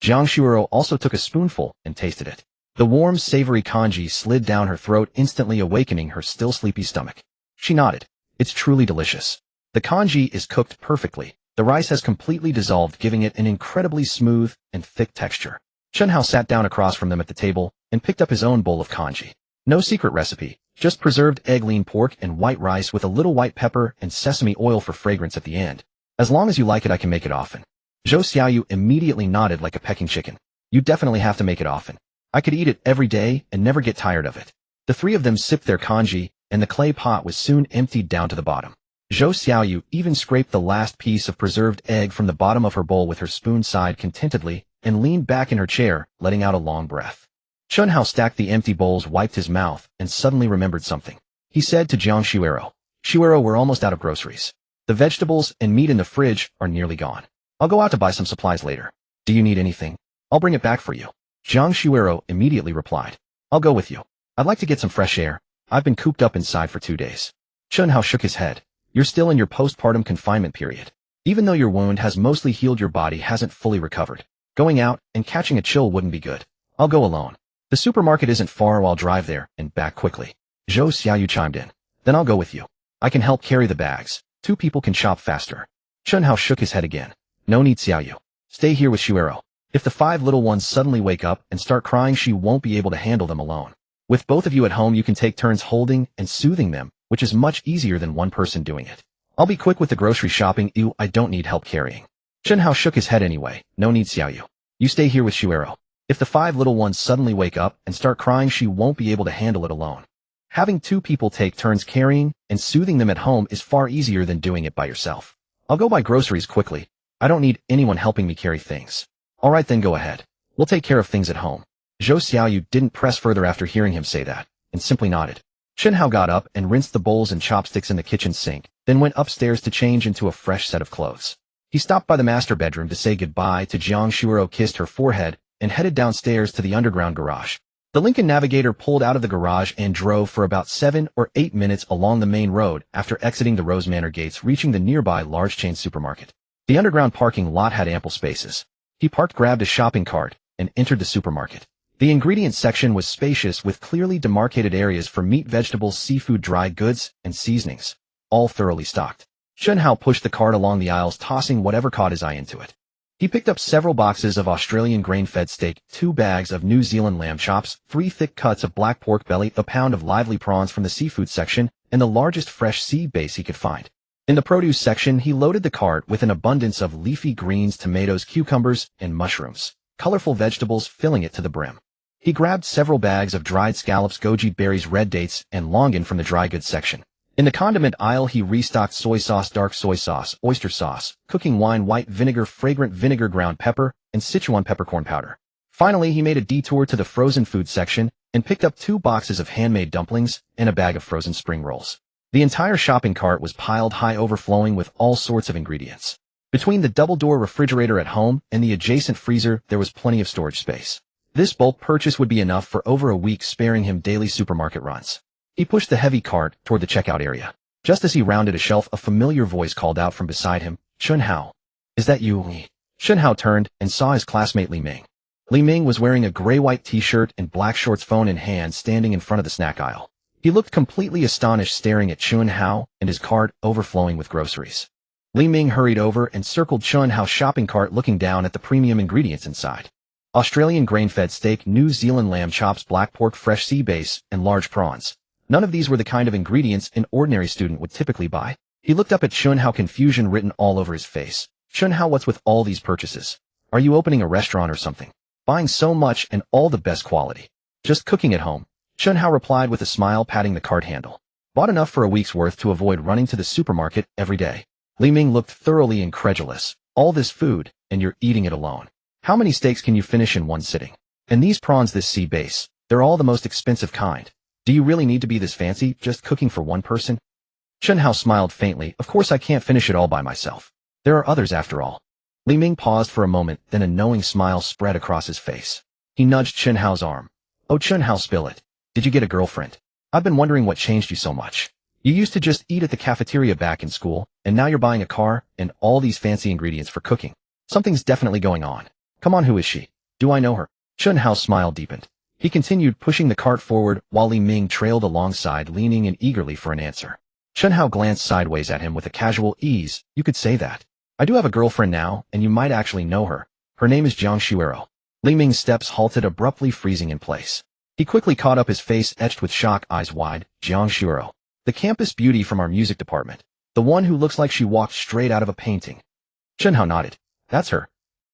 Jiang Shuoro also took a spoonful and tasted it. The warm, savory congee slid down her throat, instantly awakening her still sleepy stomach. She nodded. "It's truly delicious. The congee is cooked perfectly. The rice has completely dissolved, giving it an incredibly smooth and thick texture." Chen Hao sat down across from them at the table and picked up his own bowl of congee. "No secret recipe, just preserved egg, lean pork, and white rice with a little white pepper and sesame oil for fragrance at the end. As long as you like it, I can make it often." Zhou Xiaoyu immediately nodded like a pecking chicken. "You definitely have to make it often. I could eat it every day and never get tired of it." The 3 of them sipped their congee, and the clay pot was soon emptied down to the bottom. Zhou Xiaoyu even scraped the last piece of preserved egg from the bottom of her bowl with her spoon, sighed contentedly, and leaned back in her chair, letting out a long breath. Chen Hao stacked the empty bowls, wiped his mouth, and suddenly remembered something. He said to Jiang Shuoro, "Shuoro, we're almost out of groceries. The vegetables and meat in the fridge are nearly gone. I'll go out to buy some supplies later. Do you need anything? I'll bring it back for you." Jiang Shuoro immediately replied, "I'll go with you. I'd like to get some fresh air. I've been cooped up inside for 2 days." Chen Hao shook his head. You're still in your postpartum confinement period. Even though your wound has mostly healed, your body hasn't fully recovered. Going out and catching a chill wouldn't be good. I'll go alone. The supermarket isn't far, I'll drive there and back quickly. Zhou Xiaoyu chimed in. Then I'll go with you. I can help carry the bags. 2 people can shop faster. Chen Hao shook his head again. No need, Xiaoyu. Stay here with Shuero. If the 5 little ones suddenly wake up and start crying, she won't be able to handle them alone. With both of you at home, you can take turns holding and soothing them, which is much easier than one person doing it. I'll be quick with the grocery shopping. I don't need help carrying. Chen Hao shook his head anyway. No need, Xiaoyu. You stay here with Shuero. If the 5 little ones suddenly wake up and start crying, she won't be able to handle it alone. Having 2 people take turns carrying and soothing them at home is far easier than doing it by yourself. I'll go buy groceries quickly. I don't need anyone helping me carry things. All right, then go ahead. We'll take care of things at home. Zhou Xiaoyu didn't press further after hearing him say that, and simply nodded. Chen Hao got up and rinsed the bowls and chopsticks in the kitchen sink, then went upstairs to change into a fresh set of clothes. He stopped by the master bedroom to say goodbye to Jiang Shuero, kissed her forehead, and headed downstairs to the underground garage. The Lincoln Navigator pulled out of the garage and drove for about 7 or 8 minutes along the main road after exiting the Rose Manor gates, reaching the nearby large chain supermarket. The underground parking lot had ample spaces. He parked, grabbed a shopping cart, and entered the supermarket. The ingredients section was spacious with clearly demarcated areas for meat, vegetables, seafood, dry goods, and seasonings, all thoroughly stocked. Chen Hao pushed the cart along the aisles, tossing whatever caught his eye into it. He picked up several boxes of Australian grain-fed steak, 2 bags of New Zealand lamb chops, 3 thick cuts of black pork belly, a pound of lively prawns from the seafood section, and the largest fresh sea bass he could find. In the produce section, he loaded the cart with an abundance of leafy greens, tomatoes, cucumbers, and mushrooms, colorful vegetables filling it to the brim. He grabbed several bags of dried scallops, goji berries, red dates, and longan from the dry goods section. In the condiment aisle, he restocked soy sauce, dark soy sauce, oyster sauce, cooking wine, white vinegar, fragrant vinegar, ground pepper, and Sichuan peppercorn powder. Finally, he made a detour to the frozen food section and picked up 2 boxes of handmade dumplings and a bag of frozen spring rolls. The entire shopping cart was piled high, overflowing with all sorts of ingredients. Between the double-door refrigerator at home and the adjacent freezer, there was plenty of storage space. This bulk purchase would be enough for over a week, sparing him daily supermarket runs. He pushed the heavy cart toward the checkout area. Just as he rounded a shelf, a familiar voice called out from beside him, Chen Hao. Is that you, Li? Chen Hao turned and saw his classmate Li Ming. Li Ming was wearing a gray-white t-shirt and black shorts, phone in hand, standing in front of the snack aisle. He looked completely astonished, staring at Chen Hao and his cart overflowing with groceries. Li Ming hurried over and circled Chen Hao's shopping cart, looking down at the premium ingredients inside. Australian grain-fed steak, New Zealand lamb chops, black pork, fresh sea bass, and large prawns. None of these were the kind of ingredients an ordinary student would typically buy. He looked up at Chen Hao, confusion written all over his face. Chen Hao, what's with all these purchases? Are you opening a restaurant or something? Buying so much and all the best quality. Just cooking at home. Chen Hao replied with a smile, patting the cart handle. Bought enough for a week's worth to avoid running to the supermarket every day. Li Ming looked thoroughly incredulous. All this food, and you're eating it alone. How many steaks can you finish in one sitting? And these prawns, this sea bass, they're all the most expensive kind. Do you really need to be this fancy, just cooking for one person? Chen Hao smiled faintly. Of course I can't finish it all by myself. There are others after all. Li Ming paused for a moment, then a knowing smile spread across his face. He nudged Chen Hao's arm. Oh, Chen Hao, spill it. Did you get a girlfriend? I've been wondering what changed you so much. You used to just eat at the cafeteria back in school, and now you're buying a car and all these fancy ingredients for cooking. Something's definitely going on. Come on, who is she? Do I know her? Chen Hao's smile deepened. He continued pushing the cart forward while Li Ming trailed alongside, leaning in eagerly for an answer. Chen Hao glanced sideways at him with a casual ease. You could say that. I do have a girlfriend now, and you might actually know her. Her name is Jiang Shuero. Li Ming's steps halted, abruptly freezing in place. He quickly caught up, his face etched with shock, eyes wide. Jiang Shuero. The campus beauty from our music department. The one who looks like she walked straight out of a painting. Chen Hao nodded. That's her.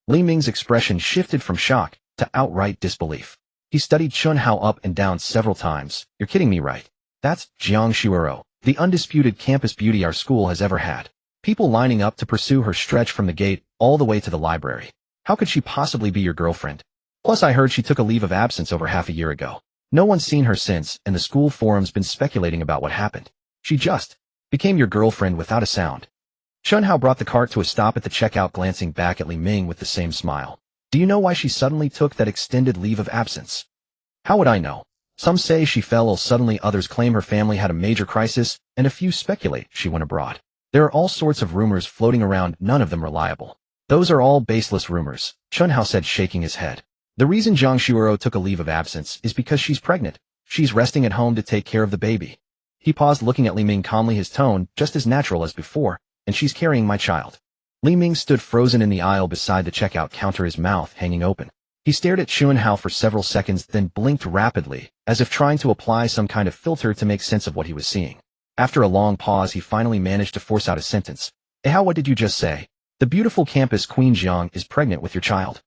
Li Ming's expression shifted from shock to outright disbelief. He studied Chen Hao up and down several times. You're kidding me, right? That's Jiang Shuero, the undisputed campus beauty our school has ever had. People lining up to pursue her stretch from the gate all the way to the library. How could she possibly be your girlfriend? Plus, I heard she took a leave of absence over half a year ago. No one's seen her since, and the school forum's been speculating about what happened. She just became your girlfriend without a sound. Chen Hao brought the cart to a stop at the checkout, glancing back at Li Ming with the same smile. Do you know why she suddenly took that extended leave of absence? How would I know? Some say she fell ill suddenly, others claim her family had a major crisis, and a few speculate she went abroad. There are all sorts of rumors floating around, none of them reliable. Those are all baseless rumors, Chen Hao said, shaking his head. The reason Zhang Shuero took a leave of absence is because she's pregnant. She's resting at home to take care of the baby. He paused, looking at Li Ming calmly, his tone just as natural as before, and she's carrying my child. Li Ming stood frozen in the aisle beside the checkout counter, his mouth hanging open. He stared at Chen Hao for several seconds, then blinked rapidly, as if trying to apply some kind of filter to make sense of what he was seeing. After a long pause, he finally managed to force out a sentence. How, what did you just say? The beautiful campus Queen Jiang is pregnant with your child.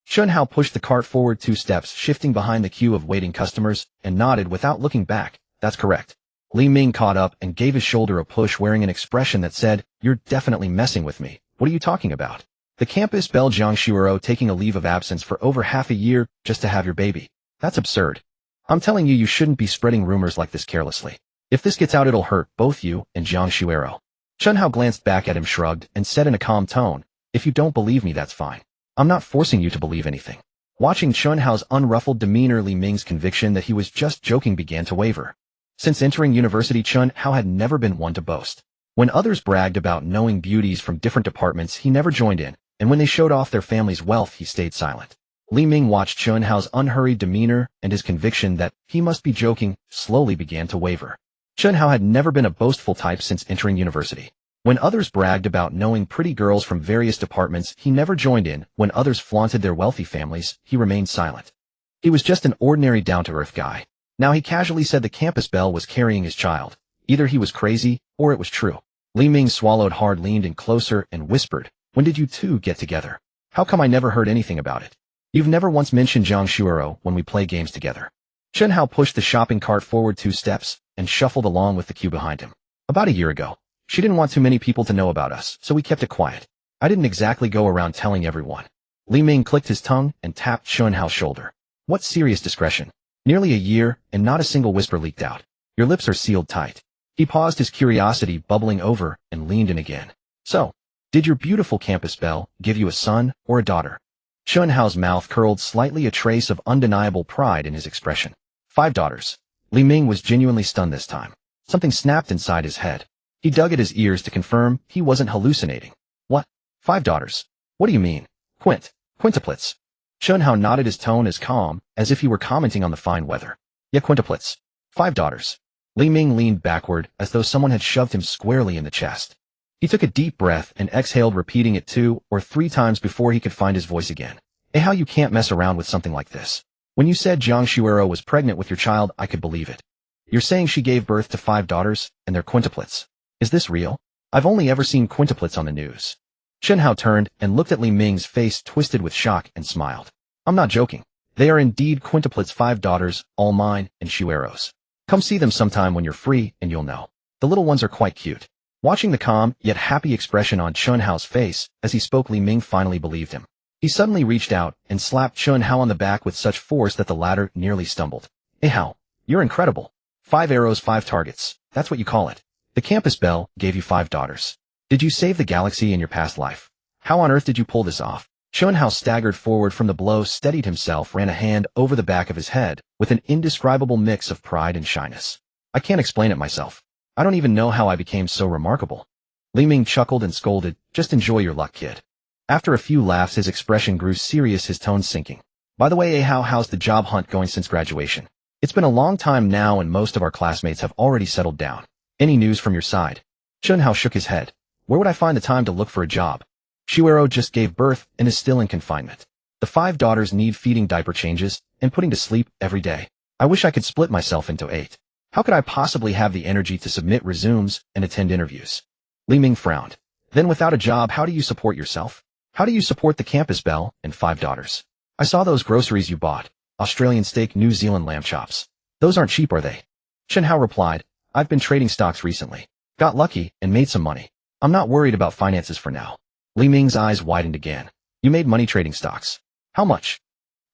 Chen Hao pushed the cart forward 2 steps, shifting behind the queue of waiting customers, and nodded without looking back. That's correct. Li Ming caught up and gave his shoulder a push, wearing an expression that said, "You're definitely messing with me. What are you talking about? The campus belle Zhang Shuero taking a leave of absence for over half a year just to have your baby. That's absurd. I'm telling you, you shouldn't be spreading rumors like this carelessly. If this gets out, it'll hurt both you and Zhang Shuero." Chen Hao glanced back at him, shrugged, and said in a calm tone, "If you don't believe me, that's fine. I'm not forcing you to believe anything." Watching Chen Hao's unruffled demeanor, Li Ming's conviction that he was just joking began to waver. Since entering university, Chen Hao had never been one to boast. When others bragged about knowing beauties from different departments, he never joined in, and when they showed off their family's wealth, he stayed silent. Li Ming watched Chen Hao's unhurried demeanor, and his conviction that he must be joking slowly began to waver. Chen Hao had never been a boastful type since entering university. When others bragged about knowing pretty girls from various departments, he never joined in. When others flaunted their wealthy families, he remained silent. He was just an ordinary, down-to-earth guy. Now he casually said the campus belle was carrying his child. Either he was crazy, or it was true. Li Ming swallowed hard, leaned in closer, and whispered, "When did you two get together? How come I never heard anything about it? You've never once mentioned Zhang Shuero when we play games together." Chen Hao pushed the shopping cart forward 2 steps, and shuffled along with the queue behind him. "About a year ago. She didn't want too many people to know about us, so we kept it quiet. I didn't exactly go around telling everyone." Li Ming clicked his tongue and tapped Chen Hao's shoulder. "What serious discretion. Nearly a year, and not a single whisper leaked out. Your lips are sealed tight." He paused, his curiosity bubbling over, and leaned in again. "So, did your beautiful campus belle give you a son or a daughter?" Chen Hao's mouth curled slightly, a trace of undeniable pride in his expression. 5 daughters. Li Ming was genuinely stunned this time. Something snapped inside his head. He dug at his ears to confirm he wasn't hallucinating. "What? 5 daughters? What do you mean? Quintuplets?" Chen Hao nodded, his tone as calm as if he were commenting on the fine weather. "Yeah, quintuplets. 5 daughters." Li Ming leaned backward as though someone had shoved him squarely in the chest. He took a deep breath and exhaled, repeating it 2 or 3 times before he could find his voice again. How, you can't mess around with something like this. When you said Zhang Shuero was pregnant with your child, I could believe it. You're saying she gave birth to 5 daughters, and they're quintuplets? Is this real? I've only ever seen quintuplets on the news." Chen Hao turned and looked at Li Ming's face, twisted with shock, and smiled. "I'm not joking. They are indeed quintuplets, 5 daughters, all mine and Shuero's. Come see them sometime when you're free, and you'll know. The little ones are quite cute." Watching the calm, yet happy expression on Chen Hao's face as he spoke, Li Ming finally believed him. He suddenly reached out and slapped Chen Hao on the back with such force that the latter nearly stumbled. Hao, you're incredible. 5 arrows, 5 targets. That's what you call it. The campus belle gave you 5 daughters. Did you save the galaxy in your past life? How on earth did you pull this off?" Chen Hao staggered forward from the blow, steadied himself, ran a hand over the back of his head with an indescribable mix of pride and shyness. "I can't explain it myself. I don't even know how I became so remarkable." Li Ming chuckled and scolded, "Just enjoy your luck, kid." After a few laughs, his expression grew serious, his tone sinking. "By the way, how's the job hunt going since graduation? It's been a long time now, and most of our classmates have already settled down. Any news from your side?" Chen Hao shook his head. "Where would I find the time to look for a job? Shuero just gave birth and is still in confinement. The 5 daughters need feeding, diaper changes, and putting to sleep every day. I wish I could split myself into 8. How could I possibly have the energy to submit resumes and attend interviews?" Li Ming frowned. "Then without a job, how do you support yourself? How do you support the campus belle and 5 daughters? I saw those groceries you bought. Australian steak, New Zealand lamb chops. Those aren't cheap, are they?" Chen Hao replied, "I've been trading stocks recently. Got lucky and made some money. I'm not worried about finances for now." Li Ming's eyes widened again. "You made money trading stocks. How much?"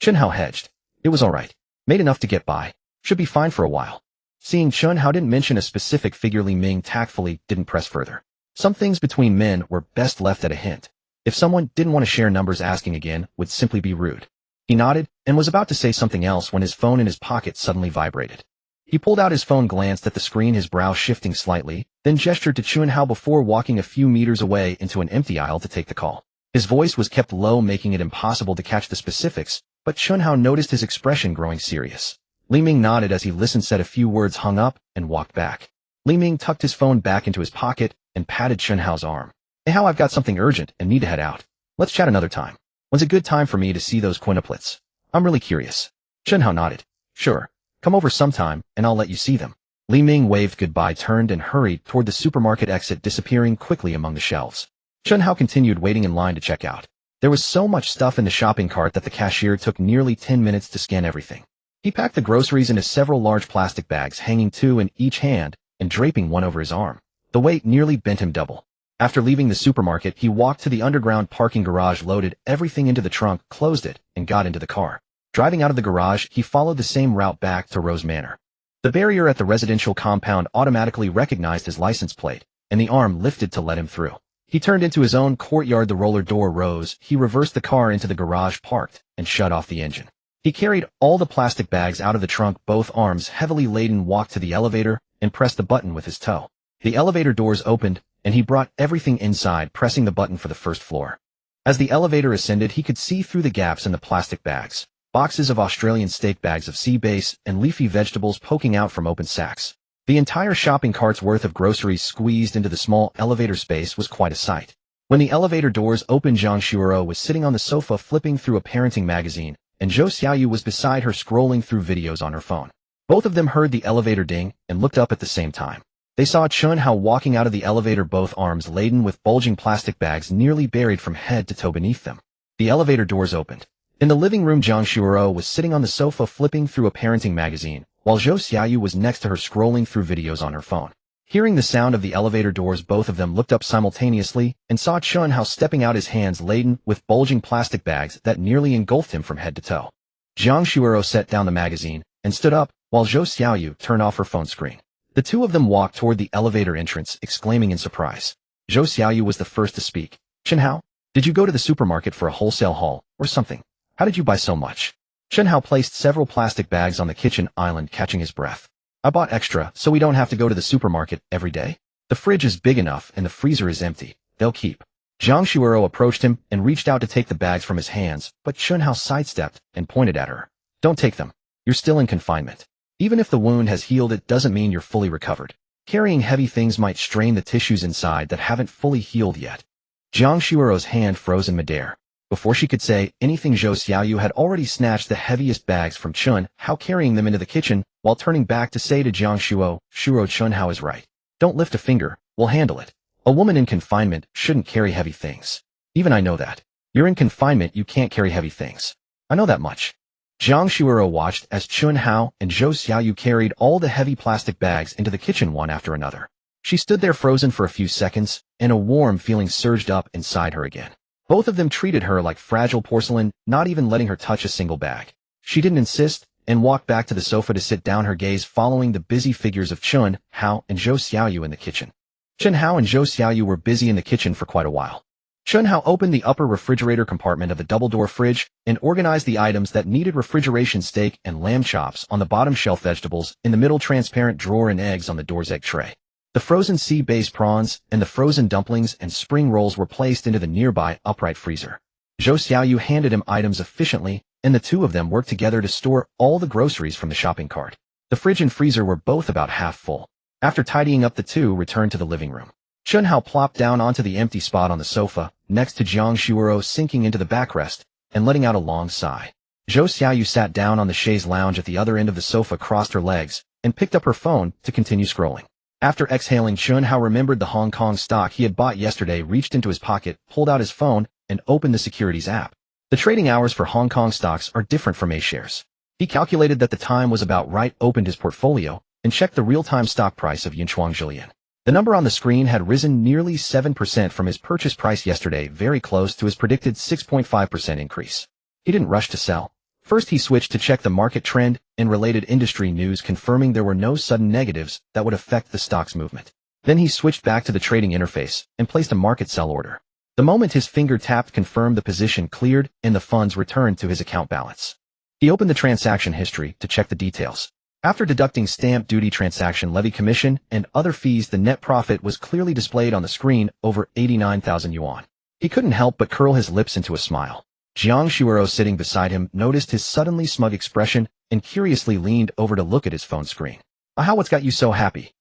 Chen Hao hedged. "It was all right. Made enough to get by. Should be fine for a while." Seeing Chen Hao didn't mention a specific figure, Li Ming tactfully didn't press further. Some things between men were best left at a hint. If someone didn't want to share numbers, asking again would simply be rude. He nodded and was about to say something else when his phone in his pocket suddenly vibrated. He pulled out his phone, glanced at the screen, his brow shifting slightly, then gestured to Chen Hao before walking a few meters away into an empty aisle to take the call. His voice was kept low, making it impossible to catch the specifics, but Chen Hao noticed his expression growing serious. Li Ming nodded as he listened, said a few words, hung up, and walked back. Li Ming tucked his phone back into his pocket and patted Chen Hao's arm. Hey Hao, I've got something urgent and need to head out. Let's chat another time. When's a good time for me to see those quintuplets? I'm really curious. Chen Hao nodded. Sure. Come over sometime, and I'll let you see them. Li Ming waved goodbye, turned and hurried toward the supermarket exit, disappearing quickly among the shelves. Chen Hao continued waiting in line to check out. There was so much stuff in the shopping cart that the cashier took nearly 10 minutes to scan everything. He packed the groceries into several large plastic bags, hanging two in each hand and draping one over his arm. The weight nearly bent him double. After leaving the supermarket, he walked to the underground parking garage, loaded everything into the trunk, closed it, and got into the car. Driving out of the garage, he followed the same route back to Rose Manor. The barrier at the residential compound automatically recognized his license plate, and the arm lifted to let him through. He turned into his own courtyard. The roller door rose. He reversed the car into the garage, parked, and shut off the engine. He carried all the plastic bags out of the trunk, both arms heavily laden, walked to the elevator, and pressed the button with his toe. The elevator doors opened, and he brought everything inside, pressing the button for the first floor. As the elevator ascended, he could see through the gaps in the plastic bags. Boxes of Australian steak, bags of sea bass, and leafy vegetables poking out from open sacks. The entire shopping cart's worth of groceries squeezed into the small elevator space was quite a sight. When the elevator doors opened, Zhang Shuoro was sitting on the sofa flipping through a parenting magazine, and Zhou Xiaoyu was beside her scrolling through videos on her phone. Both of them heard the elevator ding and looked up at the same time. They saw Chen Hao walking out of the elevator, both arms laden with bulging plastic bags nearly buried from head to toe beneath them. The elevator doors opened. In the living room, Zhang Shuoro was sitting on the sofa flipping through a parenting magazine, while Zhou Xiaoyu was next to her scrolling through videos on her phone. Hearing the sound of the elevator doors, both of them looked up simultaneously and saw Chen Hao stepping out, his hands laden with bulging plastic bags that nearly engulfed him from head to toe. Zhang Shuoro set down the magazine and stood up, while Zhou Xiaoyu turned off her phone screen. The two of them walked toward the elevator entrance, exclaiming in surprise. Zhou Xiaoyu was the first to speak. Chen Hao, did you go to the supermarket for a wholesale haul or something? How did you buy so much? Chen Hao placed several plastic bags on the kitchen island, catching his breath. I bought extra so we don't have to go to the supermarket every day. The fridge is big enough and the freezer is empty. They'll keep. Zhang Shuoro approached him and reached out to take the bags from his hands, but Chen Hao sidestepped and pointed at her. Don't take them. You're still in confinement. Even if the wound has healed, it doesn't mean you're fully recovered. Carrying heavy things might strain the tissues inside that haven't fully healed yet. Zhang Shuoro's hand froze in midair. Before she could say anything, Zhou Xiaoyu had already snatched the heaviest bags from Chen Hao, carrying them into the kitchen, while turning back to say to Zhang Shuoro, Chen Hao is right. Don't lift a finger, we'll handle it. A woman in confinement shouldn't carry heavy things. Even I know that. You're in confinement, you can't carry heavy things. I know that much. Zhang Shuoro watched as Chen Hao and Zhou Xiaoyu carried all the heavy plastic bags into the kitchen one after another. She stood there frozen for a few seconds, and a warm feeling surged up inside her again. Both of them treated her like fragile porcelain, not even letting her touch a single bag. She didn't insist, and walked back to the sofa to sit down, her gaze following the busy figures of Chen Hao and Zhou Xiaoyu in the kitchen. Chen Hao and Zhou Xiaoyu were busy in the kitchen for quite a while. Chen Hao opened the upper refrigerator compartment of the double-door fridge and organized the items that needed refrigeration: steak and lamb chops on the bottom shelf, vegetables in the middle transparent drawer, and eggs on the door's egg tray. The frozen sea bass prawns and the frozen dumplings and spring rolls were placed into the nearby upright freezer. Zhou Xiaoyu handed him items efficiently, and the two of them worked together to store all the groceries from the shopping cart. The fridge and freezer were both about half full. After tidying up, the two returned to the living room. Chen Hao plopped down onto the empty spot on the sofa, next to Zhang Shuoro, sinking into the backrest and letting out a long sigh. Zhou Xiaoyu sat down on the chaise lounge at the other end of the sofa, crossed her legs, and picked up her phone to continue scrolling. After exhaling, Chen Hao remembered the Hong Kong stock he had bought yesterday, reached into his pocket, pulled out his phone, and opened the securities app. The trading hours for Hong Kong stocks are different from A-shares. He calculated that the time was about right, opened his portfolio, and checked the real-time stock price of Yinchuang Jillian. The number on the screen had risen nearly 7% from his purchase price yesterday, very close to his predicted 6.5% increase. He didn't rush to sell. First, he switched to check the market trend and related industry news, confirming there were no sudden negatives that would affect the stock's movement. Then he switched back to the trading interface and placed a market sell order. The moment his finger tapped confirmed, the position cleared and the funds returned to his account balance. He opened the transaction history to check the details. After deducting stamp duty, transaction levy, commission, and other fees, the net profit was clearly displayed on the screen, over 89,000 yuan. He couldn't help but curl his lips into a smile. Jiang Shuero, sitting beside him, noticed his suddenly smug expression and curiously leaned over to look at his phone screen. Aha, what's got you so happy?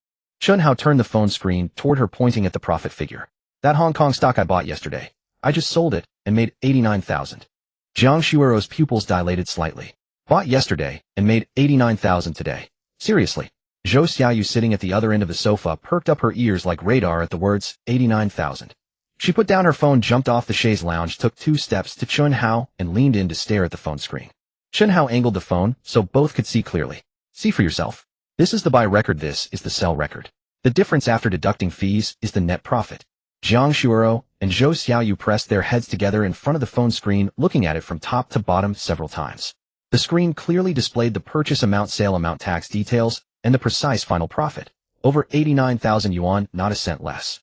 Chen Hao turned the phone screen toward her, pointing at the profit figure. That Hong Kong stock I bought yesterday. I just sold it and made 89,000. Jiang Shuero's pupils dilated slightly. Bought yesterday and made 89,000 today. Seriously. Zhou Xiaoyu, sitting at the other end of the sofa, perked up her ears like radar at the words 89,000. She put down her phone, jumped off the chaise lounge, took 2 steps to Chen Hao, and leaned in to stare at the phone screen. Chen Hao angled the phone so both could see clearly. See for yourself. This is the buy record, this is the sell record. The difference after deducting fees is the net profit. Jiang Shuero and Zhou Xiaoyu pressed their heads together in front of the phone screen, looking at it from top to bottom several times. The screen clearly displayed the purchase amount, sale amount, tax details, and the precise final profit. Over 89,000 yuan, not a cent less.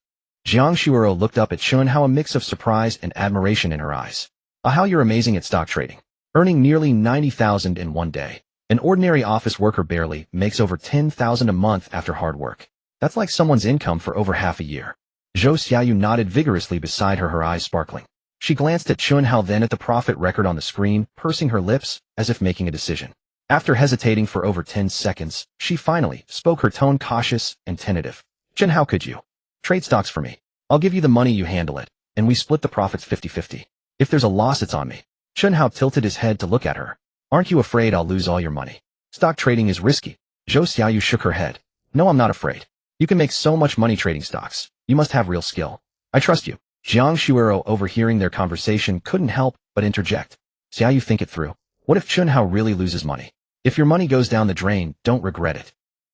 Jiang Shuero looked up at Chen Hao, a mix of surprise and admiration in her eyes. How you're amazing at stock trading. Earning nearly 90,000 in one day. An ordinary office worker barely makes over 10,000 a month after hard work. That's like someone's income for over half a year. Zhou Xiaoyu nodded vigorously beside her, her eyes sparkling. She glanced at Chen Hao, then at the profit record on the screen, pursing her lips as if making a decision. After hesitating for over 10 seconds, she finally spoke, her tone cautious and tentative. Chen Hao, could you trade stocks for me? I'll give you the money, you handle it, and we split the profits 50-50. If there's a loss, it's on me. Chen Hao tilted his head to look at her. Aren't you afraid I'll lose all your money? Stock trading is risky. Zhou Xiaoyu shook her head. No, I'm not afraid. You can make so much money trading stocks. You must have real skill. I trust you. Jiang Shuero, overhearing their conversation, couldn't help but interject. Xiaoyu, think it through. What if Chen Hao really loses money? If your money goes down the drain, don't regret it.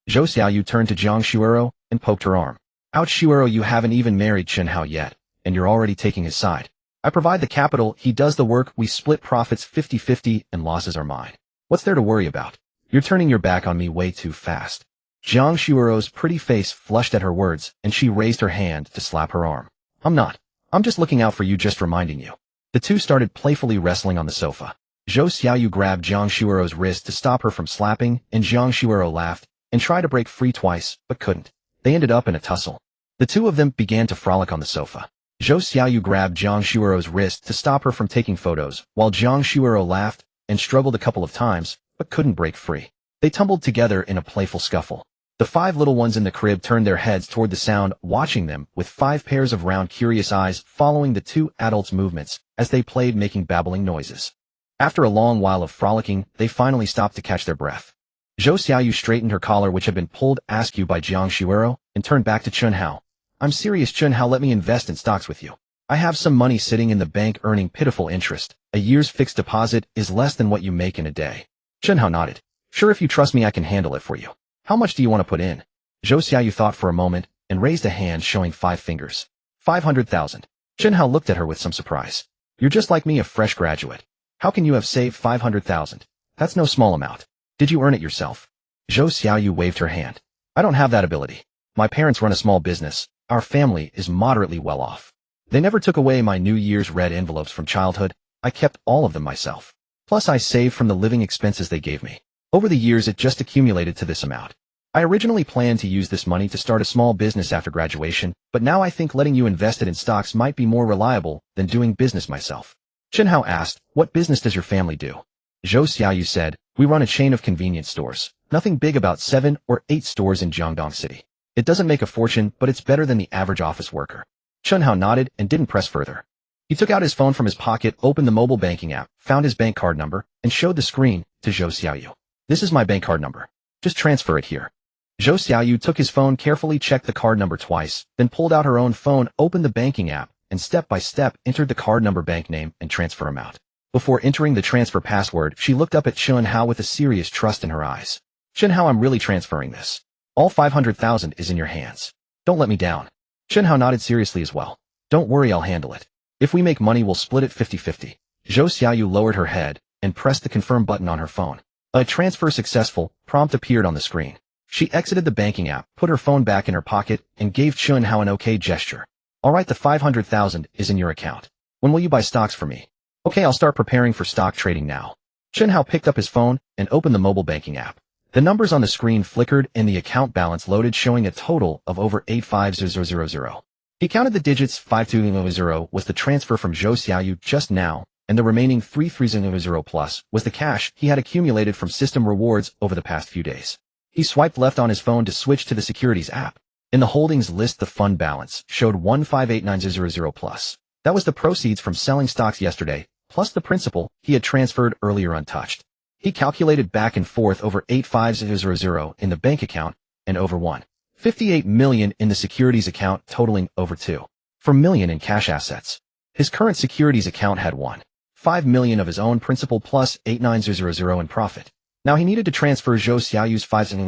Zhou Xiaoyu turned to Jiang Shuero and poked her arm. Ouch, Shuero, you haven't even married Chen Hao yet, and you're already taking his side. I provide the capital, he does the work, we split profits 50-50, and losses are mine. What's there to worry about? You're turning your back on me way too fast. Jiang Shuero's pretty face flushed at her words, and she raised her hand to slap her arm. I'm not. I'm just looking out for you, just reminding you. The two started playfully wrestling on the sofa. Zhou Xiaoyu grabbed Jiang Shuero's wrist to stop her from slapping, and Jiang Shuero laughed and tried to break free twice, but couldn't. They ended up in a tussle. The two of them began to frolic on the sofa. Zhou Xiaoyu grabbed Jiang Shuero's wrist to stop her from taking photos, while Jiang Shuero laughed and struggled a couple of times, but couldn't break free. They tumbled together in a playful scuffle. The 5 little ones in the crib turned their heads toward the sound, watching them with 5 pairs of round, curious eyes following the 2 adults' movements as they played, making babbling noises. After a long while of frolicking, they finally stopped to catch their breath. Zhou Xiaoyu straightened her collar, which had been pulled askew by Jiang Shuero, and turned back to Chen Hao. I'm serious, Chen Hao, let me invest in stocks with you. I have some money sitting in the bank earning pitiful interest. A year's fixed deposit is less than what you make in a day. Chen Hao nodded. Sure, if you trust me, I can handle it for you. How much do you want to put in? Zhou Xiaoyu thought for a moment and raised a hand showing 5 fingers. 500,000. Chen Hao looked at her with some surprise. You're just like me, a fresh graduate. How can you have saved 500,000? That's no small amount. Did you earn it yourself? Zhou Xiaoyu waved her hand. I don't have that ability. My parents run a small business. Our family is moderately well off. They never took away my New Year's red envelopes from childhood. I kept all of them myself. Plus, I saved from the living expenses they gave me. Over the years, it just accumulated to this amount. I originally planned to use this money to start a small business after graduation, but now I think letting you invest it in stocks might be more reliable than doing business myself. Chen Hao asked, what business does your family do? Zhou Xiaoyu said, we run a chain of convenience stores. Nothing big, about 7 or 8 stores in Jiangdong City. It doesn't make a fortune, but it's better than the average office worker. Chen Hao nodded and didn't press further. He took out his phone from his pocket, opened the mobile banking app, found his bank card number, and showed the screen to Zhou Xiaoyu. This is my bank card number. Just transfer it here. Zhou Xiaoyu took his phone, carefully checked the card number twice, then pulled out her own phone, opened the banking app, and step by step entered the card number, bank name, and transfer amount. Before entering the transfer password, she looked up at Chen Hao with a serious trust in her eyes. Chen Hao, I'm really transferring this. All 500,000 is in your hands. Don't let me down. Chen Hao nodded seriously as well. Don't worry, I'll handle it. If we make money, we'll split it 50-50. Zhou Xiaoyu lowered her head and pressed the confirm button on her phone. A transfer successful prompt appeared on the screen. She exited the banking app, put her phone back in her pocket, and gave Chen Hao an okay gesture. All right, the 500,000 is in your account. When will you buy stocks for me? Okay, I'll start preparing for stock trading now. Chen Hao picked up his phone and opened the mobile banking app. The numbers on the screen flickered and the account balance loaded, showing a total of over 85000. He counted the digits. 5200 was the transfer from Zhou Xiaoyu just now, and the remaining 3300 plus was the cash he had accumulated from system rewards over the past few days. He swiped left on his phone to switch to the securities app. In the holdings list, the fund balance showed 1589000 plus. That was the proceeds from selling stocks yesterday, plus the principal he had transferred earlier untouched. He calculated back and forth over 85000 in the bank account and over 158 million in the securities account, totaling over 2.4 million in cash assets. His current securities account had 1.5 million of his own principal plus 8900 in profit. Now he needed to transfer Zhou Xiaoyu's 5000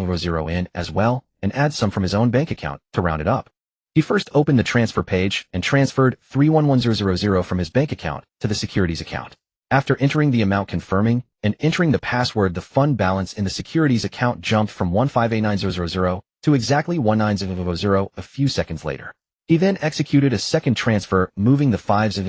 in as well and add some from his own bank account to round it up. He first opened the transfer page and transferred 311000 from his bank account to the securities account. After entering the amount, confirming, and entering the password, the fund balance in the securities account jumped from 1589000 to exactly 19000 a few seconds later. He then executed a second transfer, moving the 5000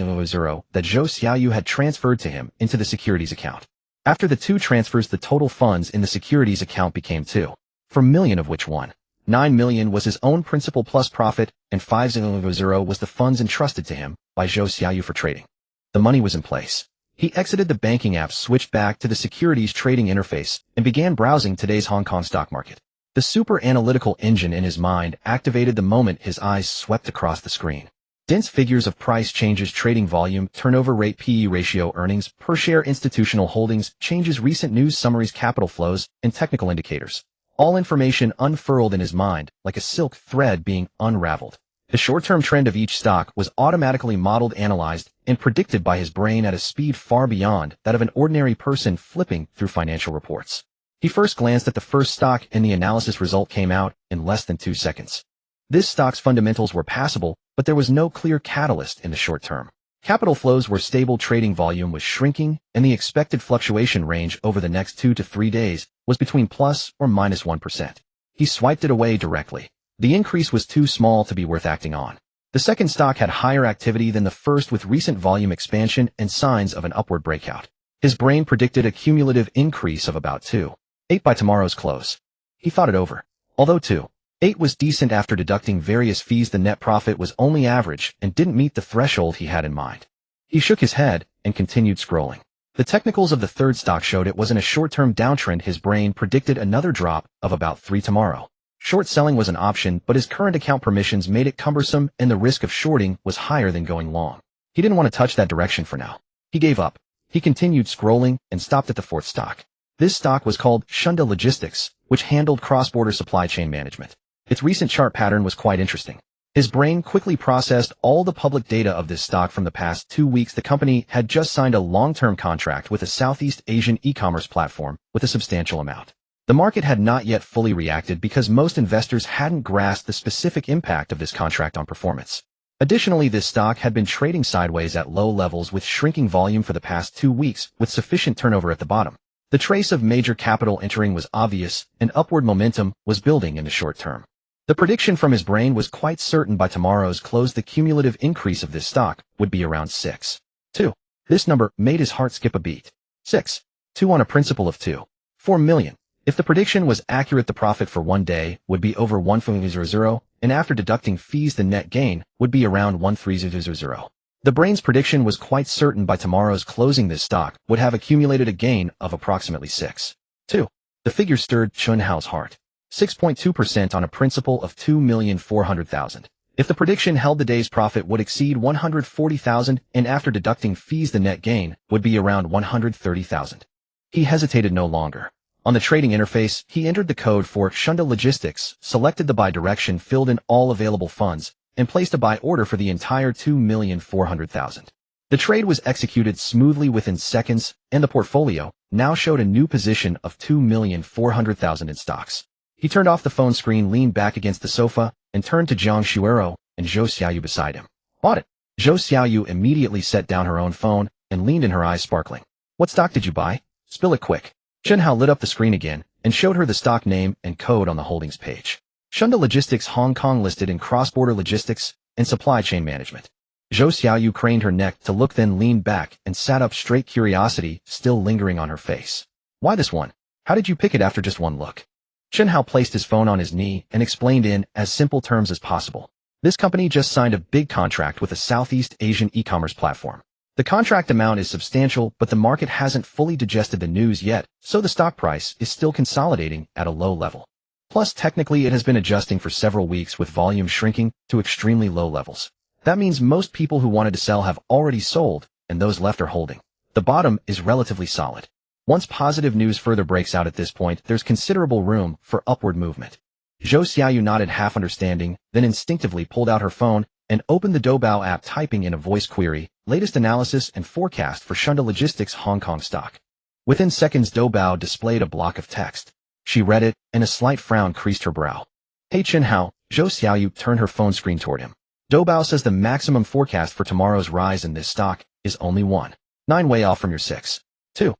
that Zhou Xiaoyu had transferred to him into the securities account. After the two transfers, the total funds in the securities account became 2.4 million, of which 1.9 million was his own principal plus profit, and 5000 was the funds entrusted to him by Zhou Xiaoyu for trading. The money was in place. He exited the banking app, switched back to the securities trading interface, and began browsing today's Hong Kong stock market. The super analytical engine in his mind activated the moment his eyes swept across the screen. Dense figures of price changes, trading volume, turnover rate, PE ratio, earnings per share, institutional holdings, changes, recent news summaries, capital flows, and technical indicators. All information unfurled in his mind like a silk thread being unraveled. The short-term trend of each stock was automatically modeled, analyzed, and predicted by his brain at a speed far beyond that of an ordinary person flipping through financial reports. He first glanced at the first stock, and the analysis result came out in less than 2 seconds. This stock's fundamentals were passable, but there was no clear catalyst in the short term. Capital flows were stable, trading volume was shrinking, and the expected fluctuation range over the next 2 to 3 days was between plus or minus 1%. He swiped it away directly. The increase was too small to be worth acting on. The second stock had higher activity than the first, with recent volume expansion and signs of an upward breakout. His brain predicted a cumulative increase of about 2.8 by tomorrow's close. He thought it over. Although 2.8 was decent after deducting various fees, the net profit was only average and didn't meet the threshold he had in mind. He shook his head and continued scrolling. The technicals of the third stock showed it wasn't a short-term downtrend. His brain predicted another drop of about 3 tomorrow. Short selling was an option, but his current account permissions made it cumbersome, and the risk of shorting was higher than going long. He didn't want to touch that direction for now. He gave up. He continued scrolling and stopped at the fourth stock. This stock was called Shunda Logistics, which handled cross-border supply chain management. Its recent chart pattern was quite interesting. His brain quickly processed all the public data of this stock from the past 2 weeks. The company had just signed a long-term contract with a Southeast Asian e-commerce platform with a substantial amount. The market had not yet fully reacted because most investors hadn't grasped the specific impact of this contract on performance. Additionally, this stock had been trading sideways at low levels with shrinking volume for the past 2 weeks, with sufficient turnover at the bottom. The trace of major capital entering was obvious, and upward momentum was building in the short term. The prediction from his brain was quite certain. By tomorrow's close, the cumulative increase of this stock would be around 6.2. This number made his heart skip a beat. 6.2 on a principal of 2.4 million. If the prediction was accurate, the profit for 1 day would be over 1.00, and after deducting fees, the net gain would be around 1.3000. The brain's prediction was quite certain. By tomorrow's closing, this stock would have accumulated a gain of approximately 6.2. The figure stirred Chen Hao's heart. 6.2% on a principal of 2,400,000. If the prediction held, the day's profit would exceed 140,000, and after deducting fees, the net gain would be around 130,000. He hesitated no longer. On the trading interface, he entered the code for Shunda Logistics, selected the buy direction, filled in all available funds, and placed a buy order for the entire 2,400,000. The trade was executed smoothly within seconds, and the portfolio now showed a new position of 2,400,000 in stocks. He turned off the phone screen, leaned back against the sofa, and turned to Jiang Shuero and Zhou Xiaoyu beside him. Bought it. Zhou Xiaoyu immediately set down her own phone and leaned in, her eyes sparkling. What stock did you buy? Spill it quick. Chen Hao lit up the screen again and showed her the stock name and code on the holdings page. Shunda Logistics Hong Kong, listed in cross-border logistics and supply chain management. Zhou Xiaoyu craned her neck to look, then leaned back and sat up straight, curiosity still lingering on her face. Why this one? How did you pick it after just one look? Chen Hao placed his phone on his knee and explained in as simple terms as possible. This company just signed a big contract with a Southeast Asian e-commerce platform. The contract amount is substantial, but the market hasn't fully digested the news yet, so the stock price is still consolidating at a low level. Plus, technically, it has been adjusting for several weeks with volume shrinking to extremely low levels. That means most people who wanted to sell have already sold, and those left are holding. The bottom is relatively solid. Once positive news further breaks out at this point, there's considerable room for upward movement. Zhou Xiaoyu nodded half understanding, then instinctively pulled out her phone and opened the Doubao app, typing in a voice query, latest analysis and forecast for Shunda Logistics Hong Kong stock. Within seconds, Doubao displayed a block of text. She read it, and a slight frown creased her brow. Hey Chen Hao, Zhou Xiaoyu turned her phone screen toward him. Doubao says the maximum forecast for tomorrow's rise in this stock is only 1.9 way off from your 6.2.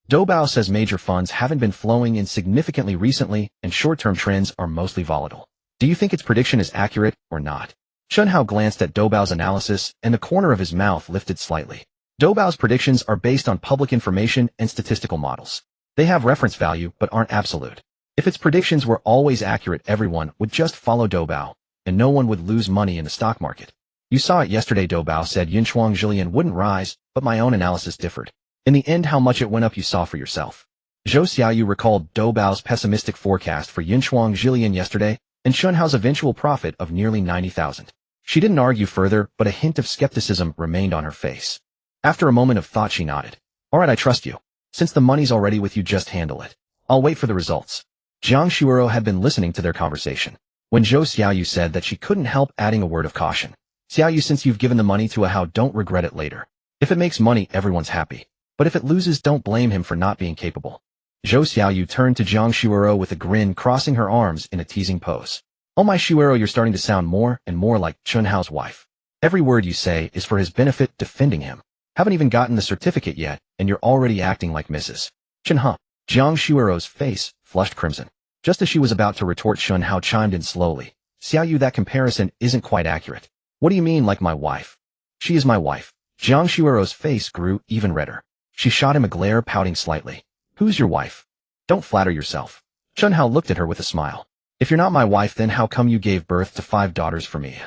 Doubao says major funds haven't been flowing in significantly recently, and short-term trends are mostly volatile. Do you think its prediction is accurate or not? Chen Hao glanced at Doubao's analysis, and the corner of his mouth lifted slightly. Doubao's predictions are based on public information and statistical models. They have reference value but aren't absolute. If its predictions were always accurate, everyone would just follow Doubao, and no one would lose money in the stock market. You saw it yesterday, Doubao said. Yinchuang Jillian wouldn't rise, but my own analysis differed. In the end, how much it went up you saw for yourself. Zhou Xiaoyu recalled Doubao's pessimistic forecast for Yinchuang Jillian yesterday, and Chen Hao's eventual profit of nearly 90,000. She didn't argue further, but a hint of skepticism remained on her face. After a moment of thought, she nodded. All right, I trust you. Since the money's already with you, just handle it. I'll wait for the results. Jiang Shuoro had been listening to their conversation. When Zhou Xiaoyu said that, she couldn't help adding a word of caution. Xiaoyu, since you've given the money to a Hao, don't regret it later. If it makes money, everyone's happy. But if it loses, don't blame him for not being capable. Zhou Xiaoyu turned to Jiang Shuoro with a grin, crossing her arms in a teasing pose. Oh my Shuoro, you're starting to sound more and more like Chen Hao's wife. Every word you say is for his benefit, defending him. Haven't even gotten the certificate yet, and you're already acting like Mrs. Chen Hao. Jiang Shuoro's face flushed crimson. Just as she was about to retort, Chen Hao chimed in slowly. Xiaoyu, that comparison isn't quite accurate. What do you mean, like my wife? She is my wife. Jiang Shuoro's face grew even redder. She shot him a glare, pouting slightly. Who's your wife? Don't flatter yourself. Chen Hao looked at her with a smile. If you're not my wife, then how come you gave birth to 5 daughters for me?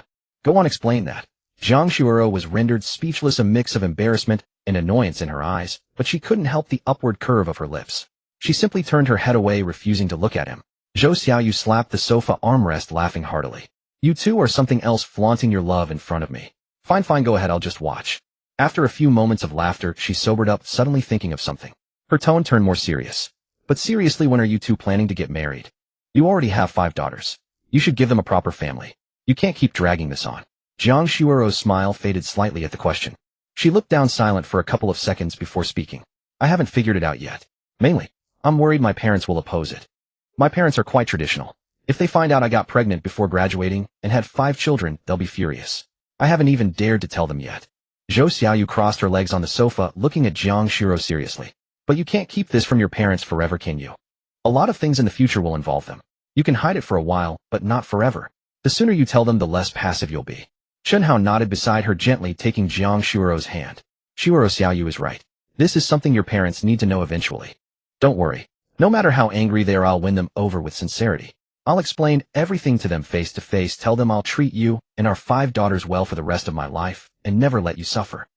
Go on, explain that. Jiang Shuoro was rendered speechless, a mix of embarrassment and annoyance in her eyes, but she couldn't help the upward curve of her lips. She simply turned her head away, refusing to look at him. Zhou Xiaoyu slapped the sofa armrest, laughing heartily. You two are something else, flaunting your love in front of me. Fine, go ahead, I'll just watch. After a few moments of laughter, she sobered up, suddenly thinking of something. Her tone turned more serious. But seriously, when are you two planning to get married? You already have 5 daughters. You should give them a proper family. You can't keep dragging this on. Jiang Shuoro's smile faded slightly at the question. She looked down, silent for a couple of seconds before speaking. I haven't figured it out yet. Mainly, I'm worried my parents will oppose it. My parents are quite traditional. If they find out I got pregnant before graduating and had 5 children, they'll be furious. I haven't even dared to tell them yet. Zhou Xiaoyu crossed her legs on the sofa, looking at Jiang Shuoro seriously. But you can't keep this from your parents forever, can you? A lot of things in the future will involve them. You can hide it for a while, but not forever. The sooner you tell them, the less passive you'll be. Chen Hao nodded beside her, gently taking Jiang Shuoro's hand. Shuoro, Xiaoyu is right. This is something your parents need to know eventually. Don't worry. No matter how angry they are, I'll win them over with sincerity. I'll explain everything to them face to face, tell them I'll treat you and our 5 daughters well for the rest of my life, and never let you suffer.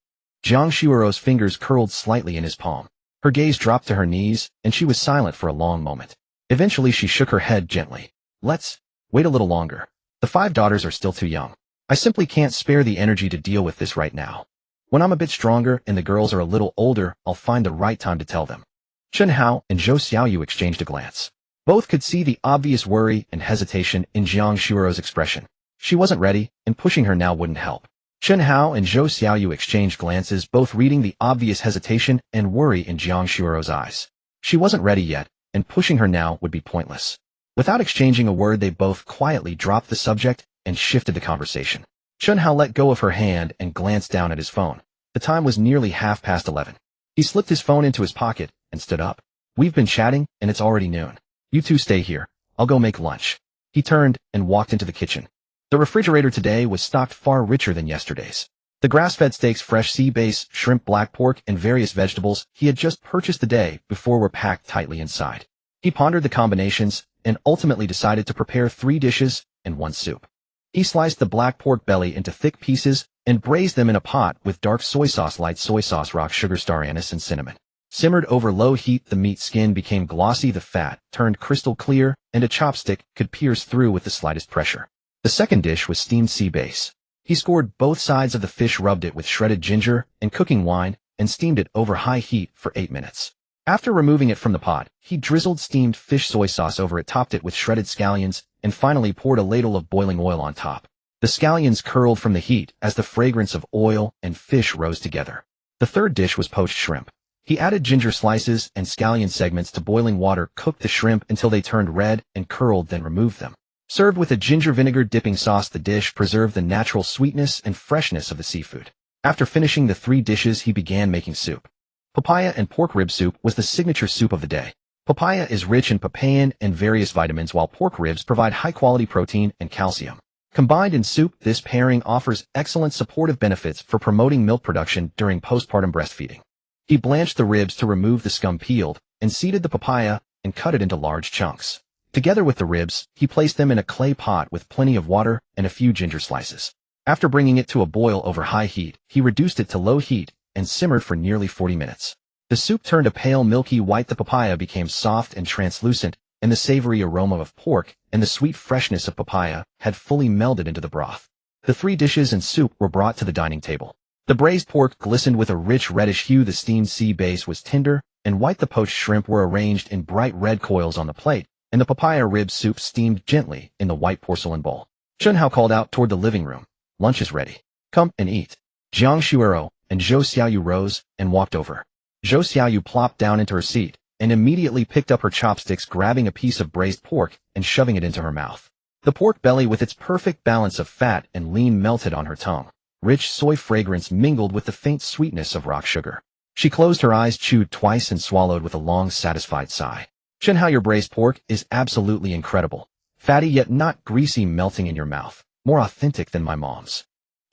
Jiang Shuoro's fingers curled slightly in his palm. Her gaze dropped to her knees, and she was silent for a long moment. Eventually she shook her head gently. Let's wait a little longer. The 5 daughters are still too young. I simply can't spare the energy to deal with this right now. When I'm a bit stronger and the girls are a little older, I'll find the right time to tell them. Chen Hao and Zhou Xiaoyu exchanged a glance. Both could see the obvious worry and hesitation in Jiang Shuoro's expression. She wasn't ready, and pushing her now wouldn't help. Chen Hao and Zhou Xiaoyu exchanged glances, both reading the obvious hesitation and worry in Jiang Shuoro's eyes. She wasn't ready yet, and pushing her now would be pointless. Without exchanging a word, they both quietly dropped the subject and shifted the conversation. Chen Hao let go of her hand and glanced down at his phone. The time was nearly 11:30. He slipped his phone into his pocket and stood up. We've been chatting, and it's already noon. You two stay here. I'll go make lunch. He turned and walked into the kitchen. The refrigerator today was stocked far richer than yesterday's. The grass-fed steaks, fresh sea bass, shrimp, black pork, and various vegetables he had just purchased the day before were packed tightly inside. He pondered the combinations and ultimately decided to prepare 3 dishes and 1 soup. He sliced the black pork belly into thick pieces and braised them in a pot with dark soy sauce, light soy sauce, rock sugar, star anise, and cinnamon. Simmered over low heat, the meat skin became glossy, the fat turned crystal clear, and a chopstick could pierce through with the slightest pressure. The second dish was steamed sea bass. He scored both sides of the fish, rubbed it with shredded ginger and cooking wine, and steamed it over high heat for 8 minutes. After removing it from the pot, he drizzled steamed fish soy sauce over it, topped it with shredded scallions, and finally poured a ladle of boiling oil on top. The scallions curled from the heat as the fragrance of oil and fish rose together. The third dish was poached shrimp. He added ginger slices and scallion segments to boiling water, cooked the shrimp until they turned red and curled, then removed them. Served with a ginger vinegar dipping sauce, the dish preserved the natural sweetness and freshness of the seafood. After finishing the 3 dishes, he began making soup. Papaya and pork rib soup was the signature soup of the day. Papaya is rich in papain and various vitamins, while pork ribs provide high-quality protein and calcium. Combined in soup, this pairing offers excellent supportive benefits for promoting milk production during postpartum breastfeeding. He blanched the ribs to remove the scum, peeled and seeded the papaya, and cut it into large chunks. Together with the ribs, he placed them in a clay pot with plenty of water and a few ginger slices. After bringing it to a boil over high heat, he reduced it to low heat and simmered for nearly 40 minutes. The soup turned a pale milky white, the papaya became soft and translucent, and the savory aroma of pork and the sweet freshness of papaya had fully melded into the broth. The 3 dishes and soup were brought to the dining table. The braised pork glistened with a rich reddish hue, the steamed sea bass was tender and white, the poached shrimp were arranged in bright red coils on the plate, and the papaya rib soup steamed gently in the white porcelain bowl. Chen Hao called out toward the living room, "Lunch is ready. Come and eat." Jiang Shuero and Zhou Xiaoyu rose and walked over. Zhou Xiaoyu plopped down into her seat and immediately picked up her chopsticks, grabbing a piece of braised pork and shoving it into her mouth. The pork belly with its perfect balance of fat and lean melted on her tongue. Rich soy fragrance mingled with the faint sweetness of rock sugar. She closed her eyes, chewed twice, and swallowed with a long, satisfied sigh. "Chen Hao, your braised pork is absolutely incredible. Fatty yet not greasy, melting in your mouth. More authentic than my mom's."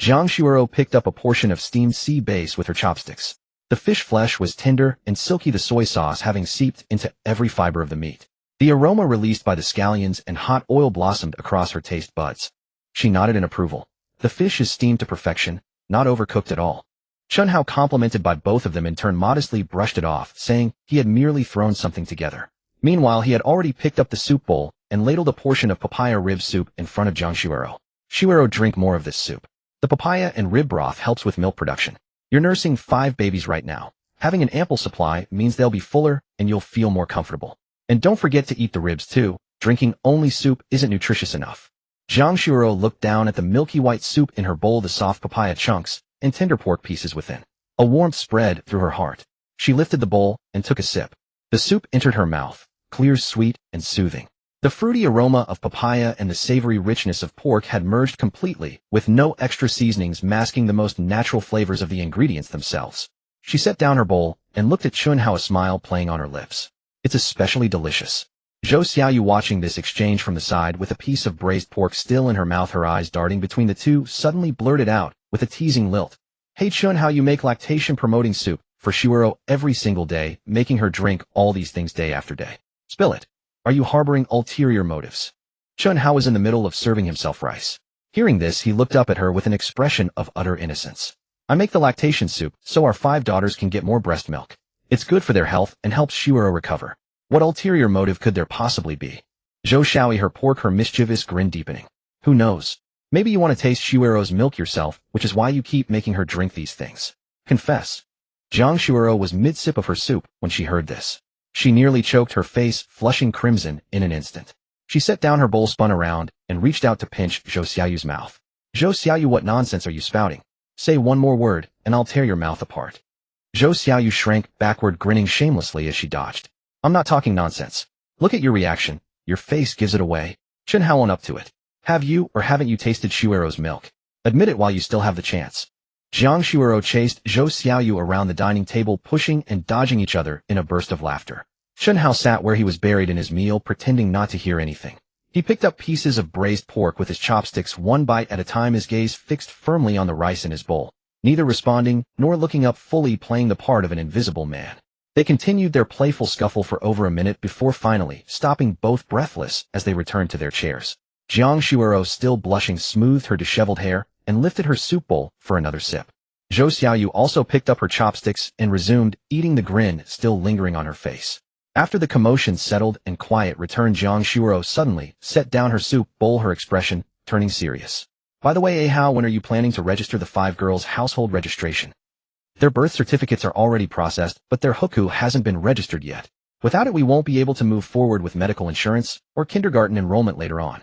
Jiang Shuero picked up a portion of steamed sea bass with her chopsticks. The fish flesh was tender and silky, the soy sauce having seeped into every fiber of the meat. The aroma released by the scallions and hot oil blossomed across her taste buds. She nodded in approval. "The fish is steamed to perfection, not overcooked at all." Chen Hao, complimented by both of them, in turn modestly brushed it off, saying he had merely thrown something together. Meanwhile, he had already picked up the soup bowl and ladled a portion of papaya rib soup in front of Jiang Shuero. "Shuero, drink more of this soup. The papaya and rib broth helps with milk production. You're nursing 5 babies right now. Having an ample supply means they'll be fuller and you'll feel more comfortable. And don't forget to eat the ribs too. Drinking only soup isn't nutritious enough." Jiang Shuero looked down at the milky white soup in her bowl, the soft papaya chunks and tender pork pieces within. A warmth spread through her heart. She lifted the bowl and took a sip. The soup entered her mouth, clear, sweet, and soothing. The fruity aroma of papaya and the savory richness of pork had merged completely, with no extra seasonings masking the most natural flavors of the ingredients themselves. She set down her bowl and looked at Chen Hao, a smile playing on her lips. "It's especially delicious." Zhou Xiaoyu, watching this exchange from the side with a piece of braised pork still in her mouth, her eyes darting between the two, suddenly blurted out with a teasing lilt, "Hey Chen Hao, you make lactation-promoting soup for Shuero every single day, making her drink all these things day after day. Spill it. Are you harboring ulterior motives?" Chen Hao was in the middle of serving himself rice. Hearing this, he looked up at her with an expression of utter innocence. "I make the lactation soup so our 5 daughters can get more breast milk. It's good for their health and helps Shuero recover. What ulterior motive could there possibly be?" Zhou Xiaoyu, her mischievous grin deepening. "Who knows? Maybe you want to taste Shuero's milk yourself, which is why you keep making her drink these things. Confess." Jiang Shuero was mid-sip of her soup when she heard this. She nearly choked, her face flushing crimson in an instant. She set down her bowl, spun around, and reached out to pinch Zhou Xiaoyu's mouth. "Zhou Xiaoyu, what nonsense are you spouting? Say one more word, and I'll tear your mouth apart." Zhou Xiaoyu shrank backward, grinning shamelessly as she dodged. "I'm not talking nonsense. Look at your reaction. Your face gives it away." Chen Hao went up to it. "Have you or haven't you tasted Shuero's milk? Admit it while you still have the chance." Jiang Shuero chased Zhou Xiaoyu around the dining table, pushing and dodging each other in a burst of laughter. Chen Hao sat where he was buried in his meal, pretending not to hear anything. He picked up pieces of braised pork with his chopsticks, one bite at a time, his gaze fixed firmly on the rice in his bowl, neither responding nor looking up, fully playing the part of an invisible man. They continued their playful scuffle for over a minute before finally stopping, both breathless as they returned to their chairs. Jiang Shuero, still blushing, smoothed her disheveled hair and lifted her soup bowl for another sip. Zhou Xiaoyu also picked up her chopsticks and resumed eating, the grin still lingering on her face. After the commotion settled and quiet returned, Jiang Shuero suddenly set down her soup bowl, her expression turning serious. By the way, Hao, when are you planning to register the 5 girls' household registration? Their birth certificates are already processed, but their hukou hasn't been registered yet. Without it, we won't be able to move forward with medical insurance or kindergarten enrollment later on.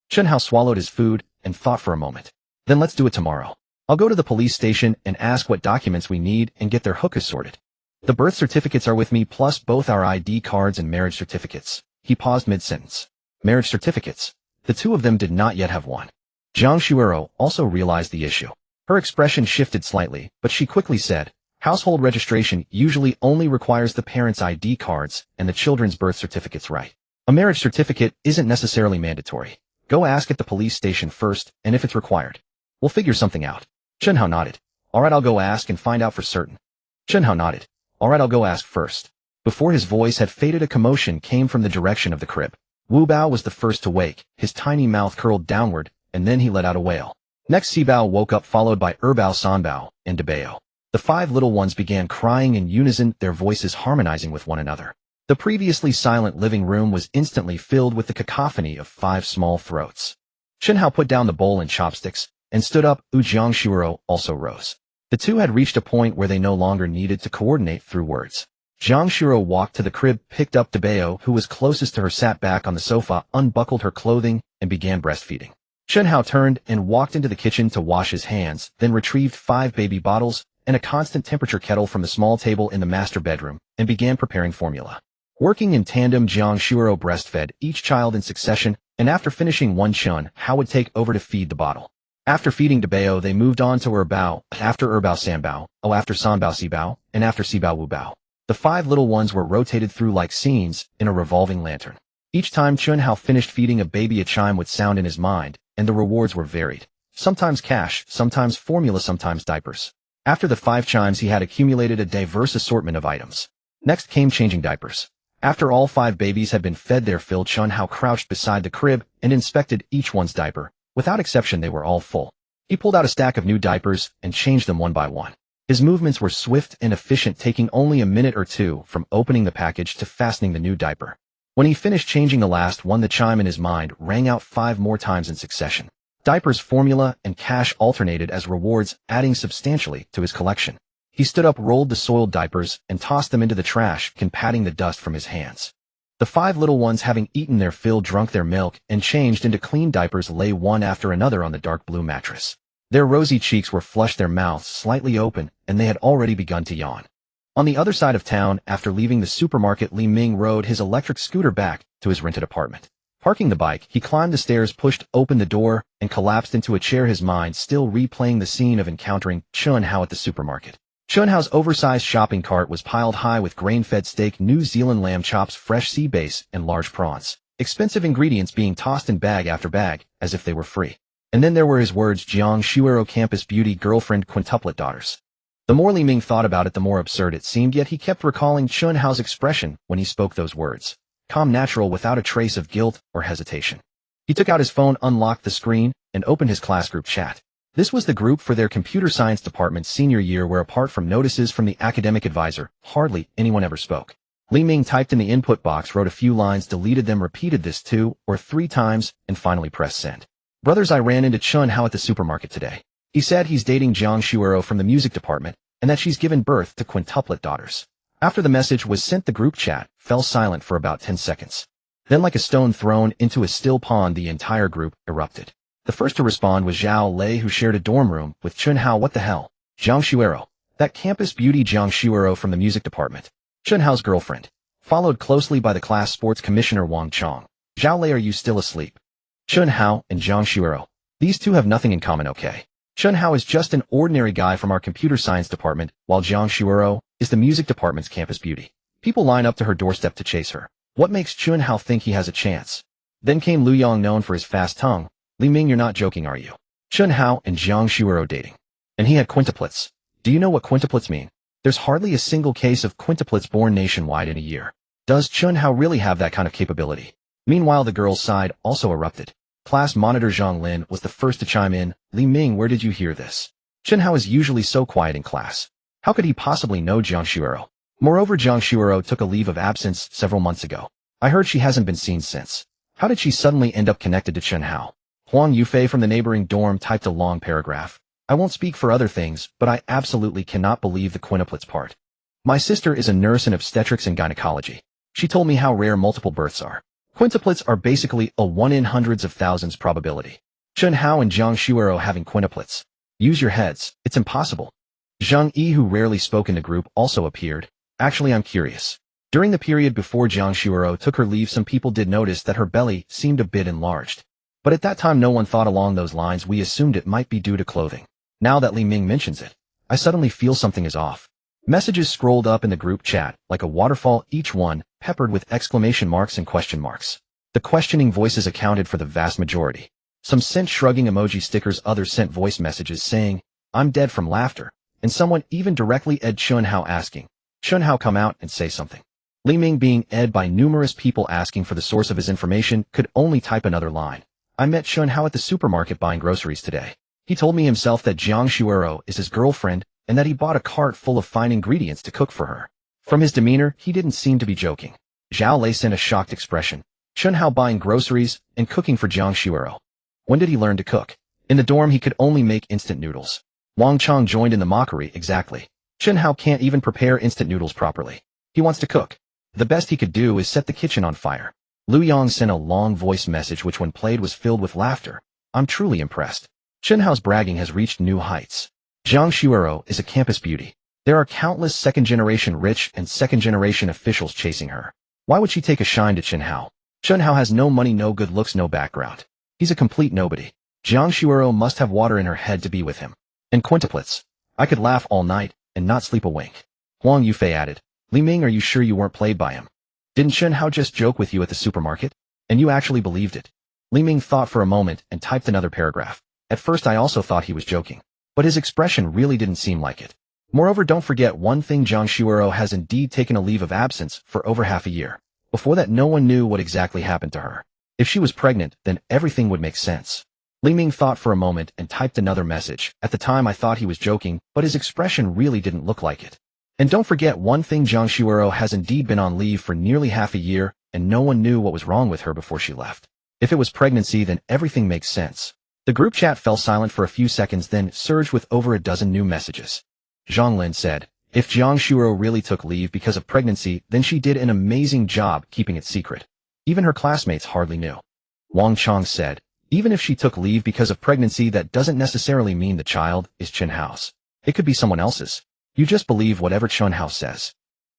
Chen Hao swallowed his food and thought for a moment. Then let's do it tomorrow. I'll go to the police station and ask what documents we need and get their hukou sorted. The birth certificates are with me, plus both our ID cards and marriage certificates. He paused mid-sentence. Marriage certificates. The two of them did not yet have one. Jiang Shuero also realized the issue. Her expression shifted slightly, but she quickly said, household registration usually only requires the parents' ID cards and the children's birth certificates, right? A marriage certificate isn't necessarily mandatory. Go ask at the police station first, and if it's required, we'll figure something out. Chen Hao nodded. Alright, I'll go ask and find out for certain. Chen Hao nodded. Alright, I'll go ask first. Before his voice had faded, a commotion came from the direction of the crib. Wu Bao was the first to wake, his tiny mouth curled downward, and then he let out a wail. Next, Sibao woke up, followed by Erbao, Sanbao, and Debao. The 5 little ones began crying in unison, their voices harmonizing with one another. The previously silent living room was instantly filled with the cacophony of 5 small throats. Chen Hao put down the bowl and chopsticks and stood up. Jiang Shuero also rose. The two had reached a point where they no longer needed to coordinate through words. Jiang Shuero walked to the crib, picked up Debao, who was closest to her, sat back on the sofa, unbuckled her clothing, and began breastfeeding. Chen Hao turned and walked into the kitchen to wash his hands, then retrieved 5 baby bottles and a constant temperature kettle from the small table in the master bedroom, and began preparing formula. Working in tandem, Jiang Shuero breastfed each child in succession, and after finishing one, Chen Hao would take over to feed the bottle. After feeding Debao, they moved on to Erbao, after Erbao Sanbao, after Sanbao Sibao, and after Sibao Wu Bao. The 5 little ones were rotated through like scenes in a revolving lantern. Each time Chen Hao finished feeding a baby, a chime would sound in his mind, and the rewards were varied. Sometimes cash, sometimes formula, sometimes diapers. After the 5 chimes, he had accumulated a diverse assortment of items. Next came changing diapers. After all 5 babies had been fed their fill, Chen Hao crouched beside the crib and inspected each one's diaper. Without exception, they were all full. He pulled out a stack of new diapers and changed them one by one. His movements were swift and efficient, taking only a minute or two from opening the package to fastening the new diaper. When he finished changing the last one, the chime in his mind rang out 5 more times in succession. Diapers, formula, and cash alternated as rewards, adding substantially to his collection. He stood up, rolled the soiled diapers, and tossed them into the trash, patting the dust from his hands. The 5 little ones, having eaten their fill, drunk their milk, and changed into clean diapers, lay one after another on the dark blue mattress. Their rosy cheeks were flushed, their mouths slightly open, and they had already begun to yawn. On the other side of town, after leaving the supermarket, Li Ming rode his electric scooter back to his rented apartment. Parking the bike, he climbed the stairs, pushed open the door, and collapsed into a chair, his mind still replaying the scene of encountering Chen Hao at the supermarket. Chen Hao's oversized shopping cart was piled high with grain-fed steak, New Zealand lamb chops, fresh sea bass, and large prawns. Expensive ingredients being tossed in bag after bag, as if they were free. And then there were his words, Jiang Shuero, campus beauty, girlfriend, quintuplet daughters. The more Li Ming thought about it, the more absurd it seemed, yet he kept recalling Chen Hao's expression when he spoke those words. Calm, natural, without a trace of guilt or hesitation. He took out his phone, unlocked the screen, and opened his class group chat. This was the group for their computer science department senior year, where apart from notices from the academic advisor, hardly anyone ever spoke. Li Ming typed in the input box, wrote a few lines, deleted them, repeated this 2 or 3 times, and finally pressed send. Brothers, I ran into Chen Hao at the supermarket today. He said he's dating Jiang Shuero from the music department, and that she's given birth to quintuplet daughters. After the message was sent, the group chat fell silent for about 10 seconds. Then, like a stone thrown into a still pond, the entire group erupted. The first to respond was Zhao Lei, who shared a dorm room with Chen Hao. What the hell? Jiang Shuero. That campus beauty Jiang Shuero from the music department. Chen Hao's girlfriend. Followed closely by the class sports commissioner Wang Chong. Zhao Lei, are you still asleep? Chen Hao and Jiang Shuero. These two have nothing in common, okay? Chen Hao is just an ordinary guy from our computer science department, while Jiang Shuero is the music department's campus beauty. People line up to her doorstep to chase her. What makes Chen Hao think he has a chance? Then came Lu Yong, known for his fast tongue. Li Ming, you're not joking, are you? Chen Hao and Jiang Shuero dating. And he had quintuplets. Do you know what quintuplets mean? There's hardly a single case of quintuplets born nationwide in a year. Does Chen Hao really have that kind of capability? Meanwhile, the girls' side also erupted. Class monitor Zhang Lin was the first to chime in. Li Ming, where did you hear this? Chen Hao is usually so quiet in class. How could he possibly know Jiang Shuero? Moreover, Jiang Shuero took a leave of absence several months ago. I heard she hasn't been seen since. How did she suddenly end up connected to Chen Hao? Huang Yufei from the neighboring dorm typed a long paragraph. I won't speak for other things, but I absolutely cannot believe the quintuplets part. My sister is a nurse in obstetrics and gynecology. She told me how rare multiple births are. Quintuplets are basically a 1 in hundreds of thousands probability. Chen Hao and Jiang Shuero having quintuplets. Use your heads, it's impossible. Zhang Yi, who rarely spoke in the group, also appeared. Actually, I'm curious. During the period before Jiang Shuero took her leave, some people did notice that her belly seemed a bit enlarged. But at that time no one thought along those lines. We assumed it might be due to clothing. Now that Li Ming mentions it, I suddenly feel something is off. Messages scrolled up in the group chat, like a waterfall, each one peppered with exclamation marks and question marks. The questioning voices accounted for the vast majority. Some sent shrugging emoji stickers, others sent voice messages saying, I'm dead from laughter, and someone even directly ed Chen Hao asking, Chen Hao, come out and say something. Li Ming, being ed by numerous people asking for the source of his information, could only type another line. I met Chen Hao at the supermarket buying groceries today. He told me himself that Jiang Shuero is his girlfriend and that he bought a cart full of fine ingredients to cook for her. From his demeanor, he didn't seem to be joking. Zhao Lei sent a shocked expression. Chen Hao buying groceries and cooking for Jiang Shuero. When did he learn to cook? In the dorm he could only make instant noodles. Wang Chong joined in the mockery. Exactly. Chen Hao can't even prepare instant noodles properly. He wants to cook. The best he could do is set the kitchen on fire. Lu Yang sent a long voice message which when played was filled with laughter. I'm truly impressed. Chen Hao's bragging has reached new heights. Jiang Shuero is a campus beauty. There are countless second-generation rich and second-generation officials chasing her. Why would she take a shine to Chen Hao? Chen Hao has no money, no good looks, no background. He's a complete nobody. Jiang Shuero must have water in her head to be with him. And quintuplets. I could laugh all night and not sleep a wink. Huang Yufei added, Li Ming, are you sure you weren't played by him? Didn't Chen Hao just joke with you at the supermarket? And you actually believed it? Li Ming thought for a moment and typed another paragraph. At first I also thought he was joking. But his expression really didn't seem like it. Moreover, don't forget one thing, Jiang Shuero has indeed taken a leave of absence for over half a year. Before that no one knew what exactly happened to her. If she was pregnant, then everything would make sense. Li Ming thought for a moment and typed another message. At the time I thought he was joking, but his expression really didn't look like it. And don't forget one thing, Jiang Shuero has indeed been on leave for nearly half a year, and no one knew what was wrong with her before she left. If it was pregnancy, then everything makes sense. The group chat fell silent for a few seconds, then surged with over a dozen new messages. Zhang Lin said, if Jiang Shuero really took leave because of pregnancy, then she did an amazing job keeping it secret. Even her classmates hardly knew. Wang Chong said, even if she took leave because of pregnancy, that doesn't necessarily mean the child is Chen Hao's. It could be someone else's. You just believe whatever Chen Hao says.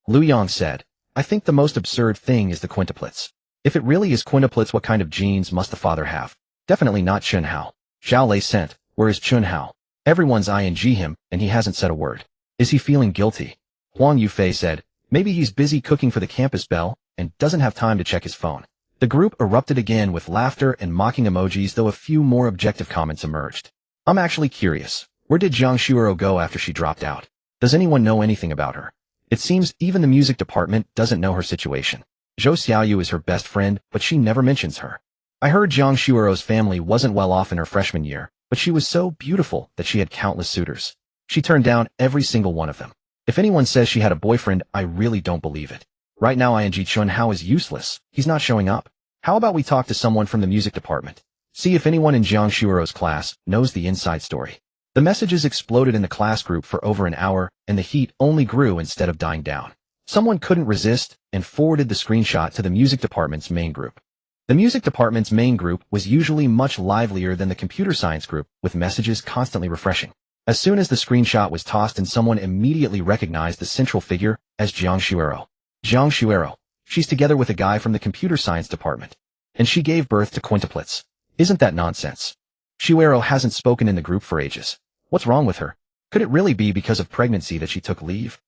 Lu Yang said, I think the most absurd thing is the quintuplets. If it really is quintuplets, what kind of genes must the father have? Definitely not Chen Hao. Zhao Lei sent, where is Chen Hao? Everyone's ing him, and he hasn't said a word. Is he feeling guilty? Huang Yufei said, maybe he's busy cooking for the campus bell, and doesn't have time to check his phone. The group erupted again with laughter and mocking emojis, though a few more objective comments emerged. I'm actually curious. Where did Jiang Shuero go after she dropped out? Does anyone know anything about her? It seems even the music department doesn't know her situation. Zhou Xiaoyu is her best friend, but she never mentions her. I heard Jiang Shuero's family wasn't well off in her freshman year, but she was so beautiful that she had countless suitors. She turned down every single one of them. If anyone says she had a boyfriend, I really don't believe it. Right now Chen Hao is useless. He's not showing up. How about we talk to someone from the music department? See if anyone in Jiang Shuero's class knows the inside story. The messages exploded in the class group for over an hour, and the heat only grew instead of dying down. Someone couldn't resist and forwarded the screenshot to the music department's main group. The music department's main group was usually much livelier than the computer science group, with messages constantly refreshing. As soon as the screenshot was tossed and someone immediately recognized the central figure as Jiang Shuero. Jiang Shuero. She's together with a guy from the computer science department. And she gave birth to quintuplets. Isn't that nonsense? Shuero hasn't spoken in the group for ages. What's wrong with her? Could it really be because of pregnancy that she took leave?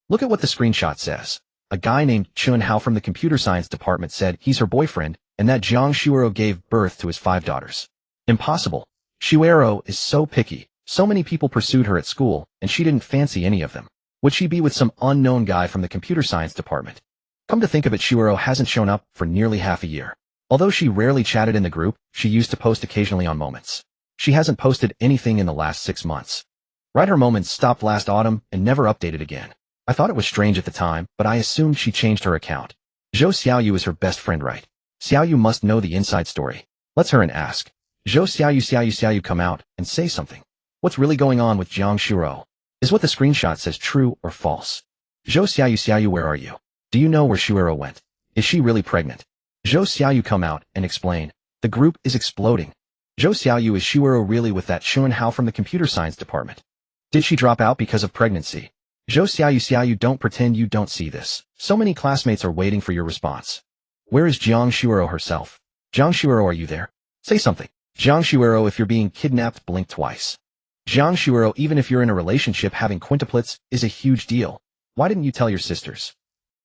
Look at what the screenshot says. A guy named Chen Hao from the computer science department said he's her boyfriend and that Jiang Shuero gave birth to his 5 daughters. Impossible. Shuero is so picky. So many people pursued her at school, and she didn't fancy any of them. Would she be with some unknown guy from the computer science department? Come to think of it, Shuuro hasn't shown up for nearly half a year. Although she rarely chatted in the group, she used to post occasionally on Moments. She hasn't posted anything in the last 6 months. Right, her Moments stopped last autumn and never updated again. I thought it was strange at the time, but I assumed she changed her account. Zhou Xiaoyu is her best friend, right? Xiaoyu must know the inside story. Let's her and ask. Zhou Xiaoyu come out and say something. What's really going on with Jiang Shuuro? Is what the screenshot says true or false? Zhou Xiaoyu, where are you? Do you know where Shuuro went? Is she really pregnant? Zhou Xiaoyu come out and explain. The group is exploding. Zhou Xiaoyu, is Shuuro really with that Chen Hao from the computer science department? Did she drop out because of pregnancy? Zhou Xiaoyu, don't pretend you don't see this. So many classmates are waiting for your response. Where is Jiang Shuuro herself? Jiang Shuuro, are you there? Say something. Jiang Shuuro, if you're being kidnapped, blink twice. Jiang Shuuro, even if you're in a relationship, having quintuplets is a huge deal. Why didn't you tell your sisters?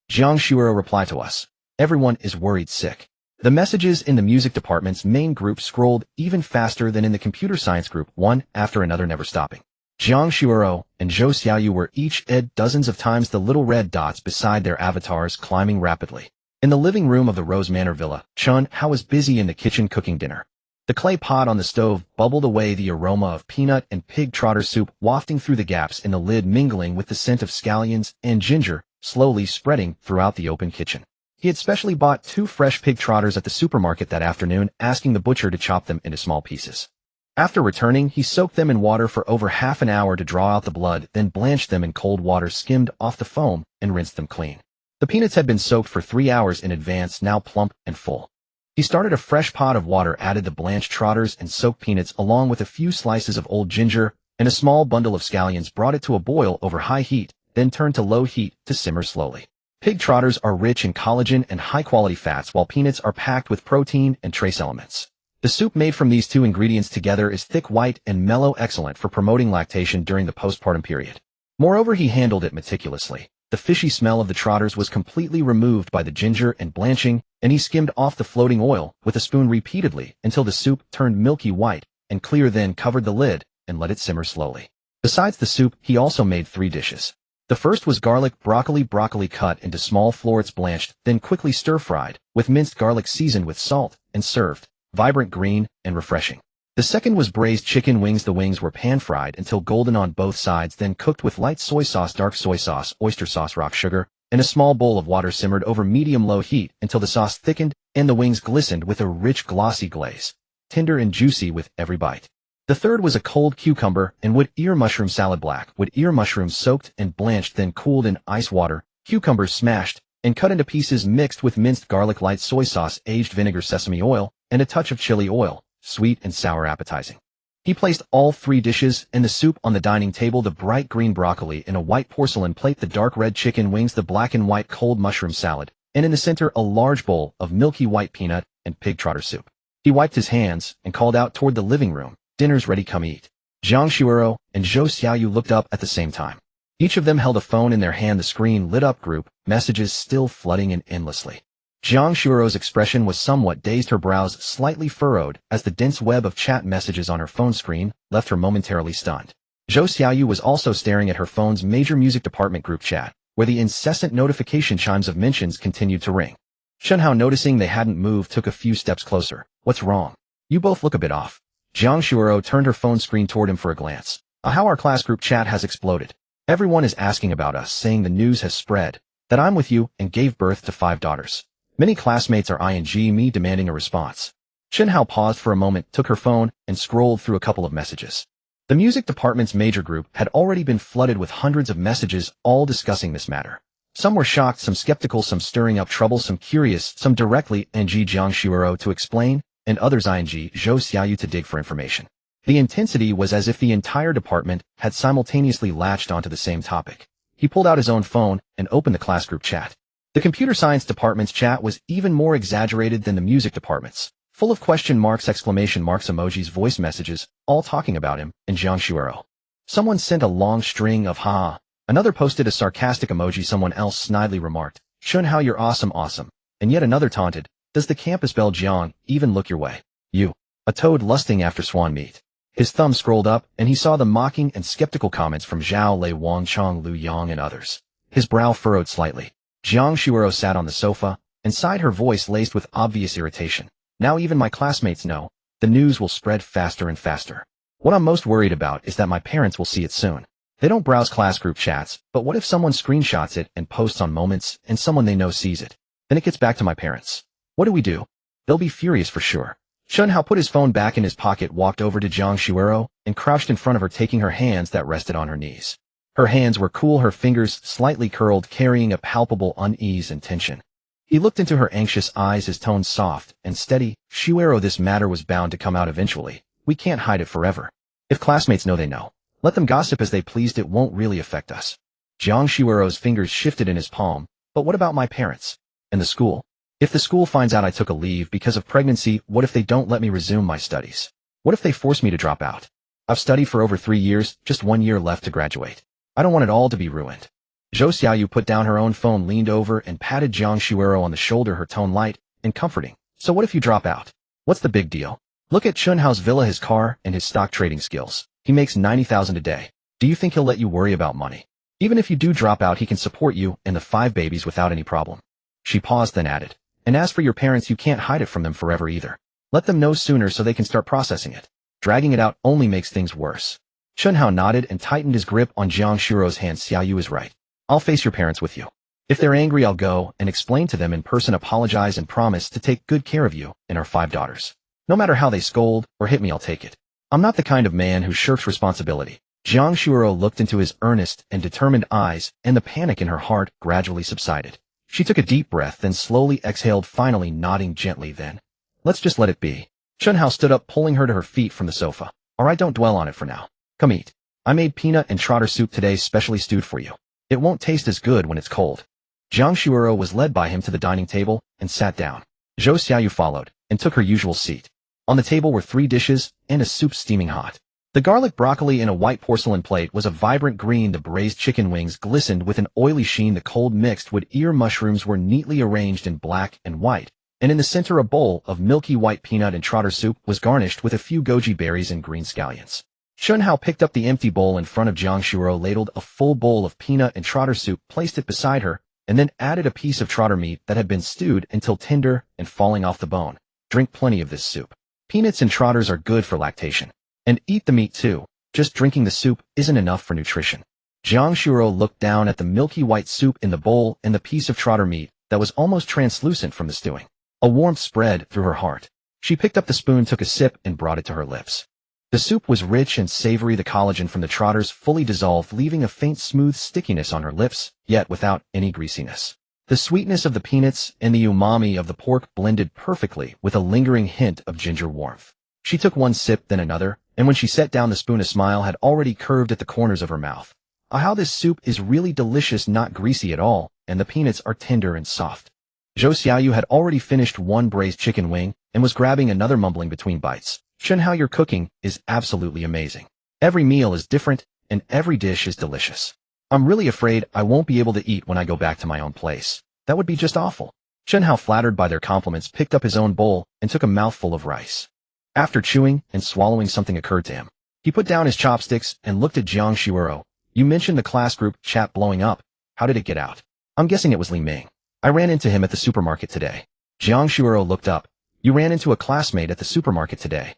Jiang Shuuro, reply to us. Everyone is worried sick. The messages in the music department's main group scrolled even faster than in the computer science group, one after another, never stopping. Jiang Shuuro and Zhou Xiaoyu were each dozens of times the little red dots beside their avatars, climbing rapidly. In the living room of the Rose Manor Villa, Chen Hao was busy in the kitchen cooking dinner. The clay pot on the stove bubbled away, the aroma of peanut and pig trotter soup wafting through the gaps in the lid, mingling with the scent of scallions and ginger, slowly spreading throughout the open kitchen. He had specially bought 2 fresh pig trotters at the supermarket that afternoon, asking the butcher to chop them into small pieces. After returning, he soaked them in water for over half an hour to draw out the blood, then blanched them in cold water, skimmed off the foam, and rinsed them clean. The peanuts had been soaked for 3 hours in advance, now plump and full. He started a fresh pot of water, added the blanched trotters and soaked peanuts along with a few slices of old ginger and a small bundle of scallions, brought it to a boil over high heat, then turned to low heat to simmer slowly. Pig trotters are rich in collagen and high-quality fats, while peanuts are packed with protein and trace elements. The soup made from these 2 ingredients together is thick, white, and mellow, excellent for promoting lactation during the postpartum period. Moreover, he handled it meticulously. The fishy smell of the trotters was completely removed by the ginger and blanching, and he skimmed off the floating oil with a spoon repeatedly until the soup turned milky white and clear, then covered the lid and let it simmer slowly. Besides the soup, he also made 3 dishes. The first was garlic broccoli cut into small florets, blanched, then quickly stir-fried, with minced garlic seasoned with salt, and served, vibrant green and refreshing. The second was braised chicken wings. The wings were pan-fried until golden on both sides, then cooked with light soy sauce, dark soy sauce, oyster sauce, rock sugar, and a small bowl of water, simmered over medium-low heat until the sauce thickened and the wings glistened with a rich, glossy glaze, tender and juicy with every bite. The third was a cold cucumber and wood ear mushroom salad, black wood ear mushrooms soaked and blanched, then cooled in ice water, cucumbers smashed and cut into pieces, mixed with minced garlic, light soy sauce, aged vinegar, sesame oil, and a touch of chili oil, sweet and sour, appetizing. He placed all 3 dishes and the soup on the dining table, the bright green broccoli in a white porcelain plate, the dark red chicken wings, the black and white cold mushroom salad, and in the center a large bowl of milky white peanut and pig trotter soup. He wiped his hands and called out toward the living room, "Dinner's ready, come eat." Jiang Shuuro and Zhou Xiaoyu looked up at the same time. Each of them held a phone in their hand, the screen lit up, group messages still flooding in endlessly. Jiang Shuuro's expression was somewhat dazed, her brows slightly furrowed as the dense web of chat messages on her phone screen left her momentarily stunned. Zhou Xiaoyu was also staring at her phone's major music department group chat, where the incessant notification chimes of mentions continued to ring. Chen Hao, noticing they hadn't moved, took a few steps closer. "What's wrong? You both look a bit off." Jiang Shuuro turned her phone screen toward him for a glance. How our class group chat has exploded. Everyone is asking about us, saying the news has spread, that I'm with you and gave birth to 5 daughters. Many classmates are ing me, demanding a response. Chen Hao paused for a moment, took her phone, and scrolled through a couple of messages. The music department's major group had already been flooded with hundreds of messages, all discussing this matter. Some were shocked, some skeptical, some stirring up trouble, some curious, some directly Jiang Shuuro to explain, and others Zhou Xiaoyu to dig for information. The intensity was as if the entire department had simultaneously latched onto the same topic. He pulled out his own phone and opened the class group chat. The computer science department's chat was even more exaggerated than the music department's, full of question marks, exclamation marks, emojis, voice messages, all talking about him and Jiang Shuuro. Someone sent a long string of ha. Another posted a sarcastic emoji. Someone else snidely remarked, "Chen Hao, you're awesome, awesome." And yet another taunted, "Does the campus belle Jiang even look your way? You, a toad lusting after swan meat." His thumb scrolled up, and he saw the mocking and skeptical comments from Zhao Lei, Wang Chong, Lu Yang, and others. His brow furrowed slightly. Jiang Shuero sat on the sofa, and sighed, her voice laced with obvious irritation. Now even my classmates know. The news will spread faster and faster. What I'm most worried about is that my parents will see it soon. They don't browse class group chats, but what if someone screenshots it and posts on Moments, and someone they know sees it? Then it gets back to my parents. What do we do? They'll be furious for sure. Chen Hao put his phone back in his pocket, walked over to Jiang Shuero, and crouched in front of her, taking her hands that rested on her knees. Her hands were cool, her fingers slightly curled, carrying a palpable unease and tension. He looked into her anxious eyes, his tone soft and steady. Shuero, this matter was bound to come out eventually. We can't hide it forever. If classmates know, they know. Let them gossip as they pleased, it won't really affect us. Jiang Shuero's fingers shifted in his palm. But what about my parents? And the school? If the school finds out I took a leave because of pregnancy, what if they don't let me resume my studies? What if they force me to drop out? I've studied for over 3 years, just 1 year left to graduate. I don't want it all to be ruined. Zhou Xiaoyu put down her own phone, leaned over, and patted Jiang Shuero on the shoulder, her tone light and comforting. So what if you drop out? What's the big deal? Look at Chen Hao's villa, his car, and his stock trading skills. He makes 90,000 a day. Do you think he'll let you worry about money? Even if you do drop out, he can support you and the 5 babies without any problem. She paused, then added, and as for your parents, you can't hide it from them forever either. Let them know sooner so they can start processing it. Dragging it out only makes things worse. Chen Hao nodded and tightened his grip on Jiang Shuero's hand. Xiaoyu is right. I'll face your parents with you. If they're angry, I'll go and explain to them in person, apologize, and promise to take good care of you and our 5 daughters. No matter how they scold or hit me, I'll take it. I'm not the kind of man who shirks responsibility. Jiang Shuero looked into his earnest and determined eyes, and the panic in her heart gradually subsided. She took a deep breath, then slowly exhaled, finally nodding gently. Then, let's just let it be. Chen Hao stood up, pulling her to her feet from the sofa. All right, don't dwell on it for now. Come eat. I made peanut and trotter soup today, specially stewed for you. It won't taste as good when it's cold. Jiang Shuero was led by him to the dining table and sat down. Zhou Xiaoyu followed and took her usual seat. On the table were 3 dishes and a soup steaming hot. The garlic broccoli in a white porcelain plate was a vibrant green. The braised chicken wings glistened with an oily sheen. The cold mixed wood ear mushrooms were neatly arranged in black and white. And in the center, a bowl of milky white peanut and trotter soup was garnished with a few goji berries and green scallions. Chen Hao picked up the empty bowl in front of Jiang Shuero, ladled a full bowl of peanut and trotter soup, placed it beside her, and then added a piece of trotter meat that had been stewed until tender and falling off the bone. Drink plenty of this soup. Peanuts and trotters are good for lactation. And eat the meat too. Just drinking the soup isn't enough for nutrition. Jiang Shuero looked down at the milky white soup in the bowl and the piece of trotter meat that was almost translucent from the stewing. A warmth spread through her heart. She picked up the spoon, took a sip, and brought it to her lips. The soup was rich and savory, the collagen from the trotters fully dissolved, leaving a faint smooth stickiness on her lips, yet without any greasiness. The sweetness of the peanuts and the umami of the pork blended perfectly with a lingering hint of ginger warmth. She took one sip, then another, and when she set down the spoon, a smile had already curved at the corners of her mouth. How this soup is really delicious, not greasy at all, and the peanuts are tender and soft. Zhou Xiaoyu had already finished one braised chicken wing and was grabbing another, mumbling between bites. Chen Hao, your cooking is absolutely amazing. Every meal is different, and every dish is delicious. I'm really afraid I won't be able to eat when I go back to my own place. That would be just awful. Chen Hao, flattered by their compliments, picked up his own bowl and took a mouthful of rice. After chewing and swallowing, something occurred to him. He put down his chopsticks and looked at Jiang Shuero. You mentioned the class group chat blowing up. How did it get out? I'm guessing it was Li Ming. I ran into him at the supermarket today. Jiang Shuero looked up. You ran into a classmate at the supermarket today?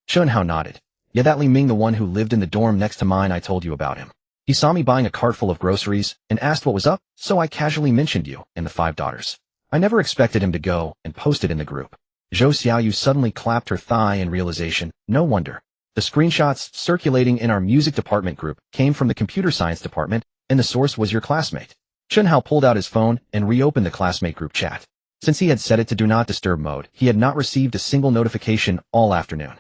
Chen Hao nodded. Yeah, that Li Ming, the one who lived in the dorm next to mine, I told you about him. He saw me buying a cart full of groceries and asked what was up, so I casually mentioned you and the 5 daughters. I never expected him to go and post it in the group. Zhou Xiaoyu suddenly clapped her thigh in realization. No wonder. The screenshots circulating in our music department group came from the computer science department, and the source was your classmate. Chen Hao pulled out his phone and reopened the classmate group chat. Since he had set it to do not disturb mode, he had not received a single notification all afternoon.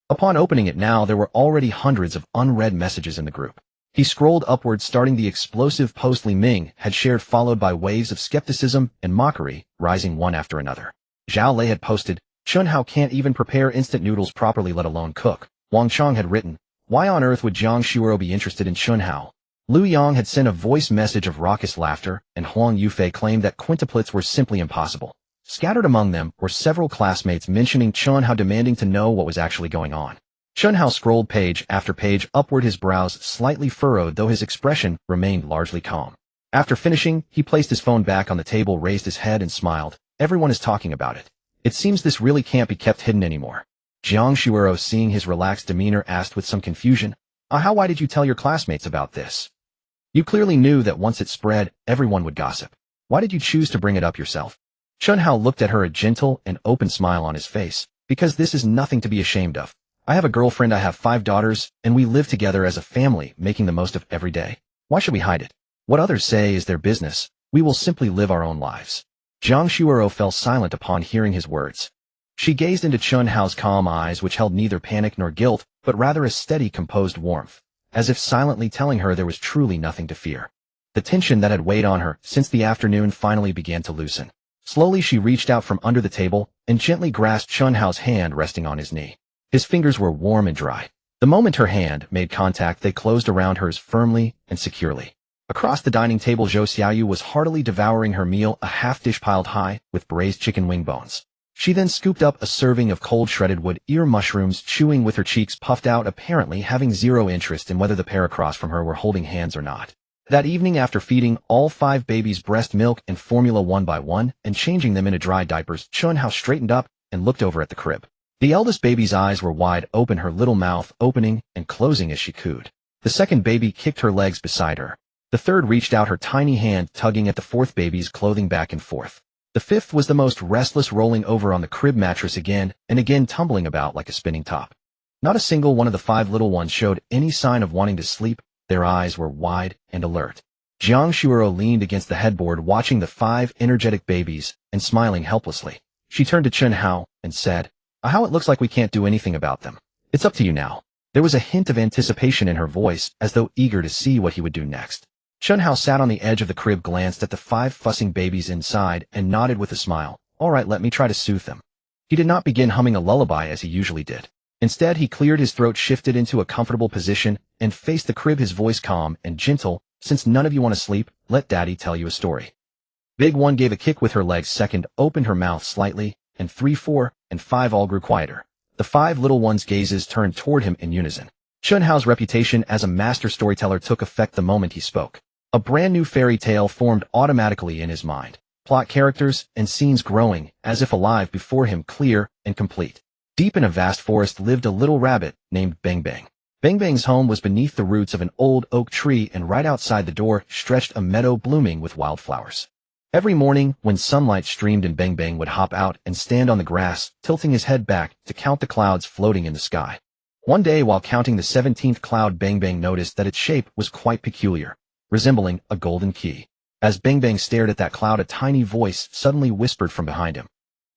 Upon opening it now, there were already hundreds of unread messages in the group. He scrolled upward, starting the explosive post Li Ming had shared, followed by waves of skepticism and mockery, rising one after another. Zhao Lei had posted, Chen Hao can't even prepare instant noodles properly, let alone cook. Wang Chong had written, why on earth would Jiang Shuero be interested in Chen Hao? Lu Yang had sent a voice message of raucous laughter, and Huang Yufei claimed that quintuplets were simply impossible. Scattered among them were several classmates mentioning Chen Hao, demanding to know what was actually going on. Chen Hao scrolled page after page upward, his brows slightly furrowed though his expression remained largely calm. After finishing, he placed his phone back on the table, raised his head and smiled. Everyone is talking about it. It seems this really can't be kept hidden anymore. Jiang Shuero, seeing his relaxed demeanor, asked with some confusion, why did you tell your classmates about this? You clearly knew that once it spread, everyone would gossip. Why did you choose to bring it up yourself? Chen Hao looked at her, a gentle and open smile on his face. Because this is nothing to be ashamed of. I have a girlfriend, I have 5 daughters, and we live together as a family, making the most of every day. Why should we hide it? What others say is their business. We will simply live our own lives. Jiang Shuero fell silent upon hearing his words. She gazed into Chen Hao's calm eyes, which held neither panic nor guilt, but rather a steady, composed warmth, as if silently telling her there was truly nothing to fear. The tension that had weighed on her since the afternoon finally began to loosen. Slowly she reached out from under the table and gently grasped Chen Hao's hand resting on his knee. His fingers were warm and dry. The moment her hand made contact, they closed around hers firmly and securely. Across the dining table, Zhou Xiaoyu was heartily devouring her meal, a half-dish piled high with braised chicken wing bones. She then scooped up a serving of cold shredded wood ear mushrooms, chewing with her cheeks puffed out, apparently having zero interest in whether the pair across from her were holding hands or not. That evening, after feeding all 5 babies breast milk and formula one by one and changing them into dry diapers, Chen Hao straightened up and looked over at the crib. The eldest baby's eyes were wide open, her little mouth opening and closing as she cooed. The second baby kicked her legs beside her. The third reached out her tiny hand, tugging at the fourth baby's clothing back and forth. The fifth was the most restless, rolling over on the crib mattress again and again, tumbling about like a spinning top. Not a single one of the 5 little ones showed any sign of wanting to sleep. Their eyes were wide and alert. Jiang Shuero leaned against the headboard, watching the 5 energetic babies and smiling helplessly. She turned to Chen Hao and said, How it looks like we can't do anything about them. It's up to you now. There was a hint of anticipation in her voice, as though eager to see what he would do next. Chen Hao sat on the edge of the crib, glanced at the 5 fussing babies inside, and nodded with a smile. All right, let me try to soothe them. He did not begin humming a lullaby as he usually did. Instead, he cleared his throat, shifted into a comfortable position, and faced the crib, his voice calm and gentle. Since none of you want to sleep, let Daddy tell you a story. Big One gave a kick with her legs, second opened her mouth slightly, and 3, 4, and 5 all grew quieter. The 5 little ones' gazes turned toward him in unison. Chen Hao's reputation as a master storyteller took effect the moment he spoke. A brand new fairy tale formed automatically in his mind. Plot, characters, and scenes growing, as if alive before him, clear and complete. Deep in a vast forest lived a little rabbit named Bang Bang. Bang Bang's home was beneath the roots of an old oak tree, and right outside the door stretched a meadow blooming with wildflowers. Every morning, when sunlight streamed in, Bang Bang would hop out and stand on the grass, tilting his head back to count the clouds floating in the sky. One day, while counting the 17th cloud, Bang Bang noticed that its shape was quite peculiar, resembling a golden key. As Bang Bang stared at that cloud, a tiny voice suddenly whispered from behind him.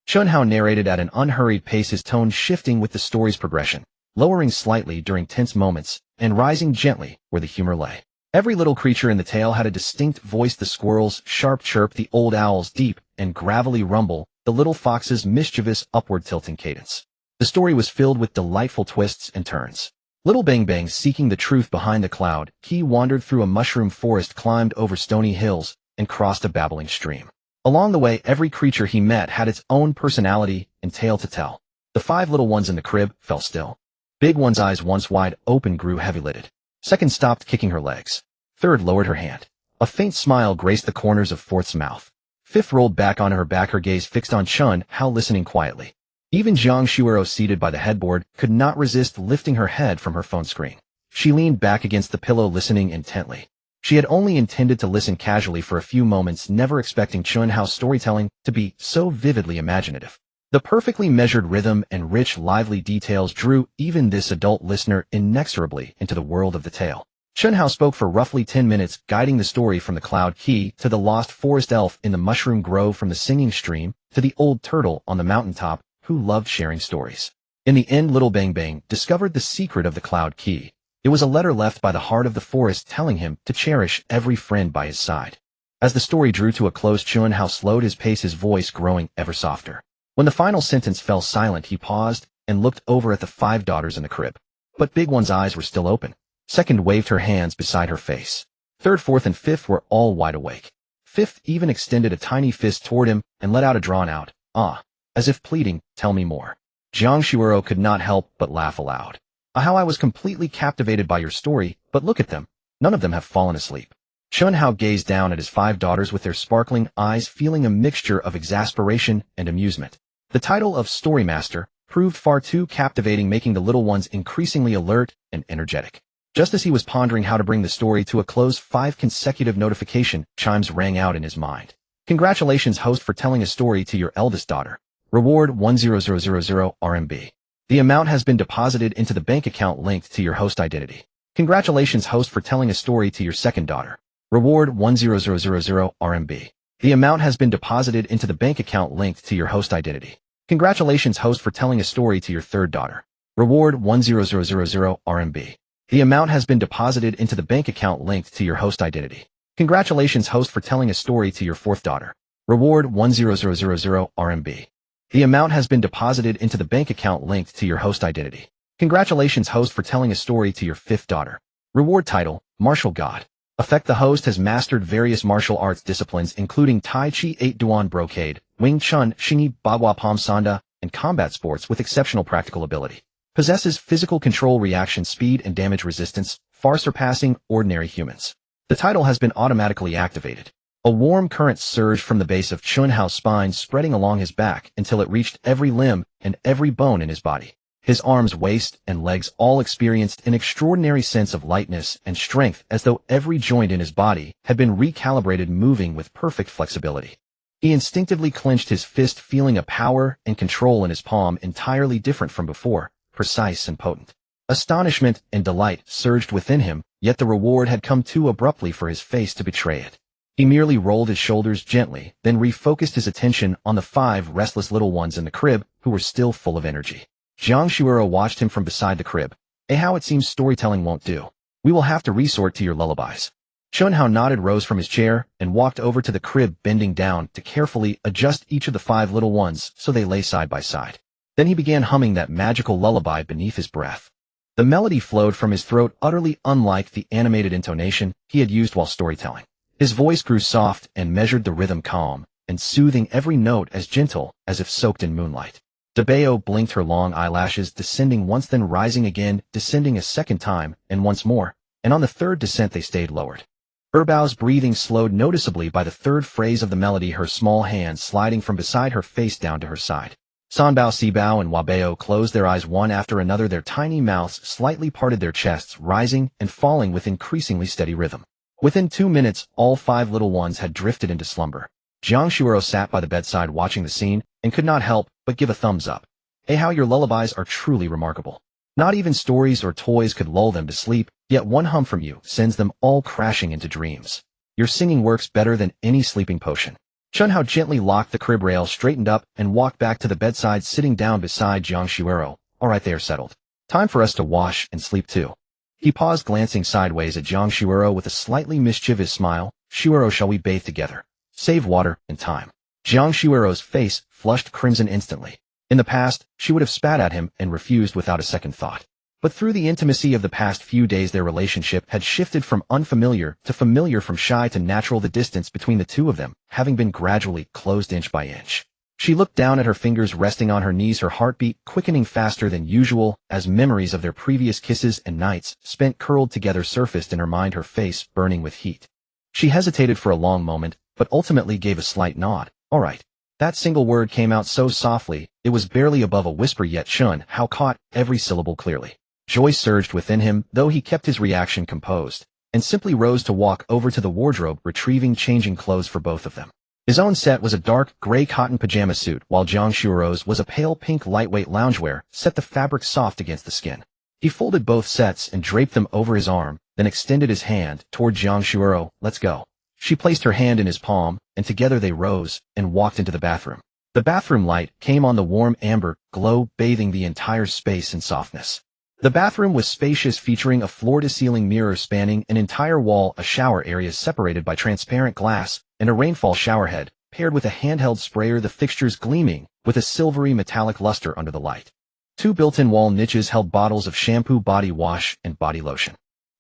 Chen Hao narrated at an unhurried pace, his tone shifting with the story's progression, lowering slightly during tense moments and rising gently where the humor lay. Every little creature in the tale had a distinct voice: the squirrel's sharp chirp, the old owl's deep and gravelly rumble, the little fox's mischievous upward tilting cadence. The story was filled with delightful twists and turns. Little Bang Bang, seeking the truth behind the cloud, he wandered through a mushroom forest, climbed over stony hills, and crossed a babbling stream. Along the way, every creature he met had its own personality and tale to tell. The 5 little ones in the crib fell still. Big One's eyes, once wide open, grew heavy-lidded. Second stopped kicking her legs. Third lowered her hand. A faint smile graced the corners of Fourth's mouth. Fifth rolled back onto her back, her gaze fixed on Chen Hao, listening quietly. Even Jiang Shuero, seated by the headboard, could not resist lifting her head from her phone screen. She leaned back against the pillow, listening intently. She had only intended to listen casually for a few moments, never expecting Chen Hao's storytelling to be so vividly imaginative. The perfectly measured rhythm and rich, lively details drew even this adult listener inexorably into the world of the tale. Chen Hao spoke for roughly 10 minutes, guiding the story from the cloud key to the lost forest elf in the mushroom grove, from the singing stream to the old turtle on the mountaintop who loved sharing stories. In the end, little Bang Bang discovered the secret of the cloud key. It was a letter left by the heart of the forest, telling him to cherish every friend by his side. As the story drew to a close, Chen Hao slowed his pace, his voice growing ever softer. When the final sentence fell silent, he paused and looked over at the 5 daughters in the crib. But Big One's eyes were still open. Second waved her hands beside her face. Third, fourth, and fifth were all wide awake. Fifth even extended a tiny fist toward him and let out a drawn-out, "Ah," as if pleading, "Tell me more." Jiang Shuero could not help but laugh aloud. How I was completely captivated by your story, but look at them. None of them have fallen asleep. Chen Hao gazed down at his 5 daughters with their sparkling eyes, feeling a mixture of exasperation and amusement. The title of Story Master proved far too captivating, making the little ones increasingly alert and energetic. Just as he was pondering how to bring the story to a close, 5 consecutive notification chimes rang out in his mind. Congratulations, host, for telling a story to your eldest daughter. Reward 10000 RMB. The amount has been deposited into the bank account linked to your host identity. Congratulations, host, for telling a story to your second daughter. Reward 10000 RMB. The amount has been deposited into the bank account linked to your host identity. Congratulations, host, for telling a story to your third daughter. Reward 10000 RMB. The amount has been deposited into the bank account linked to your host identity. Congratulations, host, for telling a story to your fourth daughter. Reward 10000 RMB. The amount has been deposited into the bank account linked to your host identity. Congratulations, host, for telling a story to your fifth daughter. Reward title, Martial God. Effect: the host has mastered various martial arts disciplines including Tai Chi, 8 Duan Brocade, Wing Chun, Xingyi, Bagua Pom Sanda, and combat sports with exceptional practical ability. Possesses physical control, reaction speed, and damage resistance, far surpassing ordinary humans. The title has been automatically activated. A warm current surged from the base of Chen Hao's spine, spreading along his back until it reached every limb and every bone in his body. His arms, waist, and legs all experienced an extraordinary sense of lightness and strength, as though every joint in his body had been recalibrated, moving with perfect flexibility. He instinctively clenched his fist, feeling a power and control in his palm entirely different from before, precise and potent. Astonishment and delight surged within him, yet the reward had come too abruptly for his face to betray it. He merely rolled his shoulders gently, then refocused his attention on the 5 restless little ones in the crib, who were still full of energy. Jiang Shuero watched him from beside the crib. How it seems storytelling won't do. We will have to resort to your lullabies. Chen Hao nodded, rose from his chair, and walked over to the crib, bending down to carefully adjust each of the 5 little ones so they lay side by side. Then he began humming that magical lullaby beneath his breath. The melody flowed from his throat, utterly unlike the animated intonation he had used while storytelling. His voice grew soft and measured, the rhythm calm and soothing, every note as gentle as if soaked in moonlight. Dabeo blinked her long eyelashes, descending once, then rising again, descending a second time, and once more, and on the third descent they stayed lowered. Erbao's breathing slowed noticeably by the third phrase of the melody, her small hands sliding from beside her face down to her side. Sanbao, Sibao, and Wabeo closed their eyes one after another, their tiny mouths slightly parted, their chests rising and falling with increasingly steady rhythm. Within 2 minutes, all 5 little ones had drifted into slumber. Jiang Shuero sat by the bedside watching the scene and could not help but give a thumbs up. How your lullabies are truly remarkable. Not even stories or toys could lull them to sleep, yet one hum from you sends them all crashing into dreams. Your singing works better than any sleeping potion. Chen Hao gently locked the crib rail, straightened up, and walked back to the bedside, sitting down beside Jiang Shuero. All right, they are settled. Time for us to wash and sleep too. He paused, glancing sideways at Jiang Shuero with a slightly mischievous smile. Shuero, shall we bathe together? Save water and time. Jiang Shuero's face flushed crimson instantly. In the past, she would have spat at him and refused without a second thought. But through the intimacy of the past few days, their relationship had shifted from unfamiliar to familiar, from shy to natural, the distance between the two of them having been gradually closed inch by inch. She looked down at her fingers resting on her knees, her heartbeat quickening faster than usual as memories of their previous kisses and nights spent curled together surfaced in her mind, her face burning with heat. She hesitated for a long moment, but ultimately gave a slight nod. All right. That single word came out so softly, it was barely above a whisper, yet Chen Hao caught every syllable clearly. Joy surged within him, though he kept his reaction composed, and simply rose to walk over to the wardrobe, retrieving changing clothes for both of them. His own set was a dark gray cotton pajama suit, while Jiang Shuero's was a pale pink lightweight loungewear, set the fabric soft against the skin. He folded both sets and draped them over his arm, then extended his hand toward Jiang Shuero. Let's go. She placed her hand in his palm, and together they rose and walked into the bathroom. The bathroom light came on, the warm amber glow bathing the entire space in softness. The bathroom was spacious, featuring a floor-to-ceiling mirror spanning an entire wall, a shower area separated by transparent glass, and a rainfall showerhead, paired with a handheld sprayer, the fixtures gleaming with a silvery metallic luster under the light. 2 built-in wall niches held bottles of shampoo, body wash, and body lotion.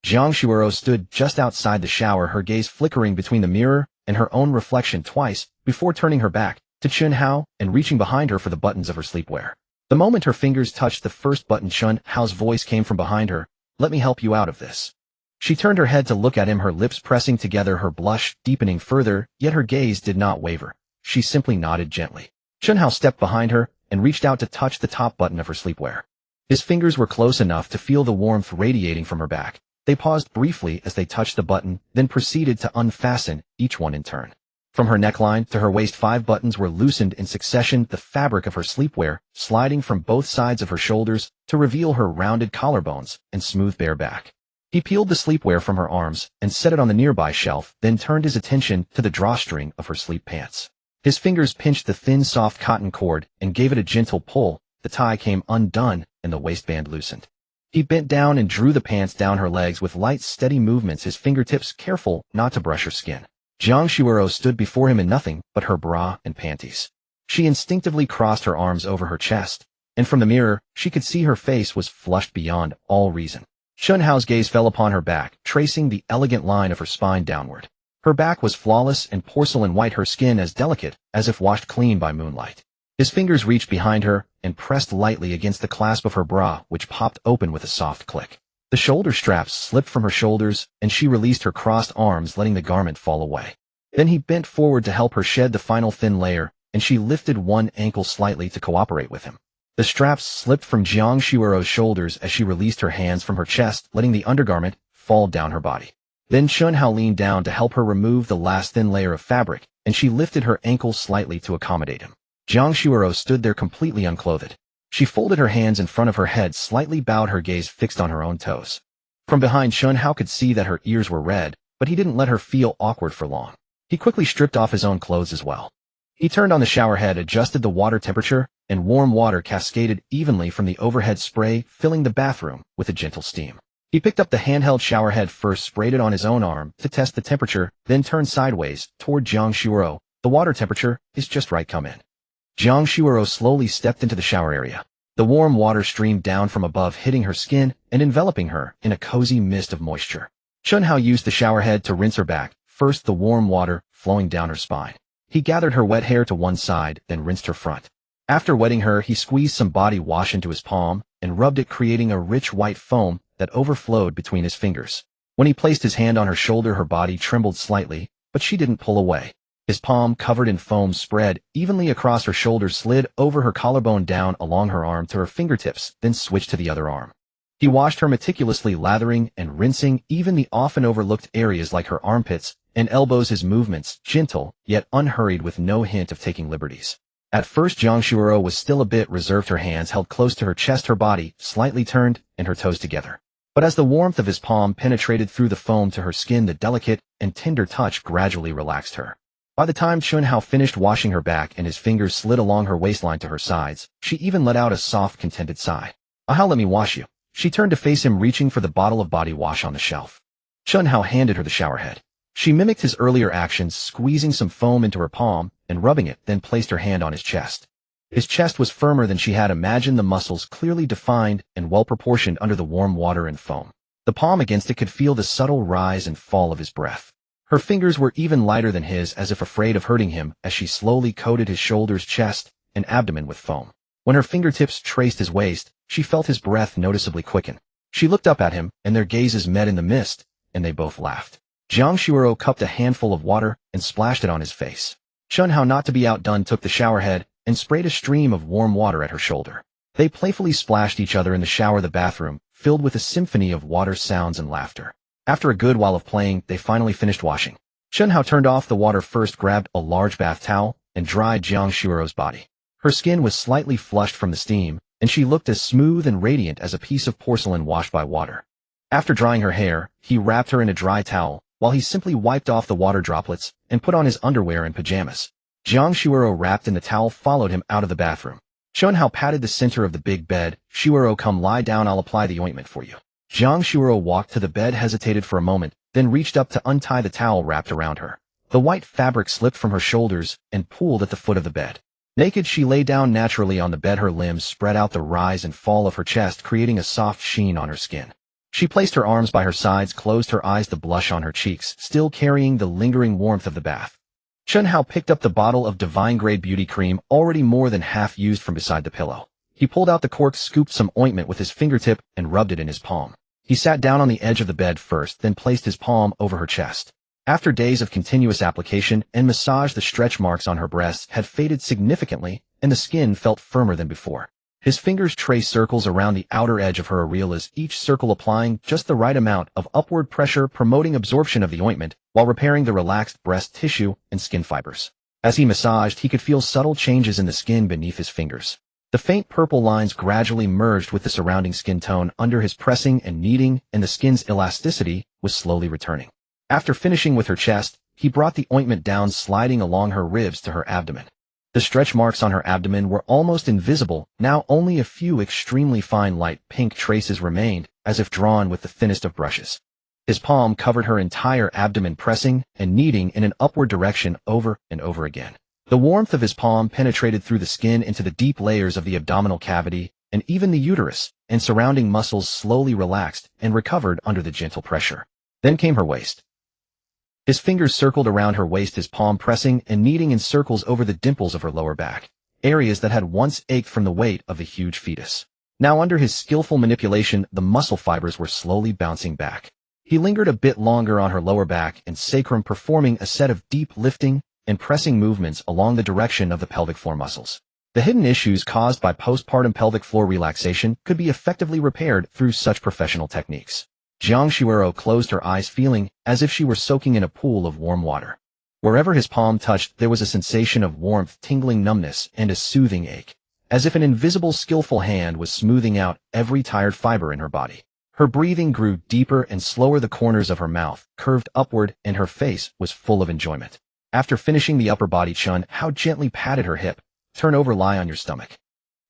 Jiang Shuero stood just outside the shower, her gaze flickering between the mirror and her own reflection twice before turning her back to Chen Hao and reaching behind her for the buttons of her sleepwear. The moment her fingers touched the first button, Chen Hao's voice came from behind her. "Let me help you out of this." She turned her head to look at him, her lips pressing together, her blush deepening further, yet her gaze did not waver. She simply nodded gently. Chen Hao stepped behind her and reached out to touch the top button of her sleepwear. His fingers were close enough to feel the warmth radiating from her back. They paused briefly as they touched the button, then proceeded to unfasten each one in turn. From her neckline to her waist, 5 buttons were loosened in succession, the fabric of her sleepwear sliding from both sides of her shoulders to reveal her rounded collarbones and smooth bare back. He peeled the sleepwear from her arms and set it on the nearby shelf, then turned his attention to the drawstring of her sleep pants. His fingers pinched the thin, soft cotton cord and gave it a gentle pull. The tie came undone and the waistband loosened. He bent down and drew the pants down her legs with light, steady movements, his fingertips careful not to brush her skin. Jiang Shuoro stood before him in nothing but her bra and panties. She instinctively crossed her arms over her chest, and from the mirror, she could see her face was flushed beyond all reason. Chen Hao's gaze fell upon her back, tracing the elegant line of her spine downward. Her back was flawless and porcelain white, her skin as delicate as if washed clean by moonlight. His fingers reached behind her and pressed lightly against the clasp of her bra, which popped open with a soft click. The shoulder straps slipped from her shoulders, and she released her crossed arms, letting the garment fall away. Then he bent forward to help her shed the final thin layer, and she lifted one ankle slightly to cooperate with him. The straps slipped from Jiang Shuoro's shoulders as she released her hands from her chest, letting the undergarment fall down her body. Then Chen Hao leaned down to help her remove the last thin layer of fabric, and she lifted her ankle slightly to accommodate him. Jiang Shuoro stood there completely unclothed. She folded her hands in front of her head, slightly bowed, her gaze fixed on her own toes. From behind, Chen Hao could see that her ears were red, but he didn't let her feel awkward for long. He quickly stripped off his own clothes as well. He turned on the shower head, adjusted the water temperature, and warm water cascaded evenly from the overhead spray, filling the bathroom with a gentle steam. He picked up the handheld shower head first, sprayed it on his own arm to test the temperature, then turned sideways toward Jiang Shuoro. "The water temperature is just right, come in." Jiang Shuoro slowly stepped into the shower area. The warm water streamed down from above, hitting her skin and enveloping her in a cozy mist of moisture. Chen Hao used the shower head to rinse her back, first the warm water flowing down her spine. He gathered her wet hair to one side, then rinsed her front. After wetting her, he squeezed some body wash into his palm and rubbed it, creating a rich white foam that overflowed between his fingers. When he placed his hand on her shoulder, her body trembled slightly, but she didn't pull away. His palm, covered in foam, spread evenly across her shoulders, slid over her collarbone down along her arm to her fingertips, then switched to the other arm. He washed her meticulously, lathering and rinsing even the often overlooked areas like her armpits and elbows, his movements gentle yet unhurried, with no hint of taking liberties. At first, Jiang Shuoro was still a bit reserved, her hands held close to her chest, her body slightly turned and her toes together. But as the warmth of his palm penetrated through the foam to her skin, the delicate and tender touch gradually relaxed her. By the time Chen Hao finished washing her back and his fingers slid along her waistline to her sides, she even let out a soft, contented sigh. "How, let me wash you." She turned to face him, reaching for the bottle of body wash on the shelf. Chen Hao handed her the shower head. She mimicked his earlier actions, squeezing some foam into her palm and rubbing it, then placed her hand on his chest. His chest was firmer than she had imagined, the muscles clearly defined and well-proportioned under the warm water and foam. The palm against it could feel the subtle rise and fall of his breath. Her fingers were even lighter than his, as if afraid of hurting him, as she slowly coated his shoulders, chest, and abdomen with foam. When her fingertips traced his waist, she felt his breath noticeably quicken. She looked up at him, and their gazes met in the mist, and they both laughed. Jiang Shuoro cupped a handful of water and splashed it on his face. Chen Hao, not to be outdone, took the shower head and sprayed a stream of warm water at her shoulder. They playfully splashed each other in the shower, the bathroom filled with a symphony of water sounds and laughter. After a good while of playing, they finally finished washing. Chen Hao turned off the water first, grabbed a large bath towel, and dried Jiang Shuoro's body. Her skin was slightly flushed from the steam, and she looked as smooth and radiant as a piece of porcelain washed by water. After drying her hair, he wrapped her in a dry towel, while he simply wiped off the water droplets and put on his underwear and pajamas. Jiang Shuoro, wrapped in the towel, followed him out of the bathroom. Chen Hao patted the center of the big bed. "Shuoro, come lie down, I'll apply the ointment for you." Jiang Shuoro walked to the bed, hesitated for a moment, then reached up to untie the towel wrapped around her. The white fabric slipped from her shoulders and pooled at the foot of the bed. Naked, she lay down naturally on the bed, her limbs spread out, the rise and fall of her chest creating a soft sheen on her skin. She placed her arms by her sides, closed her eyes, the blush on her cheeks still carrying the lingering warmth of the bath. Chen Hao picked up the bottle of divine-grade beauty cream, already more than half used, from beside the pillow. He pulled out the cork, scooped some ointment with his fingertip, and rubbed it in his palm. He sat down on the edge of the bed first, then placed his palm over her chest. After days of continuous application and massage, the stretch marks on her breasts had faded significantly, and the skin felt firmer than before. His fingers traced circles around the outer edge of her areolas, each circle applying just the right amount of upward pressure, promoting absorption of the ointment while repairing the relaxed breast tissue and skin fibers. As he massaged, he could feel subtle changes in the skin beneath his fingers. The faint purple lines gradually merged with the surrounding skin tone under his pressing and kneading, and the skin's elasticity was slowly returning. After finishing with her chest, he brought the ointment down, sliding along her ribs to her abdomen. The stretch marks on her abdomen were almost invisible, now only a few extremely fine light pink traces remained, as if drawn with the thinnest of brushes. His palm covered her entire abdomen, pressing and kneading in an upward direction over and over again. The warmth of his palm penetrated through the skin into the deep layers of the abdominal cavity, and even the uterus and surrounding muscles slowly relaxed and recovered under the gentle pressure. Then came her waist. His fingers circled around her waist, his palm pressing and kneading in circles over the dimples of her lower back, areas that had once ached from the weight of the huge fetus. Now under his skillful manipulation, the muscle fibers were slowly bouncing back. He lingered a bit longer on her lower back and sacrum, performing a set of deep lifting and pressing movements along the direction of the pelvic floor muscles. The hidden issues caused by postpartum pelvic floor relaxation could be effectively repaired through such professional techniques. Jiang Shuero closed her eyes, feeling as if she were soaking in a pool of warm water. Wherever his palm touched, there was a sensation of warmth, tingling numbness, and a soothing ache, as if an invisible, skillful hand was smoothing out every tired fiber in her body. Her breathing grew deeper and slower, the corners of her mouth curved upward, and her face was full of enjoyment. After finishing the upper body, Chen Hao gently patted her hip. "Turn over, lie on your stomach."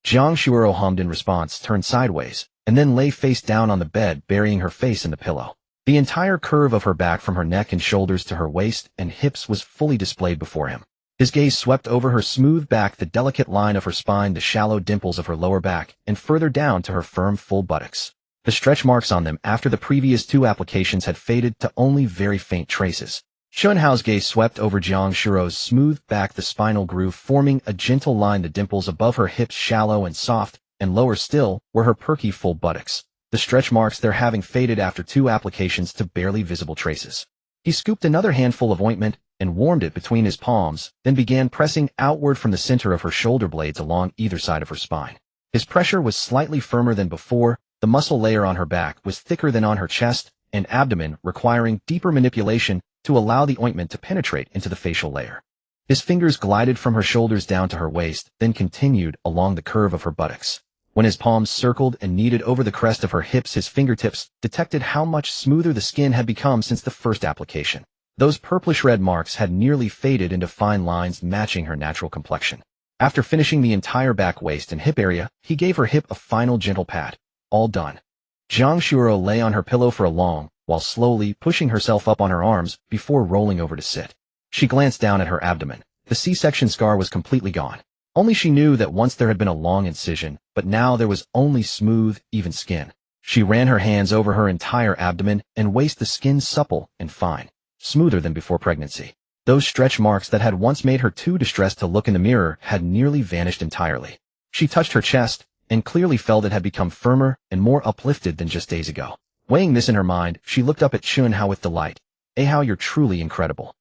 Jiang Shuero hummed in response, turned sideways, and then lay face down on the bed, burying her face in the pillow. The entire curve of her back from her neck and shoulders to her waist and hips was fully displayed before him. His gaze swept over her smooth back, the delicate line of her spine, the shallow dimples of her lower back, and further down to her firm, full buttocks. The stretch marks on them after the previous 2 applications had faded to only very faint traces. Chen Hao's gaze swept over Jiang Shuero's smooth back, the spinal groove forming a gentle line, the dimples above her hips shallow and soft, and lower still were her perky full buttocks, the stretch marks there having faded after 2 applications to barely visible traces. He scooped another handful of ointment and warmed it between his palms, then began pressing outward from the center of her shoulder blades along either side of her spine. His pressure was slightly firmer than before, the muscle layer on her back was thicker than on her chest and abdomen, requiring deeper manipulation to allow the ointment to penetrate into the facial layer. His fingers glided from her shoulders down to her waist, then continued along the curve of her buttocks. When his palms circled and kneaded over the crest of her hips, his fingertips detected how much smoother the skin had become since the first application. Those purplish-red marks had nearly faded into fine lines matching her natural complexion. After finishing the entire back, waist, and hip area, he gave her hip a final gentle pat. All done. Jiang Shuero lay on her pillow for a long, while slowly pushing herself up on her arms before rolling over to sit. She glanced down at her abdomen. The C-section scar was completely gone. Only she knew that once there had been a long incision, but now there was only smooth, even skin. She ran her hands over her entire abdomen and waist, the skin supple and fine, smoother than before pregnancy. Those stretch marks that had once made her too distressed to look in the mirror had nearly vanished entirely. She touched her chest and clearly felt it had become firmer and more uplifted than just days ago. Weighing this in her mind, she looked up at Chen Hao with delight. Hao, you're truly incredible.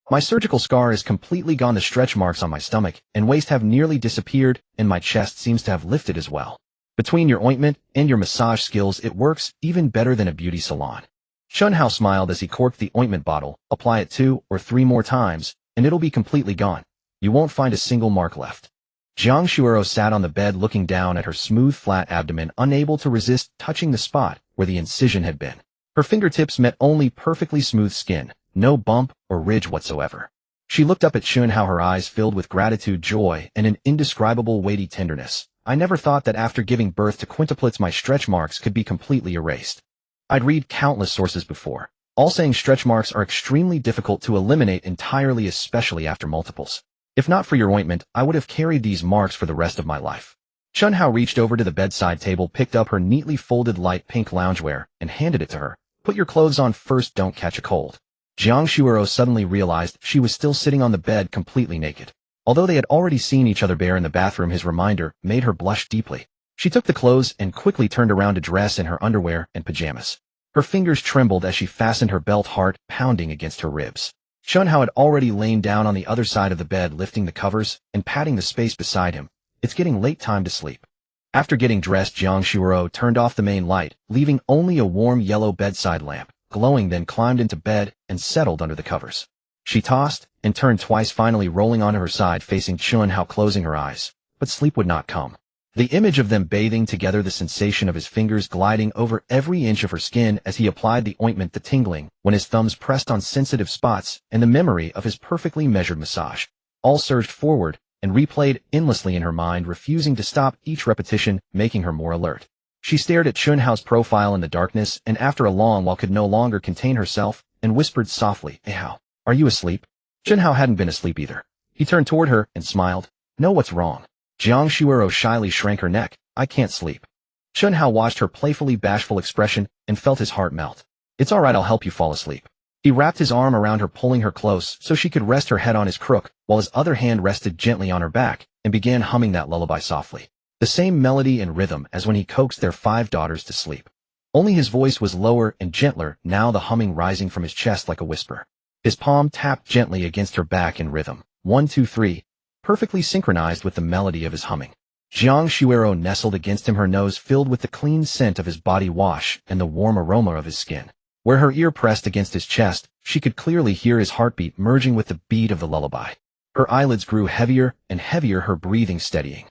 My surgical scar is completely gone, the stretch marks on my stomach and waist have nearly disappeared, and my chest seems to have lifted as well. Between your ointment and your massage skills, it works even better than a beauty salon. Chen Hao smiled as he corked the ointment bottle. Apply it 2 or 3 more times, and it'll be completely gone. You won't find a single mark left. Jiang Shuero sat on the bed looking down at her smooth, flat abdomen, unable to resist touching the spot where the incision had been. Her fingertips met only perfectly smooth skin, no bump or ridge whatsoever. She looked up at Chen Hao, her eyes filled with gratitude, joy, and an indescribable weighty tenderness. I never thought that after giving birth to quintuplets my stretch marks could be completely erased. I'd read countless sources before, all saying stretch marks are extremely difficult to eliminate entirely, especially after multiples. If not for your ointment, I would have carried these marks for the rest of my life. Chen Hao reached over to the bedside table, picked up her neatly folded light pink loungewear, and handed it to her. Put your clothes on first, don't catch a cold. Jiang Shuero suddenly realized she was still sitting on the bed completely naked. Although they had already seen each other bare in the bathroom, his reminder made her blush deeply. She took the clothes and quickly turned around to dress in her underwear and pajamas. Her fingers trembled as she fastened her belt, heart pounding against her ribs. Chen Hao had already lain down on the other side of the bed, lifting the covers and patting the space beside him. It's getting late, time to sleep. After getting dressed, Jiang Shuoro turned off the main light, leaving only a warm yellow bedside lamp glowing, then climbed into bed and settled under the covers. She tossed and turned twice, finally rolling onto her side facing Chen Hao, closing her eyes. But sleep would not come. The image of them bathing together, the sensation of his fingers gliding over every inch of her skin as he applied the ointment, the tingling when his thumbs pressed on sensitive spots, and the memory of his perfectly measured massage, all surged forward and replayed endlessly in her mind, refusing to stop, each repetition making her more alert. She stared at Chen Hao's profile in the darkness, and after a long while could no longer contain herself and whispered softly, "Hey Hao, are you asleep?" Chen Hao hadn't been asleep either. He turned toward her and smiled. "No, what's wrong?" Jiang Shuoro shyly shrank her neck. "I can't sleep." Chen Hao watched her playfully bashful expression and felt his heart melt. "It's all right, I'll help you fall asleep." He wrapped his arm around her, pulling her close so she could rest her head on his crook, while his other hand rested gently on her back, and began humming that lullaby softly. The same melody and rhythm as when he coaxed their 5 daughters to sleep. Only his voice was lower and gentler, now the humming rising from his chest like a whisper. His palm tapped gently against her back in rhythm. 1, 2, 3. Perfectly synchronized with the melody of his humming. Jiang Shuoro nestled against him, her nose filled with the clean scent of his body wash and the warm aroma of his skin. Where her ear pressed against his chest, she could clearly hear his heartbeat merging with the beat of the lullaby. Her eyelids grew heavier and heavier, her breathing steadying.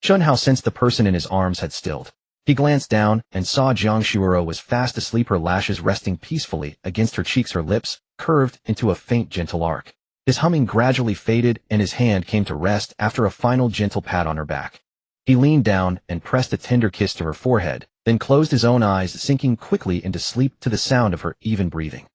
Chen Hao sensed the person in his arms had stilled. He glanced down and saw Jiang Shuoro was fast asleep, her lashes resting peacefully against her cheeks, her lips curved into a faint gentle arc. His humming gradually faded and his hand came to rest after a final gentle pat on her back. He leaned down and pressed a tender kiss to her forehead, then closed his own eyes, sinking quickly into sleep to the sound of her even breathing.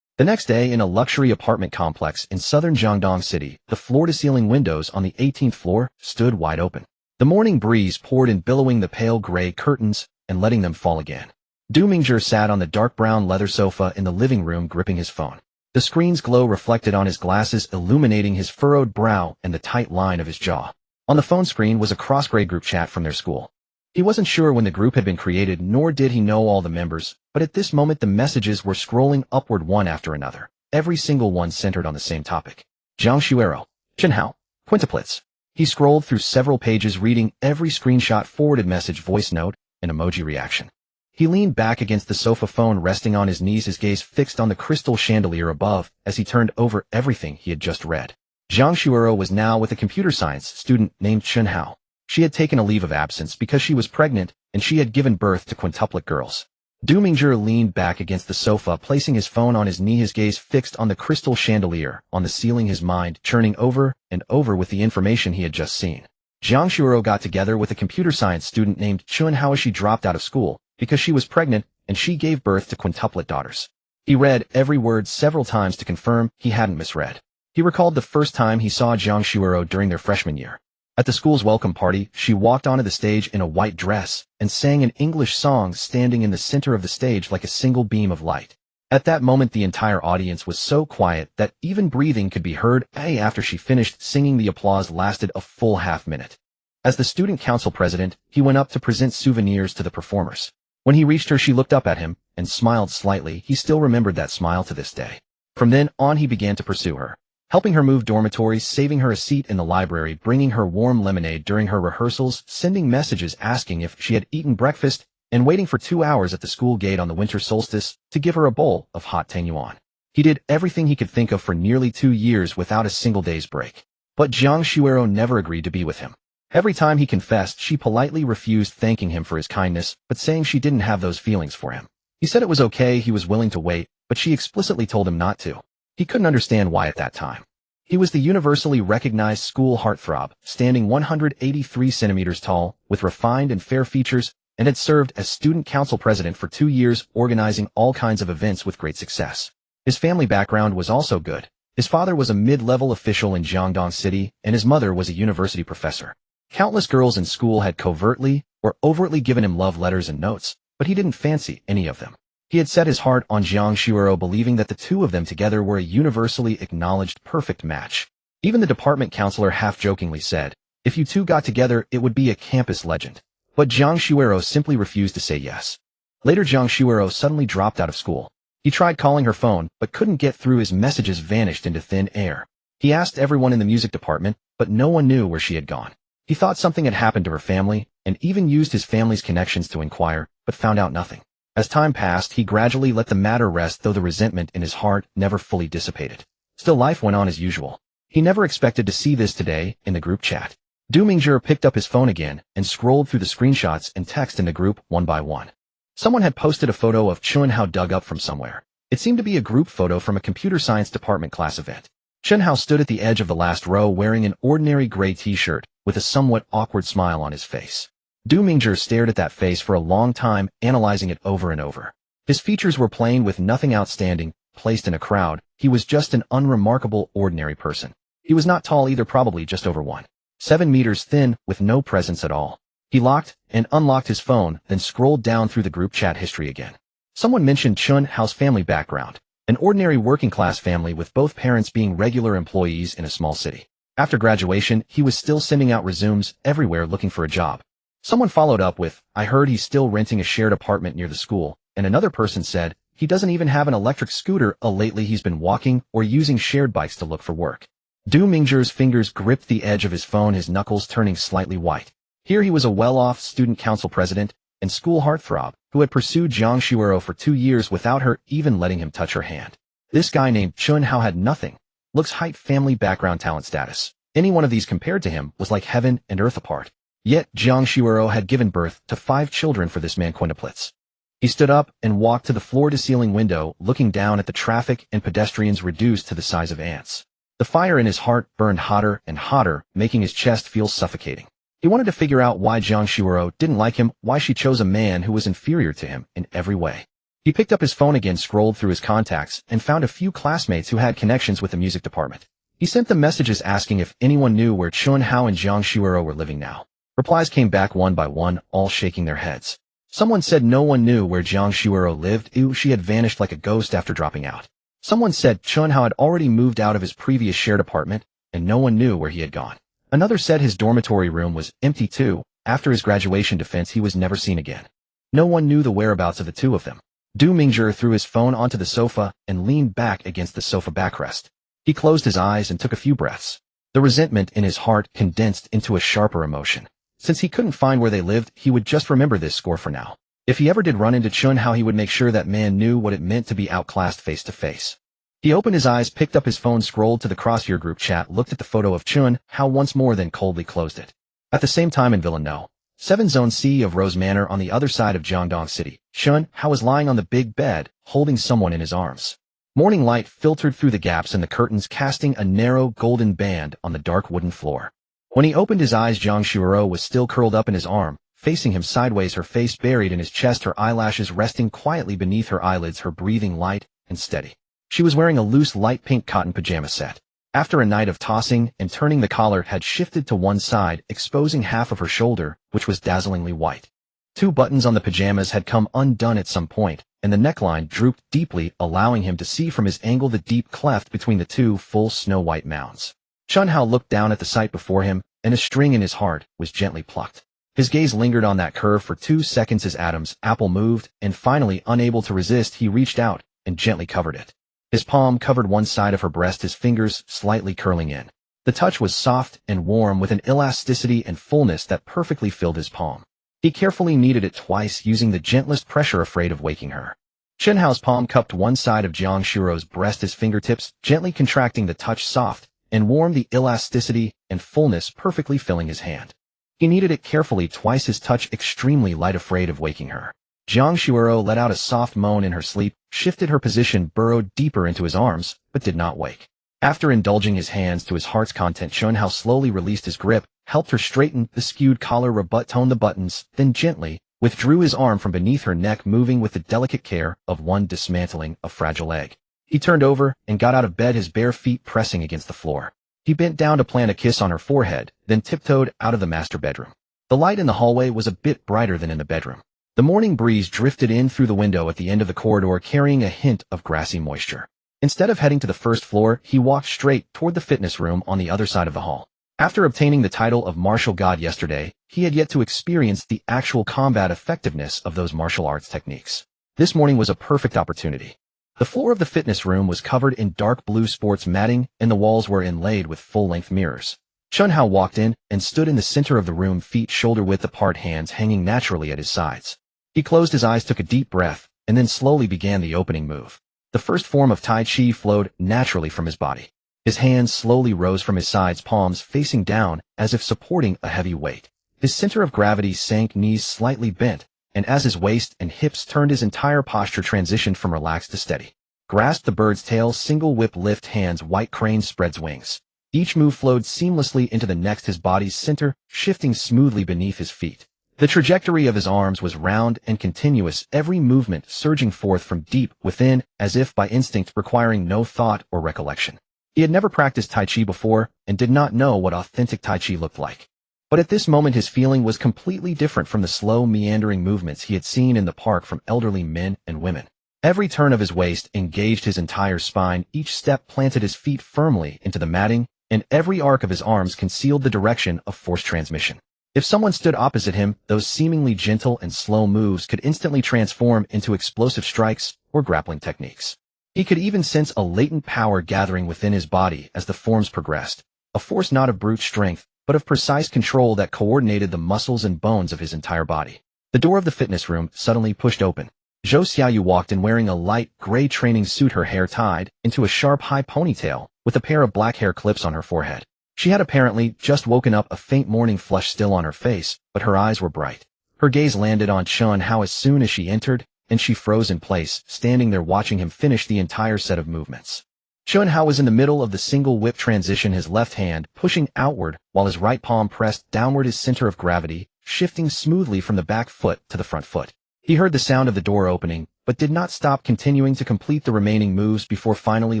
The next day, in a luxury apartment complex in southern Jiangdong City, the floor-to-ceiling windows on the 18th floor stood wide open. The morning breeze poured in, billowing the pale gray curtains and letting them fall again. Du Mingzhi sat on the dark brown leather sofa in the living room, gripping his phone. The screen's glow reflected on his glasses, illuminating his furrowed brow and the tight line of his jaw. On the phone screen was a cross-grade group chat from their school. He wasn't sure when the group had been created, nor did he know all the members, but at this moment the messages were scrolling upward one after another, every single one centered on the same topic. Jiang Shuoro, Chen Hao, Quintuplets. He scrolled through several pages, reading every screenshot, forwarded message, voice note, and emoji reaction. He leaned back against the sofa, phone resting on his knees, his gaze fixed on the crystal chandelier above as he turned over everything he had just read. Jiang Shuoro was now with a computer science student named Chen Hao. She had taken a leave of absence because she was pregnant, and she had given birth to quintuplet girls. Du Mingzhi leaned back against the sofa, placing his phone on his knee, his gaze fixed on the crystal chandelier on the ceiling, his mind churning over and over with the information he had just seen. Jiang Shuoro got together with a computer science student named Chen Hao. She dropped out of school because she was pregnant, and she gave birth to quintuplet daughters. He read every word several times to confirm he hadn't misread. He recalled the first time he saw Jiang Shuoro during their freshman year. At the school's welcome party, she walked onto the stage in a white dress and sang an English song, standing in the center of the stage like a single beam of light. At that moment, the entire audience was so quiet that even breathing could be heard. After she finished singing, the applause lasted a full half-minute. As the student council president, he went up to present souvenirs to the performers. When he reached her, she looked up at him and smiled slightly. He still remembered that smile to this day. From then on, he began to pursue her, helping her move dormitories, saving her a seat in the library, bringing her warm lemonade during her rehearsals, sending messages asking if she had eaten breakfast, and waiting for 2 hours at the school gate on the winter solstice to give her a bowl of hot tang yuan. He did everything he could think of for nearly 2 years without a single day's break. But Jiang Shuoro never agreed to be with him. Every time he confessed, she politely refused, thanking him for his kindness, but saying she didn't have those feelings for him. He said it was okay, he was willing to wait, but she explicitly told him not to. He couldn't understand why at that time. He was the universally recognized school heartthrob, standing 183 centimeters tall, with refined and fair features, and had served as student council president for 2 years, organizing all kinds of events with great success. His family background was also good. His father was a mid-level official in Jiangdong City, and his mother was a university professor. Countless girls in school had covertly or overtly given him love letters and notes, but he didn't fancy any of them. He had set his heart on Jiang Shuoro, believing that the two of them together were a universally acknowledged perfect match. Even the department counselor half-jokingly said, "If you two got together, it would be a campus legend." But Jiang Shuero simply refused to say yes. Later, Jiang Shuero suddenly dropped out of school. He tried calling her phone, but couldn't get through. His messages vanished into thin air. He asked everyone in the music department, but no one knew where she had gone. He thought something had happened to her family, and even used his family's connections to inquire, but found out nothing. As time passed, he gradually let the matter rest, though the resentment in his heart never fully dissipated. Still, life went on as usual. He never expected to see this today in the group chat. Du Mingzhi picked up his phone again and scrolled through the screenshots and text in the group one by one. Someone had posted a photo of Chen Hao dug up from somewhere. It seemed to be a group photo from a computer science department class event. Chen Hao stood at the edge of the last row wearing an ordinary gray t-shirt with a somewhat awkward smile on his face. Du Mingzhi stared at that face for a long time, analyzing it over and over. His features were plain with nothing outstanding. Placed in a crowd, he was just an unremarkable, ordinary person. He was not tall either, probably just over 1.7 meters thin, with no presence at all. He locked and unlocked his phone, then scrolled down through the group chat history again. Someone mentioned Chen Hao's family background, an ordinary working-class family with both parents being regular employees in a small city. After graduation, he was still sending out resumes everywhere looking for a job. Someone followed up with, "I heard he's still renting a shared apartment near the school," and another person said, "He doesn't even have an electric scooter. Lately he's been walking or using shared bikes to look for work." Du Mingzhi's fingers gripped the edge of his phone, his knuckles turning slightly white. Here he was, a well-off student council president and school heartthrob who had pursued Jiang Shuero for 2 years without her even letting him touch her hand. This guy named Chen Hao had nothing. Looks, height, family background, talent, status. Any one of these compared to him was like heaven and earth apart. Yet Jiang Shuero had given birth to 5 children for this man. Quintuplets. He stood up and walked to the floor-to-ceiling window, looking down at the traffic and pedestrians reduced to the size of ants. The fire in his heart burned hotter and hotter, making his chest feel suffocating. He wanted to figure out why Jiang Shuero didn't like him, why she chose a man who was inferior to him in every way. He picked up his phone again, scrolled through his contacts, and found a few classmates who had connections with the music department. He sent them messages asking if anyone knew where Chen Hao and Jiang Shuero were living now. Replies came back one by one, all shaking their heads. Someone said no one knew where Jiang Shuero lived. She had vanished like a ghost after dropping out. Someone said Chen Hao had already moved out of his previous shared apartment, and no one knew where he had gone. Another said his dormitory room was empty too. After his graduation defense, he was never seen again. No one knew the whereabouts of the two of them. Du Mingzhi threw his phone onto the sofa and leaned back against the sofa backrest. He closed his eyes and took a few breaths. The resentment in his heart condensed into a sharper emotion. Since he couldn't find where they lived, he would just remember this score for now. If he ever did run into Chen Hao, he would make sure that man knew what it meant to be outclassed face to face. He opened his eyes, picked up his phone, scrolled to the Crosshair group chat, looked at the photo of Chen Hao once more, then coldly closed it. At the same time in Villa No. 7 Zone C of Rose Manor on the other side of Jiangdong City, Chen Hao was lying on the big bed, holding someone in his arms. Morning light filtered through the gaps in the curtains, casting a narrow golden band on the dark wooden floor. When he opened his eyes, Jiang Shuero was still curled up in his arm, facing him sideways, her face buried in his chest, her eyelashes resting quietly beneath her eyelids, her breathing light and steady. She was wearing a loose light pink cotton pajama set. After a night of tossing and turning, the collar had shifted to one side, exposing half of her shoulder, which was dazzlingly white. 2 buttons on the pajamas had come undone at some point, and the neckline drooped deeply, allowing him to see from his angle the deep cleft between the 2 full snow-white mounds. Chen Hao looked down at the sight before him, and a string in his heart was gently plucked. His gaze lingered on that curve for 2 seconds as Adam's apple moved, and finally, unable to resist, he reached out and gently covered it. His palm covered one side of her breast, his fingers slightly curling in. The touch was soft and warm, with an elasticity and fullness that perfectly filled his palm. He carefully kneaded it twice, using the gentlest pressure, afraid of waking her. Chen Hao's palm cupped one side of Jiang Shuero's breast, his fingertips gently contracting, the touch soft and warm, the elasticity and fullness perfectly filling his hand. He kneaded it carefully twice, his touch extremely light, afraid of waking her. Jiang Shuero let out a soft moan in her sleep, shifted her position, burrowed deeper into his arms, but did not wake. After indulging his hands to his heart's content, Chen Hao slowly released his grip, helped her straighten the skewed collar, rebut-toned the buttons, then gently withdrew his arm from beneath her neck, moving with the delicate care of one dismantling a fragile egg. He turned over and got out of bed, his bare feet pressing against the floor. He bent down to plant a kiss on her forehead, then tiptoed out of the master bedroom. The light in the hallway was a bit brighter than in the bedroom. The morning breeze drifted in through the window at the end of the corridor, carrying a hint of grassy moisture. Instead of heading to the first floor, he walked straight toward the fitness room on the other side of the hall. After obtaining the title of martial god yesterday, he had yet to experience the actual combat effectiveness of those martial arts techniques. This morning was a perfect opportunity. The floor of the fitness room was covered in dark blue sports matting, and the walls were inlaid with full-length mirrors. Chen Hao walked in and stood in the center of the room, feet shoulder-width apart, hands hanging naturally at his sides. He closed his eyes, took a deep breath, and then slowly began the opening move. The first form of Tai Chi flowed naturally from his body. His hands slowly rose from his sides, palms facing down as if supporting a heavy weight. His center of gravity sank, knees slightly bent, and as his waist and hips turned, his entire posture transitioned from relaxed to steady. Grasped the bird's tail, single whip lift hands, white crane spreads wings. Each move flowed seamlessly into the next, his body's center shifting smoothly beneath his feet. The trajectory of his arms was round and continuous, every movement surging forth from deep within as if by instinct, requiring no thought or recollection. He had never practiced Tai Chi before and did not know what authentic Tai Chi looked like. But at this moment his feeling was completely different from the slow, meandering movements he had seen in the park from elderly men and women. Every turn of his waist engaged his entire spine, each step planted his feet firmly into the matting, and every arc of his arms concealed the direction of force transmission. If someone stood opposite him, those seemingly gentle and slow moves could instantly transform into explosive strikes or grappling techniques. He could even sense a latent power gathering within his body as the forms progressed, a force not of brute strength, but of precise control that coordinated the muscles and bones of his entire body. The door of the fitness room suddenly pushed open. Zhou Xiaoyu walked in wearing a light gray training suit, her hair tied into a sharp high ponytail with a pair of black hair clips on her forehead. She had apparently just woken up, a faint morning flush still on her face, but her eyes were bright. Her gaze landed on Chen Hao as soon as she entered, and she froze in place, standing there watching him finish the entire set of movements. Chen Hao was in the middle of the single whip transition, his left hand pushing outward while his right palm pressed downward, his center of gravity shifting smoothly from the back foot to the front foot. He heard the sound of the door opening, but did not stop, continuing to complete the remaining moves before finally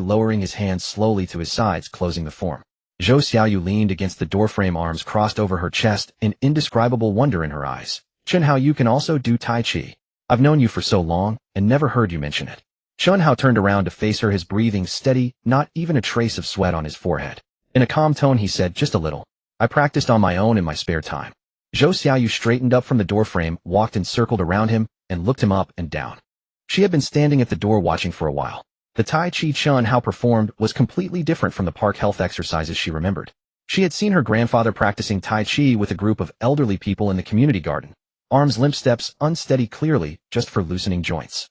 lowering his hands slowly to his sides, closing the form. Zhou Xiaoyu leaned against the doorframe, arms crossed over her chest, an indescribable wonder in her eyes. Chen Hao, you can also do Tai Chi. I've known you for so long, and never heard you mention it. Chen Hao turned around to face her, his breathing steady, not even a trace of sweat on his forehead. In a calm tone he said, just a little. I practiced on my own in my spare time. Zhou Xiaoyu straightened up from the doorframe, walked and circled around him, and looked him up and down. She had been standing at the door watching for a while. The Tai Chi Chen Hao performed was completely different from the park health exercises she remembered. She had seen her grandfather practicing Tai Chi with a group of elderly people in the community garden. Arms limp, steps unsteady, clearly just for loosening joints.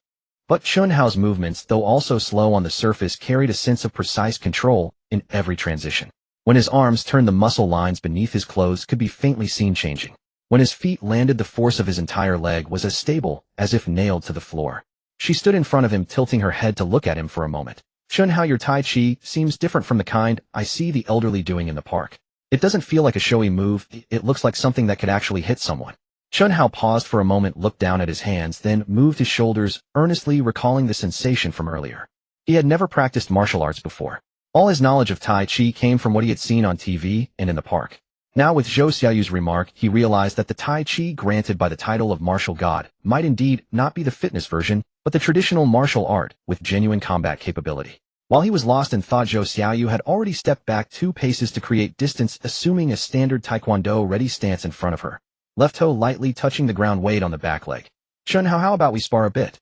But Chen Hao's movements, though also slow on the surface, carried a sense of precise control in every transition. When his arms turned, the muscle lines beneath his clothes could be faintly seen changing. When his feet landed, the force of his entire leg was as stable as if nailed to the floor. She stood in front of him, tilting her head to look at him for a moment. Chen Hao, your Tai Chi seems different from the kind I see the elderly doing in the park. It doesn't feel like a showy move, it looks like something that could actually hit someone. Chen Hao paused for a moment, looked down at his hands, then moved his shoulders, earnestly recalling the sensation from earlier. He had never practiced martial arts before. All his knowledge of Tai Chi came from what he had seen on TV and in the park. Now with Zhou Xiaoyu's remark, he realized that the Tai Chi granted by the title of martial god might indeed not be the fitness version, but the traditional martial art with genuine combat capability. While he was lost in thought, Zhou Xiaoyu had already stepped back 2 paces to create distance, assuming a standard taekwondo-ready stance in front of her. Left toe lightly touching the ground, weight on the back leg. Chen Hao, how about we spar a bit?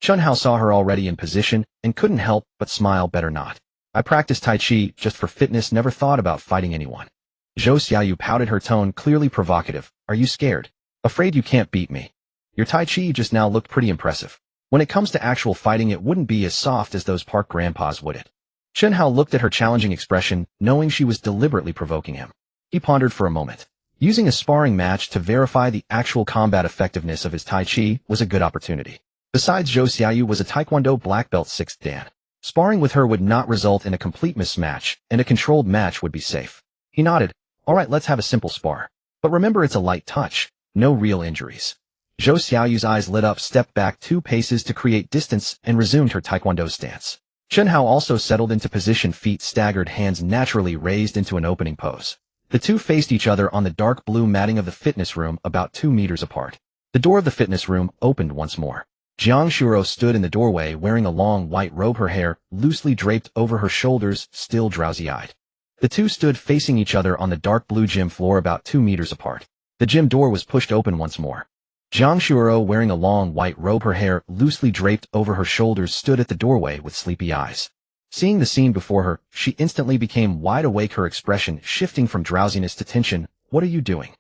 Chen Hao saw her already in position and couldn't help but smile. Better not. I practice Tai Chi just for fitness, never thought about fighting anyone. Zhou Xiaoyu pouted, her tone clearly provocative. Are you scared? Afraid you can't beat me? Your Tai Chi just now looked pretty impressive. When it comes to actual fighting, it wouldn't be as soft as those park grandpas, would it? Chen Hao looked at her challenging expression, knowing she was deliberately provoking him. He pondered for a moment. Using a sparring match to verify the actual combat effectiveness of his Tai Chi was a good opportunity. Besides, Zhou Xiaoyu was a Taekwondo black belt 6th dan. Sparring with her would not result in a complete mismatch, and a controlled match would be safe. He nodded. All right, let's have a simple spar. But remember, it's a light touch. No real injuries. Zhou Xiaoyu's eyes lit up, stepped back 2 paces to create distance, and resumed her Taekwondo stance. Chen Hao also settled into position, feet staggered, hands naturally raised into an opening pose. The two faced each other on the dark blue matting of the fitness room, about 2 meters apart. The door of the fitness room opened once more. Jiang Shuro stood in the doorway wearing a long white robe, her hair loosely draped over her shoulders, still drowsy-eyed. The two stood facing each other on the dark blue gym floor about 2 meters apart. The gym door was pushed open once more. Jiang Shuoro, wearing a long white robe, her hair loosely draped over her shoulders, stood at the doorway with sleepy eyes. Seeing the scene before her, she instantly became wide awake, her expression shifting from drowsiness to tension. "What are you doing?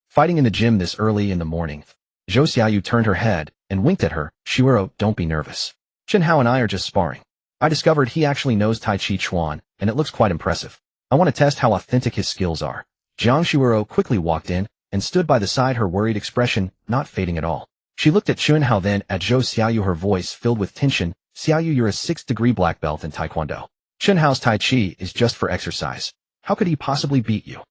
Fighting in the gym this early in the morning?" Zhou Xiaoyu turned her head and winked at her. "Shuoro, don't be nervous. Chen Hao and I are just sparring. I discovered he actually knows Tai Chi Chuan, and it looks quite impressive. I want to test how authentic his skills are." Jiang Shuoro quickly walked in and stood by the side, her worried expression not fading at all. She looked at Chen Hao, then at Zhou Xiaoyu, her voice filled with tension. "Xiaoyu, you're a 6th degree black belt in Taekwondo. Chen Hao's Tai Chi is just for exercise. How could he possibly beat you?"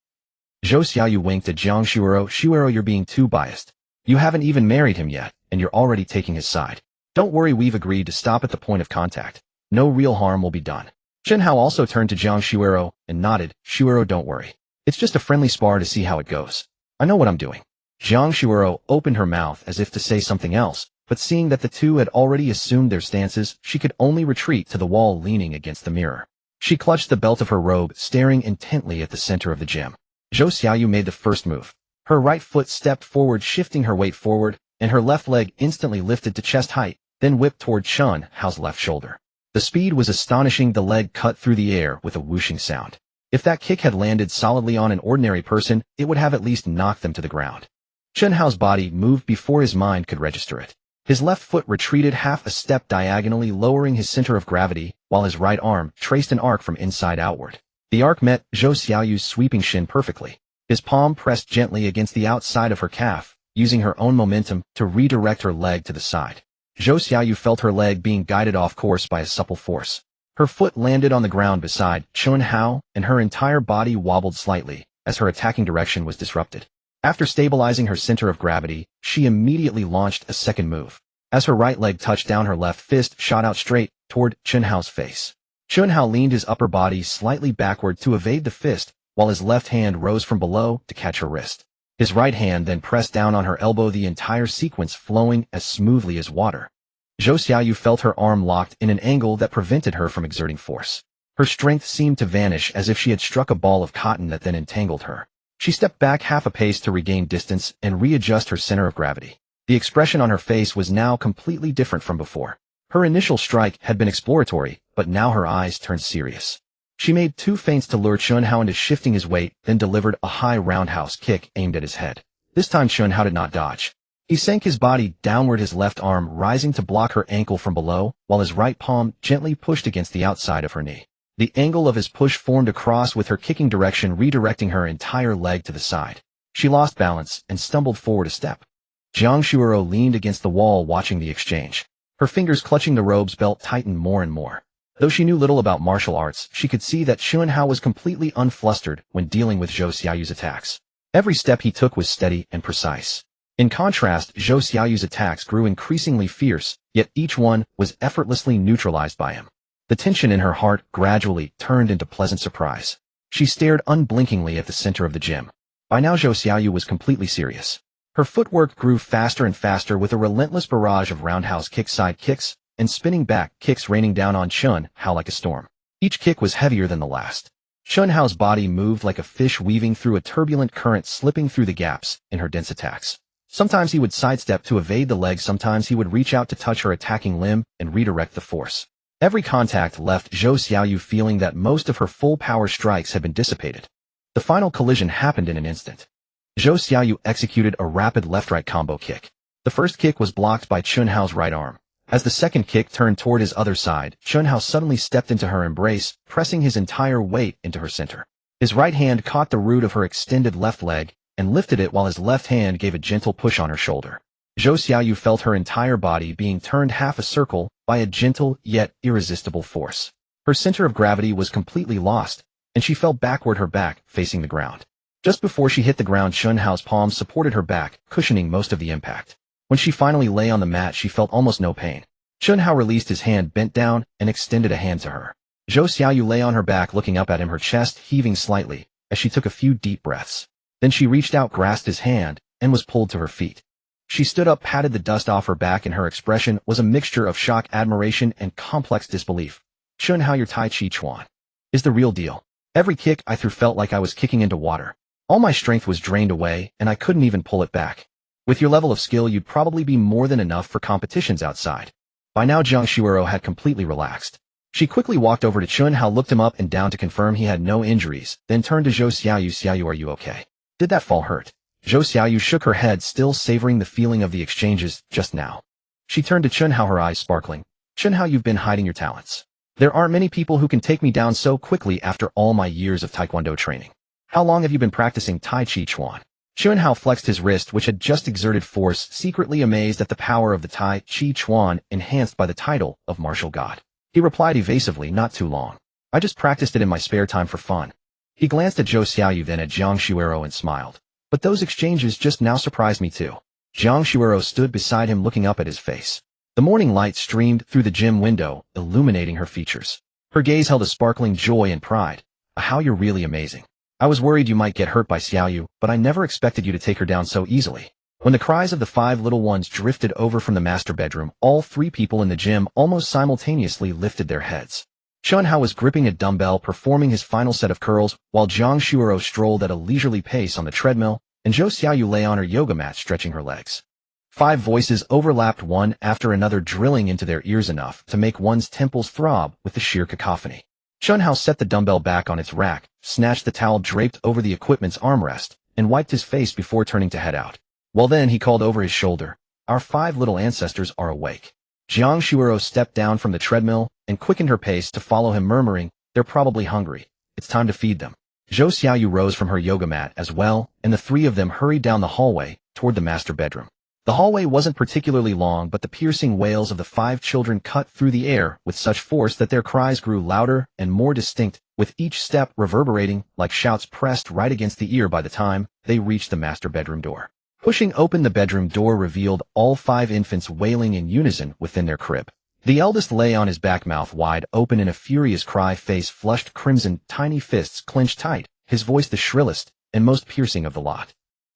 Zhou Xiaoyu winked at Jiang Shuoro. "Shuoro, you're being too biased. You haven't even married him yet, and you're already taking his side. Don't worry, we've agreed to stop at the point of contact. No real harm will be done." Chen Hao also turned to Jiang Shuoro and nodded. "Shuoro, don't worry. It's just a friendly spar to see how it goes. I know what I'm doing." Jiang Shuoro opened her mouth as if to say something else, but seeing that the two had already assumed their stances, she could only retreat to the wall, leaning against the mirror. She clutched the belt of her robe, staring intently at the center of the gym. Zhou Xiaoyu made the first move. Her right foot stepped forward, shifting her weight forward, and her left leg instantly lifted to chest height, then whipped toward Chen Hao's left shoulder. The speed was astonishing. The leg cut through the air with a whooshing sound. If that kick had landed solidly on an ordinary person, it would have at least knocked them to the ground. Chen Hao's body moved before his mind could register it. His left foot retreated half a step diagonally, lowering his center of gravity, while his right arm traced an arc from inside outward. The arc met Zhou Xiaoyu's sweeping shin perfectly. His palm pressed gently against the outside of her calf, using her own momentum to redirect her leg to the side. Zhou Xiaoyu felt her leg being guided off course by a supple force. Her foot landed on the ground beside Chen Hao, and her entire body wobbled slightly as her attacking direction was disrupted. After stabilizing her center of gravity, she immediately launched a second move. As her right leg touched down, her left fist shot out straight toward Chen Hao's face. Chen Hao leaned his upper body slightly backward to evade the fist, while his left hand rose from below to catch her wrist. His right hand then pressed down on her elbow, the entire sequence flowing as smoothly as water. Zhou Xiaoyu felt her arm locked in an angle that prevented her from exerting force. Her strength seemed to vanish as if she had struck a ball of cotton that then entangled her. She stepped back half a pace to regain distance and readjust her center of gravity. The expression on her face was now completely different from before. Her initial strike had been exploratory, but now her eyes turned serious. She made 2 feints to lure Chen Hao into shifting his weight, then delivered a high roundhouse kick aimed at his head. This time Chen Hao did not dodge. He sank his body downward, his left arm rising to block her ankle from below, while his right palm gently pushed against the outside of her knee. The angle of his push formed a cross with her kicking direction, redirecting her entire leg to the side. She lost balance and stumbled forward a step. Jiang Shuoro leaned against the wall, watching the exchange. Her fingers clutching the robe's belt tightened more and more. Though she knew little about martial arts, she could see that Chen Hao was completely unflustered when dealing with Zhou Xiaoyu's attacks. Every step he took was steady and precise. In contrast, Zhou Xiaoyu's attacks grew increasingly fierce, yet each one was effortlessly neutralized by him. The tension in her heart gradually turned into pleasant surprise. She stared unblinkingly at the center of the gym. By now Zhou Xiaoyu was completely serious. Her footwork grew faster and faster, with a relentless barrage of roundhouse kicks, side kicks, and spinning back kicks raining down on Chen Hao like a storm. Each kick was heavier than the last. Chen Hao's body moved like a fish weaving through a turbulent current, slipping through the gaps in her dense attacks. Sometimes he would sidestep to evade the leg, sometimes he would reach out to touch her attacking limb and redirect the force. Every contact left Zhou Xiaoyu feeling that most of her full power strikes had been dissipated. The final collision happened in an instant. Zhou Xiaoyu executed a rapid left-right combo kick. The first kick was blocked by Chen Hao's right arm. As the second kick turned toward his other side, Chen Hao suddenly stepped into her embrace, pressing his entire weight into her center. His right hand caught the root of her extended left leg and lifted it, while his left hand gave a gentle push on her shoulder. Zhou Xiaoyu felt her entire body being turned half a circle by a gentle yet irresistible force. Her center of gravity was completely lost, and she fell backward, her back facing the ground. Just before she hit the ground, Chen Hao's palm supported her back, cushioning most of the impact. When she finally lay on the mat, she felt almost no pain. Chen Hao released his hand, bent down, and extended a hand to her. Zhou Xiaoyu lay on her back, looking up at him, her chest heaving slightly as she took a few deep breaths. Then she reached out, grasped his hand, and was pulled to her feet. She stood up, patted the dust off her back, and her expression was a mixture of shock, admiration, and complex disbelief. "Chen Hao, your Tai Chi Chuan is the real deal. Every kick I threw felt like I was kicking into water. All my strength was drained away, and I couldn't even pull it back. With your level of skill, you'd probably be more than enough for competitions outside. By now, Jiang Shuero had completely relaxed. She quickly walked over to Chen Hao, looked him up and down to confirm he had no injuries, then turned to Zhou Xiaoyu. Xiaoyu, are you okay? Did that fall hurt? Zhou Xiaoyu shook her head, still savoring the feeling of the exchanges just now. She turned to Chen Hao, her eyes sparkling. Chen Hao, you've been hiding your talents. There aren't many people who can take me down so quickly after all my years of Taekwondo training. How long have you been practicing Tai Chi Chuan? Chen Hao flexed his wrist, which had just exerted force, secretly amazed at the power of the Tai Chi Chuan enhanced by the title of martial god. He replied evasively, not too long. I just practiced it in my spare time for fun. He glanced at Zhou Xiaoyu, then at Jiang Shuero and smiled. But those exchanges just now surprised me too. Jiang Shuero stood beside him, looking up at his face. The morning light streamed through the gym window, illuminating her features. Her gaze held a sparkling joy and pride. How you're really amazing. I was worried you might get hurt by Xiaoyu, but I never expected you to take her down so easily. When the cries of the 5 little ones drifted over from the master bedroom, all 3 people in the gym almost simultaneously lifted their heads. Chen Hao was gripping a dumbbell, performing his final set of curls, while Jiang Shuero strolled at a leisurely pace on the treadmill, and Zhou Xiaoyu lay on her yoga mat stretching her legs. 5 voices overlapped one after another, drilling into their ears enough to make one's temples throb with the sheer cacophony. Chen Hao set the dumbbell back on its rack, snatched the towel draped over the equipment's armrest, and wiped his face before turning to head out. Well then, he called over his shoulder, our 5 little ancestors are awake. Jiang Shuero stepped down from the treadmill and quickened her pace to follow him, murmuring, they're probably hungry. It's time to feed them. Zhou Xiaoyu rose from her yoga mat as well, and the 3 of them hurried down the hallway toward the master bedroom. The hallway wasn't particularly long, but the piercing wails of the 5 children cut through the air with such force that their cries grew louder and more distinct, with each step reverberating like shouts pressed right against the ear by the time they reached the master bedroom door. Pushing open the bedroom door revealed all 5 infants wailing in unison within their crib. The eldest lay on his back, mouth wide open in a furious cry, face flushed crimson, tiny fists clenched tight, his voice the shrillest and most piercing of the lot.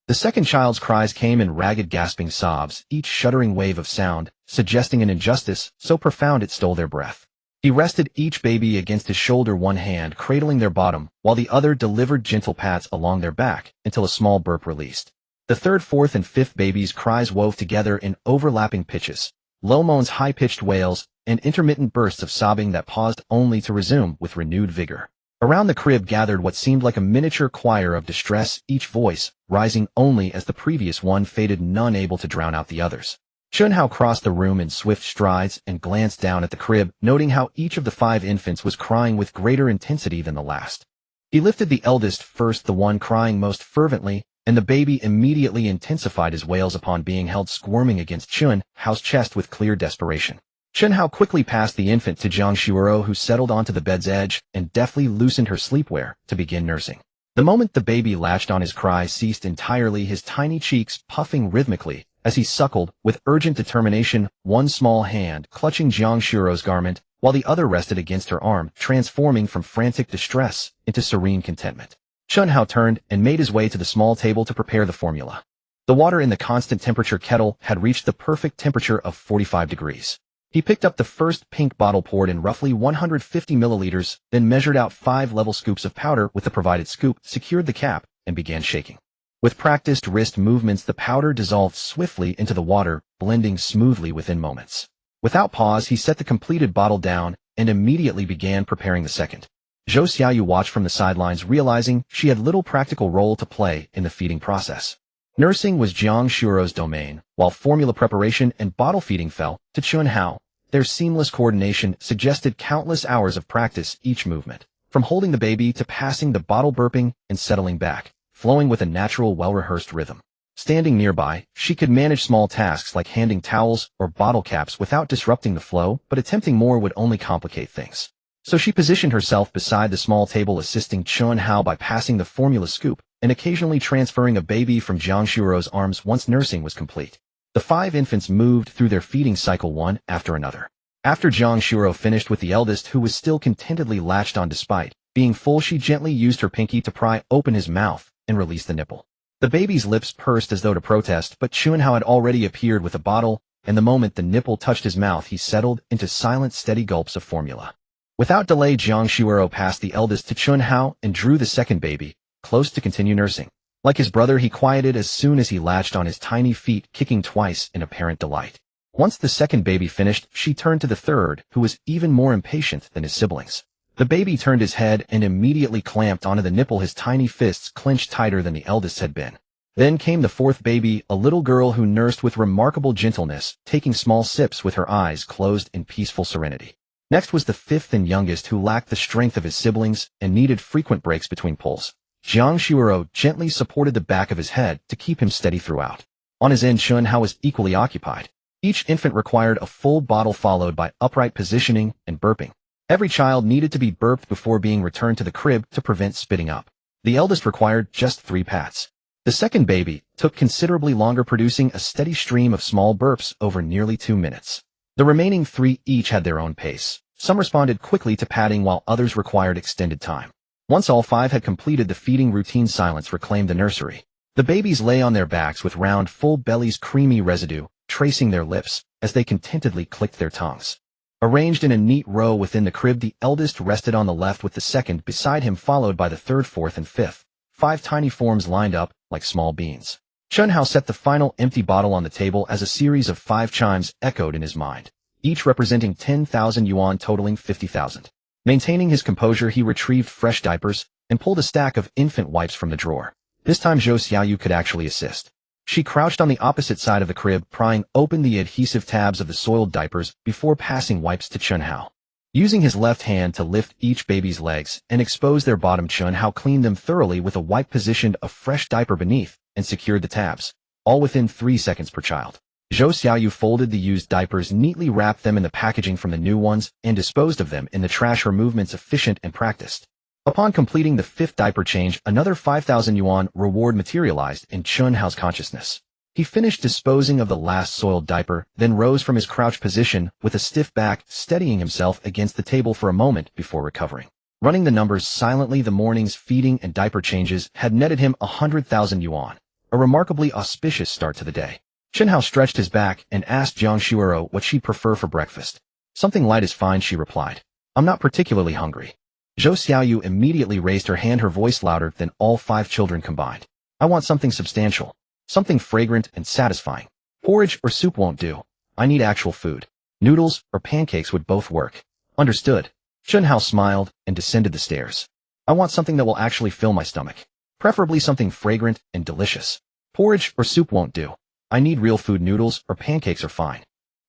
The second child's cries came in ragged, gasping sobs, each shuddering wave of sound, suggesting an injustice so profound it stole their breath. He rested each baby against his shoulder, one hand cradling their bottom, while the other delivered gentle pats along their back until a small burp released. The 3rd, 4th, and 5th babies' cries wove together in overlapping pitches, low moans, high-pitched wails, and intermittent bursts of sobbing that paused only to resume with renewed vigor. Around the crib gathered what seemed like a miniature choir of distress, each voice rising only as the previous one faded, none able to drown out the others. Chen Hao crossed the room in swift strides and glanced down at the crib, noting how each of the 5 infants was crying with greater intensity than the last. He lifted the eldest first, the one crying most fervently, and the baby immediately intensified his wails upon being held squirming against Chen Hao's chest with clear desperation. Chen Hao quickly passed the infant to Jiang Shuero, who settled onto the bed's edge and deftly loosened her sleepwear to begin nursing. The moment the baby latched on, his cry ceased entirely, his tiny cheeks puffing rhythmically as he suckled with urgent determination, one small hand clutching Jiang Shuero's garment, while the other rested against her arm, transforming from frantic distress into serene contentment. Chen Hao turned and made his way to the small table to prepare the formula. The water in the constant temperature kettle had reached the perfect temperature of 45 degrees. He picked up the first pink bottle, poured in roughly 150 milliliters, then measured out 5 level scoops of powder with the provided scoop, secured the cap, and began shaking. With practiced wrist movements, the powder dissolved swiftly into the water, blending smoothly within moments. Without pause, he set the completed bottle down and immediately began preparing the second. Zhou Xiaoyu watched from the sidelines, realizing she had little practical role to play in the feeding process. Nursing was Jiang Shuero's domain, while formula preparation and bottle feeding fell to Chen Hao. Their seamless coordination suggested countless hours of practice, each movement, from holding the baby to passing the bottle, burping and settling back, flowing with a natural, well-rehearsed rhythm. Standing nearby, she could manage small tasks like handing towels or bottle caps without disrupting the flow, but attempting more would only complicate things. So she positioned herself beside the small table, assisting Chen Hao by passing the formula scoop and occasionally transferring a baby from Jiang Shuero's arms once nursing was complete. The 5 infants moved through their feeding cycle one after another. After Jiang Shuero finished with the eldest, who was still contentedly latched on despite being full, she gently used her pinky to pry open his mouth and release the nipple. The baby's lips pursed as though to protest, but Chen Hao had already appeared with a bottle, and the moment the nipple touched his mouth, he settled into silent, steady gulps of formula. Without delay, Jiang Shuero passed the eldest to Chen Hao and drew the second baby, close to continue nursing. Like his brother, he quieted as soon as he latched on his tiny feet, kicking twice in apparent delight. Once the second baby finished, she turned to the third, who was even more impatient than his siblings. The baby turned his head and immediately clamped onto the nipple, his tiny fists clenched tighter than the eldest's had been. Then came the fourth baby, a little girl who nursed with remarkable gentleness, taking small sips with her eyes closed in peaceful serenity. Next was the fifth and youngest, who lacked the strength of his siblings and needed frequent breaks between pulls. Jiang Shuero gently supported the back of his head to keep him steady throughout. On his end, Chen Hao was equally occupied. Each infant required a full bottle followed by upright positioning and burping. Every child needed to be burped before being returned to the crib to prevent spitting up. The eldest required just 3 pats. The second baby took considerably longer, producing a steady stream of small burps over nearly 2 minutes. The remaining 3 each had their own pace. Some responded quickly to patting while others required extended time. Once all 5 had completed the feeding routine, silence reclaimed the nursery. The babies lay on their backs with round, full bellies, creamy residue tracing their lips as they contentedly clicked their tongues. Arranged in a neat row within the crib, the eldest rested on the left with the second beside him, followed by the third, fourth, and fifth. 5 tiny forms lined up like small beans. Chen Hao set the final empty bottle on the table as a series of 5 chimes echoed in his mind, each representing 10,000 yuan, totaling 50,000. Maintaining his composure, he retrieved fresh diapers and pulled a stack of infant wipes from the drawer. This time Zhou Xiaoyu could actually assist. She crouched on the opposite side of the crib, prying open the adhesive tabs of the soiled diapers before passing wipes to Chen Hao. Using his left hand to lift each baby's legs and expose their bottom, Chen Hao cleaned them thoroughly with a wipe, positioned a fresh diaper beneath, and secured the tabs, all within 3 seconds per child. Zhou Xiaoyu folded the used diapers, neatly wrapped them in the packaging from the new ones, and disposed of them in the trash, her movements efficient and practiced. Upon completing the 5th diaper change, another 5,000 yuan reward materialized in Chen Hao's consciousness. He finished disposing of the last soiled diaper, then rose from his crouch position with a stiff back, steadying himself against the table for a moment before recovering. Running the numbers silently, the morning's feeding and diaper changes had netted him 100,000 yuan, a remarkably auspicious start to the day. Chen Hao stretched his back and asked Jiang Shuero what she'd prefer for breakfast. Something light is fine, she replied. I'm not particularly hungry. Zhou Xiaoyu immediately raised her hand, her voice louder than all 5 children combined. I want something substantial. Something fragrant and satisfying. Porridge or soup won't do. I need actual food. Noodles or pancakes would both work. Understood. Chen Hao smiled and descended the stairs. I want something that will actually fill my stomach. Preferably something fragrant and delicious. Porridge or soup won't do. I need real food. Noodles or pancakes are fine.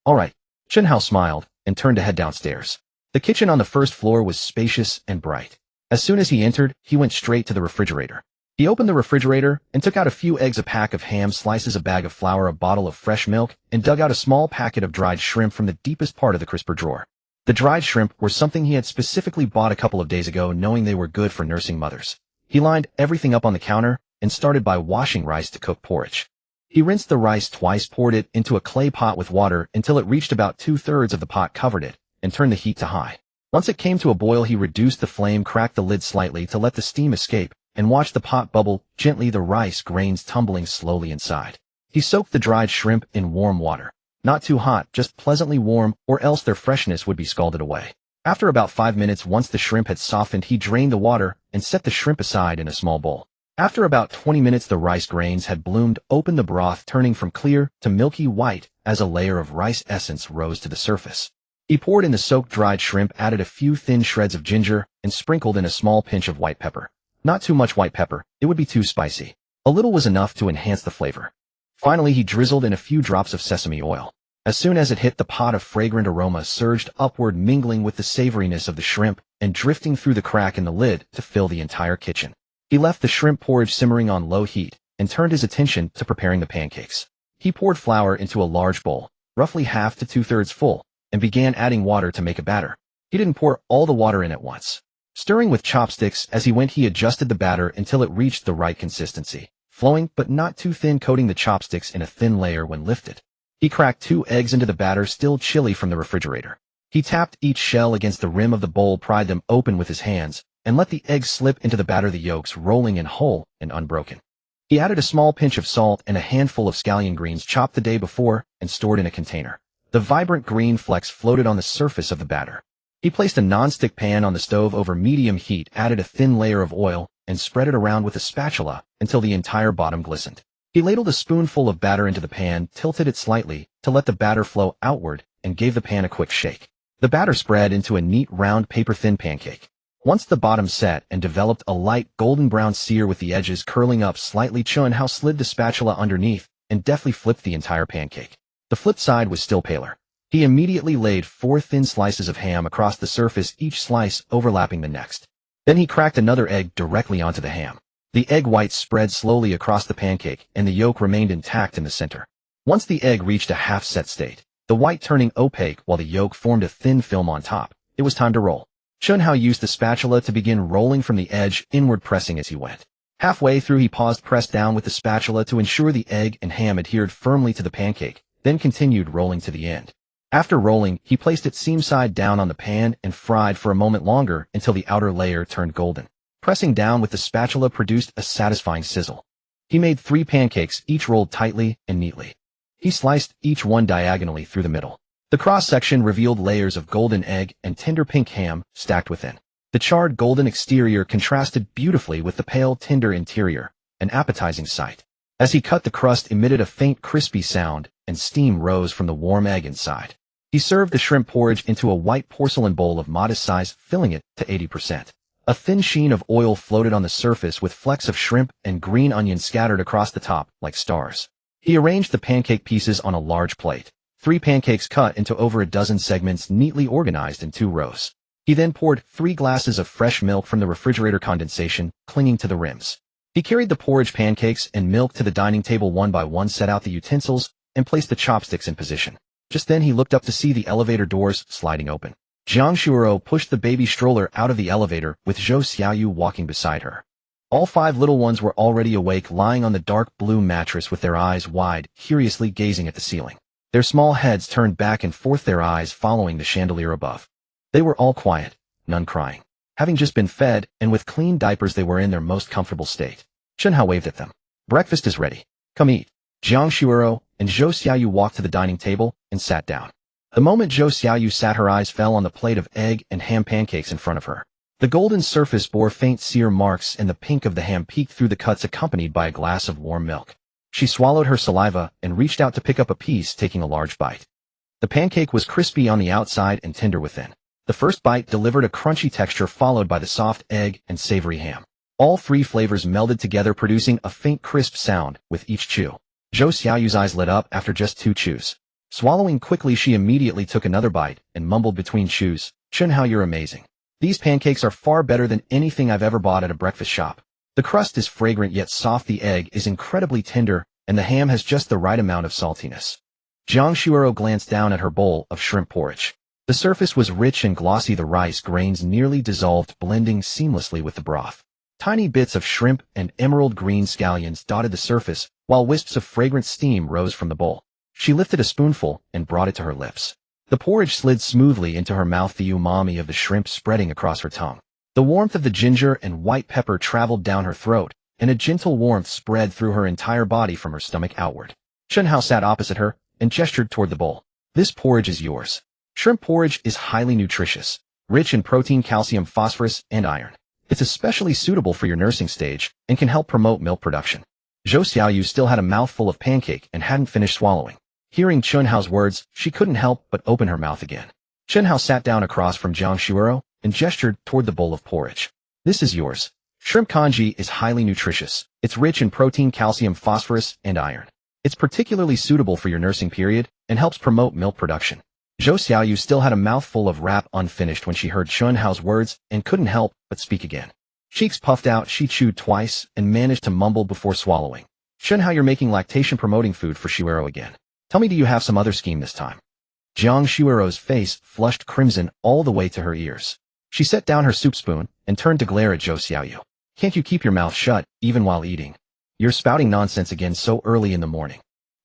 All right. Chen Hao smiled and turned to head downstairs. The kitchen on the first floor was spacious and bright. As soon as he entered, he went straight to the refrigerator. He opened the refrigerator and took out a few eggs, a pack of ham slices, a bag of flour, a bottle of fresh milk, and dug out a small packet of dried shrimp from the deepest part of the crisper drawer. The dried shrimp were something he had specifically bought a couple of days ago, knowing they were good for nursing mothers. He lined everything up on the counter and started by washing rice to cook porridge. He rinsed the rice twice, poured it into a clay pot with water until it reached about 2/3 of the pot, covered it, and turned the heat to high. Once it came to a boil, he reduced the flame, cracked the lid slightly to let the steam escape, and watched the pot bubble gently, the rice grains tumbling slowly inside. He soaked the dried shrimp in warm water. Not too hot, just pleasantly warm, or else their freshness would be scalded away. After about 5 minutes, once the shrimp had softened, he drained the water and set the shrimp aside in a small bowl. After about 20 minutes, the rice grains had bloomed open, the broth turning from clear to milky white as a layer of rice essence rose to the surface. He poured in the soaked dried shrimp, added a few thin shreds of ginger, and sprinkled in a small pinch of white pepper. Not too much white pepper, it would be too spicy. A little was enough to enhance the flavor. Finally, he drizzled in a few drops of sesame oil. As soon as it hit the pot, a fragrant aroma surged upward, mingling with the savoriness of the shrimp and drifting through the crack in the lid to fill the entire kitchen. He left the shrimp porridge simmering on low heat and turned his attention to preparing the pancakes. He poured flour into a large bowl, roughly half to 2/3 full, and began adding water to make a batter. He didn't pour all the water in at once. Stirring with chopsticks as he went, he adjusted the batter until it reached the right consistency, flowing but not too thin, coating the chopsticks in a thin layer when lifted. He cracked 2 eggs into the batter, still chilly from the refrigerator. He tapped each shell against the rim of the bowl, pried them open with his hands, and let the eggs slip into the batter, the yolks rolling in whole and unbroken. He added a small pinch of salt and a handful of scallion greens chopped the day before and stored in a container. The vibrant green flecks floated on the surface of the batter. He placed a non-stick pan on the stove over medium heat, added a thin layer of oil, and spread it around with a spatula until the entire bottom glistened. He ladled a spoonful of batter into the pan, tilted it slightly to let the batter flow outward, and gave the pan a quick shake. The batter spread into a neat round paper-thin pancake. Once the bottom set and developed a light golden brown sear with the edges curling up slightly, Chen Hao slid the spatula underneath and deftly flipped the entire pancake. The flipped side was still paler. He immediately laid 4 thin slices of ham across the surface, each slice overlapping the next. Then he cracked another egg directly onto the ham. The egg whites spread slowly across the pancake, and the yolk remained intact in the center. Once the egg reached a half-set state, the white turning opaque while the yolk formed a thin film on top, it was time to roll. Chen Hao used the spatula to begin rolling from the edge, inward pressing as he went. Halfway through, he paused, pressed down with the spatula to ensure the egg and ham adhered firmly to the pancake, then continued rolling to the end. After rolling, he placed it seam side down on the pan and fried for a moment longer until the outer layer turned golden. Pressing down with the spatula produced a satisfying sizzle. He made 3 pancakes, each rolled tightly and neatly. He sliced each one diagonally through the middle. The cross-section revealed layers of golden egg and tender pink ham stacked within. The charred golden exterior contrasted beautifully with the pale tender interior, an appetizing sight. As he cut, the crust emitted a faint crispy sound, and steam rose from the warm egg inside. He served the shrimp porridge into a white porcelain bowl of modest size, filling it to 80%. A thin sheen of oil floated on the surface with flecks of shrimp and green onion scattered across the top like stars. He arranged the pancake pieces on a large plate. 3 pancakes cut into over a dozen segments, neatly organized in 2 rows. He then poured 3 glasses of fresh milk from the refrigerator, condensation clinging to the rims. He carried the porridge, pancakes, and milk to the dining table one by one, set out the utensils, and placed the chopsticks in position. Just then he looked up to see the elevator doors sliding open. Jiang Shuoro pushed the baby stroller out of the elevator, with Zhou Xiaoyu walking beside her. All 5 little ones were already awake, lying on the dark blue mattress with their eyes wide, curiously gazing at the ceiling. Their small heads turned back and forth, their eyes following the chandelier above. They were all quiet, none crying. Having just been fed, and with clean diapers, they were in their most comfortable state. Chen Hao waved at them. "Breakfast is ready. Come eat." Jiang Shuoro and Zhou Xiaoyu walked to the dining table and sat down. The moment Zhou Xiaoyu sat, her eyes fell on the plate of egg and ham pancakes in front of her. The golden surface bore faint sear marks, and the pink of the ham peeked through the cuts, accompanied by a glass of warm milk. She swallowed her saliva and reached out to pick up a piece, taking a large bite. The pancake was crispy on the outside and tender within. The first bite delivered a crunchy texture, followed by the soft egg and savory ham. All 3 flavors melded together, producing a faint crisp sound with each chew. Zhou Xiaoyu's eyes lit up after just 2 chews. Swallowing quickly, she immediately took another bite and mumbled between chews, "Chen Hao, you're amazing. These pancakes are far better than anything I've ever bought at a breakfast shop. The crust is fragrant yet soft, the egg is incredibly tender, and the ham has just the right amount of saltiness." Jiang Shuoro glanced down at her bowl of shrimp porridge. The surface was rich and glossy, the rice grains nearly dissolved, blending seamlessly with the broth. Tiny bits of shrimp and emerald green scallions dotted the surface, while wisps of fragrant steam rose from the bowl. She lifted a spoonful and brought it to her lips. The porridge slid smoothly into her mouth, the umami of the shrimp spreading across her tongue. The warmth of the ginger and white pepper traveled down her throat, and a gentle warmth spread through her entire body from her stomach outward. Chen Hao sat opposite her and gestured toward the bowl. "This porridge is yours." Shrimp porridge is highly nutritious, rich in protein, calcium, phosphorus, and iron. It's especially suitable for your nursing stage and can help promote milk production. Zhou Xiaoyu still had a mouthful of pancake and hadn't finished swallowing. Hearing Chen Hao's words, she couldn't help but open her mouth again. Chen Hao sat down across from Jiang Shuoro and gestured toward the bowl of porridge. "This is yours. Shrimp congee is highly nutritious. It's rich in protein, calcium, phosphorus, and iron. It's particularly suitable for your nursing period and helps promote milk production." Zhou Xiaoyu still had a mouthful of wrap unfinished when she heard Chen Hao's words and couldn't help but speak again. Cheeks puffed out, she chewed twice and managed to mumble before swallowing. "Chen Hao, you're making lactation-promoting food for Shuoro again. Tell me, do you have some other scheme this time?" Jiang Shuoro's face flushed crimson all the way to her ears. She set down her soup spoon and turned to glare at Zhou Xiaoyu. "Can't you keep your mouth shut, even while eating? You're spouting nonsense again so early in the morning."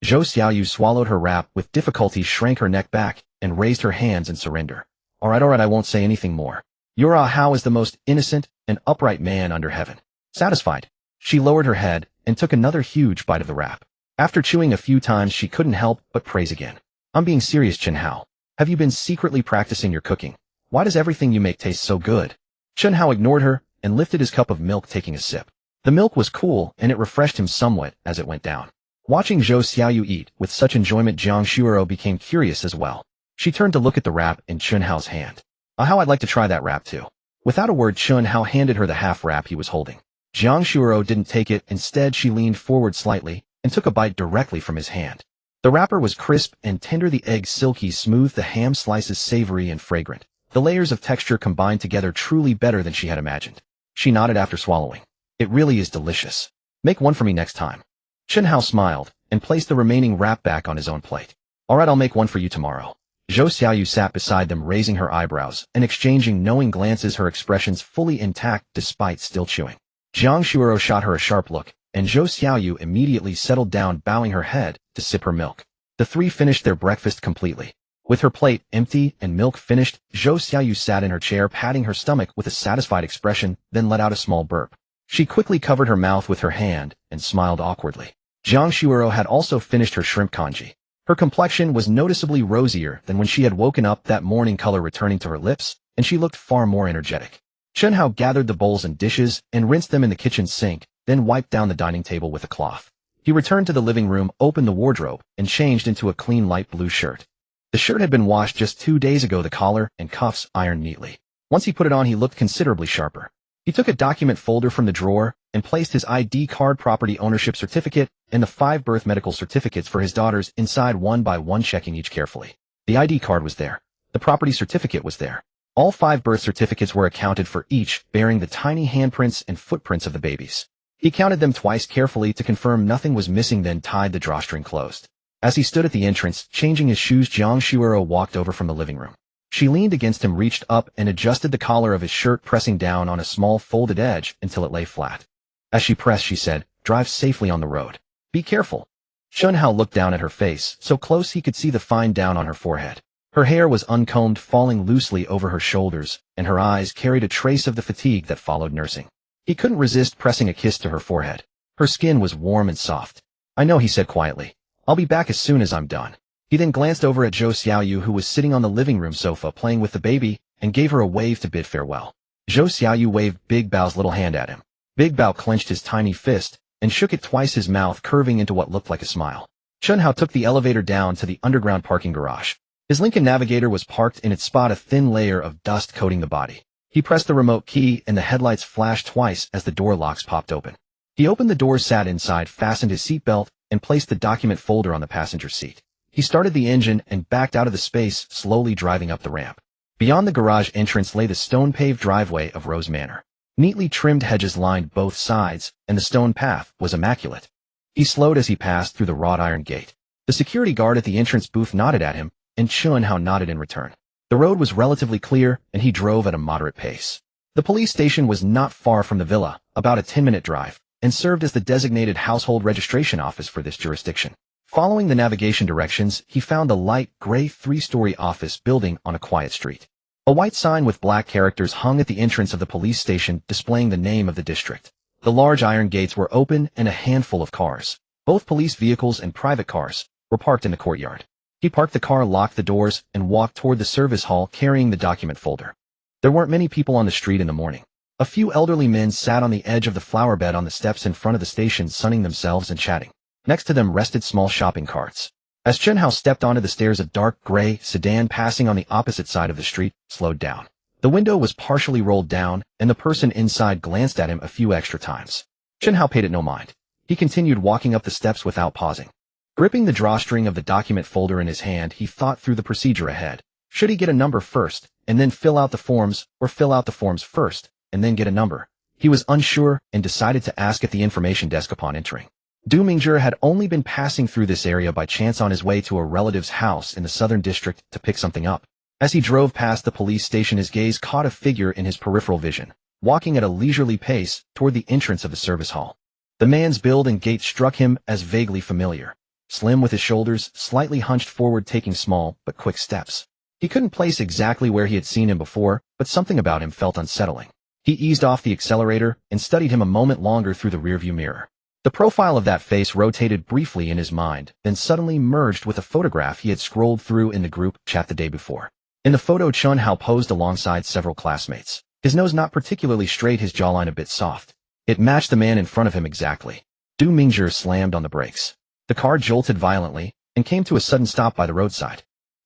Zhou Xiaoyu swallowed her wrap with difficulty, shrank her neck back, and raised her hands in surrender. All right, I won't say anything more. Your Hao is the most innocent and upright man under heaven." Satisfied, she lowered her head and took another huge bite of the wrap. After chewing a few times, she couldn't help but praise again. "I'm being serious, Chen Hao. Have you been secretly practicing your cooking? Why does everything you make taste so good? Chen Hao ignored her and lifted his cup of milk, taking a sip. The milk was cool, and it refreshed him somewhat as it went down. Watching Zhou Xiaoyu eat with such enjoyment, Jiang Shuoro became curious as well. She turned to look at the wrap in Chen Hao's hand. How I'd like to try that wrap too. Without a word, Chen Hao handed her the half wrap he was holding. Jiang Shuoro didn't take it. Instead, she leaned forward slightly and took a bite directly from his hand. The wrapper was crisp and tender, the egg silky smooth, the ham slices savory and fragrant. The layers of texture combined together truly better than she had imagined. She nodded after swallowing. It really is delicious. Make one for me next time. Chen Hao smiled and placed the remaining wrap back on his own plate. All right, I'll make one for you tomorrow. Zhou Xiaoyu sat beside them, raising her eyebrows and exchanging knowing glances, her expressions fully intact despite still chewing. Jiang Shuoro shot her a sharp look, and Zhou Xiaoyu immediately settled down, bowing her head to sip her milk. The three finished their breakfast completely. With her plate empty and milk finished, Zhou Xiaoyu sat in her chair, patting her stomach with a satisfied expression, then let out a small burp. She quickly covered her mouth with her hand and smiled awkwardly. Jiang Shuoro had also finished her shrimp congee. Her complexion was noticeably rosier than when she had woken up that morning, color returning to her lips, and she looked far more energetic. Chen Hao gathered the bowls and dishes and rinsed them in the kitchen sink, then wiped down the dining table with a cloth. He returned to the living room, opened the wardrobe, and changed into a clean light blue shirt. The shirt had been washed just 2 days ago, the collar and cuffs ironed neatly. Once he put it on, he looked considerably sharper. He took a document folder from the drawer and placed his ID card, property ownership certificate, and the 5 birth medical certificates for his daughters inside one by one, checking each carefully. The ID card was there. The property certificate was there. All 5 birth certificates were accounted for, each bearing the tiny handprints and footprints of the babies. He counted them twice carefully to confirm nothing was missing, then tied the drawstring closed. As he stood at the entrance, changing his shoes, Jiang Shuoro walked over from the living room. She leaned against him, reached up, and adjusted the collar of his shirt, pressing down on a small folded edge until it lay flat. As she pressed, she said, "Drive safely on the road. Be careful." Chen Hao looked down at her face, so close he could see the fine down on her forehead. Her hair was uncombed, falling loosely over her shoulders, and her eyes carried a trace of the fatigue that followed nursing. He couldn't resist pressing a kiss to her forehead. Her skin was warm and soft. "I know," he said quietly. "I'll be back as soon as I'm done." He then glanced over at Zhou Xiaoyu, who was sitting on the living room sofa playing with the baby, and gave her a wave to bid farewell. Zhou Xiaoyu waved Big Bao's little hand at him. Big Bao clenched his tiny fist and shook it twice, his mouth curving into what looked like a smile. Chen Hao took the elevator down to the underground parking garage. His Lincoln Navigator was parked in its spot, a thin layer of dust coating the body. He pressed the remote key and the headlights flashed twice as the door locks popped open. He opened the doors, sat inside, fastened his seatbelt, and placed the document folder on the passenger seat. He started the engine and backed out of the space, slowly driving up the ramp. Beyond the garage entrance lay the stone-paved driveway of Rose Manor. Neatly trimmed hedges lined both sides, and the stone path was immaculate. He slowed as he passed through the wrought iron gate. The security guard at the entrance booth nodded at him, and Chen Hao nodded in return. The road was relatively clear, and he drove at a moderate pace. The police station was not far from the villa, about a 10-minute drive, and served as the designated household registration office for this jurisdiction. Following the navigation directions, he found a light gray 3-story office building on a quiet street. A white sign with black characters hung at the entrance of the police station, displaying the name of the district. The large iron gates were open, and a handful of cars, both police vehicles and private cars, were parked in the courtyard. He parked the car, locked the doors, and walked toward the service hall, carrying the document folder. There weren't many people on the street in the morning. A few elderly men sat on the edge of the flower bed on the steps in front of the station, sunning themselves and chatting. Next to them rested small shopping carts. As Chen Hao stepped onto the stairs, a dark gray sedan passing on the opposite side of the street slowed down. The window was partially rolled down, and the person inside glanced at him a few extra times. Chen Hao paid it no mind. He continued walking up the steps without pausing. Gripping the drawstring of the document folder in his hand, he thought through the procedure ahead. Should he get a number first, and then fill out the forms, or fill out the forms first, and then get a number? He was unsure and decided to ask at the information desk upon entering. Du Mingzhi had only been passing through this area by chance on his way to a relative's house in the southern district to pick something up. As he drove past the police station, his gaze caught a figure in his peripheral vision, walking at a leisurely pace toward the entrance of the service hall. The man's build and gait struck him as vaguely familiar. Slim, with his shoulders slightly hunched forward, taking small but quick steps. He couldn't place exactly where he had seen him before, but something about him felt unsettling. He eased off the accelerator and studied him a moment longer through the rearview mirror. The profile of that face rotated briefly in his mind, then suddenly merged with a photograph he had scrolled through in the group chat the day before. In the photo, Chen Hao posed alongside several classmates. His nose not particularly straight, his jawline a bit soft. It matched the man in front of him exactly. Du Mingzhi slammed on the brakes. The car jolted violently and came to a sudden stop by the roadside.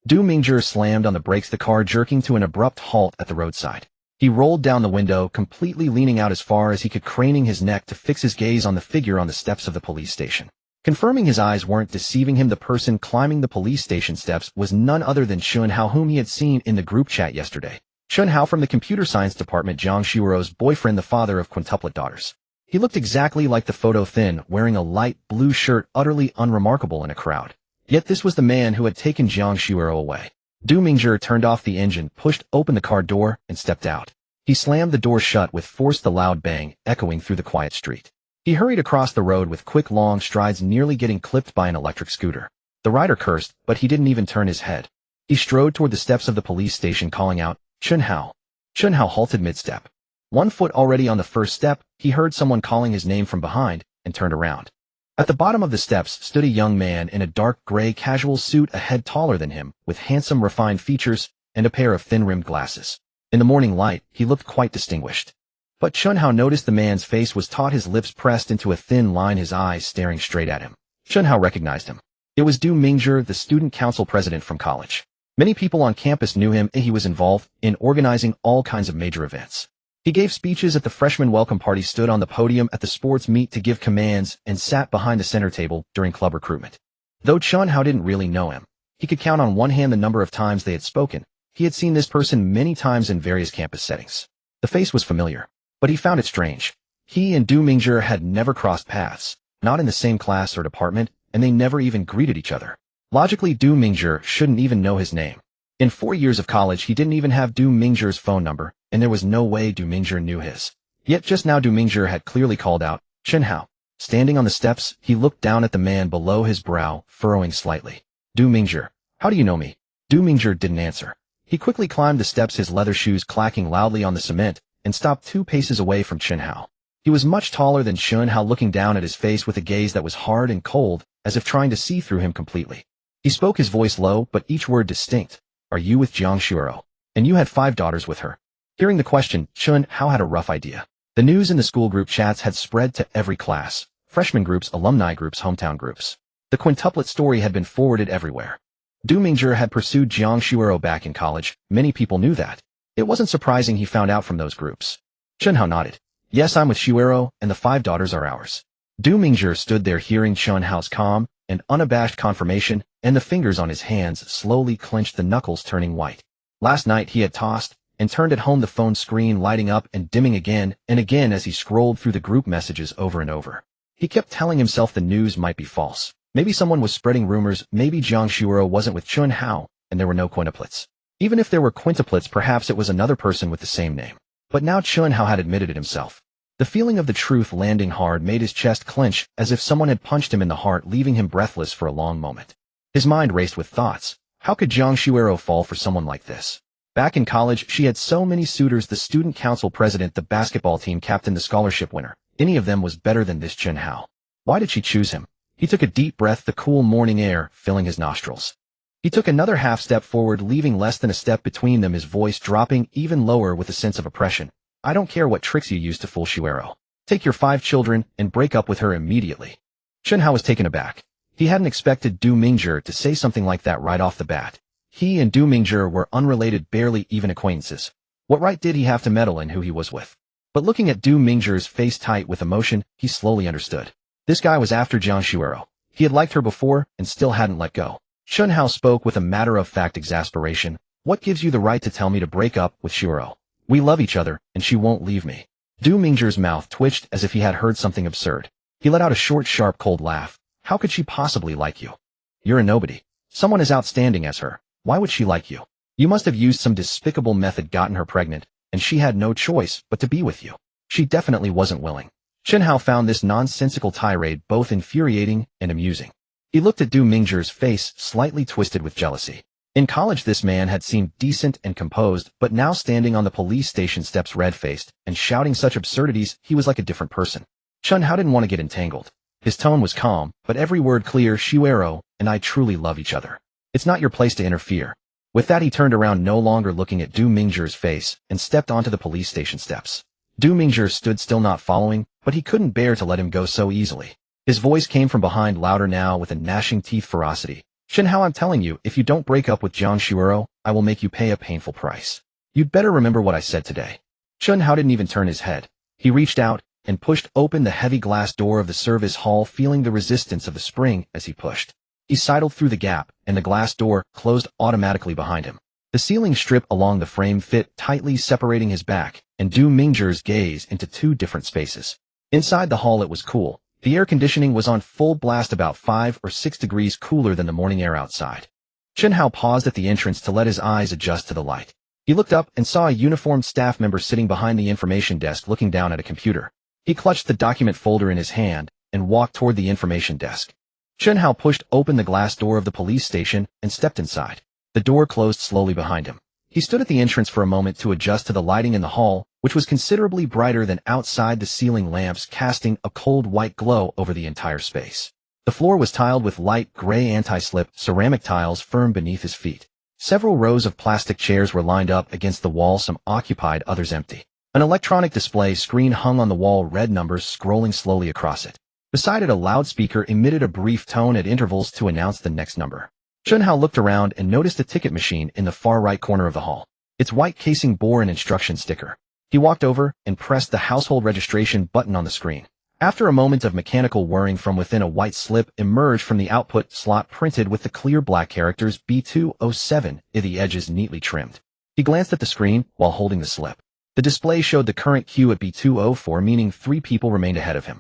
Du Mingzhi slammed on the brakes, the car jerking to an abrupt halt at the roadside. He rolled down the window, completely leaning out as far as he could, craning his neck to fix his gaze on the figure on the steps of the police station. Confirming his eyes weren't deceiving him, the person climbing the police station steps was none other than Chen Hao, whom he had seen in the group chat yesterday. Chen Hao from the computer science department, Jiang Xiuero's boyfriend, the father of quintuplet daughters. He looked exactly like the photo, thin, wearing a light blue shirt, utterly unremarkable in a crowd. Yet this was the man who had taken Jiang Xiuero away. Du Mingzhi turned off the engine, pushed open the car door, and stepped out. He slammed the door shut with force, the loud bang echoing through the quiet street. He hurried across the road with quick long strides, nearly getting clipped by an electric scooter. The rider cursed, but he didn't even turn his head. He strode toward the steps of the police station, calling out, "Chen Hao." Chen Hao halted mid-step. 1 foot already on the first step, he heard someone calling his name from behind, and turned around. At the bottom of the steps stood a young man in a dark gray casual suit, a head taller than him, with handsome refined features and a pair of thin-rimmed glasses. In the morning light, he looked quite distinguished. But Chen Hao noticed the man's face was taut, his lips pressed into a thin line, his eyes staring straight at him. Chen Hao recognized him. It was Du Mingzhi, the student council president from college. Many people on campus knew him, and he was involved in organizing all kinds of major events. He gave speeches at the freshman welcome party, stood on the podium at the sports meet to give commands, and sat behind the center table during club recruitment. Though Chen Hao didn't really know him, he could count on one hand the number of times they had spoken. He had seen this person many times in various campus settings. The face was familiar, but he found it strange. He and Du Mingzhi had never crossed paths, not in the same class or department, and they never even greeted each other. Logically, Du Mingzhi shouldn't even know his name. In 4 years of college, he didn't even have Du Mingzhi's phone number, and there was no way Du Mingzhi knew his. Yet just now Du Mingzhi had clearly called out, "Chen Hao." Standing on the steps, he looked down at the man below, his brow furrowing slightly. "Du Mingzhi, how do you know me?" Du Mingzhi didn't answer. He quickly climbed the steps, his leather shoes clacking loudly on the cement, and stopped 2 paces away from Chen Hao. He was much taller than Chen Hao, looking down at his face with a gaze that was hard and cold, as if trying to see through him completely. He spoke, his voice low, but each word distinct. "Are you with Jiang Xiuero? And you had 5 daughters with her?" Hearing the question, Chen Hao had a rough idea. The news in the school group chats had spread to every class, freshman groups, alumni groups, hometown groups. The quintuplet story had been forwarded everywhere. Du Mingzhi had pursued Jiang Xiuero back in college. Many people knew that. It wasn't surprising he found out from those groups. Chen Hao nodded. "Yes, I'm with Xiuero, and the 5 daughters are ours." Du Mingzhi stood there, hearing Chen Hao's calm and unabashed confirmation, and the fingers on his hands slowly clenched, the knuckles turning white. Last night he had tossed and turned at home, the phone screen lighting up and dimming again and again as he scrolled through the group messages over and over. He kept telling himself the news might be false. Maybe someone was spreading rumors, maybe Jiang Xiuero wasn't with Chen Hao, and there were no quintuplets. Even if there were quintuplets, perhaps it was another person with the same name. But now Chen Hao had admitted it himself. The feeling of the truth landing hard made his chest clench, as if someone had punched him in the heart, leaving him breathless for a long moment. His mind raced with thoughts. How could Jiang Xiuero fall for someone like this? Back in college, she had so many suitors, the student council president, the basketball team captain, the scholarship winner. Any of them was better than this Chen Hao. Why did she choose him? He took a deep breath, the cool morning air filling his nostrils. He took another half step forward, leaving less than a step between them, his voice dropping even lower with a sense of oppression. "I don't care what tricks you used to fool Xiuero. Take your 5 children and break up with her immediately." Chen Hao was taken aback. He hadn't expected Du Mingzhi to say something like that right off the bat. He and Du Mingzhi were unrelated, barely even acquaintances. What right did he have to meddle in who he was with? But looking at Du Mingzhi's face tight with emotion, he slowly understood. This guy was after Jiang Xiuero. He had liked her before and still hadn't let go. Chen Hao spoke with a matter-of-fact exasperation. "What gives you the right to tell me to break up with Xiuero? We love each other, and she won't leave me." Du Mingzhi's mouth twitched as if he had heard something absurd. He let out a short, sharp, cold laugh. "How could she possibly like you? You're a nobody. Someone as outstanding as her. Why would she like you? You must have used some despicable method, gotten her pregnant, and she had no choice but to be with you. She definitely wasn't willing." Chen Hao found this nonsensical tirade both infuriating and amusing. He looked at Du Mingzhi's face, slightly twisted with jealousy. In college, this man had seemed decent and composed, but now standing on the police station steps red-faced and shouting such absurdities, he was like a different person. Chen Hao didn't want to get entangled. His tone was calm, but every word clear. "Xiuero and I truly love each other. It's not your place to interfere." With that, he turned around, no longer looking at Du Mingzhi's face, and stepped onto the police station steps. Du Mingzhi stood still, not following, but he couldn't bear to let him go so easily. His voice came from behind, louder now, with a gnashing teeth ferocity. "Chen Hao, I'm telling you, if you don't break up with Jiang Shuoro, I will make you pay a painful price. You'd better remember what I said today." Chen Hao didn't even turn his head. He reached out and pushed open the heavy glass door of the service hall, feeling the resistance of the spring as he pushed. He sidled through the gap, and the glass door closed automatically behind him. The ceiling strip along the frame fit tightly, separating his back and Du Mingzhi's gaze into two different spaces. Inside the hall, it was cool. The air conditioning was on full blast, about 5 or 6 degrees cooler than the morning air outside. Chen Hao paused at the entrance to let his eyes adjust to the light. He looked up and saw a uniformed staff member sitting behind the information desk, looking down at a computer. He clutched the document folder in his hand and walked toward the information desk. Chen Hao pushed open the glass door of the police station and stepped inside. The door closed slowly behind him. He stood at the entrance for a moment to adjust to the lighting in the hall, which was considerably brighter than outside, the ceiling lamps casting a cold white glow over the entire space. The floor was tiled with light gray anti-slip ceramic tiles firm beneath his feet. Several rows of plastic chairs were lined up against the wall, some occupied, others empty. An electronic display screen hung on the wall, red numbers scrolling slowly across it. Beside it, a loudspeaker emitted a brief tone at intervals to announce the next number. Chen Hao looked around and noticed a ticket machine in the far right corner of the hall. Its white casing bore an instruction sticker. He walked over and pressed the household registration button on the screen. After a moment of mechanical whirring, from within, a white slip emerged from the output slot, printed with the clear black characters B207, the edges neatly trimmed. He glanced at the screen while holding the slip. The display showed the current queue at B204, meaning 3 people remained ahead of him.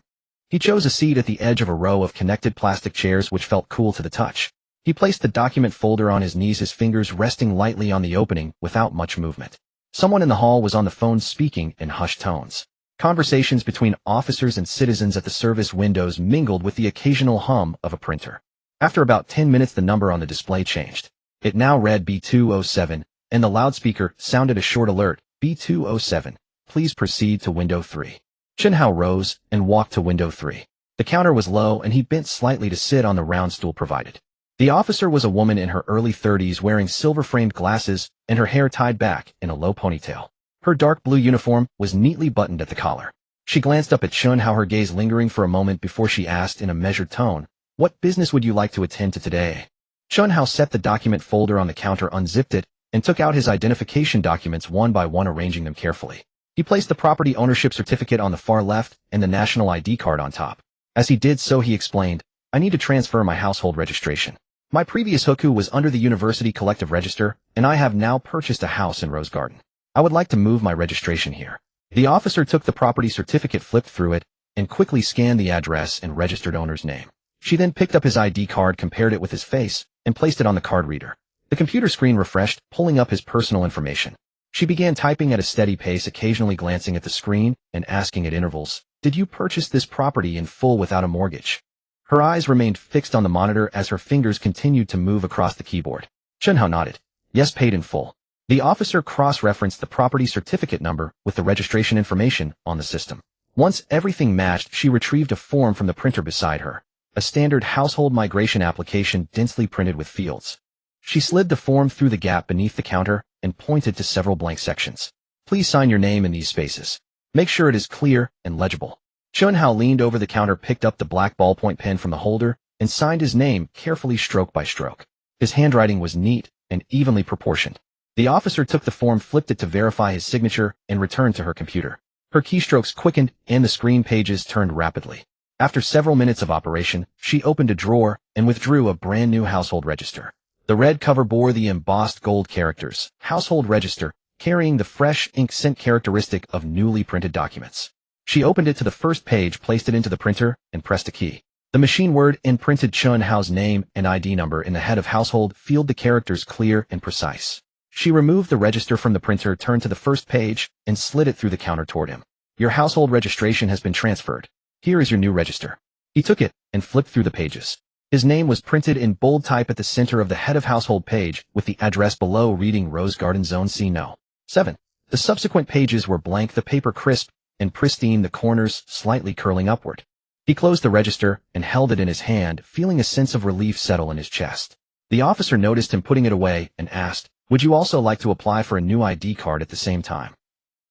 He chose a seat at the edge of a row of connected plastic chairs, which felt cool to the touch. He placed the document folder on his knees, his fingers resting lightly on the opening without much movement. Someone in the hall was on the phone, speaking in hushed tones. Conversations between officers and citizens at the service windows mingled with the occasional hum of a printer. After about 10 minutes, the number on the display changed. It now read B207, and the loudspeaker sounded a short alert: B207, please proceed to window 3. Chen Hao rose and walked to window 3. The counter was low, and he bent slightly to sit on the round stool provided. The officer was a woman in her early 30s, wearing silver-framed glasses and her hair tied back in a low ponytail. Her dark blue uniform was neatly buttoned at the collar. She glanced up at Chen Hao, her gaze lingering for a moment before she asked in a measured tone, "What business would you like to attend to today?" Chen Hao set the document folder on the counter, unzipped it, and took out his identification documents one by one, arranging them carefully. He placed the property ownership certificate on the far left and the national ID card on top. As he did so, he explained, "I need to transfer my household registration. My previous hukou was under the University Collective Register, and I have now purchased a house in Rose Garden. I would like to move my registration here." The officer took the property certificate, flipped through it, and quickly scanned the address and registered owner's name. She then picked up his ID card, compared it with his face, and placed it on the card reader. The computer screen refreshed, pulling up his personal information. She began typing at a steady pace, occasionally glancing at the screen and asking at intervals, "Did you purchase this property in full without a mortgage?" Her eyes remained fixed on the monitor as her fingers continued to move across the keyboard. Chen Hao nodded. "Yes, paid in full." The officer cross-referenced the property certificate number with the registration information on the system. Once everything matched, she retrieved a form from the printer beside her, a standard household migration application densely printed with fields. She slid the form through the gap beneath the counter and pointed to several blank sections. "Please sign your name in these spaces. Make sure it is clear and legible." Chen Hao leaned over the counter, picked up the black ballpoint pen from the holder, and signed his name carefully, stroke by stroke. His handwriting was neat and evenly proportioned. The officer took the form, flipped it to verify his signature, and returned to her computer. Her keystrokes quickened, and the screen pages turned rapidly. After several minutes of operation, she opened a drawer and withdrew a brand new household register. The red cover bore the embossed gold characters, "Household Register," carrying the fresh ink scent characteristic of newly printed documents. She opened it to the first page, placed it into the printer, and pressed a key. The machine word imprinted Chen Hao's name and ID number in the head of household field, the characters clear and precise. She removed the register from the printer, turned to the first page, and slid it through the counter toward him. "Your household registration has been transferred. Here is your new register." He took it and flipped through the pages. His name was printed in bold type at the center of the head of household page, with the address below reading Rose Garden Zone C No. 7. The subsequent pages were blank, the paper crisp and pristine, the corners slightly curling upward. He closed the register and held it in his hand, feeling a sense of relief settle in his chest. The officer noticed him putting it away and asked, Would you also like to apply for a new ID card at the same time?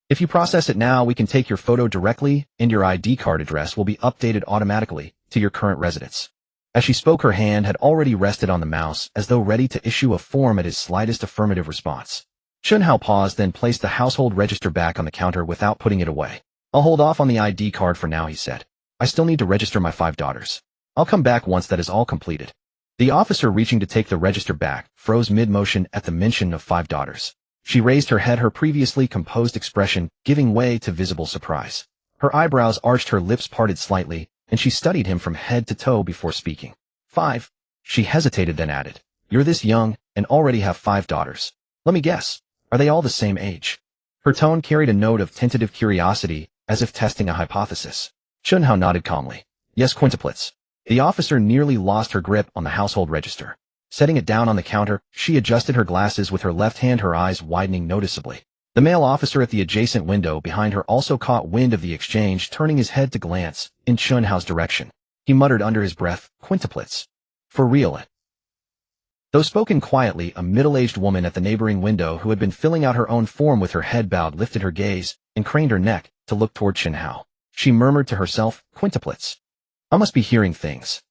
If you process it now, we can take your photo directly, and your ID card address will be updated automatically to your current residence. As she spoke, her hand had already rested on the mouse, as though ready to issue a form at his slightest affirmative response. Chen Hao paused, then placed the household register back on the counter without putting it away. I'll hold off on the ID card for now, he said. I still need to register my 5 daughters. I'll come back once that is all completed. The officer, reaching to take the register back, froze mid-motion at the mention of 5 daughters. She raised her head, her previously composed expression giving way to visible surprise. Her eyebrows arched, her lips parted slightly, and she studied him from head to toe before speaking. 5. She hesitated, then added, You're this young, and already have 5 daughters. Let me guess, are they all the same age? Her tone carried a note of tentative curiosity, as if testing a hypothesis. Chen Hao nodded calmly. Yes, quintuplets. The officer nearly lost her grip on the household register. Setting it down on the counter, she adjusted her glasses with her left hand, her eyes widening noticeably. The male officer at the adjacent window behind her also caught wind of the exchange, turning his head to glance in Chen Hao's direction. He muttered under his breath, Quintuplets. For real. Though spoken quietly, a middle-aged woman at the neighboring window who had been filling out her own form with her head bowed lifted her gaze and craned her neck to look toward Chen Hao. She murmured to herself, Quintuplets. I must be hearing things.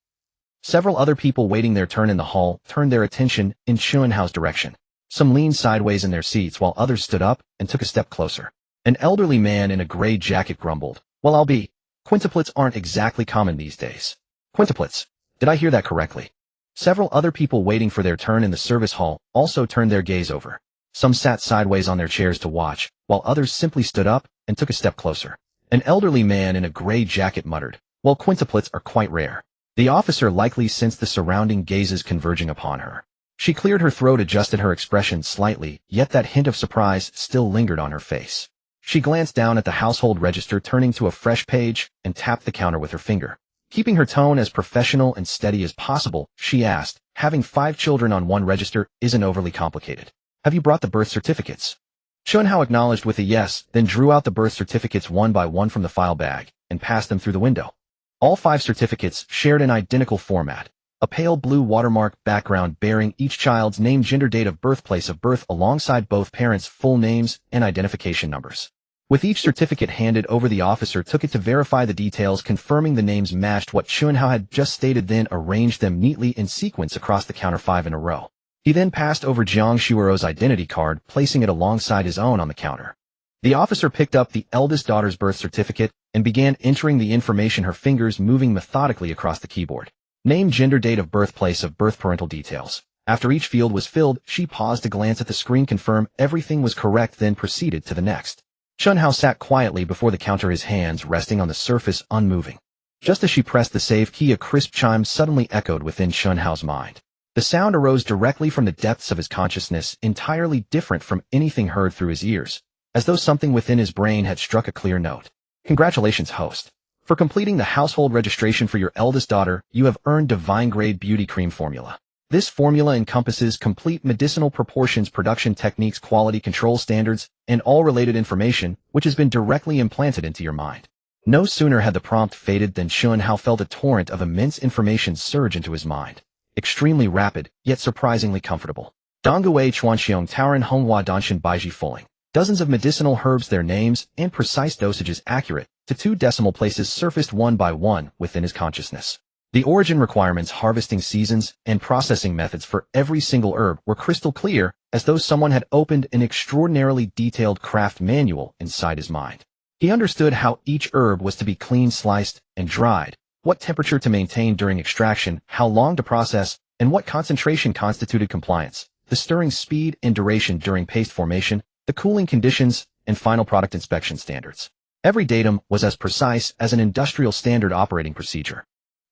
Several other people waiting their turn in the hall turned their attention in Chen Hao's direction. Some leaned sideways in their seats while others stood up and took a step closer. An elderly man in a gray jacket grumbled, Well, I'll be. Quintuplets aren't exactly common these days. Quintuplets. Did I hear that correctly? Several other people waiting for their turn in the service hall also turned their gaze over. Some sat sideways on their chairs to watch, while others simply stood up and took a step closer. An elderly man in a gray jacket muttered, Well, quintuplets are quite rare. The officer likely sensed the surrounding gazes converging upon her. She cleared her throat, adjusted her expression slightly, yet that hint of surprise still lingered on her face. She glanced down at the household register, turning to a fresh page, and tapped the counter with her finger. Keeping her tone as professional and steady as possible, she asked, Having 5 children on one register isn't overly complicated. Have you brought the birth certificates? Chen Hao acknowledged with a yes, then drew out the birth certificates one by one from the file bag, and passed them through the window. All 5 certificates shared an identical format, a pale blue watermark background bearing each child's name, gender, date of birth, place of birth, alongside both parents' full names and identification numbers. With each certificate handed over, the officer took it to verify the details, confirming the names matched what Chen Hao had just stated, then arranged them neatly in sequence across the counter, 5 in a row. He then passed over Jiang Shuiro's identity card, placing it alongside his own on the counter. The officer picked up the eldest daughter's birth certificate and began entering the information, her fingers moving methodically across the keyboard. Name, gender, date of birth, place of birth, parental details. After each field was filled, she paused to glance at the screen, confirm everything was correct, then proceeded to the next. Chen Hao sat quietly before the counter, his hands resting on the surface, unmoving. Just as she pressed the save key, a crisp chime suddenly echoed within Chen Hao's mind. The sound arose directly from the depths of his consciousness, entirely different from anything heard through his ears, as though something within his brain had struck a clear note. Congratulations, host. For completing the household registration for your eldest daughter, you have earned divine-grade beauty cream formula. This formula encompasses complete medicinal proportions, production techniques, quality control standards, and all related information, which has been directly implanted into your mind. No sooner had the prompt faded than Chen Hao felt a torrent of immense information surge into his mind. Extremely rapid, yet surprisingly comfortable. Dongguwei Chuanxiong Taoren Honghua Danshan Baiji Fuling. Dozens of medicinal herbs, their names and precise dosages accurate to 2 decimal places, surfaced one by one within his consciousness. The origin requirements, harvesting seasons, and processing methods for every single herb were crystal clear, as though someone had opened an extraordinarily detailed craft manual inside his mind. He understood how each herb was to be clean, sliced, and dried, what temperature to maintain during extraction, how long to process, and what concentration constituted compliance, the stirring speed and duration during paste formation, the cooling conditions, and final product inspection standards. Every datum was as precise as an industrial standard operating procedure.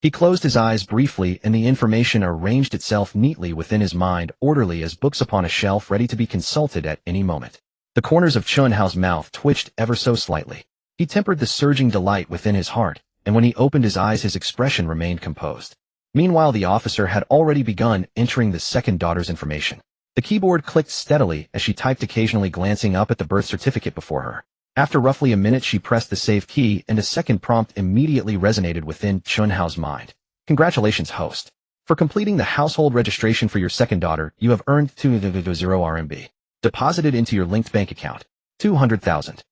He closed his eyes briefly, and the information arranged itself neatly within his mind, orderly as books upon a shelf, ready to be consulted at any moment. The corners of Chen Hao's mouth twitched ever so slightly. He tempered the surging delight within his heart, and when he opened his eyes, his expression remained composed. Meanwhile, the officer had already begun entering the second daughter's information. The keyboard clicked steadily as she typed, occasionally glancing up at the birth certificate before her. After roughly a minute, she pressed the save key, and a second prompt immediately resonated within Chen Hao's mind. Congratulations, host. For completing the household registration for your second daughter, you have earned 200 RMB. Deposited into your linked bank account. 200,000.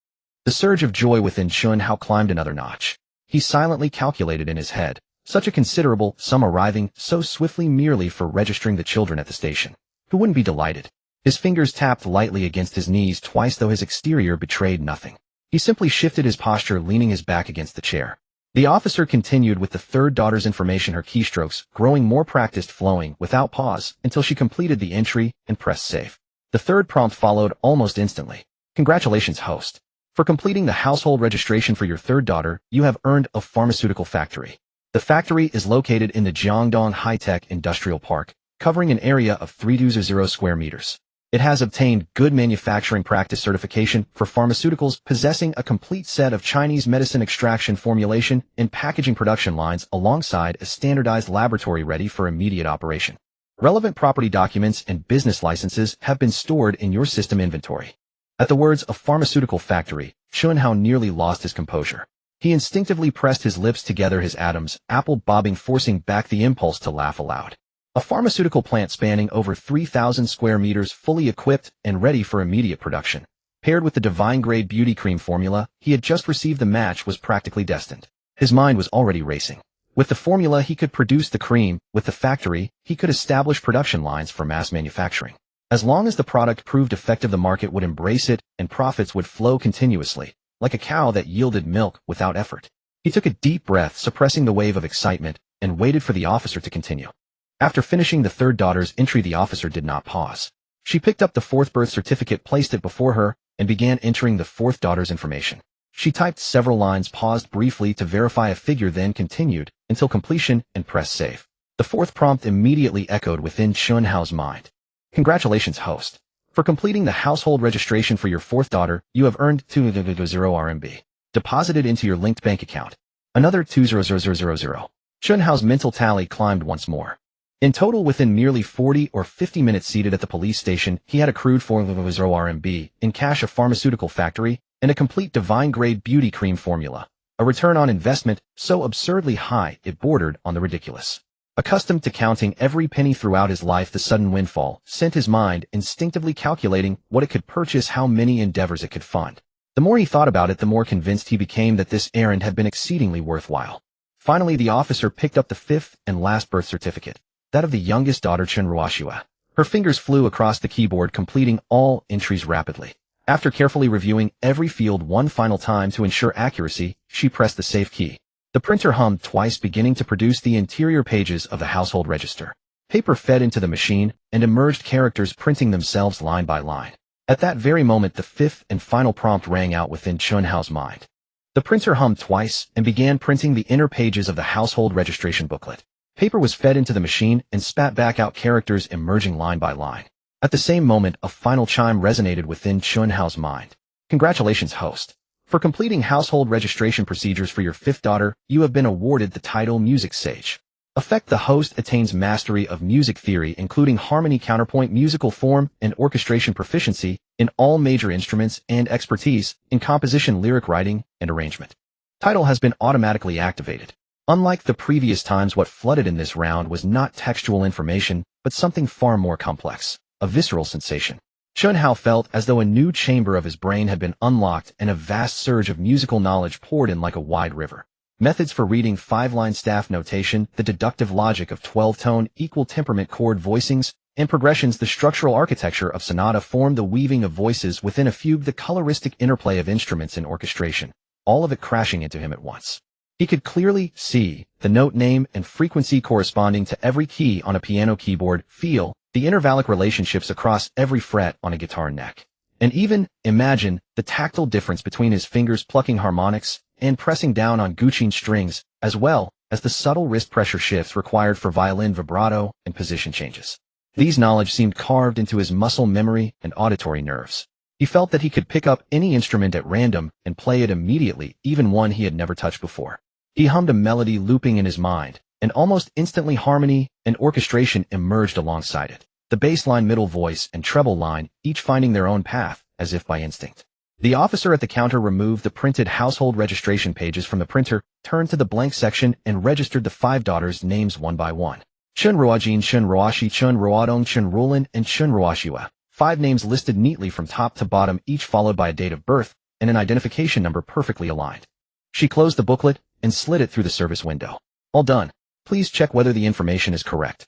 The surge of joy within Chen Hao climbed another notch. He silently calculated in his head, such a considerable sum arriving so swiftly merely for registering the children at the station. Who wouldn't be delighted? His fingers tapped lightly against his knees twice, though his exterior betrayed nothing. He simply shifted his posture, leaning his back against the chair. The officer continued with the third daughter's information, her keystrokes growing more practiced, flowing without pause until she completed the entry and pressed save. The third prompt followed almost instantly. Congratulations, host. For completing the household registration for your third daughter, you have earned a pharmaceutical factory. The factory is located in the Jiangdong High-Tech Industrial Park, covering an area of 320 square meters. It has obtained good manufacturing practice certification for pharmaceuticals, possessing a complete set of Chinese medicine extraction, formulation, and packaging production lines alongside a standardized laboratory ready for immediate operation. Relevant property documents and business licenses have been stored in your system inventory. At the words "a pharmaceutical factory," Chen Hao nearly lost his composure. He instinctively pressed his lips together, his atoms, apple bobbing, forcing back the impulse to laugh aloud. A pharmaceutical plant spanning over 3,000 square meters, fully equipped and ready for immediate production. Paired with the divine-grade beauty cream formula he had just received, the match was practically destined. His mind was already racing. With the formula, he could produce the cream. With the factory, he could establish production lines for mass manufacturing. As long as the product proved effective, the market would embrace it, and profits would flow continuously, like a cow that yielded milk without effort. He took a deep breath, suppressing the wave of excitement, and waited for the officer to continue. After finishing the third daughter's entry, the officer did not pause. She picked up the fourth birth certificate, placed it before her, and began entering the fourth daughter's information. She typed several lines, paused briefly to verify a figure, then continued until completion and pressed save. The fourth prompt immediately echoed within Chen Hao's mind. Congratulations, host. For completing the household registration for your fourth daughter, you have earned 200 RMB. Deposited into your linked bank account. Another 200,000. Chen Hao's mental tally climbed once more. In total, within nearly 40 or 50 minutes seated at the police station, he had accrued 400 RMB in cash, a pharmaceutical factory, and a complete divine-grade beauty cream formula. A return on investment so absurdly high it bordered on the ridiculous. Accustomed to counting every penny throughout his life, the sudden windfall sent his mind instinctively calculating what it could purchase, how many endeavors it could fund. The more he thought about it, the more convinced he became that this errand had been exceedingly worthwhile. Finally, the officer picked up the fifth and last birth certificate, that of the youngest daughter, Chen Ruoxua. Her fingers flew across the keyboard, completing all entries rapidly. After carefully reviewing every field one final time to ensure accuracy, she pressed the save key. The printer hummed twice, beginning to produce the interior pages of the household register. Paper fed into the machine, and emerged characters printing themselves line by line. At that very moment, the fifth and final prompt rang out within Chen Hao's mind. The printer hummed twice and began printing the inner pages of the household registration booklet. Paper was fed into the machine and spat back out characters emerging line by line. At the same moment, a final chime resonated within Chen Hao's mind. Congratulations, host. For completing household registration procedures for your fifth daughter, you have been awarded the title Music Sage. Effect: the host attains mastery of music theory, including harmony, counterpoint, musical form, and orchestration, proficiency in all major instruments, and expertise in composition, lyric writing, and arrangement. Title has been automatically activated. Unlike the previous times, what flooded in this round was not textual information, but something far more complex, a visceral sensation. Chen Hao felt as though a new chamber of his brain had been unlocked and a vast surge of musical knowledge poured in like a wide river. Methods for reading 5-line staff notation, the deductive logic of 12-tone, equal temperament chord voicings, and progressions, the structural architecture of sonata formed, the weaving of voices within a fugue, the coloristic interplay of instruments and orchestration, all of it crashing into him at once. He could clearly see the note name and frequency corresponding to every key on a piano keyboard, feel the intervallic relationships across every fret on a guitar neck, and even imagine the tactile difference between his fingers plucking harmonics and pressing down on Guqin strings, as well as the subtle wrist pressure shifts required for violin vibrato and position changes. These knowledge seemed carved into his muscle memory and auditory nerves. He felt that he could pick up any instrument at random and play it immediately, even one he had never touched before. He hummed a melody looping in his mind, and almost instantly harmony and orchestration emerged alongside it. The bass line, middle voice, and treble line, each finding their own path, as if by instinct. The officer at the counter removed the printed household registration pages from the printer, turned to the blank section, and registered the 5 daughters' names one by one. Chen Ruojin, Chen Ruoshi, Chen Ruodong, Chen Rulin, and Chen Ruoshiwa. 5 names listed neatly from top to bottom, each followed by a date of birth and an identification number perfectly aligned. She closed the booklet and slid it through the service window. All done. Please check whether the information is correct.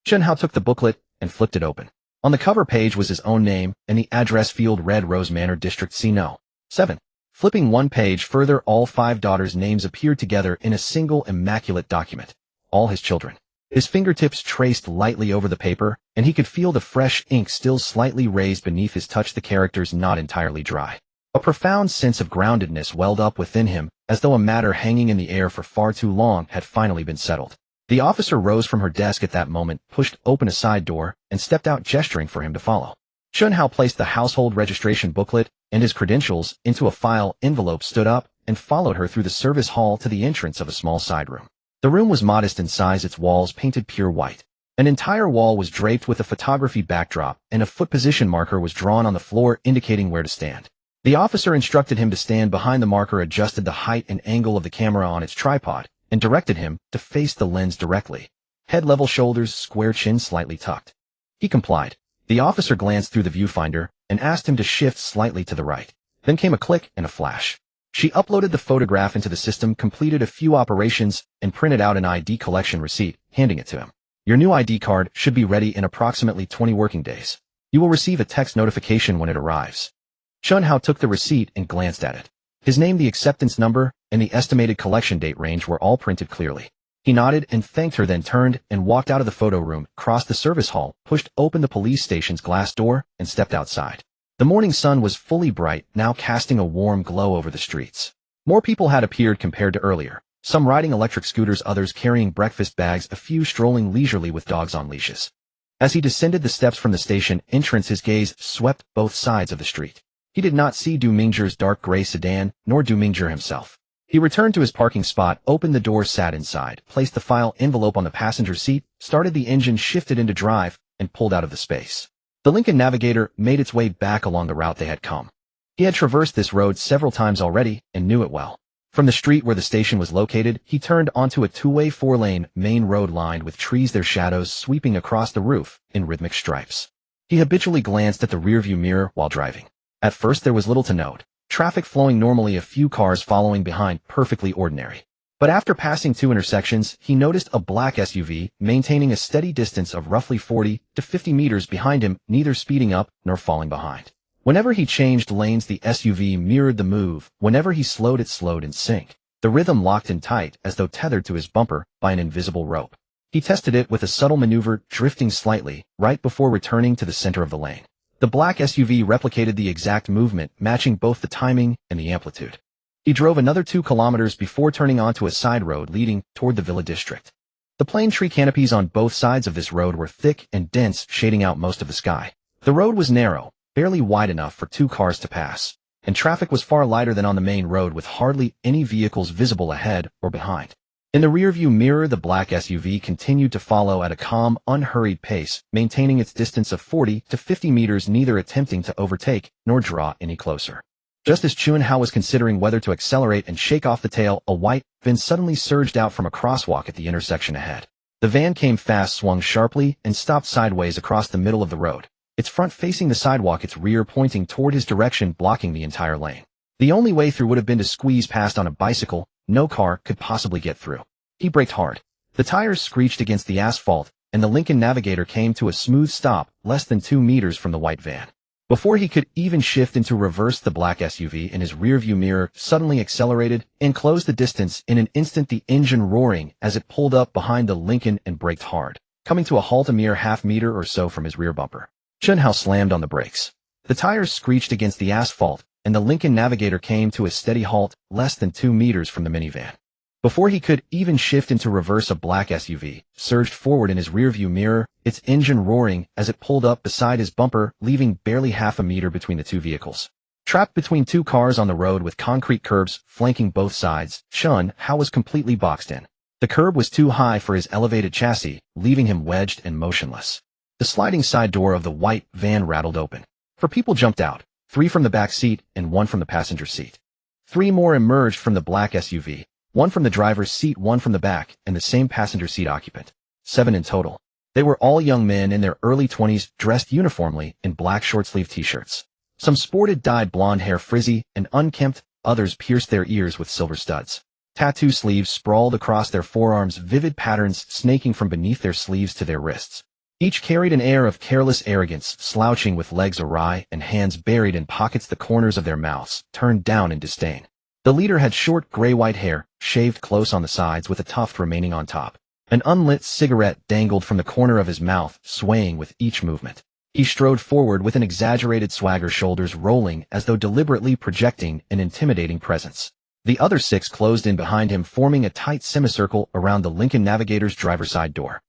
Chen Hao took the booklet and flipped it open. On the cover page was his own name and the address field Red Rose Manor District C No. 7. Flipping one page further, all 5 daughters' names appeared together in a single immaculate document. All his children. His fingertips traced lightly over the paper, and he could feel the fresh ink still slightly raised beneath his touch, the characters not entirely dry. A profound sense of groundedness welled up within him, as though a matter hanging in the air for far too long had finally been settled. The officer rose from her desk at that moment, pushed open a side door, and stepped out, gesturing for him to follow. Chen Hao placed the household registration booklet and his credentials into a file envelope, stood up, and followed her through the service hall to the entrance of a small side room. The room was modest in size, its walls painted pure white. An entire wall was draped with a photography backdrop, and a foot position marker was drawn on the floor indicating where to stand. The officer instructed him to stand behind the marker, adjusted the height and angle of the camera on its tripod, and directed him to face the lens directly. Head level, shoulders square, chin slightly tucked. He complied. The officer glanced through the viewfinder and asked him to shift slightly to the right. Then came a click and a flash. She uploaded the photograph into the system, completed a few operations, and printed out an ID collection receipt, handing it to him. Your new ID card should be ready in approximately 20 working days. You will receive a text notification when it arrives. Chen Hao took the receipt and glanced at it. His name, the acceptance number, and the estimated collection date range were all printed clearly. He nodded and thanked her, then turned and walked out of the photo room, crossed the service hall, pushed open the police station's glass door, and stepped outside. The morning sun was fully bright, now casting a warm glow over the streets. More people had appeared compared to earlier, some riding electric scooters, others carrying breakfast bags, a few strolling leisurely with dogs on leashes. As he descended the steps from the station entrance, his gaze swept both sides of the street. He did not see Du Mingzhi's dark gray sedan, nor Du Mingzhi himself. He returned to his parking spot, opened the door, sat inside, placed the file envelope on the passenger seat, started the engine, shifted into drive, and pulled out of the space. The Lincoln Navigator made its way back along the route they had come. He had traversed this road several times already and knew it well. From the street where the station was located, he turned onto a two-way 4-lane main road lined with trees, their shadows sweeping across the roof in rhythmic stripes. He habitually glanced at the rearview mirror while driving. At first there was little to note. Traffic flowing normally, a few cars following behind, perfectly ordinary. But after passing 2 intersections, he noticed a black SUV maintaining a steady distance of roughly 40 to 50 meters behind him, neither speeding up nor falling behind. Whenever he changed lanes, the SUV mirrored the move. Whenever he slowed, it slowed in sync. The rhythm locked in tight, as though tethered to his bumper by an invisible rope. He tested it with a subtle maneuver, drifting slightly, right before returning to the center of the lane. The black SUV replicated the exact movement, matching both the timing and the amplitude. He drove another 2 kilometers before turning onto a side road leading toward the Villa district. The plane tree canopies on both sides of this road were thick and dense, shading out most of the sky. The road was narrow, barely wide enough for 2 cars to pass, and traffic was far lighter than on the main road, with hardly any vehicles visible ahead or behind. In the rearview mirror, the black SUV continued to follow at a calm, unhurried pace, maintaining its distance of 40 to 50 meters, neither attempting to overtake nor draw any closer. Just as Chen Hao was considering whether to accelerate and shake off the tail, a white van suddenly surged out from a crosswalk at the intersection ahead. The van came fast, swung sharply, and stopped sideways across the middle of the road, its front facing the sidewalk, its rear pointing toward his direction, blocking the entire lane. The only way through would have been to squeeze past on a bicycle. No car could possibly get through. He braked hard. The tires screeched against the asphalt, and the Lincoln Navigator came to a smooth stop less than 2 meters from the white van. Before he could even shift into reverse, the black SUV in his rearview mirror suddenly accelerated and closed the distance in an instant, the engine roaring as it pulled up behind the Lincoln and braked hard, coming to a halt a mere half meter or so from his rear bumper. Chen Hao slammed on the brakes. The tires screeched against the asphalt, and the Lincoln Navigator came to a steady halt less than 2 meters from the minivan. Before he could even shift into reverse, a black SUV surged forward in his rearview mirror, its engine roaring as it pulled up beside his bumper, leaving barely half a meter between the 2 vehicles. Trapped between 2 cars on the road with concrete curbs flanking both sides, Chen Hao was completely boxed in. The curb was too high for his elevated chassis, leaving him wedged and motionless. The sliding side door of the white van rattled open. 4 people jumped out, 3 from the back seat and 1 from the passenger seat. 3 more emerged from the black SUV, 1 from the driver's seat, 1 from the back, and the same passenger seat occupant. 7 in total. They were all young men in their early 20s dressed uniformly in black short-sleeve t-shirts. Some sported dyed blonde hair frizzy and unkempt, others pierced their ears with silver studs. Tattoo sleeves sprawled across their forearms, vivid patterns snaking from beneath their sleeves to their wrists. Each carried an air of careless arrogance, slouching with legs awry and hands buried in pockets, the corners of their mouths turned down in disdain. The leader had short gray-white hair, shaved close on the sides with a tuft remaining on top. An unlit cigarette dangled from the corner of his mouth, swaying with each movement. He strode forward with an exaggerated swagger, shoulders rolling as though deliberately projecting an intimidating presence. The other 6 closed in behind him, forming a tight semicircle around the Lincoln Navigator's driver's side door.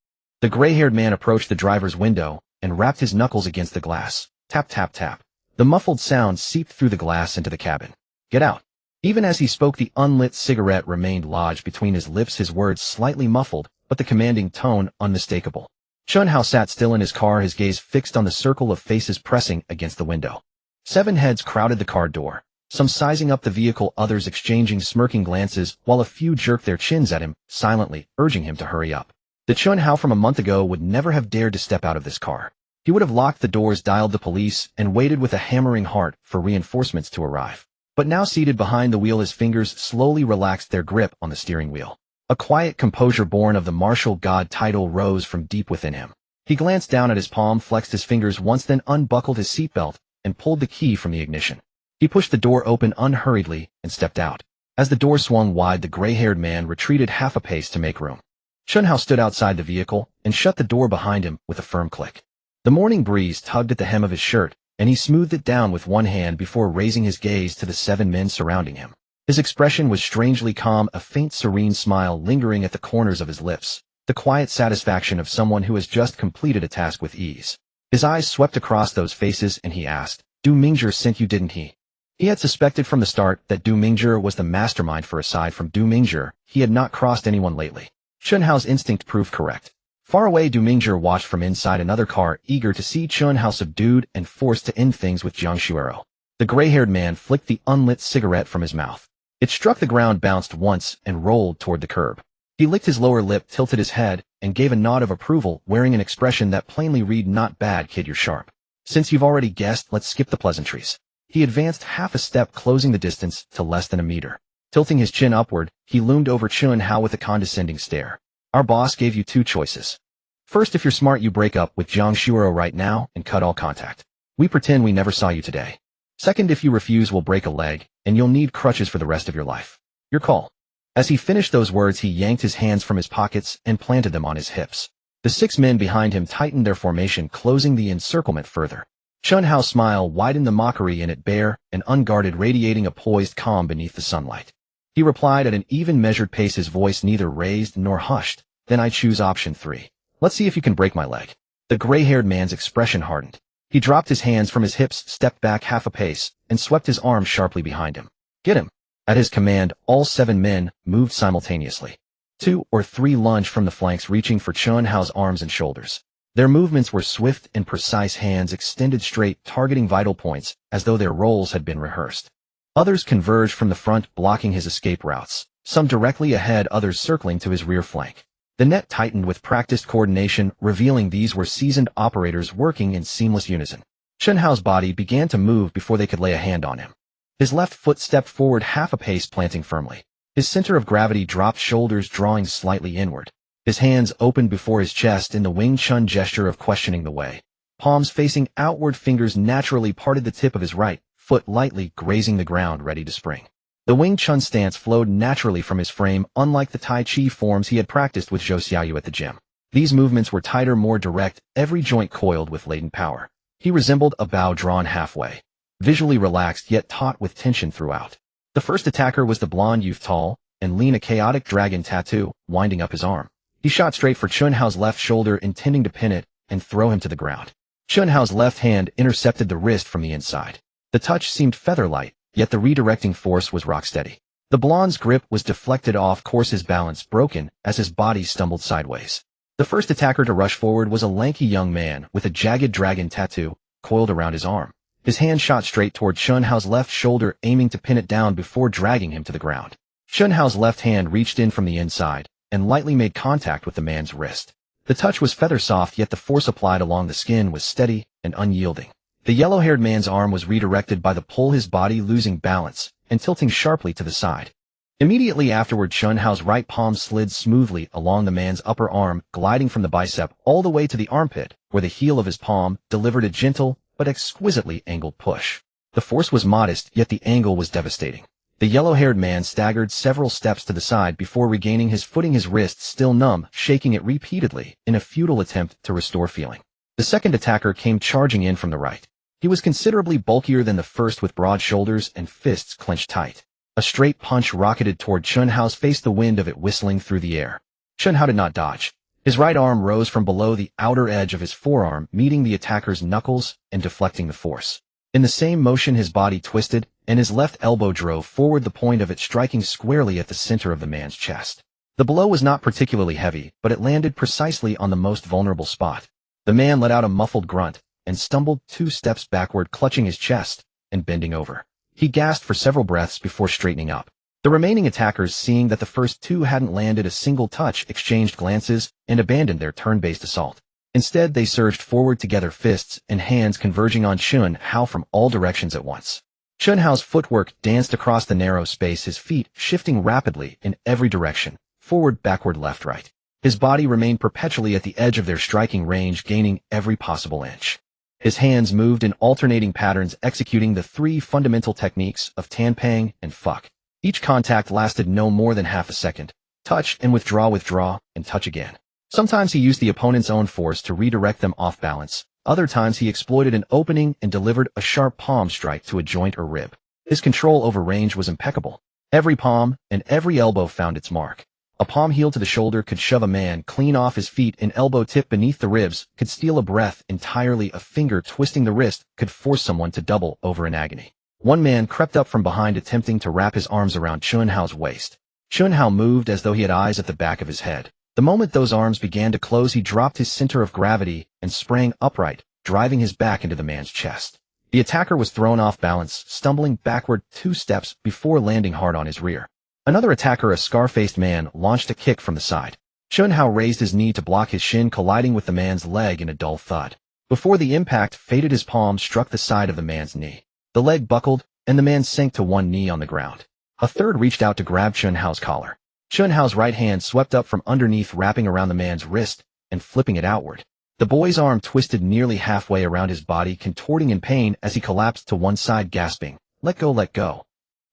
The gray-haired man approached the driver's window and rapped his knuckles against the glass. Tap, tap, tap. The muffled sound seeped through the glass into the cabin. Get out. Even as he spoke, the unlit cigarette remained lodged between his lips, his words slightly muffled, but the commanding tone unmistakable. Chen Hao sat still in his car, his gaze fixed on the circle of faces pressing against the window. 7 heads crowded the car door, some sizing up the vehicle, others exchanging smirking glances, while a few jerked their chins at him, silently urging him to hurry up. The Chen Hao from a month ago would never have dared to step out of this car. He would have locked the doors, dialed the police, and waited with a hammering heart for reinforcements to arrive. But now, seated behind the wheel, his fingers slowly relaxed their grip on the steering wheel. A quiet composure born of the martial god title rose from deep within him. He glanced down at his palm, flexed his fingers once, then unbuckled his seatbelt and pulled the key from the ignition. He pushed the door open unhurriedly and stepped out. As the door swung wide, the gray-haired man retreated half a pace to make room. Chen Hao stood outside the vehicle and shut the door behind him with a firm click. The morning breeze tugged at the hem of his shirt, and he smoothed it down with one hand before raising his gaze to the 7 men surrounding him. His expression was strangely calm, a faint serene smile lingering at the corners of his lips, the quiet satisfaction of someone who has just completed a task with ease. His eyes swept across those faces and he asked, Du Mingzhi sent you, didn't he? He had suspected from the start that Du Mingzhi was the mastermind, for aside from Du Mingzhi, he had not crossed anyone lately. Chen Hao's instinct proved correct. Far away, Du Mingzhi watched from inside another car, eager to see Chen Hao subdued and forced to end things with Jiang Shuero. The gray-haired man flicked the unlit cigarette from his mouth. It struck the ground, bounced once, and rolled toward the curb. He licked his lower lip, tilted his head, and gave a nod of approval, wearing an expression that plainly read, "Not bad, kid, you're sharp. Since you've already guessed, let's skip the pleasantries." He advanced half a step, closing the distance to less than a meter. Tilting his chin upward, he loomed over Chen Hao with a condescending stare. Our boss gave you 2 choices. First, if you're smart, you break up with Jiang Shuero right now and cut all contact. We pretend we never saw you today. Second, if you refuse, we'll break a leg, and you'll need crutches for the rest of your life. Your call. As he finished those words, he yanked his hands from his pockets and planted them on his hips. The 6 men behind him tightened their formation, closing the encirclement further. Chen Hao's smile widened, the mockery in it bare and unguarded, radiating a poised calm beneath the sunlight. He replied at an even measured pace, his voice neither raised nor hushed. Then I choose option 3. Let's see if you can break my leg. The gray-haired man's expression hardened. He dropped his hands from his hips, stepped back half a pace, and swept his arm sharply behind him. Get him. At his command, all 7 men moved simultaneously. 2 or 3 lunged from the flanks, reaching for Chen Hao's arms and shoulders. Their movements were swift and precise, hands extended straight, targeting vital points, as though their roles had been rehearsed. Others converged from the front, blocking his escape routes, some directly ahead, others circling to his rear flank. The net tightened with practiced coordination, revealing these were seasoned operators working in seamless unison. Chen Hao's body began to move before they could lay a hand on him. His left foot stepped forward half a pace, planting firmly. His center of gravity dropped, shoulders drawing slightly inward. His hands opened before his chest in the Wing Chun gesture of questioning the way. Palms facing outward, fingers naturally parted, the tip of his right foot lightly grazing the ground, ready to spring. The Wing Chun stance flowed naturally from his frame, unlike the Tai Chi forms he had practiced with Zhou Xiaoyu at the gym. These movements were tighter, more direct, every joint coiled with latent power. He resembled a bow drawn halfway, visually relaxed yet taut with tension throughout. The first attacker was the blonde youth, tall and lean, a chaotic dragon tattoo winding up his arm. He shot straight for Chen Hao's left shoulder, intending to pin it and throw him to the ground. Chen Hao's left hand intercepted the wrist from the inside. The touch seemed feather-light, yet the redirecting force was rock-steady. The blonde's grip was deflected off course, his balance broken as his body stumbled sideways. The first attacker to rush forward was a lanky young man with a jagged dragon tattoo coiled around his arm. His hand shot straight toward Chen Hao's left shoulder, aiming to pin it down before dragging him to the ground. Chen Hao's left hand reached in from the inside and lightly made contact with the man's wrist. The touch was feather-soft, yet the force applied along the skin was steady and unyielding. The yellow-haired man's arm was redirected by the pull, his body losing balance and tilting sharply to the side. Immediately afterward, Chen Hao's right palm slid smoothly along the man's upper arm, gliding from the bicep all the way to the armpit, where the heel of his palm delivered a gentle but exquisitely angled push. The force was modest, yet the angle was devastating. The yellow-haired man staggered several steps to the side before regaining his footing, his wrist still numb, shaking it repeatedly in a futile attempt to restore feeling. The second attacker came charging in from the right. He was considerably bulkier than the first, with broad shoulders and fists clenched tight. A straight punch rocketed toward Chen Hao's face, the wind of it whistling through the air. Chen Hao did not dodge. His right arm rose from below the outer edge of his forearm, meeting the attacker's knuckles and deflecting the force. In the same motion, his body twisted, and his left elbow drove forward, the point of it striking squarely at the center of the man's chest. The blow was not particularly heavy, but it landed precisely on the most vulnerable spot. The man let out a muffled grunt and stumbled 2 steps backward, clutching his chest and bending over. He gasped for several breaths before straightening up. The remaining attackers, seeing that the first 2 hadn't landed a single touch, exchanged glances and abandoned their turn-based assault. Instead, they surged forward together, fists and hands converging on Chen Hao from all directions at once. Chen Hao's footwork danced across the narrow space, his feet shifting rapidly in every direction, forward, backward, left, right. His body remained perpetually at the edge of their striking range, gaining every possible inch. His hands moved in alternating patterns, executing the 3 fundamental techniques of tan pang and fuck. Each contact lasted no more than half a second. Touch and withdraw, and touch again. Sometimes he used the opponent's own force to redirect them off balance. Other times he exploited an opening and delivered a sharp palm strike to a joint or rib. His control over range was impeccable. Every palm and every elbow found its mark. A palm heel to the shoulder could shove a man clean off his feet. An elbow tip beneath the ribs could steal a breath entirely. A finger twisting the wrist could force someone to double over in agony. One man crept up from behind, attempting to wrap his arms around Chen Hao's waist. Chen Hao moved as though he had eyes at the back of his head. The moment those arms began to close, he dropped his center of gravity and sprang upright, driving his back into the man's chest. The attacker was thrown off balance, stumbling backward 2 steps before landing hard on his rear. Another attacker, a scar-faced man, launched a kick from the side. Chen Hao raised his knee to block his shin, colliding with the man's leg in a dull thud. Before the impact faded, his palm struck the side of the man's knee. The leg buckled, and the man sank to one knee on the ground. A third reached out to grab Chen Hao's collar. Chen Hao's right hand swept up from underneath, wrapping around the man's wrist and flipping it outward. The boy's arm twisted nearly halfway around his body, contorting in pain as he collapsed to one side, gasping, "Let go, let go."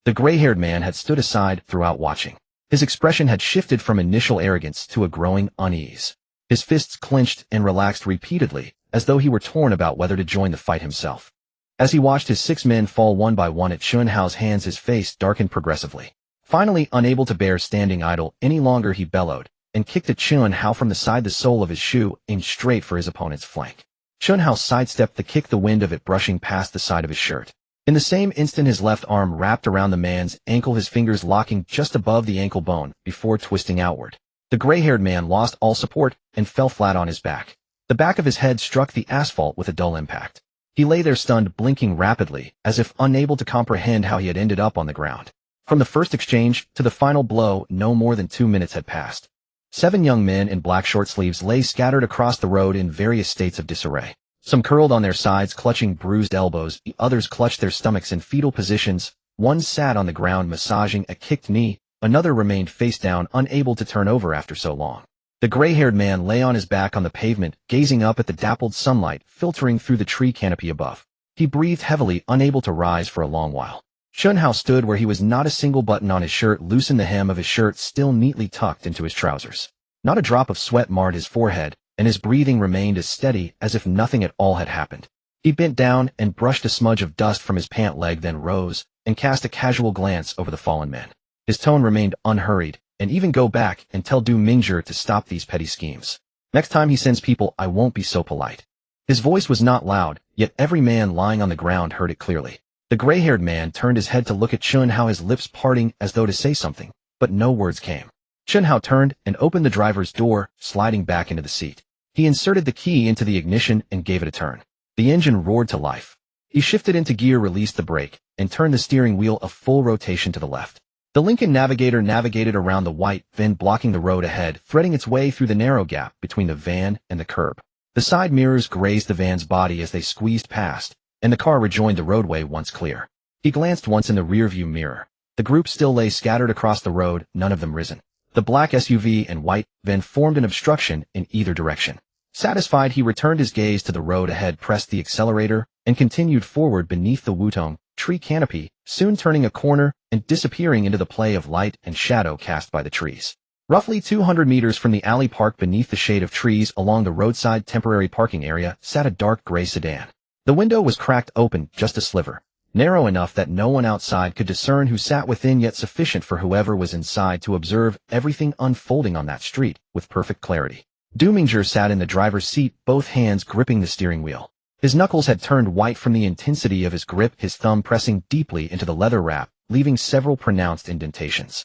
The gray-haired man had stood aside throughout, watching. His expression had shifted from initial arrogance to a growing unease. His fists clenched and relaxed repeatedly, as though he were torn about whether to join the fight himself. As he watched his 6 men fall one by one at Chen Hao's hands, his face darkened progressively. Finally, unable to bear standing idle any longer, he bellowed and kicked at Chen Hao from the side. The sole of his shoe aimed straight for his opponent's flank. Chen Hao sidestepped the kick, the wind of it brushing past the side of his shirt. In the same instant, his left arm wrapped around the man's ankle, his fingers locking just above the ankle bone before twisting outward. The gray-haired man lost all support and fell flat on his back. The back of his head struck the asphalt with a dull impact. He lay there stunned, blinking rapidly, as if unable to comprehend how he had ended up on the ground. From the first exchange to the final blow, no more than 2 minutes had passed. 7 young men in black short sleeves lay scattered across the road in various states of disarray. Some curled on their sides, clutching bruised elbows. The others clutched their stomachs in fetal positions. One sat on the ground, massaging a kicked knee. Another remained face down, unable to turn over after so long. The gray-haired man lay on his back on the pavement, gazing up at the dappled sunlight filtering through the tree canopy above. He breathed heavily, unable to rise for a long while. Chen Hao stood where he was, not a single button on his shirt loosened, the hem of his shirt still neatly tucked into his trousers. Not a drop of sweat marred his forehead, and his breathing remained as steady as if nothing at all had happened. He bent down and brushed a smudge of dust from his pant leg, then rose and cast a casual glance over the fallen men. His tone remained unhurried, "And even go back and tell Du Mingzhi to stop these petty schemes. Next time he sends people, I won't be so polite." His voice was not loud, yet every man lying on the ground heard it clearly. The gray-haired man turned his head to look at Chen Hao, his lips parting as though to say something, but no words came. Chen Hao turned and opened the driver's door, sliding back into the seat. He inserted the key into the ignition and gave it a turn. The engine roared to life. He shifted into gear, released the brake, and turned the steering wheel a full rotation to the left. The Lincoln Navigator navigated around the white van blocking the road ahead, threading its way through the narrow gap between the van and the curb. The side mirrors grazed the van's body as they squeezed past, and the car rejoined the roadway once clear. He glanced once in the rearview mirror. The group still lay scattered across the road, none of them risen. The black SUV and white van formed an obstruction in either direction. Satisfied, he returned his gaze to the road ahead, pressed the accelerator, and continued forward beneath the Wutong tree canopy, soon turning a corner and disappearing into the play of light and shadow cast by the trees. Roughly 200 meters from the alley park beneath the shade of trees along the roadside temporary parking area sat a dark gray sedan. The window was cracked open just a sliver, narrow enough that no one outside could discern who sat within, yet sufficient for whoever was inside to observe everything unfolding on that street with perfect clarity. Dominger sat in the driver's seat, both hands gripping the steering wheel. His knuckles had turned white from the intensity of his grip, his thumb pressing deeply into the leather wrap, leaving several pronounced indentations.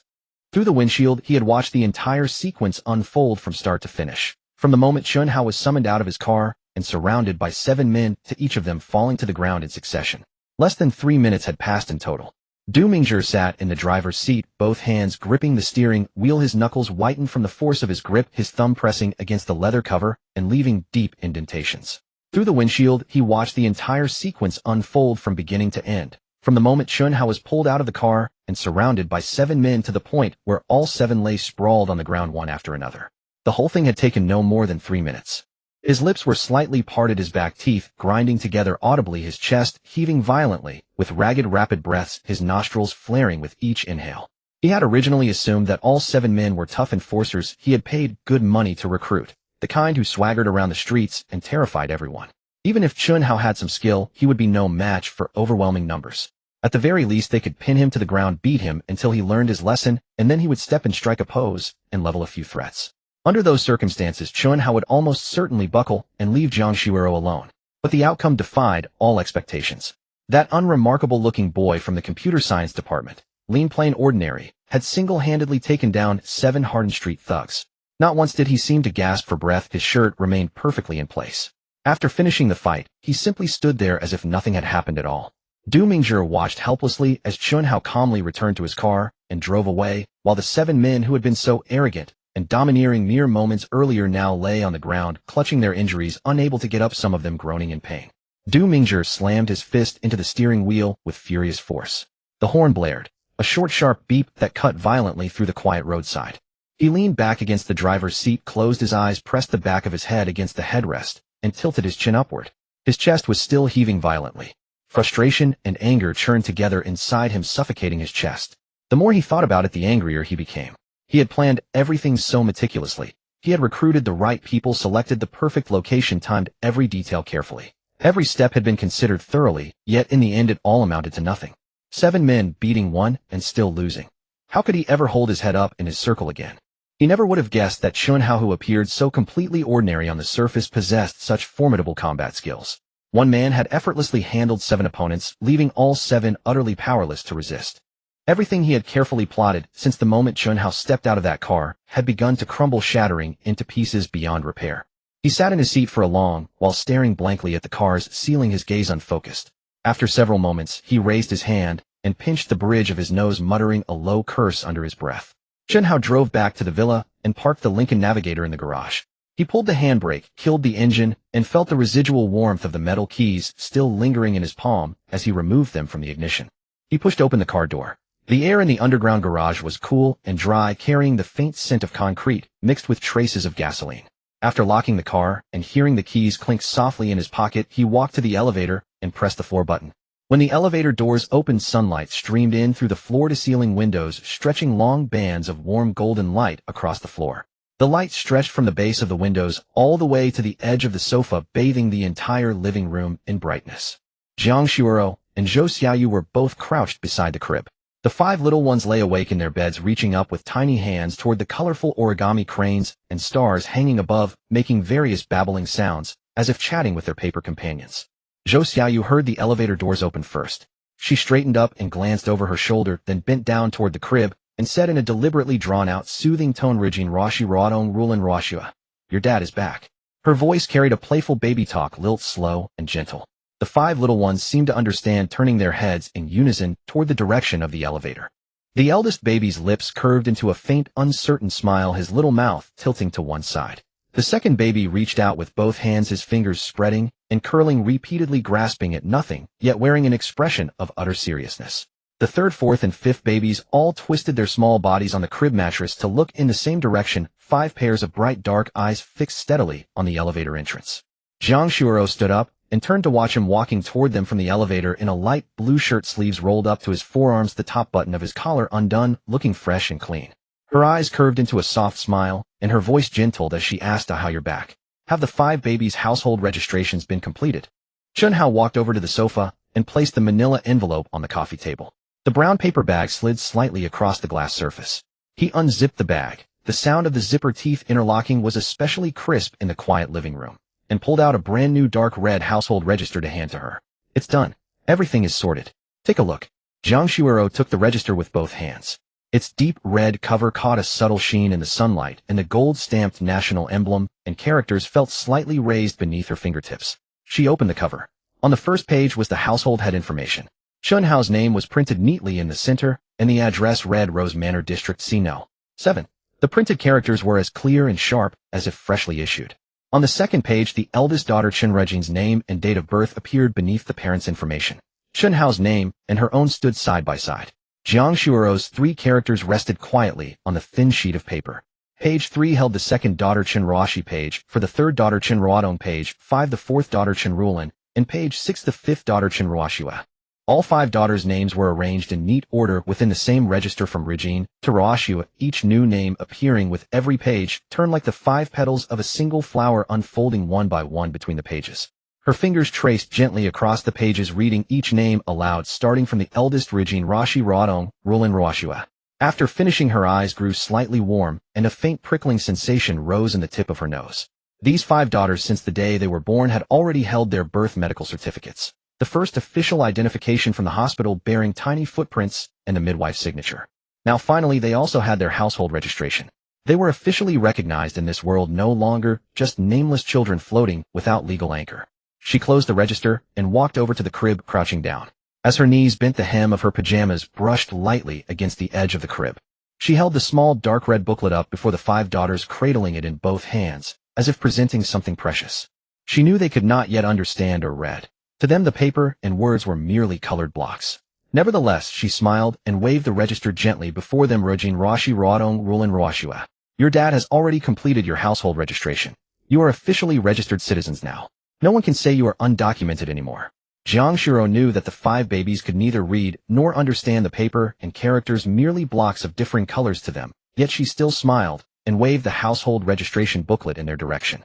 Through the windshield, he had watched the entire sequence unfold from start to finish. From the moment Chen Hao was summoned out of his car and surrounded by 7 men, to each of them falling to the ground in succession. Less than 3 minutes had passed in total. Dominger sat in the driver's seat, both hands gripping the steering wheel, his knuckles whitened from the force of his grip, his thumb pressing against the leather cover and leaving deep indentations. Through the windshield, he watched the entire sequence unfold from beginning to end. From the moment Chen Hao was pulled out of the car and surrounded by 7 men to the point where all 7 lay sprawled on the ground one after another. The whole thing had taken no more than 3 minutes. His lips were slightly parted, his back teeth grinding together audibly, his chest heaving violently, with ragged rapid breaths, his nostrils flaring with each inhale. He had originally assumed that all 7 men were tough enforcers he had paid good money to recruit, the kind who swaggered around the streets and terrified everyone. Even if Chen Hao had some skill, he would be no match for overwhelming numbers. At the very least, they could pin him to the ground, beat him until he learned his lesson, and then he would step and strike a pose and level a few threats. Under those circumstances, Chen Hao would almost certainly buckle and leave Jiang Xiuero alone. But the outcome defied all expectations. That unremarkable-looking boy from the computer science department, lean plain ordinary, had single-handedly taken down 7 hardened street thugs. Not once did he seem to gasp for breath, his shirt remained perfectly in place. After finishing the fight, he simply stood there as if nothing had happened at all. Dominger watched helplessly as Chen Hao calmly returned to his car and drove away, while the 7 men who had been so arrogant and domineering mere moments earlier now lay on the ground, clutching their injuries, unable to get up, some of them groaning in pain. Dominger slammed his fist into the steering wheel with furious force. The horn blared, a short sharp beep that cut violently through the quiet roadside. He leaned back against the driver's seat, closed his eyes, pressed the back of his head against the headrest, and tilted his chin upward. His chest was still heaving violently. Frustration and anger churned together inside him, suffocating his chest. The more he thought about it, the angrier he became. He had planned everything so meticulously. He had recruited the right people, selected the perfect location, timed every detail carefully. Every step had been considered thoroughly, yet in the end it all amounted to nothing. 7 men beating 1 and still losing. How could he ever hold his head up in his circle again? He never would have guessed that Chen Hao, who appeared so completely ordinary on the surface, possessed such formidable combat skills. One man had effortlessly handled 7 opponents, leaving all 7 utterly powerless to resist. Everything he had carefully plotted since the moment Chen Hao stepped out of that car had begun to crumble, shattering into pieces beyond repair. He sat in his seat for a long while, staring blankly at the car's ceiling, his gaze unfocused. After several moments, he raised his hand and pinched the bridge of his nose, muttering a low curse under his breath. Chen Hao drove back to the villa and parked the Lincoln Navigator in the garage. He pulled the handbrake, killed the engine, and felt the residual warmth of the metal keys still lingering in his palm as he removed them from the ignition. He pushed open the car door. The air in the underground garage was cool and dry, carrying the faint scent of concrete mixed with traces of gasoline. After locking the car and hearing the keys clink softly in his pocket, he walked to the elevator and pressed the floor button. When the elevator doors opened, sunlight streamed in through the floor-to-ceiling windows, stretching long bands of warm golden light across the floor. The light stretched from the base of the windows all the way to the edge of the sofa, bathing the entire living room in brightness. Jiang Xiuero and Zhou Xiaoyu were both crouched beside the crib. The 5 little ones lay awake in their beds, reaching up with tiny hands toward the colorful origami cranes and stars hanging above, making various babbling sounds, as if chatting with their paper companions. Zhou Xiaoyu heard the elevator doors open first. She straightened up and glanced over her shoulder, then bent down toward the crib and said in a deliberately drawn-out, soothing tone, "Rijin Rashi Rodong Rulin Rashua. Your dad is back." Her voice carried a playful baby talk, lilt slow and gentle. The 5 little ones seemed to understand, turning their heads in unison toward the direction of the elevator. The eldest baby's lips curved into a faint, uncertain smile, his little mouth tilting to one side. The second baby reached out with both hands, his fingers spreading and curling, repeatedly grasping at nothing, yet wearing an expression of utter seriousness. The third, fourth, and fifth babies all twisted their small bodies on the crib mattress to look in the same direction, 5 pairs of bright dark eyes fixed steadily on the elevator entrance. Jiang Shuoro stood up and turned to watch him walking toward them from the elevator in a light blue shirt, sleeves rolled up to his forearms, the top button of his collar undone, looking fresh and clean. Her eyes curved into a soft smile, and her voice gentled as she asked, "How you're back? Have the 5 babies' household registrations been completed?" Chen Hao walked over to the sofa and placed the manila envelope on the coffee table. The brown paper bag slid slightly across the glass surface. He unzipped the bag. The sound of the zipper teeth interlocking was especially crisp in the quiet living room, and pulled out a brand new dark red household register to hand to her. "It's done. Everything is sorted. Take a look." Jiang Shuoro took the register with both hands. Its deep red cover caught a subtle sheen in the sunlight, and the gold-stamped national emblem and characters felt slightly raised beneath her fingertips. She opened the cover. On the first page was the household head information. Chen Hao's name was printed neatly in the center, and the address read Rose Manor District, C No. 7. The printed characters were as clear and sharp as if freshly issued. On the second page, the eldest daughter Chen Rejing's name and date of birth appeared beneath the parents' information. Chen Hao's name and her own stood side by side. Jiang Shuoro's 3 characters rested quietly on the thin sheet of paper. Page 3 held the second daughter Chen Ruoxi page, for the third daughter Chen Ruodong page 5 the fourth daughter Chen Rulin, and page 6 the fifth daughter Chen Ruoxua. All 5 daughters' names were arranged in neat order within the same register from Regine to Ruoxua, each new name appearing with every page turned like the 5 petals of a single flower, unfolding one by one between the pages. Her fingers traced gently across the pages, reading each name aloud, starting from the eldest Regine Ruoxi Ruodong, Rulin Ruoxua. After finishing, her eyes grew slightly warm, and a faint prickling sensation rose in the tip of her nose. These 5 daughters, since the day they were born, had already held their birth medical certificates. The first official identification from the hospital bearing tiny footprints and the midwife's signature. Now finally they also had their household registration. They were officially recognized in this world, no longer just nameless children floating without legal anchor. She closed the register and walked over to the crib, crouching down. As her knees bent, the hem of her pajamas brushed lightly against the edge of the crib. She held the small dark red booklet up before the 5 daughters, cradling it in both hands, as if presenting something precious. She knew they could not yet understand or read. To them the paper and words were merely colored blocks. Nevertheless, she smiled and waved the register gently before them. Regine Ruoxi Ruodong, Rulin Ruoxua. Your dad has already completed your household registration. You are officially registered citizens now. No one can say you are undocumented anymore. Jiang Shuoro knew that the 5 babies could neither read nor understand the paper and characters, merely blocks of differing colors to them, yet she still smiled and waved the household registration booklet in their direction.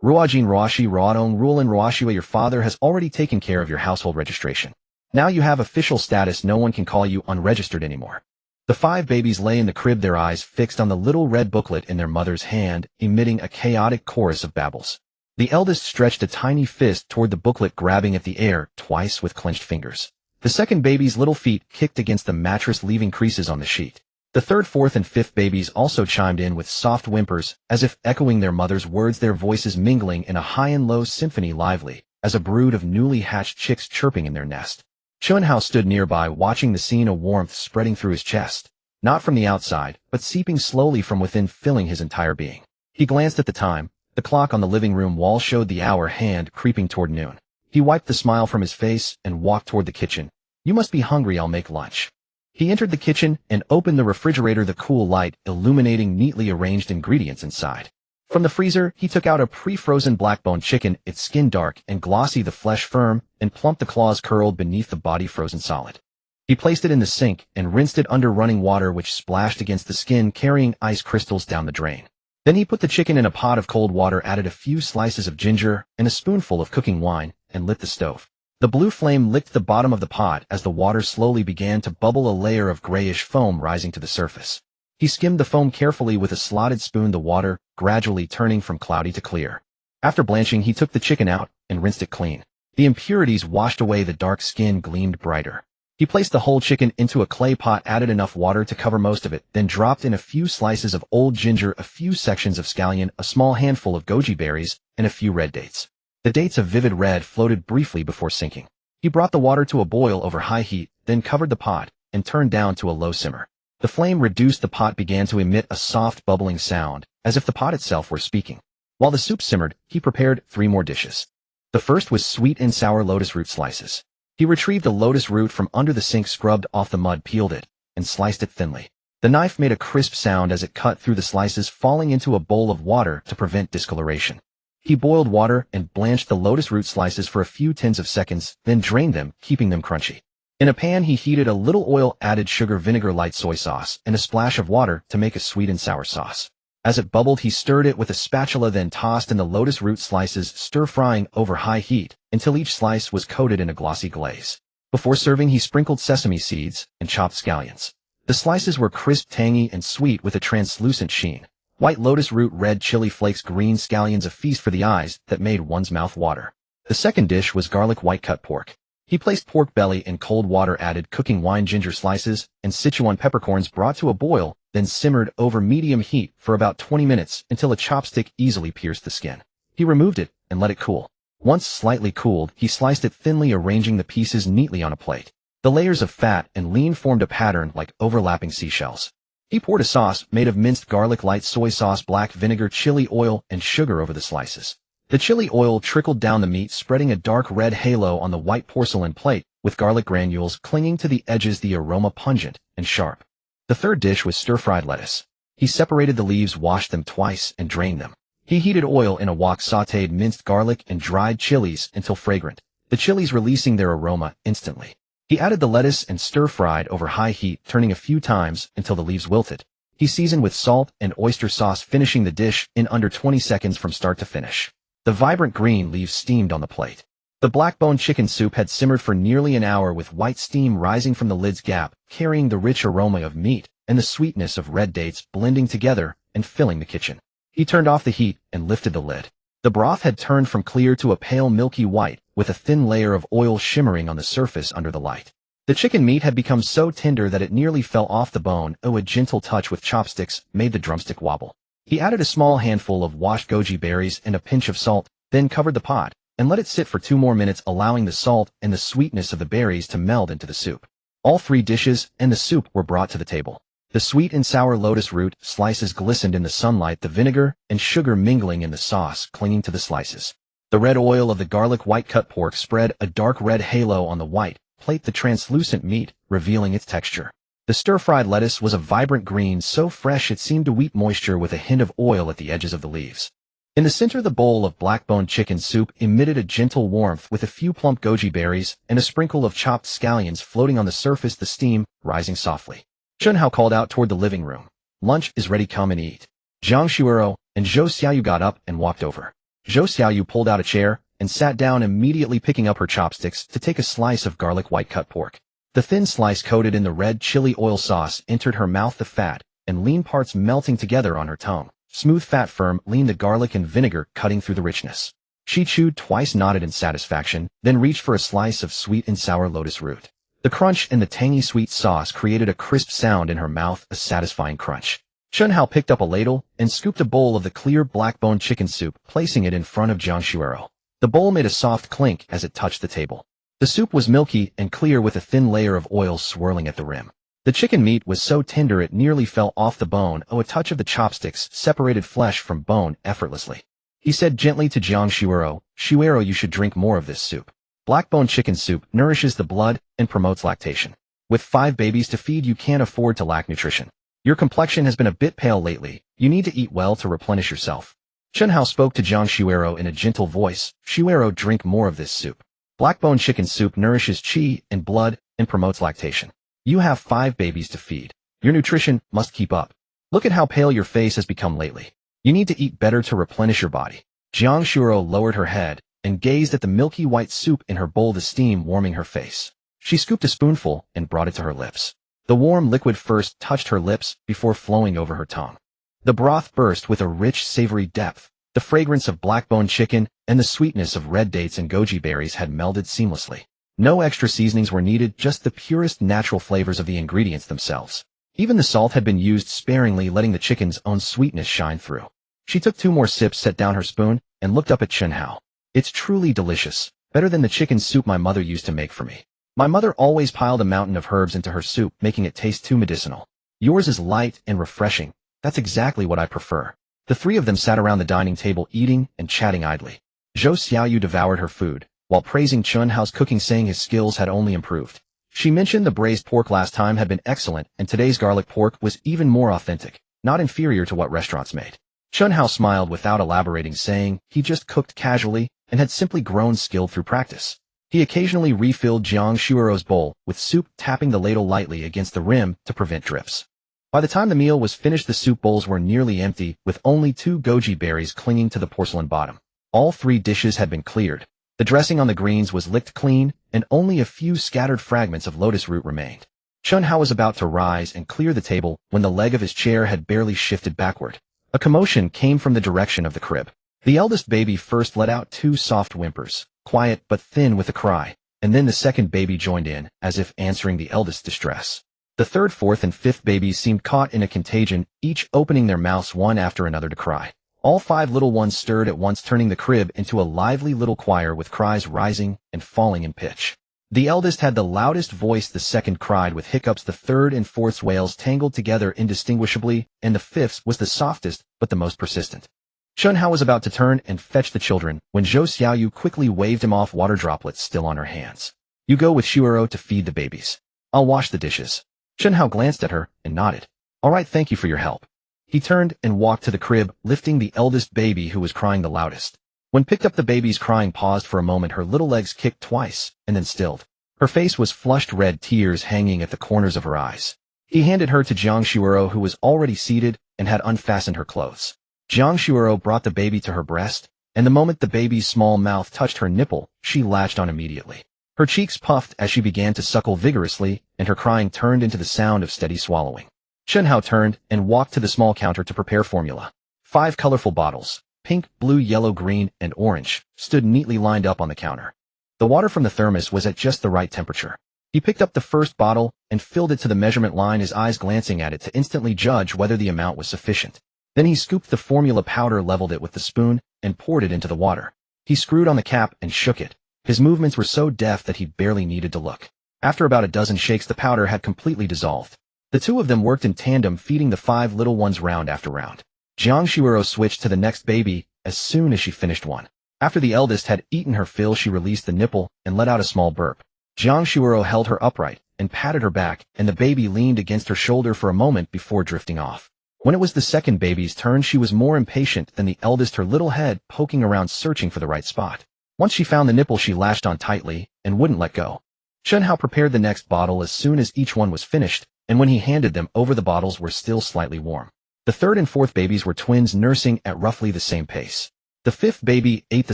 Ruojin Ruoxi Ruodong, Rulin Ruoxua, your father has already taken care of your household registration. Now you have official status. No one can call you unregistered anymore. The 5 babies lay in the crib, their eyes fixed on the little red booklet in their mother's hand, emitting a chaotic chorus of babbles. The eldest stretched a tiny fist toward the booklet, grabbing at the air twice with clenched fingers. The second baby's little feet kicked against the mattress, leaving creases on the sheet. The third, fourth, and fifth babies also chimed in with soft whimpers, as if echoing their mother's words, their voices mingling in a high and low symphony, lively as a brood of newly hatched chicks chirping in their nest. Chen Hao stood nearby, watching the scene, a warmth spreading through his chest, not from the outside, but seeping slowly from within, filling his entire being. He glanced at the time. The clock on the living room wall showed the hour hand creeping toward noon. He wiped the smile from his face and walked toward the kitchen. You must be hungry, I'll make lunch. He entered the kitchen and opened the refrigerator, the cool light illuminating neatly arranged ingredients inside. From the freezer, he took out a pre-frozen black-bone chicken, its skin dark and glossy, the flesh firm and plump, the claws curled beneath the body frozen solid. He placed it in the sink and rinsed it under running water, which splashed against the skin, carrying ice crystals down the drain. Then he put the chicken in a pot of cold water, added a few slices of ginger and a spoonful of cooking wine, and lit the stove. The blue flame licked the bottom of the pot as the water slowly began to bubble, a layer of grayish foam rising to the surface. He skimmed the foam carefully with a slotted spoon, the water gradually turning from cloudy to clear. After blanching, he took the chicken out and rinsed it clean. The impurities washed away, the dark skin gleamed brighter. He placed the whole chicken into a clay pot, added enough water to cover most of it, then dropped in a few slices of old ginger, a few sections of scallion, a small handful of goji berries, and a few red dates. The dates of vivid red floated briefly before sinking. He brought the water to a boil over high heat, then covered the pot and turned down to a low simmer. The flame reduced, the pot began to emit a soft bubbling sound, as if the pot itself were speaking. While the soup simmered, he prepared 3 more dishes. The first was sweet and sour lotus root slices. He retrieved a lotus root from under the sink, scrubbed off the mud, peeled it, and sliced it thinly. The knife made a crisp sound as it cut through the slices, falling into a bowl of water to prevent discoloration. He boiled water and blanched the lotus root slices for a few tens of seconds, then drained them, keeping them crunchy. In a pan, he heated a little oil, added sugar, vinegar, light soy sauce, and a splash of water to make a sweet and sour sauce. As it bubbled, he stirred it with a spatula, then tossed in the lotus root slices, stir-frying over high heat until each slice was coated in a glossy glaze. Before serving, he sprinkled sesame seeds and chopped scallions. The slices were crisp, tangy, and sweet with a translucent sheen. White lotus root, red chili flakes, green scallions, a feast for the eyes that made one's mouth water. The second dish was garlic white cut pork. He placed pork belly in cold water, added cooking wine, ginger slices, and Sichuan peppercorns, brought to a boil, then simmered over medium heat for about 20 minutes until a chopstick easily pierced the skin. He removed it and let it cool. Once slightly cooled, he sliced it thinly, arranging the pieces neatly on a plate. The layers of fat and lean formed a pattern like overlapping seashells. He poured a sauce made of minced garlic, light soy sauce, black vinegar, chili oil, and sugar over the slices. The chili oil trickled down the meat, spreading a dark red halo on the white porcelain plate, with garlic granules clinging to the edges, the aroma pungent and sharp. The third dish was stir-fried lettuce. He separated the leaves, washed them twice, and drained them. He heated oil in a wok, sautéed minced garlic and dried chilies until fragrant, the chilies releasing their aroma instantly. He added the lettuce and stir-fried over high heat, turning a few times until the leaves wilted. He seasoned with salt and oyster sauce, finishing the dish in under 20 seconds from start to finish. The vibrant green leaves steamed on the plate. The black-bone chicken soup had simmered for nearly an hour, with white steam rising from the lid's gap, carrying the rich aroma of meat and the sweetness of red dates blending together and filling the kitchen. He turned off the heat and lifted the lid. The broth had turned from clear to a pale milky white, with a thin layer of oil shimmering on the surface under the light. The chicken meat had become so tender that it nearly fell off the bone. A gentle touch with chopsticks made the drumstick wobble. He added a small handful of washed goji berries and a pinch of salt, then covered the pot and let it sit for 2 more minutes, allowing the salt and the sweetness of the berries to meld into the soup. All 3 dishes and the soup were brought to the table. The sweet and sour lotus root slices glistened in the sunlight, the vinegar and sugar mingling in the sauce clinging to the slices. The red oil of the garlic white cut pork spread a dark red halo on the white plate, the translucent meat revealing its texture. The stir-fried lettuce was a vibrant green, so fresh it seemed to weep moisture, with a hint of oil at the edges of the leaves. In the center, the bowl of black-bone chicken soup emitted a gentle warmth, with a few plump goji berries and a sprinkle of chopped scallions floating on the surface, the steam rising softly. Chen Hao called out toward the living room. "Lunch is ready, come and eat." Jiang Shuero and Zhou Xiaoyu got up and walked over. Zhou Xiaoyu pulled out a chair and sat down, immediately picking up her chopsticks to take a slice of garlic white cut pork. The thin slice coated in the red chili oil sauce entered her mouth, the fat and lean parts melting together on her tongue. Smooth fat, firm, lean, the garlic and vinegar cutting through the richness. She chewed twice, nodded in satisfaction, then reached for a slice of sweet and sour lotus root. The crunch and the tangy sweet sauce created a crisp sound in her mouth, a satisfying crunch. Chen Hao picked up a ladle and scooped a bowl of the clear black-bone chicken soup, placing it in front of Jiang Shuero. The bowl made a soft clink as it touched the table. The soup was milky and clear, with a thin layer of oil swirling at the rim. The chicken meat was so tender it nearly fell off the bone. A touch of the chopsticks separated flesh from bone effortlessly. He said gently to Jiang Shuero, "Shuero, you should drink more of this soup. Black-bone chicken soup nourishes the blood and promotes lactation. With 5 babies to feed, you can't afford to lack nutrition. Your complexion has been a bit pale lately. You need to eat well to replenish yourself." Chen Hao spoke to Jiang Shuero in a gentle voice. "Shuero, drink more of this soup. Black-bone chicken soup nourishes qi and blood and promotes lactation. You have 5 babies to feed. Your nutrition must keep up. Look at how pale your face has become lately. You need to eat better to replenish your body." Jiang Shuero lowered her head and gazed at the milky white soup in her bowl, the steam warming her face. She scooped a spoonful and brought it to her lips. The warm liquid first touched her lips before flowing over her tongue. The broth burst with a rich, savory depth. The fragrance of black-bone chicken and the sweetness of red dates and goji berries had melded seamlessly. No extra seasonings were needed, just the purest natural flavors of the ingredients themselves. Even the salt had been used sparingly, letting the chicken's own sweetness shine through. She took 2 more sips, set down her spoon, and looked up at Chen Hao. "It's truly delicious, better than the chicken soup my mother used to make for me. My mother always piled a mountain of herbs into her soup, making it taste too medicinal." Yours is light and refreshing. That's exactly what I prefer. The three of them sat around the dining table eating and chatting idly. Zhou Xiaoyu devoured her food, while praising Chen Hao's cooking, saying his skills had only improved. She mentioned the braised pork last time had been excellent, and today's garlic pork was even more authentic, not inferior to what restaurants made. Chen Hao smiled without elaborating, saying he just cooked casually and had simply grown skilled through practice. He occasionally refilled Jiang Shuiro's bowl with soup, tapping the ladle lightly against the rim to prevent drips. By the time the meal was finished, the soup bowls were nearly empty, with only 2 goji berries clinging to the porcelain bottom. All 3 dishes had been cleared. The dressing on the greens was licked clean, and only a few scattered fragments of lotus root remained. Chen Hao was about to rise and clear the table when the leg of his chair had barely shifted backward. A commotion came from the direction of the crib. The eldest baby first let out 2 soft whimpers, quiet but thin with a cry, and then the second baby joined in, as if answering the eldest's distress. The third, fourth, and fifth babies seemed caught in a contagion, each opening their mouths one after another to cry. All 5 little ones stirred at once, turning the crib into a lively little choir with cries rising and falling in pitch. The eldest had the loudest voice, the second cried with hiccups, the third and fourth's wails tangled together indistinguishably, and the fifth's was the softest but the most persistent. Chen Hao was about to turn and fetch the children when Zhou Xiaoyu quickly waved him off, water droplets still on her hands. You go with Shuiro to feed the babies. I'll wash the dishes. Chen Hao glanced at her and nodded. All right, thank you for your help. He turned and walked to the crib, lifting the eldest baby who was crying the loudest. When picked up, the baby's crying paused for a moment, her little legs kicked twice, and then stilled. Her face was flushed red, tears hanging at the corners of her eyes. He handed her to Jiang Shuiro, who was already seated and had unfastened her clothes. Jiang Shuiro brought the baby to her breast, and the moment the baby's small mouth touched her nipple, she latched on immediately. Her cheeks puffed as she began to suckle vigorously, and her crying turned into the sound of steady swallowing. Chen Hao turned and walked to the small counter to prepare formula. 5 colorful bottles, pink, blue, yellow, green, and orange, stood neatly lined up on the counter. The water from the thermos was at just the right temperature. He picked up the first bottle and filled it to the measurement line, his eyes glancing at it to instantly judge whether the amount was sufficient. Then he scooped the formula powder, leveled it with the spoon, and poured it into the water. He screwed on the cap and shook it. His movements were so deft that he barely needed to look. After about a dozen shakes, the powder had completely dissolved. The 2 of them worked in tandem, feeding the 5 little ones round after round. Jiang Shuiro switched to the next baby as soon as she finished one. After the eldest had eaten her fill, she released the nipple and let out a small burp. Jiang Shuiro held her upright and patted her back, and the baby leaned against her shoulder for a moment before drifting off. When it was the second baby's turn, she was more impatient than the eldest, her little head poking around searching for the right spot. Once she found the nipple, she latched on tightly and wouldn't let go. Chen Hao prepared the next bottle as soon as each one was finished, and when he handed them over, the bottles were still slightly warm. The third and fourth babies were twins, nursing at roughly the same pace. The fifth baby ate the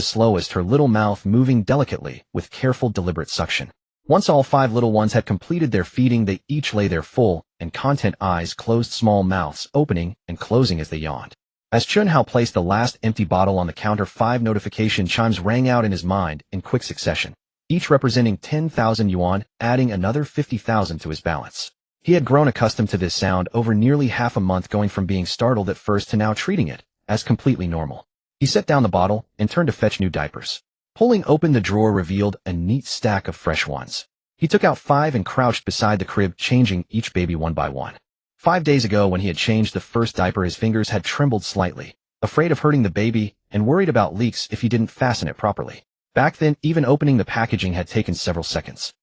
slowest, her little mouth moving delicately with careful, deliberate suction. Once all 5 little ones had completed their feeding, they each lay there full and content, eyes closed, small mouths opening and closing as they yawned. As Chen Hao placed the last empty bottle on the counter, 5 notification chimes rang out in his mind in quick succession, each representing 10,000 yuan, adding another 50,000 to his balance. He had grown accustomed to this sound over nearly half a month, going from being startled at first to now treating it as completely normal. He set down the bottle and turned to fetch new diapers. Pulling open the drawer revealed a neat stack of fresh ones. He took out 5 and crouched beside the crib, changing each baby one by one. 5 days ago, when he had changed the first diaper, his fingers had trembled slightly, afraid of hurting the baby and worried about leaks if he didn't fasten it properly. Back then, even opening the packaging had taken several seconds.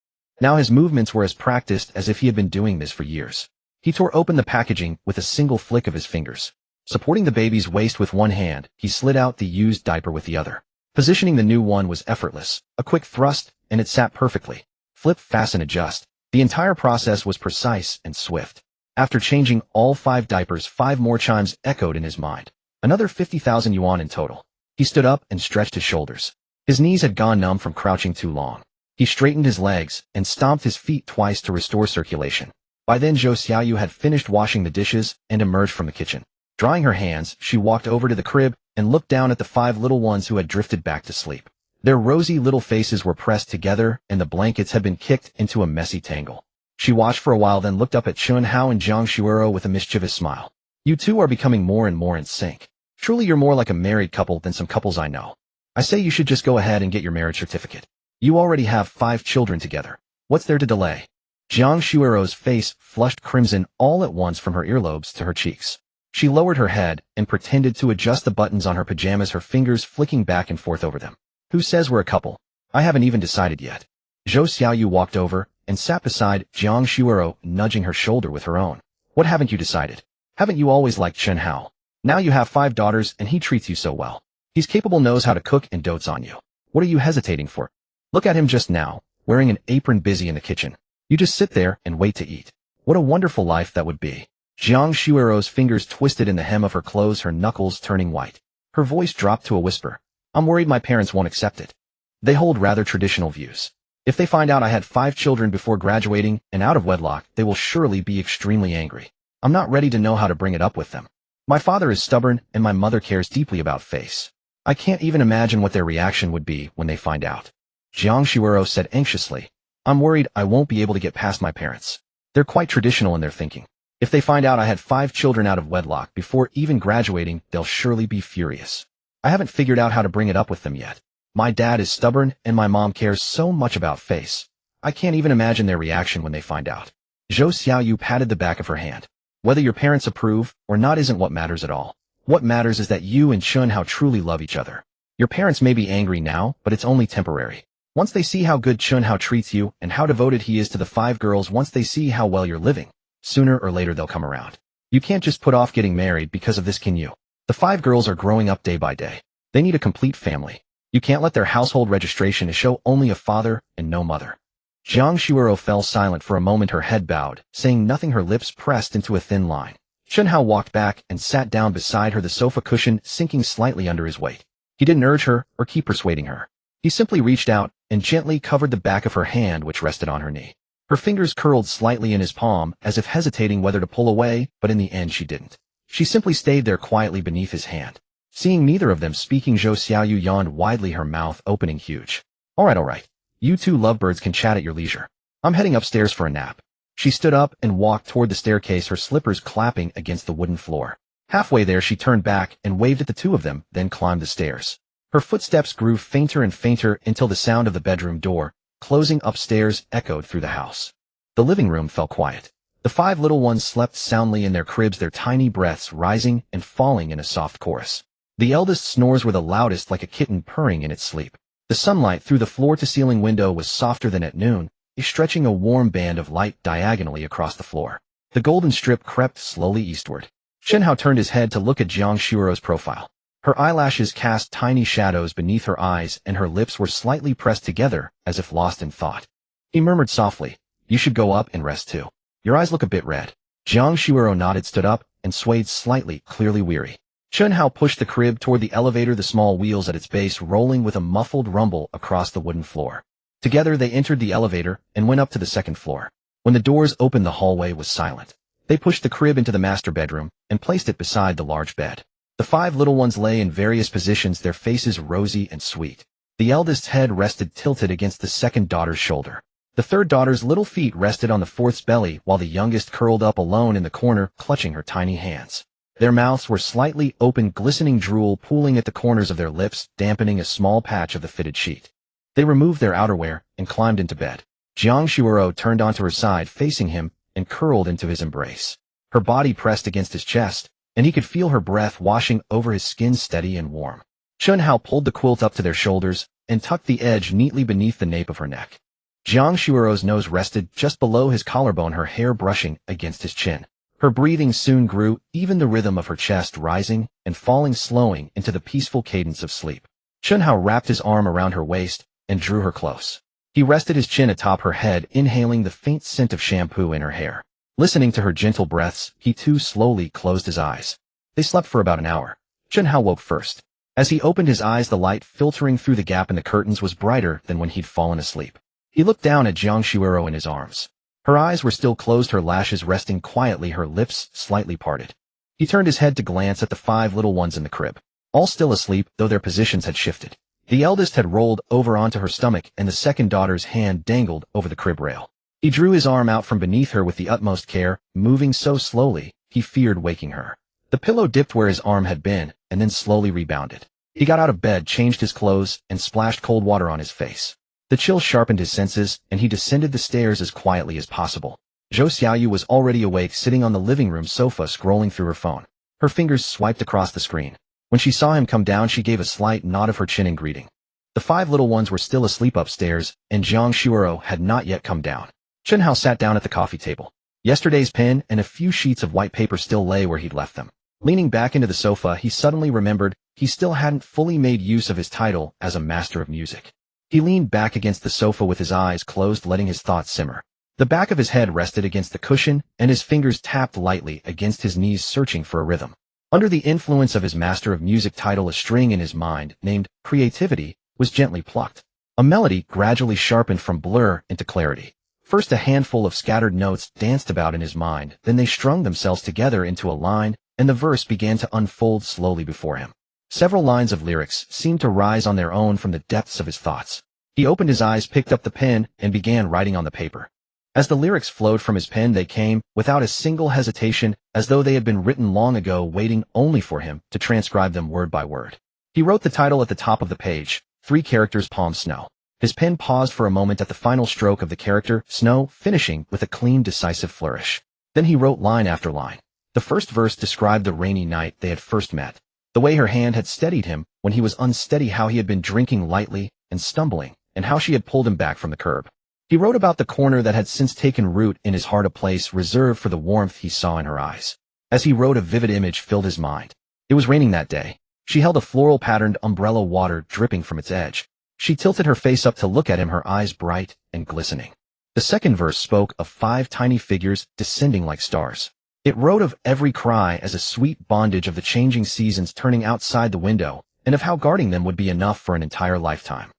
Now his movements were as practiced as if he had been doing this for years. He tore open the packaging with a single flick of his fingers. Supporting the baby's waist with one hand, he slid out the used diaper with the other. Positioning the new one was effortless, a quick thrust, and it sat perfectly. Flip, fasten, adjust. The entire process was precise and swift. After changing all 5 diapers, 5 more chimes echoed in his mind. Another 50,000 yuan in total. He stood up and stretched his shoulders. His knees had gone numb from crouching too long. He straightened his legs and stomped his feet twice to restore circulation. By then, Zhou Xiaoyu had finished washing the dishes and emerged from the kitchen. Drying her hands, she walked over to the crib and looked down at the 5 little ones who had drifted back to sleep. Their rosy little faces were pressed together, and the blankets had been kicked into a messy tangle. She watched for a while, then looked up at Chen Hao and Jiang Shuiro with a mischievous smile. You two are becoming more and more in sync. Truly, you're more like a married couple than some couples I know. I say you should just go ahead and get your marriage certificate. You already have 5 children together. What's there to delay? Jiang Shuirou's face flushed crimson all at once from her earlobes to her cheeks. She lowered her head and pretended to adjust the buttons on her pajamas, her fingers flicking back and forth over them. Who says we're a couple? I haven't even decided yet. Zhou Xiaoyu walked over and sat beside Jiang Shuirou, nudging her shoulder with her own. What haven't you decided? Haven't you always liked Chen Hao? Now you have 5 daughters and he treats you so well. He's capable, knows how to cook and dotes on you. What are you hesitating for? Look at him just now, wearing an apron, busy in the kitchen. You just sit there and wait to eat. What a wonderful life that would be. Jiang Shuirou's fingers twisted in the hem of her clothes, her knuckles turning white. Her voice dropped to a whisper. I'm worried my parents won't accept it. They hold rather traditional views. If they find out I had 5 children before graduating and out of wedlock, they will surely be extremely angry. I'm not ready to know how to bring it up with them. My father is stubborn and my mother cares deeply about face. I can't even imagine what their reaction would be when they find out. Jiang Shuirou said anxiously. I'm worried I won't be able to get past my parents. They're quite traditional in their thinking. If they find out I had 5 children out of wedlock before even graduating, they'll surely be furious. I haven't figured out how to bring it up with them yet. My dad is stubborn and my mom cares so much about face. I can't even imagine their reaction when they find out. Zhou Xiaoyu patted the back of her hand. Whether your parents approve or not isn't what matters at all. What matters is that you and Chen Hao truly love each other. Your parents may be angry now, but it's only temporary. Once they see how good Chen Hao treats you and how devoted he is to the 5 girls, once they see how well you're living, sooner or later they'll come around. You can't just put off getting married because of this, can you? The 5 girls are growing up day by day. They need a complete family. You can't let their household registration show only a father and no mother. Jiang Shuirou fell silent for a moment, her head bowed, saying nothing, her lips pressed into a thin line. Chen Hao walked back and sat down beside her, the sofa cushion sinking slightly under his weight. He didn't urge her or keep persuading her. He simply reached out and gently covered the back of her hand, which rested on her knee. Her fingers curled slightly in his palm, as if hesitating whether to pull away, but in the end she didn't. She simply stayed there quietly beneath his hand. Seeing neither of them speaking, Zhou Xiaoyu yawned widely, her mouth opening huge. All right. You 2 lovebirds can chat at your leisure. I'm heading upstairs for a nap. She stood up and walked toward the staircase, her slippers clapping against the wooden floor. Halfway there, she turned back and waved at the 2 of them, then climbed the stairs. Her footsteps grew fainter and fainter until the sound of the bedroom door, closing upstairs, echoed through the house. The living room fell quiet. The 5 little ones slept soundly in their cribs, their tiny breaths rising and falling in a soft chorus. The eldest snores were the loudest, like a kitten purring in its sleep. The sunlight through the floor-to-ceiling window was softer than at noon, stretching a warm band of light diagonally across the floor. The golden strip crept slowly eastward. Chen Hao turned his head to look at Jiang Shuirou's profile. Her eyelashes cast tiny shadows beneath her eyes and her lips were slightly pressed together as if lost in thought. He murmured softly, "You should go up and rest too. Your eyes look a bit red." Jiang Shuirou nodded, stood up, and swayed slightly, clearly weary. Chen Hao pushed the crib toward the elevator, the small wheels at its base rolling with a muffled rumble across the wooden floor. Together they entered the elevator and went up to the 2nd floor. When the doors opened, the hallway was silent. They pushed the crib into the master bedroom and placed it beside the large bed. The 5 little ones lay in various positions, their faces rosy and sweet. The eldest's head rested tilted against the 2nd daughter's shoulder. The 3rd daughter's little feet rested on the 4th's belly, while the youngest curled up alone in the corner, clutching her tiny hands. Their mouths were slightly open, glistening drool pooling at the corners of their lips, dampening a small patch of the fitted sheet. They removed their outerwear and climbed into bed. Jiang Shuirou turned onto her side, facing him, and curled into his embrace. Her body pressed against his chest, and he could feel her breath washing over his skin, steady and warm. Chen Hao pulled the quilt up to their shoulders and tucked the edge neatly beneath the nape of her neck. Jiang Shuirou's nose rested just below his collarbone, her hair brushing against his chin. Her breathing soon grew, even the rhythm of her chest rising and falling, slowing into the peaceful cadence of sleep. Chen Hao wrapped his arm around her waist and drew her close. He rested his chin atop her head, inhaling the faint scent of shampoo in her hair. Listening to her gentle breaths, he too slowly closed his eyes. They slept for about an hour. Chen Hao woke first. As he opened his eyes, the light filtering through the gap in the curtains was brighter than when he'd fallen asleep. He looked down at Jiang Shuirou in his arms. Her eyes were still closed, her lashes resting quietly, her lips slightly parted. He turned his head to glance at the 5 little ones in the crib. All still asleep, though their positions had shifted. The eldest had rolled over onto her stomach, and the 2nd daughter's hand dangled over the crib rail. He drew his arm out from beneath her with the utmost care, moving so slowly, he feared waking her. The pillow dipped where his arm had been, and then slowly rebounded. He got out of bed, changed his clothes, and splashed cold water on his face. The chill sharpened his senses, and he descended the stairs as quietly as possible. Zhou Xiaoyu was already awake, sitting on the living room sofa scrolling through her phone. Her fingers swiped across the screen. When she saw him come down, she gave a slight nod of her chin in greeting. The 5 little ones were still asleep upstairs, and Jiang Shuoro had not yet come down. Chen Hao sat down at the coffee table. Yesterday's pen and a few sheets of white paper still lay where he'd left them. Leaning back into the sofa, he suddenly remembered he still hadn't fully made use of his title as a master of music. He leaned back against the sofa with his eyes closed, letting his thoughts simmer. The back of his head rested against the cushion, and his fingers tapped lightly against his knees, searching for a rhythm. Under the influence of his master of music title, a string in his mind, named Creativity, was gently plucked. A melody gradually sharpened from blur into clarity. First, a handful of scattered notes danced about in his mind, then they strung themselves together into a line, and the verse began to unfold slowly before him. Several lines of lyrics seemed to rise on their own from the depths of his thoughts. He opened his eyes, picked up the pen, and began writing on the paper. As the lyrics flowed from his pen, they came, without a single hesitation, as though they had been written long ago, waiting only for him to transcribe them word by word. He wrote the title at the top of the page, 3 characters, Palm Snow. His pen paused for a moment at the final stroke of the character, Snow, finishing with a clean, decisive flourish. Then he wrote line after line. The first verse described the rainy night they had first met, the way her hand had steadied him when he was unsteady, how he had been drinking lightly and stumbling, and how she had pulled him back from the curb. He wrote about the corner that had since taken root in his heart, a place reserved for the warmth he saw in her eyes. As he wrote, a vivid image filled his mind. It was raining that day. She held a floral-patterned umbrella, water dripping from its edge. She tilted her face up to look at him, her eyes bright and glistening. The second verse spoke of 5 tiny figures descending like stars. It wrote of every cry as a sweet bondage, of the changing seasons turning outside the window, and of how guarding them would be enough for an entire lifetime.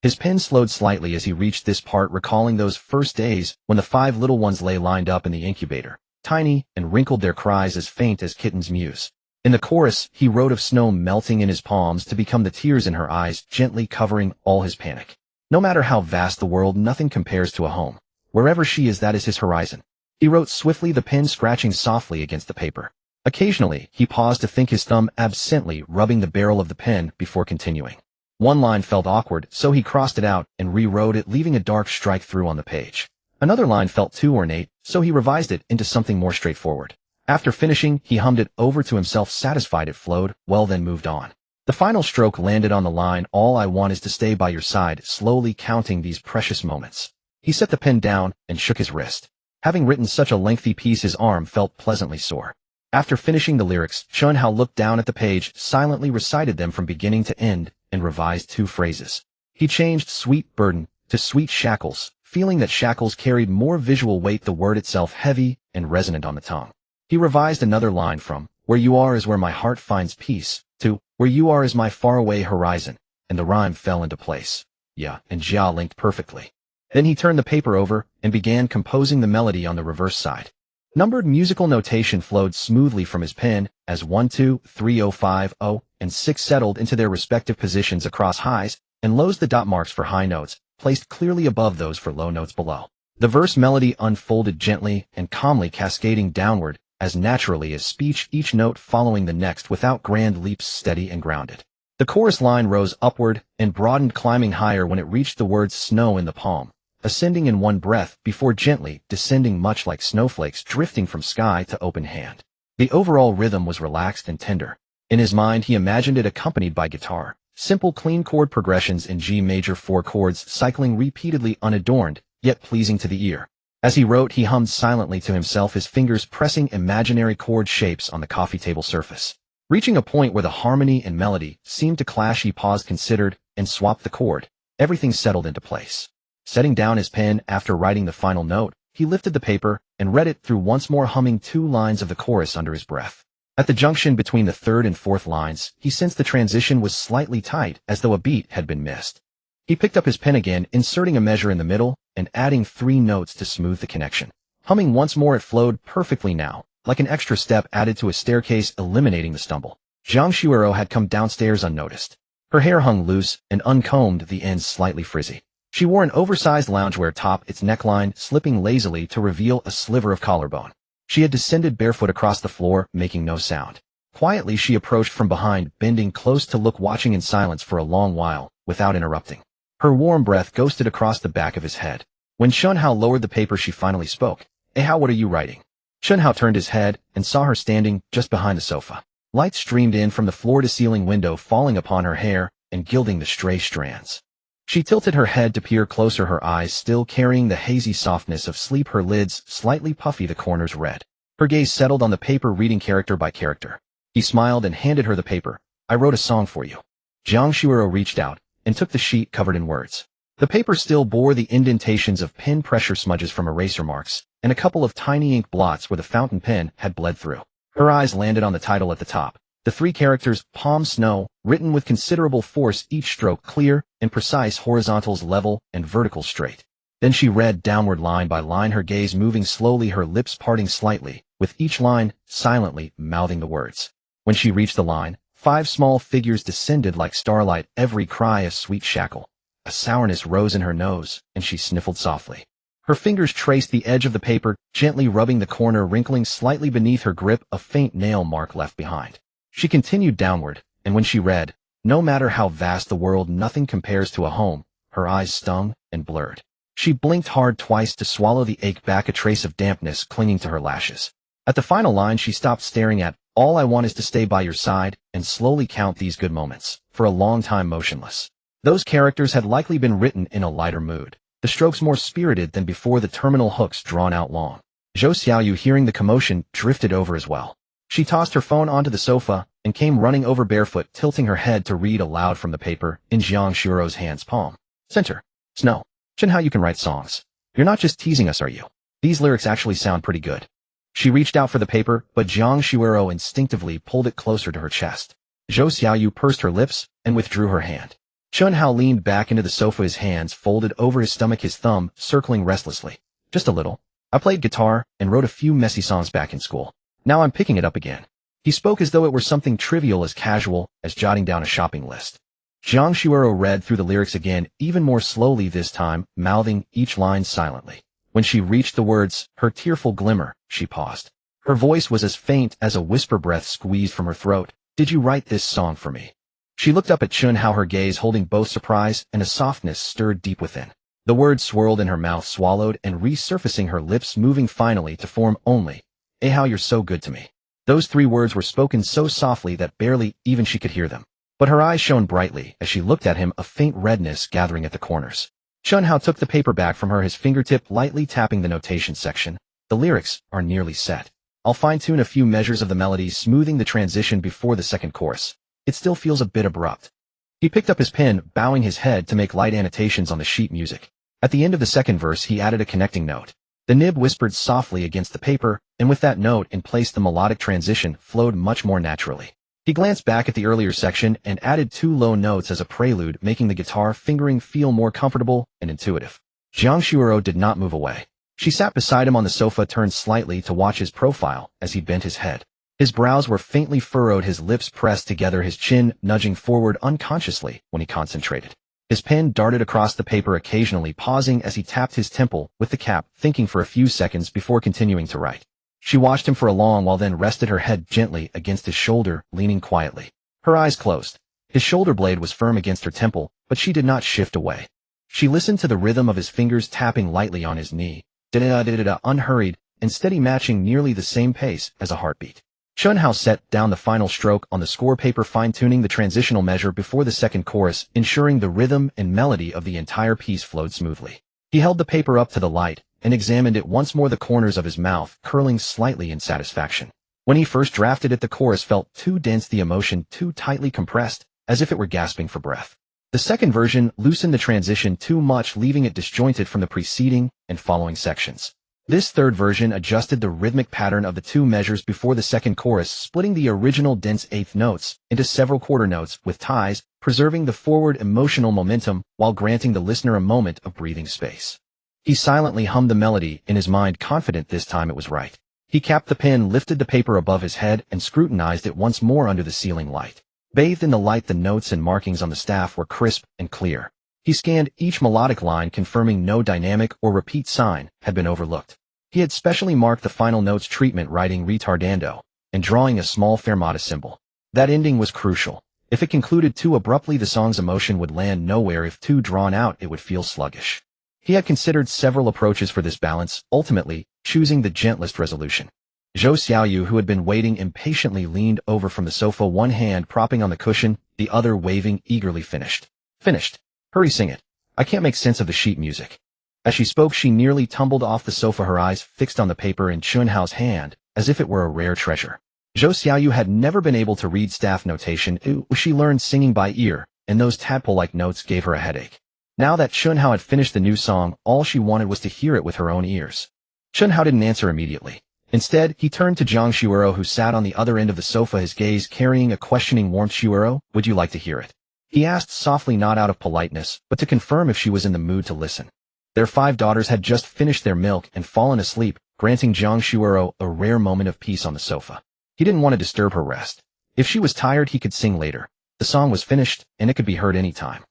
His pen slowed slightly as he reached this part, recalling those first days when the 5 little ones lay lined up in the incubator, tiny and wrinkled, their cries as faint as kittens' mews. In the chorus, he wrote of snow melting in his palms to become the tears in her eyes, gently covering all his panic. No matter how vast the world, nothing compares to a home. Wherever she is, that is his horizon. He wrote swiftly, the pen scratching softly against the paper. Occasionally, he paused to think, his thumb absently rubbing the barrel of the pen before continuing. One line felt awkward, so he crossed it out and rewrote it, leaving a dark strike through on the page. Another line felt too ornate, so he revised it into something more straightforward. After finishing, he hummed it over to himself, satisfied it flowed well, then moved on. The final stroke landed on the line, all I want is to stay by your side, slowly counting these precious moments. He set the pen down and shook his wrist. Having written such a lengthy piece, his arm felt pleasantly sore. After finishing the lyrics, Chen Hao looked down at the page, silently recited them from beginning to end, and revised 2 phrases. He changed sweet burden to sweet shackles, feeling that shackles carried more visual weight, the word itself heavy and resonant on the tongue. He revised another line from, where you are is where my heart finds peace, to, where you are is my faraway horizon, and the rhyme fell into place. Ya and Jia linked perfectly. Then he turned the paper over and began composing the melody on the reverse side. Numbered musical notation flowed smoothly from his pen as 1, 2, 3, 0, 5, 0, and 6 settled into their respective positions across highs and lows, the dot marks for high notes, placed clearly above those for low notes below. The verse melody unfolded gently and calmly, cascading downward as naturally as speech, each note following the next without grand leaps, steady and grounded. The chorus line rose upward and broadened, climbing higher when it reached the words snow in the palm, ascending in one breath before gently descending, much like snowflakes drifting from sky to open hand. The overall rhythm was relaxed and tender. In his mind, he imagined it accompanied by guitar, simple clean chord progressions in G major, 4 chords cycling repeatedly, unadorned, yet pleasing to the ear. As he wrote, he hummed silently to himself, his fingers pressing imaginary chord shapes on the coffee table surface. Reaching a point where the harmony and melody seemed to clash, he paused, considered, and swapped the chord. Everything settled into place. Setting down his pen after writing the final note, he lifted the paper and read it through once more, humming 2 lines of the chorus under his breath. At the junction between the 3rd and 4th lines, he sensed the transition was slightly tight, as though a beat had been missed. He picked up his pen again, inserting a measure in the middle and adding 3 notes to smooth the connection. Humming once more, it flowed perfectly now, like an extra step added to a staircase, eliminating the stumble. Jiang Shuoro had come downstairs unnoticed. Her hair hung loose and uncombed, the ends slightly frizzy. She wore an oversized loungewear top, its neckline slipping lazily to reveal a sliver of collarbone. She had descended barefoot across the floor, making no sound. Quietly, she approached from behind, bending close to look, watching in silence for a long while, without interrupting. Her warm breath ghosted across the back of his head. When Chen Hao lowered the paper, she finally spoke. "Hey Hao, what are you writing?" Chen Hao turned his head and saw her standing just behind the sofa. Light streamed in from the floor-to-ceiling window, falling upon her hair and gilding the stray strands. She tilted her head to peer closer, her eyes still carrying the hazy softness of sleep, her lids slightly puffy, the corners red. Her gaze settled on the paper, reading character by character. He smiled and handed her the paper. "I wrote a song for you." Jiang Shuiro reached out and took the sheet covered in words. The paper still bore the indentations of pen pressure smudges from eraser marks, and a couple of tiny ink blots where the fountain pen had bled through. Her eyes landed on the title at the top. The three characters, Palm Snow, written with considerable force, each stroke clear and precise, horizontals level and verticals straight. Then she read downward line by line, her gaze moving slowly, her lips parting slightly, with each line silently mouthing the words. When she reached the line, 5 small figures descended like starlight, every cry a sweet shackle. A sourness rose in her nose, and she sniffled softly. Her fingers traced the edge of the paper, gently rubbing the corner, wrinkling slightly beneath her grip, a faint nail mark left behind. She continued downward, and when she read, "No matter how vast the world, nothing compares to a home," her eyes stung and blurred. She blinked hard twice to swallow the ache back, a trace of dampness clinging to her lashes. At the final line, she stopped, staring at, "All I want is to stay by your side and slowly count these good moments," for a long time motionless. Those characters had likely been written in a lighter mood, the strokes more spirited than before, the terminal hooks drawn out long. Zhou Xiaoyu, hearing the commotion, drifted over as well. She tossed her phone onto the sofa and came running over barefoot, tilting her head to read aloud from the paper in Jiang Shuiro's hand's palm. "Center. Snow. Chen Hao, you can write songs. You're not just teasing us, are you? These lyrics actually sound pretty good." She reached out for the paper, but Jiang Shuiro instinctively pulled it closer to her chest. Zhou Xiaoyu pursed her lips and withdrew her hand. Chen Hao leaned back into the sofa, his hands folded over his stomach, his thumb circling restlessly. "Just a little. I played guitar and wrote a few messy songs back in school. Now I'm picking it up again." He spoke as though it were something trivial, as casual as jotting down a shopping list. Jiang Shuiro read through the lyrics again, even more slowly this time, mouthing each line silently. When she reached the words, "her tearful glimmer," she paused. Her voice was as faint as a whisper, breath squeezed from her throat. "Did you write this song for me?" She looked up at Chen Hao, her gaze holding both surprise and a softness stirred deep within. The words swirled in her mouth, swallowed and resurfacing, her lips moving finally to form only, "Hey Hao, you're so good to me." Those 3 words were spoken so softly that barely even she could hear them. But her eyes shone brightly as she looked at him, a faint redness gathering at the corners. Chen Hao took the paper back from her, his fingertip lightly tapping the notation section. "The lyrics are nearly set. I'll fine-tune a few measures of the melody, smoothing the transition before the second chorus. It still feels a bit abrupt." He picked up his pen, bowing his head to make light annotations on the sheet music. At the end of the second verse, he added a connecting note. The nib whispered softly against the paper, and with that note in place, the melodic transition flowed much more naturally. He glanced back at the earlier section and added 2 low notes as a prelude, making the guitar fingering feel more comfortable and intuitive. Jiang Shuiro did not move away. She sat beside him on the sofa, turned slightly to watch his profile as he bent his head. His brows were faintly furrowed, his lips pressed together, his chin nudging forward unconsciously when he concentrated. His pen darted across the paper, occasionally pausing as he tapped his temple with the cap, thinking for a few seconds before continuing to write. She watched him for a long while, then rested her head gently against his shoulder, leaning quietly. Her eyes closed. His shoulder blade was firm against her temple, but she did not shift away. She listened to the rhythm of his fingers tapping lightly on his knee, da-da-da-da-da, unhurried and steady, matching nearly the same pace as a heartbeat. Chen Hao set down the final stroke on the score paper, fine-tuning the transitional measure before the second chorus, ensuring the rhythm and melody of the entire piece flowed smoothly. He held the paper up to the light and examined it once more, the corners of his mouth curling slightly in satisfaction. When he first drafted it, the chorus felt too dense, the emotion too tightly compressed, as if it were gasping for breath. The second version loosened the transition too much, leaving it disjointed from the preceding and following sections. This third version adjusted the rhythmic pattern of the 2 measures before the second chorus, splitting the original dense 8th notes into several quarter notes with ties, preserving the forward emotional momentum while granting the listener a moment of breathing space. He silently hummed the melody in his mind, confident this time it was right. He capped the pen, lifted the paper above his head, and scrutinized it once more under the ceiling light. Bathed in the light, the notes and markings on the staff were crisp and clear. He scanned each melodic line, confirming no dynamic or repeat sign had been overlooked. He had specially marked the final notes treatment, writing retardando and drawing a small fermata symbol. That ending was crucial. If it concluded too abruptly, the song's emotion would land nowhere. If too drawn out, it would feel sluggish. He had considered several approaches for this balance, ultimately choosing the gentlest resolution. Zhou Xiaoyu, who had been waiting impatiently, leaned over from the sofa, one hand propping on the cushion, the other waving eagerly. Finished. Finished. Hurry, sing it. I can't make sense of the sheet music. As she spoke, she nearly tumbled off the sofa, her eyes fixed on the paper in Chen Hao's hand, as if it were a rare treasure. Zhou Xiaoyu had never been able to read staff notation. She learned singing by ear, and those tadpole-like notes gave her a headache. Now that Chen Hao had finished the new song, all she wanted was to hear it with her own ears. Chen Hao didn't answer immediately. Instead, he turned to Zhang Xuero, who sat on the other end of the sofa, his gaze carrying a questioning warmth. Xuero, would you like to hear it? He asked softly, not out of politeness, but to confirm if she was in the mood to listen. Their 5 daughters had just finished their milk and fallen asleep, granting Zhang Xuero a rare moment of peace on the sofa. He didn't want to disturb her rest. If she was tired, he could sing later. The song was finished, and it could be heard any time.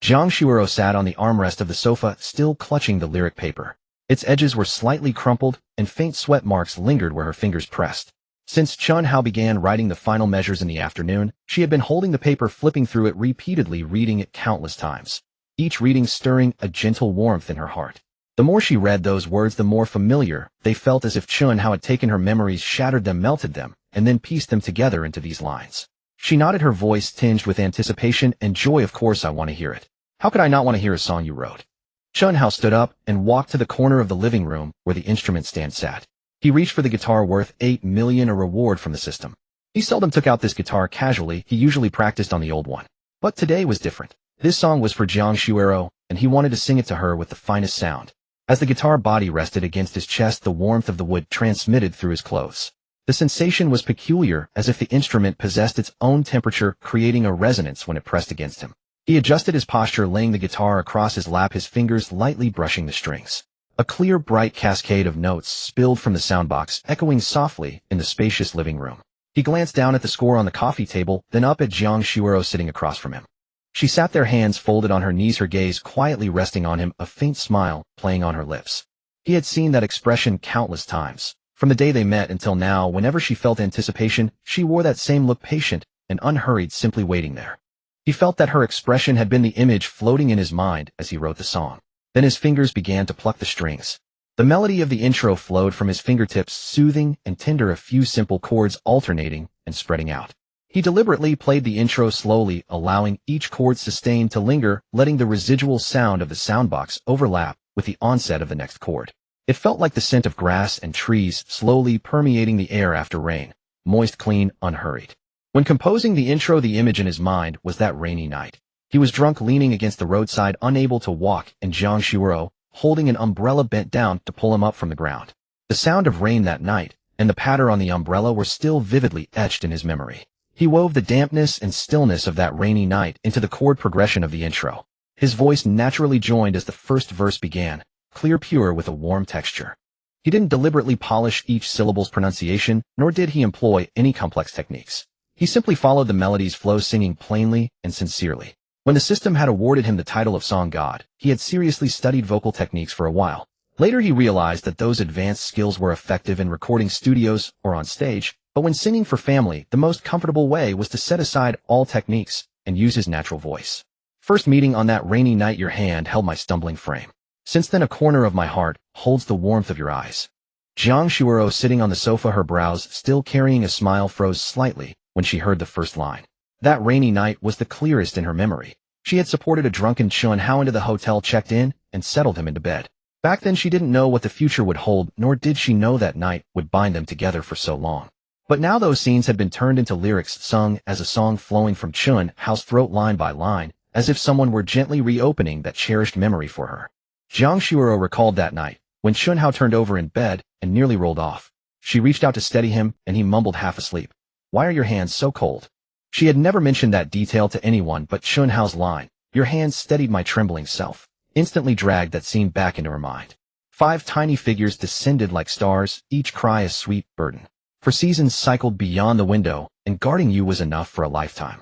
Zhang Xuero sat on the armrest of the sofa, still clutching the lyric paper. Its edges were slightly crumpled, and faint sweat marks lingered where her fingers pressed. Since Chen Hao began writing the final measures in the afternoon, she had been holding the paper, flipping through it repeatedly, reading it countless times, each reading stirring a gentle warmth in her heart. The more she read those words, the more familiar they felt, as if Chen Hao had taken her memories, shattered them, melted them, and then pieced them together into these lines. She nodded, her voice tinged with anticipation and joy. Of course I want to hear it. How could I not want to hear a song you wrote? Chen Hao stood up and walked to the corner of the living room where the instrument stand sat. He reached for the guitar worth 8 million, a reward from the system. He seldom took out this guitar casually, he usually practiced on the old one. But today was different. This song was for Zhang Xuero, and he wanted to sing it to her with the finest sound. As the guitar body rested against his chest, the warmth of the wood transmitted through his clothes. The sensation was peculiar, as if the instrument possessed its own temperature, creating a resonance when it pressed against him. He adjusted his posture, laying the guitar across his lap, his fingers lightly brushing the strings. A clear, bright cascade of notes spilled from the soundbox, echoing softly in the spacious living room. He glanced down at the score on the coffee table, then up at Zhang Xuero sitting across from him. She sat there, hands folded on her knees, her gaze quietly resting on him, a faint smile playing on her lips. He had seen that expression countless times. From the day they met until now, whenever she felt anticipation, she wore that same look, patient and unhurried, simply waiting there. He felt that her expression had been the image floating in his mind as he wrote the song. Then his fingers began to pluck the strings. The melody of the intro flowed from his fingertips, soothing and tender, a few simple chords alternating and spreading out. He deliberately played the intro slowly, allowing each chord sustained to linger, letting the residual sound of the soundbox overlap with the onset of the next chord. It felt like the scent of grass and trees slowly permeating the air after rain, moist, clean, unhurried. When composing the intro, the image in his mind was that rainy night. He was drunk, leaning against the roadside, unable to walk, and Zhang Xuero, holding an umbrella, bent down to pull him up from the ground. The sound of rain that night, and the patter on the umbrella, were still vividly etched in his memory. He wove the dampness and stillness of that rainy night into the chord progression of the intro. His voice naturally joined as the first verse began, clear, pure, with a warm texture. He didn't deliberately polish each syllable's pronunciation, nor did he employ any complex techniques. He simply followed the melody's flow, singing plainly and sincerely. When the system had awarded him the title of Song God, he had seriously studied vocal techniques for a while. Later he realized that those advanced skills were effective in recording studios or on stage, but when singing for family, the most comfortable way was to set aside all techniques and use his natural voice. First meeting on that rainy night, your hand held my stumbling frame. Since then, a corner of my heart holds the warmth of your eyes. Zhang Xuero, sitting on the sofa, her brows still carrying a smile, froze slightly when she heard the first line. That rainy night was the clearest in her memory. She had supported a drunken Chen Hao into the hotel, checked in, and settled him into bed. Back then she didn't know what the future would hold, nor did she know that night would bind them together for so long. But now those scenes had been turned into lyrics, sung as a song flowing from Chen Hao's throat, line by line, as if someone were gently reopening that cherished memory for her. Zhang Xuero recalled that night, when Chen Hao turned over in bed and nearly rolled off. She reached out to steady him, and he mumbled, half asleep, "Why are your hands so cold?" She had never mentioned that detail to anyone, but Chen Hao's line, "Your hands steadied my trembling self," instantly dragged that scene back into her mind. 5 tiny figures descended like stars, each cry a sweet burden. For seasons cycled beyond the window, and guarding you was enough for a lifetime.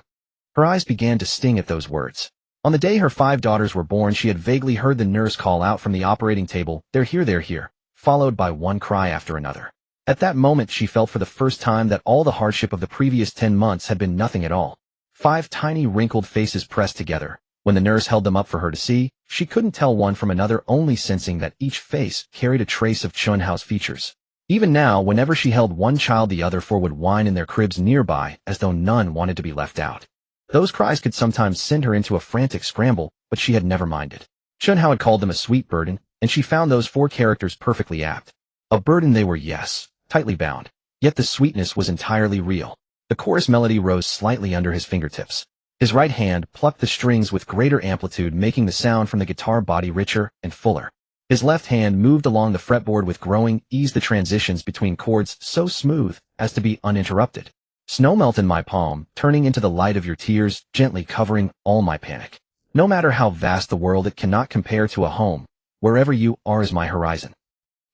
Her eyes began to sting at those words. On the day her 5 daughters were born, she had vaguely heard the nurse call out from the operating table, "They're here, they're here," followed by one cry after another. At that moment she felt for the first time that all the hardship of the previous 10 months had been nothing at all. 5 tiny wrinkled faces pressed together. When the nurse held them up for her to see, she couldn't tell one from another, only sensing that each face carried a trace of Chen Hao's features. Even now, whenever she held one child, the other 4 would whine in their cribs nearby, as though none wanted to be left out. Those cries could sometimes send her into a frantic scramble, but she had never minded. Chen Hao had called them a sweet burden, and she found those 4 characters perfectly apt. A burden they were, yes, tightly bound. Yet the sweetness was entirely real. The chorus melody rose slightly under his fingertips. His right hand plucked the strings with greater amplitude, making the sound from the guitar body richer and fuller. His left hand moved along the fretboard with growing ease, the transitions between chords so smooth as to be uninterrupted. Snow melt in my palm, turning into the light of your tears, gently covering all my panic. No matter how vast the world, it cannot compare to a home. Wherever you are is my horizon.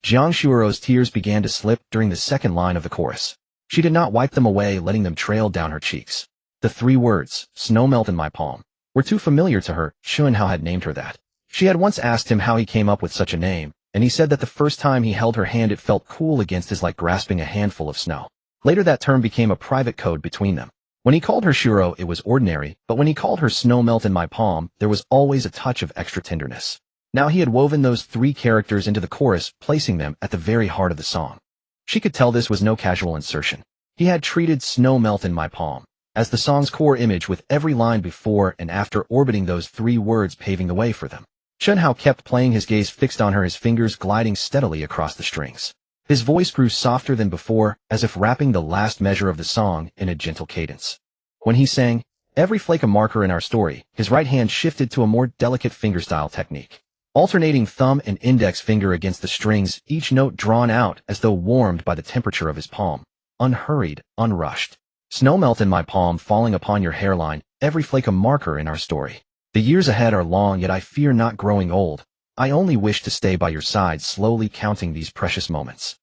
Jiang Shuiro's tears began to slip during the second line of the chorus. She did not wipe them away, letting them trail down her cheeks. The 3 words, snow melt in my palm, were too familiar to her. Chen Hao had named her that. She had once asked him how he came up with such a name, and he said that the first time he held her hand it felt cool against his, like grasping a handful of snow. Later that term became a private code between them. When he called her Shuro, it was ordinary, but when he called her snow melt in my palm, there was always a touch of extra tenderness. Now he had woven those 3 characters into the chorus, placing them at the very heart of the song. She could tell this was no casual insertion. He had treated snow melt in my palm as the song's core image, with every line before and after orbiting those 3 words, paving the way for them. Chen Hao kept playing, his gaze fixed on her, his fingers gliding steadily across the strings. His voice grew softer than before, as if rapping the last measure of the song in a gentle cadence. When he sang, "Every flake a marker in our story," his right hand shifted to a more delicate fingerstyle technique. Alternating thumb and index finger against the strings, each note drawn out as though warmed by the temperature of his palm. Unhurried, unrushed. Snow melt in my palm, falling upon your hairline, every flake a marker in our story. The years ahead are long, yet I fear not growing old. I only wish to stay by your side, slowly counting these precious moments.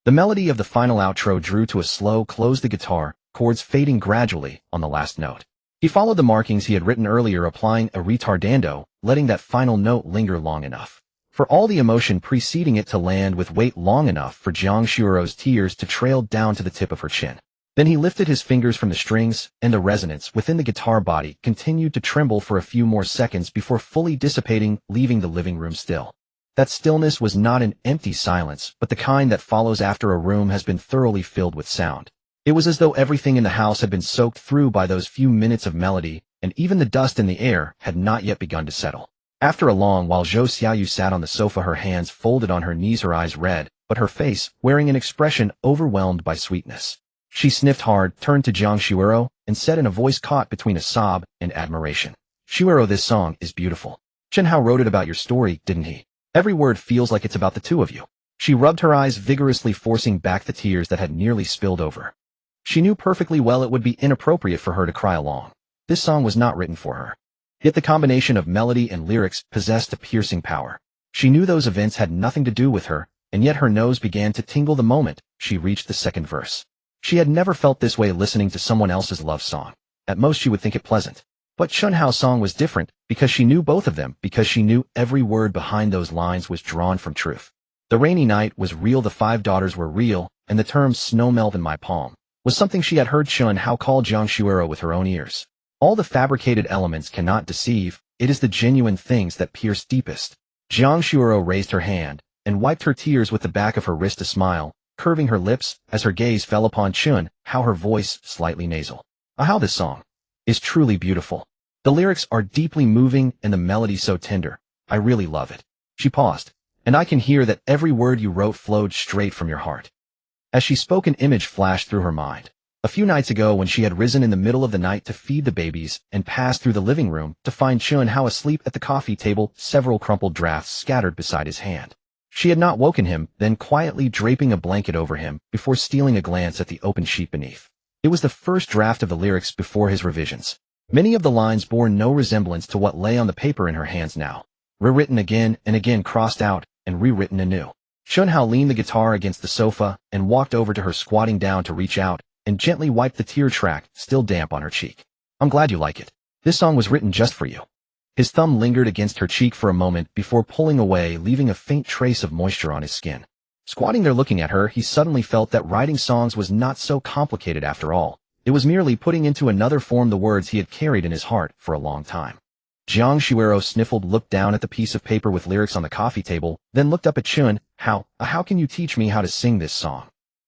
The melody of the final outro drew to a slow close, the guitar chords fading gradually on the last note. He followed the markings he had written earlier, applying a retardando, letting that final note linger long enough for all the emotion preceding it to land, with weight long enough for Jiang Shuiro's tears to trail down to the tip of her chin. Then he lifted his fingers from the strings, and the resonance within the guitar body continued to tremble for a few more seconds before fully dissipating, leaving the living room still. That stillness was not an empty silence, but the kind that follows after a room has been thoroughly filled with sound. It was as though everything in the house had been soaked through by those few minutes of melody, and even the dust in the air had not yet begun to settle. After a long while, Zhou Xiaoyu sat on the sofa, her hands folded on her knees, her eyes red, but her face wearing an expression overwhelmed by sweetness. She sniffed hard, turned to Jiang Shuiro, and said in a voice caught between a sob and admiration, "Shuiro, this song is beautiful. Chen Hao wrote it about your story, didn't he? Every word feels like it's about the 2 of you." She rubbed her eyes vigorously, forcing back the tears that had nearly spilled over. She knew perfectly well it would be inappropriate for her to cry along. This song was not written for her. Yet the combination of melody and lyrics possessed a piercing power. She knew those events had nothing to do with her, and yet her nose began to tingle the moment she reached the second verse. She had never felt this way listening to someone else's love song. At most she would think it pleasant. But Chen Hao's song was different, because she knew both of them, because she knew every word behind those lines was drawn from truth. The rainy night was real, the 5 daughters were real, and the term snow melt in my palm was something she had heard Chen Hao call Jiang Shuiro with her own ears. All the fabricated elements cannot deceive, it is the genuine things that pierce deepest. Jiang Shuiro raised her hand, and wiped her tears with the back of her wrist, a smile curving her lips as her gaze fell upon Chen Hao, her voice slightly nasal. How this song is truly beautiful. The lyrics are deeply moving and the melody so tender. I really love it. She paused, and I can hear that every word you wrote flowed straight from your heart. As she spoke, an image flashed through her mind. A few nights ago, when she had risen in the middle of the night to feed the babies and passed through the living room to find Chen Hao asleep at the coffee table, several crumpled drafts scattered beside his hand. She had not woken him, then quietly draping a blanket over him before stealing a glance at the open sheet beneath. It was the first draft of the lyrics before his revisions. Many of the lines bore no resemblance to what lay on the paper in her hands now. Rewritten again and again, crossed out, and rewritten anew. Chen Hao leaned the guitar against the sofa and walked over to her, squatting down to reach out and gently wiped the tear track still damp on her cheek. I'm glad you like it. This song was written just for you. His thumb lingered against her cheek for a moment before pulling away, leaving a faint trace of moisture on his skin. Squatting there looking at her, he suddenly felt that writing songs was not so complicated after all. It was merely putting into another form the words he had carried in his heart for a long time. Jiang Shuero sniffled, looked down at the piece of paper with lyrics on the coffee table, then looked up at Chen Hao. How can you teach me how to sing this song?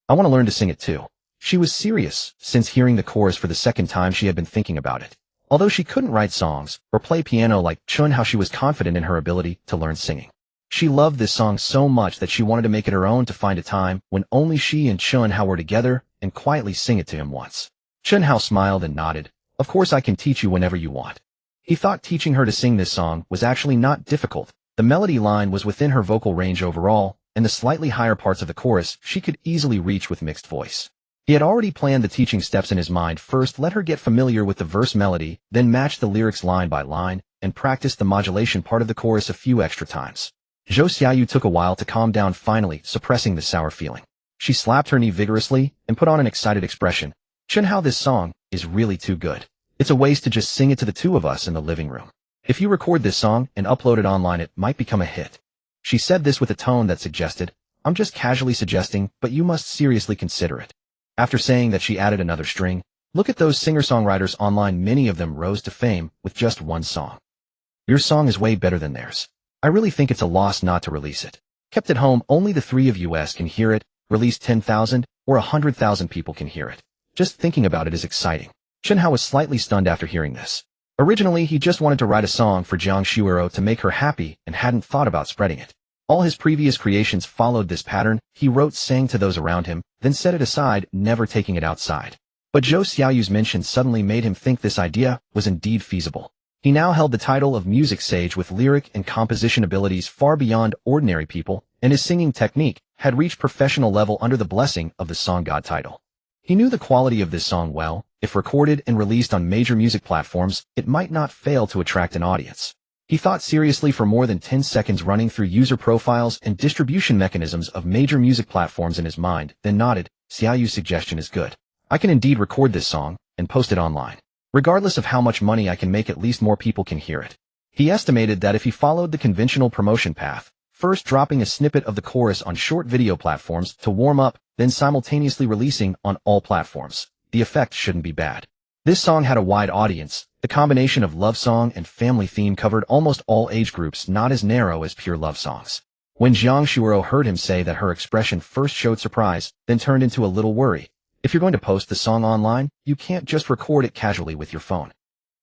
I want to learn to sing it too. She was serious. Since hearing the chorus for the second time, she had been thinking about it. Although she couldn't write songs or play piano like Chen Hao, she was confident in her ability to learn singing. She loved this song so much that she wanted to make it her own, to find a time when only she and Chen Hao were together and quietly sing it to him once. Chen Hao smiled and nodded. Of course, I can teach you whenever you want. He thought teaching her to sing this song was actually not difficult. The melody line was within her vocal range overall, and the slightly higher parts of the chorus she could easily reach with mixed voice. He had already planned the teaching steps in his mind. First, let her get familiar with the verse melody, then match the lyrics line by line, and practice the modulation part of the chorus a few extra times. Zhou Xiaoyu took a while to calm down, finally suppressing the sour feeling. She slapped her knee vigorously and put on an excited expression. Chen Hao, this song is really too good. It's a waste to just sing it to the two of us in the living room. If you record this song and upload it online, it might become a hit. She said this with a tone that suggested, I'm just casually suggesting, but you must seriously consider it. After saying that, she added another string. Look at those singer-songwriters online. Many of them rose to fame with just one song. Your song is way better than theirs. I really think it's a loss not to release it. Kept at home, only the three of us can hear it. Released 10,000 or 100,000 people can hear it. Just thinking about it is exciting. Chen Hao was slightly stunned after hearing this. Originally, he just wanted to write a song for Jiang Shuero to make her happy and hadn't thought about spreading it. All his previous creations followed this pattern. He wrote, sang to those around him, then set it aside, never taking it outside. But Zhou Xiaoyu's mention suddenly made him think this idea was indeed feasible. He now held the title of music sage with lyric and composition abilities far beyond ordinary people, and his singing technique had reached professional level under the blessing of the song god title. He knew the quality of this song well. If recorded and released on major music platforms, it might not fail to attract an audience. He thought seriously for more than 10 seconds, running through user profiles and distribution mechanisms of major music platforms in his mind, then nodded. Xiaoyu's suggestion is good. I can indeed record this song and post it online. Regardless of how much money I can make, at least more people can hear it. He estimated that if he followed the conventional promotion path, first dropping a snippet of the chorus on short video platforms to warm up, then simultaneously releasing on all platforms, the effect shouldn't be bad. This song had a wide audience. The combination of love song and family theme covered almost all age groups, not as narrow as pure love songs. When Jiang Shuero heard him say that, her expression first showed surprise, then turned into a little worry. If you're going to post the song online, you can't just record it casually with your phone.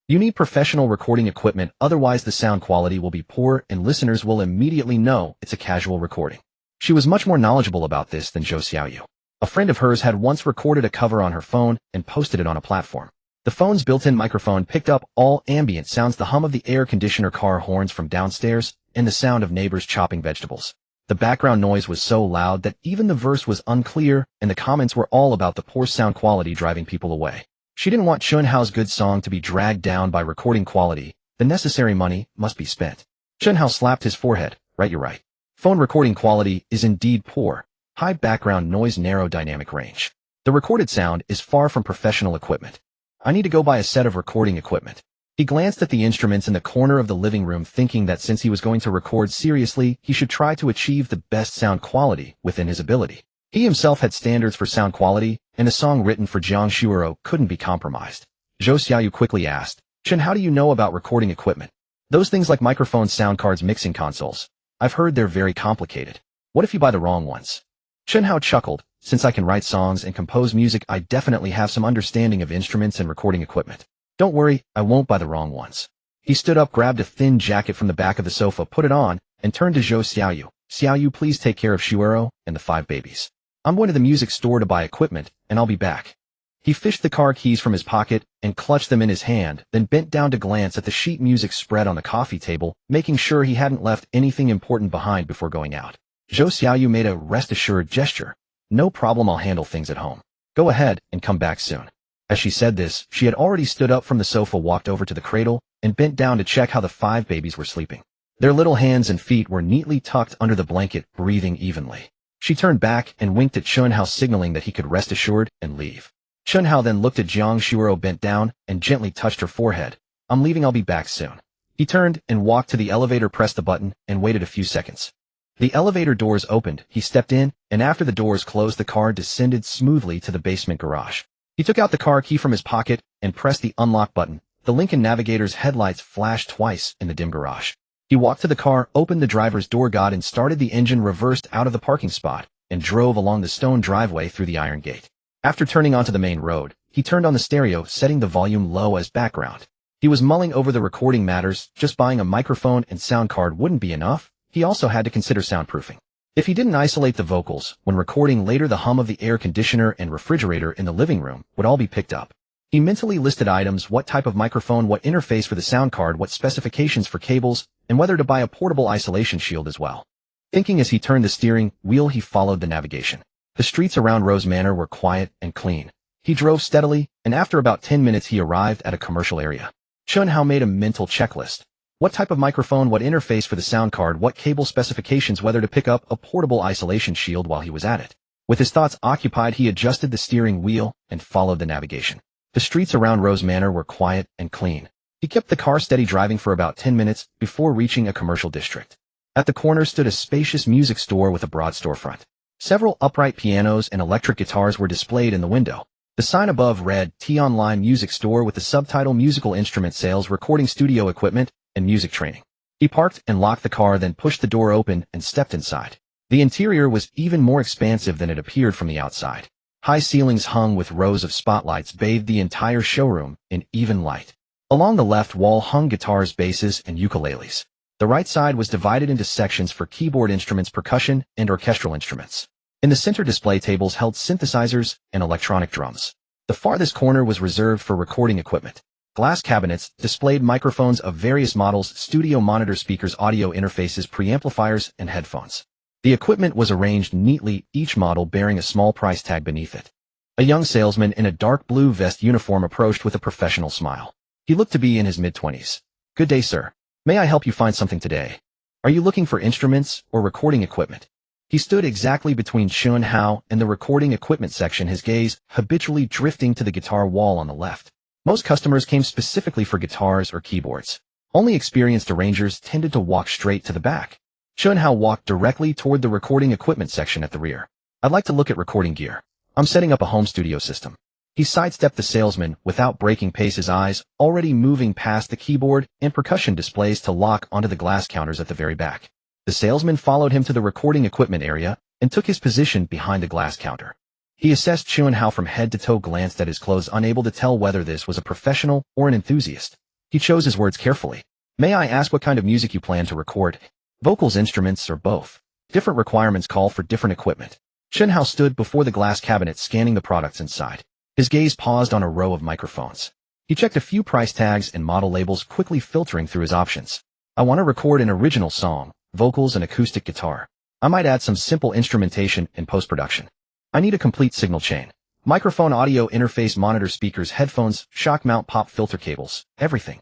You need professional recording equipment, otherwise the sound quality will be poor and listeners will immediately know it's a casual recording. She was much more knowledgeable about this than Zhou Xiaoyu. A friend of hers had once recorded a cover on her phone and posted it on a platform. The phone's built-in microphone picked up all ambient sounds, the hum of the air conditioner, car horns from downstairs, and the sound of neighbors chopping vegetables. The background noise was so loud that even the verse was unclear, and the comments were all about the poor sound quality, driving people away. She didn't want Chen Hao's good song to be dragged down by recording quality. The necessary money must be spent. Chen Hao slapped his forehead. Right, you're right. Phone recording quality is indeed poor. High background noise, narrow dynamic range. The recorded sound is far from professional equipment. I need to go buy a set of recording equipment. He glanced at the instruments in the corner of the living room, thinking that since he was going to record seriously, he should try to achieve the best sound quality within his ability. He himself had standards for sound quality, and a song written for Jiang Shuero couldn't be compromised. Zhou Xiaoyu quickly asked, Chen, how do you know about recording equipment? Those things like microphones, sound cards, mixing consoles. I've heard they're very complicated. What if you buy the wrong ones? Chen Hao chuckled. Since I can write songs and compose music, I definitely have some understanding of instruments and recording equipment. Don't worry, I won't buy the wrong ones. He stood up, grabbed a thin jacket from the back of the sofa, put it on, and turned to Zhou Xiaoyu. Xiaoyu, please take care of Shuero and the 5 babies. I'm going to the music store to buy equipment, and I'll be back. He fished the car keys from his pocket and clutched them in his hand, then bent down to glance at the sheet music spread on the coffee table, making sure he hadn't left anything important behind before going out. Zhou Xiaoyu made a rest-assured gesture. No problem, I'll handle things at home. Go ahead and come back soon. As she said this, she had already stood up from the sofa, walked over to the cradle, and bent down to check how the 5 babies were sleeping. Their little hands and feet were neatly tucked under the blanket, breathing evenly. She turned back and winked at Chen Hao, signaling that he could rest assured and leave. Chen Hao then looked at Jiang Shuero, bent down, and gently touched her forehead. I'm leaving, I'll be back soon. He turned and walked to the elevator, pressed the button, and waited a few seconds. The elevator doors opened, he stepped in, and after the doors closed, the car descended smoothly to the basement garage. He took out the car key from his pocket and pressed the unlock button. The Lincoln Navigator's headlights flashed twice in the dim garage. He walked to the car, opened the driver's door guide and started the engine, reversed out of the parking spot, and drove along the stone driveway through the iron gate. After turning onto the main road, he turned on the stereo, setting the volume low as background. He was mulling over the recording matters. Just buying a microphone and sound card wouldn't be enough. He also had to consider soundproofing. If he didn't isolate the vocals when recording later, the hum of the air conditioner and refrigerator in the living room would all be picked up. He mentally listed items: what type of microphone, what interface for the sound card, what specifications for cables, and whether to buy a portable isolation shield as well. Thinking as he turned the steering wheel, he followed the navigation. The streets around Rose Manor were quiet and clean. He drove steadily, and after about 10 minutes he arrived at a commercial area. Chen Hao made a mental checklist. What type of microphone, what interface for the sound card, what cable specifications, whether to pick up a portable isolation shield while he was at it. With his thoughts occupied, he adjusted the steering wheel and followed the navigation. The streets around Rose Manor were quiet and clean. He kept the car steady, driving for about 10 minutes before reaching a commercial district. At the corner stood a spacious music store with a broad storefront. Several upright pianos and electric guitars were displayed in the window. The sign above read, "T Online Music Store," with the subtitle "Musical Instrument Sales, Recording Studio Equipment, and Music Training." He parked and locked the car, then pushed the door open and stepped inside. The interior was even more expansive than it appeared from the outside. High ceilings hung with rows of spotlights bathed the entire showroom in even light. Along the left wall hung guitars, basses, and ukuleles. The right side was divided into sections for keyboard instruments, percussion, and orchestral instruments. In the center, display tables held synthesizers and electronic drums. The farthest corner was reserved for recording equipment. Glass cabinets displayed microphones of various models, studio monitor speakers, audio interfaces, preamplifiers, and headphones. The equipment was arranged neatly, each model bearing a small price tag beneath it. A young salesman in a dark blue vest uniform approached with a professional smile. He looked to be in his mid-20s. "Good day, sir. May I help you find something today? Are you looking for instruments or recording equipment?" He stood exactly between Chen Hao and the recording equipment section, his gaze habitually drifting to the guitar wall on the left. Most customers came specifically for guitars or keyboards. Only experienced arrangers tended to walk straight to the back. Chen Hao walked directly toward the recording equipment section at the rear. "I'd like to look at recording gear. I'm setting up a home studio system." He sidestepped the salesman without breaking pace, his eyes already moving past the keyboard and percussion displays to lock onto the glass counters at the very back. The salesman followed him to the recording equipment area and took his position behind the glass counter. He assessed Chen Hao from head to toe, glanced at his clothes, unable to tell whether this was a professional or an enthusiast. He chose his words carefully. "May I ask what kind of music you plan to record? Vocals, instruments, or both? Different requirements call for different equipment." Chen Hao stood before the glass cabinet, scanning the products inside. His gaze paused on a row of microphones. He checked a few price tags and model labels, quickly filtering through his options. "I want to record an original song, vocals and acoustic guitar. I might add some simple instrumentation in post-production. I need a complete signal chain. Microphone, audio interface, monitor, speakers, headphones, shock mount, pop filter cables, everything."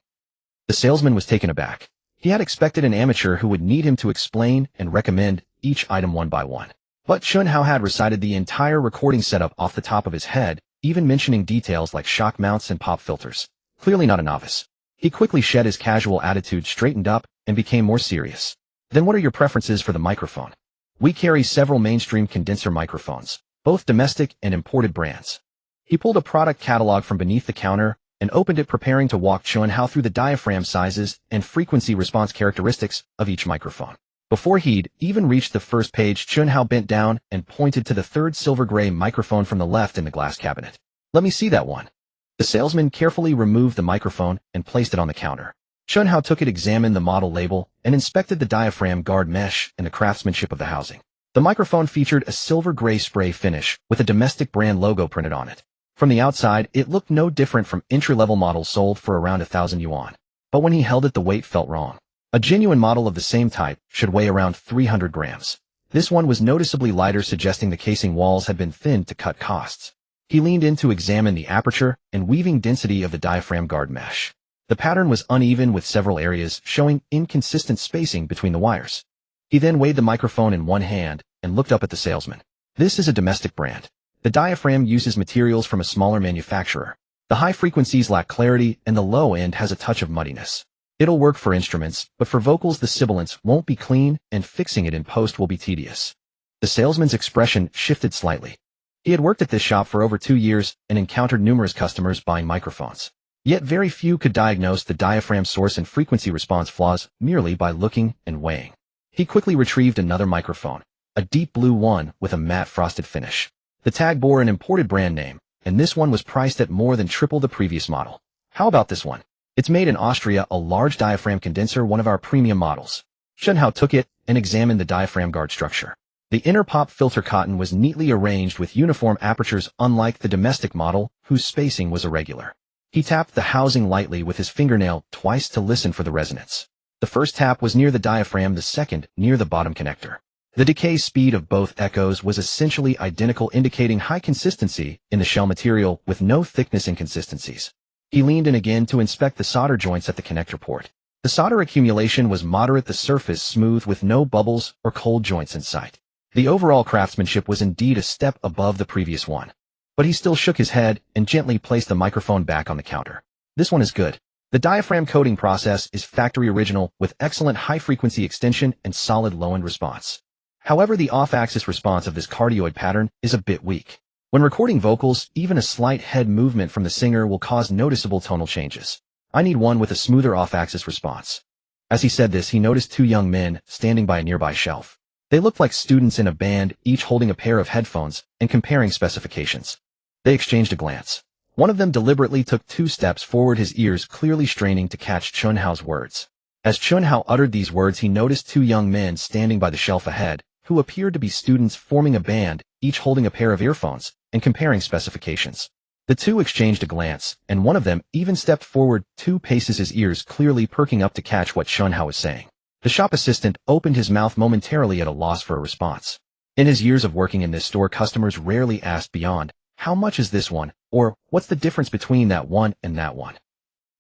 The salesman was taken aback. He had expected an amateur who would need him to explain and recommend each item one by one. But Chen Hao had recited the entire recording setup off the top of his head, even mentioning details like shock mounts and pop filters. Clearly not a novice. He quickly shed his casual attitude, straightened up, and became more serious. "Then what are your preferences for the microphone? We carry several mainstream condenser microphones, both domestic and imported brands." He pulled a product catalog from beneath the counter and opened it, preparing to walk Chen Hao through the diaphragm sizes and frequency response characteristics of each microphone. Before he'd even reached the first page, Chen Hao bent down and pointed to the third silver gray microphone from the left in the glass cabinet. "Let me see that one." The salesman carefully removed the microphone and placed it on the counter. Chen Hao took it, examined the model label, and inspected the diaphragm guard mesh and the craftsmanship of the housing. The microphone featured a silver gray spray finish with a domestic brand logo printed on it. From the outside, it looked no different from entry-level models sold for around 1,000 yuan. But when he held it, the weight felt wrong. A genuine model of the same type should weigh around 300 grams. This one was noticeably lighter, suggesting the casing walls had been thinned to cut costs. He leaned in to examine the aperture and weaving density of the diaphragm guard mesh. The pattern was uneven, with several areas showing inconsistent spacing between the wires. He then weighed the microphone in one hand and looked up at the salesman. "This is a domestic brand. The diaphragm uses materials from a smaller manufacturer. The high frequencies lack clarity and the low end has a touch of muddiness. It'll work for instruments, but for vocals the sibilance won't be clean and fixing it in post will be tedious." The salesman's expression shifted slightly. He had worked at this shop for over 2 years and encountered numerous customers buying microphones. Yet very few could diagnose the diaphragm source and frequency response flaws merely by looking and weighing. He quickly retrieved another microphone, a deep blue one with a matte frosted finish. The tag bore an imported brand name, and this one was priced at more than triple the previous model. How about this one? It's made in Austria, a large diaphragm condenser, one of our premium models. Chen Hao took it and examined the diaphragm guard structure. The inner pop filter cotton was neatly arranged with uniform apertures, unlike the domestic model, whose spacing was irregular. He tapped the housing lightly with his fingernail twice to listen for the resonance. The first tap was near the diaphragm, the second near the bottom connector. The decay speed of both echoes was essentially identical, indicating high consistency in the shell material with no thickness inconsistencies. He leaned in again to inspect the solder joints at the connector port. The solder accumulation was moderate, the surface smooth with no bubbles or cold joints in sight. The overall craftsmanship was indeed a step above the previous one. But he still shook his head and gently placed the microphone back on the counter. This one is good. The diaphragm coating process is factory original with excellent high-frequency extension and solid low-end response. However, the off-axis response of this cardioid pattern is a bit weak. When recording vocals, even a slight head movement from the singer will cause noticeable tonal changes. I need one with a smoother off-axis response. As he said this, he noticed two young men standing by a nearby shelf. They looked like students in a band, each holding a pair of headphones and comparing specifications. They exchanged a glance. One of them deliberately took 2 steps forward, his ears clearly straining to catch Chen Hao's words. As Chen Hao uttered these words, he noticed 2 young men standing by the shelf ahead, who appeared to be students forming a band, each holding a pair of earphones and comparing specifications. The 2 exchanged a glance, and one of them even stepped forward 2 paces, his ears clearly perking up to catch what Chen Hao was saying. The shop assistant opened his mouth momentarily at a loss for a response. In his years of working in this store, customers rarely asked beyond, "How much is this one?" or "What's the difference between that one and that one?"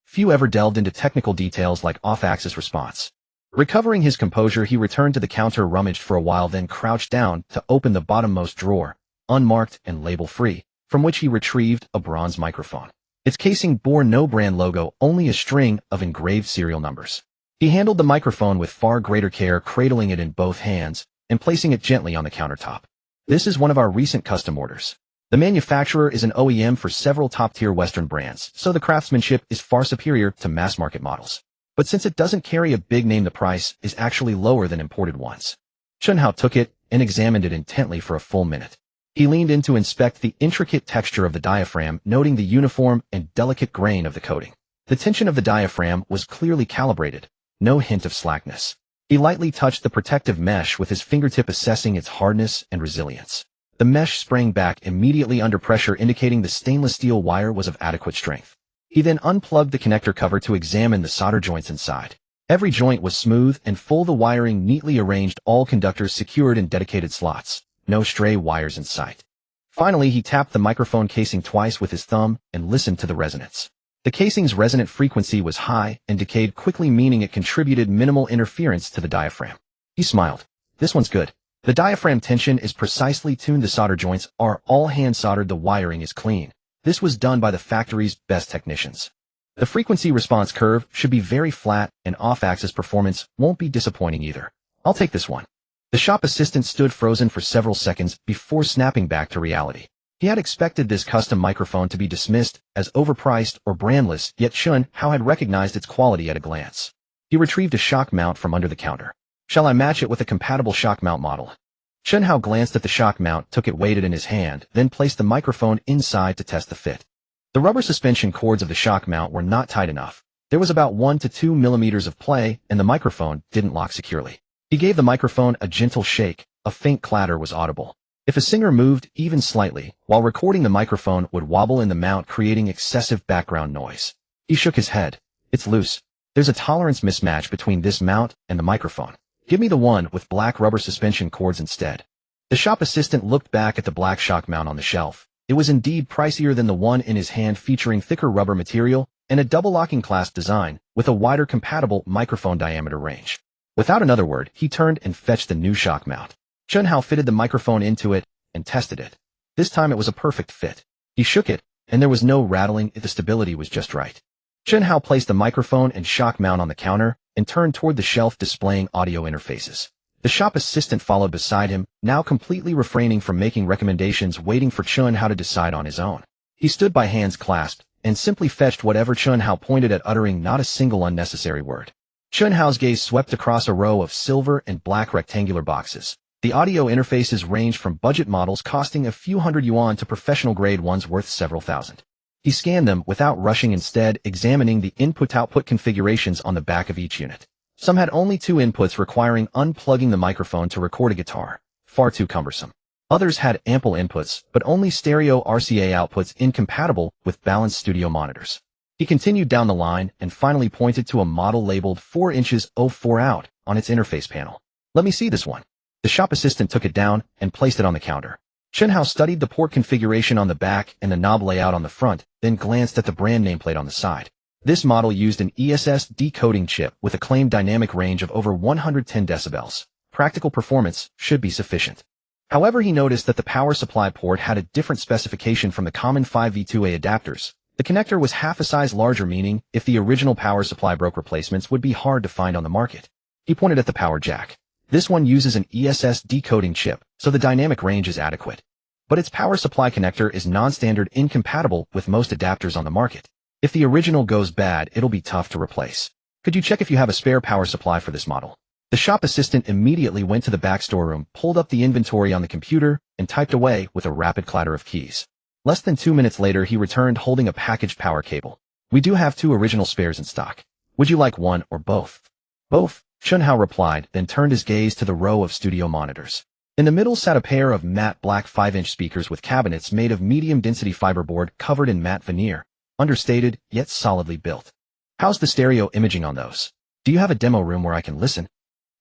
Few ever delved into technical details like off-axis response. Recovering his composure, he returned to the counter, rummaged for a while, then crouched down to open the bottommost drawer, unmarked and label-free, from which he retrieved a bronze microphone. Its casing bore no brand logo, only a string of engraved serial numbers. He handled the microphone with far greater care, cradling it in both hands and placing it gently on the countertop. This is one of our recent custom orders. The manufacturer is an OEM for several top-tier Western brands, so the craftsmanship is far superior to mass-market models. But since it doesn't carry a big name, the price is actually lower than imported ones. Chen Hao took it and examined it intently for a full minute. He leaned in to inspect the intricate texture of the diaphragm, noting the uniform and delicate grain of the coating. The tension of the diaphragm was clearly calibrated, no hint of slackness. He lightly touched the protective mesh with his fingertip, assessing its hardness and resilience. The mesh sprang back immediately under pressure, indicating the stainless steel wire was of adequate strength. He then unplugged the connector cover to examine the solder joints inside. Every joint was smooth and full, the wiring neatly arranged, all conductors secured in dedicated slots, no stray wires in sight. Finally, he tapped the microphone casing twice with his thumb and listened to the resonance. The casing's resonant frequency was high and decayed quickly, meaning it contributed minimal interference to the diaphragm. He smiled. This one's good. The diaphragm tension is precisely tuned. The solder joints are all hand soldered. The wiring is clean. This was done by the factory's best technicians. The frequency response curve should be very flat, and off-axis performance won't be disappointing either. I'll take this one. The shop assistant stood frozen for several seconds before snapping back to reality. He had expected this custom microphone to be dismissed as overpriced or brandless, yet Chen Hao had recognized its quality at a glance. He retrieved a shock mount from under the counter. "Shall I match it with a compatible shock mount model?" Chen Hao glanced at the shock mount, took it, weighed it in his hand, then placed the microphone inside to test the fit. The rubber suspension cords of the shock mount were not tight enough. There was about 1 to 2 millimeters of play, and the microphone didn't lock securely. He gave the microphone a gentle shake. A faint clatter was audible. If a singer moved even slightly while recording, the microphone would wobble in the mount, creating excessive background noise. He shook his head. "It's loose. There's a tolerance mismatch between this mount and the microphone. Give me the one with black rubber suspension cords instead." The shop assistant looked back at the black shock mount on the shelf. It was indeed pricier than the one in his hand, featuring thicker rubber material and a double locking clasp design with a wider compatible microphone diameter range. Without another word, he turned and fetched the new shock mount. Chen Hao fitted the microphone into it and tested it. This time it was a perfect fit. He shook it, and there was no rattling. The stability was just right. Chen Hao placed the microphone and shock mount on the counter and turned toward the shelf displaying audio interfaces. The shop assistant followed beside him, now completely refraining from making recommendations, waiting for Chen Hao to decide on his own. He stood by, hands clasped, and simply fetched whatever Chen Hao pointed at, uttering not a single unnecessary word. Chen Hao's gaze swept across a row of silver and black rectangular boxes. The audio interfaces ranged from budget models costing a few hundred yuan to professional-grade ones worth several thousand. He scanned them without rushing, instead examining the input-output configurations on the back of each unit. Some had only 2 inputs, requiring unplugging the microphone to record a guitar, far too cumbersome. Others had ample inputs, but only stereo RCA outputs incompatible with balanced studio monitors. He continued down the line and finally pointed to a model labeled 4 inches 04 out on its interface panel. "Let me see this one." The shop assistant took it down and placed it on the counter. Chen Hao studied the port configuration on the back and the knob layout on the front, then glanced at the brand nameplate on the side. This model used an ESS decoding chip with a claimed dynamic range of over 110 decibels. Practical performance should be sufficient. However, he noticed that the power supply port had a different specification from the common 5V2A adapters. The connector was half a size larger, meaning if the original power supply broke, replacements would be hard to find on the market. He pointed at the power jack. This one uses an ESS decoding chip, so the dynamic range is adequate. But its power supply connector is non-standard, incompatible with most adapters on the market. If the original goes bad, it'll be tough to replace. Could you check if you have a spare power supply for this model? The shop assistant immediately went to the back storeroom, pulled up the inventory on the computer, and typed away with a rapid clatter of keys. Less than 2 minutes later, he returned holding a packaged power cable. "We do have 2 original spares in stock. Would you like one or both?" "Both," Chen Hao replied, then turned his gaze to the row of studio monitors. In the middle sat a pair of matte black 5-inch speakers with cabinets made of medium-density fiberboard covered in matte veneer. Understated, yet solidly built. "How's the stereo imaging on those? Do you have a demo room where I can listen?"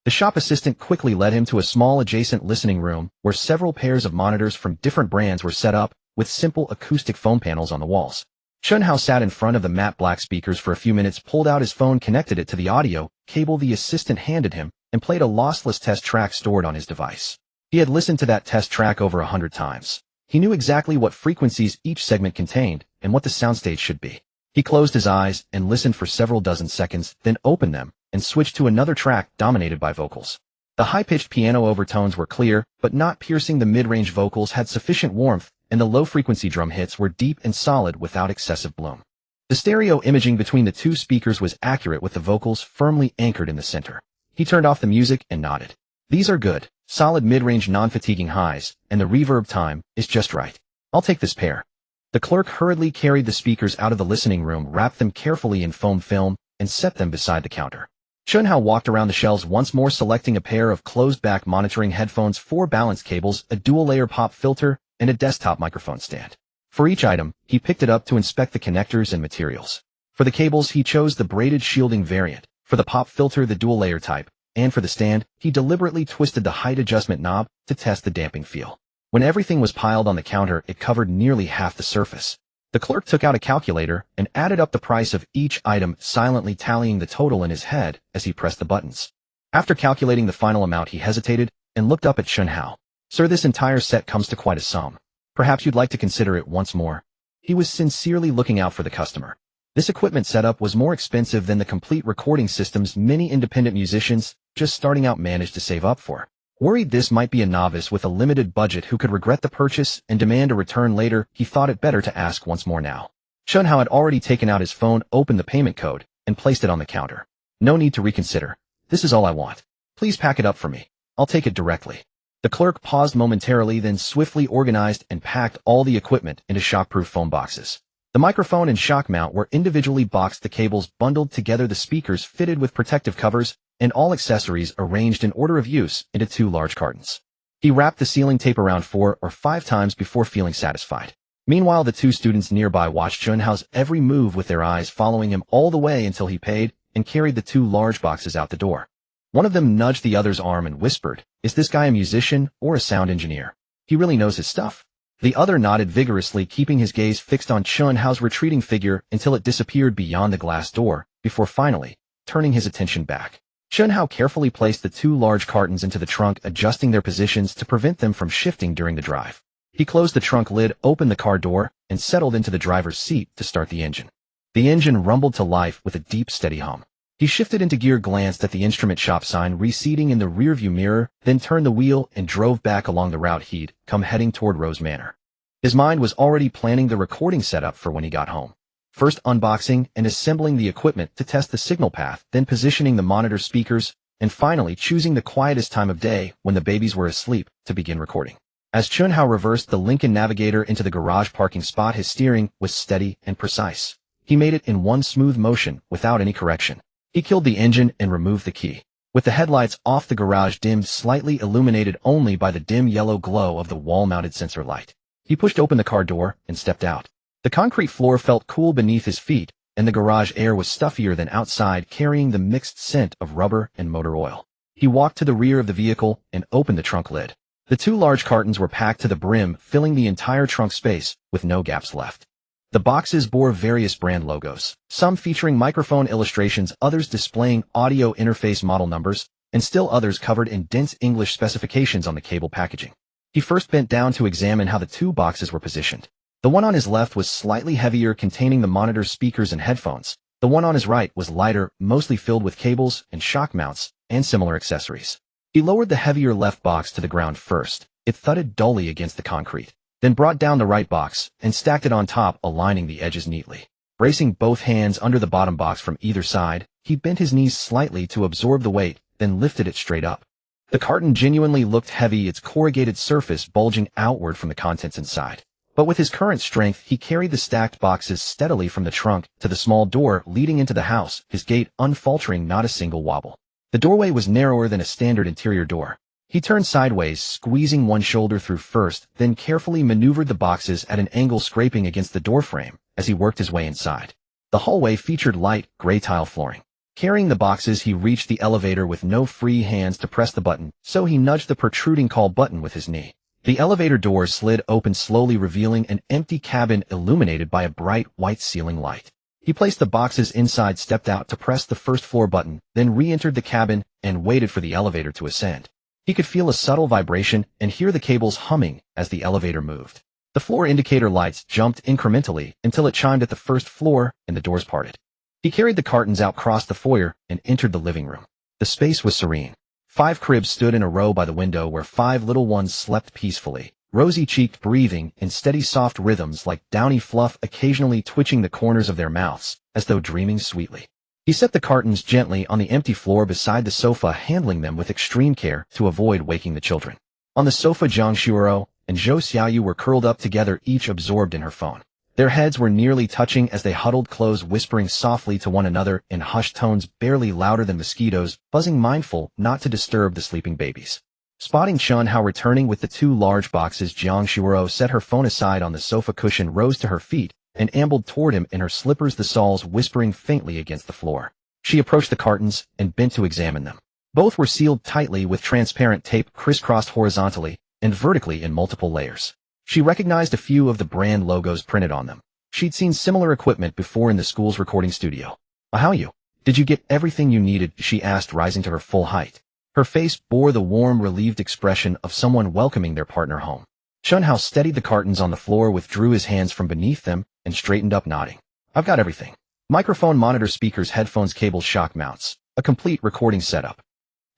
The shop assistant quickly led him to a small adjacent listening room where several pairs of monitors from different brands were set up, with simple acoustic foam panels on the walls. Chen Hao sat in front of the matte black speakers for a few minutes, pulled out his phone, connected it to the audio cable the assistant handed him, and played a lossless test track stored on his device. He had listened to that test track over 100 times. He knew exactly what frequencies each segment contained and what the soundstage should be. He closed his eyes and listened for several dozen seconds, then opened them and switched to another track dominated by vocals. The high-pitched piano overtones were clear, but not piercing. The mid-range vocals had sufficient warmth, and the low-frequency drum hits were deep and solid without excessive bloom. The stereo imaging between the 2 speakers was accurate, with the vocals firmly anchored in the center. He turned off the music and nodded. "These are good, solid mid-range non-fatiguing highs, and the reverb time is just right. I'll take this pair." The clerk hurriedly carried the speakers out of the listening room, wrapped them carefully in foam film, and set them beside the counter. Chen Hao walked around the shelves once more, selecting a pair of closed-back monitoring headphones, 4 balance cables, a dual-layer pop filter, and a desktop microphone stand. For each item, he picked it up to inspect the connectors and materials. For the cables, he chose the braided shielding variant, for the pop filter the dual-layer type, and for the stand, he deliberately twisted the height adjustment knob to test the damping feel. When everything was piled on the counter, it covered nearly half the surface. The clerk took out a calculator and added up the price of each item, silently tallying the total in his head as he pressed the buttons. After calculating the final amount, he hesitated and looked up at Chen Hao. "Sir, this entire set comes to quite a sum. Perhaps you'd like to consider it once more." He was sincerely looking out for the customer. This equipment setup was more expensive than the complete recording systems many independent musicians just starting out managed to save up for. Worried this might be a novice with a limited budget who could regret the purchase and demand a return later, he thought it better to ask once more now. Chen Hao had already taken out his phone, opened the payment code, and placed it on the counter. "No need to reconsider. This is all I want. Please pack it up for me. I'll take it directly." The clerk paused momentarily, then swiftly organized and packed all the equipment into shockproof foam boxes. The microphone and shock mount were individually boxed, the cables bundled together, the speakers fitted with protective covers, and all accessories arranged in order of use into 2 large cartons. He wrapped the sealing tape around 4 or 5 times before feeling satisfied. Meanwhile, the 2 students nearby watched Chen Hao's every move, with their eyes following him all the way until he paid and carried the 2 large boxes out the door. One of them nudged the other's arm and whispered, "Is this guy a musician or a sound engineer? He really knows his stuff." The other nodded vigorously, keeping his gaze fixed on Chen Hao's retreating figure until it disappeared beyond the glass door, before finally turning his attention back. Chen Hao carefully placed the 2 large cartons into the trunk, adjusting their positions to prevent them from shifting during the drive. He closed the trunk lid, opened the car door, and settled into the driver's seat to start the engine. The engine rumbled to life with a deep, steady hum. He shifted into gear, glanced at the instrument shop sign receding in the rearview mirror, then turned the wheel and drove back along the route he'd come heading toward Rose Manor. His mind was already planning the recording setup for when he got home. First unboxing and assembling the equipment to test the signal path, then positioning the monitor speakers, and finally choosing the quietest time of day when the babies were asleep to begin recording. As Chen Hao reversed the Lincoln Navigator into the garage parking spot, his steering was steady and precise. He made it in one smooth motion without any correction. He killed the engine and removed the key. With the headlights off, the garage dimmed, slightly illuminated only by the dim yellow glow of the wall-mounted sensor light. He pushed open the car door and stepped out. The concrete floor felt cool beneath his feet, and the garage air was stuffier than outside, carrying the mixed scent of rubber and motor oil. He walked to the rear of the vehicle and opened the trunk lid. The two large cartons were packed to the brim, filling the entire trunk space with no gaps left. The boxes bore various brand logos, some featuring microphone illustrations, others displaying audio interface model numbers, and still others covered in dense English specifications on the cable packaging. He first bent down to examine how the two boxes were positioned. The one on his left was slightly heavier, containing the monitor, speakers, and headphones. The one on his right was lighter, mostly filled with cables and shock mounts and similar accessories. He lowered the heavier left box to the ground first. It thudded dully against the concrete, then brought down the right box and stacked it on top, aligning the edges neatly. Bracing both hands under the bottom box from either side, he bent his knees slightly to absorb the weight, then lifted it straight up. The carton genuinely looked heavy, its corrugated surface bulging outward from the contents inside. But with his current strength, he carried the stacked boxes steadily from the trunk to the small door leading into the house, his gait unfaltering, not a single wobble. The doorway was narrower than a standard interior door. He turned sideways, squeezing one shoulder through first, then carefully maneuvered the boxes at an angle, scraping against the doorframe as he worked his way inside. The hallway featured light, gray tile flooring. Carrying the boxes, he reached the elevator with no free hands to press the button, so he nudged the protruding call button with his knee. The elevator doors slid open slowly, revealing an empty cabin illuminated by a bright white ceiling light. He placed the boxes inside, stepped out to press the first floor button, then re-entered the cabin and waited for the elevator to ascend. He could feel a subtle vibration and hear the cables humming as the elevator moved. The floor indicator lights jumped incrementally until it chimed at the first floor and the doors parted. He carried the cartons out, crossed the foyer, and entered the living room. The space was serene. 5 cribs stood in a row by the window where 5 little ones slept peacefully, rosy-cheeked, breathing in steady, soft rhythms like downy fluff, occasionally twitching the corners of their mouths as though dreaming sweetly. He set the cartons gently on the empty floor beside the sofa, handling them with extreme care to avoid waking the children. On the sofa, Jiang Shuoro and Zhou Xiaoyu were curled up together, each absorbed in her phone. Their heads were nearly touching as they huddled close, whispering softly to one another in hushed tones barely louder than mosquitoes, buzzing, mindful not to disturb the sleeping babies. Spotting Chen Hao returning with the 2 large boxes, Jiang Shuoro set her phone aside on the sofa cushion, rose to her feet, and ambled toward him in her slippers, the soles whispering faintly against the floor. She approached the cartons and bent to examine them. Both were sealed tightly with transparent tape, crisscrossed horizontally and vertically in multiple layers. She recognized a few of the brand logos printed on them. She'd seen similar equipment before in the school's recording studio. How you? Did you get everything you needed? She asked, rising to her full height. Her face bore the warm, relieved expression of someone welcoming their partner home. Chen Hao steadied the cartons on the floor, withdrew his hands from beneath them, and straightened up, nodding. I've got everything. Microphone, monitor, speakers, headphones, cables, shock mounts. A complete recording setup.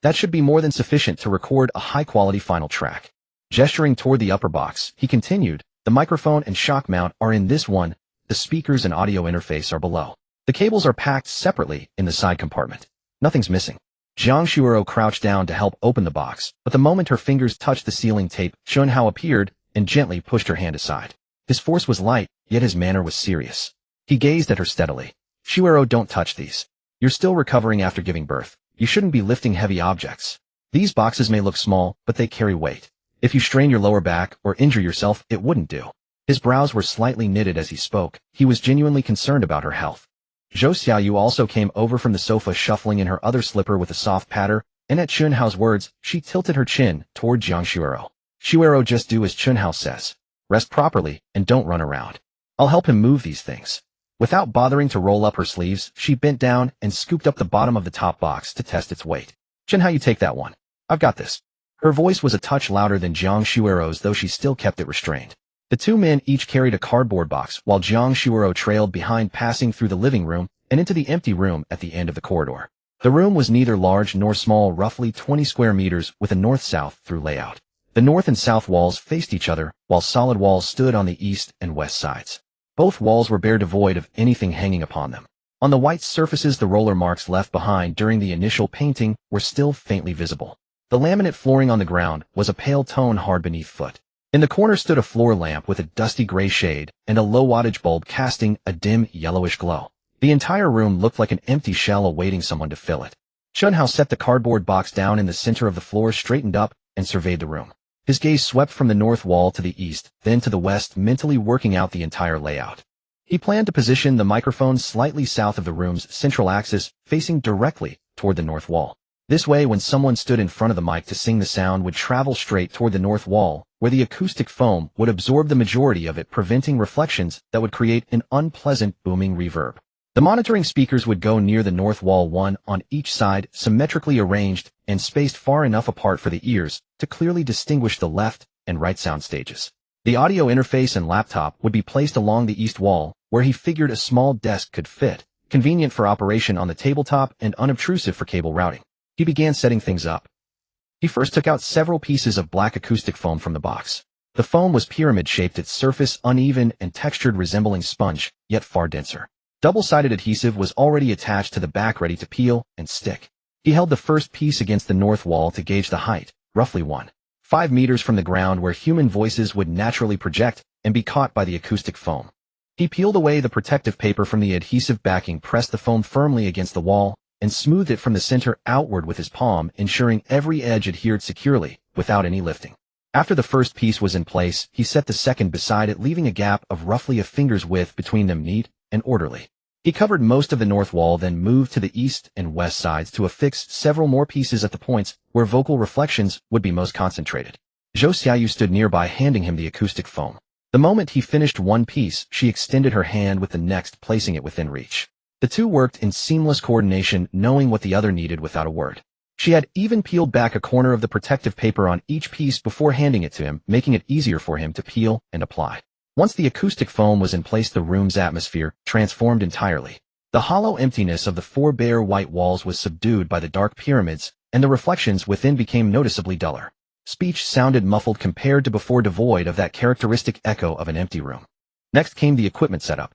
That should be more than sufficient to record a high-quality final track. Gesturing toward the upper box, he continued, the microphone and shock mount are in this one, the speakers and audio interface are below. The cables are packed separately in the side compartment. Nothing's missing. Jiang Shuoro crouched down to help open the box, but the moment her fingers touched the sealing tape, Chen Hao appeared and gently pushed her hand aside. His force was light, yet his manner was serious. He gazed at her steadily. Shuoro, don't touch these. You're still recovering after giving birth. You shouldn't be lifting heavy objects. These boxes may look small, but they carry weight. If you strain your lower back or injure yourself, it wouldn't do. His brows were slightly knitted as he spoke. He was genuinely concerned about her health. Zhou Xiaoyu also came over from the sofa, shuffling in her other slipper with a soft patter, and at Chen Hao's words, she tilted her chin toward Jiang Shuoro. Shuoro, just do as Chen Hao says. Rest properly and don't run around. I'll help him move these things. Without bothering to roll up her sleeves, she bent down and scooped up the bottom of the top box to test its weight. Chen Hao, you take that one. I've got this. Her voice was a touch louder than Jiang Shuoro's, though she still kept it restrained. The 2 men each carried a cardboard box, while Jiang Shuoro trailed behind, passing through the living room and into the empty room at the end of the corridor. The room was neither large nor small, roughly 20 square meters with a north-south through layout. The north and south walls faced each other, while solid walls stood on the east and west sides. Both walls were bare, devoid of anything hanging upon them. On the white surfaces, the roller marks left behind during the initial painting were still faintly visible. The laminate flooring on the ground was a pale tone hard beneath foot. In the corner stood a floor lamp with a dusty gray shade and a low-wattage bulb casting a dim yellowish glow. The entire room looked like an empty shell awaiting someone to fill it. Chen Hao set the cardboard box down in the center of the floor, straightened up, and surveyed the room. His gaze swept from the north wall to the east, then to the west, mentally working out the entire layout. He planned to position the microphone slightly south of the room's central axis, facing directly toward the north wall. This way, when someone stood in front of the mic to sing, the sound would travel straight toward the north wall, where the acoustic foam would absorb the majority of it, preventing reflections that would create an unpleasant booming reverb. The monitoring speakers would go near the north wall, one on each side, symmetrically arranged and spaced far enough apart for the ears to clearly distinguish the left and right sound stages. The audio interface and laptop would be placed along the east wall, where he figured a small desk could fit, convenient for operation on the tabletop and unobtrusive for cable routing. He began setting things up. He first took out several pieces of black acoustic foam from the box. The foam was pyramid-shaped, its surface uneven and textured, resembling sponge, yet far denser. Double-sided adhesive was already attached to the back, ready to peel and stick. He held the first piece against the north wall to gauge the height, roughly 1.5 meters from the ground, where human voices would naturally project and be caught by the acoustic foam. He peeled away the protective paper from the adhesive backing, pressed the foam firmly against the wall, and smoothed it from the center outward with his palm, ensuring every edge adhered securely, without any lifting. After the first piece was in place, he set the second beside it, leaving a gap of roughly a finger's width between them, neat and orderly. He covered most of the north wall, then moved to the east and west sides to affix several more pieces at the points where vocal reflections would be most concentrated. Zhou Xiaoyu stood nearby, handing him the acoustic foam. The moment he finished one piece, she extended her hand with the next, placing it within reach. The two worked in seamless coordination, knowing what the other needed without a word. She had even peeled back a corner of the protective paper on each piece before handing it to him, making it easier for him to peel and apply. Once the acoustic foam was in place, the room's atmosphere transformed entirely. The hollow emptiness of the four bare white walls was subdued by the dark pyramids, and the reflections within became noticeably duller. Speech sounded muffled compared to before, devoid of that characteristic echo of an empty room. Next came the equipment setup.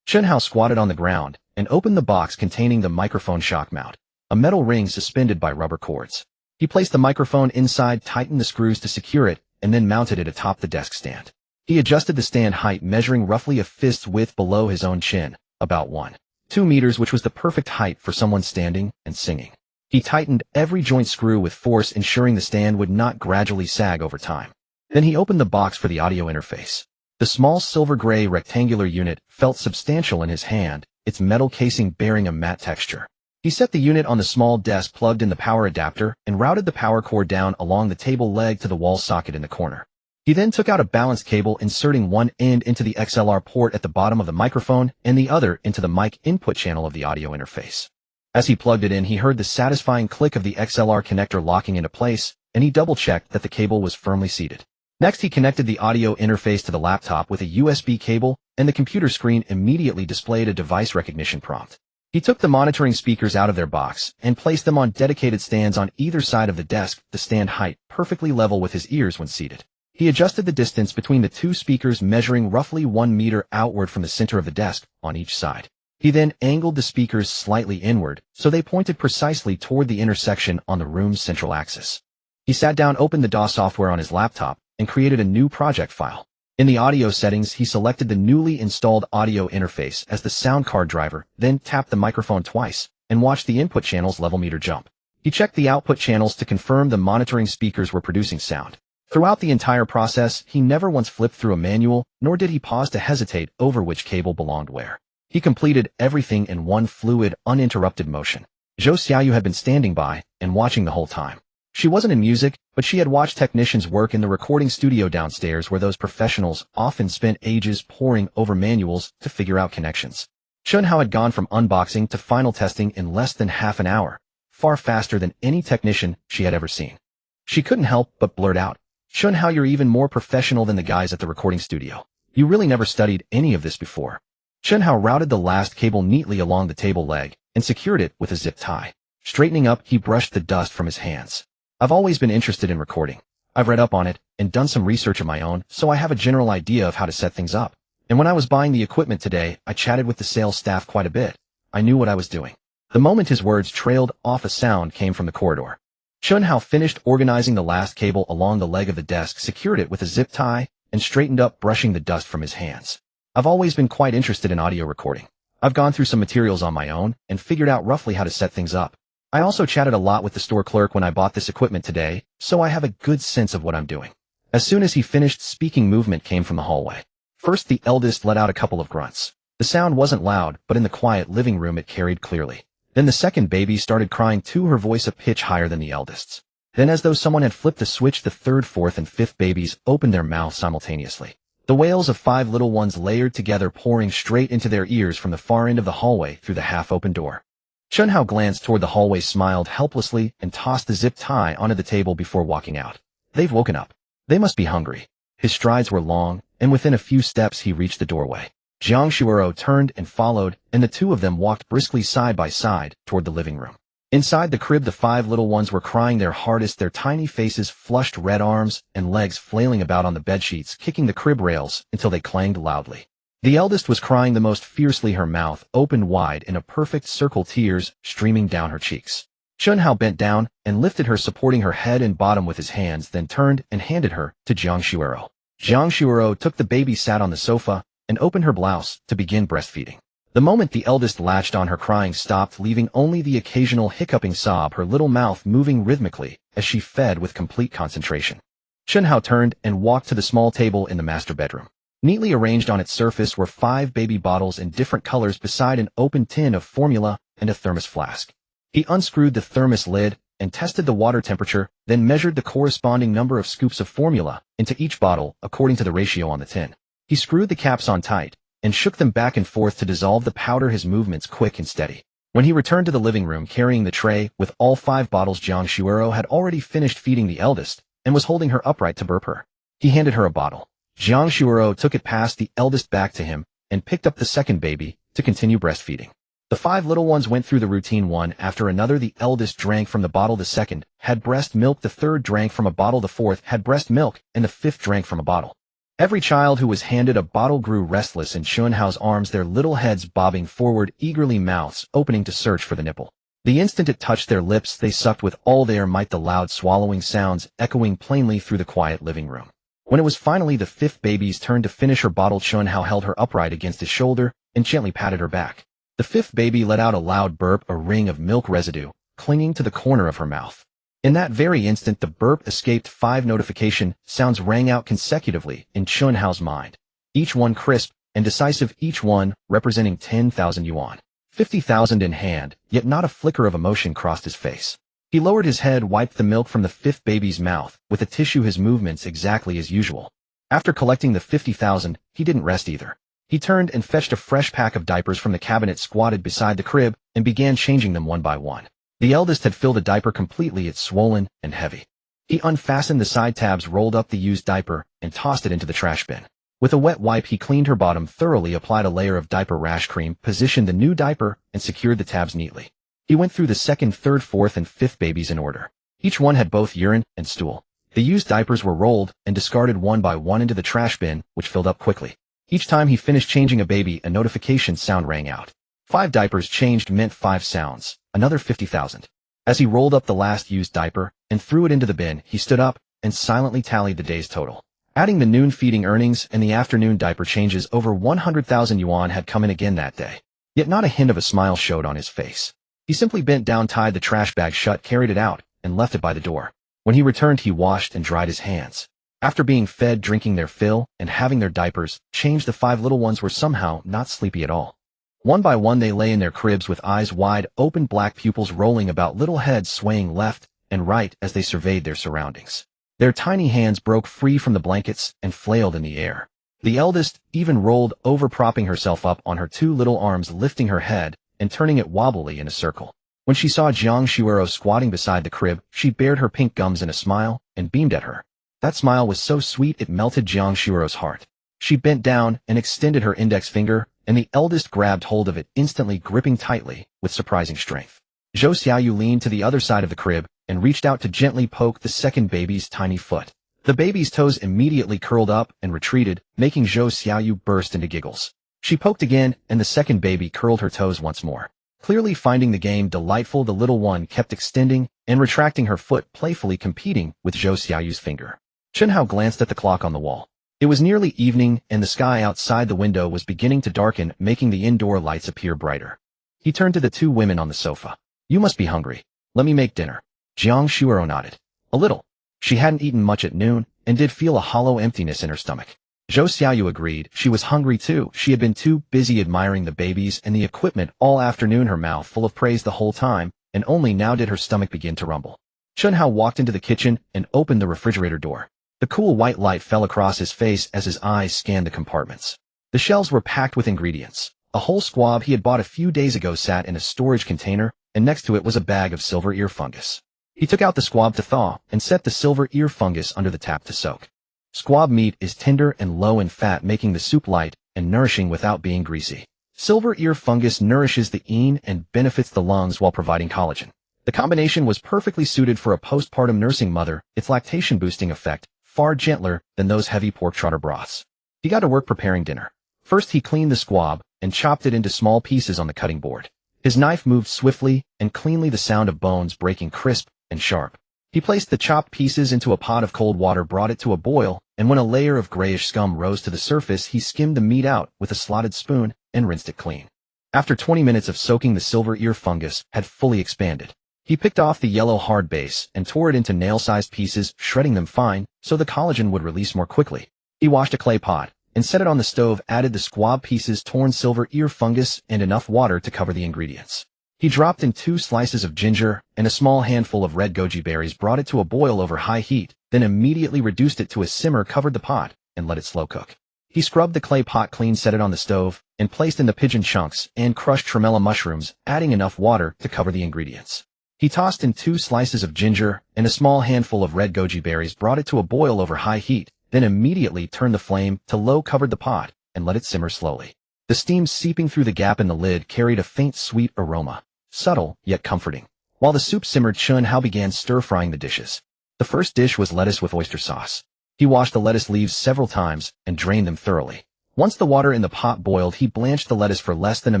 Chen Hao squatted on the ground and opened the box containing the microphone shock mount, a metal ring suspended by rubber cords. He placed the microphone inside, tightened the screws to secure it, and then mounted it atop the desk stand. He adjusted the stand height, measuring roughly a fist's width below his own chin, about 1.2 meters, which was the perfect height for someone standing and singing. He tightened every joint screw with force, ensuring the stand would not gradually sag over time. Then he opened the box for the audio interface. The small silver-gray rectangular unit felt substantial in his hand, its metal casing bearing a matte texture. He set the unit on the small desk, plugged in the power adapter, and routed the power cord down along the table leg to the wall socket in the corner. He then took out a balance cable, inserting one end into the XLR port at the bottom of the microphone and the other into the mic input channel of the audio interface. As he plugged it in, he heard the satisfying click of the XLR connector locking into place, and he double-checked that the cable was firmly seated. Next, he connected the audio interface to the laptop with a USB cable, and the computer screen immediately displayed a device recognition prompt. He took the monitoring speakers out of their box and placed them on dedicated stands on either side of the desk, the stand height perfectly level with his ears when seated. He adjusted the distance between the two speakers, measuring roughly 1 meter outward from the center of the desk on each side. He then angled the speakers slightly inward, so they pointed precisely toward the intersection on the room's central axis. He sat down, opened the DAW software on his laptop, and created a new project file. In the audio settings, he selected the newly installed audio interface as the sound card driver, then tapped the microphone twice, and watched the input channel's level meter jump. He checked the output channels to confirm the monitoring speakers were producing sound. Throughout the entire process, he never once flipped through a manual, nor did he pause to hesitate over which cable belonged where. He completed everything in one fluid, uninterrupted motion. Zhou Xiaoyu had been standing by and watching the whole time. She wasn't in music, but she had watched technicians work in the recording studio downstairs, where those professionals often spent ages poring over manuals to figure out connections. Chen Hao had gone from unboxing to final testing in less than half an hour, far faster than any technician she had ever seen. She couldn't help but blurt out, "Chen Hao, you're even more professional than the guys at the recording studio. You really never studied any of this before." Chen Hao routed the last cable neatly along the table leg and secured it with a zip tie. Straightening up, he brushed the dust from his hands. I've always been interested in recording. I've read up on it and done some research of my own, so I have a general idea of how to set things up. And when I was buying the equipment today, I chatted with the sales staff quite a bit. I knew what I was doing. The moment his words trailed off, a sound came from the corridor. Chen Hao finished organizing the last cable along the leg of the desk, secured it with a zip tie, and straightened up, brushing the dust from his hands. I've always been quite interested in audio recording. I've gone through some materials on my own and figured out roughly how to set things up. I also chatted a lot with the store clerk when I bought this equipment today, so I have a good sense of what I'm doing. As soon as he finished speaking, movement came from the hallway. First, the eldest let out a couple of grunts. The sound wasn't loud, but in the quiet living room it carried clearly. Then the second baby started crying too, her voice a pitch higher than the eldest's. Then, as though someone had flipped the switch, the third, fourth, and fifth babies opened their mouths simultaneously. The wails of 5 little ones layered together, pouring straight into their ears from the far end of the hallway through the half-open door. Chen Hao glanced toward the hallway, smiled helplessly, and tossed the zip tie onto the table before walking out. They've woken up. They must be hungry. His strides were long, and within a few steps he reached the doorway. Jiang Shuero turned and followed, and the two of them walked briskly side by side toward the living room. Inside the crib, the 5 little ones were crying their hardest, their tiny faces flushed, red arms and legs flailing about on the bedsheets, kicking the crib rails until they clanged loudly. The eldest was crying the most fiercely, her mouth opened wide in a perfect circle, tears streaming down her cheeks. Chen Hao bent down and lifted her, supporting her head and bottom with his hands, then turned and handed her to Jiang Shuero. Jiang Shuero took the baby, sat on the sofa, and opened her blouse to begin breastfeeding. The moment the eldest latched on, her crying stopped, leaving only the occasional hiccuping sob, her little mouth moving rhythmically as she fed with complete concentration. Chen Hao turned and walked to the small table in the master bedroom. Neatly arranged on its surface were 5 baby bottles in different colors beside an open tin of formula and a thermos flask. He unscrewed the thermos lid and tested the water temperature, then measured the corresponding number of scoops of formula into each bottle according to the ratio on the tin. He screwed the caps on tight and shook them back and forth to dissolve the powder, his movements quick and steady. When he returned to the living room carrying the tray with all 5 bottles, Jiang Shuero had already finished feeding the eldest and was holding her upright to burp her. He handed her a bottle. Jiang Shuero took it past the eldest back to him and picked up the second baby to continue breastfeeding. The 5 little ones went through the routine one after another. The eldest drank from the bottle, the second had breast milk, the third drank from a bottle, the fourth had breast milk, and the fifth drank from a bottle. Every child who was handed a bottle grew restless in Chen Hao's arms, their little heads bobbing forward eagerly, mouths opening to search for the nipple. The instant it touched their lips, they sucked with all their might, the loud swallowing sounds echoing plainly through the quiet living room. When it was finally the 5th baby's turn to finish her bottle, Chen Hao held her upright against his shoulder and gently patted her back. The 5th baby let out a loud burp, a ring of milk residue clinging to the corner of her mouth. In that very instant, the burp escaped. 5 notification sounds rang out consecutively in Chen Hao's mind, each one crisp and decisive, each one representing 10,000 yuan. 50,000 in hand, yet not a flicker of emotion crossed his face. He lowered his head, wiped the milk from the 5th baby's mouth with a tissue, his movements exactly as usual. After collecting the 50,000, he didn't rest either. He turned and fetched a fresh pack of diapers from the cabinet squatted beside the crib and began changing them one by one. The eldest had filled a diaper completely, it's swollen and heavy. He unfastened the side tabs, rolled up the used diaper, and tossed it into the trash bin. With a wet wipe, he cleaned her bottom thoroughly, applied a layer of diaper rash cream, positioned the new diaper, and secured the tabs neatly. He went through the 2nd, 3rd, 4th, and 5th babies in order. Each one had both urine and stool. The used diapers were rolled and discarded one by one into the trash bin, which filled up quickly. Each time he finished changing a baby, a notification sound rang out. 5 diapers changed meant 5 sounds, another 50,000. As he rolled up the last used diaper and threw it into the bin, he stood up and silently tallied the day's total. Adding the noon feeding earnings and the afternoon diaper changes, over 100,000 yuan had come in again that day. Yet not a hint of a smile showed on his face. He simply bent down, tied the trash bag shut, carried it out, and left it by the door. When he returned, he washed and dried his hands. After being fed, drinking their fill, and having their diapers changed, the 5 little ones were somehow not sleepy at all. One by one they lay in their cribs with eyes wide open, black pupils rolling about, little heads swaying left and right as they surveyed their surroundings. Their tiny hands broke free from the blankets and flailed in the air. The eldest even rolled over, propping herself up on her 2 little arms, lifting her head and turning it wobbly in a circle. When she saw Jiang Shuero squatting beside the crib, she bared her pink gums in a smile and beamed at her. That smile was so sweet it melted Jiang Shuero's heart. She bent down and extended her index finger, and the eldest grabbed hold of it, instantly gripping tightly with surprising strength. Zhou Xiaoyu leaned to the other side of the crib and reached out to gently poke the second baby's tiny foot. The baby's toes immediately curled up and retreated, making Zhou Xiaoyu burst into giggles. She poked again, and the second baby curled her toes once more. Clearly finding the game delightful, the little one kept extending and retracting her foot, playfully competing with Zhou Xiaoyu's finger. Chen Hao glanced at the clock on the wall. It was nearly evening, and the sky outside the window was beginning to darken, making the indoor lights appear brighter. He turned to the two women on the sofa. "You must be hungry. Let me make dinner." Jiang Shuero nodded. "A little." She hadn't eaten much at noon, and did feel a hollow emptiness in her stomach. Zhou Xiaoyu agreed. She was hungry too. She had been too busy admiring the babies and the equipment all afternoon, her mouth full of praise the whole time, and only now did her stomach begin to rumble. Chen Hao walked into the kitchen and opened the refrigerator door. The cool white light fell across his face as his eyes scanned the compartments. The shelves were packed with ingredients. A whole squab he had bought a few days ago sat in a storage container, and next to it was a bag of silver ear fungus. He took out the squab to thaw and set the silver ear fungus under the tap to soak. Squab meat is tender and low in fat, making the soup light and nourishing without being greasy. Silver ear fungus nourishes the yin and benefits the lungs while providing collagen. The combination was perfectly suited for a postpartum nursing mother, its lactation-boosting effect far gentler than those heavy pork trotter broths. He got to work preparing dinner. First he cleaned the squab and chopped it into small pieces on the cutting board. His knife moved swiftly and cleanly, the sound of bones breaking crisp and sharp. He placed the chopped pieces into a pot of cold water, brought it to a boil, and when a layer of grayish scum rose to the surface, he skimmed the meat out with a slotted spoon and rinsed it clean. After 20 minutes of soaking, the silver ear fungus had fully expanded. He picked off the yellow hard base and tore it into nail-sized pieces, shredding them fine so the collagen would release more quickly. He washed a clay pot and set it on the stove, added the squab pieces, torn silver ear fungus, and enough water to cover the ingredients. He dropped in 2 slices of ginger and a small handful of red goji berries, brought it to a boil over high heat, then immediately reduced it to a simmer, covered the pot, and let it slow cook. He scrubbed the clay pot clean, set it on the stove, and placed in the pigeon chunks and crushed tremella mushrooms, adding enough water to cover the ingredients. He tossed in 2 slices of ginger and a small handful of red goji berries, brought it to a boil over high heat, then immediately turned the flame to low, covered the pot, and let it simmer slowly. The steam seeping through the gap in the lid carried a faint sweet aroma, subtle yet comforting. While the soup simmered, Chen Hao began stir-frying the dishes. The first dish was lettuce with oyster sauce. He washed the lettuce leaves several times and drained them thoroughly. Once the water in the pot boiled, he blanched the lettuce for less than a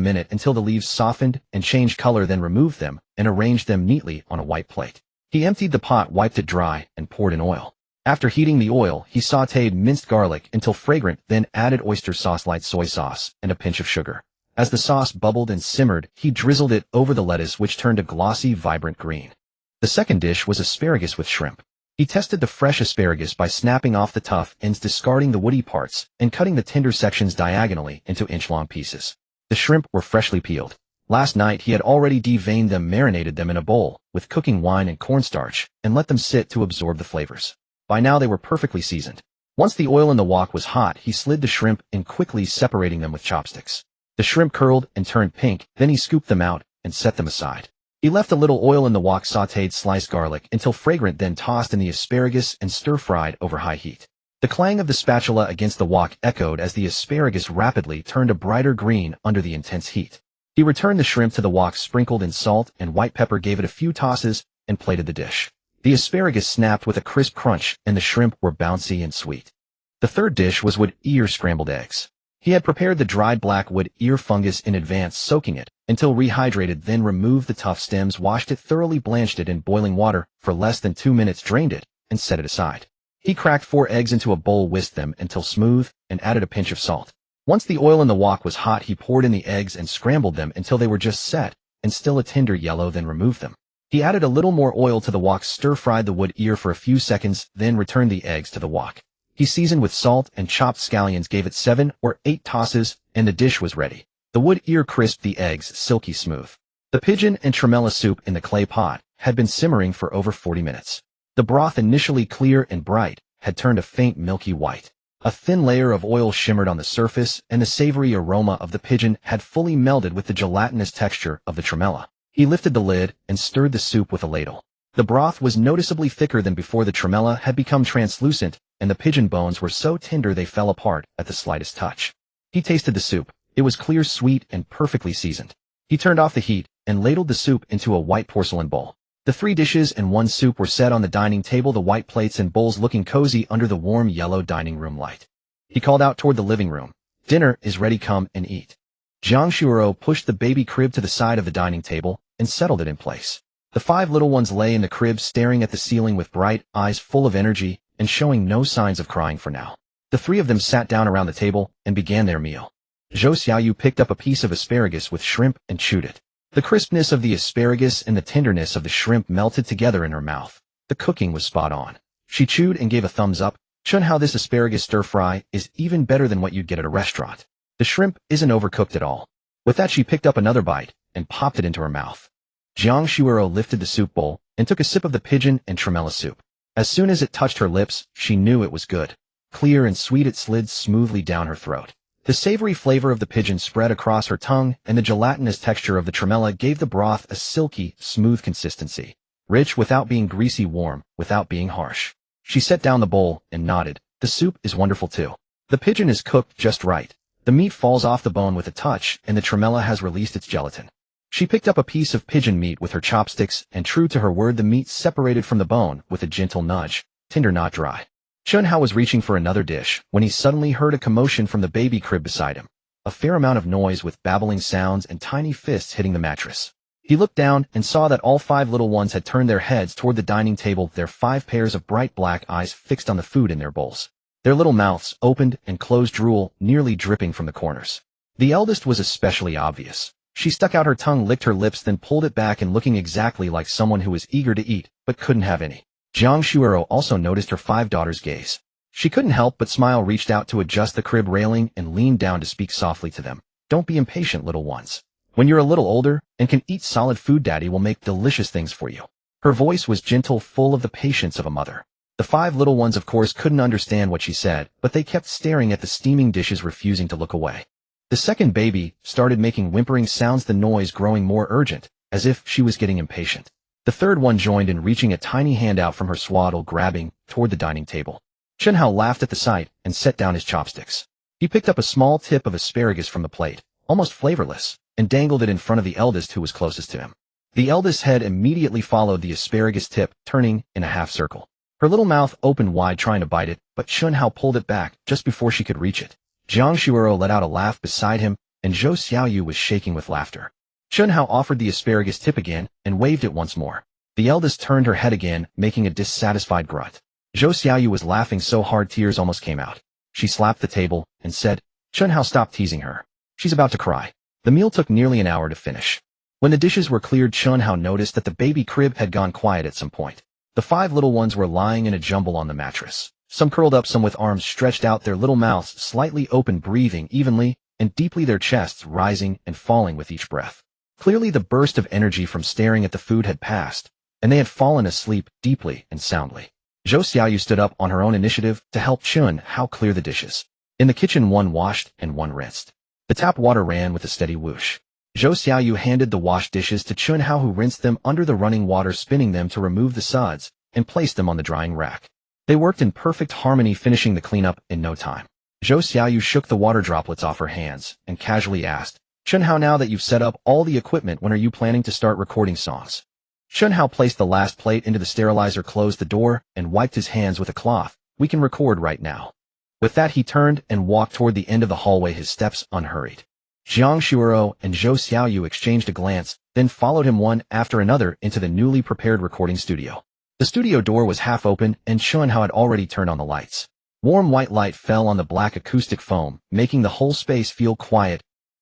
minute until the leaves softened and changed color, then removed them and arranged them neatly on a white plate. He emptied the pot, wiped it dry, and poured in oil. After heating the oil, he sautéed minced garlic until fragrant, then added oyster sauce, light soy sauce, and a pinch of sugar. As the sauce bubbled and simmered, he drizzled it over the lettuce, which turned a glossy, vibrant green. The second dish was asparagus with shrimp. He tested the fresh asparagus by snapping off the tough ends, discarding the woody parts, and cutting the tender sections diagonally into inch-long pieces. The shrimp were freshly peeled. Last night he had already deveined them, marinated them in a bowl with cooking wine and cornstarch, and let them sit to absorb the flavors. By now they were perfectly seasoned. Once the oil in the wok was hot, he slid the shrimp in, quickly separating them with chopsticks. The shrimp curled and turned pink, then he scooped them out and set them aside. He left a little oil in the wok, sautéed sliced garlic until fragrant, then tossed in the asparagus and stir-fried over high heat. The clang of the spatula against the wok echoed as the asparagus rapidly turned a brighter green under the intense heat. He returned the shrimp to the wok, sprinkled in salt and white pepper, gave it a few tosses, and plated the dish. The asparagus snapped with a crisp crunch, and the shrimp were bouncy and sweet. The third dish was wood ear scrambled eggs. He had prepared the dried black wood ear fungus in advance, soaking it until rehydrated, then removed the tough stems, washed it thoroughly, blanched it in boiling water for less than 2 minutes, drained it, and set it aside. He cracked 4 eggs into a bowl, whisked them until smooth, and added a pinch of salt. Once the oil in the wok was hot, he poured in the eggs and scrambled them until they were just set and still a tender yellow, then removed them. He added a little more oil to the wok, stir-fried the wood ear for a few seconds, then returned the eggs to the wok. He seasoned with salt and chopped scallions, gave it 7 or 8 tosses, and the dish was ready. The wood ear crisped, the eggs silky smooth. The pigeon and tremella soup in the clay pot had been simmering for over 40 minutes. The broth, initially clear and bright, had turned a faint milky white. A thin layer of oil shimmered on the surface, and the savory aroma of the pigeon had fully melded with the gelatinous texture of the tremella. He lifted the lid and stirred the soup with a ladle. The broth was noticeably thicker than before. The tremella had become translucent, and the pigeon bones were so tender they fell apart at the slightest touch. He tasted the soup. It was clear, sweet, and perfectly seasoned. He turned off the heat and ladled the soup into a white porcelain bowl. The 3 dishes and 1 soup were set on the dining table, the white plates and bowls looking cozy under the warm yellow dining room light. He called out toward the living room. "Dinner is ready, come and eat." Jiang Shuoro pushed the baby crib to the side of the dining table and settled it in place. The 5 little ones lay in the crib staring at the ceiling with bright eyes full of energy and showing no signs of crying for now. The 3 of them sat down around the table and began their meal. Zhou Xiaoyu picked up a piece of asparagus with shrimp and chewed it. The crispness of the asparagus and the tenderness of the shrimp melted together in her mouth. The cooking was spot on. She chewed and gave a thumbs up. "Chen Hao, this asparagus stir-fry is even better than what you'd get at a restaurant. The shrimp isn't overcooked at all." With that, she picked up another bite and popped it into her mouth. Jiang Shuoro lifted the soup bowl and took a sip of the pigeon and tremella soup. As soon as it touched her lips, she knew it was good. Clear and sweet, it slid smoothly down her throat. The savory flavor of the pigeon spread across her tongue, and the gelatinous texture of the tremella gave the broth a silky, smooth consistency. Rich without being greasy, warm without being harsh. She set down the bowl and nodded. "The soup is wonderful too. The pigeon is cooked just right. The meat falls off the bone with a touch, and the tremella has released its gelatin." She picked up a piece of pigeon meat with her chopsticks, and true to her word, the meat separated from the bone with a gentle nudge, tender, not dry. Chen Hao was reaching for another dish when he suddenly heard a commotion from the baby crib beside him. A fair amount of noise with babbling sounds and tiny fists hitting the mattress. He looked down and saw that all 5 little ones had turned their heads toward the dining table, their 5 pairs of bright black eyes fixed on the food in their bowls. Their little mouths opened and closed, drool nearly dripping from the corners. The eldest was especially obvious. She stuck out her tongue, licked her lips, then pulled it back and looking exactly like someone who was eager to eat, but couldn't have any. Jiang Shuoro also noticed her 5 daughters' gaze. She couldn't help but smile, reached out to adjust the crib railing, and leaned down to speak softly to them. "Don't be impatient, little ones. When you're a little older and can eat solid food, Daddy will make delicious things for you." Her voice was gentle, full of the patience of a mother. The 5 little ones, of course, couldn't understand what she said, but they kept staring at the steaming dishes, refusing to look away. The second baby started making whimpering sounds, the noise growing more urgent, as if she was getting impatient. The third one joined in, reaching a tiny hand out from her swaddle, grabbing toward the dining table. Chen Hao laughed at the sight and set down his chopsticks. He picked up a small tip of asparagus from the plate, almost flavorless, and dangled it in front of the eldest, who was closest to him. The eldest's head immediately followed the asparagus tip, turning in a half circle. Her little mouth opened wide, trying to bite it, but Chen Hao pulled it back just before she could reach it. Jiang Shuoro let out a laugh beside him, and Zhou Xiaoyu was shaking with laughter. Chen Hao offered the asparagus tip again and waved it once more. The eldest turned her head again, making a dissatisfied grunt. Zhou Xiaoyu was laughing so hard tears almost came out. She slapped the table and said, "Chen Hao, stop teasing her. She's about to cry." The meal took nearly an hour to finish. When the dishes were cleared, Chen Hao noticed that the baby crib had gone quiet at some point. The 5 little ones were lying in a jumble on the mattress. Some curled up, some with arms stretched out, their little mouths slightly open, breathing evenly and deeply, their chests rising and falling with each breath. Clearly the burst of energy from staring at the food had passed, and they had fallen asleep deeply and soundly. Zhou Xiaoyu stood up on her own initiative to help Chen Hao clear the dishes. In the kitchen, 1 washed and 1 rinsed. The tap water ran with a steady whoosh. Zhou Xiaoyu handed the washed dishes to Chen Hao, who rinsed them under the running water, spinning them to remove the suds, and placed them on the drying rack. They worked in perfect harmony, finishing the cleanup in no time. Zhou Xiaoyu shook the water droplets off her hands and casually asked, "Chen Hao, now that you've set up all the equipment, when are you planning to start recording songs?" Chen Hao placed the last plate into the sterilizer, closed the door, and wiped his hands with a cloth. "We can record right now." With that, he turned and walked toward the end of the hallway, his steps unhurried. Jiang Shuoro and Zhou Xiaoyu exchanged a glance, then followed him one after another into the newly prepared recording studio. The studio door was half open, and Chen Hao had already turned on the lights. Warm white light fell on the black acoustic foam, making the whole space feel quiet